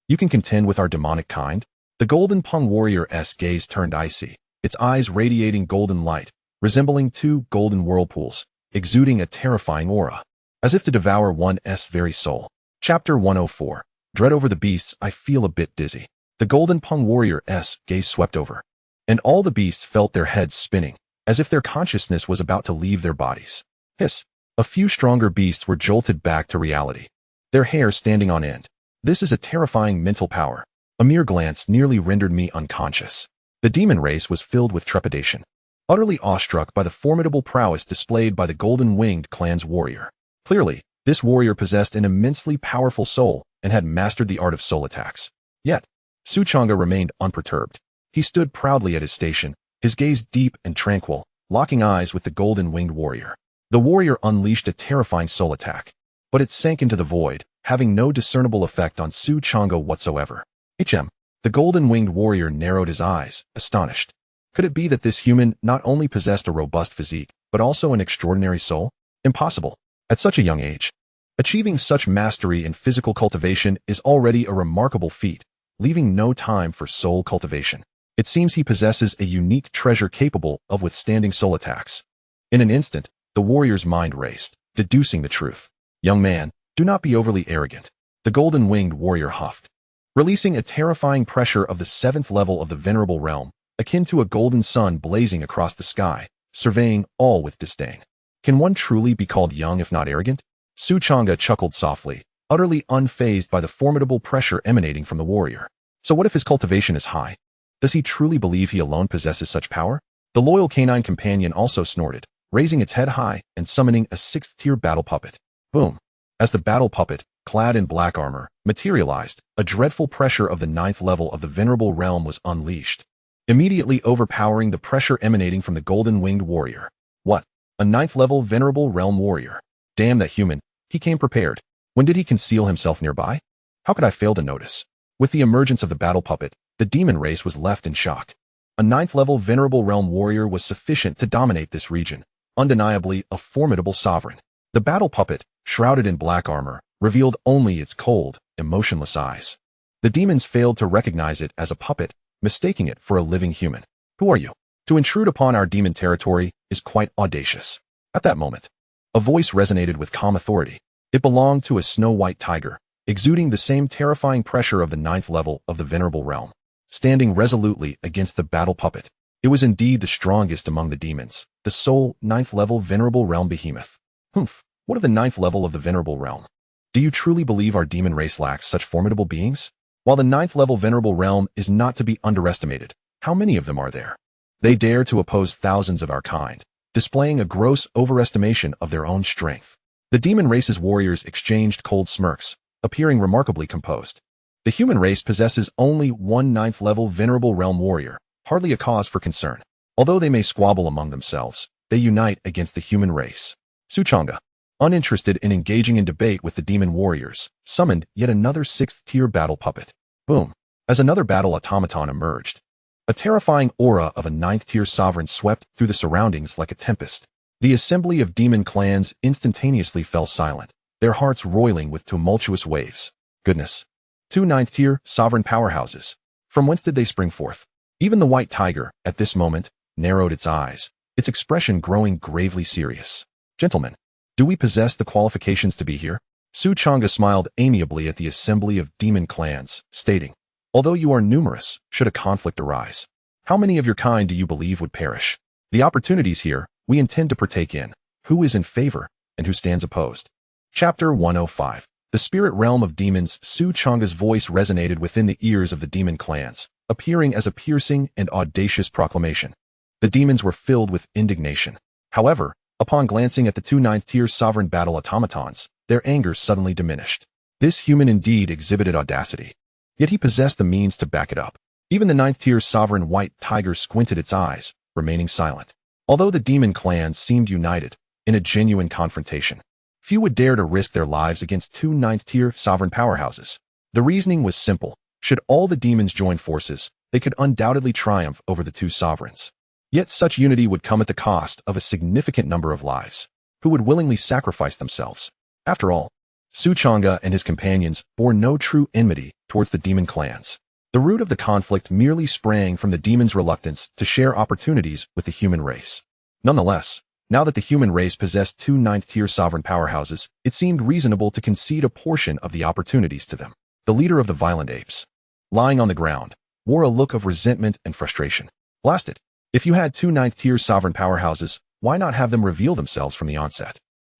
you can contend with our demonic kind? The Golden Pung warrior's gaze turned icy, its eyes radiating golden light, resembling 2 golden whirlpools, exuding a terrifying aura, as if to devour one's very soul. Chapter 104. Dread over the beasts. I feel a bit dizzy. The Golden Pung warrior's gaze swept over, and all the beasts felt their heads spinning, as if their consciousness was about to leave their bodies. Hiss! A few stronger beasts were jolted back to reality, their hair standing on end. This is a terrifying mental power. A mere glance nearly rendered me unconscious. The demon race was filled with trepidation, utterly awestruck by the formidable prowess displayed by the golden-winged clan's warrior. Clearly, this warrior possessed an immensely powerful soul and had mastered the art of soul attacks. Yet, Su Changge remained unperturbed. He stood proudly at his station, his gaze deep and tranquil, locking eyes with the golden-winged warrior. The warrior unleashed a terrifying soul attack, but it sank into the void, having no discernible effect on Su Changge whatsoever. The golden-winged warrior narrowed his eyes, astonished. Could it be that this human not only possessed a robust physique, but also an extraordinary soul? Impossible. At such a young age, achieving such mastery in physical cultivation is already a remarkable feat, leaving no time for soul cultivation. It seems he possesses a unique treasure capable of withstanding soul attacks. In an instant, the warrior's mind raced, deducing the truth. Young man, do not be overly arrogant. The golden-winged warrior huffed, releasing a terrifying pressure of the 7th level of the venerable realm, akin to a golden sun blazing across the sky, surveying all with disdain. Can one truly be called young if not arrogant? Changge chuckled softly, utterly unfazed by the formidable pressure emanating from the warrior. So what if his cultivation is high? Does he truly believe he alone possesses such power? The loyal canine companion also snorted, raising its head high and summoning a 6th-tier battle puppet. Boom! As the battle puppet, clad in black armor, materialized, a dreadful pressure of the 9th level of the venerable realm was unleashed, immediately overpowering the pressure emanating from the golden-winged warrior. What? A 9th level venerable realm warrior? Damn that human, he came prepared. When did he conceal himself nearby? How could I fail to notice? With the emergence of the battle puppet, the demon race was left in shock. A 9th level venerable realm warrior was sufficient to dominate this region, undeniably a formidable sovereign. The battle puppet, shrouded in black armor, revealed only its cold, emotionless eyes. The demons failed to recognize it as a puppet, mistaking it for a living human. Who are you? To intrude upon our demon territory is quite audacious. At that moment, a voice resonated with calm authority. It belonged to a snow-white tiger, exuding the same terrifying pressure of the 9th level of the venerable realm. Standing resolutely against the battle puppet, it was indeed the strongest among the demons, the sole 9th level venerable realm behemoth. Humph, what of the 9th level of the venerable realm? Do you truly believe our demon race lacks such formidable beings? While the 9th level venerable realm is not to be underestimated, how many of them are there? They dare to oppose thousands of our kind, displaying a gross overestimation of their own strength. The demon race's warriors exchanged cold smirks, appearing remarkably composed. The human race possesses only one 9th level venerable realm warrior, hardly a cause for concern. Although they may squabble among themselves, they unite against the human race. Changge, uninterested in engaging in debate with the demon warriors, summoned yet another 6th-tier battle puppet. Boom! As another battle automaton emerged, a terrifying aura of a 9th-tier sovereign swept through the surroundings like a tempest. The assembly of demon clans instantaneously fell silent, their hearts roiling with tumultuous waves. Goodness! 2 9th-tier sovereign powerhouses. From whence did they spring forth? Even the white tiger, at this moment, narrowed its eyes, its expression growing gravely serious. Gentlemen, do we possess the qualifications to be here? Changge smiled amiably at the assembly of demon clans, stating, although you are numerous, should a conflict arise, how many of your kind do you believe would perish? The opportunities here, we intend to partake in. Who is in favor, and who stands opposed? Chapter 105. The spirit realm of demons. Changge's voice resonated within the ears of the demon clans, appearing as a piercing and audacious proclamation. The demons were filled with indignation. However, upon glancing at the 2 9th-tier sovereign battle automatons, their anger suddenly diminished. This human indeed exhibited audacity, yet he possessed the means to back it up. Even the 9th-tier sovereign white tiger squinted its eyes, remaining silent. Although the demon clans seemed united in a genuine confrontation, few would dare to risk their lives against 2 9th-tier sovereign powerhouses. The reasoning was simple. Should all the demons join forces, they could undoubtedly triumph over the 2 sovereigns. Yet such unity would come at the cost of a significant number of lives. Who would willingly sacrifice themselves? After all, Changge and his companions bore no true enmity towards the demon clans. The root of the conflict merely sprang from the demons' reluctance to share opportunities with the human race. Nonetheless, now that the human race possessed 2 9th-tier sovereign powerhouses, it seemed reasonable to concede a portion of the opportunities to them. The leader of the violent apes, lying on the ground, wore a look of resentment and frustration. Blast it! If you had 2 9th-tier sovereign powerhouses, why not have them reveal themselves from the onset?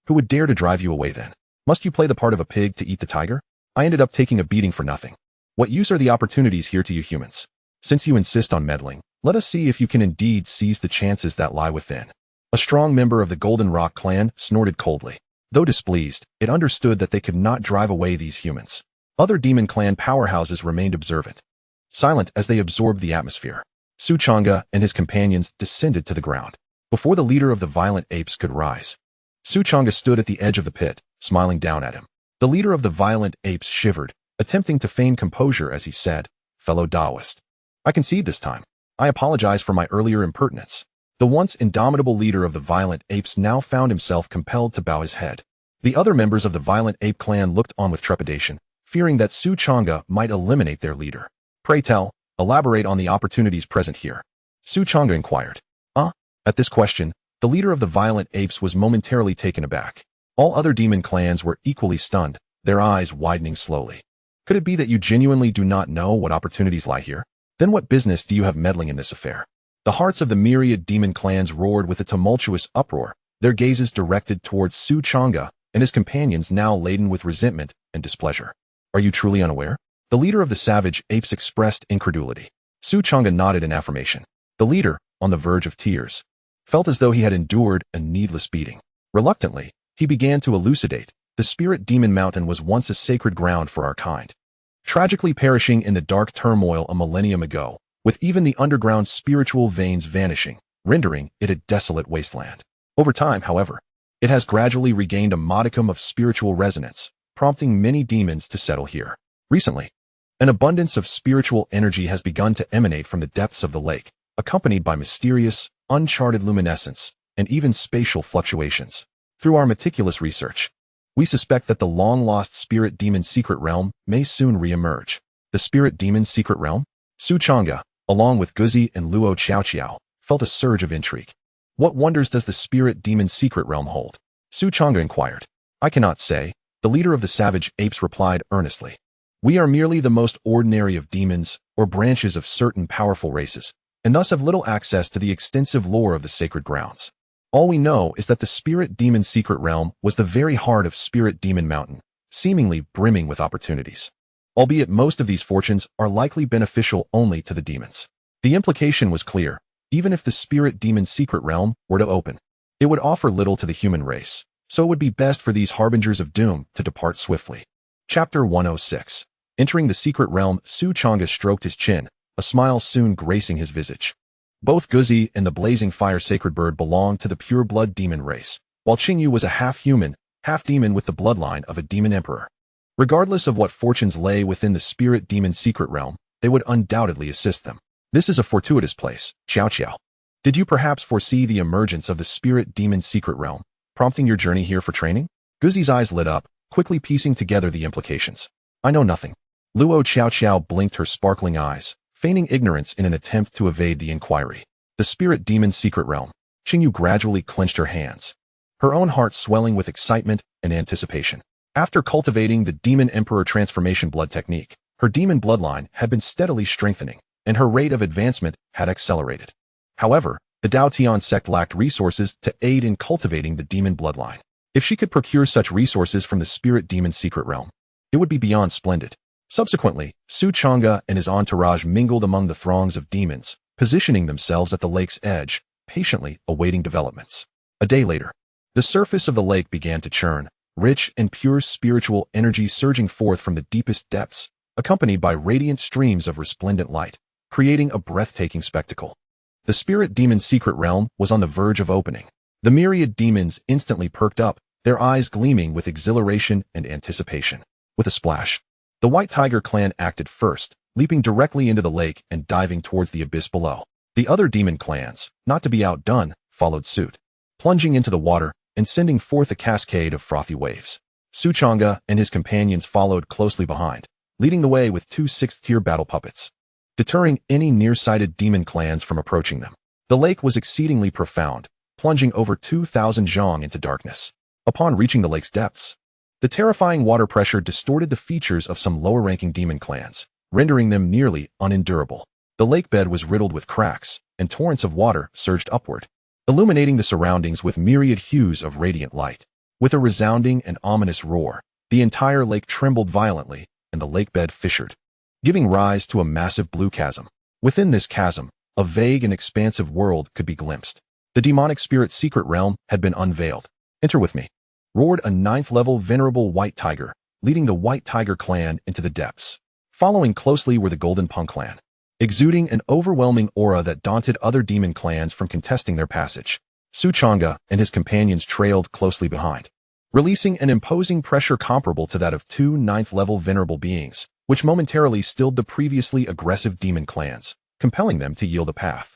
Who would dare to drive you away then? Must you play the part of a pig to eat the tiger? I ended up taking a beating for nothing. What use are the opportunities here to you humans? Since you insist on meddling, let us see if you can indeed seize the chances that lie within. A strong member of the Golden Rock clan snorted coldly. Though displeased, it understood that they could not drive away these humans. Other demon clan powerhouses remained observant, silent as they absorbed the atmosphere. Changge and his companions descended to the ground. Before the leader of the violent apes could rise, Changge stood at the edge of the pit, smiling down at him. The leader of the violent apes shivered, attempting to feign composure as he said, "Fellow Taoist, I concede this time. I apologize for my earlier impertinence." The once indomitable leader of the violent apes now found himself compelled to bow his head. The other members of the violent ape clan looked on with trepidation, fearing that Changge might eliminate their leader. "Pray tell, Elaborate on the opportunities present here. Su Changge inquired. At this question, the leader of the violent apes was momentarily taken aback. All other demon clans were equally stunned, their eyes widening slowly. Could it be that you genuinely do not know what opportunities lie here? Then what business do you have meddling in this affair? The hearts of the myriad demon clans roared with a tumultuous uproar, their gazes directed towards Su Changge and his companions now laden with resentment and displeasure. Are you truly unaware? The leader of the savage apes expressed incredulity. Su Changge nodded in affirmation. The leader, on the verge of tears, felt as though he had endured a needless beating. Reluctantly, he began to elucidate. The spirit demon mountain was once a sacred ground for our kind, tragically perishing in the dark turmoil a millennium ago, with even the underground spiritual veins vanishing, rendering it a desolate wasteland. Over time, however, it has gradually regained a modicum of spiritual resonance, prompting many demons to settle here. Recently, an abundance of spiritual energy has begun to emanate from the depths of the lake, accompanied by mysterious, uncharted luminescence and even spatial fluctuations. Through our meticulous research, we suspect that the long-lost spirit demon secret realm may soon re-emerge. The spirit demon secret realm? Su Changge, along with Guzi and Luo Xiaoqiao, felt a surge of intrigue. What wonders does the spirit demon secret realm hold? Su Changge inquired. I cannot say, the leader of the savage apes replied earnestly. We are merely the most ordinary of demons, or branches of certain powerful races, and thus have little access to the extensive lore of the sacred grounds. All we know is that the spirit demon secret realm was the very heart of Spirit Demon Mountain, seemingly brimming with opportunities. Albeit most of these fortunes are likely beneficial only to the demons. The implication was clear. Even if the spirit demon secret realm were to open, it would offer little to the human race, so it would be best for these harbingers of doom to depart swiftly. Chapter 106. Entering the secret realm, Su Changge stroked his chin, a smile soon gracing his visage. Both Guzi and the blazing fire sacred bird belonged to the pure-blood demon race, while Changge was a half-human, half-demon with the bloodline of a demon emperor. Regardless of what fortunes lay within the spirit demon secret realm, they would undoubtedly assist them. This is a fortuitous place, Xiaoqiao. Did you perhaps foresee the emergence of the spirit demon secret realm, prompting your journey here for training? Guzi's eyes lit up, quickly piecing together the implications. I know nothing. Luo Xiaoqiao blinked her sparkling eyes, feigning ignorance in an attempt to evade the inquiry. The spirit demon secret realm. Changge gradually clenched her hands, her own heart swelling with excitement and anticipation. After cultivating the demon emperor transformation blood technique, her demon bloodline had been steadily strengthening, and her rate of advancement had accelerated. However, the Dao Tian Sect lacked resources to aid in cultivating the demon bloodline. If she could procure such resources from the spirit demon secret realm, it would be beyond splendid. Subsequently, Su Changge and his entourage mingled among the throngs of demons, positioning themselves at the lake's edge, patiently awaiting developments. A day later, the surface of the lake began to churn, rich and pure spiritual energy surging forth from the deepest depths, accompanied by radiant streams of resplendent light, creating a breathtaking spectacle. The spirit demon secret realm was on the verge of opening. The myriad demons instantly perked up, their eyes gleaming with exhilaration and anticipation. With a splash, the White Tiger clan acted first, leaping directly into the lake and diving towards the abyss below. The other demon clans, not to be outdone, followed suit, plunging into the water and sending forth a cascade of frothy waves. Su Changge and his companions followed closely behind, leading the way with 2 6th-tier battle puppets, deterring any nearsighted demon clans from approaching them. The lake was exceedingly profound, plunging over 2,000 zhang into darkness. Upon reaching the lake's depths, the terrifying water pressure distorted the features of some lower-ranking demon clans, rendering them nearly unendurable. The lake bed was riddled with cracks, and torrents of water surged upward, illuminating the surroundings with myriad hues of radiant light. With a resounding and ominous roar, the entire lake trembled violently, and the lake bed fissured, giving rise to a massive blue chasm. Within this chasm, a vague and expansive world could be glimpsed. The demonic spirit secret realm had been unveiled. Enter with me, roared a 9th-level venerable White Tiger, leading the White Tiger clan into the depths. Following closely were the Golden Punk clan, exuding an overwhelming aura that daunted other demon clans from contesting their passage. Su Changge and his companions trailed closely behind, releasing an imposing pressure comparable to that of 2 9th-level venerable beings, which momentarily stilled the previously aggressive demon clans, compelling them to yield a path.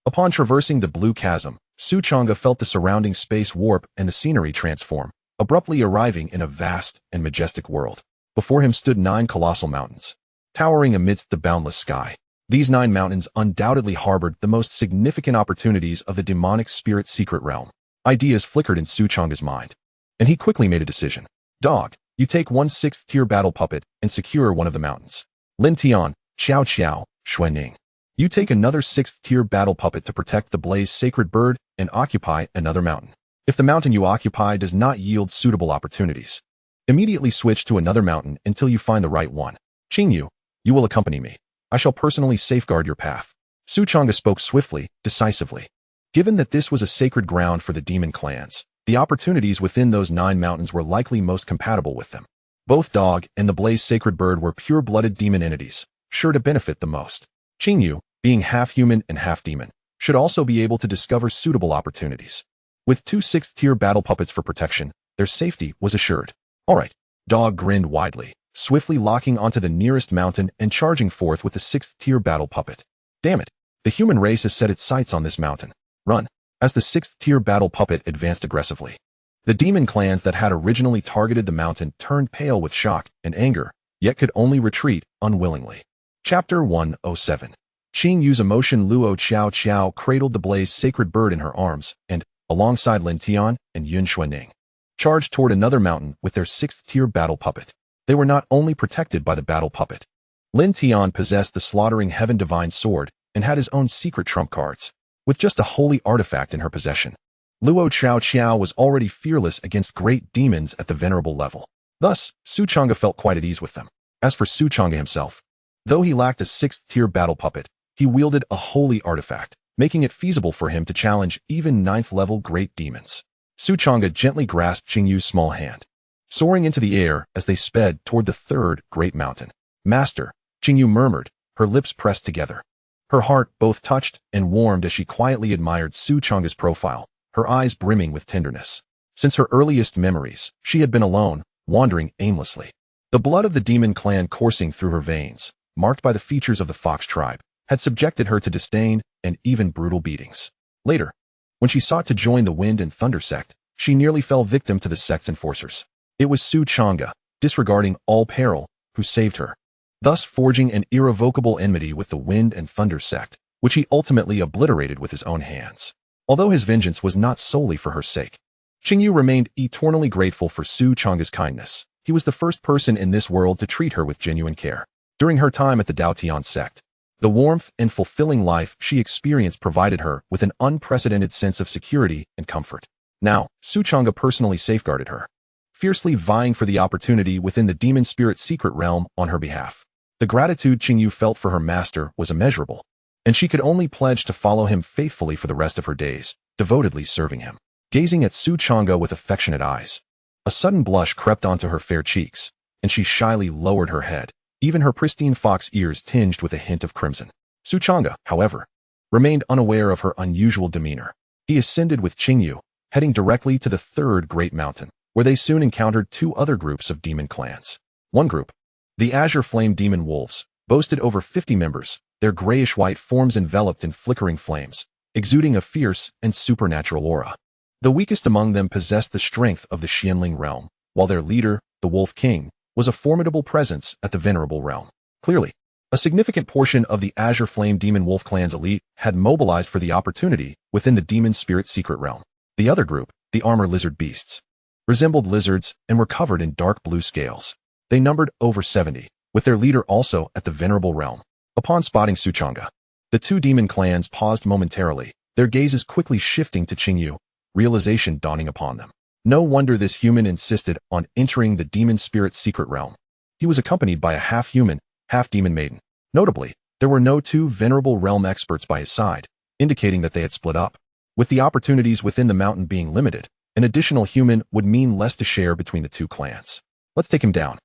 Upon traversing the blue chasm, Su Changge felt the surrounding space warp and the scenery transform, abruptly arriving in a vast and majestic world. Before him stood 9 colossal mountains, towering amidst the boundless sky. These 9 mountains undoubtedly harbored the most significant opportunities of the demonic spirit secret realm. Ideas flickered in Su Changge's mind, and he quickly made a decision. Dog, you take 1 6th tier battle puppet and secure one of the mountains. Lin Tian, Xiao Xiao, Xuanning. You take another 6th tier battle puppet to protect the Blaze sacred bird and occupy another mountain. If the mountain you occupy does not yield suitable opportunities, immediately switch to another mountain until you find the right one. Qingyu, you will accompany me. I shall personally safeguard your path. Su Changge spoke swiftly, decisively. Given that this was a sacred ground for the demon clans, the opportunities within those 9 mountains were likely most compatible with them. Both Dog and the Blaze sacred bird were pure-blooded demon entities, sure to benefit the most. Qingyu, being half human and half demon, should also be able to discover suitable opportunities. With 2 6th tier battle puppets for protection, their safety was assured. Alright. Dog grinned widely, swiftly locking onto the nearest mountain and charging forth with the 6th tier battle puppet. Damn it. The human race has set its sights on this mountain. Run. As the 6th tier battle puppet advanced aggressively, the demon clans that had originally targeted the mountain turned pale with shock and anger, yet could only retreat unwillingly. Chapter 107. Qingyu's emotion. Luo Qiao Qiao cradled the Blaze sacred bird in her arms and, alongside Lin Tian and Yun Xuanning, charged toward another mountain with their 6th tier battle puppet. They were not only protected by the battle puppet. Lin Tian possessed the slaughtering heaven divine sword and had his own secret trump cards, with just a holy artifact in her possession. Luo Qiao Qiao was already fearless against great demons at the venerable level. Thus, Su Changge felt quite at ease with them. As for Su Changge himself, though he lacked a 6th tier battle puppet, he wielded a holy artifact, making it feasible for him to challenge even 9th level great demons. Su Changge gently grasped Qingyu's small hand, soaring into the air as they sped toward the 3rd great mountain. Master, Qingyu murmured, her lips pressed together. Her heart both touched and warmed as she quietly admired Su Changge's profile, her eyes brimming with tenderness. Since her earliest memories, she had been alone, wandering aimlessly. The blood of the demon clan coursing through her veins, marked by the features of the Fox tribe, had subjected her to disdain and even brutal beatings. Later, when she sought to join the Wind and Thunder Sect, she nearly fell victim to the sect's enforcers. It was Su Changge, disregarding all peril, who saved her, thus forging an irrevocable enmity with the Wind and Thunder Sect, which he ultimately obliterated with his own hands. Although his vengeance was not solely for her sake, Qingyu remained eternally grateful for Su Changge's kindness. He was the first person in this world to treat her with genuine care. During her time at the Dao Tian Sect, the warmth and fulfilling life she experienced provided her with an unprecedented sense of security and comfort. Now, Su Changge personally safeguarded her, fiercely vying for the opportunity within the demon spirit secret realm on her behalf. The gratitude Qingyu felt for her master was immeasurable, and she could only pledge to follow him faithfully for the rest of her days, devotedly serving him. Gazing at Su Changge with affectionate eyes, a sudden blush crept onto her fair cheeks, and she shyly lowered her head, even her pristine fox ears tinged with a hint of crimson. Su Changge, however, remained unaware of her unusual demeanor. He ascended with Qingyu, heading directly to the 3rd great mountain, where they soon encountered 2 other groups of demon clans. One group, the Azure Flame Demon Wolves, boasted over 50 members, their grayish-white forms enveloped in flickering flames, exuding a fierce and supernatural aura. The weakest among them possessed the strength of the Xianling realm, while their leader, the Wolf King, was a formidable presence at the venerable realm. Clearly, a significant portion of the Azure Flame Demon Wolf clan's elite had mobilized for the opportunity within the demon spirit secret realm. The other group, the Armor Lizard Beasts, resembled lizards and were covered in dark blue scales. They numbered over 70, with their leader also at the venerable realm. Upon spotting Su Changge, the 2 demon clans paused momentarily, their gazes quickly shifting to Qingyu, realization dawning upon them. No wonder this human insisted on entering the demon spirit secret realm. He was accompanied by a half-human, half-demon maiden. Notably, there were no 2 venerable realm experts by his side, indicating that they had split up. With the opportunities within the mountain being limited, an additional human would mean less to share between the 2 clans. Let's take him down.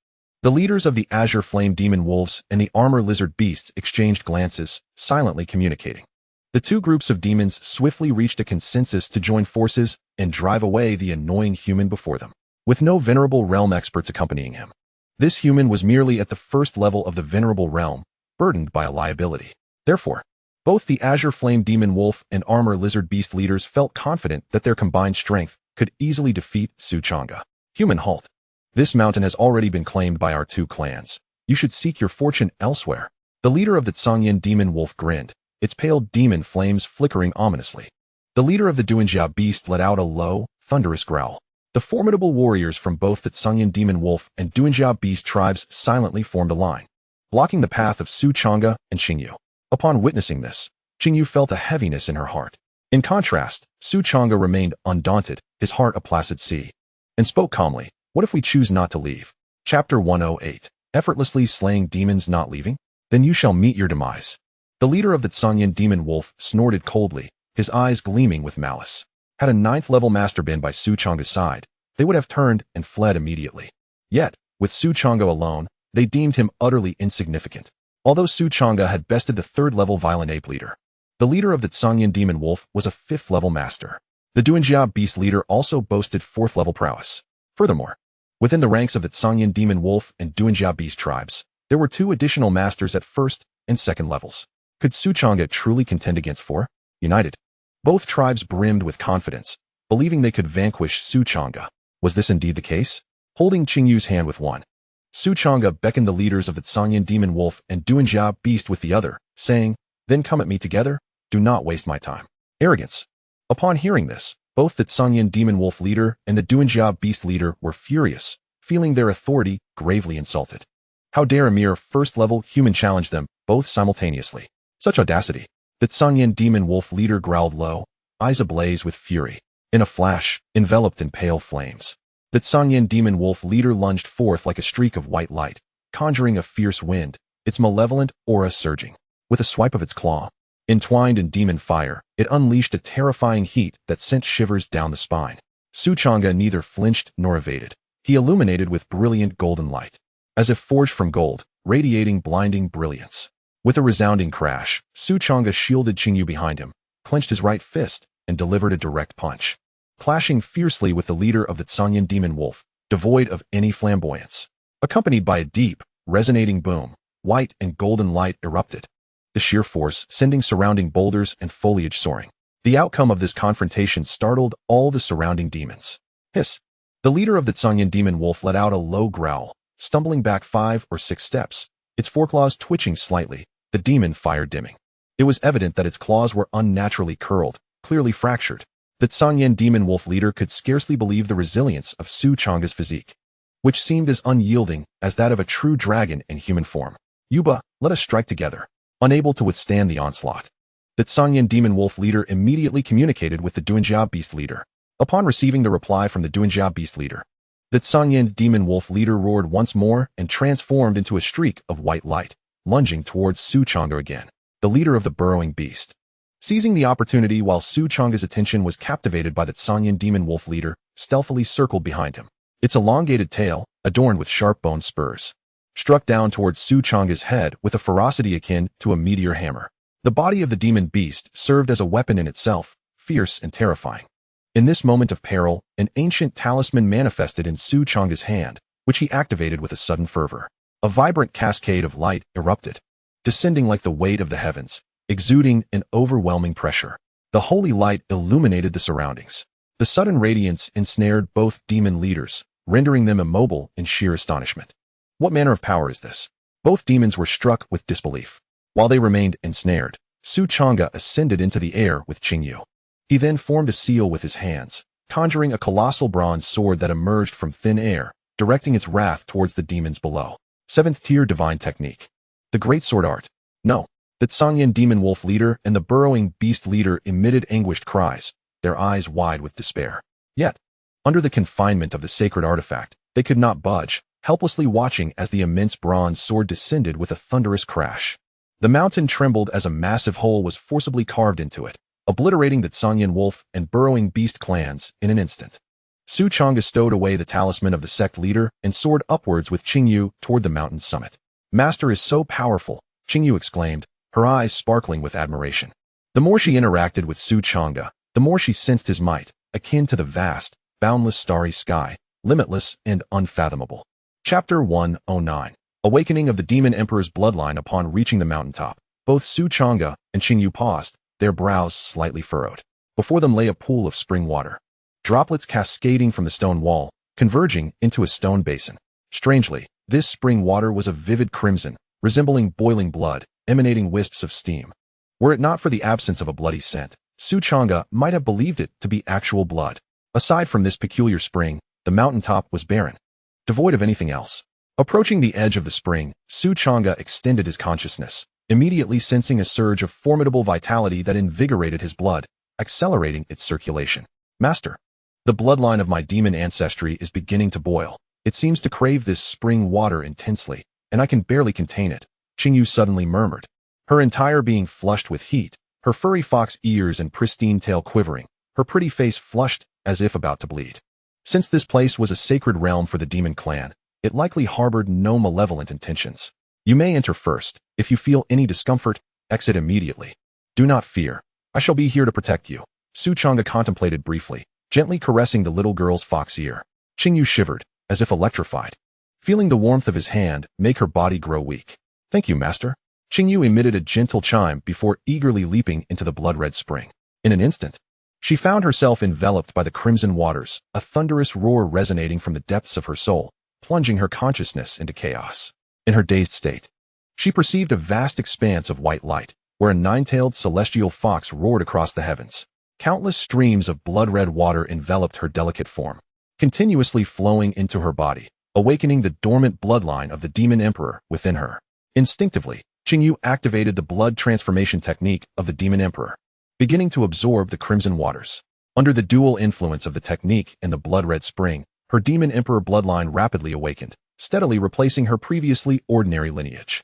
The leaders of the Azure Flame Demon Wolves and the Armor Lizard Beasts exchanged glances, silently communicating. The 2 groups of demons swiftly reached a consensus to join forces and drive away the annoying human before them, with no venerable realm experts accompanying him. This human was merely at the 1st level of the venerable realm, burdened by a liability. Therefore, both the Azure Flame Demon Wolf and Armor Lizard Beast leaders felt confident that their combined strength could easily defeat Su Changge. Human, halt. This mountain has already been claimed by our 2 clans. You should seek your fortune elsewhere. The leader of the Zhongyan demon wolf grinned, its pale demon flames flickering ominously. The leader of the Duanjia beast let out a low, thunderous growl. The formidable warriors from both the Zhongyan demon wolf and Duanjia beast tribes silently formed a line, blocking the path of Su Changge and Qingyu. Upon witnessing this, Qingyu felt a heaviness in her heart. In contrast, Su Changge remained undaunted, his heart a placid sea, and spoke calmly, "What if we choose not to leave?" Chapter 108. Effortlessly slaying demons not leaving? Then you shall meet your demise. The leader of the Zhongyan demon wolf snorted coldly, his eyes gleaming with malice. Had a 9th-level master been by Su Changge's side, they would have turned and fled immediately. Yet, with Su Changge alone, they deemed him utterly insignificant. Although Su Changge had bested the 3rd-level violent ape leader, the leader of the Zhongyan demon wolf was a 5th-level master. The Duanjia beast leader also boasted 4th-level prowess. Furthermore, within the ranks of the Zhongyan demon wolf and Duanjia beast tribes, there were 2 additional masters at 1st and 2nd levels. Could Su Changge truly contend against 4? United. Both tribes brimmed with confidence, believing they could vanquish Su Changge. Was this indeed the case? Holding Qingyu's hand with one, Su Changge beckoned the leaders of the Zhongyan demon wolf and Duanjia beast with the other, saying, "Then come at me together, do not waste my time." Arrogance. Upon hearing this, both the Zhongyan demon wolf leader and the Duanjia beast leader were furious, feeling their authority gravely insulted. How dare a mere 1st-level human challenge them, both simultaneously? Such audacity. The Zhongyan demon wolf leader growled low, eyes ablaze with fury. In a flash, enveloped in pale flames, the Zhongyan demon wolf leader lunged forth like a streak of white light, conjuring a fierce wind, its malevolent aura surging. With a swipe of its claw, entwined in demon fire, it unleashed a terrifying heat that sent shivers down the spine. Su Changge neither flinched nor evaded. He illuminated with brilliant golden light, as if forged from gold, radiating blinding brilliance. With a resounding crash, Su Changge shielded Qingyu behind him, clenched his right fist, and delivered a direct punch, clashing fiercely with the leader of the Zhongyan demon wolf, devoid of any flamboyance. Accompanied by a deep, resonating boom, white and golden light erupted, the sheer force sending surrounding boulders and foliage soaring. The outcome of this confrontation startled all the surrounding demons. Hiss! The leader of the Zhongyan demon wolf let out a low growl, stumbling back 5 or 6 steps, its foreclaws twitching slightly, the demon fire dimming. It was evident that its claws were unnaturally curled, clearly fractured. The Zhongyan demon wolf leader could scarcely believe the resilience of Su Changge's physique, which seemed as unyielding as that of a true dragon in human form. "Yuba, let us strike together." Unable to withstand the onslaught, the Zhongyan demon wolf leader immediately communicated with the Duanjia beast leader. Upon receiving the reply from the Duanjia beast leader, the Zhongyan demon wolf leader roared once more and transformed into a streak of white light, lunging towards Su Changge again, the leader of the burrowing beast. Seizing the opportunity while Su Changge's attention was captivated by the Zhongyan demon wolf leader, stealthily circled behind him. Its elongated tail, adorned with sharp bone spurs, struck down towards Su Changge's head with a ferocity akin to a meteor hammer. The body of the demon beast served as a weapon in itself, fierce and terrifying. In this moment of peril, an ancient talisman manifested in Su Changge's hand, which he activated with a sudden fervor. A vibrant cascade of light erupted, descending like the weight of the heavens, exuding an overwhelming pressure. The holy light illuminated the surroundings. The sudden radiance ensnared both demon leaders, rendering them immobile in sheer astonishment. What manner of power is this? Both demons were struck with disbelief. While they remained ensnared, Su Changge ascended into the air with Qingyu. He then formed a seal with his hands, conjuring a colossal bronze sword that emerged from thin air, directing its wrath towards the demons below. 7th-tier divine technique. The great sword art. No. The Zhongyan demon wolf leader and the burrowing beast leader emitted anguished cries, their eyes wide with despair. Yet, under the confinement of the sacred artifact, they could not budge, helplessly watching as the immense bronze sword descended with a thunderous crash. The mountain trembled as a massive hole was forcibly carved into it, obliterating the Zhongyan wolf and burrowing beast clans in an instant. Su Changge stowed away the talisman of the sect leader and soared upwards with Qingyu toward the mountain's summit. "Master is so powerful," Qingyu exclaimed, her eyes sparkling with admiration. The more she interacted with Su Changge, the more she sensed his might, akin to the vast, boundless starry sky, limitless and unfathomable. Chapter 109. Awakening of the Demon Emperor's bloodline. Upon reaching the mountaintop, both Su Changge and Qingyu paused, their brows slightly furrowed. Before them lay a pool of spring water, droplets cascading from the stone wall, converging into a stone basin. Strangely, this spring water was of vivid crimson, resembling boiling blood, emanating wisps of steam. Were it not for the absence of a bloody scent, Changge might have believed it to be actual blood. Aside from this peculiar spring, the mountaintop was barren, devoid of anything else. Approaching the edge of the spring, Changge extended his consciousness, immediately sensing a surge of formidable vitality that invigorated his blood, accelerating its circulation. Master, the bloodline of my demon ancestry is beginning to boil. It seems to crave this spring water intensely, and I can barely contain it, Changge suddenly murmured, her entire being flushed with heat, her furry fox ears and pristine tail quivering, her pretty face flushed as if about to bleed. Since this place was a sacred realm for the demon clan, it likely harbored no malevolent intentions. You may enter first. If you feel any discomfort, exit immediately. Do not fear. I shall be here to protect you. Changge contemplated briefly, gently caressing the little girl's fox ear. Changge shivered, as if electrified, feeling the warmth of his hand make her body grow weak. Thank you, master. Changge emitted a gentle chime before eagerly leaping into the blood-red spring. In an instant, she found herself enveloped by the crimson waters, a thunderous roar resonating from the depths of her soul, plunging her consciousness into chaos. In her dazed state, she perceived a vast expanse of white light, where a nine-tailed celestial fox roared across the heavens. Countless streams of blood-red water enveloped her delicate form, continuously flowing into her body, awakening the dormant bloodline of the demon emperor within her. Instinctively, Changge activated the blood transformation technique of the demon emperor, beginning to absorb the crimson waters. Under the dual influence of the technique and the blood-red spring, her demon emperor bloodline rapidly awakened, steadily replacing her previously ordinary lineage.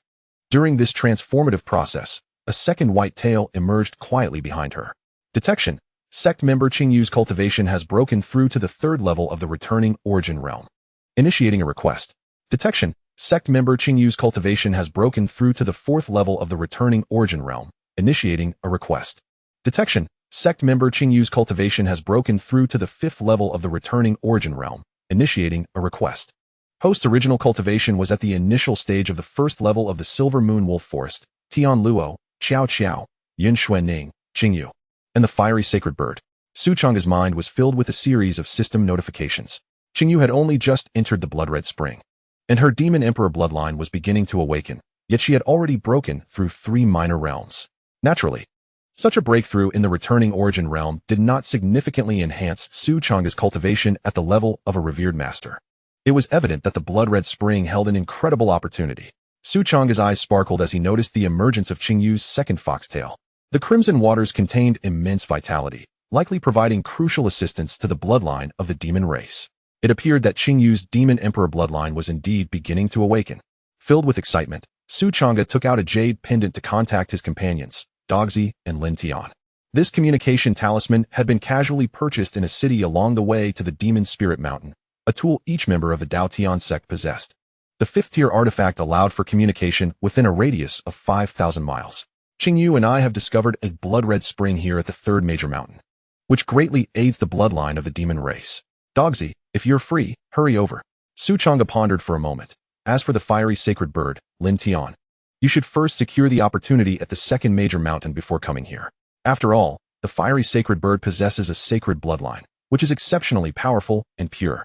During this transformative process, a second white tail emerged quietly behind her. Detection. Sect member Changge's cultivation has broken through to the third level of the returning origin realm. Initiating a request. Detection. Sect member Changge's cultivation has broken through to the fourth level of the returning origin realm. Initiating a request. Detection. Sect member Changge's cultivation has broken through to the fifth level of the returning origin realm. Initiating a request. Host's original cultivation was at the initial stage of the first level of the Silver Moon Wolf Forest, Tian Luo, Xiao Xiao, Yin Xuan Ning, Changge, and the fiery sacred bird. Changge's mind was filled with a series of system notifications. Changge had only just entered the blood-red spring, and her demon emperor bloodline was beginning to awaken, yet she had already broken through 3 minor realms. Naturally, such a breakthrough in the returning origin realm did not significantly enhance Changge's cultivation at the level of a revered master. It was evident that the blood-red spring held an incredible opportunity. Changge's eyes sparkled as he noticed the emergence of Changge's second foxtail. The crimson waters contained immense vitality, likely providing crucial assistance to the bloodline of the demon race. It appeared that Changge's demon emperor bloodline was indeed beginning to awaken. Filled with excitement, Changge took out a jade pendant to contact his companions, Dogzi and Lin Tian. This communication talisman had been casually purchased in a city along the way to the Demon Spirit Mountain, a tool each member of the Dao Tian Sect possessed. The fifth-tier artifact allowed for communication within a radius of 5,000 miles. Changge and I have discovered a blood-red spring here at the third major mountain, which greatly aids the bloodline of the demon race. Dogzi, if you're free, hurry over. Changge pondered for a moment. As for the fiery sacred bird, Lin Tian, you should first secure the opportunity at the second major mountain before coming here. After all, the fiery sacred bird possesses a sacred bloodline, which is exceptionally powerful and pure.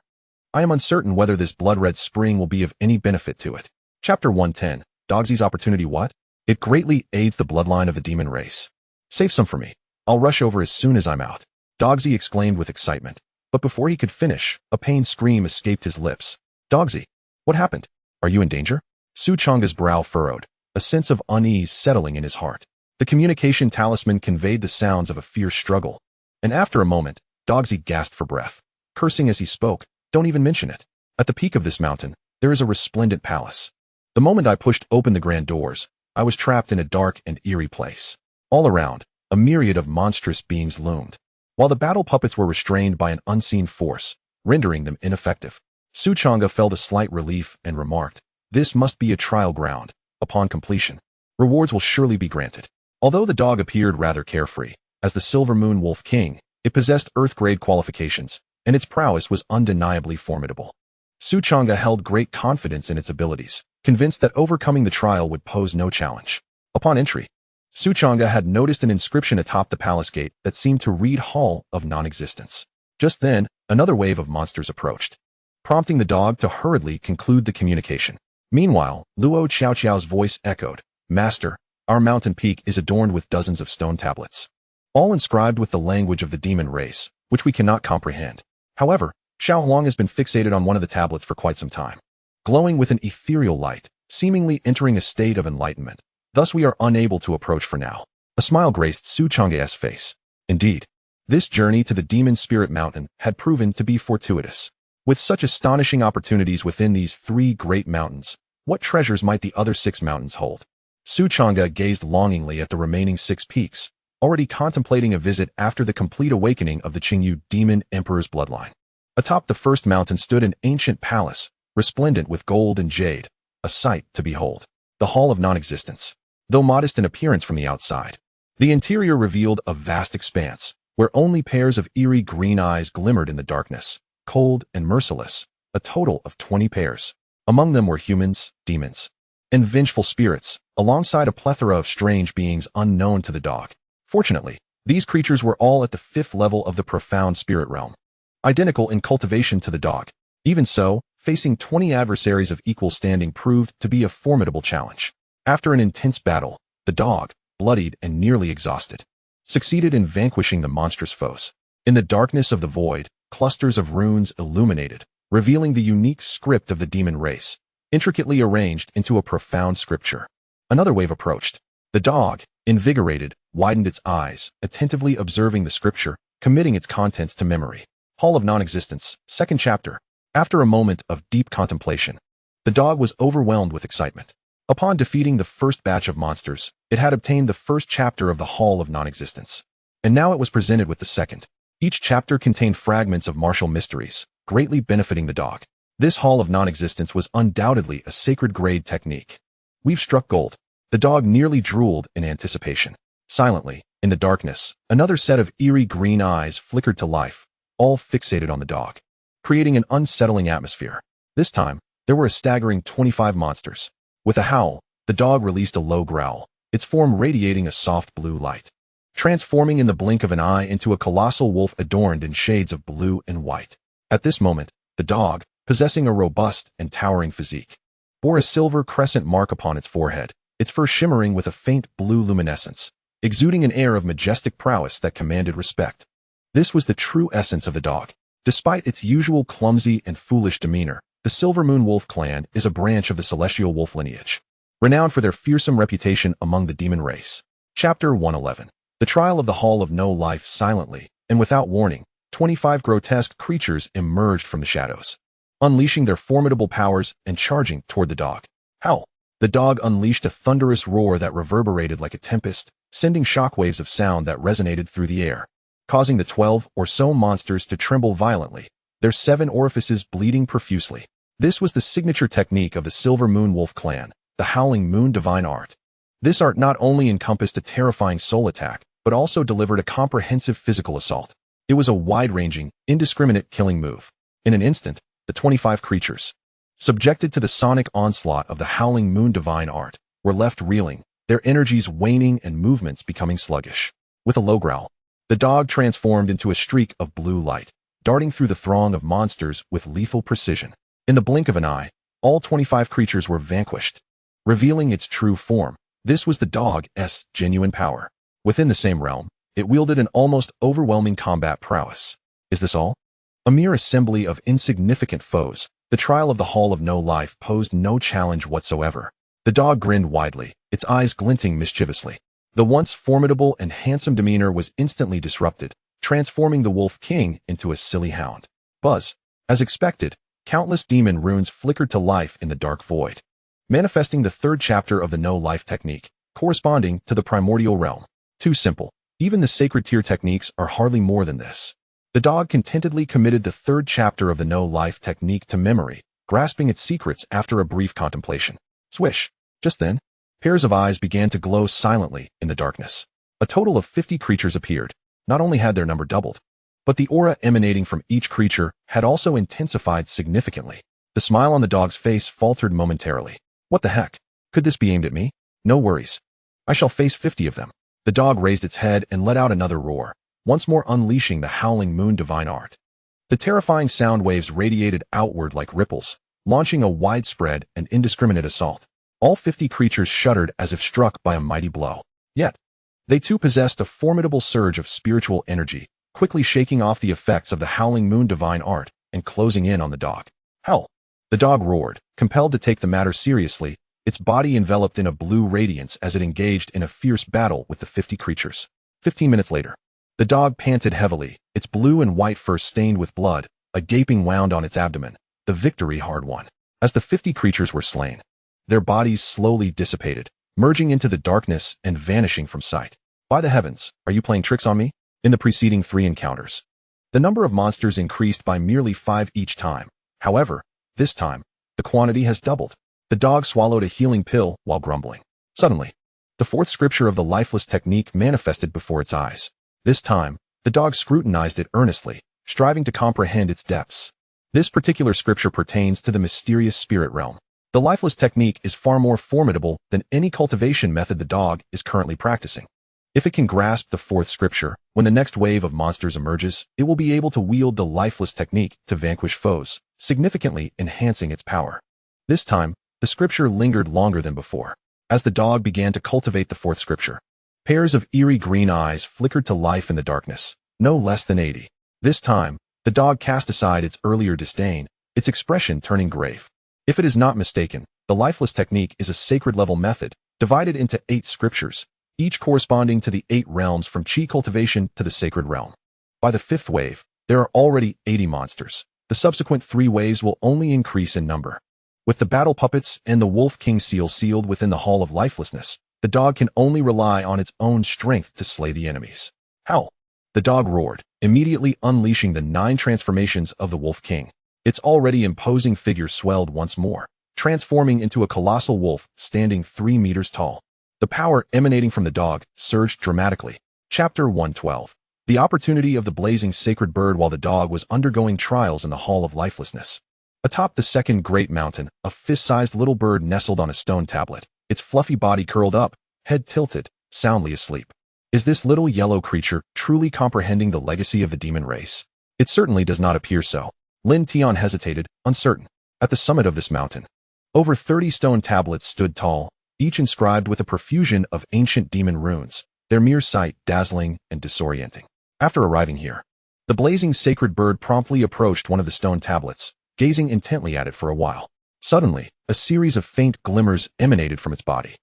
I am uncertain whether this blood-red spring will be of any benefit to it. Chapter 110. Dogzi's opportunity what? It greatly aids the bloodline of the demon race. Save some for me. I'll rush over as soon as I'm out. Dogzi exclaimed with excitement. But before he could finish, a pained scream escaped his lips. Dogzi, what happened? Are you in danger? Changge's brow furrowed, a sense of unease settling in his heart. The communication talisman conveyed the sounds of a fierce struggle. And after a moment, Dogzi gasped for breath, cursing as he spoke. Don't even mention it. At the peak of this mountain, there is a resplendent palace. The moment I pushed open the grand doors, I was trapped in a dark and eerie place. All around, a myriad of monstrous beings loomed, while the battle puppets were restrained by an unseen force, rendering them ineffective. Changge felt a slight relief and remarked, "This must be a trial ground. Upon completion, rewards will surely be granted." Although the dog appeared rather carefree, as the Silver Moon Wolf King, it possessed Earth-grade qualifications, and its prowess was undeniably formidable. Changge held great confidence in its abilities, convinced that overcoming the trial would pose no challenge. Upon entry, Changge had noticed an inscription atop the palace gate that seemed to read Hall of Non-Existence. Just then, another wave of monsters approached, prompting the dog to hurriedly conclude the communication. Meanwhile, Luo Xiaoqiao's voice echoed, "Master, our mountain peak is adorned with dozens of stone tablets, all inscribed with the language of the demon race, which we cannot comprehend. However, Xiao Huang has been fixated on one of the tablets for quite some time, glowing with an ethereal light, seemingly entering a state of enlightenment. Thus we are unable to approach for now." A smile graced Su Changge's face. Indeed, this journey to the demon spirit mountain had proven to be fortuitous. With such astonishing opportunities within these 3 great mountains, what treasures might the other 6 mountains hold? Su Changge gazed longingly at the remaining 6 peaks, already contemplating a visit after the complete awakening of the Qingyu demon emperor's bloodline. Atop the first mountain stood an ancient palace, resplendent with gold and jade, a sight to behold. The Hall of Non-Existence. Though modest in appearance from the outside, the interior revealed a vast expanse, where only pairs of eerie green eyes glimmered in the darkness, cold and merciless, a total of 20 pairs. Among them were humans, demons, and vengeful spirits, alongside a plethora of strange beings unknown to the dog. Fortunately, these creatures were all at the 5th level of the profound spirit realm, identical in cultivation to the dog. Even so, facing 20 adversaries of equal standing proved to be a formidable challenge. After an intense battle, the dog, bloodied and nearly exhausted, succeeded in vanquishing the monstrous foes. In the darkness of the void, clusters of runes illuminated, revealing the unique script of the demon race, intricately arranged into a profound scripture. Another wave approached. The dog, invigorated, widened its eyes, attentively observing the scripture, committing its contents to memory. Hall of Non-Existence, 2nd chapter. After a moment of deep contemplation, the dog was overwhelmed with excitement. Upon defeating the first batch of monsters, it had obtained the first chapter of the Hall of Non-Existence. And now it was presented with the second. Each chapter contained fragments of martial mysteries, greatly benefiting the dog. This Hall of Non-Existence was undoubtedly a sacred grade technique. We've struck gold. The dog nearly drooled in anticipation. Silently, in the darkness, another set of eerie green eyes flickered to life, all fixated on the dog, creating an unsettling atmosphere. This time, there were a staggering 25 monsters. With a howl, the dog released a low growl, its form radiating a soft blue light, transforming in the blink of an eye into a colossal wolf adorned in shades of blue and white. At this moment, the dog, possessing a robust and towering physique, bore a silver crescent mark upon its forehead, its fur shimmering with a faint blue luminescence, exuding an air of majestic prowess that commanded respect. This was the true essence of the dog. Despite its usual clumsy and foolish demeanor, the Silver Moon Wolf clan is a branch of the celestial wolf lineage, renowned for their fearsome reputation among the demon race. Chapter 111. The Trial of the Hall of No Life. Silently, and without warning, 25 grotesque creatures emerged from the shadows, unleashing their formidable powers and charging toward the dog. Howl! The dog unleashed a thunderous roar that reverberated like a tempest, sending shockwaves of sound that resonated through the air, causing the 12 or so monsters to tremble violently, their 7 orifices bleeding profusely. This was the signature technique of the Silver Moon Wolf clan, the Howling Moon Divine Art. This art not only encompassed a terrifying soul attack, but also delivered a comprehensive physical assault. It was a wide-ranging, indiscriminate killing move. In an instant, the 25 creatures, subjected to the sonic onslaught of the Howling Moon Divine Art, were left reeling, their energies waning and movements becoming sluggish. With a low growl, the dog transformed into a streak of blue light, darting through the throng of monsters with lethal precision. In the blink of an eye, all 25 creatures were vanquished, revealing its true form. This was the dog's genuine power. Within the same realm, it wielded an almost overwhelming combat prowess. Is this all? A mere assembly of insignificant foes, the trial of the Hall of No Life posed no challenge whatsoever. The dog grinned widely, its eyes glinting mischievously. The once formidable and handsome demeanor was instantly disrupted, transforming the Wolf King into a silly hound. Buzz. As expected, countless demon runes flickered to life in the dark void, manifesting the 3rd chapter of the No Life technique, corresponding to the primordial realm. Too simple. Even the sacred tier techniques are hardly more than this. The dog contentedly committed the 3rd chapter of the No Life technique to memory, grasping its secrets after a brief contemplation. Swish. Just then, pairs of eyes began to glow silently in the darkness. A total of 50 creatures appeared. Not only had their number doubled, but the aura emanating from each creature had also intensified significantly. The smile on the dog's face faltered momentarily. What the heck? Could this be aimed at me? No worries. I shall face 50 of them. The dog raised its head and let out another roar, once more unleashing the Howling Moon Divine Art. The terrifying sound waves radiated outward like ripples, launching a widespread and indiscriminate assault. All 50 creatures shuddered as if struck by a mighty blow. Yet, they too possessed a formidable surge of spiritual energy, quickly shaking off the effects of the howling moon divine art and closing in on the dog. Howl! The dog roared, compelled to take the matter seriously, its body enveloped in a blue radiance as it engaged in a fierce battle with the 50 creatures. 15 minutes later, the dog panted heavily, its blue and white fur stained with blood, a gaping wound on its abdomen, the victory hard won. As the 50 creatures were slain, their bodies slowly dissipated, merging into the darkness and vanishing from sight. By the heavens, are you playing tricks on me? In the preceding 3 encounters, the number of monsters increased by merely 5 each time. However, this time, the quantity has doubled. The dog swallowed a healing pill while grumbling. Suddenly, the 4th scripture of the lifeless technique manifested before its eyes. This time, the dog scrutinized it earnestly, striving to comprehend its depths. This particular scripture pertains to the mysterious spirit realm. The lifeless technique is far more formidable than any cultivation method the dog is currently practicing. If it can grasp the 4th scripture, when the next wave of monsters emerges, it will be able to wield the lifeless technique to vanquish foes, significantly enhancing its power. This time, the scripture lingered longer than before. As the dog began to cultivate the 4th scripture, pairs of eerie green eyes flickered to life in the darkness, no less than 80. This time, the dog cast aside its earlier disdain, its expression turning grave. If it is not mistaken, the lifeless technique is a sacred-level method, divided into 8 scriptures, each corresponding to the 8 realms from Chi cultivation to the sacred realm. By the 5th wave, there are already 80 monsters. The subsequent 3 waves will only increase in number. With the battle puppets and the Wolf King seal sealed within the Hall of Lifelessness, the dog can only rely on its own strength to slay the enemies. Howl! The dog roared, immediately unleashing the 9 transformations of the Wolf King. Its already imposing figure swelled once more, transforming into a colossal wolf standing 3 meters tall. The power emanating from the dog surged dramatically. Chapter 112. The opportunity of the blazing sacred bird while the dog was undergoing trials in the Hall of Lifelessness. Atop the second great mountain, a fist-sized little bird nestled on a stone tablet, its fluffy body curled up, head tilted, soundly asleep. Is this little yellow creature truly comprehending the legacy of the demon race? It certainly does not appear so. Lin Tian hesitated, uncertain. At the summit of this mountain, over 30 stone tablets stood tall, each inscribed with a profusion of ancient demon runes, their mere sight dazzling and disorienting. After arriving here, the blazing sacred bird promptly approached one of the stone tablets, gazing intently at it for a while. Suddenly, a series of faint glimmers emanated from its body,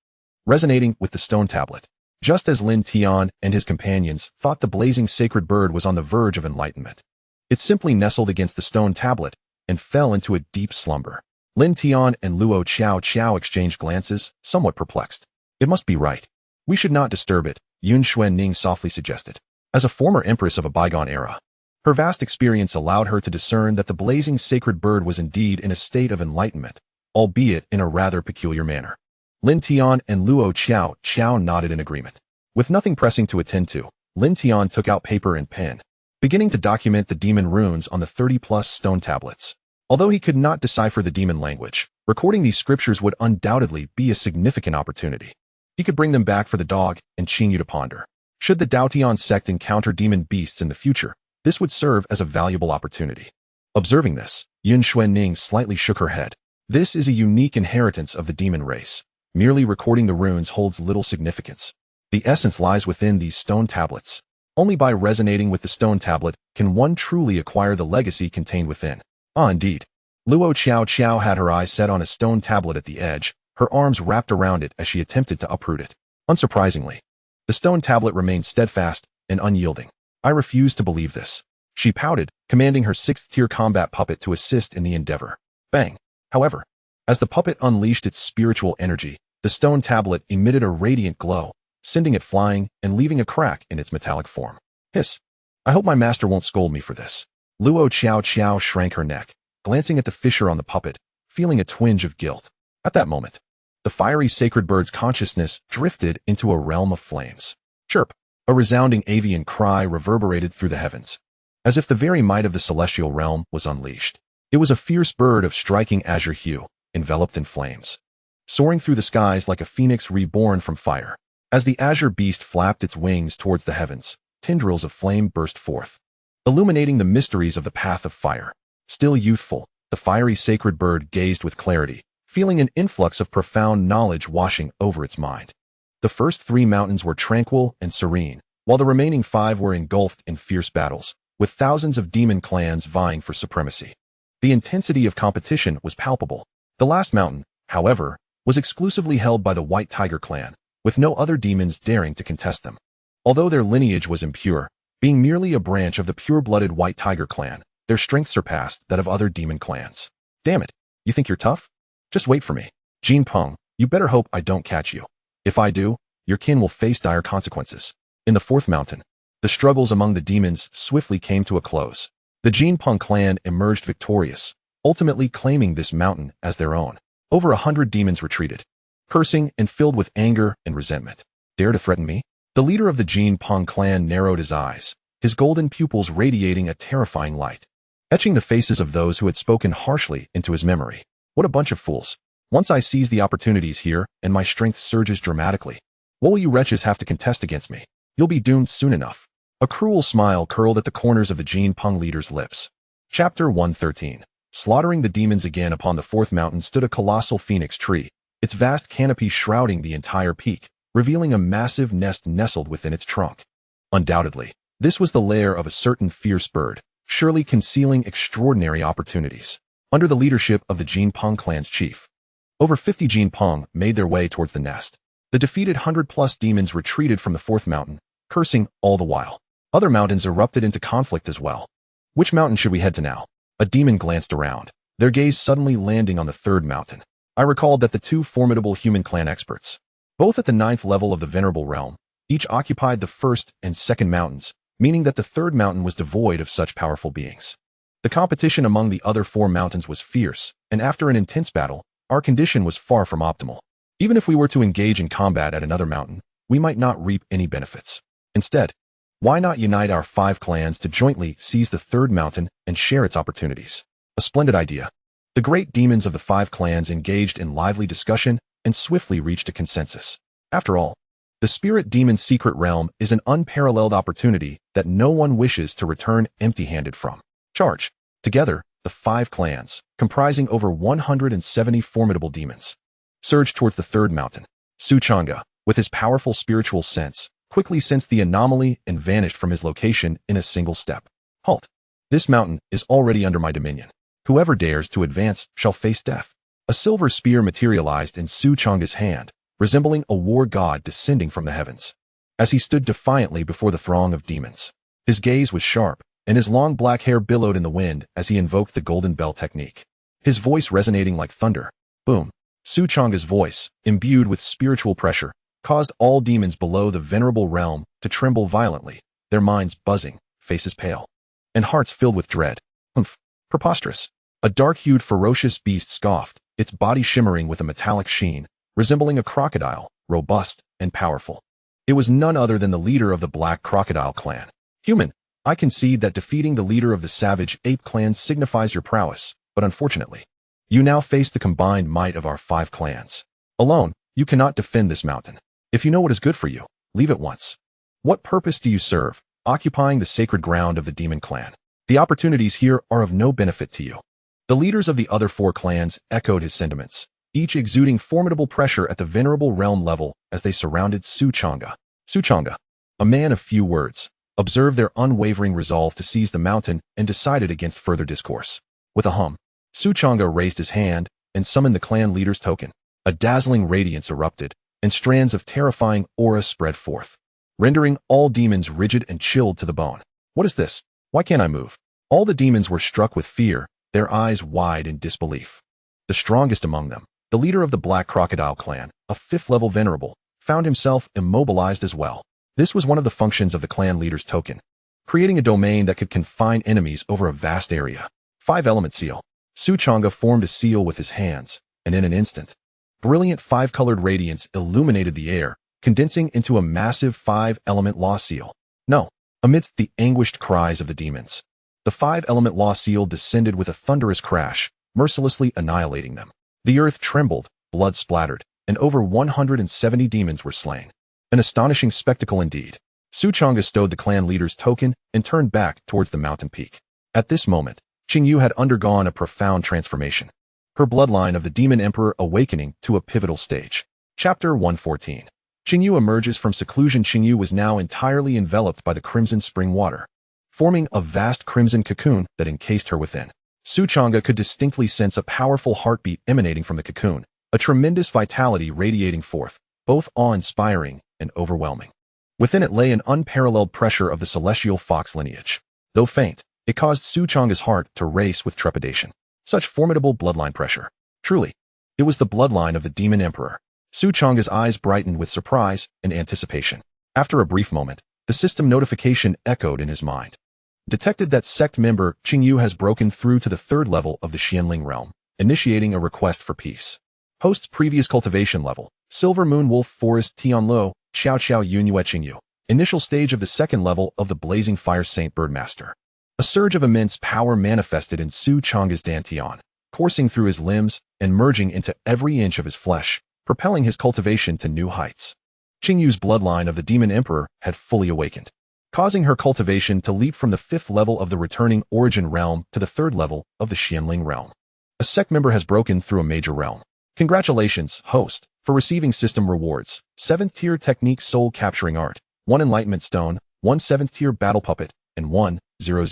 resonating with the stone tablet. Just as Lin Tian and his companions thought the blazing sacred bird was on the verge of enlightenment, it simply nestled against the stone tablet and fell into a deep slumber. Lin Tian and Luo Qiao exchanged glances, somewhat perplexed. It must be right. We should not disturb it, Yun Xuanning softly suggested. As a former empress of a bygone era, her vast experience allowed her to discern that the blazing sacred bird was indeed in a state of enlightenment, albeit in a rather peculiar manner. Lin Tian and Luo Qiao nodded in agreement. With nothing pressing to attend to, Lin Tian took out paper and pen, beginning to document the demon runes on the 30-plus stone tablets. Although he could not decipher the demon language, recording these scriptures would undoubtedly be a significant opportunity. He could bring them back for the dog and Changge to ponder. Should the Dao Tian Sect encounter demon beasts in the future, this would serve as a valuable opportunity. Observing this, Yun Xuanning slightly shook her head. This is a unique inheritance of the demon race. Merely recording the runes holds little significance. The essence lies within these stone tablets. Only by resonating with the stone tablet can one truly acquire the legacy contained within. Ah, indeed. Luo Qiao had her eyes set on a stone tablet at the edge, her arms wrapped around it as she attempted to uproot it. Unsurprisingly, the stone tablet remained steadfast and unyielding. I refuse to believe this. She pouted, commanding her 6th-tier combat puppet to assist in the endeavor. Bang! However, as the puppet unleashed its spiritual energy, the stone tablet emitted a radiant glow, sending it flying and leaving a crack in its metallic form. Hiss! I hope my master won't scold me for this. Luo Qiao shrank her neck, glancing at the fissure on the puppet, feeling a twinge of guilt. At that moment, the fiery sacred bird's consciousness drifted into a realm of flames. Chirp! A resounding avian cry reverberated through the heavens, as if the very might of the celestial realm was unleashed. It was a fierce bird of striking azure hue, enveloped in flames, soaring through the skies like a phoenix reborn from fire. As the azure beast flapped its wings towards the heavens, tendrils of flame burst forth, illuminating the mysteries of the path of fire. Still youthful, The fiery sacred bird gazed with clarity, feeling an influx of profound knowledge washing over its mind. The first 3 mountains were tranquil and serene, while the remaining 5 were engulfed in fierce battles, with thousands of demon clans vying for supremacy. The intensity of competition was palpable. The last mountain, however, was exclusively held by the White Tiger clan, with no other demons daring to contest them. Although their lineage was impure, being merely a branch of the pure-blooded White Tiger clan, their strength surpassed that of other demon clans. Damn it, you think you're tough? Just wait for me. Jin Peng, you better hope I don't catch you. If I do, your kin will face dire consequences. In the 4th mountain, the struggles among the demons swiftly came to a close. The Jin Peng clan emerged victorious, ultimately claiming this mountain as their own. Over 100 demons retreated, cursing and filled with anger and resentment. Dare to threaten me? The leader of the Jin Peng clan narrowed his eyes, his golden pupils radiating a terrifying light, etching the faces of those who had spoken harshly into his memory. What a bunch of fools. Once I seize the opportunities here and my strength surges dramatically, what will you wretches have to contest against me? You'll be doomed soon enough. A cruel smile curled at the corners of the Jin Peng leader's lips. Chapter 113. Slaughtering the demons again. Upon the 4th mountain stood a colossal phoenix tree, its vast canopy shrouding the entire peak, revealing a massive nest nestled within its trunk. Undoubtedly, this was the lair of a certain fierce bird, surely concealing extraordinary opportunities. Under the leadership of the Jin Peng clan's chief, over 50 Jin Peng made their way towards the nest. The defeated 100+ demons retreated from the 4th mountain, cursing all the while. Other mountains erupted into conflict as well. Which mountain should we head to now? A demon glanced around, their gaze suddenly landing on the 3rd mountain. I recalled that the 2 formidable human clan experts, both at the 9th level of the Venerable Realm, each occupied the 1st and 2nd mountains, meaning that the 3rd mountain was devoid of such powerful beings. The competition among the other 4 mountains was fierce, and after an intense battle, our condition was far from optimal. Even if we were to engage in combat at another mountain, we might not reap any benefits. Instead, why not unite our 5 clans to jointly seize the 3rd mountain and share its opportunities? A splendid idea. The great demons of the 5 clans engaged in lively discussion and swiftly reached a consensus. After all, the spirit demon's secret realm is an unparalleled opportunity that no one wishes to return empty-handed from. Charge. Together, the 5 clans, comprising over 170 formidable demons, surged towards the 3rd mountain. Changge, with his powerful spiritual sense, quickly sensed the anomaly and vanished from his location in a single step. Halt. This mountain is already under my dominion. Whoever dares to advance shall face death. A silver spear materialized in Changge's hand, resembling a war god descending from the heavens. As he stood defiantly before the throng of demons, his gaze was sharp, and his long black hair billowed in the wind as he invoked the golden bell technique. His voice resonating like thunder. Boom. Changge's voice, imbued with spiritual pressure, caused all demons below the venerable realm to tremble violently, their minds buzzing, faces pale, and hearts filled with dread. Humph. Preposterous. A dark-hued ferocious beast scoffed, its body shimmering with a metallic sheen, resembling a crocodile, robust and powerful. It was none other than the leader of the Black Crocodile clan. Human, I concede that defeating the leader of the Savage Ape clan signifies your prowess, but unfortunately, you now face the combined might of our 5 clans. Alone, you cannot defend this mountain. If you know what is good for you, leave at once. What purpose do you serve, occupying the sacred ground of the demon clan? The opportunities here are of no benefit to you. The leaders of the other 4 clans echoed his sentiments, each exuding formidable pressure at the venerable realm level as they surrounded Changge. Changge, a man of few words, observed their unwavering resolve to seize the mountain and decided against further discourse. With a hum, Changge raised his hand and summoned the clan leader's token. A dazzling radiance erupted, and strands of terrifying aura spread forth, rendering all demons rigid and chilled to the bone. What is this? Why can't I move? All the demons were struck with fear, their eyes wide in disbelief. The strongest among them, the leader of the Black Crocodile clan, a 5th-level venerable, found himself immobilized as well. This was one of the functions of the clan leader's token, creating a domain that could confine enemies over a vast area. 5-element seal. Changge formed a seal with his hands, and in an instant, brilliant 5-colored radiance illuminated the air, condensing into a massive 5-element law seal. No. Amidst the anguished cries of the demons, the 5-element law seal descended with a thunderous crash, mercilessly annihilating them. The earth trembled, blood splattered, and over 170 demons were slain. An astonishing spectacle indeed. Changge stowed the clan leader's token and turned back towards the mountain peak. At this moment, Changge had undergone a profound transformation. Her bloodline of the Demon Emperor awakening to a pivotal stage. Chapter 114. Changge emerges from seclusion. Changge was now entirely enveloped by the crimson spring water, forming a vast crimson cocoon that encased her within. Changge could distinctly sense a powerful heartbeat emanating from the cocoon, a tremendous vitality radiating forth, both awe-inspiring and overwhelming. Within it lay an unparalleled pressure of the celestial fox lineage. Though faint, it caused Changge's heart to race with trepidation. Such formidable bloodline pressure. Truly, it was the bloodline of the Demon Emperor. Changge's eyes brightened with surprise and anticipation. After a brief moment, the system notification echoed in his mind. Detected that sect member Changge has broken through to the third level of the Xianling realm, initiating a request for peace. Hosts previous cultivation level, Silver Moon Wolf Forest Tianlo, Xiao Xiao Yunyue Changge. Initial stage of the second level of the Blazing Fire Saint Birdmaster. A surge of immense power manifested in Changge's dantian, coursing through his limbs and merging into every inch of his flesh, propelling his cultivation to new heights. Changge's bloodline of the Demon Emperor had fully awakened, causing her cultivation to leap from the fifth level of the returning origin realm to the third level of the Xianling realm. A sect member has broken through a major realm. Congratulations, host, for receiving system rewards. 7th tier technique soul capturing art, 1 enlightenment stone, 1 7th tier battle puppet, and 1 000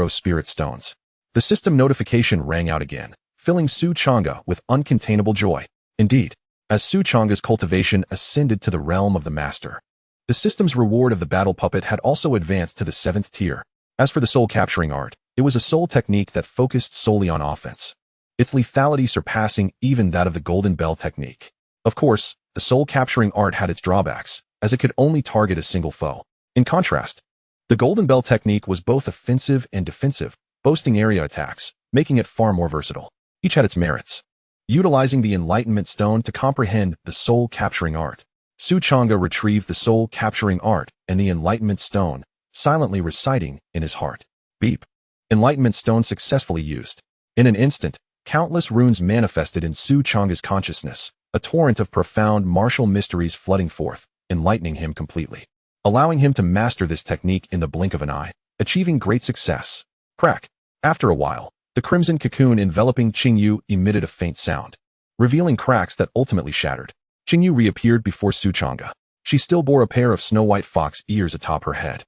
spirit stones. The system notification rang out again, filling Changge with uncontainable joy. Indeed, as Changge's cultivation ascended to the realm of the master, the system's reward of the battle puppet had also advanced to the 7th tier. As for the soul capturing art, it was a soul technique that focused solely on offense, its lethality surpassing even that of the Golden Bell technique. Of course, the soul capturing art had its drawbacks, as it could only target a single foe. In contrast, the Golden Bell technique was both offensive and defensive, boasting area attacks, making it far more versatile. Each had its merits. Utilizing the Enlightenment Stone to comprehend the soul capturing art, Changge retrieved the soul capturing art and the Enlightenment Stone, silently reciting in his heart. Beep. Enlightenment Stone successfully used. In an instant, countless runes manifested in Changge's consciousness, a torrent of profound martial mysteries flooding forth, enlightening him completely, allowing him to master this technique in the blink of an eye, achieving great success. Crack. After a while, the crimson cocoon enveloping Changge emitted a faint sound, revealing cracks that ultimately shattered. Changge reappeared before Changge. She still bore a pair of snow-white fox ears atop her head.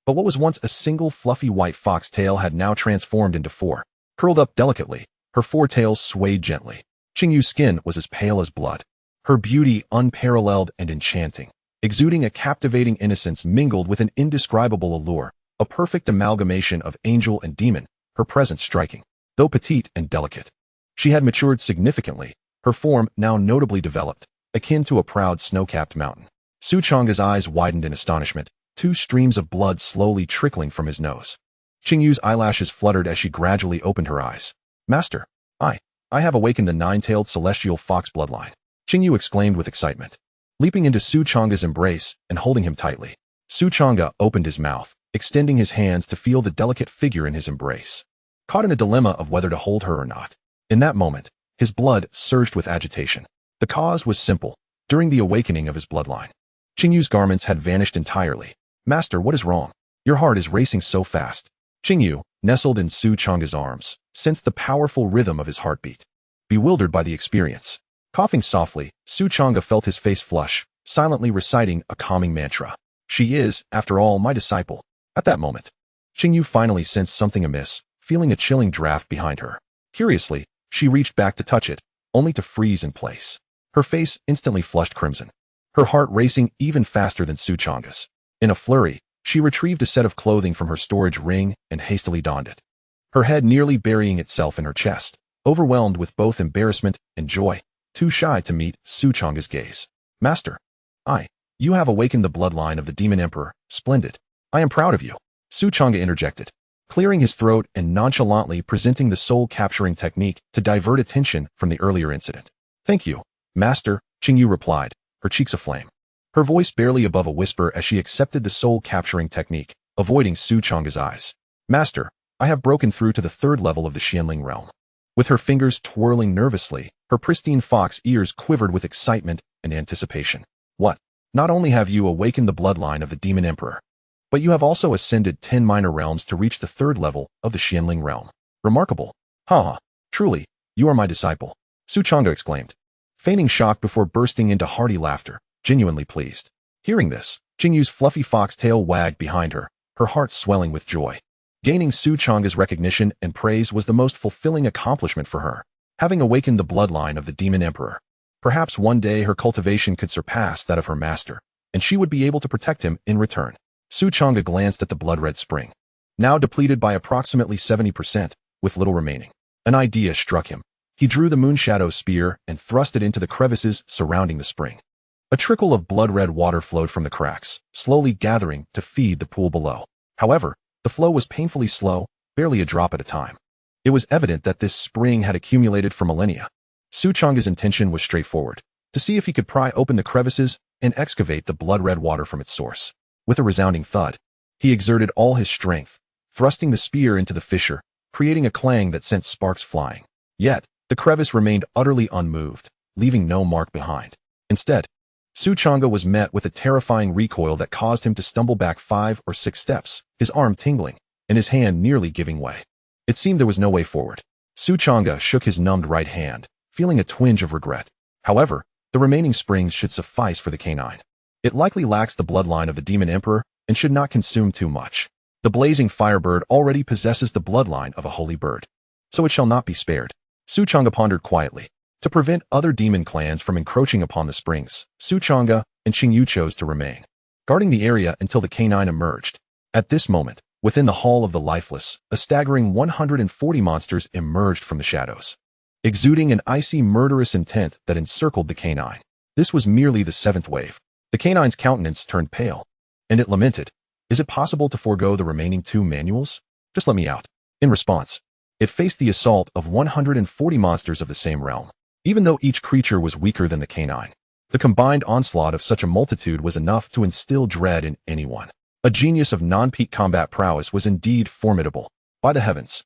But what was once a single fluffy white fox tail had now transformed into 4. Curled up delicately, her 4 tails swayed gently. Changge's skin was as pale as blood, her beauty unparalleled and enchanting, exuding a captivating innocence mingled with an indescribable allure, a perfect amalgamation of angel and demon, her presence striking, though petite and delicate. She had matured significantly, her form now notably developed, akin to a proud snow-capped mountain. Changge's eyes widened in astonishment, 2 streams of blood slowly trickling from his nose. Changge's eyelashes fluttered as she gradually opened her eyes. Master, I have awakened the 9-tailed celestial fox bloodline, Changge exclaimed with excitement. Leaping into Changge's embrace and holding him tightly, Changge opened his mouth, extending his hands to feel the delicate figure in his embrace. Caught in a dilemma of whether to hold her or not. In that moment, his blood surged with agitation. The cause was simple. During the awakening of his bloodline, Changge's garments had vanished entirely. Master, what is wrong? Your heart is racing so fast. Changge, nestled in Changge's arms, sensed the powerful rhythm of his heartbeat. Bewildered by the experience, coughing softly, Changge felt his face flush, silently reciting a calming mantra. She is, after all, my disciple. At that moment, Changge finally sensed something amiss, feeling a chilling draft behind her. Curiously, she reached back to touch it, only to freeze in place. Her face instantly flushed crimson, her heart racing even faster than Changge's. In a flurry, she retrieved a set of clothing from her storage ring and hastily donned it, her head nearly burying itself in her chest, overwhelmed with both embarrassment and joy, too shy to meet Changge's gaze. Master, you have awakened the bloodline of the Demon Emperor. Splendid. I am proud of you. Changge interjected, clearing his throat and nonchalantly presenting the soul-capturing technique to divert attention from the earlier incident. Thank you, Master, Changge replied, her cheeks aflame, her voice barely above a whisper as she accepted the soul-capturing technique, avoiding Changge's eyes. Master, I have broken through to the 3rd level of the Xianling realm. With her fingers twirling nervously, her pristine fox ears quivered with excitement and anticipation. What? Not only have you awakened the bloodline of the Demon Emperor, But you have also ascended 10 minor realms to reach the 3rd level of the Xianling realm. Remarkable. Haha. Truly, you are my disciple. Su Changge exclaimed, feigning shock before bursting into hearty laughter, genuinely pleased. Hearing this, Jingyu's fluffy fox tail wagged behind her, her heart swelling with joy. Gaining Su Changge's recognition and praise was the most fulfilling accomplishment for her, having awakened the bloodline of the Demon Emperor. Perhaps one day her cultivation could surpass that of her master, and she would be able to protect him in return. Su Changge glanced at the blood-red spring, now depleted by approximately 70%, with little remaining. An idea struck him. He drew the Moonshadow spear and thrust it into the crevices surrounding the spring. A trickle of blood-red water flowed from the cracks, slowly gathering to feed the pool below. However, the flow was painfully slow, barely a drop at a time. It was evident that this spring had accumulated for millennia. Su Changge's intention was straightforward, to see if he could pry open the crevices and excavate the blood-red water from its source. With a resounding thud, he exerted all his strength, thrusting the spear into the fissure, creating a clang that sent sparks flying. Yet, the crevice remained utterly unmoved, leaving no mark behind. Instead, Su Changge was met with a terrifying recoil that caused him to stumble back 5 or 6 steps, his arm tingling, and his hand nearly giving way. It seemed there was no way forward. Su Changge shook his numbed right hand, feeling a twinge of regret. However, the remaining springs should suffice for the canine. It likely lacks the bloodline of the Demon Emperor and should not consume too much. The blazing firebird already possesses the bloodline of a holy bird, so it shall not be spared. Su Changge pondered quietly. To prevent other demon clans from encroaching upon the springs, Su Changge and Qingyu chose to remain, guarding the area until the canine emerged. At this moment, within the Hall of the Lifeless, a staggering 140 monsters emerged from the shadows, exuding an icy murderous intent that encircled the canine. This was merely the 7th wave. The canine's countenance turned pale, and it lamented, "Is it possible to forego the remaining 2 manuals? Just let me out." In response, it faced the assault of 140 monsters of the same realm. Even though each creature was weaker than the canine, the combined onslaught of such a multitude was enough to instill dread in anyone. A genius of non-peak combat prowess was indeed formidable. By the heavens,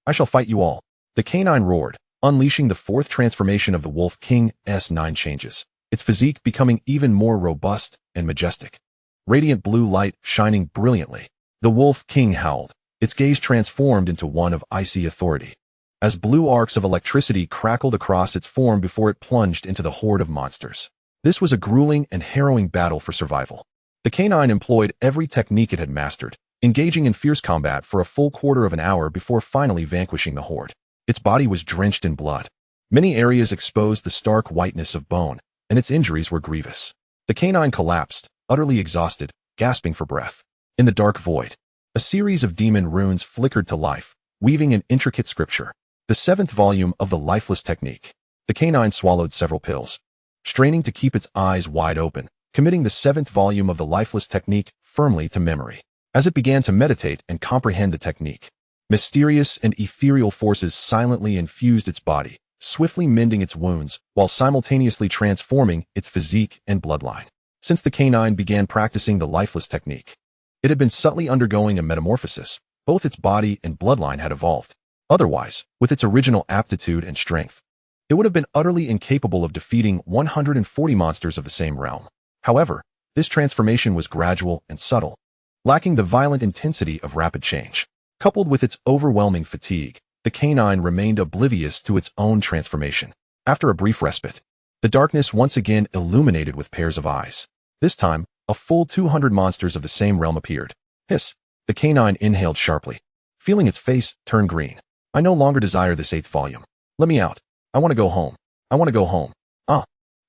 I shall fight you all. The canine roared, unleashing the 4th transformation of the Wolf King's 9 changes, its physique becoming even more robust and majestic. Radiant blue light shining brilliantly. The Wolf King howled, its gaze transformed into one of icy authority, as blue arcs of electricity crackled across its form before it plunged into the horde of monsters. This was a grueling and harrowing battle for survival. The canine employed every technique it had mastered, engaging in fierce combat for a full quarter of an hour before finally vanquishing the horde. Its body was drenched in blood. Many areas exposed the stark whiteness of bone, and its injuries were grievous. The canine collapsed, utterly exhausted, gasping for breath. In the dark void, a series of demon runes flickered to life, weaving an intricate scripture. The 7th volume of the Lifeless Technique. The canine swallowed several pills, straining to keep its eyes wide open, committing the 7th volume of the Lifeless Technique firmly to memory. As it began to meditate and comprehend the technique, mysterious and ethereal forces silently infused its body, swiftly mending its wounds, while simultaneously transforming its physique and bloodline. Since the canine began practicing the Lifeless Technique, it had been subtly undergoing a metamorphosis. Both its body and bloodline had evolved. Otherwise, with its original aptitude and strength, it would have been utterly incapable of defeating 140 monsters of the same realm. However, this transformation was gradual and subtle, lacking the violent intensity of rapid change. Coupled with its overwhelming fatigue, the canine remained oblivious to its own transformation. After a brief respite, the darkness once again illuminated with pairs of eyes. This time, a full 200 monsters of the same realm appeared. Hiss! The canine inhaled sharply, feeling its face turn green. I no longer desire this 8th volume. Let me out. I want to go home. I want to go home.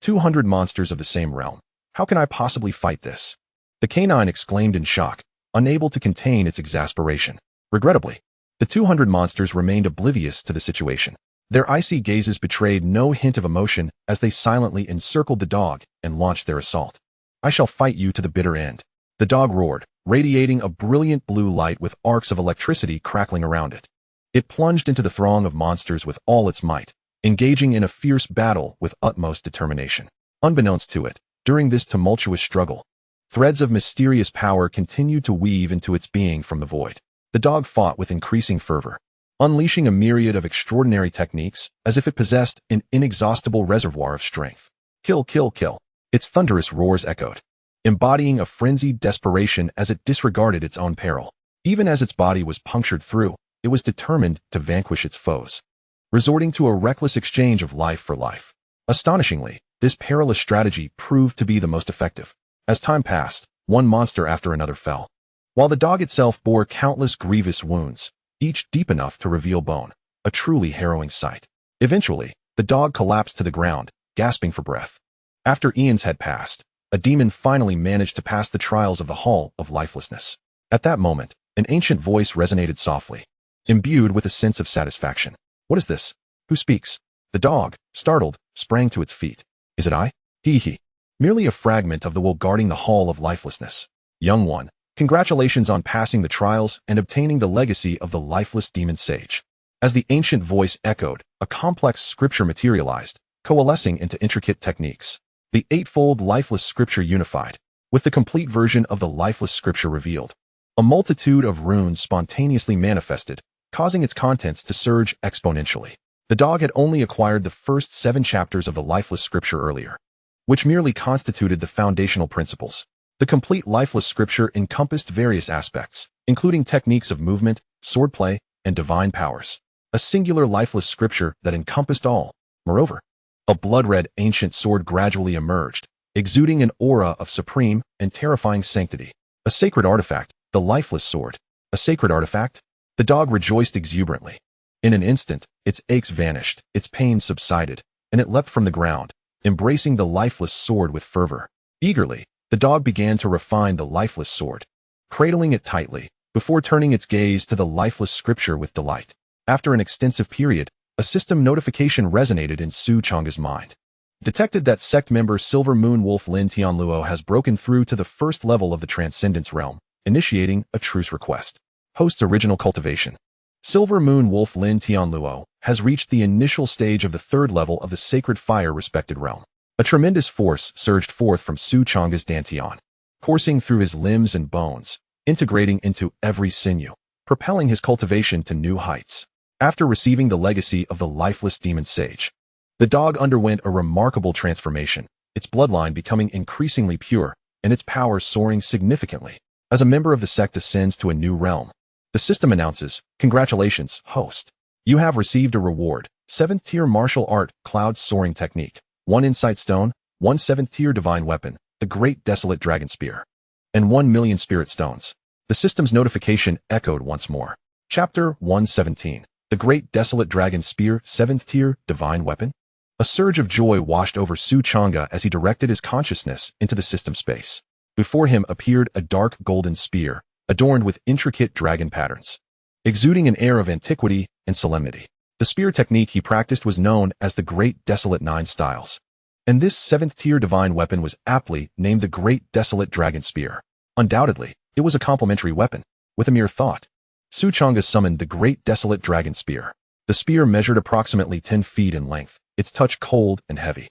200 monsters of the same realm. How can I possibly fight this? The canine exclaimed in shock, unable to contain its exasperation. Regrettably, the 200 monsters remained oblivious to the situation. Their icy gazes betrayed no hint of emotion as they silently encircled the dog and launched their assault. I shall fight you to the bitter end. The dog roared, radiating a brilliant blue light with arcs of electricity crackling around it. It plunged into the throng of monsters with all its might, engaging in a fierce battle with utmost determination. Unbeknownst to it, during this tumultuous struggle, threads of mysterious power continued to weave into its being from the void. The dog fought with increasing fervor, unleashing a myriad of extraordinary techniques as if it possessed an inexhaustible reservoir of strength. Kill, kill, kill. Its thunderous roars echoed, embodying a frenzied desperation as it disregarded its own peril. Even as its body was punctured through, it was determined to vanquish its foes, resorting to a reckless exchange of life for life. Astonishingly, this perilous strategy proved to be the most effective. As time passed, one monster after another fell, while the dog itself bore countless grievous wounds, each deep enough to reveal bone, a truly harrowing sight. Eventually, the dog collapsed to the ground, gasping for breath. After eons had passed, a demon finally managed to pass the trials of the Hall of Lifelessness. At that moment, an ancient voice resonated softly, imbued with a sense of satisfaction. "What is this? Who speaks?" The dog, startled, sprang to its feet. "Is it I? He. Merely a fragment of the will guarding the Hall of Lifelessness. Young one, congratulations on passing the trials and obtaining the legacy of the lifeless demon sage." As the ancient voice echoed, a complex scripture materialized, coalescing into intricate techniques. The eightfold lifeless scripture unified, with the complete version of the lifeless scripture revealed. A multitude of runes spontaneously manifested, causing its contents to surge exponentially. The dog had only acquired the first 7 chapters of the lifeless scripture earlier, which merely constituted the foundational principles. The complete lifeless scripture encompassed various aspects, including techniques of movement, swordplay, and divine powers. A singular lifeless scripture that encompassed all. Moreover, a blood-red ancient sword gradually emerged, exuding an aura of supreme and terrifying sanctity. A sacred artifact, the lifeless sword. A sacred artifact? The dog rejoiced exuberantly. In an instant, its aches vanished, its pain subsided, and it leapt from the ground, embracing the lifeless sword with fervor. Eagerly, the dog began to refine the lifeless sword, cradling it tightly, before turning its gaze to the lifeless scripture with delight. After an extensive period, a system notification resonated in Su Changge's mind. Detected that sect member Silver Moon Wolf Lin Tianluo has broken through to the first level of the Transcendence realm, initiating a truce request. Host's original cultivation. Silver Moon Wolf Lin Tianluo has reached the initial stage of the 3rd level of the Sacred Fire respected realm. A tremendous force surged forth from Su Changge's dantian, coursing through his limbs and bones, integrating into every sinew, propelling his cultivation to new heights. After receiving the legacy of the lifeless demon sage, the dog underwent a remarkable transformation, its bloodline becoming increasingly pure and its power soaring significantly. As a member of the sect ascends to a new realm, the system announces, "Congratulations, host. You have received a reward, 7th tier martial art, cloud soaring technique, 1 insight stone, 1 7th tier divine weapon, the great desolate dragon spear, and 1 million spirit stones." The system's notification echoed once more. Chapter 117. The great desolate dragon spear, 7th tier divine weapon. A surge of joy washed over Su Changge as he directed his consciousness into the system space. Before him appeared a dark golden spear, adorned with intricate dragon patterns, exuding an air of antiquity and solemnity. The spear technique he practiced was known as the Great Desolate 9 Styles, and this 7th tier divine weapon was aptly named the Great Desolate Dragon Spear. Undoubtedly, it was a complementary weapon. With a mere thought, Su Changge summoned the Great Desolate Dragon Spear. The spear measured approximately 10 feet in length, its touch cold and heavy,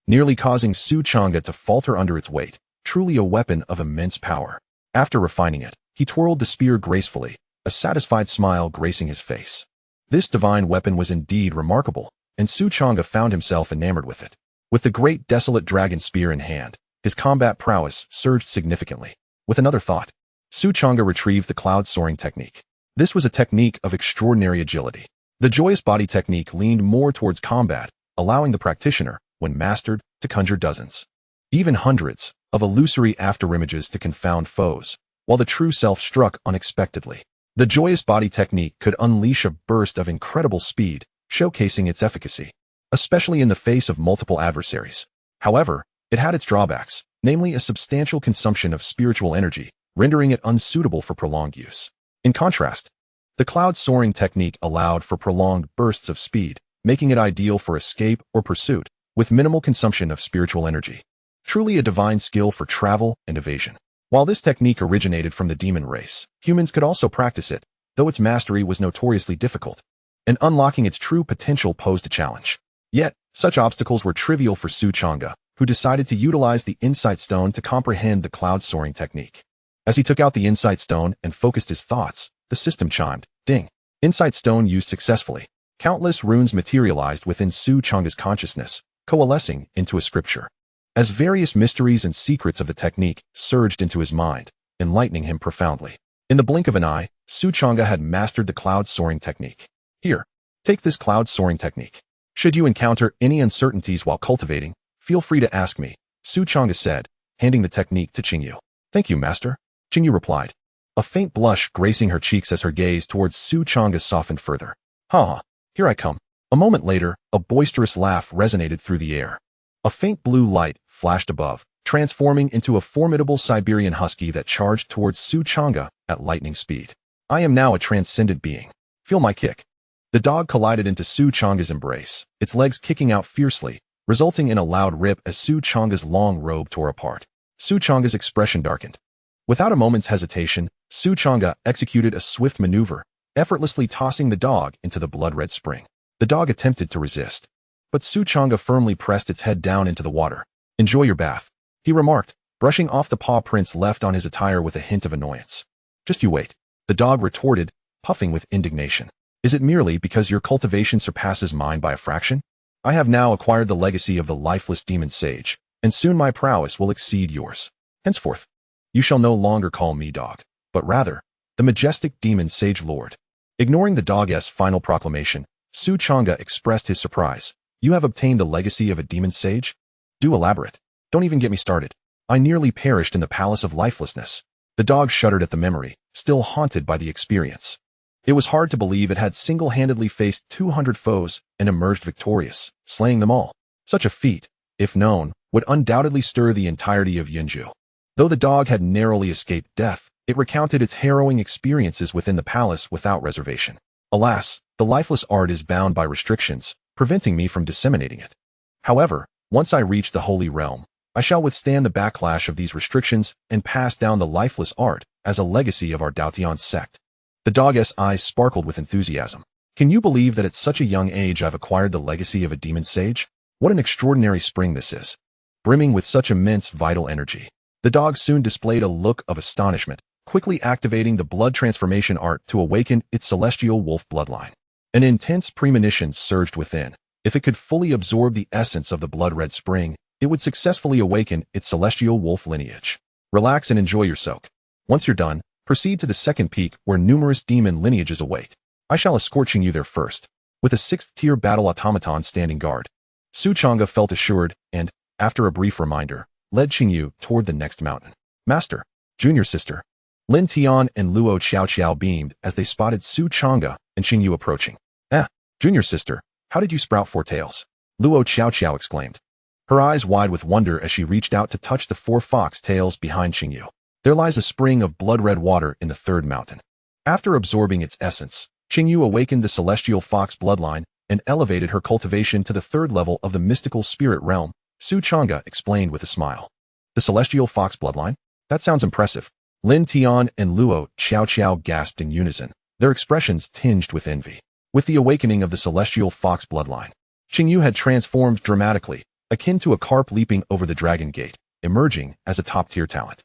nearly causing Su Changge to falter under its weight. Truly a weapon of immense power. After refining it, he twirled the spear gracefully, a satisfied smile gracing his face. This divine weapon was indeed remarkable, and Su Changge found himself enamored with it. With the great desolate dragon spear in hand, his combat prowess surged significantly. With another thought, Su Changge retrieved the cloud soaring technique. This was a technique of extraordinary agility. The joyous body technique leaned more towards combat, allowing the practitioner, when mastered, to conjure dozens, even hundreds, of illusory afterimages to confound foes, while the true self struck unexpectedly. The joyous body technique could unleash a burst of incredible speed, showcasing its efficacy, especially in the face of multiple adversaries. However, it had its drawbacks, namely a substantial consumption of spiritual energy, rendering it unsuitable for prolonged use. In contrast, the cloud soaring technique allowed for prolonged bursts of speed, making it ideal for escape or pursuit, with minimal consumption of spiritual energy. Truly a divine skill for travel and evasion. While this technique originated from the demon race, humans could also practice it, though its mastery was notoriously difficult, and unlocking its true potential posed a challenge. Yet, such obstacles were trivial for Su Changge, who decided to utilize the Insight Stone to comprehend the cloud soaring technique. As he took out the Insight Stone and focused his thoughts, the system chimed, "Ding." Insight Stone used successfully. Countless runes materialized within Su Changge's consciousness, coalescing into a scripture. as various mysteries and secrets of the technique surged into his mind, enlightening him profoundly. In the blink of an eye, Changge had mastered the cloud soaring technique. Here, take this cloud soaring technique. Should you encounter any uncertainties while cultivating, feel free to ask me, Changge said, handing the technique to Changge. Thank you, master, Changge replied. A faint blush gracing her cheeks as her gaze towards Changge softened further. Ha, here I come. A moment later, a boisterous laugh resonated through the air. A faint blue light flashed above, transforming into a formidable Siberian husky that charged towards Changge at lightning speed. I am now a transcendent being. Feel my kick. The dog collided into Changge's embrace, its legs kicking out fiercely, resulting in a loud rip as Changge's long robe tore apart. Changge's expression darkened. Without a moment's hesitation, Changge executed a swift maneuver, effortlessly tossing the dog into the blood-red spring. The dog attempted to resist, but Changge firmly pressed its head down into the water. Enjoy your bath, he remarked, brushing off the paw prints left on his attire with a hint of annoyance. Just you wait, the dog retorted, puffing with indignation. Is it merely because your cultivation surpasses mine by a fraction? I have now acquired the legacy of the lifeless demon sage, and soon my prowess will exceed yours. Henceforth, you shall no longer call me dog, but rather, the majestic demon sage lord. Ignoring the dog's final proclamation, Changge expressed his surprise. You have obtained the legacy of a demon sage? Do elaborate. Don't even get me started. I nearly perished in the palace of lifelessness. The dog shuddered at the memory, still haunted by the experience. It was hard to believe it had single-handedly faced 200 foes and emerged victorious, slaying them all. Such a feat, if known, would undoubtedly stir the entirety of Yunju. Though the dog had narrowly escaped death, it recounted its harrowing experiences within the palace without reservation. Alas, the lifeless art is bound by restrictions, preventing me from disseminating it. However, once I reach the Holy Realm, I shall withstand the backlash of these restrictions and pass down the lifeless art as a legacy of our Dao Tian Sect. The dog's eyes sparkled with enthusiasm. Can you believe that at such a young age I've acquired the legacy of a demon sage? What an extraordinary spring this is, brimming with such immense vital energy. The dog soon displayed a look of astonishment, quickly activating the blood transformation art to awaken its celestial wolf bloodline. An intense premonition surged within. If it could fully absorb the essence of the blood-red spring, it would successfully awaken its celestial wolf lineage. Relax and enjoy your soak. Once you're done, proceed to the second peak where numerous demon lineages await. I shall escort you there first, with a 6th-tier battle automaton standing guard. Changge felt assured and, after a brief reminder, led Changge toward the next mountain. Master, junior sister. Lin Tian and Luo Xiao beamed as they spotted Changge and Changge approaching. Junior sister, how did you sprout 4 tails? Luo Xiao exclaimed, her eyes wide with wonder as she reached out to touch the 4 fox tails behind Changge. There lies a spring of blood-red water in the 3rd mountain. After absorbing its essence, Changge awakened the celestial fox bloodline and elevated her cultivation to the 3rd level of the mystical spirit realm, Changge explained with a smile. The celestial fox bloodline? That sounds impressive. Lin Tian and Luo Xiao gasped in unison, their expressions tinged with envy. With the awakening of the celestial fox bloodline, Changge had transformed dramatically, akin to a carp leaping over the dragon gate, emerging as a top-tier talent.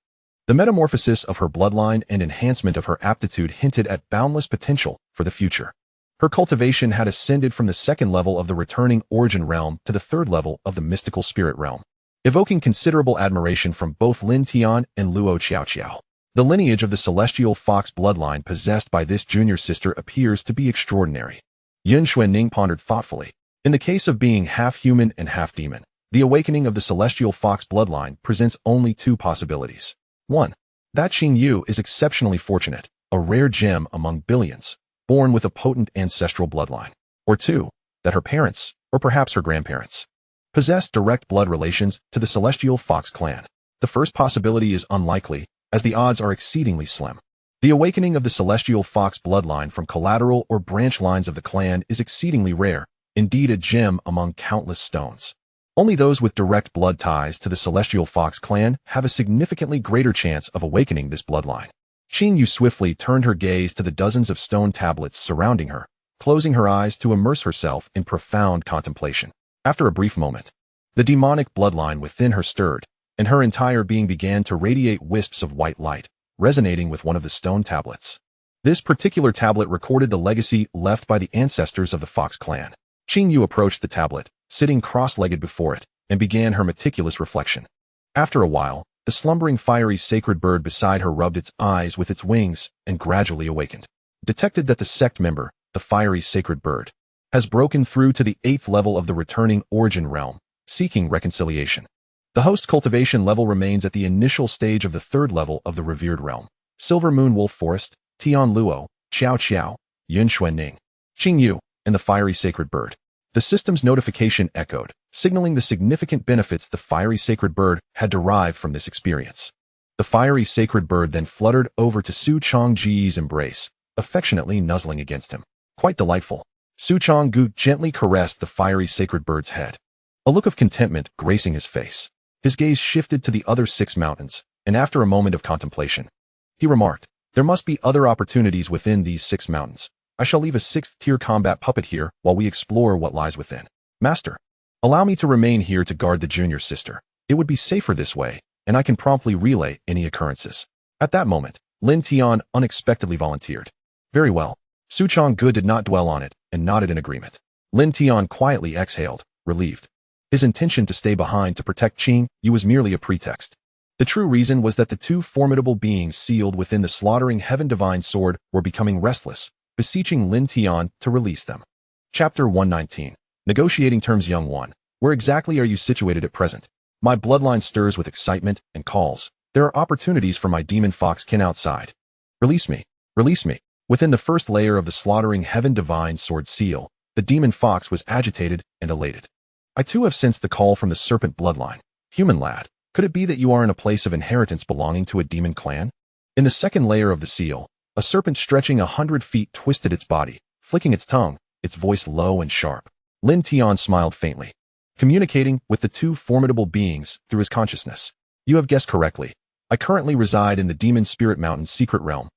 The metamorphosis of her bloodline and enhancement of her aptitude hinted at boundless potential for the future. Her cultivation had ascended from the 2nd level of the returning origin realm to the 3rd level of the mystical spirit realm, evoking considerable admiration from both Lin Tian and Luo Xiao. The lineage of the celestial fox bloodline possessed by this junior sister appears to be extraordinary. Yun Xuanning pondered thoughtfully. In the case of being half human and half demon, the awakening of the celestial fox bloodline presents only 2 possibilities. 1. That Changge is exceptionally fortunate, a rare gem among billions, born with a potent ancestral bloodline. Or 2. That her parents, or perhaps her grandparents, possess direct blood relations to the celestial fox clan. The first possibility is unlikely, as the odds are exceedingly slim. The awakening of the celestial fox bloodline from collateral or branch lines of the clan is exceedingly rare, indeed a gem among countless stones. Only those with direct blood ties to the celestial fox clan have a significantly greater chance of awakening this bloodline. Changge swiftly turned her gaze to the dozens of stone tablets surrounding her, closing her eyes to immerse herself in profound contemplation. After a brief moment, the demonic bloodline within her stirred, and her entire being began to radiate wisps of white light, resonating with one of the stone tablets. This particular tablet recorded the legacy left by the ancestors of the Fox clan. Changge approached the tablet, sitting cross-legged before it, and began her meticulous reflection. After a while, the slumbering fiery sacred bird beside her rubbed its eyes with its wings and gradually awakened. Detected that the sect member, the fiery sacred bird, has broken through to the 8th level of the returning origin realm, seeking reconciliation. The host cultivation level remains at the initial stage of the 3rd level of the revered realm. Silver Moon Wolf Forest, Tian Luo, Xiao Xiao, Yun Xuan Ning, Qing Yu, and the fiery sacred bird. The system's notification echoed, signaling the significant benefits the fiery sacred bird had derived from this experience. The fiery sacred bird then fluttered over to Su Changge's embrace, affectionately nuzzling against him. Quite delightful. Su Changge gently caressed the fiery sacred bird's head, a look of contentment gracing his face. His gaze shifted to the other 6 mountains, and after a moment of contemplation, he remarked, "There must be other opportunities within these 6 mountains. I shall leave a 6th-tier combat puppet here while we explore what lies within. Master, allow me to remain here to guard the junior sister. It would be safer this way, and I can promptly relay any occurrences." At that moment, Lin Tian unexpectedly volunteered. Very well. Su Changge did not dwell on it and nodded in agreement. Lin Tian quietly exhaled, relieved. His intention to stay behind to protect Qing Yu was merely a pretext. The true reason was that the 2 formidable beings sealed within the slaughtering heaven divine sword were becoming restless, beseeching Lin Tian to release them. Chapter 119. Negotiating Terms. Young one, where exactly are you situated at present? My bloodline stirs with excitement and calls. There are opportunities for my demon fox kin outside. Release me. Release me. Within the 1st layer of the slaughtering heaven divine sword seal, the demon fox was agitated and elated. I too have sensed the call from the serpent bloodline. Human lad, could it be that you are in a place of inheritance belonging to a demon clan? In the 2nd layer of the seal, a serpent stretching 100 feet twisted its body, flicking its tongue, its voice low and sharp. Lin Tian smiled faintly, communicating with the 2 formidable beings through his consciousness. You have guessed correctly. I currently reside in the Demon Spirit Mountain's secret realm,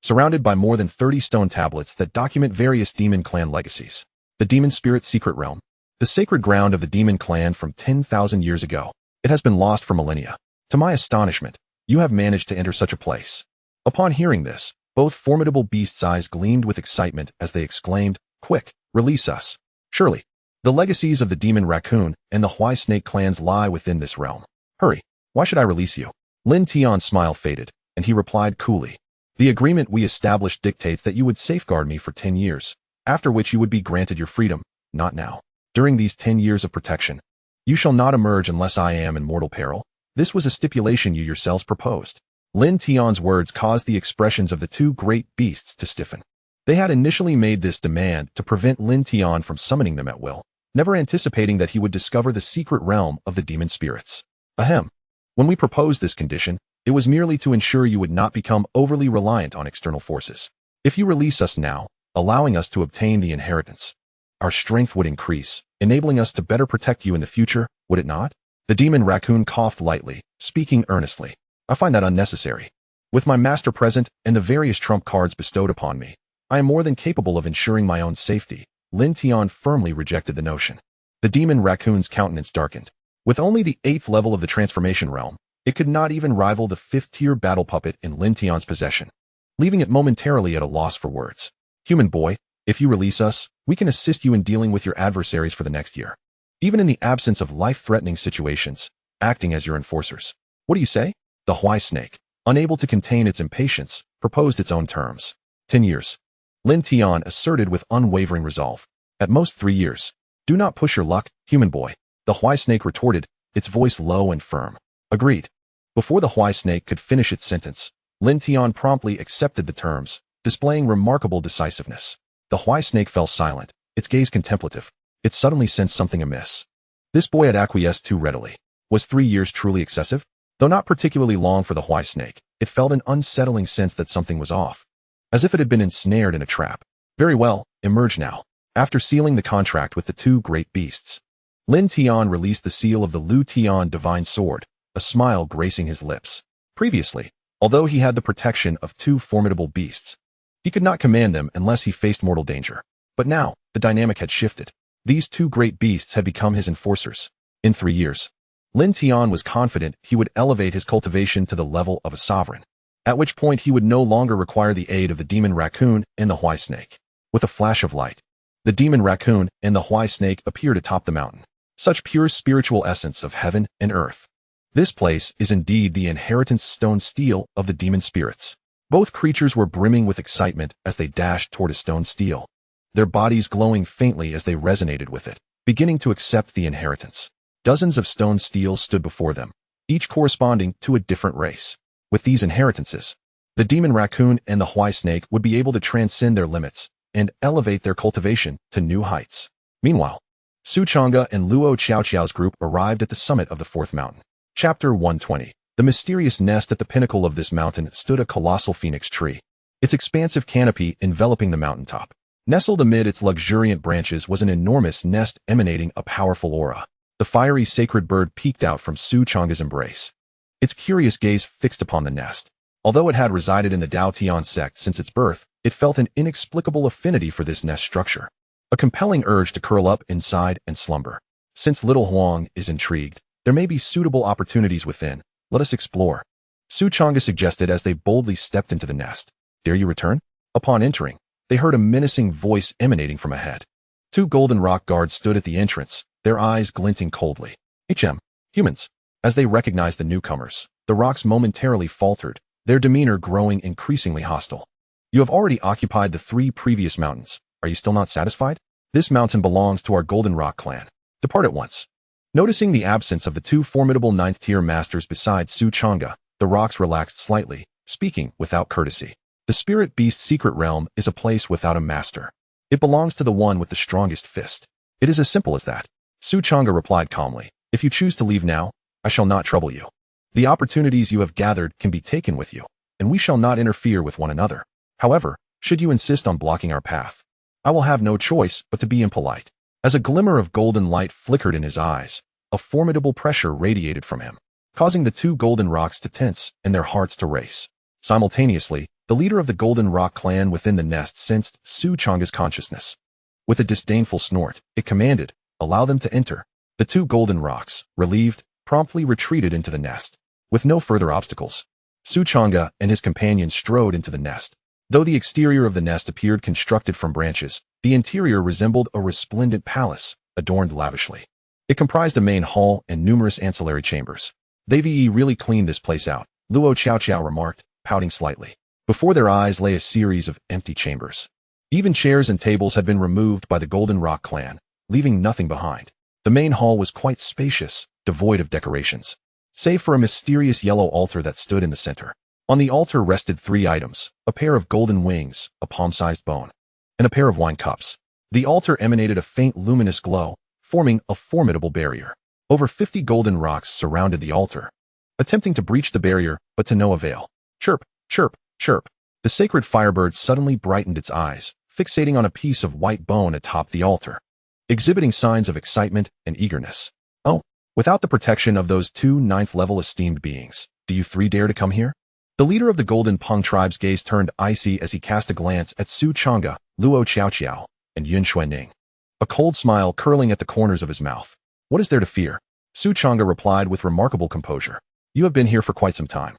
surrounded by more than 30 stone tablets that document various demon clan legacies. The Demon Spirit Secret Realm, the sacred ground of the demon clan from 10,000 years ago. It has been lost for millennia. To my astonishment, you have managed to enter such a place. Upon hearing this, both formidable beasts' eyes gleamed with excitement as they exclaimed, "Quick, release us." Surely, the legacies of the demon raccoon and the Huai snake clans lie within this realm. Hurry, why should I release you? Lin Tian's smile faded, and he replied coolly, "The agreement we established dictates that you would safeguard me for 10 years, after which you would be granted your freedom, not now. During these 10 years of protection, you shall not emerge unless I am in mortal peril. This was a stipulation you yourselves proposed." Lin Tian's words caused the expressions of the 2 great beasts to stiffen. They had initially made this demand to prevent Lin Tian from summoning them at will, never anticipating that he would discover the secret realm of the demon spirits. Ahem. When we proposed this condition, it was merely to ensure you would not become overly reliant on external forces. If you release us now, allowing us to obtain the inheritance, our strength would increase, enabling us to better protect you in the future, would it not? The demon raccoon coughed lightly, speaking earnestly. I find that unnecessary. With my master present and the various trump cards bestowed upon me, I am more than capable of ensuring my own safety. Lin Tian firmly rejected the notion. The demon raccoon's countenance darkened. With only the 8th level of the transformation realm, it could not even rival the 5th-tier battle puppet in Lin Tian's possession, leaving it momentarily at a loss for words. Human boy, if you release us, we can assist you in dealing with your adversaries for the next year, even in the absence of life-threatening situations, acting as your enforcers. What do you say? The Huai snake, unable to contain its impatience, proposed its own terms. 10 years. Lin Tian asserted with unwavering resolve. At most 3 years. Do not push your luck, human boy. The Huai snake retorted, its voice low and firm. Agreed. Before the Huai snake could finish its sentence, Lin Tian promptly accepted the terms, displaying remarkable decisiveness. The Huai snake fell silent, its gaze contemplative. It suddenly sensed something amiss. This boy had acquiesced too readily. Was 3 years truly excessive? Though not particularly long for the Huai snake, it felt an unsettling sense that something was off, as if it had been ensnared in a trap. Very well, emerge now. After sealing the contract with the 2 great beasts, Lin Tian released the seal of the Lu Tian divine sword, a smile gracing his lips. Previously, although he had the protection of 2 formidable beasts, he could not command them unless he faced mortal danger. But now, the dynamic had shifted. These 2 great beasts had become his enforcers. In 3 years, Lin Tian was confident he would elevate his cultivation to the level of a sovereign, at which point he would no longer require the aid of the demon raccoon and the Huai snake. With a flash of light, the demon raccoon and the Huai snake appeared atop the mountain. such pure spiritual essence of heaven and earth. This place is indeed the inheritance stone steel of the demon spirits. Both creatures were brimming with excitement as they dashed toward a stone steel, their bodies glowing faintly as they resonated with it, beginning to accept the inheritance. Dozens of stone steels stood before them, each corresponding to a different race. With these inheritances, the demon raccoon and the Huai snake would be able to transcend their limits and elevate their cultivation to new heights. Meanwhile, Su Changge and Luo Xiaoxiao's group arrived at the summit of the fourth mountain. Chapter 120. The mysterious nest. At the pinnacle of this mountain stood a colossal phoenix tree, its expansive canopy enveloping the mountaintop. Nestled amid its luxuriant branches was an enormous nest emanating a powerful aura. The fiery sacred bird peeked out from Su Changge's embrace, its curious gaze fixed upon the nest. Although it had resided in the Dao Tian Sect since its birth, it felt an inexplicable affinity for this nest structure, a compelling urge to curl up inside and slumber. Since little Huang is intrigued, there may be suitable opportunities within. Let us explore, Su Changge suggested as they boldly stepped into the nest. Dare you return? Upon entering, they heard a menacing voice emanating from ahead. Two golden rock guards stood at the entrance, their eyes glinting coldly. Humans. As they recognized the newcomers, the rocks momentarily faltered, their demeanor growing increasingly hostile. You have already occupied the 3 previous mountains. Are you still not satisfied? This mountain belongs to our Golden Rock clan. Depart at once. Noticing the absence of the 2 formidable 9th-tier masters beside Su Changge, the rocks relaxed slightly, speaking without courtesy. The spirit beast's secret realm is a place without a master. It belongs to the one with the strongest fist. It is as simple as that. Su Changge replied calmly. If you choose to leave now, I shall not trouble you. The opportunities you have gathered can be taken with you, and we shall not interfere with one another. However, should you insist on blocking our path, I will have no choice but to be impolite. As a glimmer of golden light flickered in his eyes, a formidable pressure radiated from him, causing the 2 golden rocks to tense and their hearts to race. Simultaneously, the leader of the Golden Rock clan within the nest sensed Su Changge's consciousness. With a disdainful snort, it commanded, allow them to enter. The 2 golden rocks, relieved, promptly retreated into the nest. With no further obstacles, Su Changge and his companions strode into the nest. Though the exterior of the nest appeared constructed from branches, the interior resembled a resplendent palace, adorned lavishly. It comprised a main hall and numerous ancillary chambers. They've really cleaned this place out, Luo Xiaoxiao remarked, pouting slightly. Before their eyes lay a series of empty chambers. Even chairs and tables had been removed by the Golden Rock clan, leaving nothing behind. The main hall was quite spacious, devoid of decorations, save for a mysterious yellow altar that stood in the center. On the altar rested 3 items, a pair of golden wings, a palm-sized bone, and a pair of wine cups. The altar emanated a faint luminous glow, forming a formidable barrier. Over 50 golden rocks surrounded the altar, attempting to breach the barrier, but to no avail. Chirp, chirp, chirp. The sacred firebird suddenly brightened its eyes, fixating on a piece of white bone atop the altar, exhibiting signs of excitement and eagerness. Oh, without the protection of those 2 9th-level esteemed beings, do you 3 dare to come here? The leader of the Golden Peng tribe's gaze turned icy as he cast a glance at Su Changge, Luo Xiaoxiao, and Yun Xuanning, a cold smile curling at the corners of his mouth. What is there to fear? Su Changge replied with remarkable composure. You have been here for quite some time,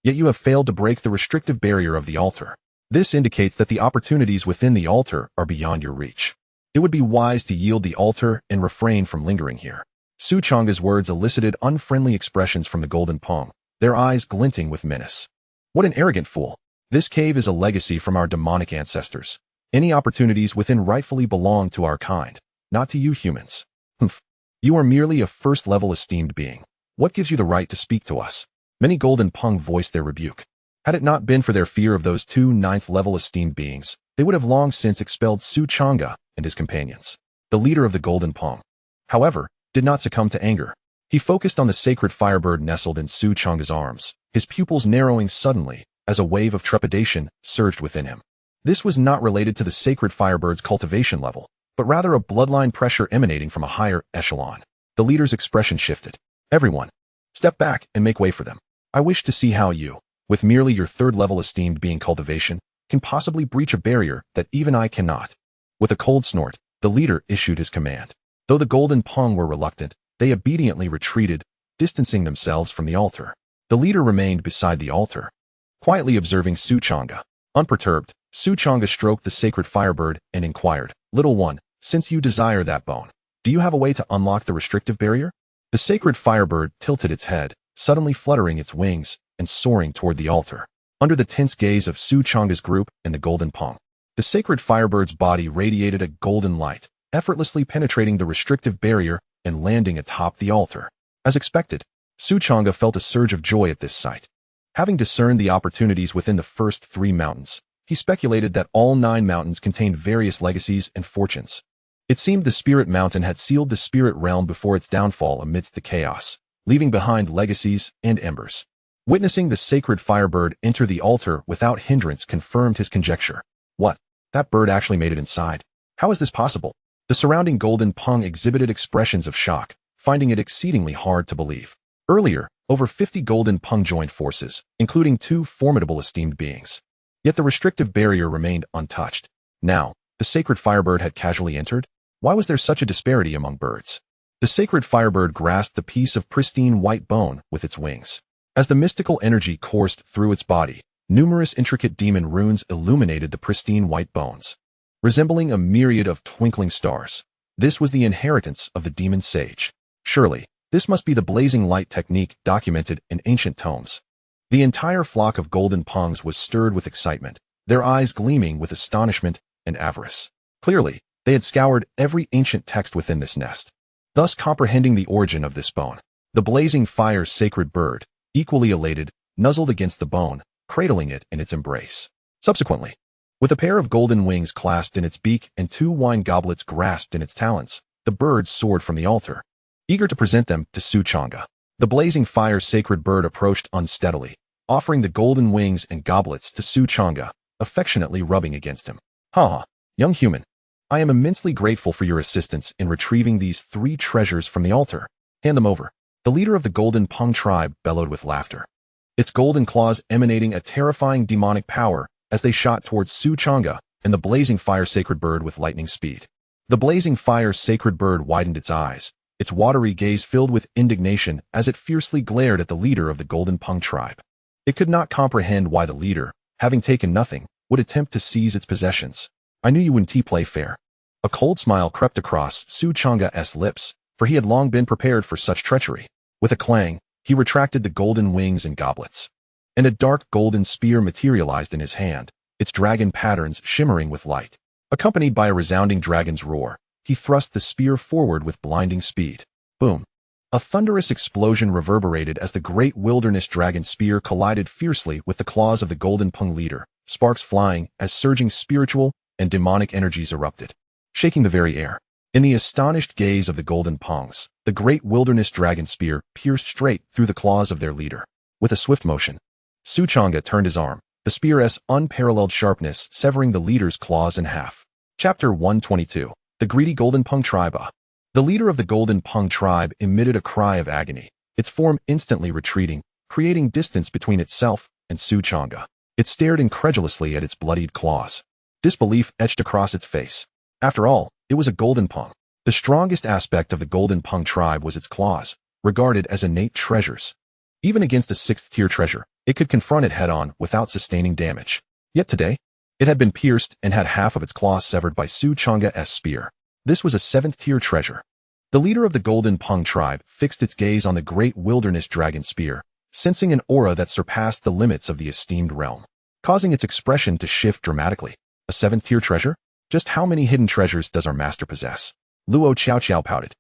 yet you have failed to break the restrictive barrier of the altar. This indicates that the opportunities within the altar are beyond your reach. It would be wise to yield the altar and refrain from lingering here. Su Changge's words elicited unfriendly expressions from the Golden Peng, their eyes glinting with menace. What an arrogant fool. This cave is a legacy from our demonic ancestors. Any opportunities within rightfully belong to our kind, not to you humans. Humph. You are merely a first-level esteemed being. What gives you the right to speak to us? Many Golden Peng voiced their rebuke. Had it not been for their fear of those 2 9th-level esteemed beings, they would have long since expelled Su Changge and his companions. The leader of the Golden Peng, however, did not succumb to anger. He focused on the sacred firebird nestled in Su Changge's arms, his pupils narrowing suddenly as a wave of trepidation surged within him. This was not related to the sacred firebird's cultivation level, but rather a bloodline pressure emanating from a higher echelon. The leader's expression shifted. Everyone, step back and make way for them. I wish to see how you, with merely your 3rd-level esteemed being cultivation, can possibly breach a barrier that even I cannot. With a cold snort, the leader issued his command. Though the Golden Peng were reluctant, they obediently retreated, distancing themselves from the altar. The leader remained beside the altar, quietly observing Su Changge. Unperturbed, Su Changge stroked the sacred firebird and inquired, Little one, since you desire that bone, Do you have a way to unlock the restrictive barrier? The sacred firebird tilted its head, suddenly fluttering its wings and soaring toward the altar. Under the tense gaze of Su Changge's group and the golden pong, the sacred firebird's body radiated a golden light, effortlessly penetrating the restrictive barrier and landing atop the altar. As expected, Su Changge felt a surge of joy at this sight. Having discerned the opportunities within the first 3 mountains, he speculated that all 9 mountains contained various legacies and fortunes. It seemed the Spirit Mountain had sealed the spirit realm before its downfall amidst the chaos, leaving behind legacies and embers. Witnessing the sacred firebird enter the altar without hindrance confirmed his conjecture. What? That bird actually made it inside. How is this possible? The surrounding golden pung exhibited expressions of shock, finding it exceedingly hard to believe. Earlier, over 50 golden pung joined forces, including 2 formidable esteemed beings. Yet the restrictive barrier remained untouched. Now, the sacred firebird had casually entered? Why was there such a disparity among birds? The sacred firebird grasped the piece of pristine white bone with its wings. As the mystical energy coursed through its body, numerous intricate demon runes illuminated the pristine white bones. Resembling a myriad of twinkling stars, this was the inheritance of the demon sage. Surely, this must be the blazing light technique documented in ancient tomes. The entire flock of golden pungs was stirred with excitement, their eyes gleaming with astonishment and avarice. Clearly, they had scoured every ancient text within this nest, thus comprehending the origin of this bone. The blazing fire's sacred bird, equally elated, nuzzled against the bone, cradling it in its embrace. Subsequently, with a pair of golden wings clasped in its beak and 2 wine goblets grasped in its talons, the bird soared from the altar, eager to present them to Su Changge. The blazing fire's sacred bird approached unsteadily, offering the golden wings and goblets to Su Changge, affectionately rubbing against him. Young human, I am immensely grateful for your assistance in retrieving these 3 treasures from the altar. Hand them over. The leader of the golden pung tribe bellowed with laughter, its golden claws emanating a terrifying demonic power as they shot towards Su Changge and the blazing fire sacred bird with lightning speed. The blazing fire sacred bird widened its eyes, its watery gaze filled with indignation as it fiercely glared at the leader of the golden pung tribe. It could not comprehend why the leader, having taken nothing, would attempt to seize its possessions. I knew you wouldn't play fair. A cold smile crept across Su Changge's lips, for he had long been prepared for such treachery. With a clang, he retracted the golden wings and goblets, and a dark golden spear materialized in his hand, its dragon patterns shimmering with light. Accompanied by a resounding dragon's roar, he thrust the spear forward with blinding speed. Boom! A thunderous explosion reverberated as the great wilderness dragon spear collided fiercely with the claws of the golden pung leader, sparks flying as surging spiritual and demonic energies erupted, shaking the very air. In the astonished gaze of the golden pungs, the great wilderness dragon spear pierced straight through the claws of their leader. With a swift motion, Su Changge turned his arm, the spear's unparalleled sharpness severing the leader's claws in half. Chapter 122. The Greedy Golden Pung Tribe. The leader of the Golden Pung tribe emitted a cry of agony, its form instantly retreating, creating distance between itself and Su Changge. It stared incredulously at its bloodied claws. Disbelief etched across its face. After all, it was a golden pung. The strongest aspect of the golden pung tribe was its claws, regarded as innate treasures. Even against a 6th-tier treasure, it could confront it head-on without sustaining damage. Yet today, it had been pierced and had half of its claws severed by Su Changge's spear. This was a 7th-tier treasure. The leader of the golden pung tribe fixed its gaze on the great wilderness dragon spear, sensing an aura that surpassed the limits of the esteemed realm, causing its expression to shift dramatically. A 7th-tier treasure? Just how many hidden treasures does our master possess? Luo Qiao pouted,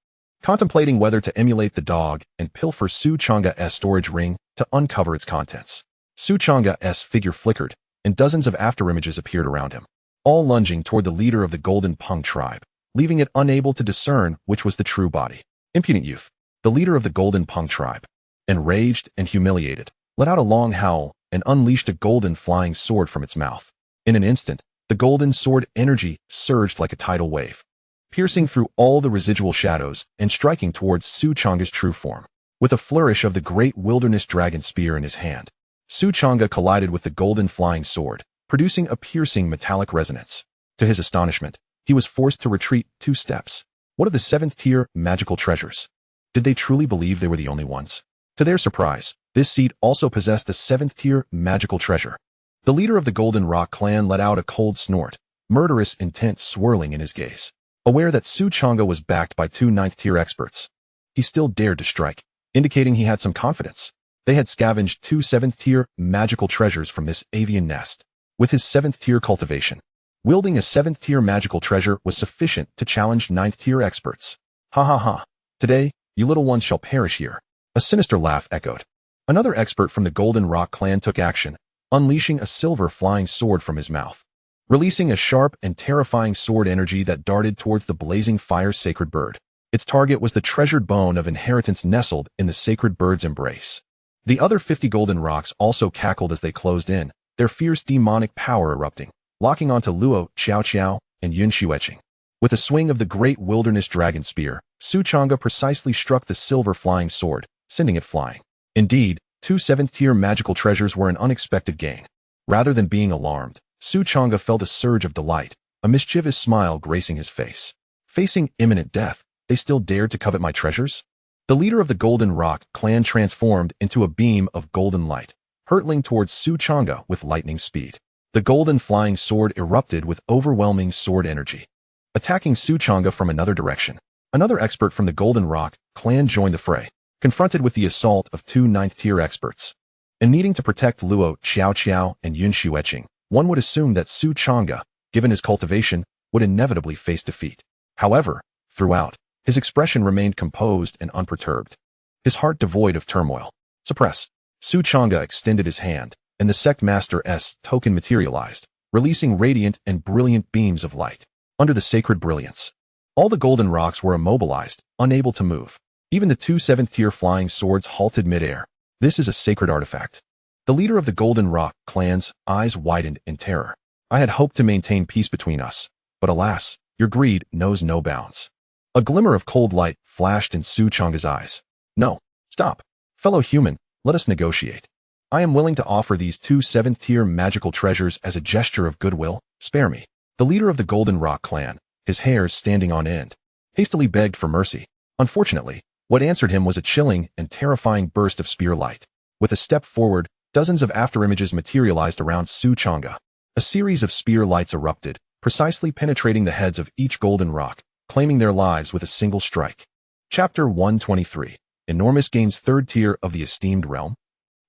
contemplating whether to emulate the dog and pilfer Su Changge's storage ring to uncover its contents. Su Changge's figure flickered, and dozens of afterimages appeared around him, all lunging toward the leader of the golden pung tribe, leaving it unable to discern which was the true body. Impudent youth, the leader of the golden pung tribe, enraged and humiliated, let out a long howl and unleashed a golden flying sword from its mouth. In an instant, the golden sword energy surged like a tidal wave, piercing through all the residual shadows and striking towards Su Changge's true form. With a flourish of the great wilderness dragon spear in his hand, Su Changge collided with the golden flying sword, producing a piercing metallic resonance. To his astonishment, he was forced to retreat 2 steps. What of the 7th-tier magical treasures? Did they truly believe they were the only ones? To their surprise, this seat also possessed a 7th-tier magical treasure. The leader of the Golden Rock clan let out a cold snort, murderous intent swirling in his gaze. Aware that Su Changge was backed by two ninth-tier experts, he still dared to strike, indicating he had some confidence. They had scavenged two seventh-tier magical treasures from this avian nest. With his seventh-tier cultivation, wielding a seventh-tier magical treasure was sufficient to challenge ninth-tier experts. Ha ha ha. Today, you little ones shall perish here. A sinister laugh echoed. Another expert from the Golden Rock clan took action, unleashing a silver flying sword from his mouth, releasing a sharp and terrifying sword energy that darted towards the blazing fire sacred bird. Its target was the treasured bone of inheritance nestled in the sacred bird's embrace. The other 50 golden rocks also cackled as they closed in, their fierce demonic power erupting, locking onto Luo, Xiao Xiao, and Yun Xueqing. With a swing of the great wilderness dragon spear, Su Changge precisely struck the silver flying sword, sending it flying. Indeed, two seventh-tier magical treasures were an unexpected gain. Rather than being alarmed, Su Changge felt a surge of delight, a mischievous smile gracing his face. Facing imminent death, they still dared to covet my treasures? The leader of the Golden Rock clan transformed into a beam of golden light, hurtling towards Su Changge with lightning speed. The golden flying sword erupted with overwhelming sword energy, attacking Su Changge from another direction. Another expert from the Golden Rock clan joined the fray, confronted with the assault of two ninth-tier experts. And needing to protect Luo, Xiao Xiao, and Yun Xueqing, one would assume that Su Changge, given his cultivation, would inevitably face defeat. However, throughout, his expression remained composed and unperturbed, his heart devoid of turmoil. Suppress. Su Changge extended his hand, and the Sect Master's token materialized, releasing radiant and brilliant beams of light. Under the sacred brilliance, all the golden rocks were immobilized, unable to move. Even the two seventh-tier flying swords halted midair. This is a sacred artifact. The leader of the Golden Rock clan's eyes widened in terror. I had hoped to maintain peace between us, but alas, your greed knows no bounds. A glimmer of cold light flashed in Su Changge's eyes. No, stop. Fellow human, let us negotiate. I am willing to offer these two seventh-tier magical treasures as a gesture of goodwill. Spare me. The leader of the Golden Rock clan, his hairs standing on end, hastily begged for mercy. Unfortunately, what answered him was a chilling and terrifying burst of spear light. With a step forward, dozens of afterimages materialized around Su Changge. A series of spear lights erupted, precisely penetrating the heads of each golden rock, claiming their lives with a single strike. Chapter 123. Enormous gains third tier of the esteemed realm.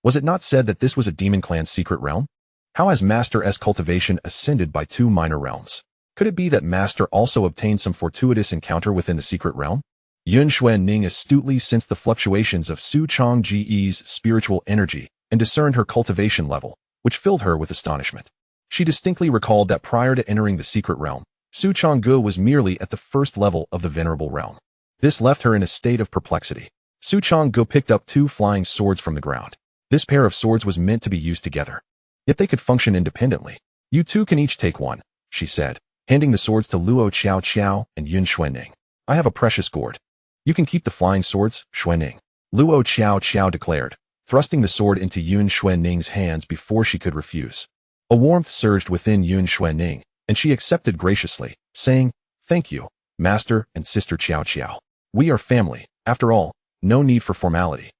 Was it not said that this was a demon clan's secret realm? How has Master's cultivation ascended by two minor realms? Could it be that Master also obtained some fortuitous encounter within the secret realm? Yun Xueqing astutely sensed the fluctuations of Su Changge's spiritual energy and discerned her cultivation level, which filled her with astonishment. She distinctly recalled that prior to entering the secret realm, Su Changge was merely at the first level of the venerable realm. This left her in a state of perplexity. Su Changge picked up two flying swords from the ground. This pair of swords was meant to be used together, yet they could function independently. You two can each take one, she said, handing the swords to Luo Xiao Xiao and Yun Xueqing. I have a precious gourd. You can keep the flying swords, Xueqing. Luo Xiao Xiao declared, thrusting the sword into Yun Xueqing's hands before she could refuse. A warmth surged within Yun Xueqing, and she accepted graciously, saying, "Thank you, Master and Sister Xiao Xiao. We are family, after all, no need for formality."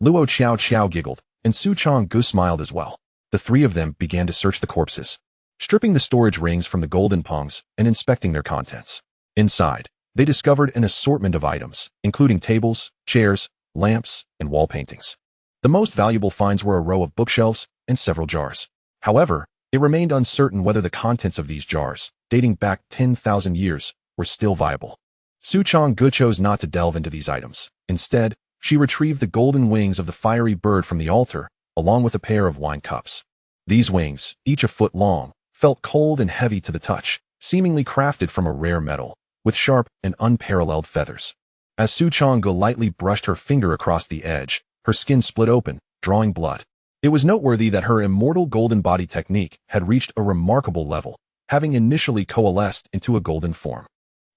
Luo Xiao Xiao giggled, and Su Changge smiled as well. The three of them began to search the corpses, stripping the storage rings from the golden pongs and inspecting their contents. Inside, they discovered an assortment of items, including tables, chairs, lamps, and wall paintings. The most valuable finds were a row of bookshelves and several jars. However, it remained uncertain whether the contents of these jars, dating back 10,000 years, were still viable. Su Changge chose not to delve into these items. Instead, she retrieved the golden wings of the fiery bird from the altar, along with a pair of wine cups. These wings, each a foot long, felt cold and heavy to the touch, seemingly crafted from a rare metal, with sharp and unparalleled feathers. As Su Changge lightly brushed her finger across the edge, her skin split open, drawing blood. It was noteworthy that her immortal golden body technique had reached a remarkable level, having initially coalesced into a golden form,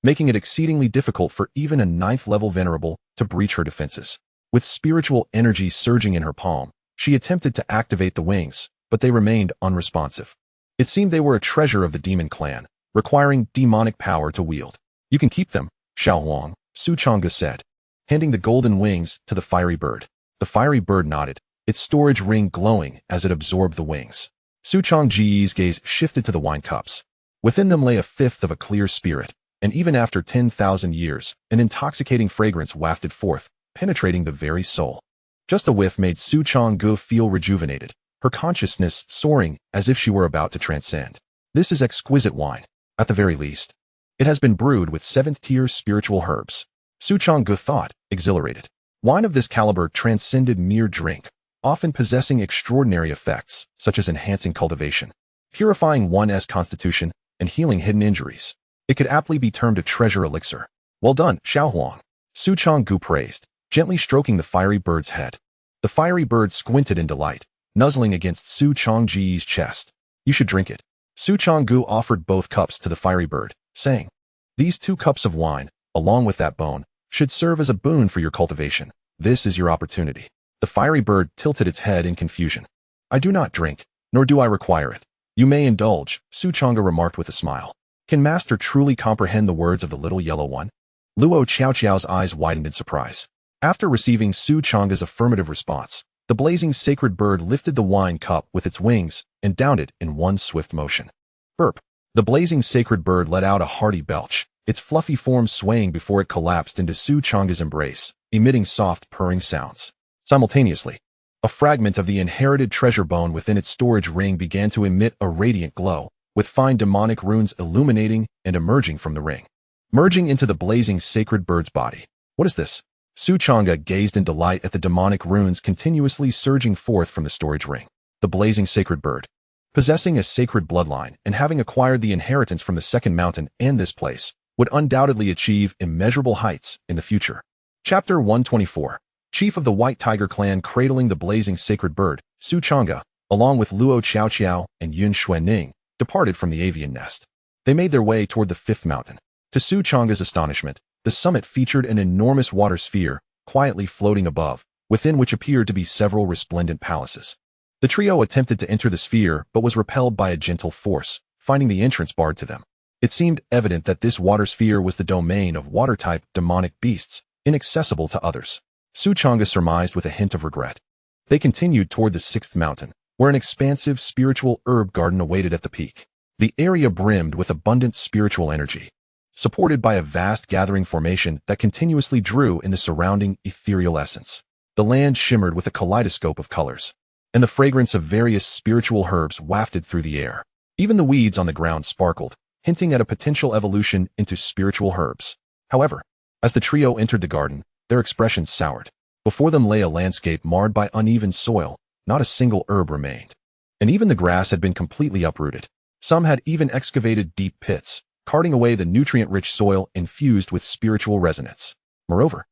making it exceedingly difficult for even a 9th-level venerable to breach her defenses. With spiritual energy surging in her palm, she attempted to activate the wings, but they remained unresponsive. It seemed they were a treasure of the demon clan, requiring demonic power to wield. "You can keep them, Xiao Huang," Su Changge said, handing the golden wings to the fiery bird. The fiery bird nodded, its storage ring glowing as it absorbed the wings. Su Changge's gaze shifted to the wine cups. Within them lay a fifth of a clear spirit, and even after 10,000 years, an intoxicating fragrance wafted forth, penetrating the very soul. Just a whiff made Su Changge feel rejuvenated, her consciousness soaring as if she were about to transcend. This is exquisite wine, at the very least. It has been brewed with 7th-tier spiritual herbs. Su Changge thought, exhilarated. Wine of this caliber transcended mere drink, often possessing extraordinary effects, such as enhancing cultivation, purifying one's constitution, and healing hidden injuries. It could aptly be termed a treasure elixir. Well done, Xiaohuang. Su Changge praised, gently stroking the fiery bird's head. The fiery bird squinted in delight, nuzzling against Su Changge's chest. You should drink it. Su Changge offered both cups to the fiery bird, saying, These 2 cups of wine, along with that bone, should serve as a boon for your cultivation. This is your opportunity. The fiery bird tilted its head in confusion. I do not drink, nor do I require it. You may indulge, Su Changge remarked with a smile. Can Master truly comprehend the words of the little yellow one? Luo Qiaoqiao's eyes widened in surprise. After receiving Su Changge's affirmative response, the blazing sacred bird lifted the wine cup with its wings and downed it in one swift motion. Burp. The blazing sacred bird let out a hearty belch, its fluffy form swaying before it collapsed into Su Changge's embrace, emitting soft purring sounds. Simultaneously, a fragment of the inherited treasure bone within its storage ring began to emit a radiant glow, with fine demonic runes illuminating and emerging from the ring, merging into the blazing sacred bird's body. What is this? Su Changge gazed in delight at the demonic runes continuously surging forth from the storage ring. The blazing sacred bird, possessing a sacred bloodline and having acquired the inheritance from the second mountain and this place, would undoubtedly achieve immeasurable heights in the future. Chapter 124. Chief of the White Tiger clan cradling the blazing sacred bird, Su Changge, along with Luo Qiaoqiao and Yun Xuanning, departed from the avian nest. They made their way toward the 5th mountain. To Su Changge's astonishment, the summit featured an enormous water sphere, quietly floating above, within which appeared to be several resplendent palaces. The trio attempted to enter the sphere but was repelled by a gentle force, finding the entrance barred to them. It seemed evident that this water sphere was the domain of water-type demonic beasts, inaccessible to others. Su Changge surmised with a hint of regret. They continued toward the 6th mountain, where an expansive spiritual herb garden awaited at the peak. The area brimmed with abundant spiritual energy, supported by a vast gathering formation that continuously drew in the surrounding ethereal essence. The land shimmered with a kaleidoscope of colors, and the fragrance of various spiritual herbs wafted through the air. Even the weeds on the ground sparkled, hinting at a potential evolution into spiritual herbs. However, as the trio entered the garden, their expressions soured. Before them lay a landscape marred by uneven soil. Not a single herb remained. And even the grass had been completely uprooted. Some had even excavated deep pits, carting away the nutrient-rich soil infused with spiritual resonance. Moreover,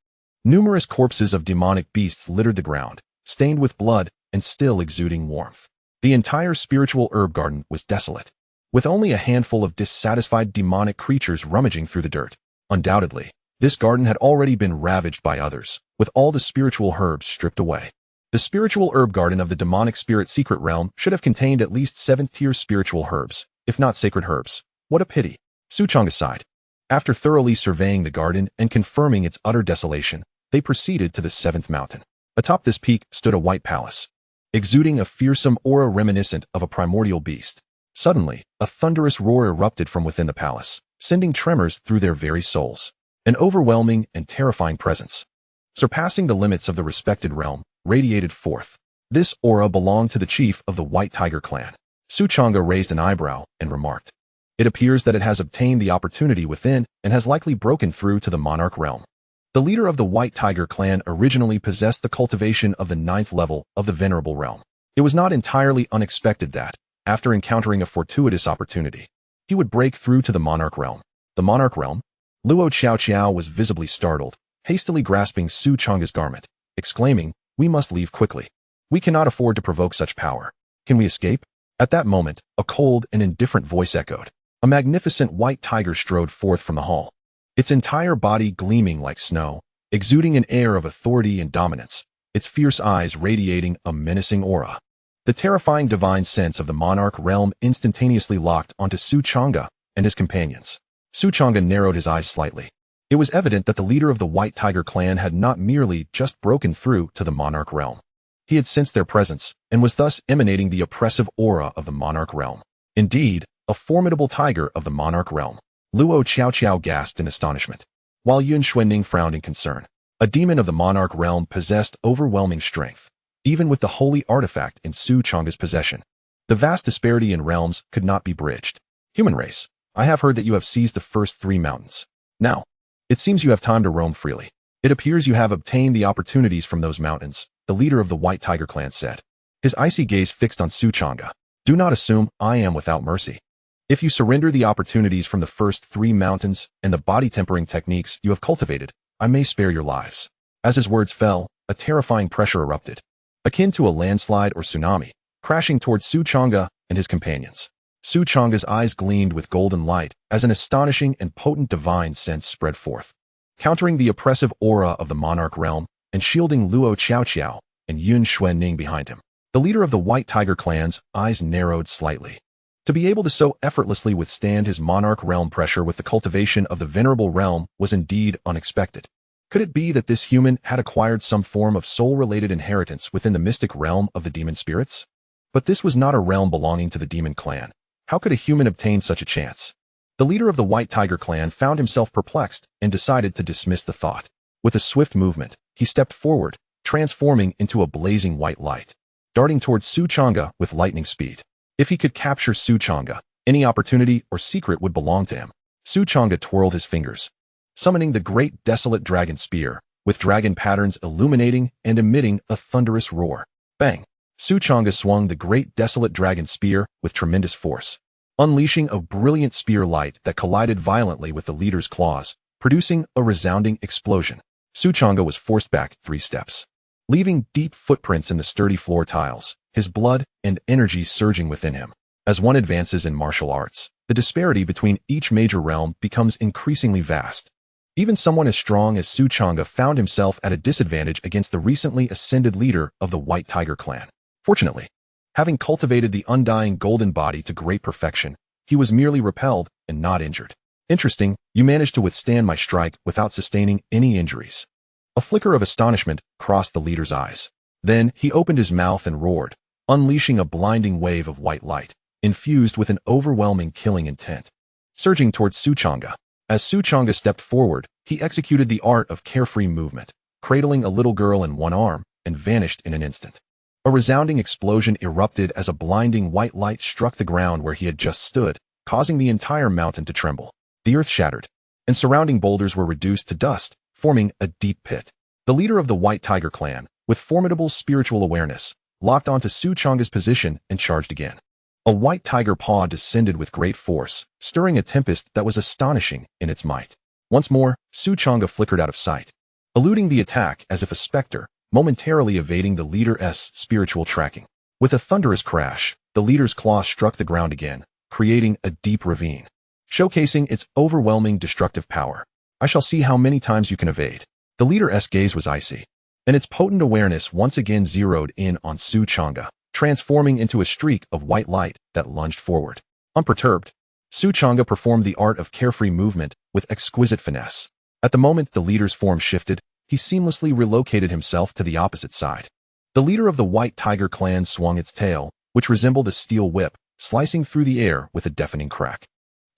numerous corpses of demonic beasts littered the ground, stained with blood and still exuding warmth. The entire spiritual herb garden was desolate, with only a handful of dissatisfied demonic creatures rummaging through the dirt. Undoubtedly, this garden had already been ravaged by others, with all the spiritual herbs stripped away. The spiritual herb garden of the demonic spirit secret realm should have contained at least 7th-tier spiritual herbs, if not sacred herbs. What a pity. Su Changge sighed. After thoroughly surveying the garden and confirming its utter desolation, they proceeded to the 7th mountain. Atop this peak stood a white palace, exuding a fearsome aura reminiscent of a primordial beast. Suddenly, a thunderous roar erupted from within the palace, sending tremors through their very souls. An overwhelming and terrifying presence, surpassing the limits of the respected realm, radiated forth. This aura belonged to the chief of the White Tiger clan. Su Changge raised an eyebrow and remarked, It appears that it has obtained the opportunity within and has likely broken through to the monarch realm. The leader of the White Tiger clan originally possessed the cultivation of the 9th level of the venerable realm. It was not entirely unexpected that, after encountering a fortuitous opportunity, he would break through to the monarch realm. The monarch realm? Luo Qiaoqiao was visibly startled, hastily grasping Su Changge's garment, exclaiming, We must leave quickly. We cannot afford to provoke such power. Can we escape? At that moment, a cold and indifferent voice echoed. A magnificent white tiger strode forth from the hall, its entire body gleaming like snow, exuding an air of authority and dominance, its fierce eyes radiating a menacing aura. The terrifying divine sense of the monarch realm instantaneously locked onto Su Changge and his companions. Su Changge narrowed his eyes slightly. It was evident that the leader of the White Tiger clan had not merely just broken through to the monarch realm. He had sensed their presence and was thus emanating the oppressive aura of the monarch realm. Indeed, a formidable tiger of the monarch realm. Luo Qiao gasped in astonishment, while Yun Xuanning frowned in concern. A demon of the monarch realm possessed overwhelming strength, even with the holy artifact in Su Changge's possession. The vast disparity in realms could not be bridged. Human race, I have heard that you have seized the first 3 mountains. Now, it seems you have time to roam freely. It appears you have obtained the opportunities from those mountains, the leader of the White Tiger clan said, his icy gaze fixed on Su Changge. Do not assume I am without mercy. If you surrender the opportunities from the first 3 mountains and the body tempering techniques you have cultivated, I may spare your lives. As his words fell, a terrifying pressure erupted, akin to a landslide or tsunami, crashing towards Su Changge and his companions. Su Changge's eyes gleamed with golden light as an astonishing and potent divine sense spread forth, countering the oppressive aura of the monarch realm and shielding Luo Qiao and Yun Xuanning behind him. The leader of the White Tiger clan's eyes narrowed slightly. To be able to so effortlessly withstand his monarch realm pressure with the cultivation of the venerable realm was indeed unexpected. Could it be that this human had acquired some form of soul-related inheritance within the mystic realm of the demon spirits? But this was not a realm belonging to the demon clan. How could a human obtain such a chance? The leader of the White Tiger clan found himself perplexed and decided to dismiss the thought. With a swift movement, he stepped forward, transforming into a blazing white light, darting towards Su Changge with lightning speed. If he could capture Su Changge, any opportunity or secret would belong to him. Su Changge twirled his fingers, summoning the great desolate dragon spear, with dragon patterns illuminating and emitting a thunderous roar. Bang! Su Changge swung the great desolate dragon spear with tremendous force, unleashing a brilliant spear light that collided violently with the leader's claws, producing a resounding explosion. Su Changge was forced back 3 steps, leaving deep footprints in the sturdy floor tiles, his blood and energy surging within him. As one advances in martial arts, the disparity between each major realm becomes increasingly vast. Even someone as strong as Su Changge found himself at a disadvantage against the recently ascended leader of the White Tiger clan. Fortunately, having cultivated the undying golden body to great perfection, he was merely repelled and not injured. Interesting, you managed to withstand my strike without sustaining any injuries. A flicker of astonishment crossed the leader's eyes. Then he opened his mouth and roared, unleashing a blinding wave of white light, infused with an overwhelming killing intent, surging towards Su Changge. As Su Changge stepped forward, he executed the art of carefree movement, cradling a little girl in one arm, and vanished in an instant. A resounding explosion erupted as a blinding white light struck the ground where he had just stood, causing the entire mountain to tremble. The earth shattered, and surrounding boulders were reduced to dust, forming a deep pit. The leader of the White Tiger clan, with formidable spiritual awareness, locked onto Su Changge's position and charged again. A white tiger paw descended with great force, stirring a tempest that was astonishing in its might. Once more, Su Changge flickered out of sight, eluding the attack as if a specter, momentarily evading the leader's spiritual tracking. With a thunderous crash, the leader's claw struck the ground again, creating a deep ravine, showcasing its overwhelming destructive power. I shall see how many times you can evade. The leader's gaze was icy, and its potent awareness once again zeroed in on Su Changge, transforming into a streak of white light that lunged forward. Unperturbed, Su Changge performed the art of carefree movement with exquisite finesse. At the moment the leader's form shifted, he seamlessly relocated himself to the opposite side. The leader of the White Tiger clan swung its tail, which resembled a steel whip, slicing through the air with a deafening crack,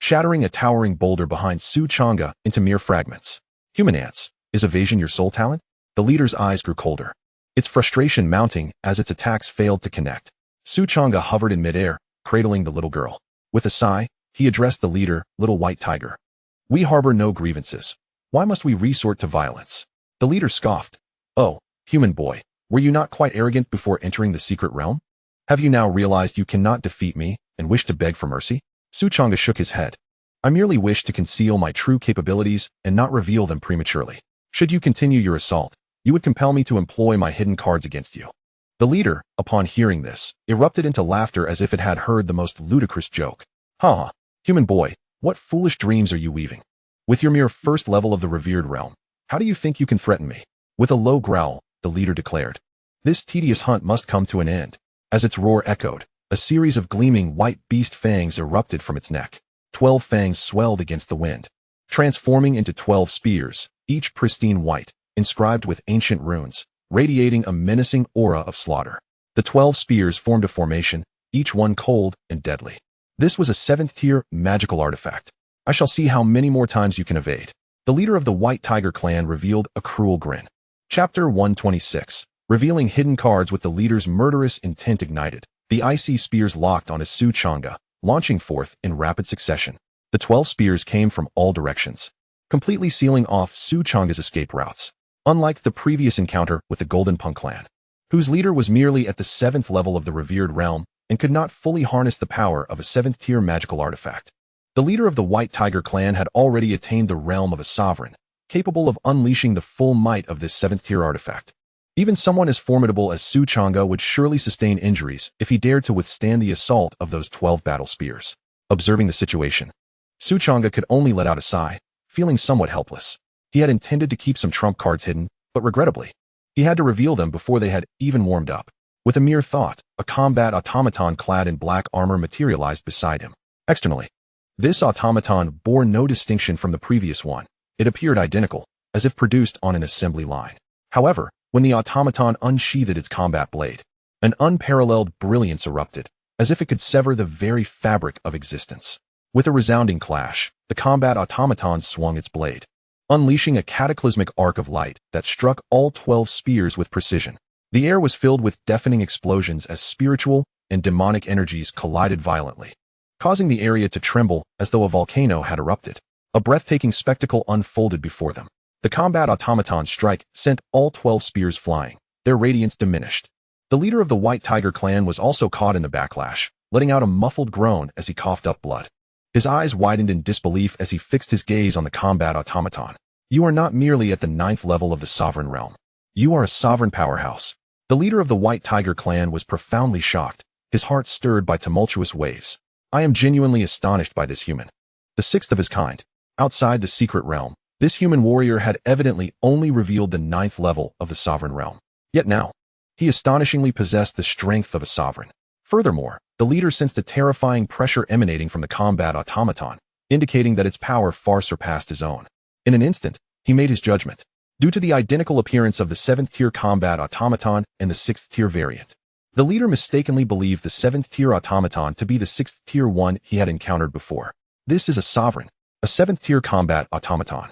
shattering a towering boulder behind Su Changge into mere fragments. Human ants, is evasion your sole talent? The leader's eyes grew colder, its frustration mounting as its attacks failed to connect. Su Changge hovered in midair, cradling the little girl. With a sigh, he addressed the leader, Little White Tiger. We harbor no grievances. Why must we resort to violence? The leader scoffed. Oh, human boy, were you not quite arrogant before entering the secret realm? Have you now realized you cannot defeat me and wish to beg for mercy? Su Changge shook his head. I merely wish to conceal my true capabilities and not reveal them prematurely. Should you continue your assault, you would compel me to employ my hidden cards against you. The leader, upon hearing this, erupted into laughter as if it had heard the most ludicrous joke. Ha! Human boy, what foolish dreams are you weaving? With your mere first level of the revered realm, how do you think you can threaten me? With a low growl, the leader declared. This tedious hunt must come to an end. As its roar echoed, a series of gleaming white beast fangs erupted from its neck. 12 fangs swelled against the wind, transforming into 12 spears, each pristine white, inscribed with ancient runes, radiating a menacing aura of slaughter. The 12 spears formed a formation, each one cold and deadly. This was a 7th-tier magical artifact, I shall see how many more times you can evade. The leader of the White Tiger clan revealed a cruel grin. Chapter 126. Revealing hidden cards with the leader's murderous intent ignited. The icy spears locked on his Changge, launching forth in rapid succession. The 12 spears came from all directions, completely sealing off Changge's escape routes. Unlike the previous encounter with the Golden Punk clan, whose leader was merely at the 7th level of the revered realm and could not fully harness the power of a 7th-tier magical artifact, the leader of the White Tiger clan had already attained the realm of a sovereign, capable of unleashing the full might of this 7th-tier artifact. Even someone as formidable as Changge would surely sustain injuries if he dared to withstand the assault of those 12 battle spears. Observing the situation, Changge could only let out a sigh, feeling somewhat helpless. He had intended to keep some trump cards hidden, but regrettably, he had to reveal them before they had even warmed up. With a mere thought, a combat automaton clad in black armor materialized beside him. Externally, this automaton bore no distinction from the previous one. It appeared identical, as if produced on an assembly line. However, when the automaton unsheathed its combat blade, an unparalleled brilliance erupted, as if it could sever the very fabric of existence. With a resounding clash, the combat automaton swung its blade, unleashing a cataclysmic arc of light that struck all 12 spears with precision. The air was filled with deafening explosions as spiritual and demonic energies collided violently, causing the area to tremble as though a volcano had erupted. A breathtaking spectacle unfolded before them. The combat automaton's strike sent all 12 spears flying, their radiance diminished. The leader of the White Tiger clan was also caught in the backlash, letting out a muffled groan as he coughed up blood. His eyes widened in disbelief as he fixed his gaze on the combat automaton. You are not merely at the 9th level of the sovereign realm. You are a sovereign powerhouse. The leader of the White Tiger clan was profoundly shocked, his heart stirred by tumultuous waves. I am genuinely astonished by this human. The 6th of his kind. Outside the secret realm, this human warrior had evidently only revealed the 9th level of the sovereign realm. Yet now, he astonishingly possessed the strength of a sovereign. Furthermore, the leader sensed a terrifying pressure emanating from the combat automaton, indicating that its power far surpassed his own. In an instant, he made his judgment. Due to the identical appearance of the 7th-tier combat automaton and the 6th-tier variant, the leader mistakenly believed the 7th-tier automaton to be the 6th-tier one he had encountered before. This is a sovereign, a 7th-tier combat automaton.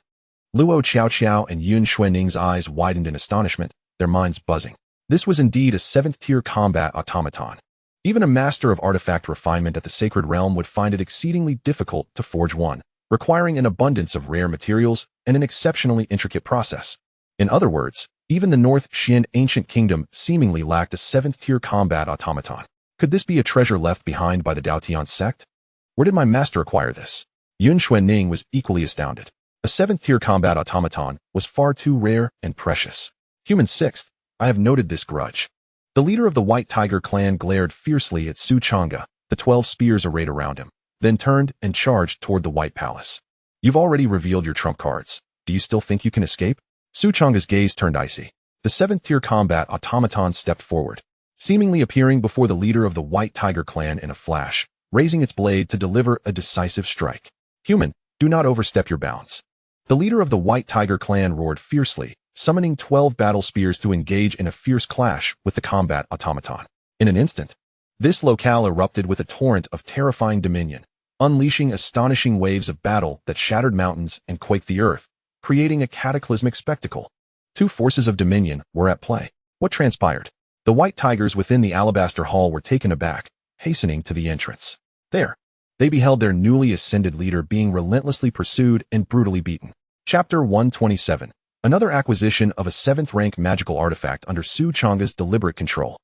Luo Qiao and Yun Xuanning's eyes widened in astonishment, their minds buzzing. This was indeed a 7th-tier combat automaton. Even a master of artifact refinement at the sacred realm would find it exceedingly difficult to forge one, requiring an abundance of rare materials and an exceptionally intricate process. In other words, even the North Xian ancient kingdom seemingly lacked a 7th-tier combat automaton. Could this be a treasure left behind by the Dao Tian Sect? Where did my master acquire this? Yun Xuanning was equally astounded. A 7th-tier combat automaton was far too rare and precious. Human 6th, I have noted this grudge. The leader of the White Tiger clan glared fiercely at Changge, the 12 spears arrayed around him, then turned and charged toward the White Palace. You've already revealed your trump cards. Do you still think you can escape? Changge's gaze turned icy. The 7th-tier combat automaton stepped forward, seemingly appearing before the leader of the White Tiger clan in a flash, raising its blade to deliver a decisive strike. Human, do not overstep your bounds. The leader of the White Tiger clan roared fiercely, summoning 12 battle spears to engage in a fierce clash with the combat automaton. In an instant, this locale erupted with a torrent of terrifying dominion, unleashing astonishing waves of battle that shattered mountains and quaked the earth, creating a cataclysmic spectacle. Two forces of dominion were at play. What transpired? The White Tigers within the Alabaster Hall were taken aback, hastening to the entrance. There, they beheld their newly ascended leader being relentlessly pursued and brutally beaten. Chapter 127. Another acquisition of a 7th-rank magical artifact under Changge's deliberate control.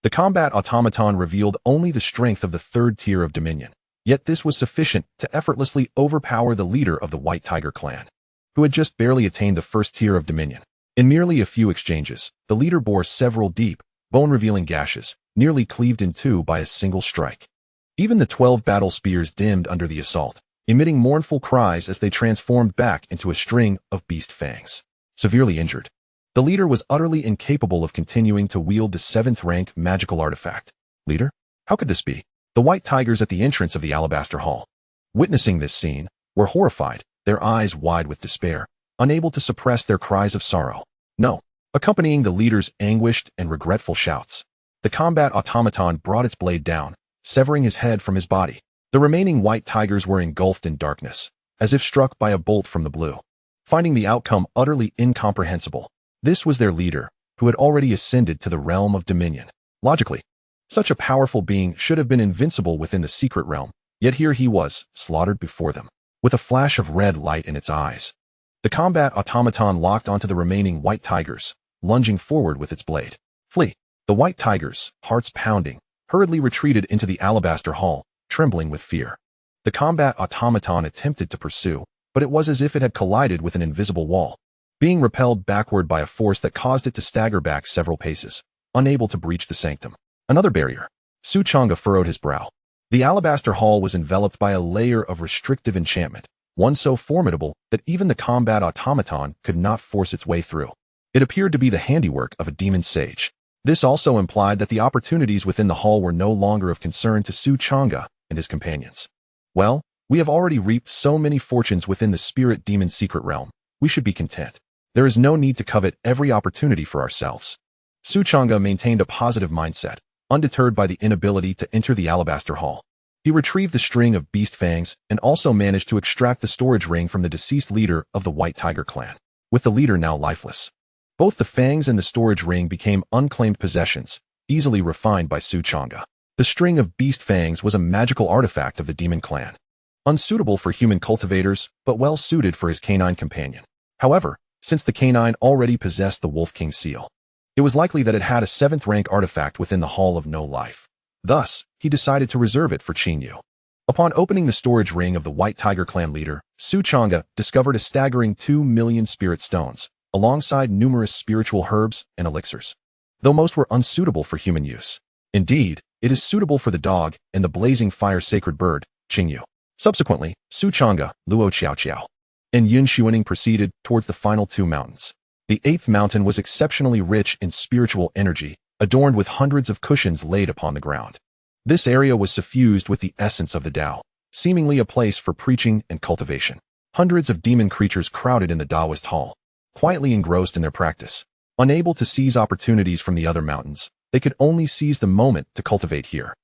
The combat automaton revealed only the strength of the 3rd tier of dominion, yet this was sufficient to effortlessly overpower the leader of the White Tiger clan, who had just barely attained the 1st tier of dominion. In merely a few exchanges, the leader bore several deep, bone-revealing gashes, nearly cleaved in two by a single strike. Even the 12 battle spears dimmed under the assault, emitting mournful cries as they transformed back into a string of beast fangs. Severely injured, the leader was utterly incapable of continuing to wield the 7th-rank magical artifact. Leader? How could this be? The White Tigers at the entrance of the Alabaster Hall, witnessing this scene, were horrified, their eyes wide with despair, unable to suppress their cries of sorrow. No. Accompanying the leader's anguished and regretful shouts, the combat automaton brought its blade down, severing his head from his body. The remaining White Tigers were engulfed in darkness, as if struck by a bolt from the blue. Finding the outcome utterly incomprehensible, this was their leader, who had already ascended to the realm of dominion. Logically, such a powerful being should have been invincible within the secret realm, yet here he was, slaughtered before them, with a flash of red light in its eyes. The combat automaton locked onto the remaining white tigers, lunging forward with its blade. Flee! The white tigers, hearts pounding, hurriedly retreated into the alabaster hall, trembling with fear. The combat automaton attempted to pursue, but it was as if it had collided with an invisible wall, being repelled backward by a force that caused it to stagger back several paces, unable to breach the sanctum. Another barrier. Changge furrowed his brow. The alabaster hall was enveloped by a layer of restrictive enchantment, one so formidable that even the combat automaton could not force its way through. It appeared to be the handiwork of a demon sage. This also implied that the opportunities within the hall were no longer of concern to Changge and his companions. Well, we have already reaped so many fortunes within the spirit demon secret realm, we should be content. There is no need to covet every opportunity for ourselves. Changge maintained a positive mindset, undeterred by the inability to enter the alabaster hall. He retrieved the string of beast fangs and also managed to extract the storage ring from the deceased leader of the White Tiger clan, with the leader now lifeless. Both the fangs and the storage ring became unclaimed possessions, easily refined by Changge. The string of beast fangs was a magical artifact of the demon clan, unsuitable for human cultivators, but well suited for his canine companion. However, since the canine already possessed the Wolf King seal, it was likely that it had a 7th-rank artifact within the Hall of No Life. Thus, he decided to reserve it for Changge. Upon opening the storage ring of the White Tiger clan leader, Changge discovered a staggering 2 million spirit stones, alongside numerous spiritual herbs and elixirs, though most were unsuitable for human use. Indeed, it is suitable for the dog and the blazing fire sacred bird, Changge. Subsequently, Changge, Luo Xiaoqiao, and Yun Xuaning proceeded towards the final 2 mountains. The 8th mountain was exceptionally rich in spiritual energy, adorned with hundreds of cushions laid upon the ground. This area was suffused with the essence of the Dao, seemingly a place for preaching and cultivation. Hundreds of demon creatures crowded in the Taoist hall, quietly engrossed in their practice. Unable to seize opportunities from the other mountains, they could only seize the moment to cultivate here.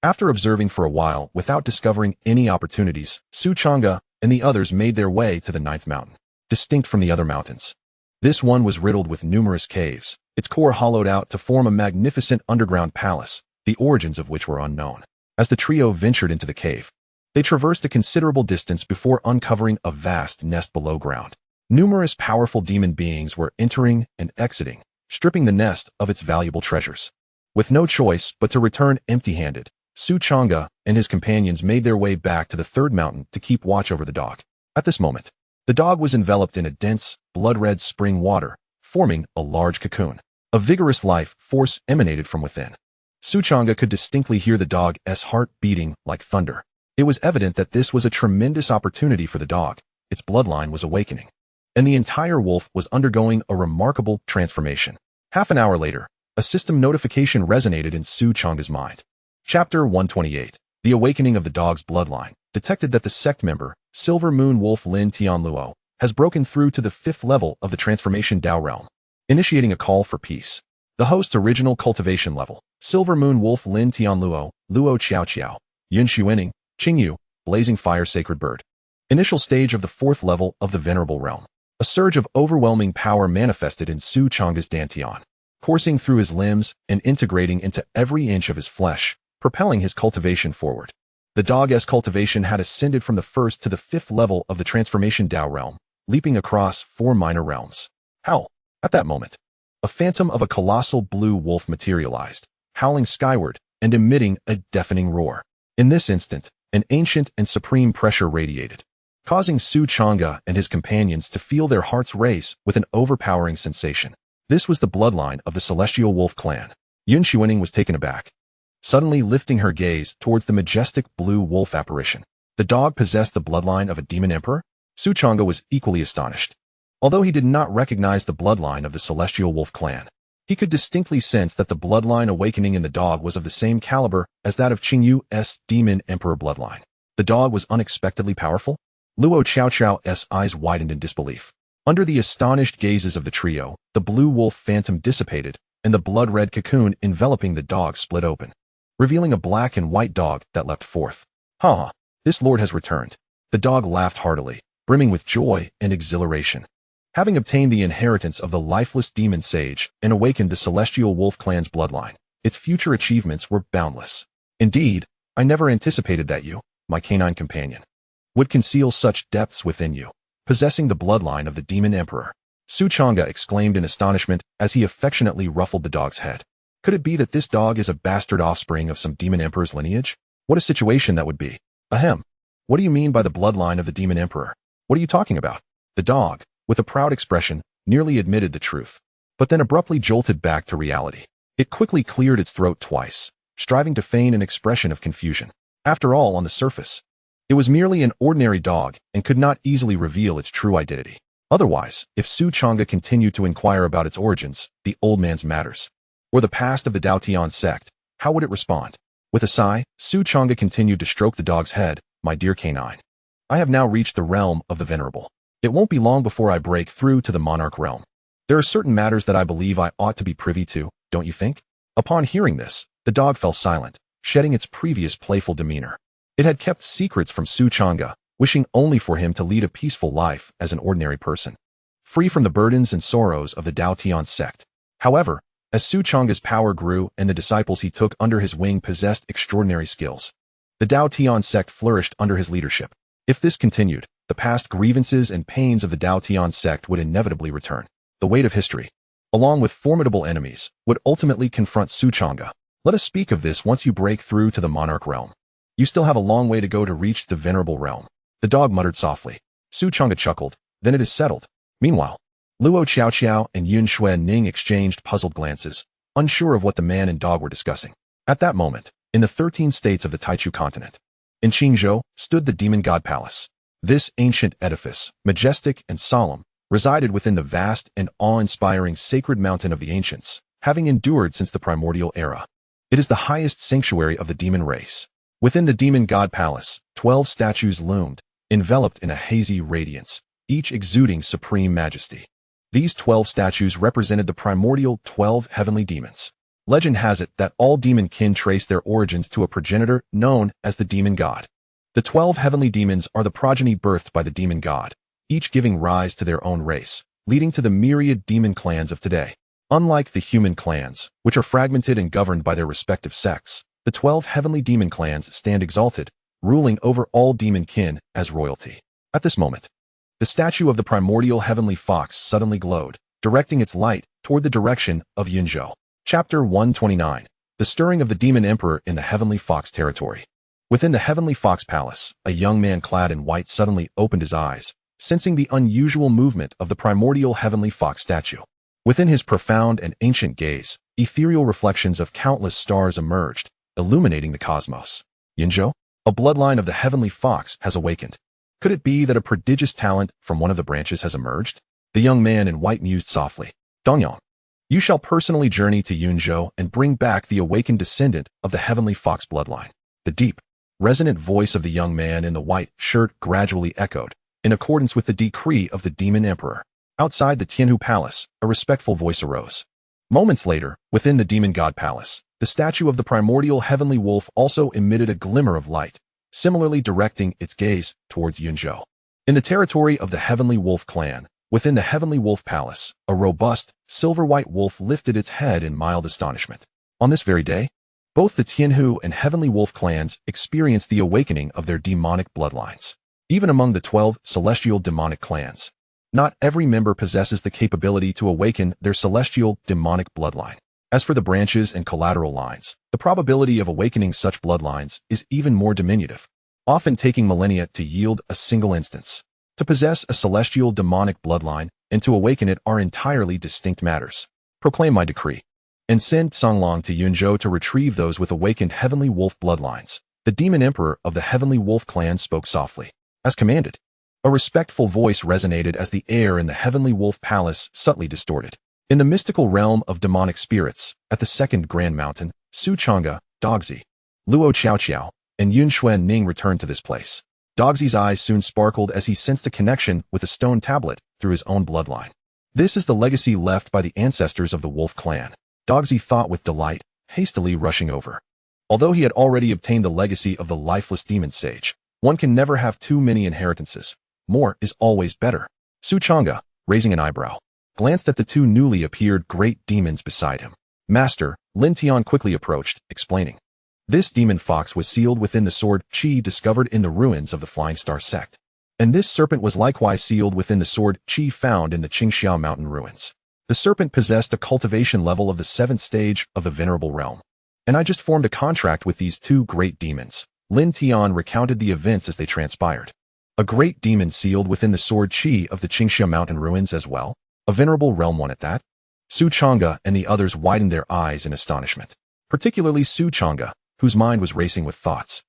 After observing for a while without discovering any opportunities, Changge and the others made their way to the 9th mountain, distinct from the other mountains. This one was riddled with numerous caves, its core hollowed out to form a magnificent underground palace, the origins of which were unknown. As the trio ventured into the cave, they traversed a considerable distance before uncovering a vast nest below ground. Numerous powerful demon beings were entering and exiting, stripping the nest of its valuable treasures. With no choice but to return empty-handed, Changge and his companions made their way back to the 3rd mountain to keep watch over the dog. At this moment, the dog was enveloped in a dense, blood-red spring water, forming a large cocoon. A vigorous life force emanated from within. Changge could distinctly hear the dog's heart beating like thunder. It was evident that this was a tremendous opportunity for the dog. Its bloodline was awakening, and the entire wolf was undergoing a remarkable transformation. Half an hour later, a system notification resonated in Changge's mind. Chapter 128. The Awakening of the Dog's Bloodline detected that the sect member, Silver Moon Wolf Lin Tianluo, has broken through to the 5th level of the Transformation Dao realm, initiating a call for peace. The host's original cultivation level, Silver Moon Wolf Lin Tianluo, Luo Xiaoqiao, Yun Xuaning, Changge, Blazing Fire Sacred Bird. Initial stage of the 4th level of the Venerable Realm. A surge of overwhelming power manifested in Changge's Dantian, coursing through his limbs and integrating into every inch of his flesh, propelling his cultivation forward. The dog's cultivation had ascended from the 1st to the 5th level of the Transformation Dao realm, leaping across 4 minor realms. How? At that moment, a phantom of a colossal blue wolf materialized, howling skyward and emitting a deafening roar. In this instant, an ancient and supreme pressure radiated, causing Changge and his companions to feel their hearts race with an overpowering sensation. This was the bloodline of the Celestial Wolf clan. Yun Xuaning was taken aback, suddenly lifting her gaze towards the majestic blue wolf apparition. The dog possessed the bloodline of a demon emperor? Changge was equally astonished. Although he did not recognize the bloodline of the Celestial Wolf clan, he could distinctly sense that the bloodline awakening in the dog was of the same caliber as that of Qingyu's demon emperor bloodline. The dog was unexpectedly powerful? Luo Xiaoqiao's eyes widened in disbelief. Under the astonished gazes of the trio, the blue wolf phantom dissipated, and the blood-red cocoon enveloping the dog split open, revealing a black and white dog that leapt forth. Ha! This lord has returned. The dog laughed heartily, brimming with joy and exhilaration. Having obtained the inheritance of the lifeless demon sage and awakened the celestial wolf clan's bloodline, its future achievements were boundless. Indeed, I never anticipated that you, my canine companion, would conceal such depths within you, possessing the bloodline of the demon emperor. Changge exclaimed in astonishment as he affectionately ruffled the dog's head. Could it be that this dog is a bastard offspring of some demon emperor's lineage? What a situation that would be. Ahem. What do you mean by the bloodline of the demon emperor? What are you talking about? The dog, with a proud expression, nearly admitted the truth, but then abruptly jolted back to reality. It quickly cleared its throat twice, striving to feign an expression of confusion. After all, on the surface, it was merely an ordinary dog and could not easily reveal its true identity. Otherwise, if Changge continued to inquire about its origins, the old man's matters, or the past of the Dao Tian Sect, how would it respond? With a sigh, Changge continued to stroke the dog's head. My dear canine, I have now reached the realm of the venerable. It won't be long before I break through to the monarch realm. There are certain matters that I believe I ought to be privy to, don't you think? Upon hearing this, the dog fell silent, shedding its previous playful demeanor. It had kept secrets from Changge, wishing only for him to lead a peaceful life as an ordinary person, free from the burdens and sorrows of the Dao Tian Sect. However, as Changge's power grew and the disciples he took under his wing possessed extraordinary skills, the Dao Tian Sect flourished under his leadership. If this continued, the past grievances and pains of the Dao Tian Sect would inevitably return. The weight of history, along with formidable enemies, would ultimately confront Changge. Let us speak of this once you break through to the monarch realm. You still have a long way to go to reach the venerable realm. The dog muttered softly. Changge chuckled. Then it is settled. Meanwhile, Luo Xiaoqiao and Yun Xuan-ning exchanged puzzled glances, unsure of what the man and dog were discussing. At that moment, in the 13 states of the Taichu continent, in Qingzhou, stood the demon god palace. This ancient edifice, majestic and solemn, resided within the vast and awe-inspiring sacred mountain of the ancients, having endured since the primordial era. It is the highest sanctuary of the demon race. Within the demon god palace, 12 statues loomed, enveloped in a hazy radiance, each exuding supreme majesty. These 12 statues represented the primordial 12 heavenly demons. Legend has it that all demon kin trace their origins to a progenitor known as the demon god. The 12 heavenly demons are the progeny birthed by the demon god, each giving rise to their own race, leading to the myriad demon clans of today. Unlike the human clans, which are fragmented and governed by their respective sects, the 12 heavenly demon clans stand exalted, ruling over all demon kin as royalty. At this moment, the statue of the primordial heavenly fox suddenly glowed, directing its light toward the direction of Yunzhou. Chapter 129. The Stirring of the Demon Emperor in the Heavenly Fox Territory. Within the Heavenly Fox Palace, a young man clad in white suddenly opened his eyes, sensing the unusual movement of the primordial heavenly fox statue. Within his profound and ancient gaze, ethereal reflections of countless stars emerged, illuminating the cosmos. Yunzhou, a bloodline of the heavenly fox, has awakened. Could it be that a prodigious talent from one of the branches has emerged? The young man in white mused softly. Dongyong, you shall personally journey to Yunzhou and bring back the awakened descendant of the heavenly fox bloodline. The deep, resonant voice of the young man in the white shirt gradually echoed, in accordance with the decree of the demon emperor. Outside the Tianhu Palace, a respectful voice arose. Moments later, within the demon god palace, the statue of the primordial heavenly wolf also emitted a glimmer of light, similarly directing its gaze towards Yunzhou. In the territory of the heavenly wolf clan, within the heavenly wolf palace, a robust, silver-white wolf lifted its head in mild astonishment. On this very day, both the Tianhu and heavenly wolf clans experienced the awakening of their demonic bloodlines. Even among the 12 celestial demonic clans, not every member possesses the capability to awaken their celestial demonic bloodline. As for the branches and collateral lines, the probability of awakening such bloodlines is even more diminutive, often taking millennia to yield a single instance. To possess a celestial demonic bloodline and to awaken it are entirely distinct matters. Proclaim my decree, and send Songlong to Yunzhou to retrieve those with awakened heavenly wolf bloodlines. The demon emperor of the heavenly wolf clan spoke softly. As commanded. A respectful voice resonated as the air in the heavenly wolf palace subtly distorted. In the mystical realm of demonic spirits, at the second grand mountain, Changge, Dogzi, Luo Xiaoqiao, and Yun Xuan-ning returned to this place. Dogzi's eyes soon sparkled as he sensed a connection with a stone tablet through his own bloodline. This is the legacy left by the ancestors of the wolf clan, Dogzi thought with delight, hastily rushing over. Although he had already obtained the legacy of the lifeless demon sage, one can never have too many inheritances. More is always better. Su Changge, raising an eyebrow, glanced at the two newly appeared great demons beside him. Master, Lin Tian quickly approached, explaining. This demon fox was sealed within the sword Qi discovered in the ruins of the Flying Star Sect. And this serpent was likewise sealed within the sword Qi found in the Qingxia mountain ruins. The serpent possessed a cultivation level of the 7th stage of the Venerable Realm. And I just formed a contract with these two great demons. Lin Tian recounted the events as they transpired. A great demon sealed within the sword Qi of the Qingxia mountain ruins as well? A Venerable Realm one at that? Su Changge and the others widened their eyes in astonishment. Particularly Su Changge, whose mind was racing with thoughts.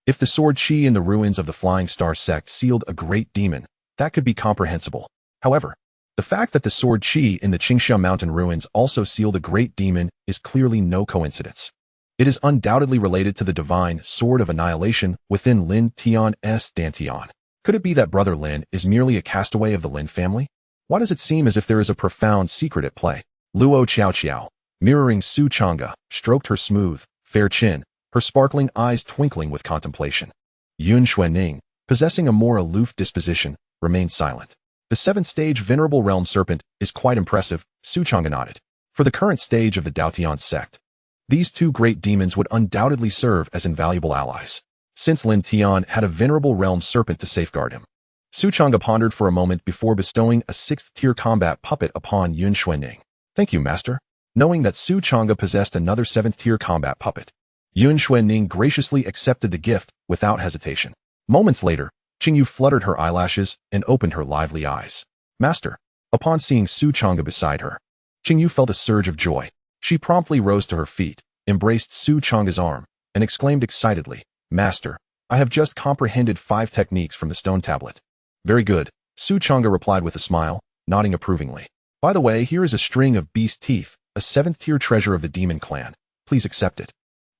If the sword Qi in the ruins of the Flying Star Sect sealed a great demon, that could be comprehensible. However, the fact that the sword Qi in the Qingxia mountain ruins also sealed a great demon is clearly no coincidence. It is undoubtedly related to the divine sword of annihilation within Lin Tian's Dantian. Could it be that Brother Lin is merely a castaway of the Lin family? Why does it seem as if there is a profound secret at play? Luo Qiao, mirroring Su Changge, stroked her smooth, fair chin, her sparkling eyes twinkling with contemplation. Yun Xuanning, possessing a more aloof disposition, remained silent. The 7th stage Venerable Realm Serpent is quite impressive, Su Changge nodded. For the current stage of the Dao Tian Sect, these two great demons would undoubtedly serve as invaluable allies, since Lin Tian had a Venerable Realm Serpent to safeguard him. Su Changge pondered for a moment before bestowing a 6th-tier combat puppet upon Yun Xuanning. Thank you, Master. Knowing that Su Changge possessed another 7th-tier combat puppet, Yun Xuanning graciously accepted the gift without hesitation. Moments later, Qingyu fluttered her eyelashes and opened her lively eyes. Master. Upon seeing Su Changge beside her, Qingyu felt a surge of joy. She promptly rose to her feet, embraced Su Changge's arm, and exclaimed excitedly, Master, I have just comprehended 5 techniques from the stone tablet. Very good, Su Changge replied with a smile, nodding approvingly. By the way, here is a string of beast teeth, a 7th-tier treasure of the demon clan. Please accept it.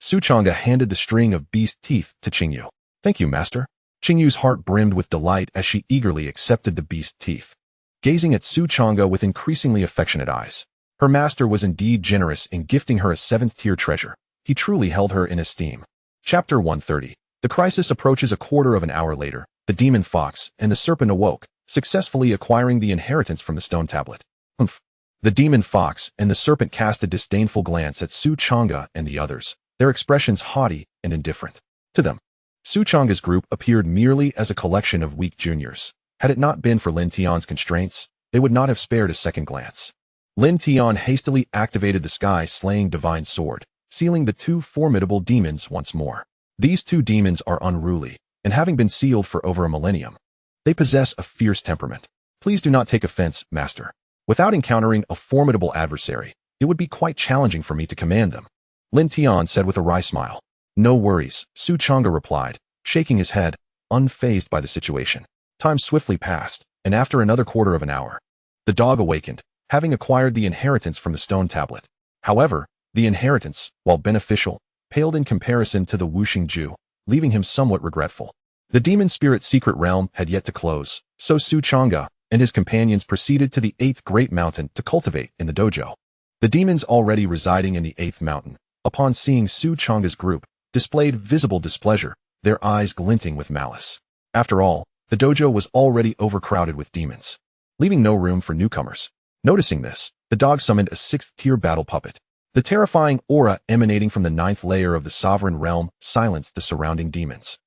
Su Changge handed the string of beast teeth to Qingyu. Thank you, Master. Qingyu's heart brimmed with delight as she eagerly accepted the beast teeth. Gazing at Su Changge with increasingly affectionate eyes, her master was indeed generous in gifting her a 7th-tier treasure. He truly held her in esteem. Chapter 130. The crisis approaches a quarter of an hour later. The demon fox and the serpent awoke, successfully acquiring the inheritance from the stone tablet. Humph. The demon fox and the serpent cast a disdainful glance at Su Changge and the others, their expressions haughty and indifferent. To them, Su Changge's group appeared merely as a collection of weak juniors. Had it not been for Lin Tian's constraints, they would not have spared a second glance. Lin Tian hastily activated the sky-slaying divine sword, sealing the two formidable demons once more. These two demons are unruly, and having been sealed for over a millennium, they possess a fierce temperament. Please do not take offense, Master. Without encountering a formidable adversary, it would be quite challenging for me to command them. Lin Tian said with a wry smile. No worries, Su Changge replied, shaking his head, unfazed by the situation. Time swiftly passed, and after another quarter of an hour, the dog awakened, having acquired the inheritance from the stone tablet. However, the inheritance, while beneficial, paled in comparison to the Wuxing Ju, leaving him somewhat regretful. The demon spirit secret realm had yet to close, so Su Changge and his companions proceeded to the 8th great mountain to cultivate in the dojo. The demons already residing in the 8th mountain, upon seeing Su Changge's group, displayed visible displeasure, their eyes glinting with malice. After all, the dojo was already overcrowded with demons, leaving no room for newcomers. Noticing this, the dog summoned a 6th-tier battle puppet. The terrifying aura emanating from the 9th layer of the sovereign realm silenced the surrounding demons,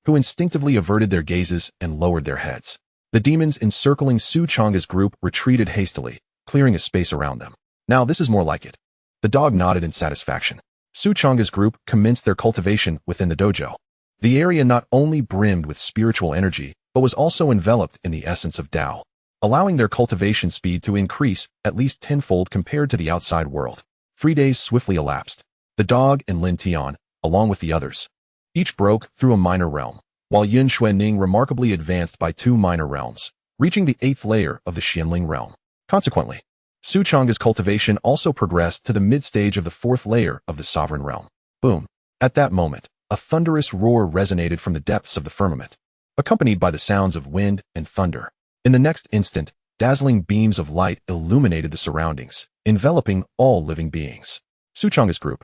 who instinctively averted their gazes and lowered their heads. The demons encircling Su Changge's group retreated hastily, clearing a space around them. Now this is more like it. The dog nodded in satisfaction. Su Changge's group commenced their cultivation within the dojo. The area not only brimmed with spiritual energy, but was also enveloped in the essence of Tao, allowing their cultivation speed to increase at least tenfold compared to the outside world. 3 days swiftly elapsed. The dog and Lin Tian, along with the others, each broke through a minor realm, while Yun Xuanning remarkably advanced by 2 minor realms, reaching the 8th layer of the Xianling realm. Consequently, Su Changge's cultivation also progressed to the mid-stage of the 4th layer of the sovereign realm. Boom. At that moment, a thunderous roar resonated from the depths of the firmament, accompanied by the sounds of wind and thunder. In the next instant, dazzling beams of light illuminated the surroundings, enveloping all living beings. Su Changge's group,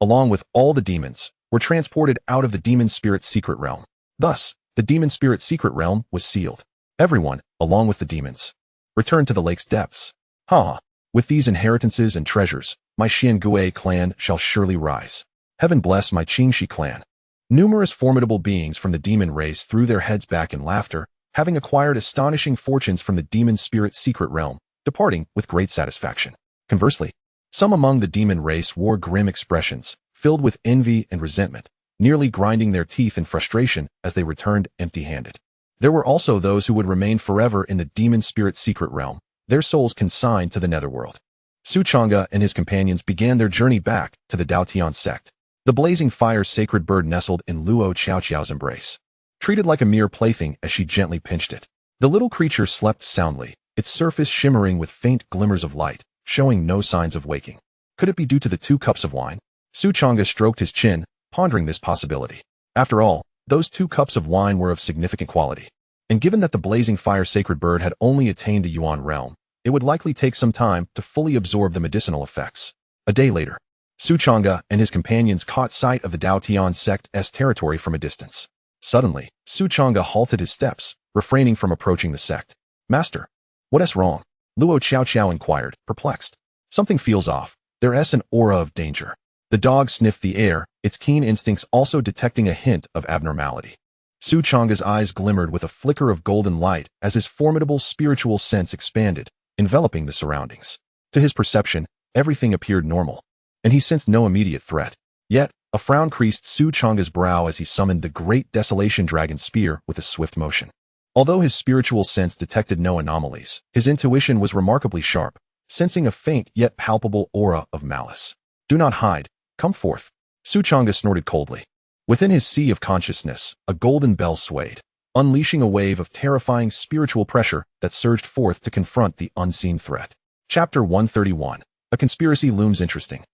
along with all the demons, were transported out of the demon spirit secret realm. Thus, the demon spirit secret realm was sealed. Everyone, along with the demons, returned to the lake's depths. Ha! With these inheritances and treasures, my Xiangui clan shall surely rise. Heaven bless my Qingxi clan. Numerous formidable beings from the demon race threw their heads back in laughter, having acquired astonishing fortunes from the demon spirit's secret realm, departing with great satisfaction. Conversely, some among the demon race wore grim expressions, filled with envy and resentment, nearly grinding their teeth in frustration as they returned empty-handed. There were also those who would remain forever in the demon spirit's secret realm, their souls consigned to the netherworld. Su Changge and his companions began their journey back to the Dao Tian Sect. The blazing fire sacred bird nestled in Luo Xiaoqiao's embrace, treated like a mere plaything as she gently pinched it. The little creature slept soundly, its surface shimmering with faint glimmers of light, showing no signs of waking. Could it be due to the 2 cups of wine? Su Changge stroked his chin, pondering this possibility. After all, those 2 cups of wine were of significant quality. And given that the blazing fire sacred bird had only attained the Yuan realm, it would likely take some time to fully absorb the medicinal effects. A day later, Su Changge and his companions caught sight of the Dao Tian Sect's territory from a distance. Suddenly, Su Changge halted his steps, refraining from approaching the sect. Master, what is wrong? Luo Xiaoqiao inquired, perplexed. Something feels off. There is an aura of danger. The dog sniffed the air, its keen instincts also detecting a hint of abnormality. Su Changge's eyes glimmered with a flicker of golden light as his formidable spiritual sense expanded, enveloping the surroundings. To his perception, everything appeared normal, and he sensed no immediate threat. Yet, a frown creased Su Changge's brow as he summoned the great desolation dragon spear with a swift motion. Although his spiritual sense detected no anomalies, his intuition was remarkably sharp, sensing a faint yet palpable aura of malice. Do not hide. Come forth. Su Changge snorted coldly. Within his sea of consciousness, a golden bell swayed, unleashing a wave of terrifying spiritual pressure that surged forth to confront the unseen threat. Chapter 131. A conspiracy looms interesting.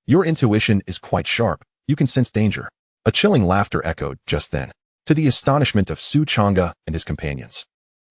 Your intuition is quite sharp. You can sense danger. A chilling laughter echoed just then, to the astonishment of Su Changge and his companions.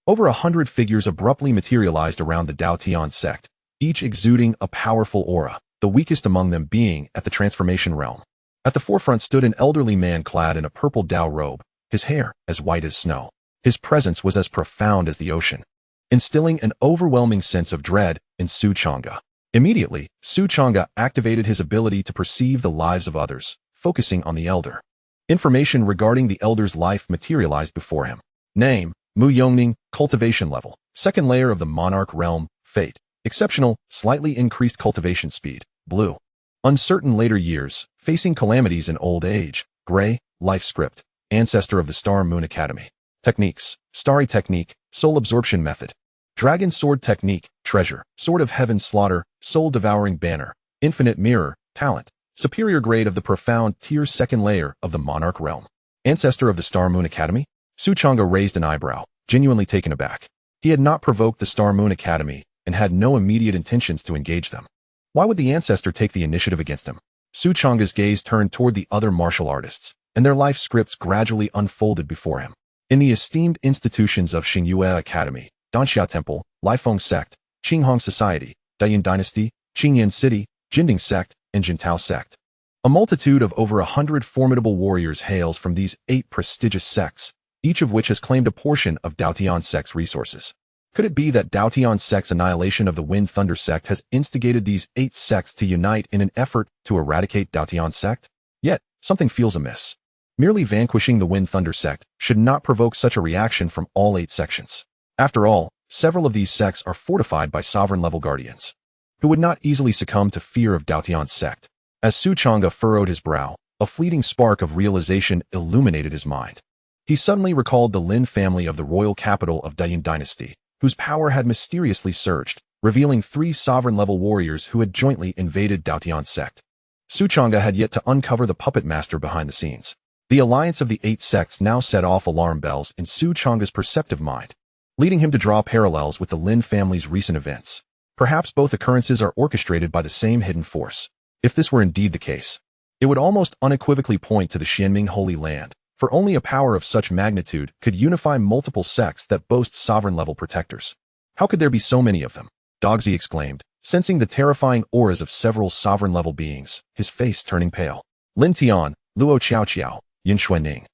Over 100 figures abruptly materialized around the Dao Tian Sect, each exuding a powerful aura, the weakest among them being at the transformation realm. At the forefront stood an elderly man clad in a purple Dao robe, his hair as white as snow. His presence was as profound as the ocean, instilling an overwhelming sense of dread in Su Changge. Immediately, Su Changge activated his ability to perceive the lives of others, focusing on the elder. Information regarding the elder's life materialized before him. Name, Mu Yongning, cultivation level, 2nd layer of the monarch realm, fate, exceptional, slightly increased cultivation speed, blue. Uncertain later years, facing calamities in old age, gray, life script, ancestor of the Star Moon Academy. Techniques, Starry Technique, Soul Absorption Method. Dragon Sword Technique, Treasure, Sword of Heaven Slaughter, Soul Devouring Banner, Infinite Mirror, Talent, Superior Grade of the Profound Tier 2nd Layer of the Monarch Realm. Ancestor of the Star Moon Academy? Su Changge raised an eyebrow, genuinely taken aback. He had not provoked the Star Moon Academy and had no immediate intentions to engage them. Why would the ancestor take the initiative against him? Su Changge's gaze turned toward the other martial artists, and their life scripts gradually unfolded before him. In the esteemed institutions of Xingyue Academy, Danxia Temple, Lifeng Sect, Qinghong Society, Dayan Dynasty, Qingyan City, Jinding Sect, and Jintao Sect. A multitude of over 100 formidable warriors hails from these 8 prestigious sects, each of which has claimed a portion of Dao Tian Sect's resources. Could it be that Dao Tian Sect's annihilation of the Wind Thunder Sect has instigated these 8 sects to unite in an effort to eradicate Dao Tian Sect? Yet, something feels amiss. Merely vanquishing the Wind Thunder Sect should not provoke such a reaction from all 8 sections. After all, several of these sects are fortified by sovereign-level guardians, who would not easily succumb to fear of Dao Tian Sect. As Su Changge furrowed his brow, a fleeting spark of realization illuminated his mind. He suddenly recalled the Lin family of the royal capital of Dayan Dynasty, whose power had mysteriously surged, revealing 3 sovereign-level warriors who had jointly invaded Dao Tian Sect. Su Changge had yet to uncover the puppet master behind the scenes. The alliance of the 8 sects now set off alarm bells in Su Changge's perceptive mind, leading him to draw parallels with the Lin family's recent events. Perhaps both occurrences are orchestrated by the same hidden force. If this were indeed the case, it would almost unequivocally point to the Xianming Holy Land, for only a power of such magnitude could unify multiple sects that boast sovereign-level protectors. How could there be so many of them? Dogzi exclaimed, sensing the terrifying auras of several sovereign-level beings, his face turning pale. Lin Tian, Luo Xiaoqiao, Yin Xuanning,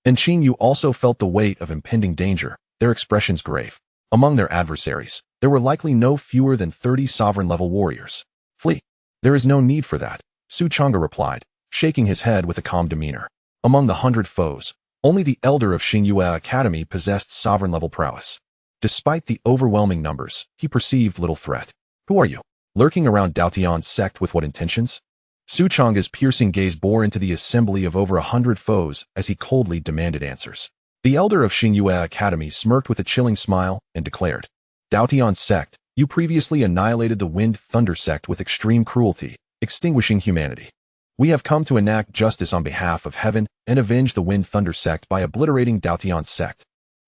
and Qin Yu also felt the weight of impending danger, their expressions grave. Among their adversaries, there were likely no fewer than 30 sovereign-level warriors. Flee. There is no need for that, Su Changge replied, shaking his head with a calm demeanor. Among the 100 foes, only the elder of Xingyue Academy possessed sovereign-level prowess. Despite the overwhelming numbers, he perceived little threat. Who are you? Lurking around Dao Tian Sect with what intentions? Su Changge's piercing gaze bore into the assembly of over 100 foes as he coldly demanded answers. The elder of Xingyue Academy smirked with a chilling smile and declared, Dao Tian Sect, you previously annihilated the Wind Thunder Sect with extreme cruelty, extinguishing humanity. We have come to enact justice on behalf of heaven and avenge the Wind Thunder Sect by obliterating Dao Tian Sect.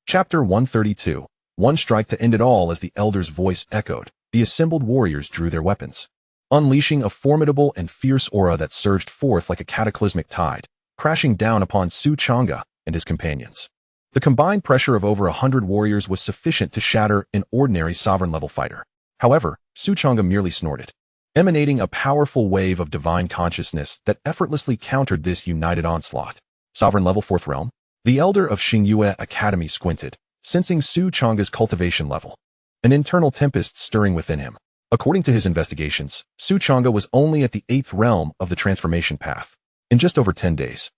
Chapter 132. One strike to end it all. As the elder's voice echoed, the assembled warriors drew their weapons, unleashing a formidable and fierce aura that surged forth like a cataclysmic tide, crashing down upon Su Changge and his companions. The combined pressure of over 100 warriors was sufficient to shatter an ordinary sovereign-level fighter. However, Su Changge merely snorted, emanating a powerful wave of divine consciousness that effortlessly countered this united onslaught. Sovereign-level 4th realm? The elder of Xingyue Academy squinted, sensing Su Changge's cultivation level, an internal tempest stirring within him. According to his investigations, Su Changge was only at the 8th realm of the transformation path. In just over 10 days,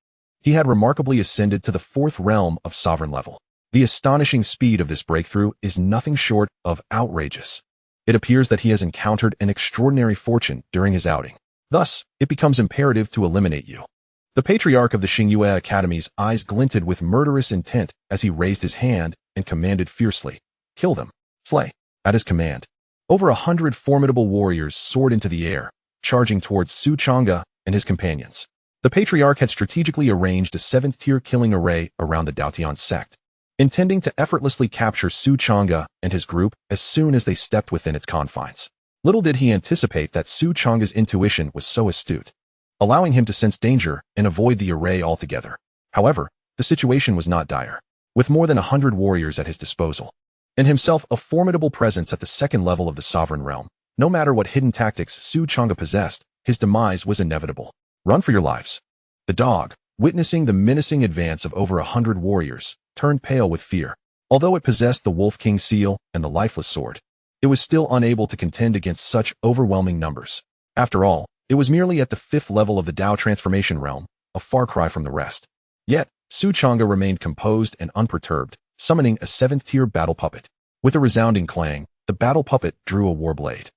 he had remarkably ascended to the 4th realm of sovereign level. The astonishing speed of this breakthrough is nothing short of outrageous. It appears that he has encountered an extraordinary fortune during his outing. Thus, it becomes imperative to eliminate you. The patriarch of the Xingyue Academy's eyes glinted with murderous intent as he raised his hand and commanded fiercely, kill them, slay. At his command, over 100 formidable warriors soared into the air, charging towards Su Changge and his companions. The patriarch had strategically arranged a 7th-tier killing array around the Dao Tian Sect, intending to effortlessly capture Su Changge and his group as soon as they stepped within its confines. Little did he anticipate that Su Changge's intuition was so astute, allowing him to sense danger and avoid the array altogether. However, the situation was not dire. With more than 100 warriors at his disposal, and himself a formidable presence at the 2nd level of the sovereign realm, no matter what hidden tactics Su Changge possessed, his demise was inevitable. Run for your lives. The dog, witnessing the menacing advance of over 100 warriors, turned pale with fear. Although it possessed the Wolf King seal and the lifeless sword, it was still unable to contend against such overwhelming numbers. After all, it was merely at the 5th level of the Dao transformation realm, a far cry from the rest. Yet, Su Changge remained composed and unperturbed, summoning a 7th-tier battle puppet. With a resounding clang, the battle puppet drew a war blade,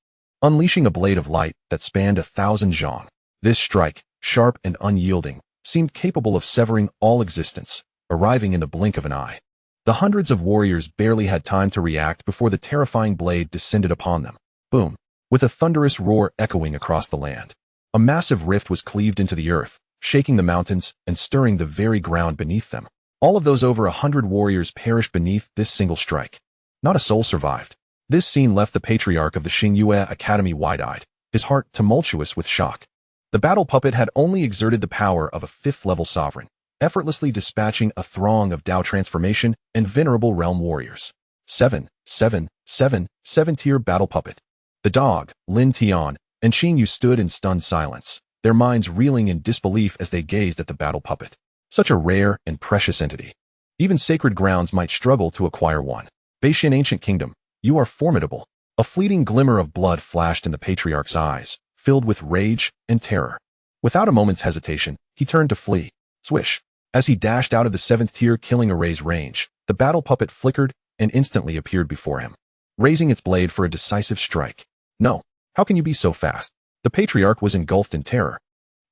unleashing a blade of light that spanned 1,000 zhang. This strike, sharp and unyielding, seemed capable of severing all existence, arriving in the blink of an eye. The hundreds of warriors barely had time to react before the terrifying blade descended upon them. Boom! With a thunderous roar echoing across the land, a massive rift was cleaved into the earth, shaking the mountains and stirring the very ground beneath them. All of those over 100 warriors perished beneath this single strike. Not a soul survived. This scene left the patriarch of the Xingyue Academy wide-eyed, his heart tumultuous with shock. The battle puppet had only exerted the power of a 5th-level sovereign, effortlessly dispatching a throng of Dao transformation and venerable realm warriors. 7-tier battle puppet. The dog, Lin Tian, and Xing Yu stood in stunned silence, their minds reeling in disbelief as they gazed at the battle puppet. Such a rare and precious entity. Even sacred grounds might struggle to acquire one. Beixin Ancient Kingdom, you are formidable. A fleeting glimmer of blood flashed in the patriarch's eyes, filled with rage and terror. Without a moment's hesitation, he turned to flee. Swish! As he dashed out of the 7th-tier killing array's range, the battle puppet flickered and instantly appeared before him, raising its blade for a decisive strike. No, how can you be so fast? The patriarch was engulfed in terror,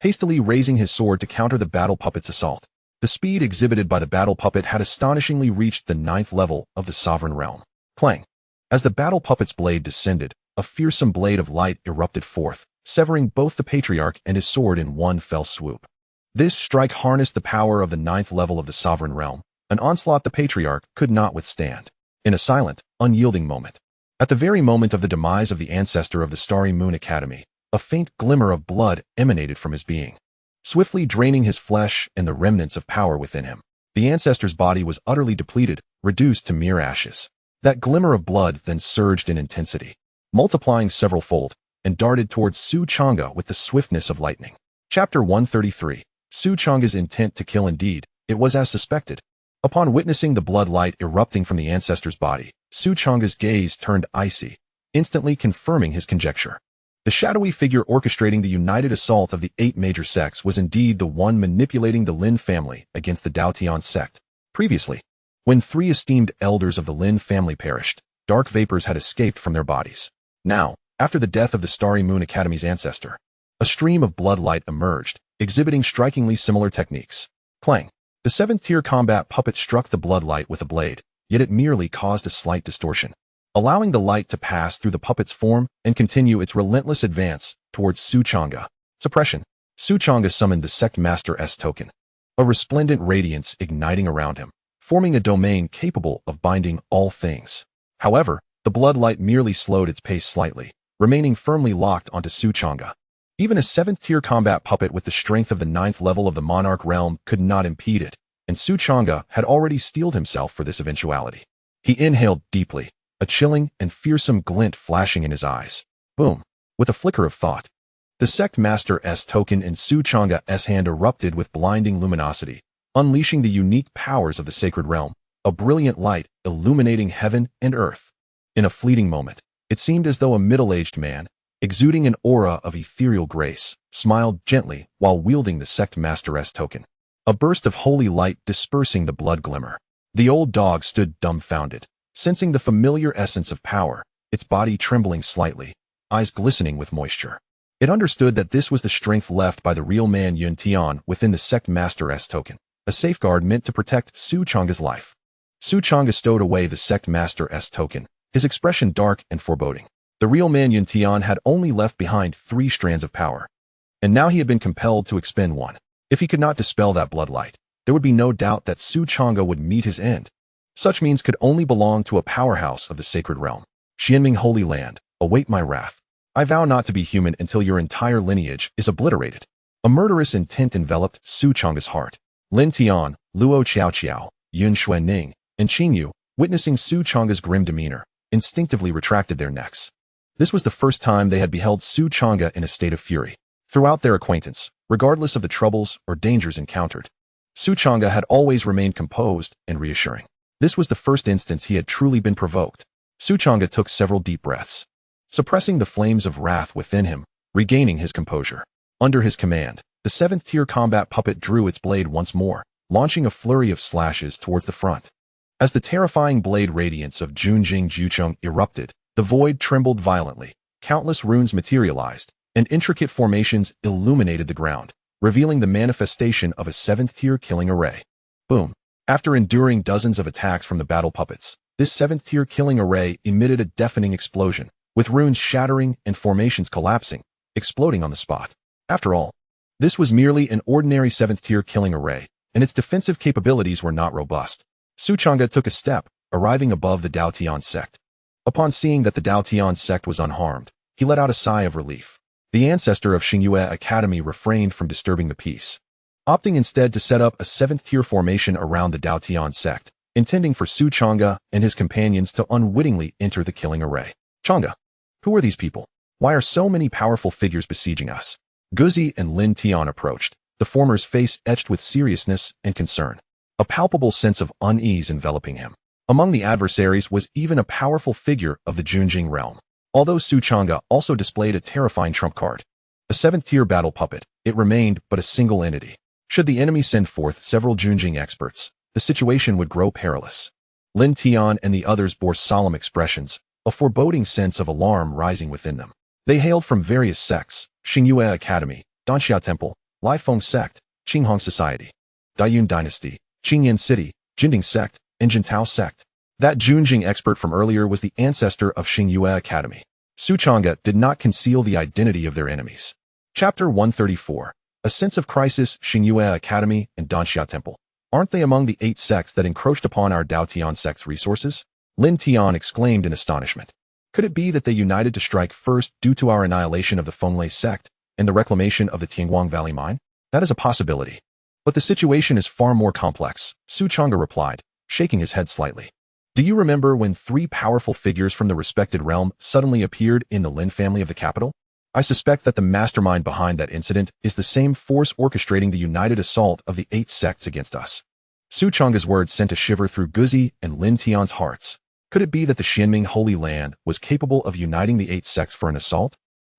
hastily raising his sword to counter the battle puppet's assault. The speed exhibited by the battle puppet had astonishingly reached the 9th level of the sovereign realm. Clang! As the battle puppet's blade descended, a fearsome blade of light erupted forth, severing both the patriarch and his sword in one fell swoop. This strike harnessed the power of the 9th level of the sovereign realm, an onslaught the patriarch could not withstand. In a silent, unyielding moment, at the very moment of the demise of the ancestor of the Starry Moon Academy, a faint glimmer of blood emanated from his being, swiftly draining his flesh and the remnants of power within him. The ancestor's body was utterly depleted, reduced to mere ashes. That glimmer of blood then surged in intensity, multiplying several-fold, and darted towards Su Changge with the swiftness of lightning. Chapter 133. Su Changge's intent to kill. Indeed, it was as suspected. Upon witnessing the blood light erupting from the ancestor's body, Su Changge's gaze turned icy, instantly confirming his conjecture. The shadowy figure orchestrating the united assault of the 8 major sects was indeed the one manipulating the Lin family against the Dao Tian Sect. Previously, when 3 esteemed elders of the Lin family perished, dark vapors had escaped from their bodies. Now, after the death of the Starry Moon Academy's ancestor, a stream of blood light emerged, exhibiting strikingly similar techniques. Clang. The 7th-tier combat puppet struck the blood light with a blade, yet it merely caused a slight distortion, allowing the light to pass through the puppet's form and continue its relentless advance towards Su Changge. Suppression. Su Changge summoned the Sect Master's token, a resplendent radiance igniting around him, forming a domain capable of binding all things. However, the blood light merely slowed its pace slightly, remaining firmly locked onto Su Changge. Even a 7th-tier combat puppet with the strength of the 9th level of the Monarch realm could not impede it, and Su Changge had already steeled himself for this eventuality. He inhaled deeply, a chilling and fearsome glint flashing in his eyes. Boom! With a flicker of thought, the Sect Master's token in Su Changge's hand erupted with blinding luminosity, unleashing the unique powers of the sacred realm, a brilliant light illuminating heaven and earth. In a fleeting moment, it seemed as though a middle-aged man, exuding an aura of ethereal grace, smiled gently while wielding the Sect Master's token. A burst of holy light dispersing the blood glimmer. The old dog stood dumbfounded, sensing the familiar essence of power, its body trembling slightly, eyes glistening with moisture. It understood that this was the strength left by the real man Yun Tian within the Sect Master's token, a safeguard meant to protect Su Changge's life. Su Changge stowed away the Sect Master's token, his expression dark and foreboding. The real man Yun Tian had only left behind 3 strands of power, and now he had been compelled to expend one. If he could not dispel that blood light, there would be no doubt that Su Changge would meet his end. Such means could only belong to a powerhouse of the sacred realm. Xianming Holy Land, await my wrath. I vow not to be human until your entire lineage is obliterated. A murderous intent enveloped Su Changge's heart. Lin Tian, Luo Qiao, Yun Xuanning, and Qingyu, witnessing Su Changge's grim demeanor, instinctively retracted their necks. This was the first time they had beheld Su Changge in a state of fury. Throughout their acquaintance, regardless of the troubles or dangers encountered, Su Changge had always remained composed and reassuring. This was the first instance he had truly been provoked. Su Changge took several deep breaths, suppressing the flames of wrath within him, regaining his composure. Under his command, the 7th-tier combat puppet drew its blade once more, launching a flurry of slashes towards the front. As the terrifying blade radiance of Junjing Jucheng erupted, the void trembled violently, countless runes materialized, and intricate formations illuminated the ground, revealing the manifestation of a 7th-tier killing array. Boom! After enduring dozens of attacks from the battle puppets, this 7th-tier killing array emitted a deafening explosion, with runes shattering and formations collapsing, exploding on the spot. After all, this was merely an ordinary 7th-tier killing array, and its defensive capabilities were not robust. Su Changge took a step, arriving above the Dao Tian Sect. Upon seeing that the Dao Tian Sect was unharmed, he let out a sigh of relief. The ancestor of Xingyue Academy refrained from disturbing the peace, opting instead to set up a 7th-tier formation around the Dao Tian Sect, intending for Su Changge and his companions to unwittingly enter the killing array. Changge, who are these people? Why are so many powerful figures besieging us? Guzi and Lin Tian approached, the former's face etched with seriousness and concern, a palpable sense of unease enveloping him. Among the adversaries was even a powerful figure of the Junjing realm. Although Su Changge also displayed a terrifying trump card, a 7th-tier battle puppet, it remained but a single entity. Should the enemy send forth several Junjing experts, the situation would grow perilous. Lin Tian and the others bore solemn expressions, a foreboding sense of alarm rising within them. They hailed from various sects: Xingyue Academy, Danxia Temple, Lifeng Sect, Qinghong Society, Daiyun Dynasty, Qingyan City, Jinding Sect, and Jintao Sect. That Junjing expert from earlier was the ancestor of Xingyue Academy. Su Changge did not conceal the identity of their enemies. Chapter 134. A sense of crisis. Xingyue Academy and Danxia Temple. Aren't they among the 8 sects that encroached upon our Dao Tian Sect's resources? Lin Tian exclaimed in astonishment. Could it be that they united to strike first due to our annihilation of the Fenglei sect and the reclamation of the Tianguang Valley mine? That is a possibility. But the situation is far more complex, Su Changge replied, shaking his head slightly. Do you remember when 3 powerful figures from the respected realm suddenly appeared in the Lin family of the capital? I suspect that the mastermind behind that incident is the same force orchestrating the united assault of the 8 sects against us. Su Changge's words sent a shiver through Guzi and Lin Tian's hearts. Could it be that the Xianming Holy Land was capable of uniting the 8 sects for an assault?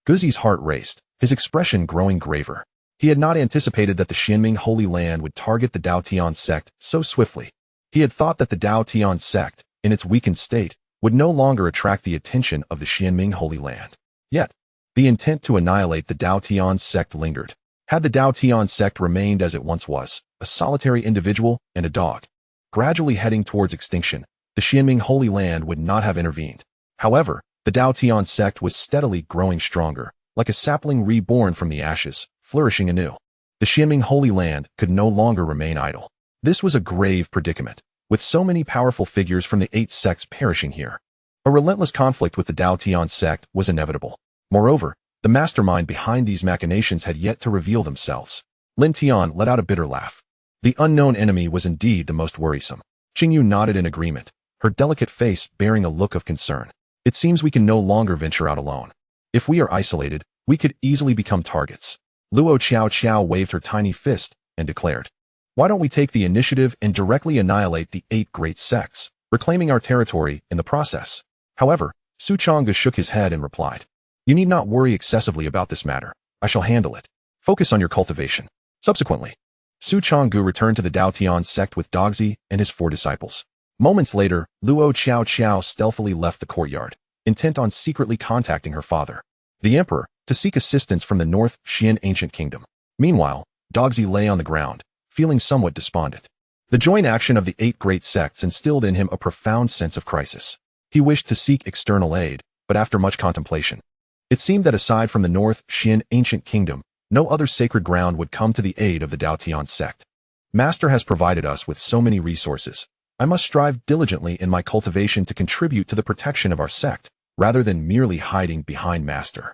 Guzi's heart raced, his expression growing graver. He had not anticipated that the Xianming Holy Land would target the Dao Tian Sect so swiftly. He had thought that the Dao Tian Sect, in its weakened state, would no longer attract the attention of the Xianming Holy Land. Yet, the intent to annihilate the Dao Tian Sect lingered. Had the Dao Tian Sect remained as it once was, a solitary individual and a dog, gradually heading towards extinction, the Xianming Holy Land would not have intervened. However, the Dao Tian Sect was steadily growing stronger, like a sapling reborn from the ashes, flourishing anew. The Xianming Holy Land could no longer remain idle. This was a grave predicament, with so many powerful figures from the 8 sects perishing here. A relentless conflict with the Dao Tian Sect was inevitable. Moreover, the mastermind behind these machinations had yet to reveal themselves. Lin Tian let out a bitter laugh. The unknown enemy was indeed the most worrisome. Qingyu nodded in agreement, her delicate face bearing a look of concern. It seems we can no longer venture out alone. If we are isolated, we could easily become targets. Luo Qiao waved her tiny fist and declared, "Why don't we take the initiative and directly annihilate the 8 great sects, reclaiming our territory in the process?" However, Su Changge shook his head and replied, "You need not worry excessively about this matter. I shall handle it. Focus on your cultivation." Subsequently, Su Changge returned to the Dao Tian Sect with Dogzi and his 4 disciples. Moments later, Luo Qiao stealthily left the courtyard, intent on secretly contacting her father, the emperor, to seek assistance from the North Xian ancient kingdom. Meanwhile, Dogzi lay on the ground, feeling somewhat despondent. The joint action of the 8 great sects instilled in him a profound sense of crisis. He wished to seek external aid, but after much contemplation, it seemed that aside from the North Xian ancient kingdom, no other sacred ground would come to the aid of the Dao Tian Sect. Master has provided us with so many resources. I must strive diligently in my cultivation to contribute to the protection of our sect, rather than merely hiding behind Master.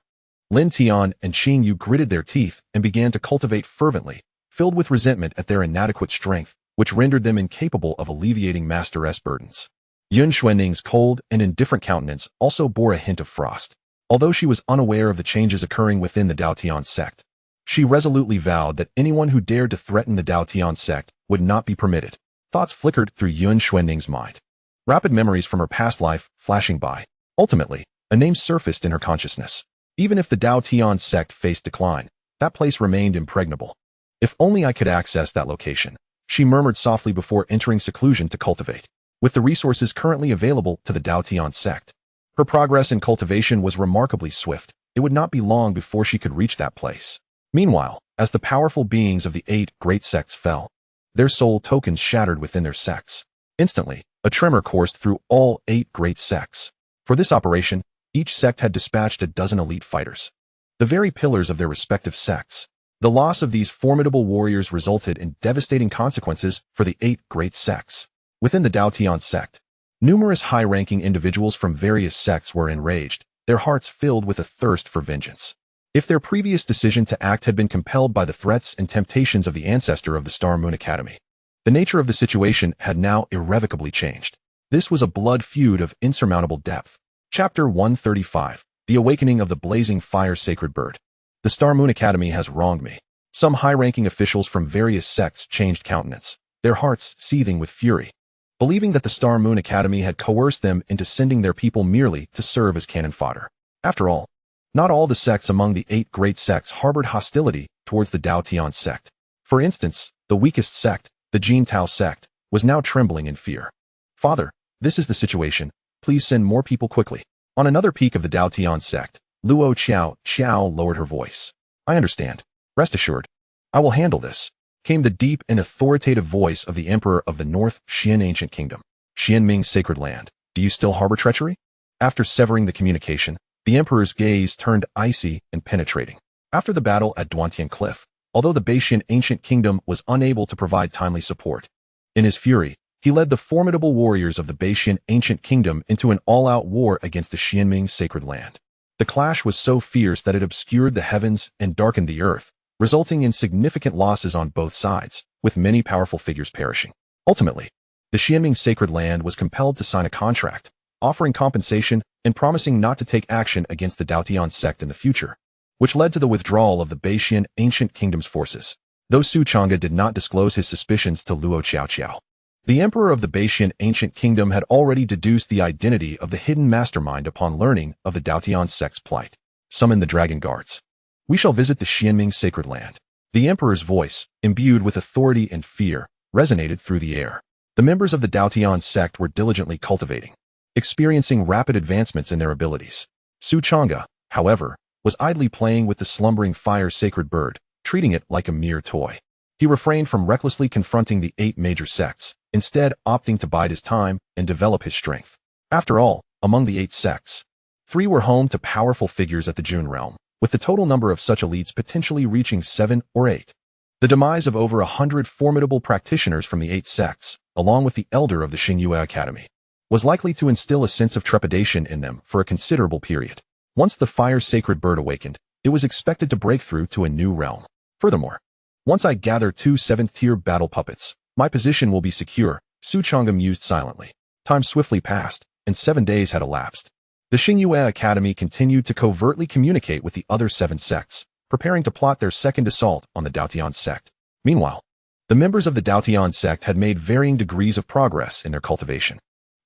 Lin Tian and Qingyu gritted their teeth and began to cultivate fervently, filled with resentment at their inadequate strength, which rendered them incapable of alleviating Master's burdens. Yun Xuanning's cold and indifferent countenance also bore a hint of frost. Although she was unaware of the changes occurring within the Dao Tian Sect, she resolutely vowed that anyone who dared to threaten the Dao Tian Sect would not be permitted. Thoughts flickered through Yun Xuanning's mind. Rapid memories from her past life flashing by. Ultimately, a name surfaced in her consciousness. Even if the Dao Tian Sect faced decline, that place remained impregnable. If only I could access that location, she murmured softly before entering seclusion to cultivate. With the resources currently available to the Dao Tian Sect, her progress in cultivation was remarkably swift. It would not be long before she could reach that place. Meanwhile, as the powerful beings of the 8 great sects fell, their soul tokens shattered within their sects. Instantly, a tremor coursed through all 8 great sects. For this operation, each sect had dispatched a dozen elite fighters, the very pillars of their respective sects. The loss of these formidable warriors resulted in devastating consequences for the 8 great sects. Within the Dao Tian Sect, numerous high-ranking individuals from various sects were enraged, their hearts filled with a thirst for vengeance. If their previous decision to act had been compelled by the threats and temptations of the ancestor of the Star Moon Academy, the nature of the situation had now irrevocably changed. This was a blood feud of insurmountable depth. Chapter 135, The Awakening of the Blazing Fire Sacred Bird. The Star Moon Academy has wronged me. Some high-ranking officials from various sects changed countenance, their hearts seething with fury, believing that the Star Moon Academy had coerced them into sending their people merely to serve as cannon fodder. After all, not all the sects among the 8 great sects harbored hostility towards the Dao Tian Sect. For instance, the weakest sect, the Jin Tao Sect, was now trembling in fear. "Father, this is the situation. Please send more people quickly." On another peak of the Dao Tian Sect, Luo Qiao lowered her voice. "I understand. Rest assured. I will handle this," came the deep and authoritative voice of the Emperor of the North Xian Ancient Kingdom. "Xianming's sacred land, do you still harbor treachery?" After severing the communication, the Emperor's gaze turned icy and penetrating. After the battle at Duantian Cliff, although the Beixian Ancient Kingdom was unable to provide timely support, in his fury, he led the formidable warriors of the Beixian Ancient Kingdom into an all-out war against the Xianming sacred land. The clash was so fierce that it obscured the heavens and darkened the earth, resulting in significant losses on both sides, with many powerful figures perishing. Ultimately, the Xianming sacred land was compelled to sign a contract, offering compensation and promising not to take action against the Dao Tian Sect in the future, which led to the withdrawal of the Beixian Ancient Kingdom's forces. Though Su Changge did not disclose his suspicions to Luo Qiao, The emperor of the Baishan ancient kingdom had already deduced the identity of the hidden mastermind upon learning of the Dao Tian Sect's plight. Summon the dragon guards. We shall visit the Xianming sacred land. The emperor's voice, imbued with authority and fear, resonated through the air. The members of the Dao Tian Sect were diligently cultivating, experiencing rapid advancements in their abilities. Changge, however, was idly playing with the slumbering fire sacred bird, treating it like a mere toy. He refrained from recklessly confronting the 8 major sects, instead opting to bide his time and develop his strength. After all, among the 8 sects, 3 were home to powerful figures at the June realm, with the total number of such elites potentially reaching 7 or 8. The demise of over 100 formidable practitioners from the 8 sects, along with the elder of the Xingyue Academy, was likely to instill a sense of trepidation in them for a considerable period. Once the fire sacred bird awakened, it was expected to break through to a new realm. Furthermore, once I gather 2 7th-tier battle puppets, my position will be secure, Changge mused silently. Time swiftly passed, and 7 days had elapsed. The Xingyue Academy continued to covertly communicate with the other 7 sects, preparing to plot their second assault on the Dao Tian Sect. Meanwhile, the members of the Dao Tian Sect had made varying degrees of progress in their cultivation.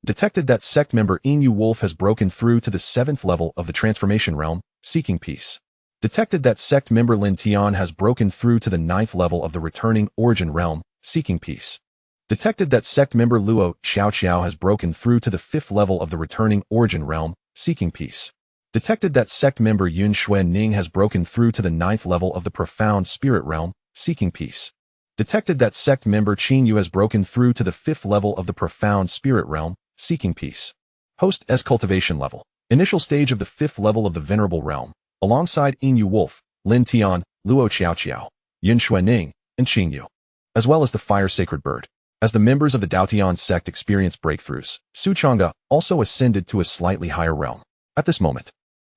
Detected that sect member Yin Yu Wolf has broken through to the 7th level of the transformation realm, seeking peace. Detected that sect member Lin Tian has broken through to the 9th level of the returning origin realm, seeking peace. Detected that sect member Luo Xiao has broken through to the 5th level of the returning origin realm, seeking peace. Detected that sect member Yun Xue Ning has broken through to the 9th level of the profound spirit realm, seeking peace. Detected that sect member Qin Yu has broken through to the 5th level of the profound spirit realm, seeking peace. Host S cultivation level. Initial stage of the 5th level of the venerable realm, alongside Yin Yu Wolf, Lin Tian, Luo Xiao, Yun Xue Ning, and Qin Yu, as well as the fire sacred bird. As the members of the Dao Tian Sect experienced breakthroughs, Changge also ascended to a slightly higher realm. At this moment,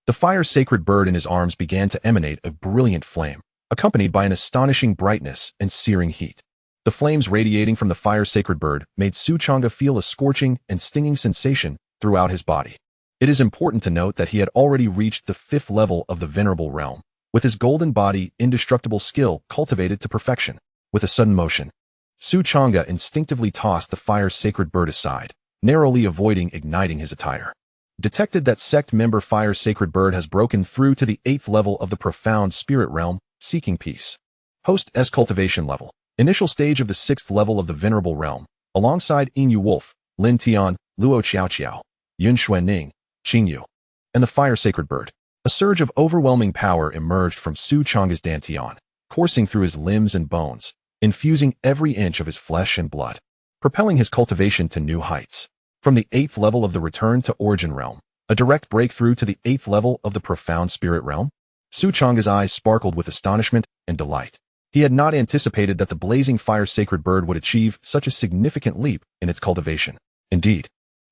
the fire sacred bird in his arms began to emanate a brilliant flame, accompanied by an astonishing brightness and searing heat. The flames radiating from the fire sacred bird made Changge feel a scorching and stinging sensation throughout his body. It is important to note that he had already reached the 5th level of the venerable realm, with his golden body indestructible skill cultivated to perfection. With a sudden motion, Changge instinctively tossed the fire sacred bird aside, narrowly avoiding igniting his attire. Detected that sect member fire sacred bird has broken through to the 8th level of the profound spirit realm, seeking peace. Host S cultivation level. Initial stage of the 6th level of the venerable realm, alongside Yin Yu Wolf, Lin Tian, Luo Xiao, Yun Xue Ning, Qin Yu, and the fire sacred bird. A surge of overwhelming power emerged from Changge's dantian, coursing through his limbs and bones, infusing every inch of his flesh and blood, propelling his cultivation to new heights. From the 8th level of the return to origin realm, a direct breakthrough to the 8th level of the profound spirit realm, Changge's eyes sparkled with astonishment and delight. He had not anticipated that the blazing fire sacred bird would achieve such a significant leap in its cultivation. Indeed,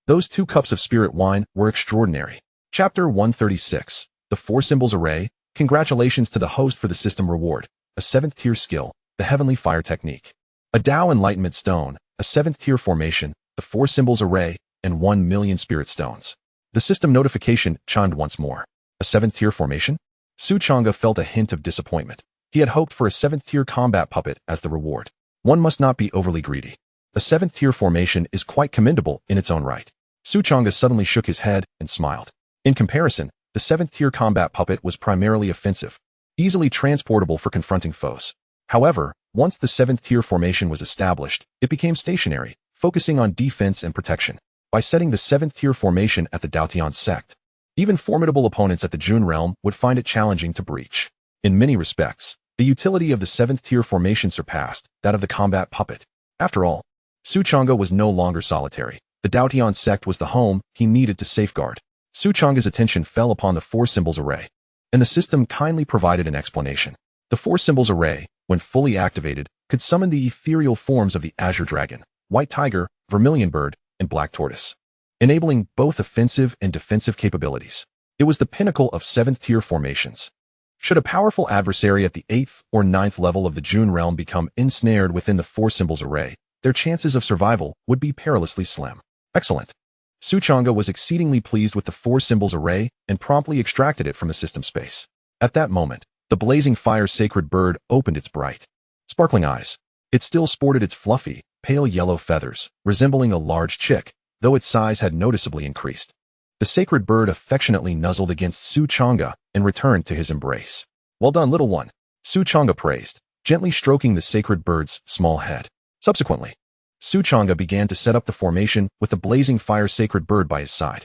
those 2 cups of spirit wine were extraordinary. Chapter 136, The 4 Symbols Array. Congratulations to the host for the system reward, a 7th tier skill, the Heavenly Fire Technique. A Dao Enlightenment Stone, a 7th tier formation, the 4 Symbols Array, and 1 million Spirit Stones. The system notification chimed once more. A 7th tier formation? Changge felt a hint of disappointment. He had hoped for a 7th tier combat puppet as the reward. One must not be overly greedy. A 7th tier formation is quite commendable in its own right. Changge suddenly shook his head and smiled. In comparison, the 7th tier combat puppet was primarily offensive, easily transportable for confronting foes. However, once the 7th tier formation was established, it became stationary, focusing on defense and protection. By setting the 7th tier formation at the Dao Tian Sect, even formidable opponents at the June realm would find it challenging to breach. In many respects, the utility of the 7th tier formation surpassed that of the combat puppet. After all, Changge was no longer solitary. The Dao Tian Sect was the home he needed to safeguard. Changge's attention fell upon the 4 Symbols Array, and the system kindly provided an explanation. The 4 Symbols Array, when fully activated, could summon the ethereal forms of the Azure Dragon, White Tiger, Vermilion Bird, and Black Tortoise, enabling both offensive and defensive capabilities. It was the pinnacle of 7th tier formations. Should a powerful adversary at the 8th or 9th level of the June realm become ensnared within the 4 Symbols Array, their chances of survival would be perilously slim. Excellent. Changge was exceedingly pleased with the 4 Symbols Array and promptly extracted it from the system space. At that moment, the blazing fire sacred bird opened its bright, sparkling eyes. It still sported its fluffy, pale yellow feathers, resembling a large chick, though its size had noticeably increased. The sacred bird affectionately nuzzled against Su Changge and returned to his embrace. "Well done, little one," Su Changge praised, gently stroking the sacred bird's small head. Subsequently, Su Changge began to set up the formation with the blazing fire sacred bird by his side.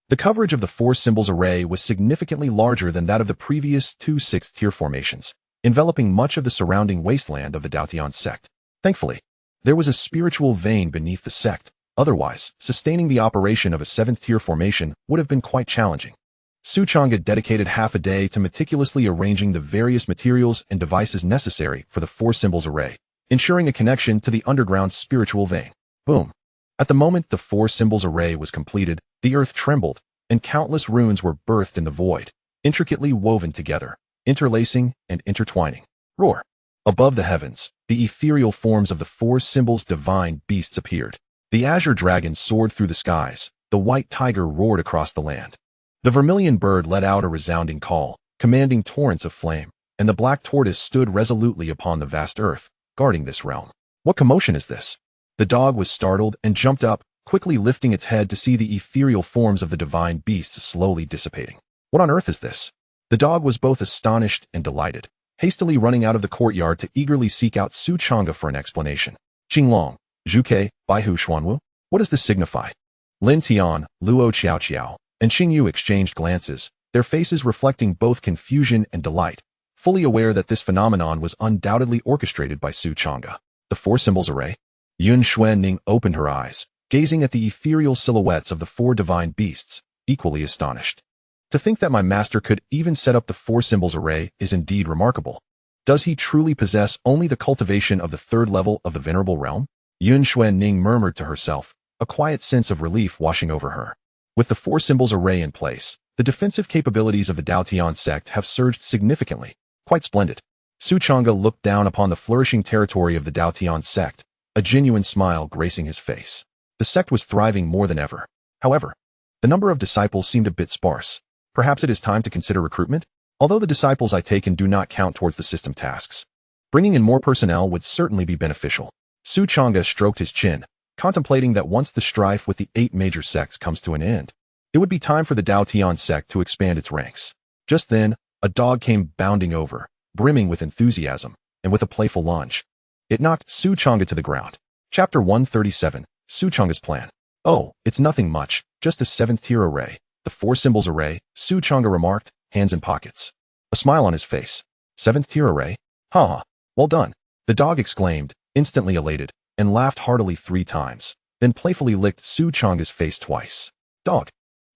The coverage of the four symbols array was significantly larger than that of the previous two sixth-tier formations, enveloping much of the surrounding wasteland of the Dao Tian Sect. Thankfully, there was a spiritual vein beneath the sect. Otherwise, sustaining the operation of a seventh-tier formation would have been quite challenging. Su Changge dedicated half a day to meticulously arranging the various materials and devices necessary for the four symbols array, ensuring a connection to the underground spiritual vein. Boom. At the moment the four symbols array was completed, the earth trembled, and countless runes were birthed in the void, intricately woven together, interlacing and intertwining. Roar. Above the heavens, the ethereal forms of the four symbols divine beasts appeared. The azure dragon soared through the skies, the white tiger roared across the land. The vermilion bird let out a resounding call, commanding torrents of flame, and the black tortoise stood resolutely upon the vast earth, guarding this realm. What commotion is this? The dog was startled and jumped up, quickly lifting its head to see the ethereal forms of the divine beasts slowly dissipating. What on earth is this? The dog was both astonished and delighted, hastily running out of the courtyard to eagerly seek out Su Changge for an explanation. Qinglong, Zhuke, Baihu Xuanwu? What does this signify? Lin Tian, Luo Qiao, and Xingyu exchanged glances, their faces reflecting both confusion and delight, fully aware that this phenomenon was undoubtedly orchestrated by Su Changge. The four symbols array? Yun Xuanning opened her eyes, gazing at the ethereal silhouettes of the four divine beasts, equally astonished. To think that my master could even set up the four symbols array is indeed remarkable. Does he truly possess only the cultivation of the third level of the venerable realm? Yun Xuanning murmured to herself, a quiet sense of relief washing over her. With the four symbols array in place, the defensive capabilities of the Dao Tian Sect have surged significantly. Quite splendid. Su Changge looked down upon the flourishing territory of the Dao Tian Sect, a genuine smile gracing his face. The sect was thriving more than ever. However, the number of disciples seemed a bit sparse. Perhaps it is time to consider recruitment? Although the disciples I take in do not count towards the system tasks, bringing in more personnel would certainly be beneficial. Su Changge stroked his chin, contemplating that once the strife with the 8 major sects comes to an end, it would be time for the Dao Tian Sect to expand its ranks. Just then, a dog came bounding over, brimming with enthusiasm, and with a playful lunge. It knocked Su Changge to the ground. Chapter 137, Su Changge's Plan. "Oh, it's nothing much, just a 7th-tier array. The four symbols array," Su Changge remarked, hands in pockets. A smile on his face. 7th-tier array? Ha! Well done. The dog exclaimed, instantly elated, and laughed heartily 3 times, then playfully licked Su Changge's face twice. "Dog,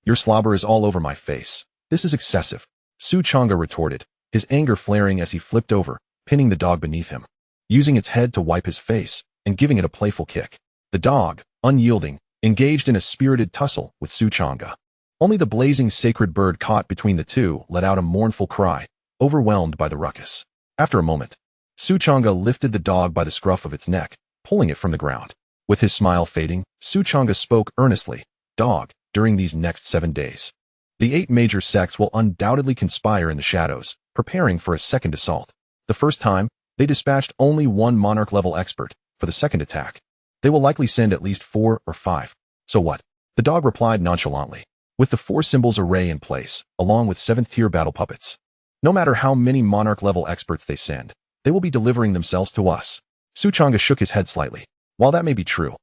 your slobber is all over my face. This is excessive," Su Changge retorted, his anger flaring as he flipped over, pinning the dog beneath him, using its head to wipe his face, and giving it a playful kick. The dog, unyielding, engaged in a spirited tussle with Su Changge. Only the blazing sacred bird caught between the two let out a mournful cry, overwhelmed by the ruckus. After a moment, Su Changge lifted the dog by the scruff of its neck, pulling it from the ground. With his smile fading, Su Changge spoke earnestly. "Dog, during these next 7 days, the 8 major sects will undoubtedly conspire in the shadows, preparing for a second assault. The first time, they dispatched only 1 monarch-level expert. For the second attack, they will likely send at least 4 or 5. So what?" The dog replied nonchalantly. "With the 4 symbols array in place, along with 7th-tier battle puppets, no matter how many monarch-level experts they send, they will be delivering themselves to us." Su Changge shook his head slightly. "While that may be true,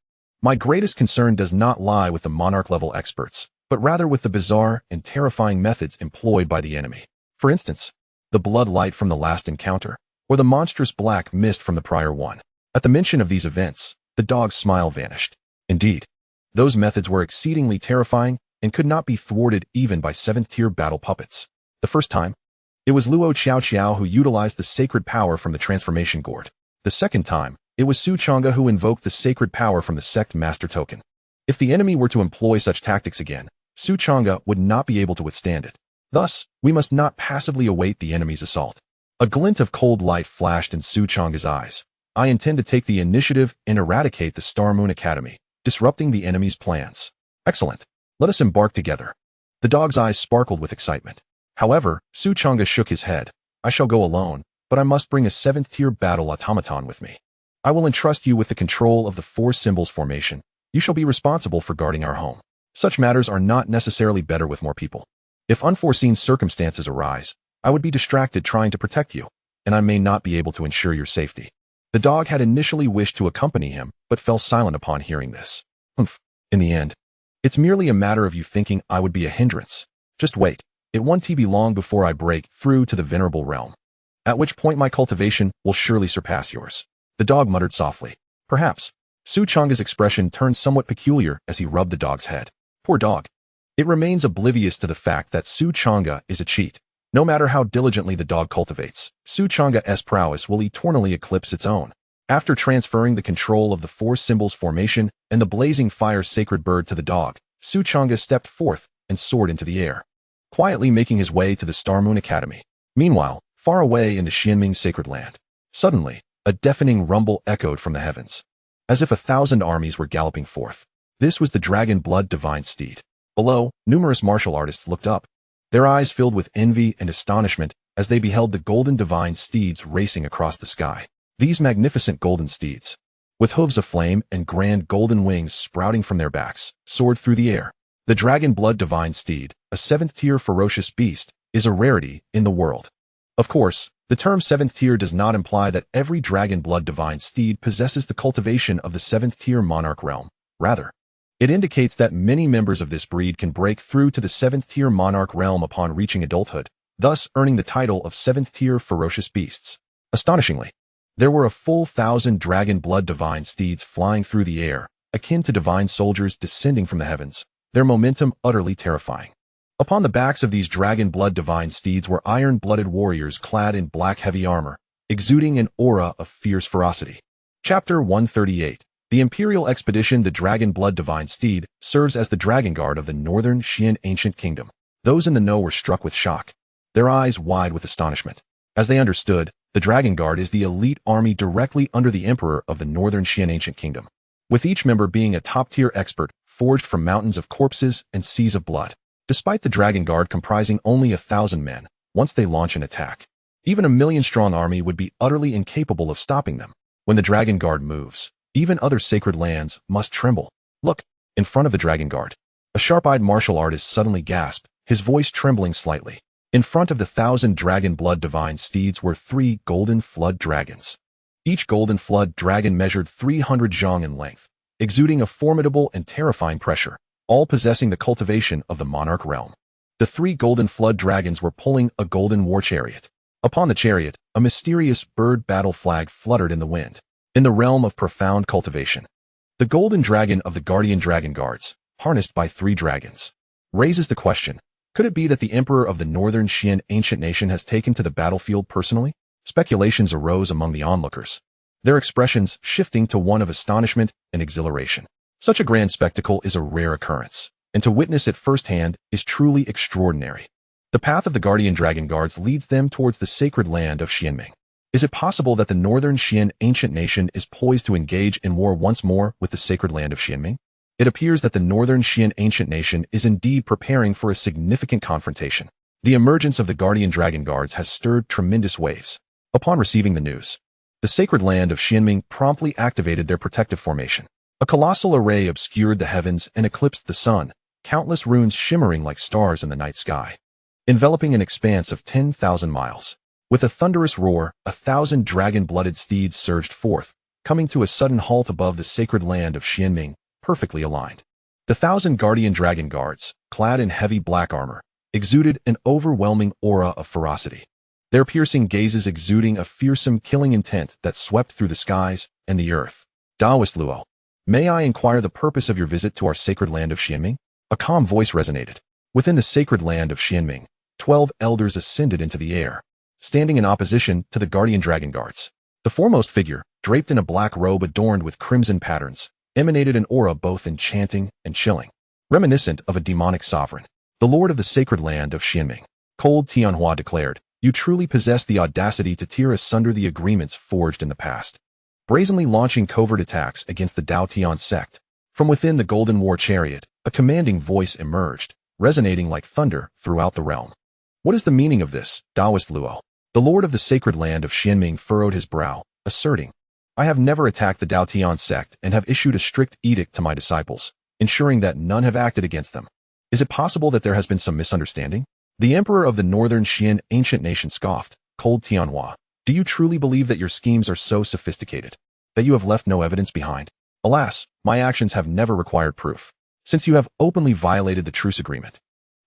my greatest concern does not lie with the monarch-level experts, but rather with the bizarre and terrifying methods employed by the enemy. For instance, the blood light from the last encounter, or the monstrous black mist from the prior one." At the mention of these events, the dog's smile vanished. Indeed, those methods were exceedingly terrifying and could not be thwarted even by 7th-tier battle puppets. The first time, it was Luo Qiao who utilized the sacred power from the transformation gourd. The second time, it was Su Changge who invoked the sacred power from the sect master token. If the enemy were to employ such tactics again, Su Changge would not be able to withstand it. Thus, we must not passively await the enemy's assault. A glint of cold light flashed in Su Changge's eyes. "I intend to take the initiative and eradicate the Star Moon Academy, disrupting the enemy's plans." "Excellent. Let us embark together." The dog's eyes sparkled with excitement. However, Su Changge shook his head. "I shall go alone, but I must bring a 7th-tier battle automaton with me." I will entrust you with the control of the four symbols formation. You shall be responsible for guarding our home. Such matters are not necessarily better with more people. If unforeseen circumstances arise, I would be distracted trying to protect you, and I may not be able to ensure your safety. The dog had initially wished to accompany him, but fell silent upon hearing this. Humph. In the end, it's merely a matter of you thinking I would be a hindrance. Just wait. It won't be long before I break through to the venerable realm, at which point my cultivation will surely surpass yours. The dog muttered softly. Perhaps. Su Changge's expression turned somewhat peculiar as he rubbed the dog's head. Poor dog. It remains oblivious to the fact that Su Changge is a cheat. No matter how diligently the dog cultivates, Su Changge's prowess will eternally eclipse its own. After transferring the control of the four symbols formation and the blazing fire sacred bird to the dog, Su Changge stepped forth and soared into the air, quietly making his way to the Star Moon Academy. Meanwhile, far away in the Xianming sacred land, suddenly, a deafening rumble echoed from the heavens, as if 1,000 armies were galloping forth. This was the dragon blood divine steed. Below, numerous martial artists looked up, their eyes filled with envy and astonishment as they beheld the golden divine steeds racing across the sky. These magnificent golden steeds, with hooves of flame and grand golden wings sprouting from their backs, soared through the air. The dragon blood divine steed, a 7th-tier ferocious beast, is a rarity in the world. Of course, the term 7th tier does not imply that every dragon blood divine steed possesses the cultivation of the 7th-tier monarch realm. Rather, it indicates that many members of this breed can break through to the 7th-tier monarch realm upon reaching adulthood, thus earning the title of 7th-tier ferocious beasts. Astonishingly, there were a full 1,000 dragon blood divine steeds flying through the air, akin to divine soldiers descending from the heavens, their momentum utterly terrifying. Upon the backs of these dragon blood divine steeds were iron-blooded warriors clad in black heavy armor, exuding an aura of fierce ferocity. Chapter 138. The Imperial Expedition. The Dragon Blood Divine Steed serves as the Dragon Guard of the Northern Xian Ancient Kingdom. Those in the know were struck with shock, their eyes wide with astonishment, as they understood the Dragon Guard is the elite army directly under the Emperor of the Northern Xian Ancient Kingdom, with each member being a top-tier expert forged from mountains of corpses and seas of blood. Despite the Dragon Guard comprising only 1,000 men, once they launch an attack, even a 1,000,000-strong army would be utterly incapable of stopping them. When the Dragon Guard moves, even other sacred lands must tremble. Look, in front of the Dragon Guard. A sharp-eyed martial artist suddenly gasped, his voice trembling slightly. In front of the 1,000 dragon blood divine steeds were 3 golden flood dragons. Each golden flood dragon measured 300 zhang in length, exuding a formidable and terrifying pressure, all possessing the cultivation of the monarch realm. The 3 golden flood dragons were pulling a golden war chariot. Upon the chariot, a mysterious bird battle flag fluttered in the wind. In the realm of profound cultivation, the golden dragon of the guardian dragon guards, harnessed by 3 dragons, raises the question, could it be that the Emperor of the Northern Xian Ancient Nation has taken to the battlefield personally? Speculations arose among the onlookers, their expressions shifting to one of astonishment and exhilaration. Such a grand spectacle is a rare occurrence, and to witness it firsthand is truly extraordinary. The path of the Guardian Dragon Guards leads them towards the sacred land of Xianming. Is it possible that the Northern Xian Ancient Nation is poised to engage in war once more with the sacred land of Xianming? It appears that the Northern Xian Ancient Nation is indeed preparing for a significant confrontation. The emergence of the Guardian Dragon Guards has stirred tremendous waves. Upon receiving the news, the sacred land of Xianming promptly activated their protective formation. A colossal array obscured the heavens and eclipsed the sun, countless runes shimmering like stars in the night sky, enveloping an expanse of 10,000 miles. With a thunderous roar, 1,000 dragon-blooded steeds surged forth, coming to a sudden halt above the sacred land of Xianming, perfectly aligned. The 1,000 guardian dragon guards, clad in heavy black armor, exuded an overwhelming aura of ferocity, their piercing gazes exuding a fearsome killing intent that swept through the skies and the earth. Taoist Luo, may I inquire the purpose of your visit to our sacred land of Xianming? A calm voice resonated. Within the sacred land of Xianming, 12 elders ascended into the air, standing in opposition to the guardian dragon guards. The foremost figure, draped in a black robe adorned with crimson patterns, emanated an aura both enchanting and chilling, reminiscent of a demonic sovereign. The lord of the sacred land of Xianming, Cold Tianhua declared, you truly possess the audacity to tear asunder the agreements forged in the past, brazenly launching covert attacks against the Dao Tian Sect. From within the golden war chariot, a commanding voice emerged, resonating like thunder throughout the realm. What is the meaning of this, Taoist Luo? The lord of the sacred land of Xianming furrowed his brow, asserting, I have never attacked the Dao Tian Sect and have issued a strict edict to my disciples, ensuring that none have acted against them. Is it possible that there has been some misunderstanding? The emperor of the northern Xian ancient nation scoffed, Cold Tianhua. Do you truly believe that your schemes are so sophisticated, that you have left no evidence behind? Alas, my actions have never required proof, since you have openly violated the truce agreement.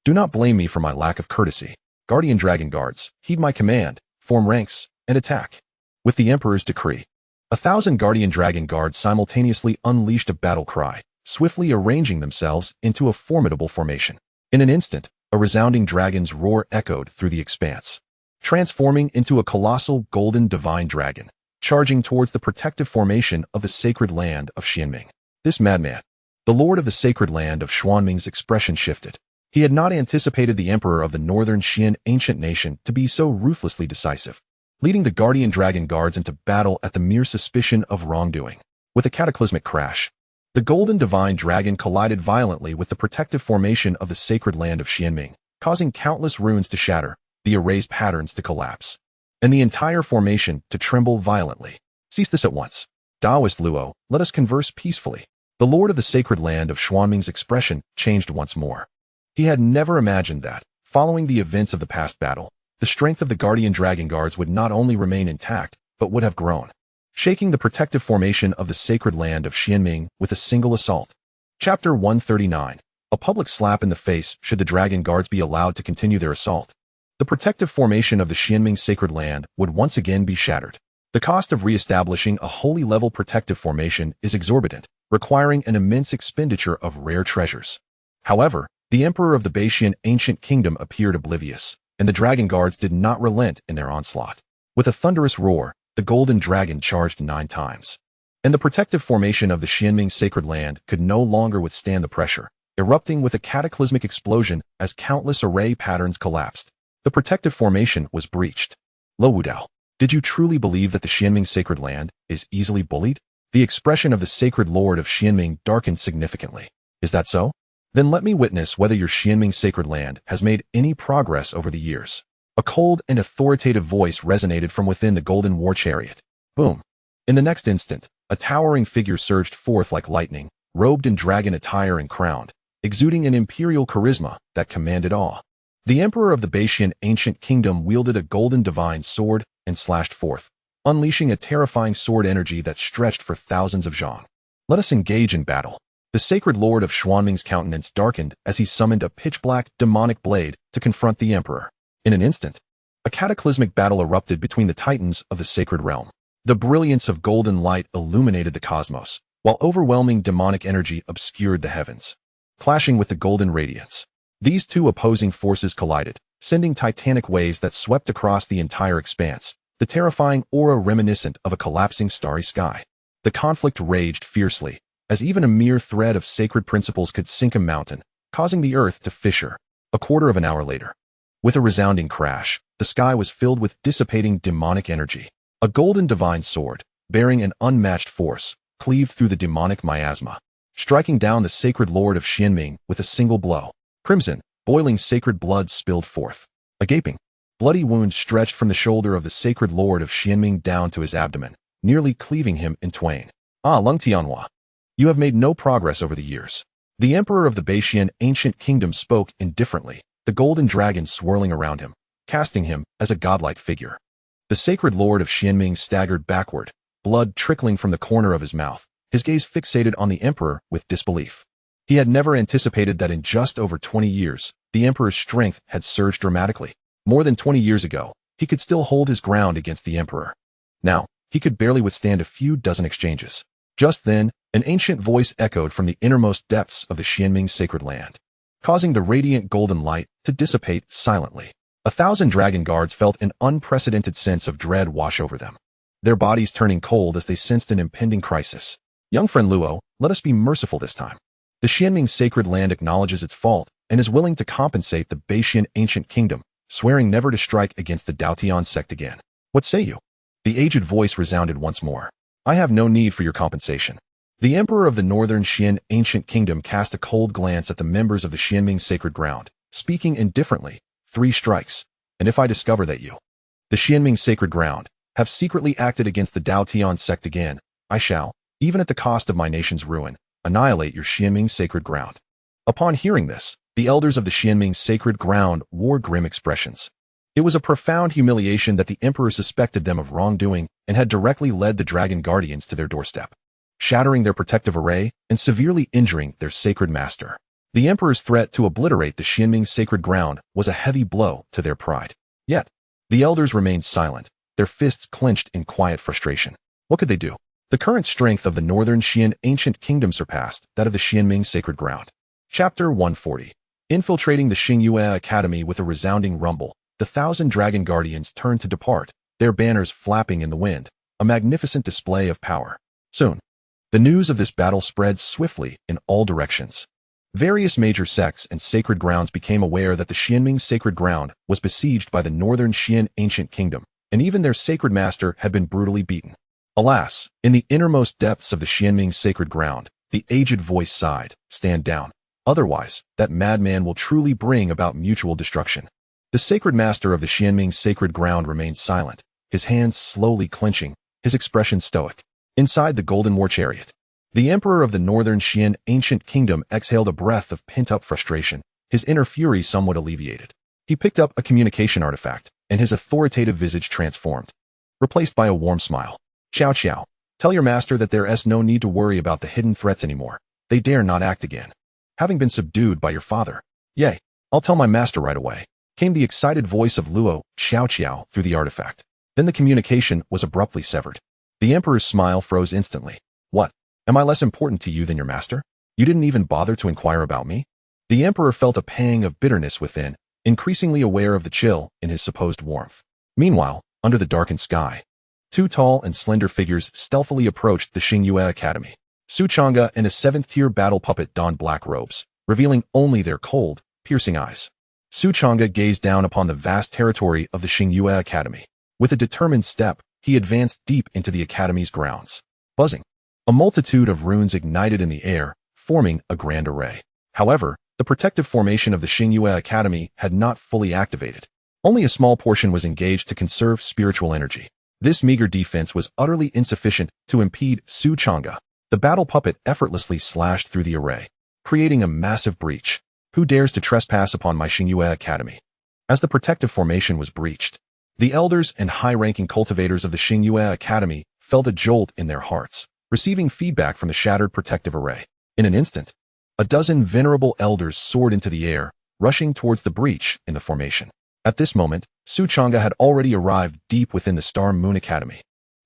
Do not blame me for my lack of courtesy. Guardian Dragon Guards, heed my command, form ranks, and attack. With the emperor's decree, 1,000 Guardian Dragon Guards simultaneously unleashed a battle cry, swiftly arranging themselves into a formidable formation. In an instant, a resounding dragon's roar echoed through the expanse, transforming into a colossal golden divine dragon, charging towards the protective formation of the sacred land of Xianming. This madman, the lord of the sacred land of Xuanming's expression shifted. He had not anticipated the emperor of the northern Xian ancient nation to be so ruthlessly decisive, leading the Guardian Dragon Guards into battle at the mere suspicion of wrongdoing. With a cataclysmic crash, the golden divine dragon collided violently with the protective formation of the sacred land of Xianming, causing countless runes to shatter, the erased patterns to collapse, and the entire formation to tremble violently. Cease this at once. Taoist Luo, let us converse peacefully. The lord of the sacred land of Xuanming's expression changed once more. He had never imagined that, following the events of the past battle, the strength of the Guardian Dragon Guards would not only remain intact, but would have grown, shaking the protective formation of the sacred land of Xianming with a single assault. Chapter 139. A public slap in the face should the Dragon Guards be allowed to continue their assault. The protective formation of the Xianming sacred land would once again be shattered. The cost of re-establishing a holy level protective formation is exorbitant, requiring an immense expenditure of rare treasures. However, the emperor of the Baixian ancient kingdom appeared oblivious, and the Dragon Guards did not relent in their onslaught. With a thunderous roar, the golden dragon charged 9 times, and the protective formation of the Xianming sacred land could no longer withstand the pressure, erupting with a cataclysmic explosion as countless array patterns collapsed. The protective formation was breached. Lo Wudao, did you truly believe that the Xianming sacred land is easily bullied? The expression of the sacred lord of Xianming darkened significantly. Is that so? Then let me witness whether your Xianming sacred land has made any progress over the years. A cold and authoritative voice resonated from within the golden war chariot. Boom. In the next instant, a towering figure surged forth like lightning, robed in dragon attire and crowned, exuding an imperial charisma that commanded awe. The emperor of the Baixian ancient kingdom wielded a golden divine sword and slashed forth, unleashing a terrifying sword energy that stretched for thousands of zhang. Let us engage in battle. The sacred lord of Xuanming's countenance darkened as he summoned a pitch-black demonic blade to confront the emperor. In an instant, a cataclysmic battle erupted between the titans of the sacred realm. The brilliance of golden light illuminated the cosmos, while overwhelming demonic energy obscured the heavens. Clashing with the golden radiance, these two opposing forces collided, sending titanic waves that swept across the entire expanse, the terrifying aura reminiscent of a collapsing starry sky. The conflict raged fiercely, as even a mere thread of sacred principles could sink a mountain, causing the earth to fissure. A quarter of an hour later, with a resounding crash, the sky was filled with dissipating demonic energy. A golden divine sword, bearing an unmatched force, cleaved through the demonic miasma, striking down the sacred lord of Xianming with a single blow. Crimson, boiling sacred blood spilled forth. A gaping, bloody wound stretched from the shoulder of the sacred lord of Xianming down to his abdomen, nearly cleaving him in twain. Ah, Lung Tianhua, you have made no progress over the years. The emperor of the Baixian ancient kingdom spoke indifferently, the golden dragon swirling around him, casting him as a godlike figure. The sacred lord of Xianming staggered backward, blood trickling from the corner of his mouth, his gaze fixated on the emperor with disbelief. He had never anticipated that in just over 20 years, the emperor's strength had surged dramatically. More than 20 years ago, he could still hold his ground against the emperor. Now, he could barely withstand a few dozen exchanges. Just then, an ancient voice echoed from the innermost depths of the Xianming sacred land, causing the radiant golden light to dissipate silently. 1,000 dragon guards felt an unprecedented sense of dread wash over them, their bodies turning cold as they sensed an impending crisis. Young friend Luo, let us be merciful this time. The Xianming sacred land acknowledges its fault and is willing to compensate the Baixian ancient kingdom, swearing never to strike against the Dao Tian Sect again. What say you? The aged voice resounded once more. I have no need for your compensation. The emperor of the northern Xian ancient kingdom cast a cold glance at the members of the Xianming sacred ground, speaking indifferently. 3 strikes, and if I discover that you, the Xianming sacred ground, have secretly acted against the Dao Tian Sect again. I shall, even at the cost of my nation's ruin, annihilate your Xianming sacred ground." Upon hearing this, the elders of the Xianming sacred ground wore grim expressions. It was a profound humiliation that the emperor suspected them of wrongdoing and had directly led the dragon guardians to their doorstep, shattering their protective array and severely injuring their sacred master. The emperor's threat to obliterate the Xianming sacred ground was a heavy blow to their pride. Yet, the elders remained silent, their fists clenched in quiet frustration. What could they do? The current strength of the northern Xian ancient kingdom surpassed that of the Xianming sacred ground. Chapter 140. Infiltrating the Xingyue Academy with a resounding rumble, the 1,000 dragon guardians turned to depart, their banners flapping in the wind, a magnificent display of power. Soon, the news of this battle spread swiftly in all directions. Various major sects and sacred grounds became aware that the Xianming sacred ground was besieged by the northern Xian ancient kingdom, and even their sacred master had been brutally beaten. Alas, in the innermost depths of the Xianming sacred ground, the aged voice sighed, "Stand down. Otherwise, that madman will truly bring about mutual destruction." The sacred master of the Xianming sacred ground remained silent, his hands slowly clenching, his expression stoic. Inside the golden war chariot, the emperor of the northern Xian ancient kingdom exhaled a breath of pent-up frustration, his inner fury somewhat alleviated. He picked up a communication artifact, and his authoritative visage transformed, replaced by a warm smile. "Xiao Xiao, tell your master that there is no need to worry about the hidden threats anymore. They dare not act again, having been subdued by your father." "Yea, I'll tell my master right away," came the excited voice of Luo Xiao Xiao through the artifact. Then the communication was abruptly severed. The emperor's smile froze instantly. "What? Am I less important to you than your master? You didn't even bother to inquire about me?" The emperor felt a pang of bitterness within, increasingly aware of the chill in his supposed warmth. Meanwhile, under the darkened sky, two tall and slender figures stealthily approached the Xingyue Academy. Su Changge and a 7th-tier battle puppet donned black robes, revealing only their cold, piercing eyes. Su Changge gazed down upon the vast territory of the Xingyue Academy. With a determined step, he advanced deep into the academy's grounds. Buzzing, a multitude of runes ignited in the air, forming a grand array. However, the protective formation of the Xingyue Academy had not fully activated. Only a small portion was engaged to conserve spiritual energy. This meager defense was utterly insufficient to impede Su Changge. The battle puppet effortlessly slashed through the array, creating a massive breach. "Who dares to trespass upon my Xingyue Academy?" As the protective formation was breached, the elders and high-ranking cultivators of the Xingyue Academy felt a jolt in their hearts, receiving feedback from the shattered protective array. In an instant, a dozen venerable elders soared into the air, rushing towards the breach in the formation. At this moment, Su Changge had already arrived deep within the Star Moon Academy.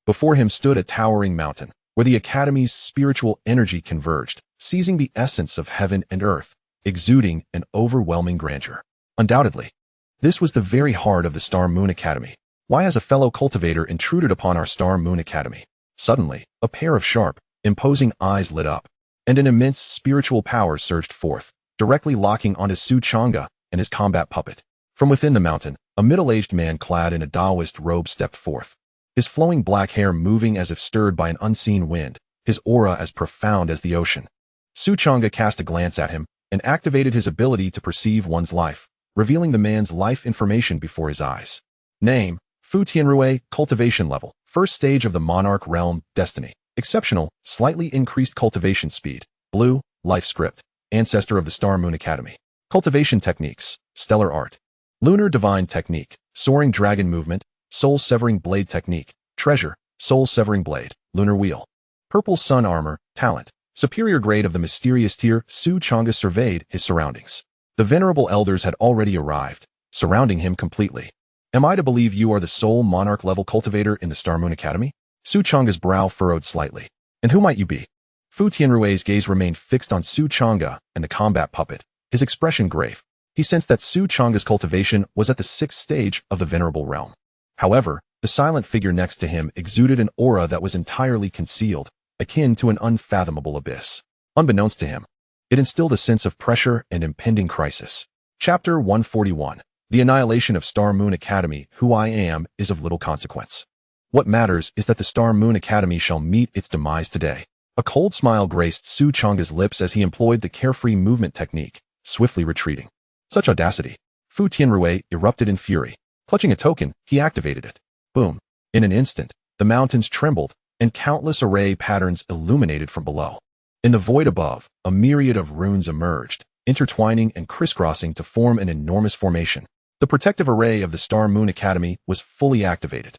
Before him stood a towering mountain, where the Academy's spiritual energy converged, seizing the essence of heaven and earth, exuding an overwhelming grandeur. Undoubtedly, this was the very heart of the Star Moon Academy. Why has a fellow cultivator intruded upon our Star Moon Academy? Suddenly, a pair of sharp, imposing eyes lit up, and an immense spiritual power surged forth, directly locking onto Su Changge and his combat puppet. From within the mountain, a middle-aged man clad in a Taoist robe stepped forth, his flowing black hair moving as if stirred by an unseen wind, his aura as profound as the ocean. Su Changge cast a glance at him and activated his ability to perceive one's life, revealing the man's life information before his eyes. Name: Fu Tianrui, cultivation level, first stage of the Monarch Realm, destiny. Exceptional, slightly increased cultivation speed. Blue, life script, ancestor of the Star Moon Academy. Cultivation techniques: stellar art, lunar divine technique, soaring dragon movement, soul severing blade technique, treasure, soul severing blade, lunar wheel. Purple sun armor, talent, superior grade of the mysterious tier. Su Changge surveyed his surroundings. The venerable elders had already arrived, surrounding him completely. "Am I to believe you are the sole monarch-level cultivator in the Star Moon Academy?" Su Changge's brow furrowed slightly. "And who might you be?" Fu Tianrui's gaze remained fixed on Su Changge and the combat puppet, his expression grave. He sensed that Su Changge's cultivation was at the 6th stage of the venerable realm. However, the silent figure next to him exuded an aura that was entirely concealed, akin to an unfathomable abyss. Unbeknownst to him, it instilled a sense of pressure and impending crisis. Chapter 141. The annihilation of Star Moon Academy. Who I am is of little consequence. What matters is that the Star Moon Academy shall meet its demise today. A cold smile graced Su Changge's lips as he employed the carefree movement technique, swiftly retreating. Such audacity! Fu Tianrui erupted in fury. Clutching a token, he activated it. Boom! In an instant, the mountains trembled, and countless array patterns illuminated from below. In the void above, a myriad of runes emerged, intertwining and crisscrossing to form an enormous formation. The protective array of the Star Moon Academy was fully activated.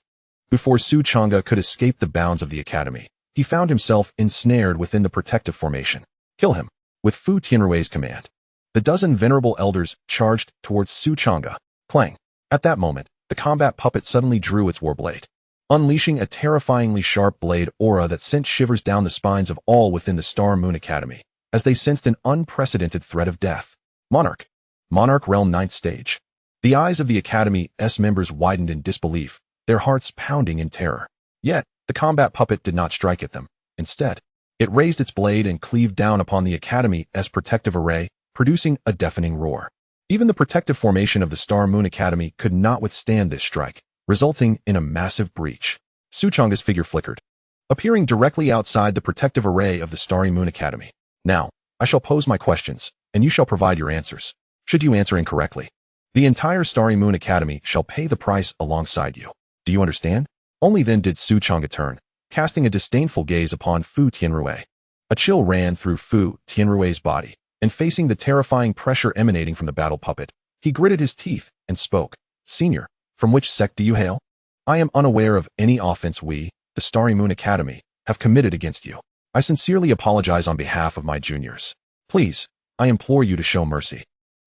Before Su Changge could escape the bounds of the academy, he found himself ensnared within the protective formation. Kill him, with Fu Tianrui's command. The dozen venerable elders charged towards Su Changge. Clang! At that moment, the combat puppet suddenly drew its warblade, unleashing a terrifyingly sharp blade aura that sent shivers down the spines of all within the Star Moon Academy, as they sensed an unprecedented threat of death. Monarch Realm 9th Stage. The eyes of the Academy's members widened in disbelief, their hearts pounding in terror. Yet, the combat puppet did not strike at them. Instead, it raised its blade and cleaved down upon the Academy's protective array, producing a deafening roar. Even the protective formation of the Star Moon Academy could not withstand this strike, resulting in a massive breach. Su Changge's figure flickered, appearing directly outside the protective array of the Starry Moon Academy. Now, I shall pose my questions, and you shall provide your answers. Should you answer incorrectly, the entire Starry Moon Academy shall pay the price alongside you. Do you understand? Only then did Su Changge turn, casting a disdainful gaze upon Fu Tianrui. A chill ran through Fu Tianrui's body, and facing the terrifying pressure emanating from the battle puppet, he gritted his teeth and spoke. Senior, from which sect do you hail? I am unaware of any offense we, the Starry Moon Academy, have committed against you. I sincerely apologize on behalf of my juniors. Please, I implore you to show mercy.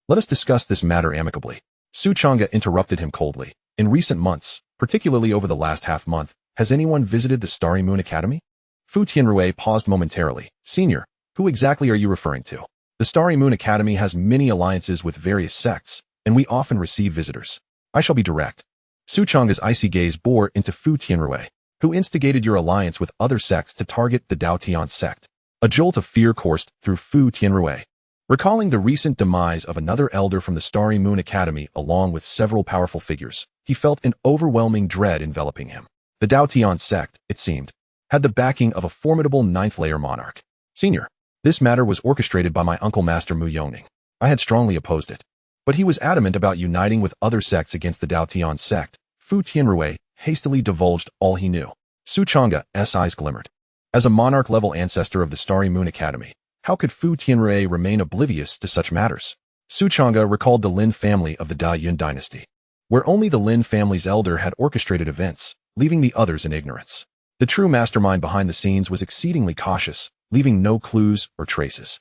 Let us discuss this matter amicably. Su Changge interrupted him coldly. In recent months, particularly over the last half-month, has anyone visited the Starry Moon Academy? Fu Tianrui paused momentarily. Senior, who exactly are you referring to? The Starry Moon Academy has many alliances with various sects, and we often receive visitors. I shall be direct. Su Changge's icy gaze bore into Fu Tianrui, who instigated your alliance with other sects to target the Dao Tian Sect. A jolt of fear coursed through Fu Tianrui. Recalling the recent demise of another elder from the Starry Moon Academy along with several powerful figures, he felt an overwhelming dread enveloping him. The Dao Tian Sect, it seemed, had the backing of a formidable ninth-layer monarch. Senior, this matter was orchestrated by my uncle Master Mu Yongning. I had strongly opposed it, but he was adamant about uniting with other sects against the Dao Tian Sect. Fu Tianrui hastily divulged all he knew. Su Changge's eyes glimmered. As a monarch-level ancestor of the Starry Moon Academy, how could Fu Tianrui remain oblivious to such matters? Su Changge recalled the Lin family of the Da Yun dynasty, where only the Lin family's elder had orchestrated events, leaving the others in ignorance. The true mastermind behind the scenes was exceedingly cautious, leaving no clues or traces.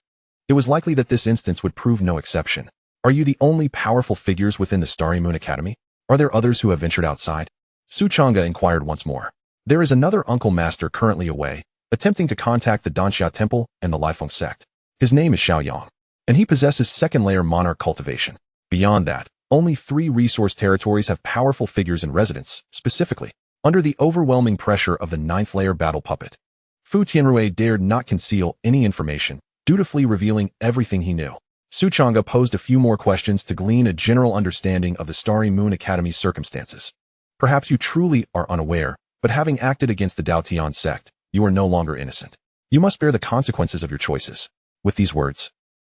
It was likely that this instance would prove no exception. Are you the only powerful figures within the Starry Moon Academy? Are there others who have ventured outside? Su Changge inquired once more. There is another uncle master currently away, attempting to contact the Danxia Temple and the Lifeng Sect. His name is Xiaoyang, and he possesses second-layer monarch cultivation. Beyond that, only 3 resource territories have powerful figures in residence, specifically, under the overwhelming pressure of the 9th-layer battle puppet. Fu Tianrui dared not conceal any information, dutifully revealing everything he knew. Su Changge posed a few more questions to glean a general understanding of the Starry Moon Academy's circumstances. Perhaps you truly are unaware, but having acted against the Dao Tian Sect, you are no longer innocent. You must bear the consequences of your choices. With these words,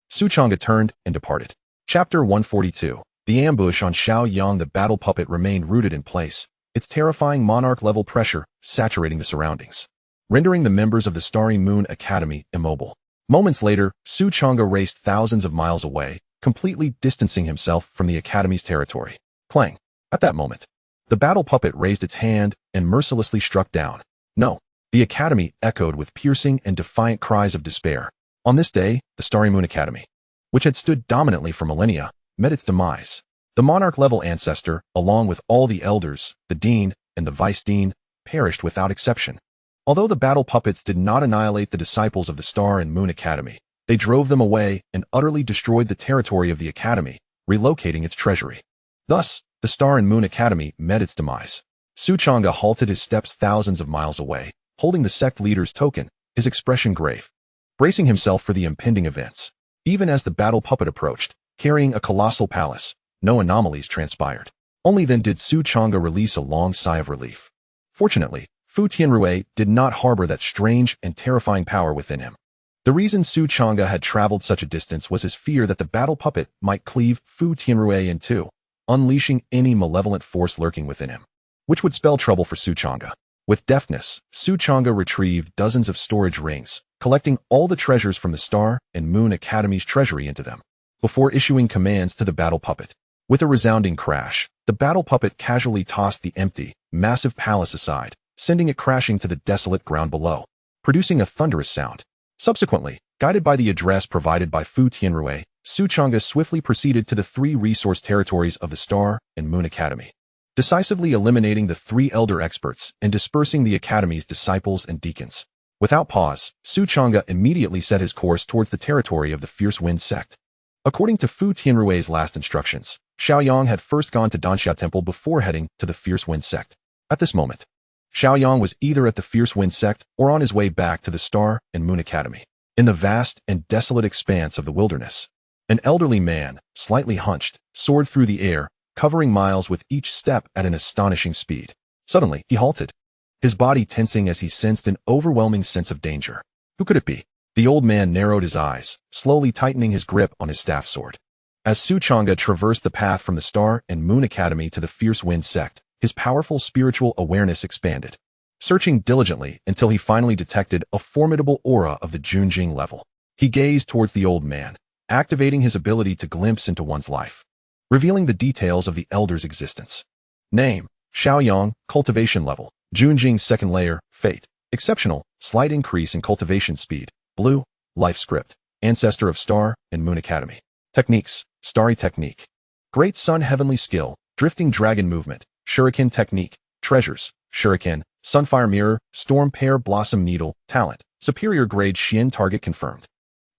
Su Changge turned and departed. Chapter 142. The ambush on Xiaoyang. The battle puppet remained rooted in place, its terrifying monarch-level pressure saturating the surroundings, rendering the members of the Starry Moon Academy immobile. Moments later, Su Changge raced thousands of miles away, completely distancing himself from the Academy's territory. Clang! At that moment, the battle puppet raised its hand and mercilessly struck down. No! The Academy echoed with piercing and defiant cries of despair. On this day, the Starry Moon Academy, which had stood dominantly for millennia, met its demise. The monarch-level ancestor, along with all the elders, the dean, and the vice-dean, perished without exception. Although the battle puppets did not annihilate the disciples of the Star and Moon Academy, they drove them away and utterly destroyed the territory of the Academy, relocating its treasury. Thus, the Star and Moon Academy met its demise. Su Changge halted his steps thousands of miles away, holding the sect leader's token, his expression grave, bracing himself for the impending events. Even as the battle puppet approached, carrying a colossal palace, no anomalies transpired. Only then did Su Changge release a long sigh of relief. Fortunately, Fu Tianrui did not harbor that strange and terrifying power within him. The reason Su Changge had traveled such a distance was his fear that the battle puppet might cleave Fu Tianrui in two, unleashing any malevolent force lurking within him. which would spell trouble for Changge. With deftness, Changge retrieved dozens of storage rings, collecting all the treasures from the Star and Moon Academy's treasury into them, before issuing commands to the battle puppet. With a resounding crash, the battle puppet casually tossed the empty, massive palace aside, sending it crashing to the desolate ground below, producing a thunderous sound. Subsequently, guided by the address provided by Fu Tianrui, Changge swiftly proceeded to the 3 resource territories of the Star and Moon Academy, decisively eliminating the 3 elder experts and dispersing the Academy's disciples and deacons. Without pause, Changge immediately set his course towards the territory of the Fierce Wind Sect. According to Fu Tianrui's last instructions, Xiaoyang had first gone to Danxia Temple before heading to the Fierce Wind Sect. At this moment, Xiaoyang was either at the Fierce Wind Sect or on his way back to the Star and Moon Academy. In the vast and desolate expanse of the wilderness, an elderly man, slightly hunched, soared through the air, covering miles with each step at an astonishing speed. Suddenly, he halted, his body tensing as he sensed an overwhelming sense of danger. Who could it be? The old man narrowed his eyes, slowly tightening his grip on his staff sword. As Changge traversed the path from the Star and Moon Academy to the Fierce Wind Sect, his powerful spiritual awareness expanded, searching diligently until he finally detected a formidable aura of the Junjing level. He gazed towards the old man, activating his ability to glimpse into one's life, revealing the details of the elder's existence. Name: Xiaoyang, cultivation level, Junjing second layer, fate, exceptional, slight increase in cultivation speed, blue, life script, ancestor of Star and Moon Academy. Techniques: Starry technique, Great Sun heavenly skill, drifting dragon movement, shuriken technique, treasures, shuriken, sunfire mirror, storm pear blossom needle, talent, superior grade Xian target confirmed.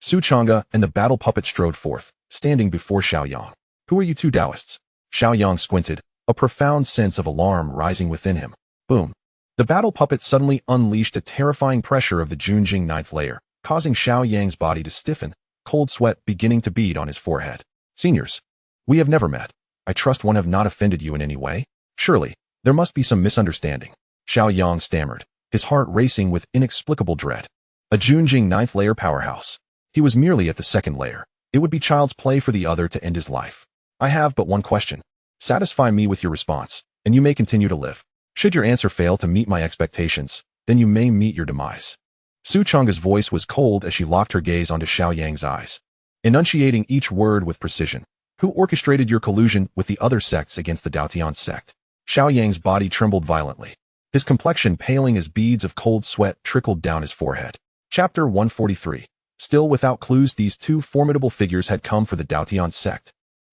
Changge and the battle puppet strode forth, standing before Xiaoyang. Who are you 2 Taoists? Xiaoyang squinted, a profound sense of alarm rising within him. Boom. The battle puppet suddenly unleashed a terrifying pressure of the Junjing 9th layer, causing Xiaoyang's body to stiffen, cold sweat beginning to bead on his forehead. Seniors, we have never met. I trust one have not offended you in any way? Surely, there must be some misunderstanding. Xiaoyang stammered, his heart racing with inexplicable dread. A Junjing 9th layer powerhouse. He was merely at the 2nd layer. It would be child's play for the other to end his life. I have but one question. Satisfy me with your response, and you may continue to live. Should your answer fail to meet my expectations, then you may meet your demise. Changge's voice was cold as she locked her gaze onto Xiaoyang's eyes, enunciating each word with precision. Who orchestrated your collusion with the other sects against the Dao Tian Sect? Xiaoyang's body trembled violently, his complexion paling as beads of cold sweat trickled down his forehead. Chapter 143. Still without clues, these 2 formidable figures had come for the Dao Tian Sect.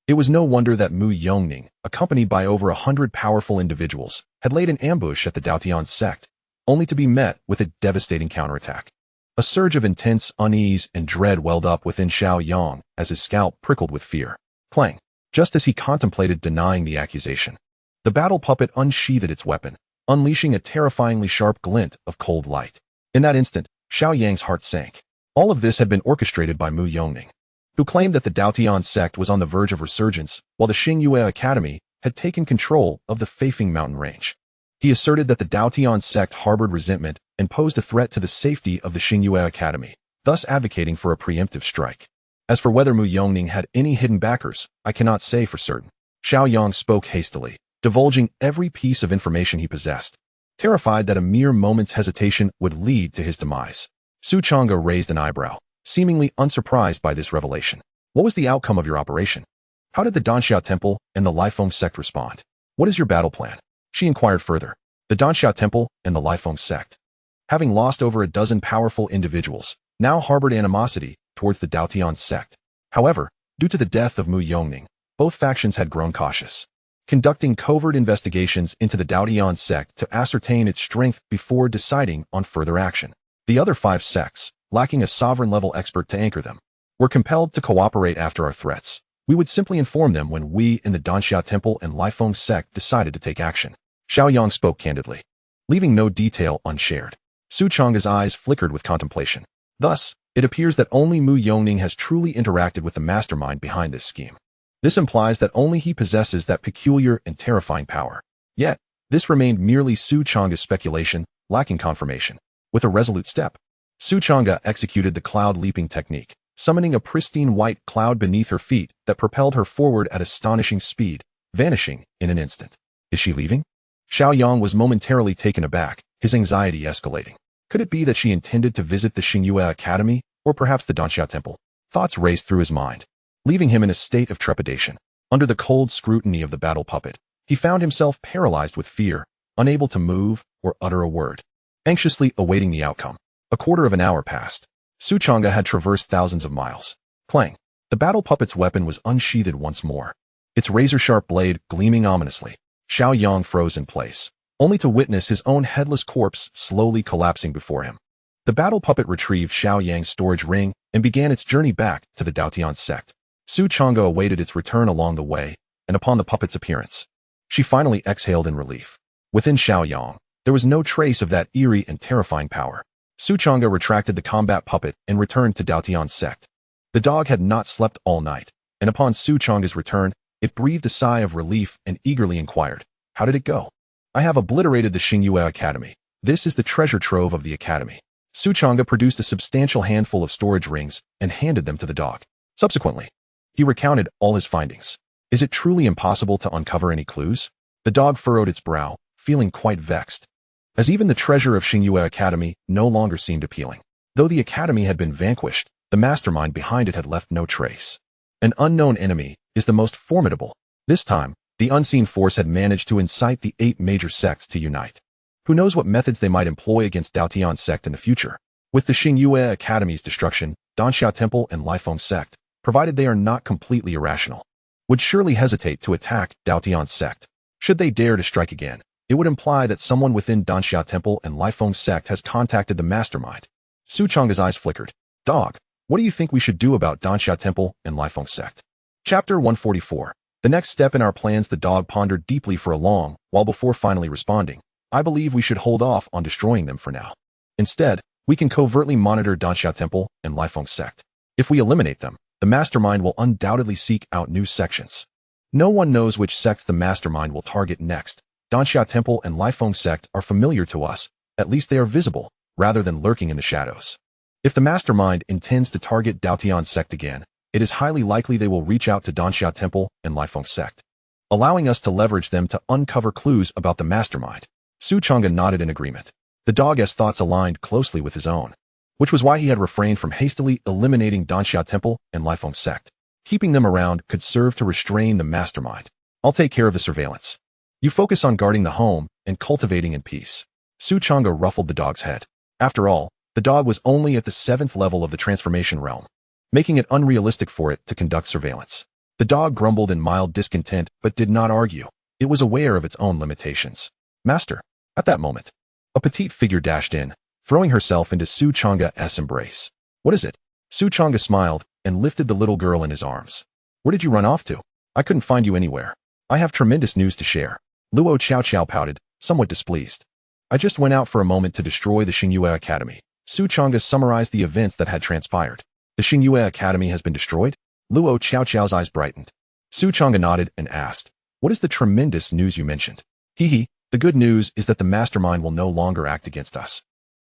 It was no wonder that Mu Yongning, accompanied by over 100 powerful individuals, had laid an ambush at the Dao Tian Sect, only to be met with a devastating counterattack. A surge of intense unease and dread welled up within Xiaoyang as his scalp prickled with fear. Clang! Just as he contemplated denying the accusation, the battle puppet unsheathed its weapon, unleashing a terrifyingly sharp glint of cold light. In that instant, Xiaoyang's heart sank. All of this had been orchestrated by Mu Yongning, who claimed that the Dao Tian Sect was on the verge of resurgence, while the Xingyue Academy had taken control of the Feifeng mountain range. He asserted that the Dao Tian Sect harbored resentment and posed a threat to the safety of the Xingyue Academy, thus advocating for a preemptive strike. As for whether Mu Yongning had any hidden backers, I cannot say for certain. Xiaoyang spoke hastily, divulging every piece of information he possessed, terrified that a mere moment's hesitation would lead to his demise. Changge raised an eyebrow, seemingly unsurprised by this revelation. What was the outcome of your operation? How did the Danxia Temple and the Lifeng Sect respond? What is your battle plan? She inquired further. The Danxia Temple and the Lifeng Sect, having lost over a dozen powerful individuals, now harbored animosity towards the Dao Tian Sect. However, due to the death of Mu Yongning, both factions had grown cautious, conducting covert investigations into the Dao Tian Sect to ascertain its strength before deciding on further action. The other 5 sects, lacking a sovereign-level expert to anchor them, were compelled to cooperate after our threats. We would simply inform them when we in the Danxia Temple and Lifeng Sect decided to take action. Xiaoyang spoke candidly, leaving no detail unshared. Changge's eyes flickered with contemplation. Thus, it appears that only Mu Yongning has truly interacted with the mastermind behind this scheme. This implies that only he possesses that peculiar and terrifying power. Yet, this remained merely Changge's speculation, lacking confirmation. With a resolute step, Changge executed the cloud leaping technique, summoning a pristine white cloud beneath her feet that propelled her forward at astonishing speed, vanishing in an instant. Is she leaving? Xiaoyang was momentarily taken aback, his anxiety escalating. Could it be that she intended to visit the Xingyue Academy, or perhaps the Danxia Temple? Thoughts raced through his mind, leaving him in a state of trepidation. Under the cold scrutiny of the battle puppet, he found himself paralyzed with fear, unable to move or utter a word, anxiously awaiting the outcome. A quarter of an hour passed. Su Changge had traversed thousands of miles. Clang! The battle puppet's weapon was unsheathed once more, its razor-sharp blade gleaming ominously. Xiaoyang froze in place, only to witness his own headless corpse slowly collapsing before him. The battle puppet retrieved Xiaoyang's storage ring and began its journey back to the Dao Tian Sect. Su Changge awaited its return along the way, and upon the puppet's appearance, she finally exhaled in relief. Within Xiaoyang, there was no trace of that eerie and terrifying power. Su Changge retracted the combat puppet and returned to Dao Tian Sect. The dog had not slept all night, and upon Su Changge's return, it breathed a sigh of relief and eagerly inquired, "How did it go?" "I have obliterated the Xingyue Academy. This is the treasure trove of the academy." Su Changge produced a substantial handful of storage rings and handed them to the dog. Subsequently, he recounted all his findings. "Is it truly impossible to uncover any clues?" The dog furrowed its brow, feeling quite vexed, as even the treasure of Xingyue Academy no longer seemed appealing. Though the academy had been vanquished, the mastermind behind it had left no trace. An unknown enemy is the most formidable. This time, the unseen force had managed to incite the 8 major sects to unite. Who knows what methods they might employ against Dao Tian Sect in the future? With the Xingyue Academy's destruction, Danxia Temple and Lifeng Sect, provided they are not completely irrational, would surely hesitate to attack Dao Tian Sect. Should they dare to strike again, it would imply that someone within Danxia Temple and Lifeng Sect has contacted the mastermind. Su Changge's eyes flickered. "Dog, what do you think we should do about Danxia Temple and Lifeng Sect?" Chapter 144. The next step in our plans. The dog pondered deeply for a long while before finally responding. "I believe we should hold off on destroying them for now. Instead, we can covertly monitor Danxia Temple and Lifeng Sect. If we eliminate them, the mastermind will undoubtedly seek out new sections. No one knows which sects the mastermind will target next. Danxia Temple and Lifeng Sect are familiar to us, at least they are visible, rather than lurking in the shadows. If the mastermind intends to target Dao Tian Sect again, it is highly likely they will reach out to Danxia Temple and Lifeng Sect, allowing us to leverage them to uncover clues about the mastermind." Su Changge nodded in agreement. The dog's thoughts aligned closely with his own, which was why he had refrained from hastily eliminating Danxia Temple and Lifeng Sect. Keeping them around could serve to restrain the mastermind. "I'll take care of the surveillance. You focus on guarding the home and cultivating in peace." Su Changge ruffled the dog's head. After all, the dog was only at the 7th level of the transformation realm, making it unrealistic for it to conduct surveillance. The dog grumbled in mild discontent but did not argue. It was aware of its own limitations. "Master." At that moment, a petite figure dashed in, throwing herself into Su Changge's embrace. "What is it?" Su Changge smiled and lifted the little girl in his arms. "Where did you run off to? I couldn't find you anywhere." "I have tremendous news to share." Luo Qiao pouted, somewhat displeased. "I just went out for a moment to destroy the Xingyue Academy." Su Changge summarized the events that had transpired. "The Xingyue Academy has been destroyed?" Luo Qiao's eyes brightened. Su Changge nodded and asked, "What is the tremendous news you mentioned?" "Hee. The good news is that the mastermind will no longer act against us.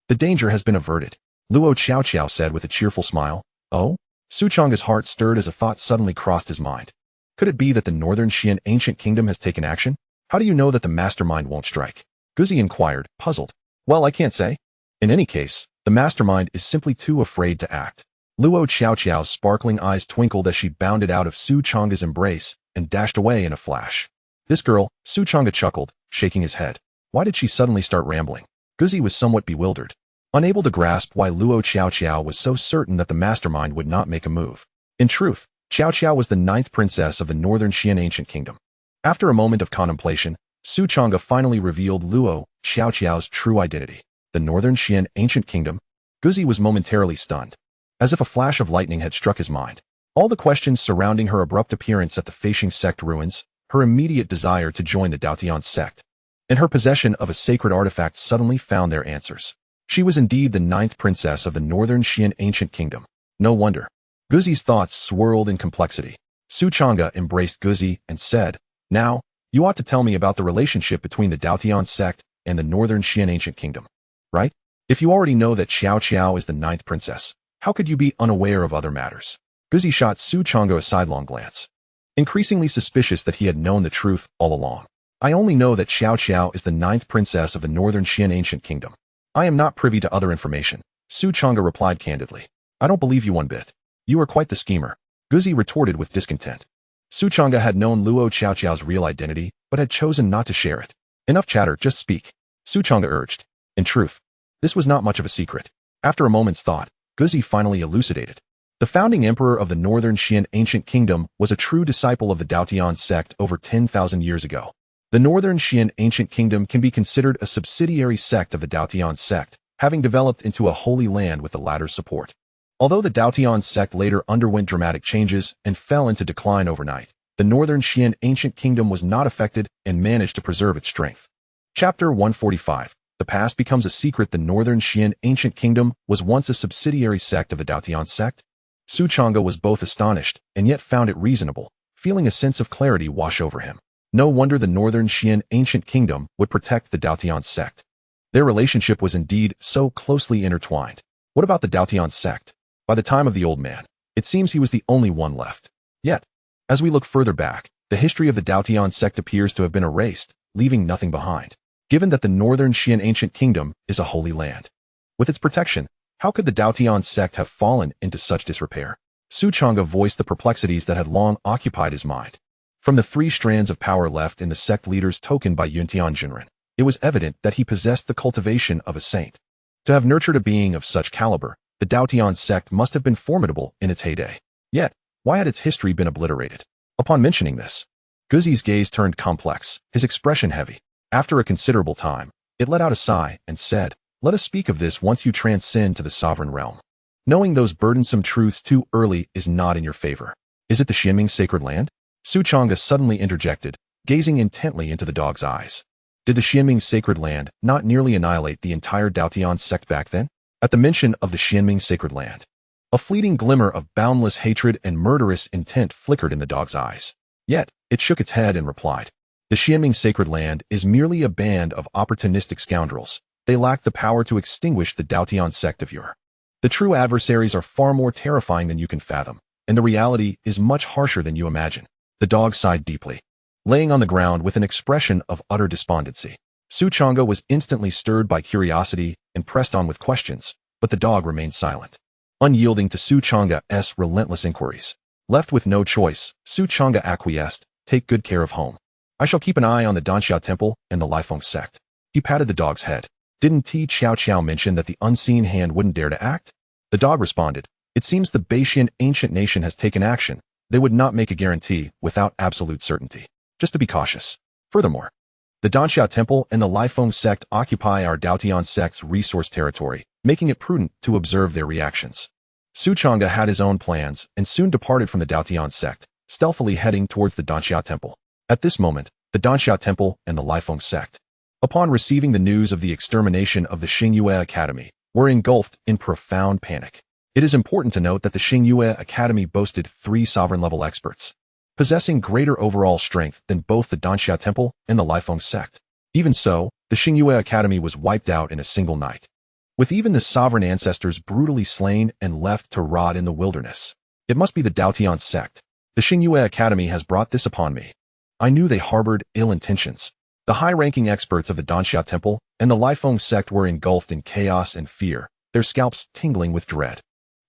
The danger has been averted," Luo Qiao said with a cheerful smile. "Oh?" Su Changge's heart stirred as a thought suddenly crossed his mind. Could it be that the Northern Xian ancient kingdom has taken action? "How do you know that the mastermind won't strike?" Guzi inquired, puzzled. "Well, I can't say. In any case, the mastermind is simply too afraid to act." Luo Qiao's sparkling eyes twinkled as she bounded out of Su Changge's embrace and dashed away in a flash. "This girl," Su Changge chuckled, shaking his head. Why did she suddenly start rambling? Guzi was somewhat bewildered, unable to grasp why Luo Qiao was so certain that the mastermind would not make a move. In truth, Qiao was the 9th princess of the Northern Xian ancient kingdom. After a moment of contemplation, Su Changge finally revealed Luo Qiao's true identity. The Northern Xian ancient kingdom? Guzi was momentarily stunned, as if a flash of lightning had struck his mind. All the questions surrounding her abrupt appearance at the Feixing Sect ruins, her immediate desire to join the Dao Tian Sect, and her possession of a sacred artifact suddenly found their answers. She was indeed the 9th princess of the Northern Xian ancient kingdom. No wonder. Guzi's thoughts swirled in complexity. Su Changge embraced Guzi and said, "Now, you ought to tell me about the relationship between the Dao Tian Sect and the Northern Xian ancient kingdom. Right? If you already know that Xiao is the 9th princess, how could you be unaware of other matters?" Guzi shot Su Changge a sidelong glance, increasingly suspicious that he had known the truth all along. I only know that Xiao Xiao is the 9th princess of the northern Xian ancient kingdom. I am not privy to other information, Su Changge replied candidly. I don't believe you one bit. You are quite the schemer, Guzi retorted with discontent. Su Changge had known Luo Xiaoxiao's real identity, but had chosen not to share it. Enough chatter, just speak, Su Changge urged. In truth, this was not much of a secret. After a moment's thought, Guzi finally elucidated. The founding emperor of the northern Xian ancient kingdom was a true disciple of the Dao Tian Sect over 10,000 years ago. The northern Xian ancient kingdom can be considered a subsidiary sect of the Dao Tian Sect, having developed into a holy land with the latter's support. Although the Dao Tian Sect later underwent dramatic changes and fell into decline overnight, the northern Xian ancient kingdom was not affected and managed to preserve its strength. Chapter 145. The past becomes a secret. The northern Xian ancient kingdom was once a subsidiary sect of the Dao Tian Sect. Su Changge was both astonished and yet found it reasonable, feeling a sense of clarity wash over him. No wonder the northern Xian ancient kingdom would protect the Dao Tian Sect. Their relationship was indeed so closely intertwined. What about the Dao Tian Sect? By the time of the old man, it seems he was the only one left. Yet, as we look further back, the history of the Dao Tian Sect appears to have been erased, leaving nothing behind. Given that the northern Xian ancient kingdom is a holy land, with its protection, how could the Dao Tian Sect have fallen into such disrepair? Su Changge voiced the perplexities that had long occupied his mind. From the 3 strands of power left in the sect leader's token by Yuntian Jinren, it was evident that he possessed the cultivation of a saint. To have nurtured a being of such caliber, the Dao Tian Sect must have been formidable in its heyday. Yet, why had its history been obliterated? Upon mentioning this, Guzi's gaze turned complex, his expression heavy. After a considerable time, it let out a sigh and said, "Let us speak of this once you transcend to the sovereign realm. Knowing those burdensome truths too early is not in your favor. Is it the Xianming sacred land?" Su Changge suddenly interjected, gazing intently into the dog's eyes. Did the Xianming sacred land not nearly annihilate the entire Dao Tian Sect back then? At the mention of the Xianming sacred land, a fleeting glimmer of boundless hatred and murderous intent flickered in the dog's eyes. Yet, it shook its head and replied, "The Xianming sacred land is merely a band of opportunistic scoundrels. They lack the power to extinguish the Dao Tian Sect of yore. The true adversaries are far more terrifying than you can fathom, and the reality is much harsher than you imagine." The dog sighed deeply, laying on the ground with an expression of utter despondency. Su Changge was instantly stirred by curiosity and pressed on with questions, but the dog remained silent, unyielding to Su Changge's relentless inquiries. Left with no choice, Su Changge acquiesced, "Take good care of home. I shall keep an eye on the Danxia Temple and the Lifeng Sect." He patted the dog's head. "Didn't Ti Qiao Qiao mention that the unseen hand wouldn't dare to act?" The dog responded, "It seems the Beixian ancient nation has taken action. They would not make a guarantee without absolute certainty. Just to be cautious. Furthermore, the Danxia Temple and the Lifeng Sect occupy our Dao Tian Sect's resource territory, making it prudent to observe their reactions." Su Changge had his own plans and soon departed from the Dao Tian Sect, stealthily heading towards the Danxia Temple. At this moment, the Danxia Temple and the Lifeng Sect, upon receiving the news of the extermination of the Xingyue Academy, were engulfed in profound panic. It is important to note that the Xingyue Academy boasted 3 sovereign-level experts, possessing greater overall strength than both the Danxia Temple and the Lifeng Sect. Even so, the Xingyue Academy was wiped out in a single night, with even the sovereign ancestors brutally slain and left to rot in the wilderness. It must be the Dao Tian Sect. The Xingyue Academy has brought this upon me. I knew they harbored ill intentions. The high-ranking experts of the Danxia Temple and the Lifeng Sect were engulfed in chaos and fear, their scalps tingling with dread.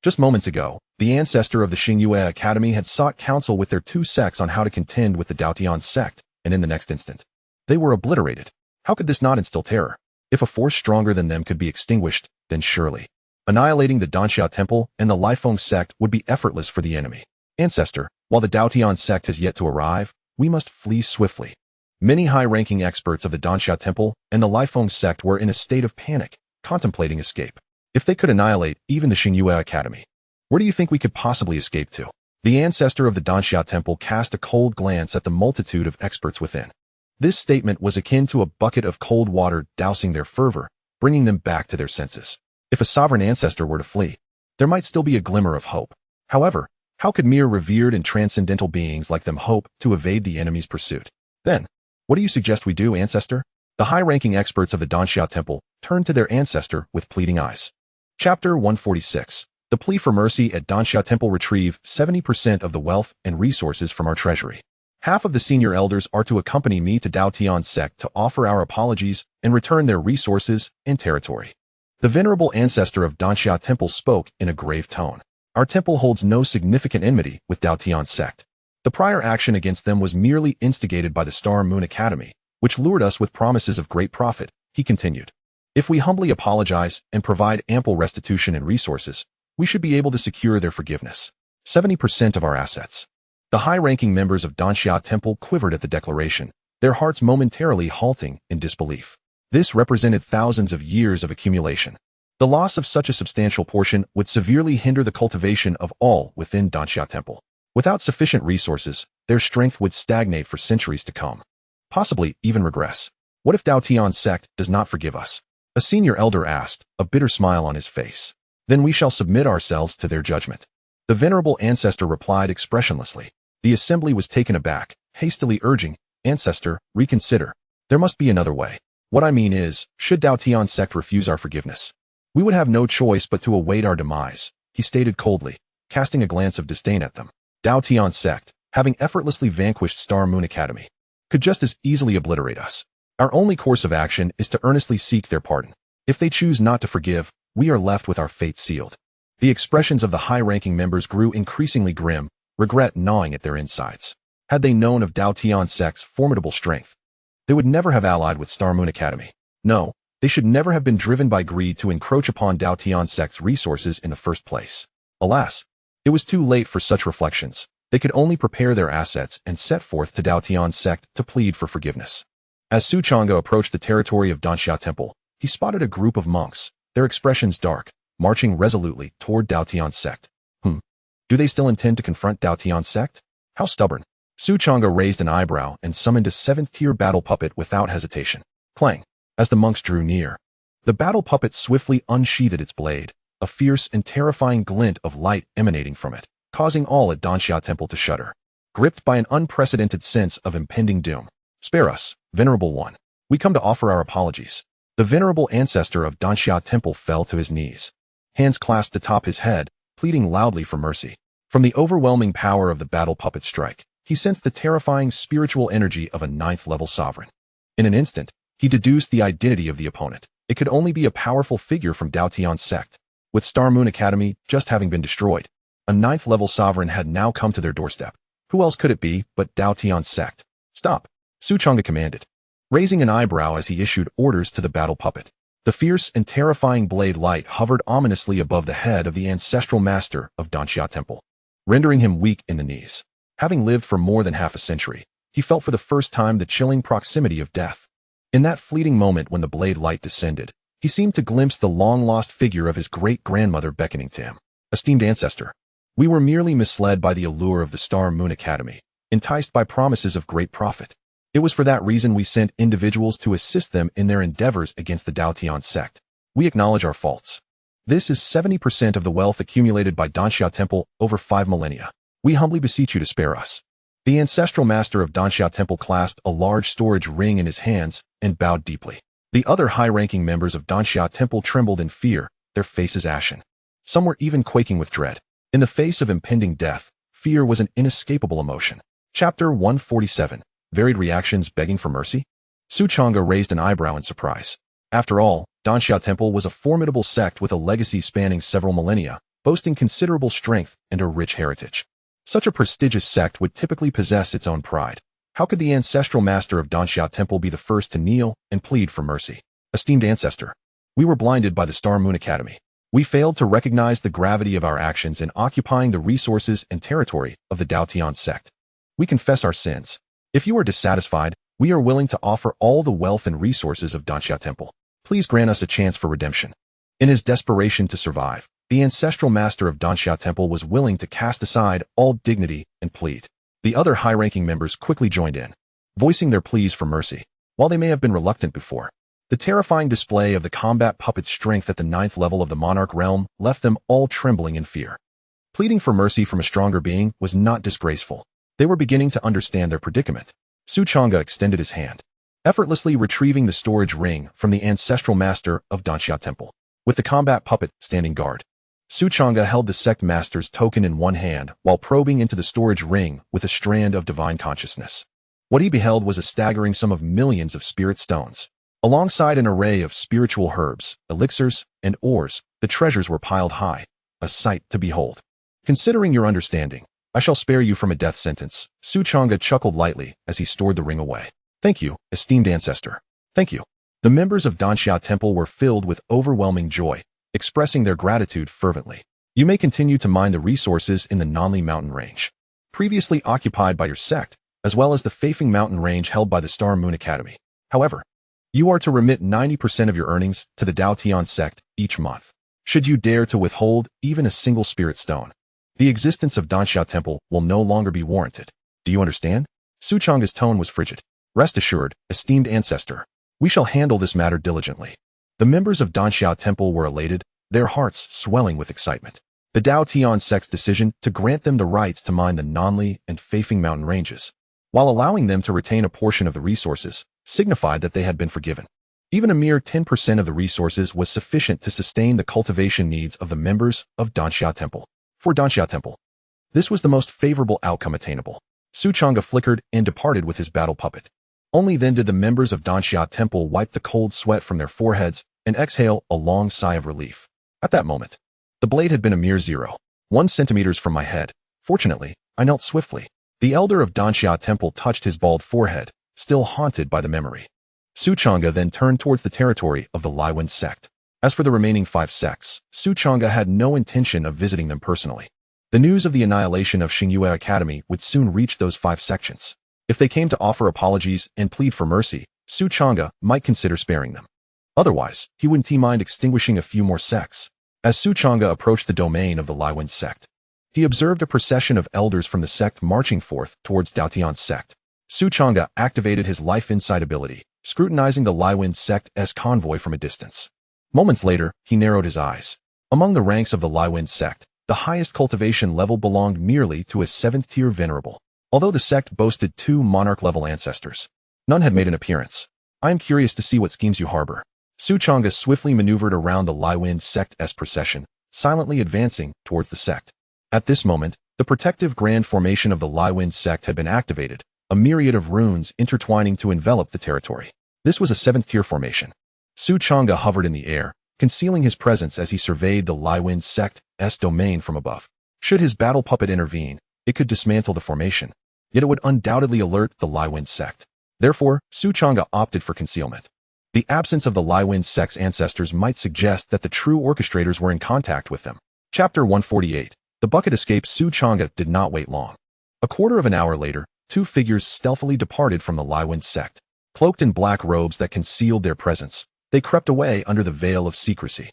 Just moments ago, the ancestor of the Xingyue Academy had sought counsel with their 2 sects on how to contend with the Dao Tian Sect, and in the next instant, they were obliterated. How could this not instill terror? If a force stronger than them could be extinguished, then surely annihilating the Danxia Temple and the Lifeng Sect would be effortless for the enemy. Ancestor, while the Dao Tian Sect has yet to arrive, we must flee swiftly. Many high-ranking experts of the Danxia Temple and the Lifeng Sect were in a state of panic, contemplating escape. If they could annihilate even the Xingyue Academy, where do you think we could possibly escape to? The ancestor of the Danxia Temple cast a cold glance at the multitude of experts within. This statement was akin to a bucket of cold water dousing their fervor, bringing them back to their senses. If a sovereign ancestor were to flee, there might still be a glimmer of hope. However, how could mere revered and transcendental beings like them hope to evade the enemy's pursuit? Then, what do you suggest we do, ancestor? The high-ranking experts of the Danxia Temple turned to their ancestor with pleading eyes. Chapter 146. The plea for mercy at Danxia Temple. Retrieve 70% of the wealth and resources from our treasury. Half of the senior elders are to accompany me to Dao Tian Sect to offer our apologies and return their resources and territory. The venerable ancestor of Danxia Temple spoke in a grave tone. Our temple holds no significant enmity with Dao Tian Sect. The prior action against them was merely instigated by the Star Moon Academy, which lured us with promises of great profit, he continued. If we humbly apologize and provide ample restitution and resources, we should be able to secure their forgiveness. 70% of our assets. The high-ranking members of Danxia Temple quivered at the declaration, their hearts momentarily halting in disbelief. This represented thousands of years of accumulation. The loss of such a substantial portion would severely hinder the cultivation of all within Danxia Temple. Without sufficient resources, their strength would stagnate for centuries to come, possibly even regress. What if Dao Tian Sect does not forgive us? A senior elder asked, a bitter smile on his face. Then we shall submit ourselves to their judgment. The venerable ancestor replied expressionlessly. The assembly was taken aback, hastily urging, Ancestor, reconsider. There must be another way. What I mean is, should Dao Tian Sect refuse our forgiveness, we would have no choice but to await our demise, he stated coldly, casting a glance of disdain at them. Dao Tian Sect, having effortlessly vanquished Star Moon Academy, could just as easily obliterate us. Our only course of action is to earnestly seek their pardon. If they choose not to forgive, we are left with our fate sealed. The expressions of the high-ranking members grew increasingly grim, regret gnawing at their insides. Had they known of Dao Tian Sect's formidable strength, they would never have allied with Star Moon Academy. No, they should never have been driven by greed to encroach upon Dao Tian Sect's resources in the first place. Alas, it was too late for such reflections. They could only prepare their assets and set forth to Dao Tian Sect to plead for forgiveness. As Changge approached the territory of Danxia Temple, he spotted a group of monks, their expressions dark, marching resolutely toward Dao Tian Sect. Do they still intend to confront Dao Tian Sect? How stubborn. Changge raised an eyebrow and summoned a 7th-tier battle puppet without hesitation. Clang. As the monks drew near, the battle puppet swiftly unsheathed its blade, a fierce and terrifying glint of light emanating from it, causing all at Danxia Temple to shudder, gripped by an unprecedented sense of impending doom. Spare us, Venerable One. We come to offer our apologies. The venerable ancestor of Danxia Temple fell to his knees, hands clasped atop his head, pleading loudly for mercy. From the overwhelming power of the battle puppet strike, he sensed the terrifying spiritual energy of a 9th-level sovereign. In an instant, he deduced the identity of the opponent. It could only be a powerful figure from Dao Tian Sect. With Star Moon Academy just having been destroyed, a 9th-level sovereign had now come to their doorstep. Who else could it be but Dao Tian Sect? Stop, Changge commanded, raising an eyebrow as he issued orders to the battle puppet. The fierce and terrifying blade light hovered ominously above the head of the ancestral master of Danxia Temple, rendering him weak in the knees. Having lived for more than half a century, he felt for the first time the chilling proximity of death. In that fleeting moment when the blade light descended, he seemed to glimpse the long-lost figure of his great-grandmother beckoning to him. Esteemed ancestor, we were merely misled by the allure of the Star Moon Academy, enticed by promises of great profit. It was for that reason we sent individuals to assist them in their endeavors against the Dao Tian Sect. We acknowledge our faults. This is 70% of the wealth accumulated by Danxia Temple over 5 millennia. We humbly beseech you to spare us. The ancestral master of Danxia Temple clasped a large storage ring in his hands and bowed deeply. The other high-ranking members of Danxia Temple trembled in fear, their faces ashen. Some were even quaking with dread. In the face of impending death, fear was an inescapable emotion. Chapter 147. Varied reactions begging for mercy? Changge raised an eyebrow in surprise. After all, Danxia Temple was a formidable sect with a legacy spanning several millennia, boasting considerable strength and a rich heritage. Such a prestigious sect would typically possess its own pride. How could the ancestral master of Danxia Temple be the first to kneel and plead for mercy? Esteemed ancestor, we were blinded by the Star Moon Academy. We failed to recognize the gravity of our actions in occupying the resources and territory of the Dao Tian Sect. We confess our sins. If you are dissatisfied, we are willing to offer all the wealth and resources of Danxia Temple. Please grant us a chance for redemption. In his desperation to survive, the ancestral master of Danxia Temple was willing to cast aside all dignity and plead. The other high-ranking members quickly joined in, voicing their pleas for mercy. While they may have been reluctant before, the terrifying display of the combat puppet's strength at the 9th level of the monarch realm left them all trembling in fear. Pleading for mercy from a stronger being was not disgraceful. They were beginning to understand their predicament. Changge extended his hand, effortlessly retrieving the storage ring from the ancestral master of Danxia Temple. With the combat puppet standing guard, Changge held the sect master's token in one hand while probing into the storage ring with a strand of divine consciousness. What he beheld was a staggering sum of millions of spirit stones. Alongside an array of spiritual herbs, elixirs, and ores, the treasures were piled high, a sight to behold. Considering your understanding, I shall spare you from a death sentence. Changge chuckled lightly as he stored the ring away. Thank you, esteemed ancestor. Thank you. The members of Danxia Temple were filled with overwhelming joy, expressing their gratitude fervently. You may continue to mine the resources in the Nanli mountain range, previously occupied by your sect, as well as the Faifeng mountain range held by the Star Moon Academy. However, you are to remit 90% of your earnings to the Dao Tian Sect each month. Should you dare to withhold even a single spirit stone, the existence of Danxia Temple will no longer be warranted. Do you understand? Changge's tone was frigid. Rest assured, esteemed ancestor, we shall handle this matter diligently. The members of Danxia Temple were elated, their hearts swelling with excitement. The Dao Tian Sect's decision to grant them the rights to mine the Nanli and Faifeng mountain ranges, while allowing them to retain a portion of the resources, signified that they had been forgiven. Even a mere 10% of the resources was sufficient to sustain the cultivation needs of the members of Danxia Temple. For Danxia Temple, this was the most favorable outcome attainable. Changge flickered and departed with his battle puppet. Only then did the members of Danxia Temple wipe the cold sweat from their foreheads and exhale a long sigh of relief. At that moment, the blade had been a mere 0.1 centimeters from my head. Fortunately, I knelt swiftly. The elder of Danxia Temple touched his bald forehead, still haunted by the memory. Changge then turned towards the territory of the Liwen sect. As for the remaining 5 sects, Changge had no intention of visiting them personally. The news of the annihilation of Xingyue Academy would soon reach those 5 sections. If they came to offer apologies and plead for mercy, Changge might consider sparing them. Otherwise, he wouldn't mind extinguishing a few more sects. As Changge approached the domain of the Liwen sect, he observed a procession of elders from the sect marching forth towards Dao Tian Sect. Changge activated his life insight ability, scrutinizing the Liwen sect's convoy from a distance. Moments later, he narrowed his eyes. Among the ranks of the Liwen sect, the highest cultivation level belonged merely to a 7th-tier venerable. Although the sect boasted 2 monarch-level ancestors, none had made an appearance. I am curious to see what schemes you harbor. Changge swiftly maneuvered around the Liwen sect's procession, silently advancing towards the sect. At this moment, the protective grand formation of the Liwen sect had been activated, a myriad of runes intertwining to envelop the territory. This was a 7th-tier formation. Changge hovered in the air, concealing his presence as he surveyed the Liwen sect's domain from above. Should his battle puppet intervene, it could dismantle the formation, yet it would undoubtedly alert the Liwen sect. Therefore, Changge opted for concealment. The absence of the Liwen sect's ancestors might suggest that the true orchestrators were in contact with them. Chapter 148. The bucket escape. Changge did not wait long. A quarter of an hour later, 2 figures stealthily departed from the Liwen sect. Cloaked in black robes that concealed their presence, they crept away under the veil of secrecy.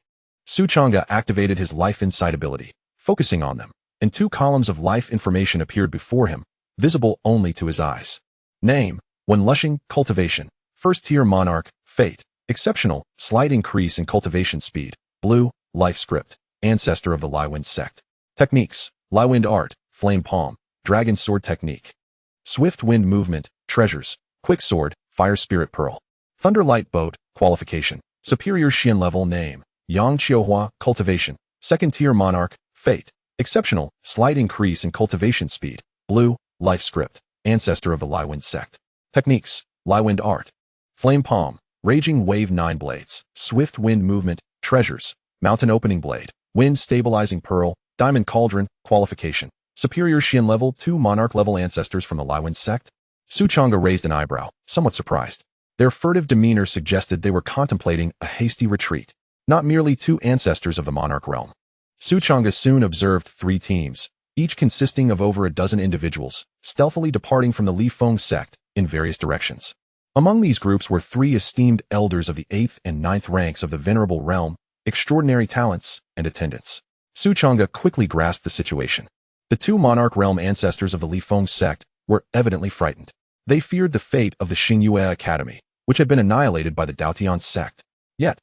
Changge activated his life insight ability, focusing on them, and 2 columns of life information appeared before him, visible only to his eyes. Name: Wenlushing, Cultivation, 1st-tier Monarch, Fate, Exceptional, slight increase in cultivation speed, Blue, Life Script, Ancestor of the Liwen sect. Techniques: Liwind Art, Flame Palm, Dragon Sword Technique. Swift Wind Movement, Treasures, Quick Sword, Fire Spirit Pearl. Thunderlight Boat, Qualification, Superior Xian Level. Name: Yang Qiuhua, Cultivation, 2nd-tier Monarch, Fate, Exceptional, slight increase in cultivation speed, Blue, Life Script, Ancestor of the Liwen sect. Techniques: Liwind Art, Flame Palm, Raging Wave 9 Blades, Swift Wind Movement, Treasures, Mountain Opening Blade, Wind Stabilizing Pearl, Diamond Cauldron. Qualification: Superior Xian Level 2 Monarch level ancestors from the Liwen sect. Changge raised an eyebrow, somewhat surprised. Their furtive demeanor suggested they were contemplating a hasty retreat, not merely 2 ancestors of the Monarch realm. Changge soon observed 3 teams, each consisting of over a dozen individuals, stealthily departing from the Li Feng sect in various directions. Among these groups were 3 esteemed elders of the 8th and 9th ranks of the Venerable Realm, extraordinary talents and attendance. Changge quickly grasped the situation. The 2 Monarch Realm ancestors of the Li Feng sect were evidently frightened. They feared the fate of the Xingyue Academy, which had been annihilated by the Dao Tian Sect. Yet,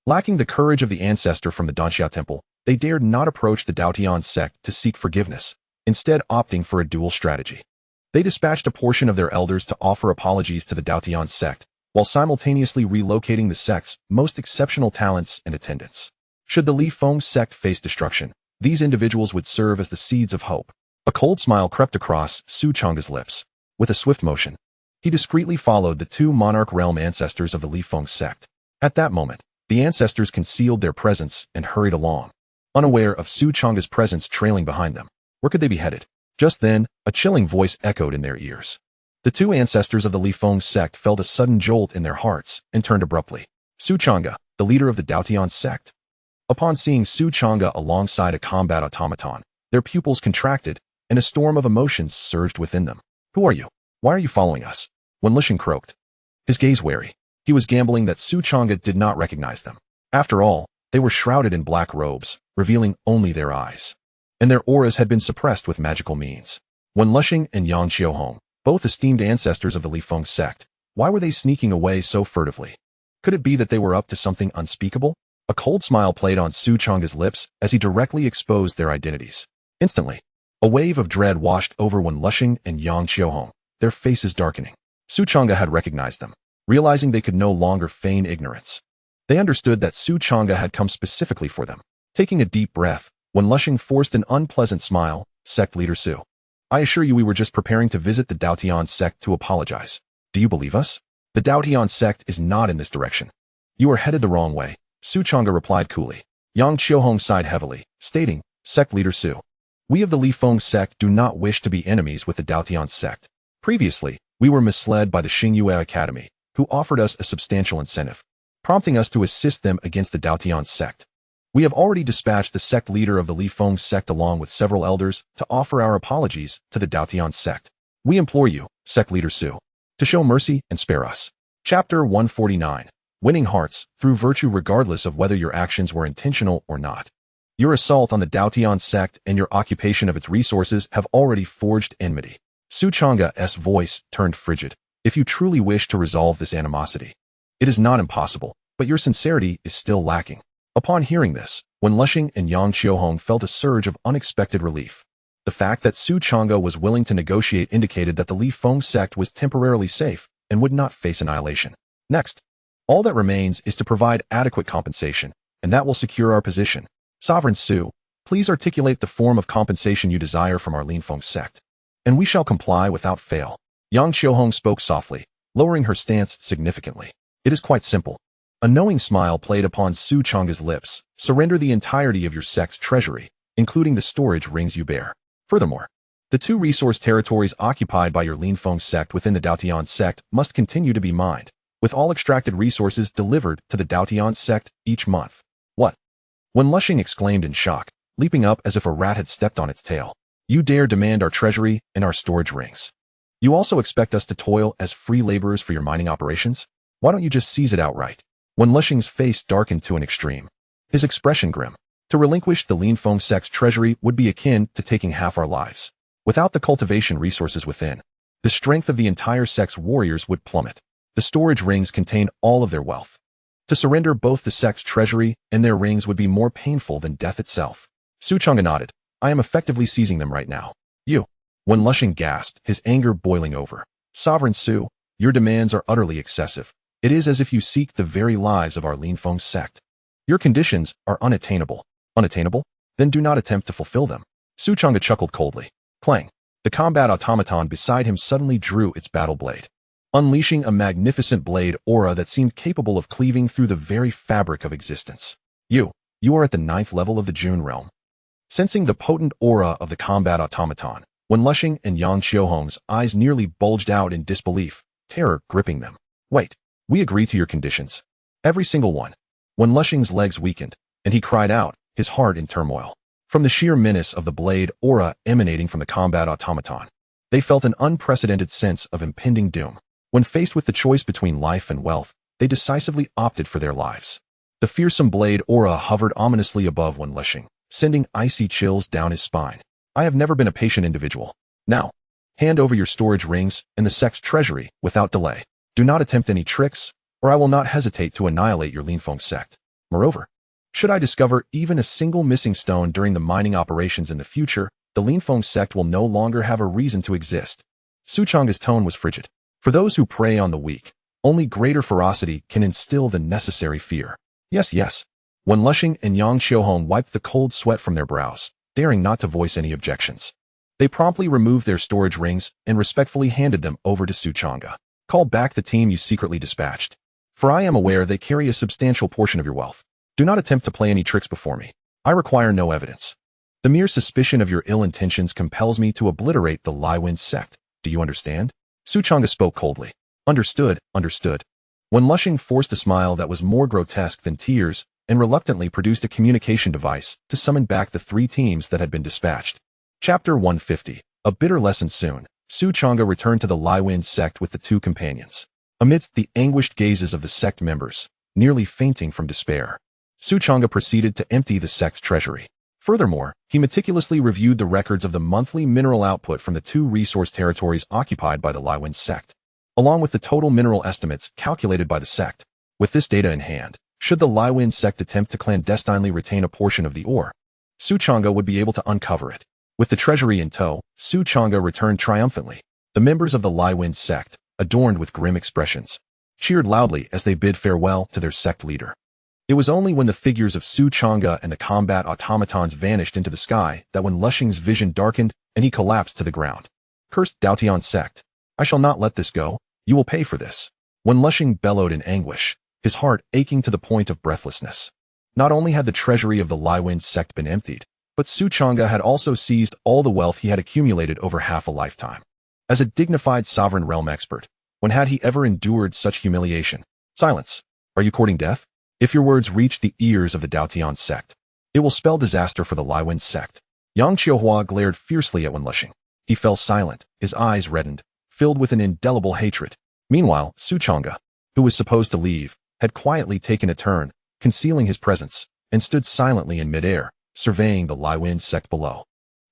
lacking the courage of the ancestor from the Danxia Temple, they dared not approach the Dao Tian Sect to seek forgiveness, instead opting for a dual strategy. They dispatched a portion of their elders to offer apologies to the Dao Tian Sect, while simultaneously relocating the sect's most exceptional talents and attendants. Should the Li Feng sect face destruction, These individuals would serve as the seeds of hope. A cold smile crept across Su Changge's lips. With a swift motion, he discreetly followed the two monarch realm ancestors of the Li Feng sect. At that moment, the ancestors concealed their presence and hurried along, unaware of Su Changge's presence trailing behind them. Where could they be headed? Just then, a chilling voice echoed in their ears. The two ancestors of the Li Feng sect felt a sudden jolt in their hearts and turned abruptly. Su Changge, the leader of the Dao Tian Sect. Upon seeing Su Changge alongside a combat automaton, their pupils contracted, and a storm of emotions surged within them. Who are you? Why are you following us? Wen Lixing croaked, his gaze wary. He was gambling that Su Changge did not recognize them. After all, they were shrouded in black robes, revealing only their eyes. And their auras had been suppressed with magical means. Wen Lixing and Yang Xiaohong, both esteemed ancestors of the Li Feng sect, why were they sneaking away so furtively? Could it be that they were up to something unspeakable? A cold smile played on Su Changge's lips as he directly exposed their identities. Instantly, a wave of dread washed over Wen Lixing and Yang Xiaohong, their faces darkening. Su Changge had recognized them, realizing they could no longer feign ignorance. They understood that Su Changge had come specifically for them. Taking a deep breath, Wen Lixing forced an unpleasant smile. Sect leader Su, I assure you we were just preparing to visit the Dao Tian Sect to apologize. Do you believe us? The Dao Tian Sect is not in this direction. You are headed the wrong way, Su Changge replied coolly. Yang Xiaohong sighed heavily, stating, Sect leader Su, we of the Li Feng sect do not wish to be enemies with the Dao Tian Sect. Previously, we were misled by the Xingyue Academy, who offered us a substantial incentive, prompting us to assist them against the Dao Tian Sect. We have already dispatched the sect leader of the Li Feng sect along with several elders to offer our apologies to the Dao Tian Sect. We implore you, Sect leader Su, to show mercy and spare us. Chapter 149. Winning hearts through virtue regardless of whether your actions were intentional or not. Your assault on the Dao Tian Sect and your occupation of its resources have already forged enmity. Su Changge's voice turned frigid. If you truly wish to resolve this animosity, it is not impossible, but your sincerity is still lacking. Upon hearing this, Wen Lixing and Yang Xiaohong felt a surge of unexpected relief. The fact that Su Changge was willing to negotiate indicated that the Li Feng sect was temporarily safe and would not face annihilation. Next, all that remains is to provide adequate compensation, and that will secure our position. Sovereign Su, please articulate the form of compensation you desire from our Li Feng sect, and we shall comply without fail. Yang Xiaohong spoke softly, lowering her stance significantly. It is quite simple. A knowing smile played upon Su Changge's lips. Surrender the entirety of your sect's treasury, including the storage rings you bear. Furthermore, the two resource territories occupied by your Li Feng sect within the Dao Tian Sect must continue to be mined, with all extracted resources delivered to the Dao Tian Sect each month. What? Wen Lixing exclaimed in shock, leaping up as if a rat had stepped on its tail. You dare demand our treasury and our storage rings? You also expect us to toil as free laborers for your mining operations? Why don't you just seize it outright? Wen Lixing's face darkened to an extreme, his expression grim. To relinquish the Li Feng sect's treasury would be akin to taking half our lives. Without the cultivation resources within, the strength of the entire sect's warriors would plummet. The storage rings contain all of their wealth. To surrender both the sect's treasury and their rings would be more painful than death itself. Su Changge nodded. I am effectively seizing them right now. You. Wen Lixing gasped, his anger boiling over. Sovereign Su, your demands are utterly excessive. It is as if you seek the very lives of our Li Feng sect. Your conditions are unattainable. Unattainable? Then do not attempt to fulfill them. Su Changge chuckled coldly. Clang. The combat automaton beside him suddenly drew its battle blade, unleashing a magnificent blade aura that seemed capable of cleaving through the very fabric of existence. You are at the 9th level of the June realm. Sensing the potent aura of the combat automaton, Wen Lixing and Yang Xiaohong's eyes nearly bulged out in disbelief, terror gripping them. Wait, we agree to your conditions. Every single one. Wen Lixing's legs weakened, and he cried out, his heart in turmoil. From the sheer menace of the blade aura emanating from the combat automaton, they felt an unprecedented sense of impending doom. When faced with the choice between life and wealth, they decisively opted for their lives. The fearsome blade aura hovered ominously above Wen Lixing, sending icy chills down his spine. I have never been a patient individual. Now, hand over your storage rings and the sect's treasury without delay. Do not attempt any tricks, or I will not hesitate to annihilate your Li Feng sect. Moreover, should I discover even a single missing stone during the mining operations in the future, the Li Feng sect will no longer have a reason to exist. Su Changge's tone was frigid. For those who prey on the weak, only greater ferocity can instill the necessary fear. Yes, Wen Lushing and Yang Xiaohong wiped the cold sweat from their brows, daring not to voice any objections. They promptly removed their storage rings and respectfully handed them over to Su Changge. Call back the team you secretly dispatched. For I am aware they carry a substantial portion of your wealth. Do not attempt to play any tricks before me. I require no evidence. The mere suspicion of your ill intentions compels me to obliterate the Laiwen sect. Do you understand? Su Changge spoke coldly. Understood, understood. Wen Lushing forced a smile that was more grotesque than tears and reluctantly produced a communication device to summon back the 3 teams that had been dispatched. Chapter 150. A bitter lesson soon. Su Changge returned to the Laiwen sect with the 2 companions. Amidst the anguished gazes of the sect members, nearly fainting from despair, Su Changge proceeded to empty the sect's treasury. Furthermore, he meticulously reviewed the records of the monthly mineral output from the 2 resource territories occupied by the Laiwen sect, along with the total mineral estimates calculated by the sect. With this data in hand, should the Laiwen sect attempt to clandestinely retain a portion of the ore, Su Changge would be able to uncover it. With the treasury in tow, Su Changge returned triumphantly. The members of the Laiwen sect, adorned with grim expressions, cheered loudly as they bid farewell to their sect leader. It was only when the figures of Su Changge and the combat automatons vanished into the sky that Wen Lushing's vision darkened and he collapsed to the ground. Cursed Dao Tian Sect! I shall not let this go. You will pay for this. Wen Lushing bellowed in anguish, his heart aching to the point of breathlessness. Not only had the treasury of the Laiwen sect been emptied, but Su Changge had also seized all the wealth he had accumulated over half a lifetime. As a dignified sovereign realm expert, when had he ever endured such humiliation? Silence. Are you courting death? If your words reach the ears of the Dao Tian Sect, it will spell disaster for the Laiwen sect. Yang Qiuhua glared fiercely at Wen Lushing. He fell silent, his eyes reddened, filled with an indelible hatred. Meanwhile, Su Changge, who was supposed to leave, had quietly taken a turn, concealing his presence, and stood silently in midair, surveying the Laiwen sect below.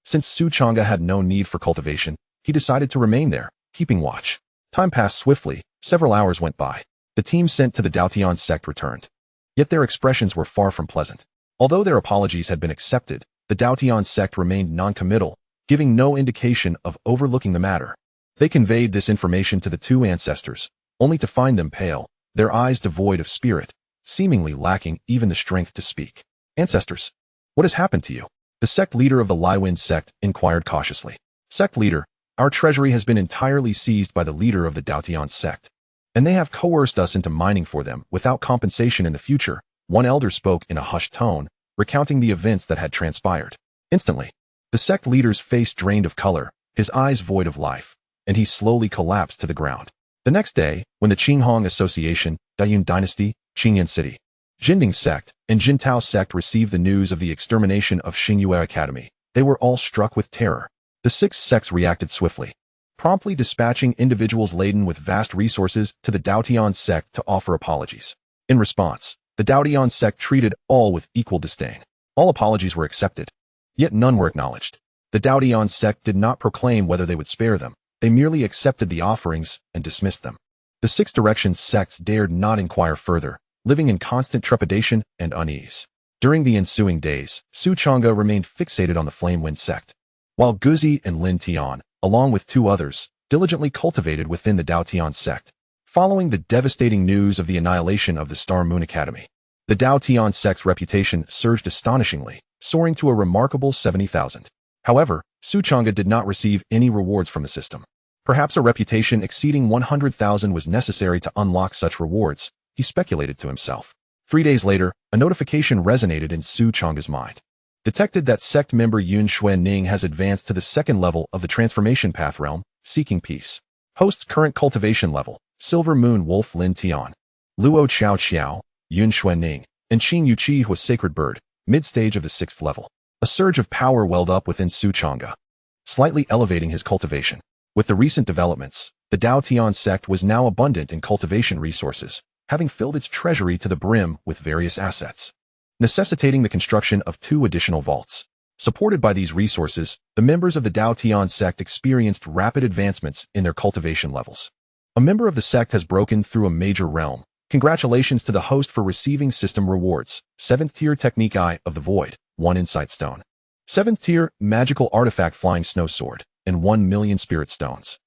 Since Su Changge had no need for cultivation, he decided to remain there, keeping watch. Time passed swiftly, several hours went by. The team sent to the Dao Tian sect returned. Yet their expressions were far from pleasant. Although their apologies had been accepted, the Dao Tian sect remained non-committal, giving no indication of overlooking the matter. They conveyed this information to the 2 ancestors, only to find them pale, their eyes devoid of spirit, seemingly lacking even the strength to speak. Ancestors, what has happened to you? The sect leader of the Laiwen sect inquired cautiously. Sect leader, our treasury has been entirely seized by the leader of the Dao Tian sect, and they have coerced us into mining for them without compensation in the future. One elder spoke in a hushed tone, recounting the events that had transpired. Instantly, the sect leader's face drained of color, his eyes void of life, and he slowly collapsed to the ground. The next day, when the Qinghong Association, Dayun Dynasty, Qingyan City, Jinding Sect, and Jintao Sect received the news of the extermination of Xingyue Academy, they were all struck with terror. The 6 sects reacted swiftly, promptly dispatching individuals laden with vast resources to the Dao Tian Sect to offer apologies. In response, the Dao Tian Sect treated all with equal disdain. All apologies were accepted, yet none were acknowledged. The Dao Tian Sect did not proclaim whether they would spare them. They merely accepted the offerings and dismissed them. The 6 directions sects dared not inquire further, living in constant trepidation and unease. During the ensuing days, Su Changge remained fixated on the Flamewind sect, while Guzi and Lin Tian, along with 2 others, diligently cultivated within the Dao Tian sect. Following the devastating news of the annihilation of the Star Moon Academy, the Dao Tian sect's reputation surged astonishingly, soaring to a remarkable 70,000. However, Su Changge did not receive any rewards from the system. Perhaps a reputation exceeding 100,000 was necessary to unlock such rewards, he speculated to himself. 3 days later, a notification resonated in Su Changge's mind. Detected that sect member Yun Xuanning has advanced to the 2nd level of the transformation path realm, seeking peace. Hosts current cultivation level, Silver Moon Wolf Lin Tian, Luo Chao Qiao, Yun Xuanning, and Qing Yuqi was Sacred Bird, mid-stage of the 6th level. A surge of power welled up within Su Changge, slightly elevating his cultivation. With the recent developments, the Dao Tian sect was now abundant in cultivation resources, having filled its treasury to the brim with various assets, necessitating the construction of 2 additional vaults. Supported by these resources, the members of the Dao Tian sect experienced rapid advancements in their cultivation levels. A member of the sect has broken through a major realm. Congratulations to the host for receiving system rewards. 7th tier Technique Eye of the Void, 1 Insight Stone. 7th tier Magical Artifact Flying Snow Sword, and 1 million Spirit Stones.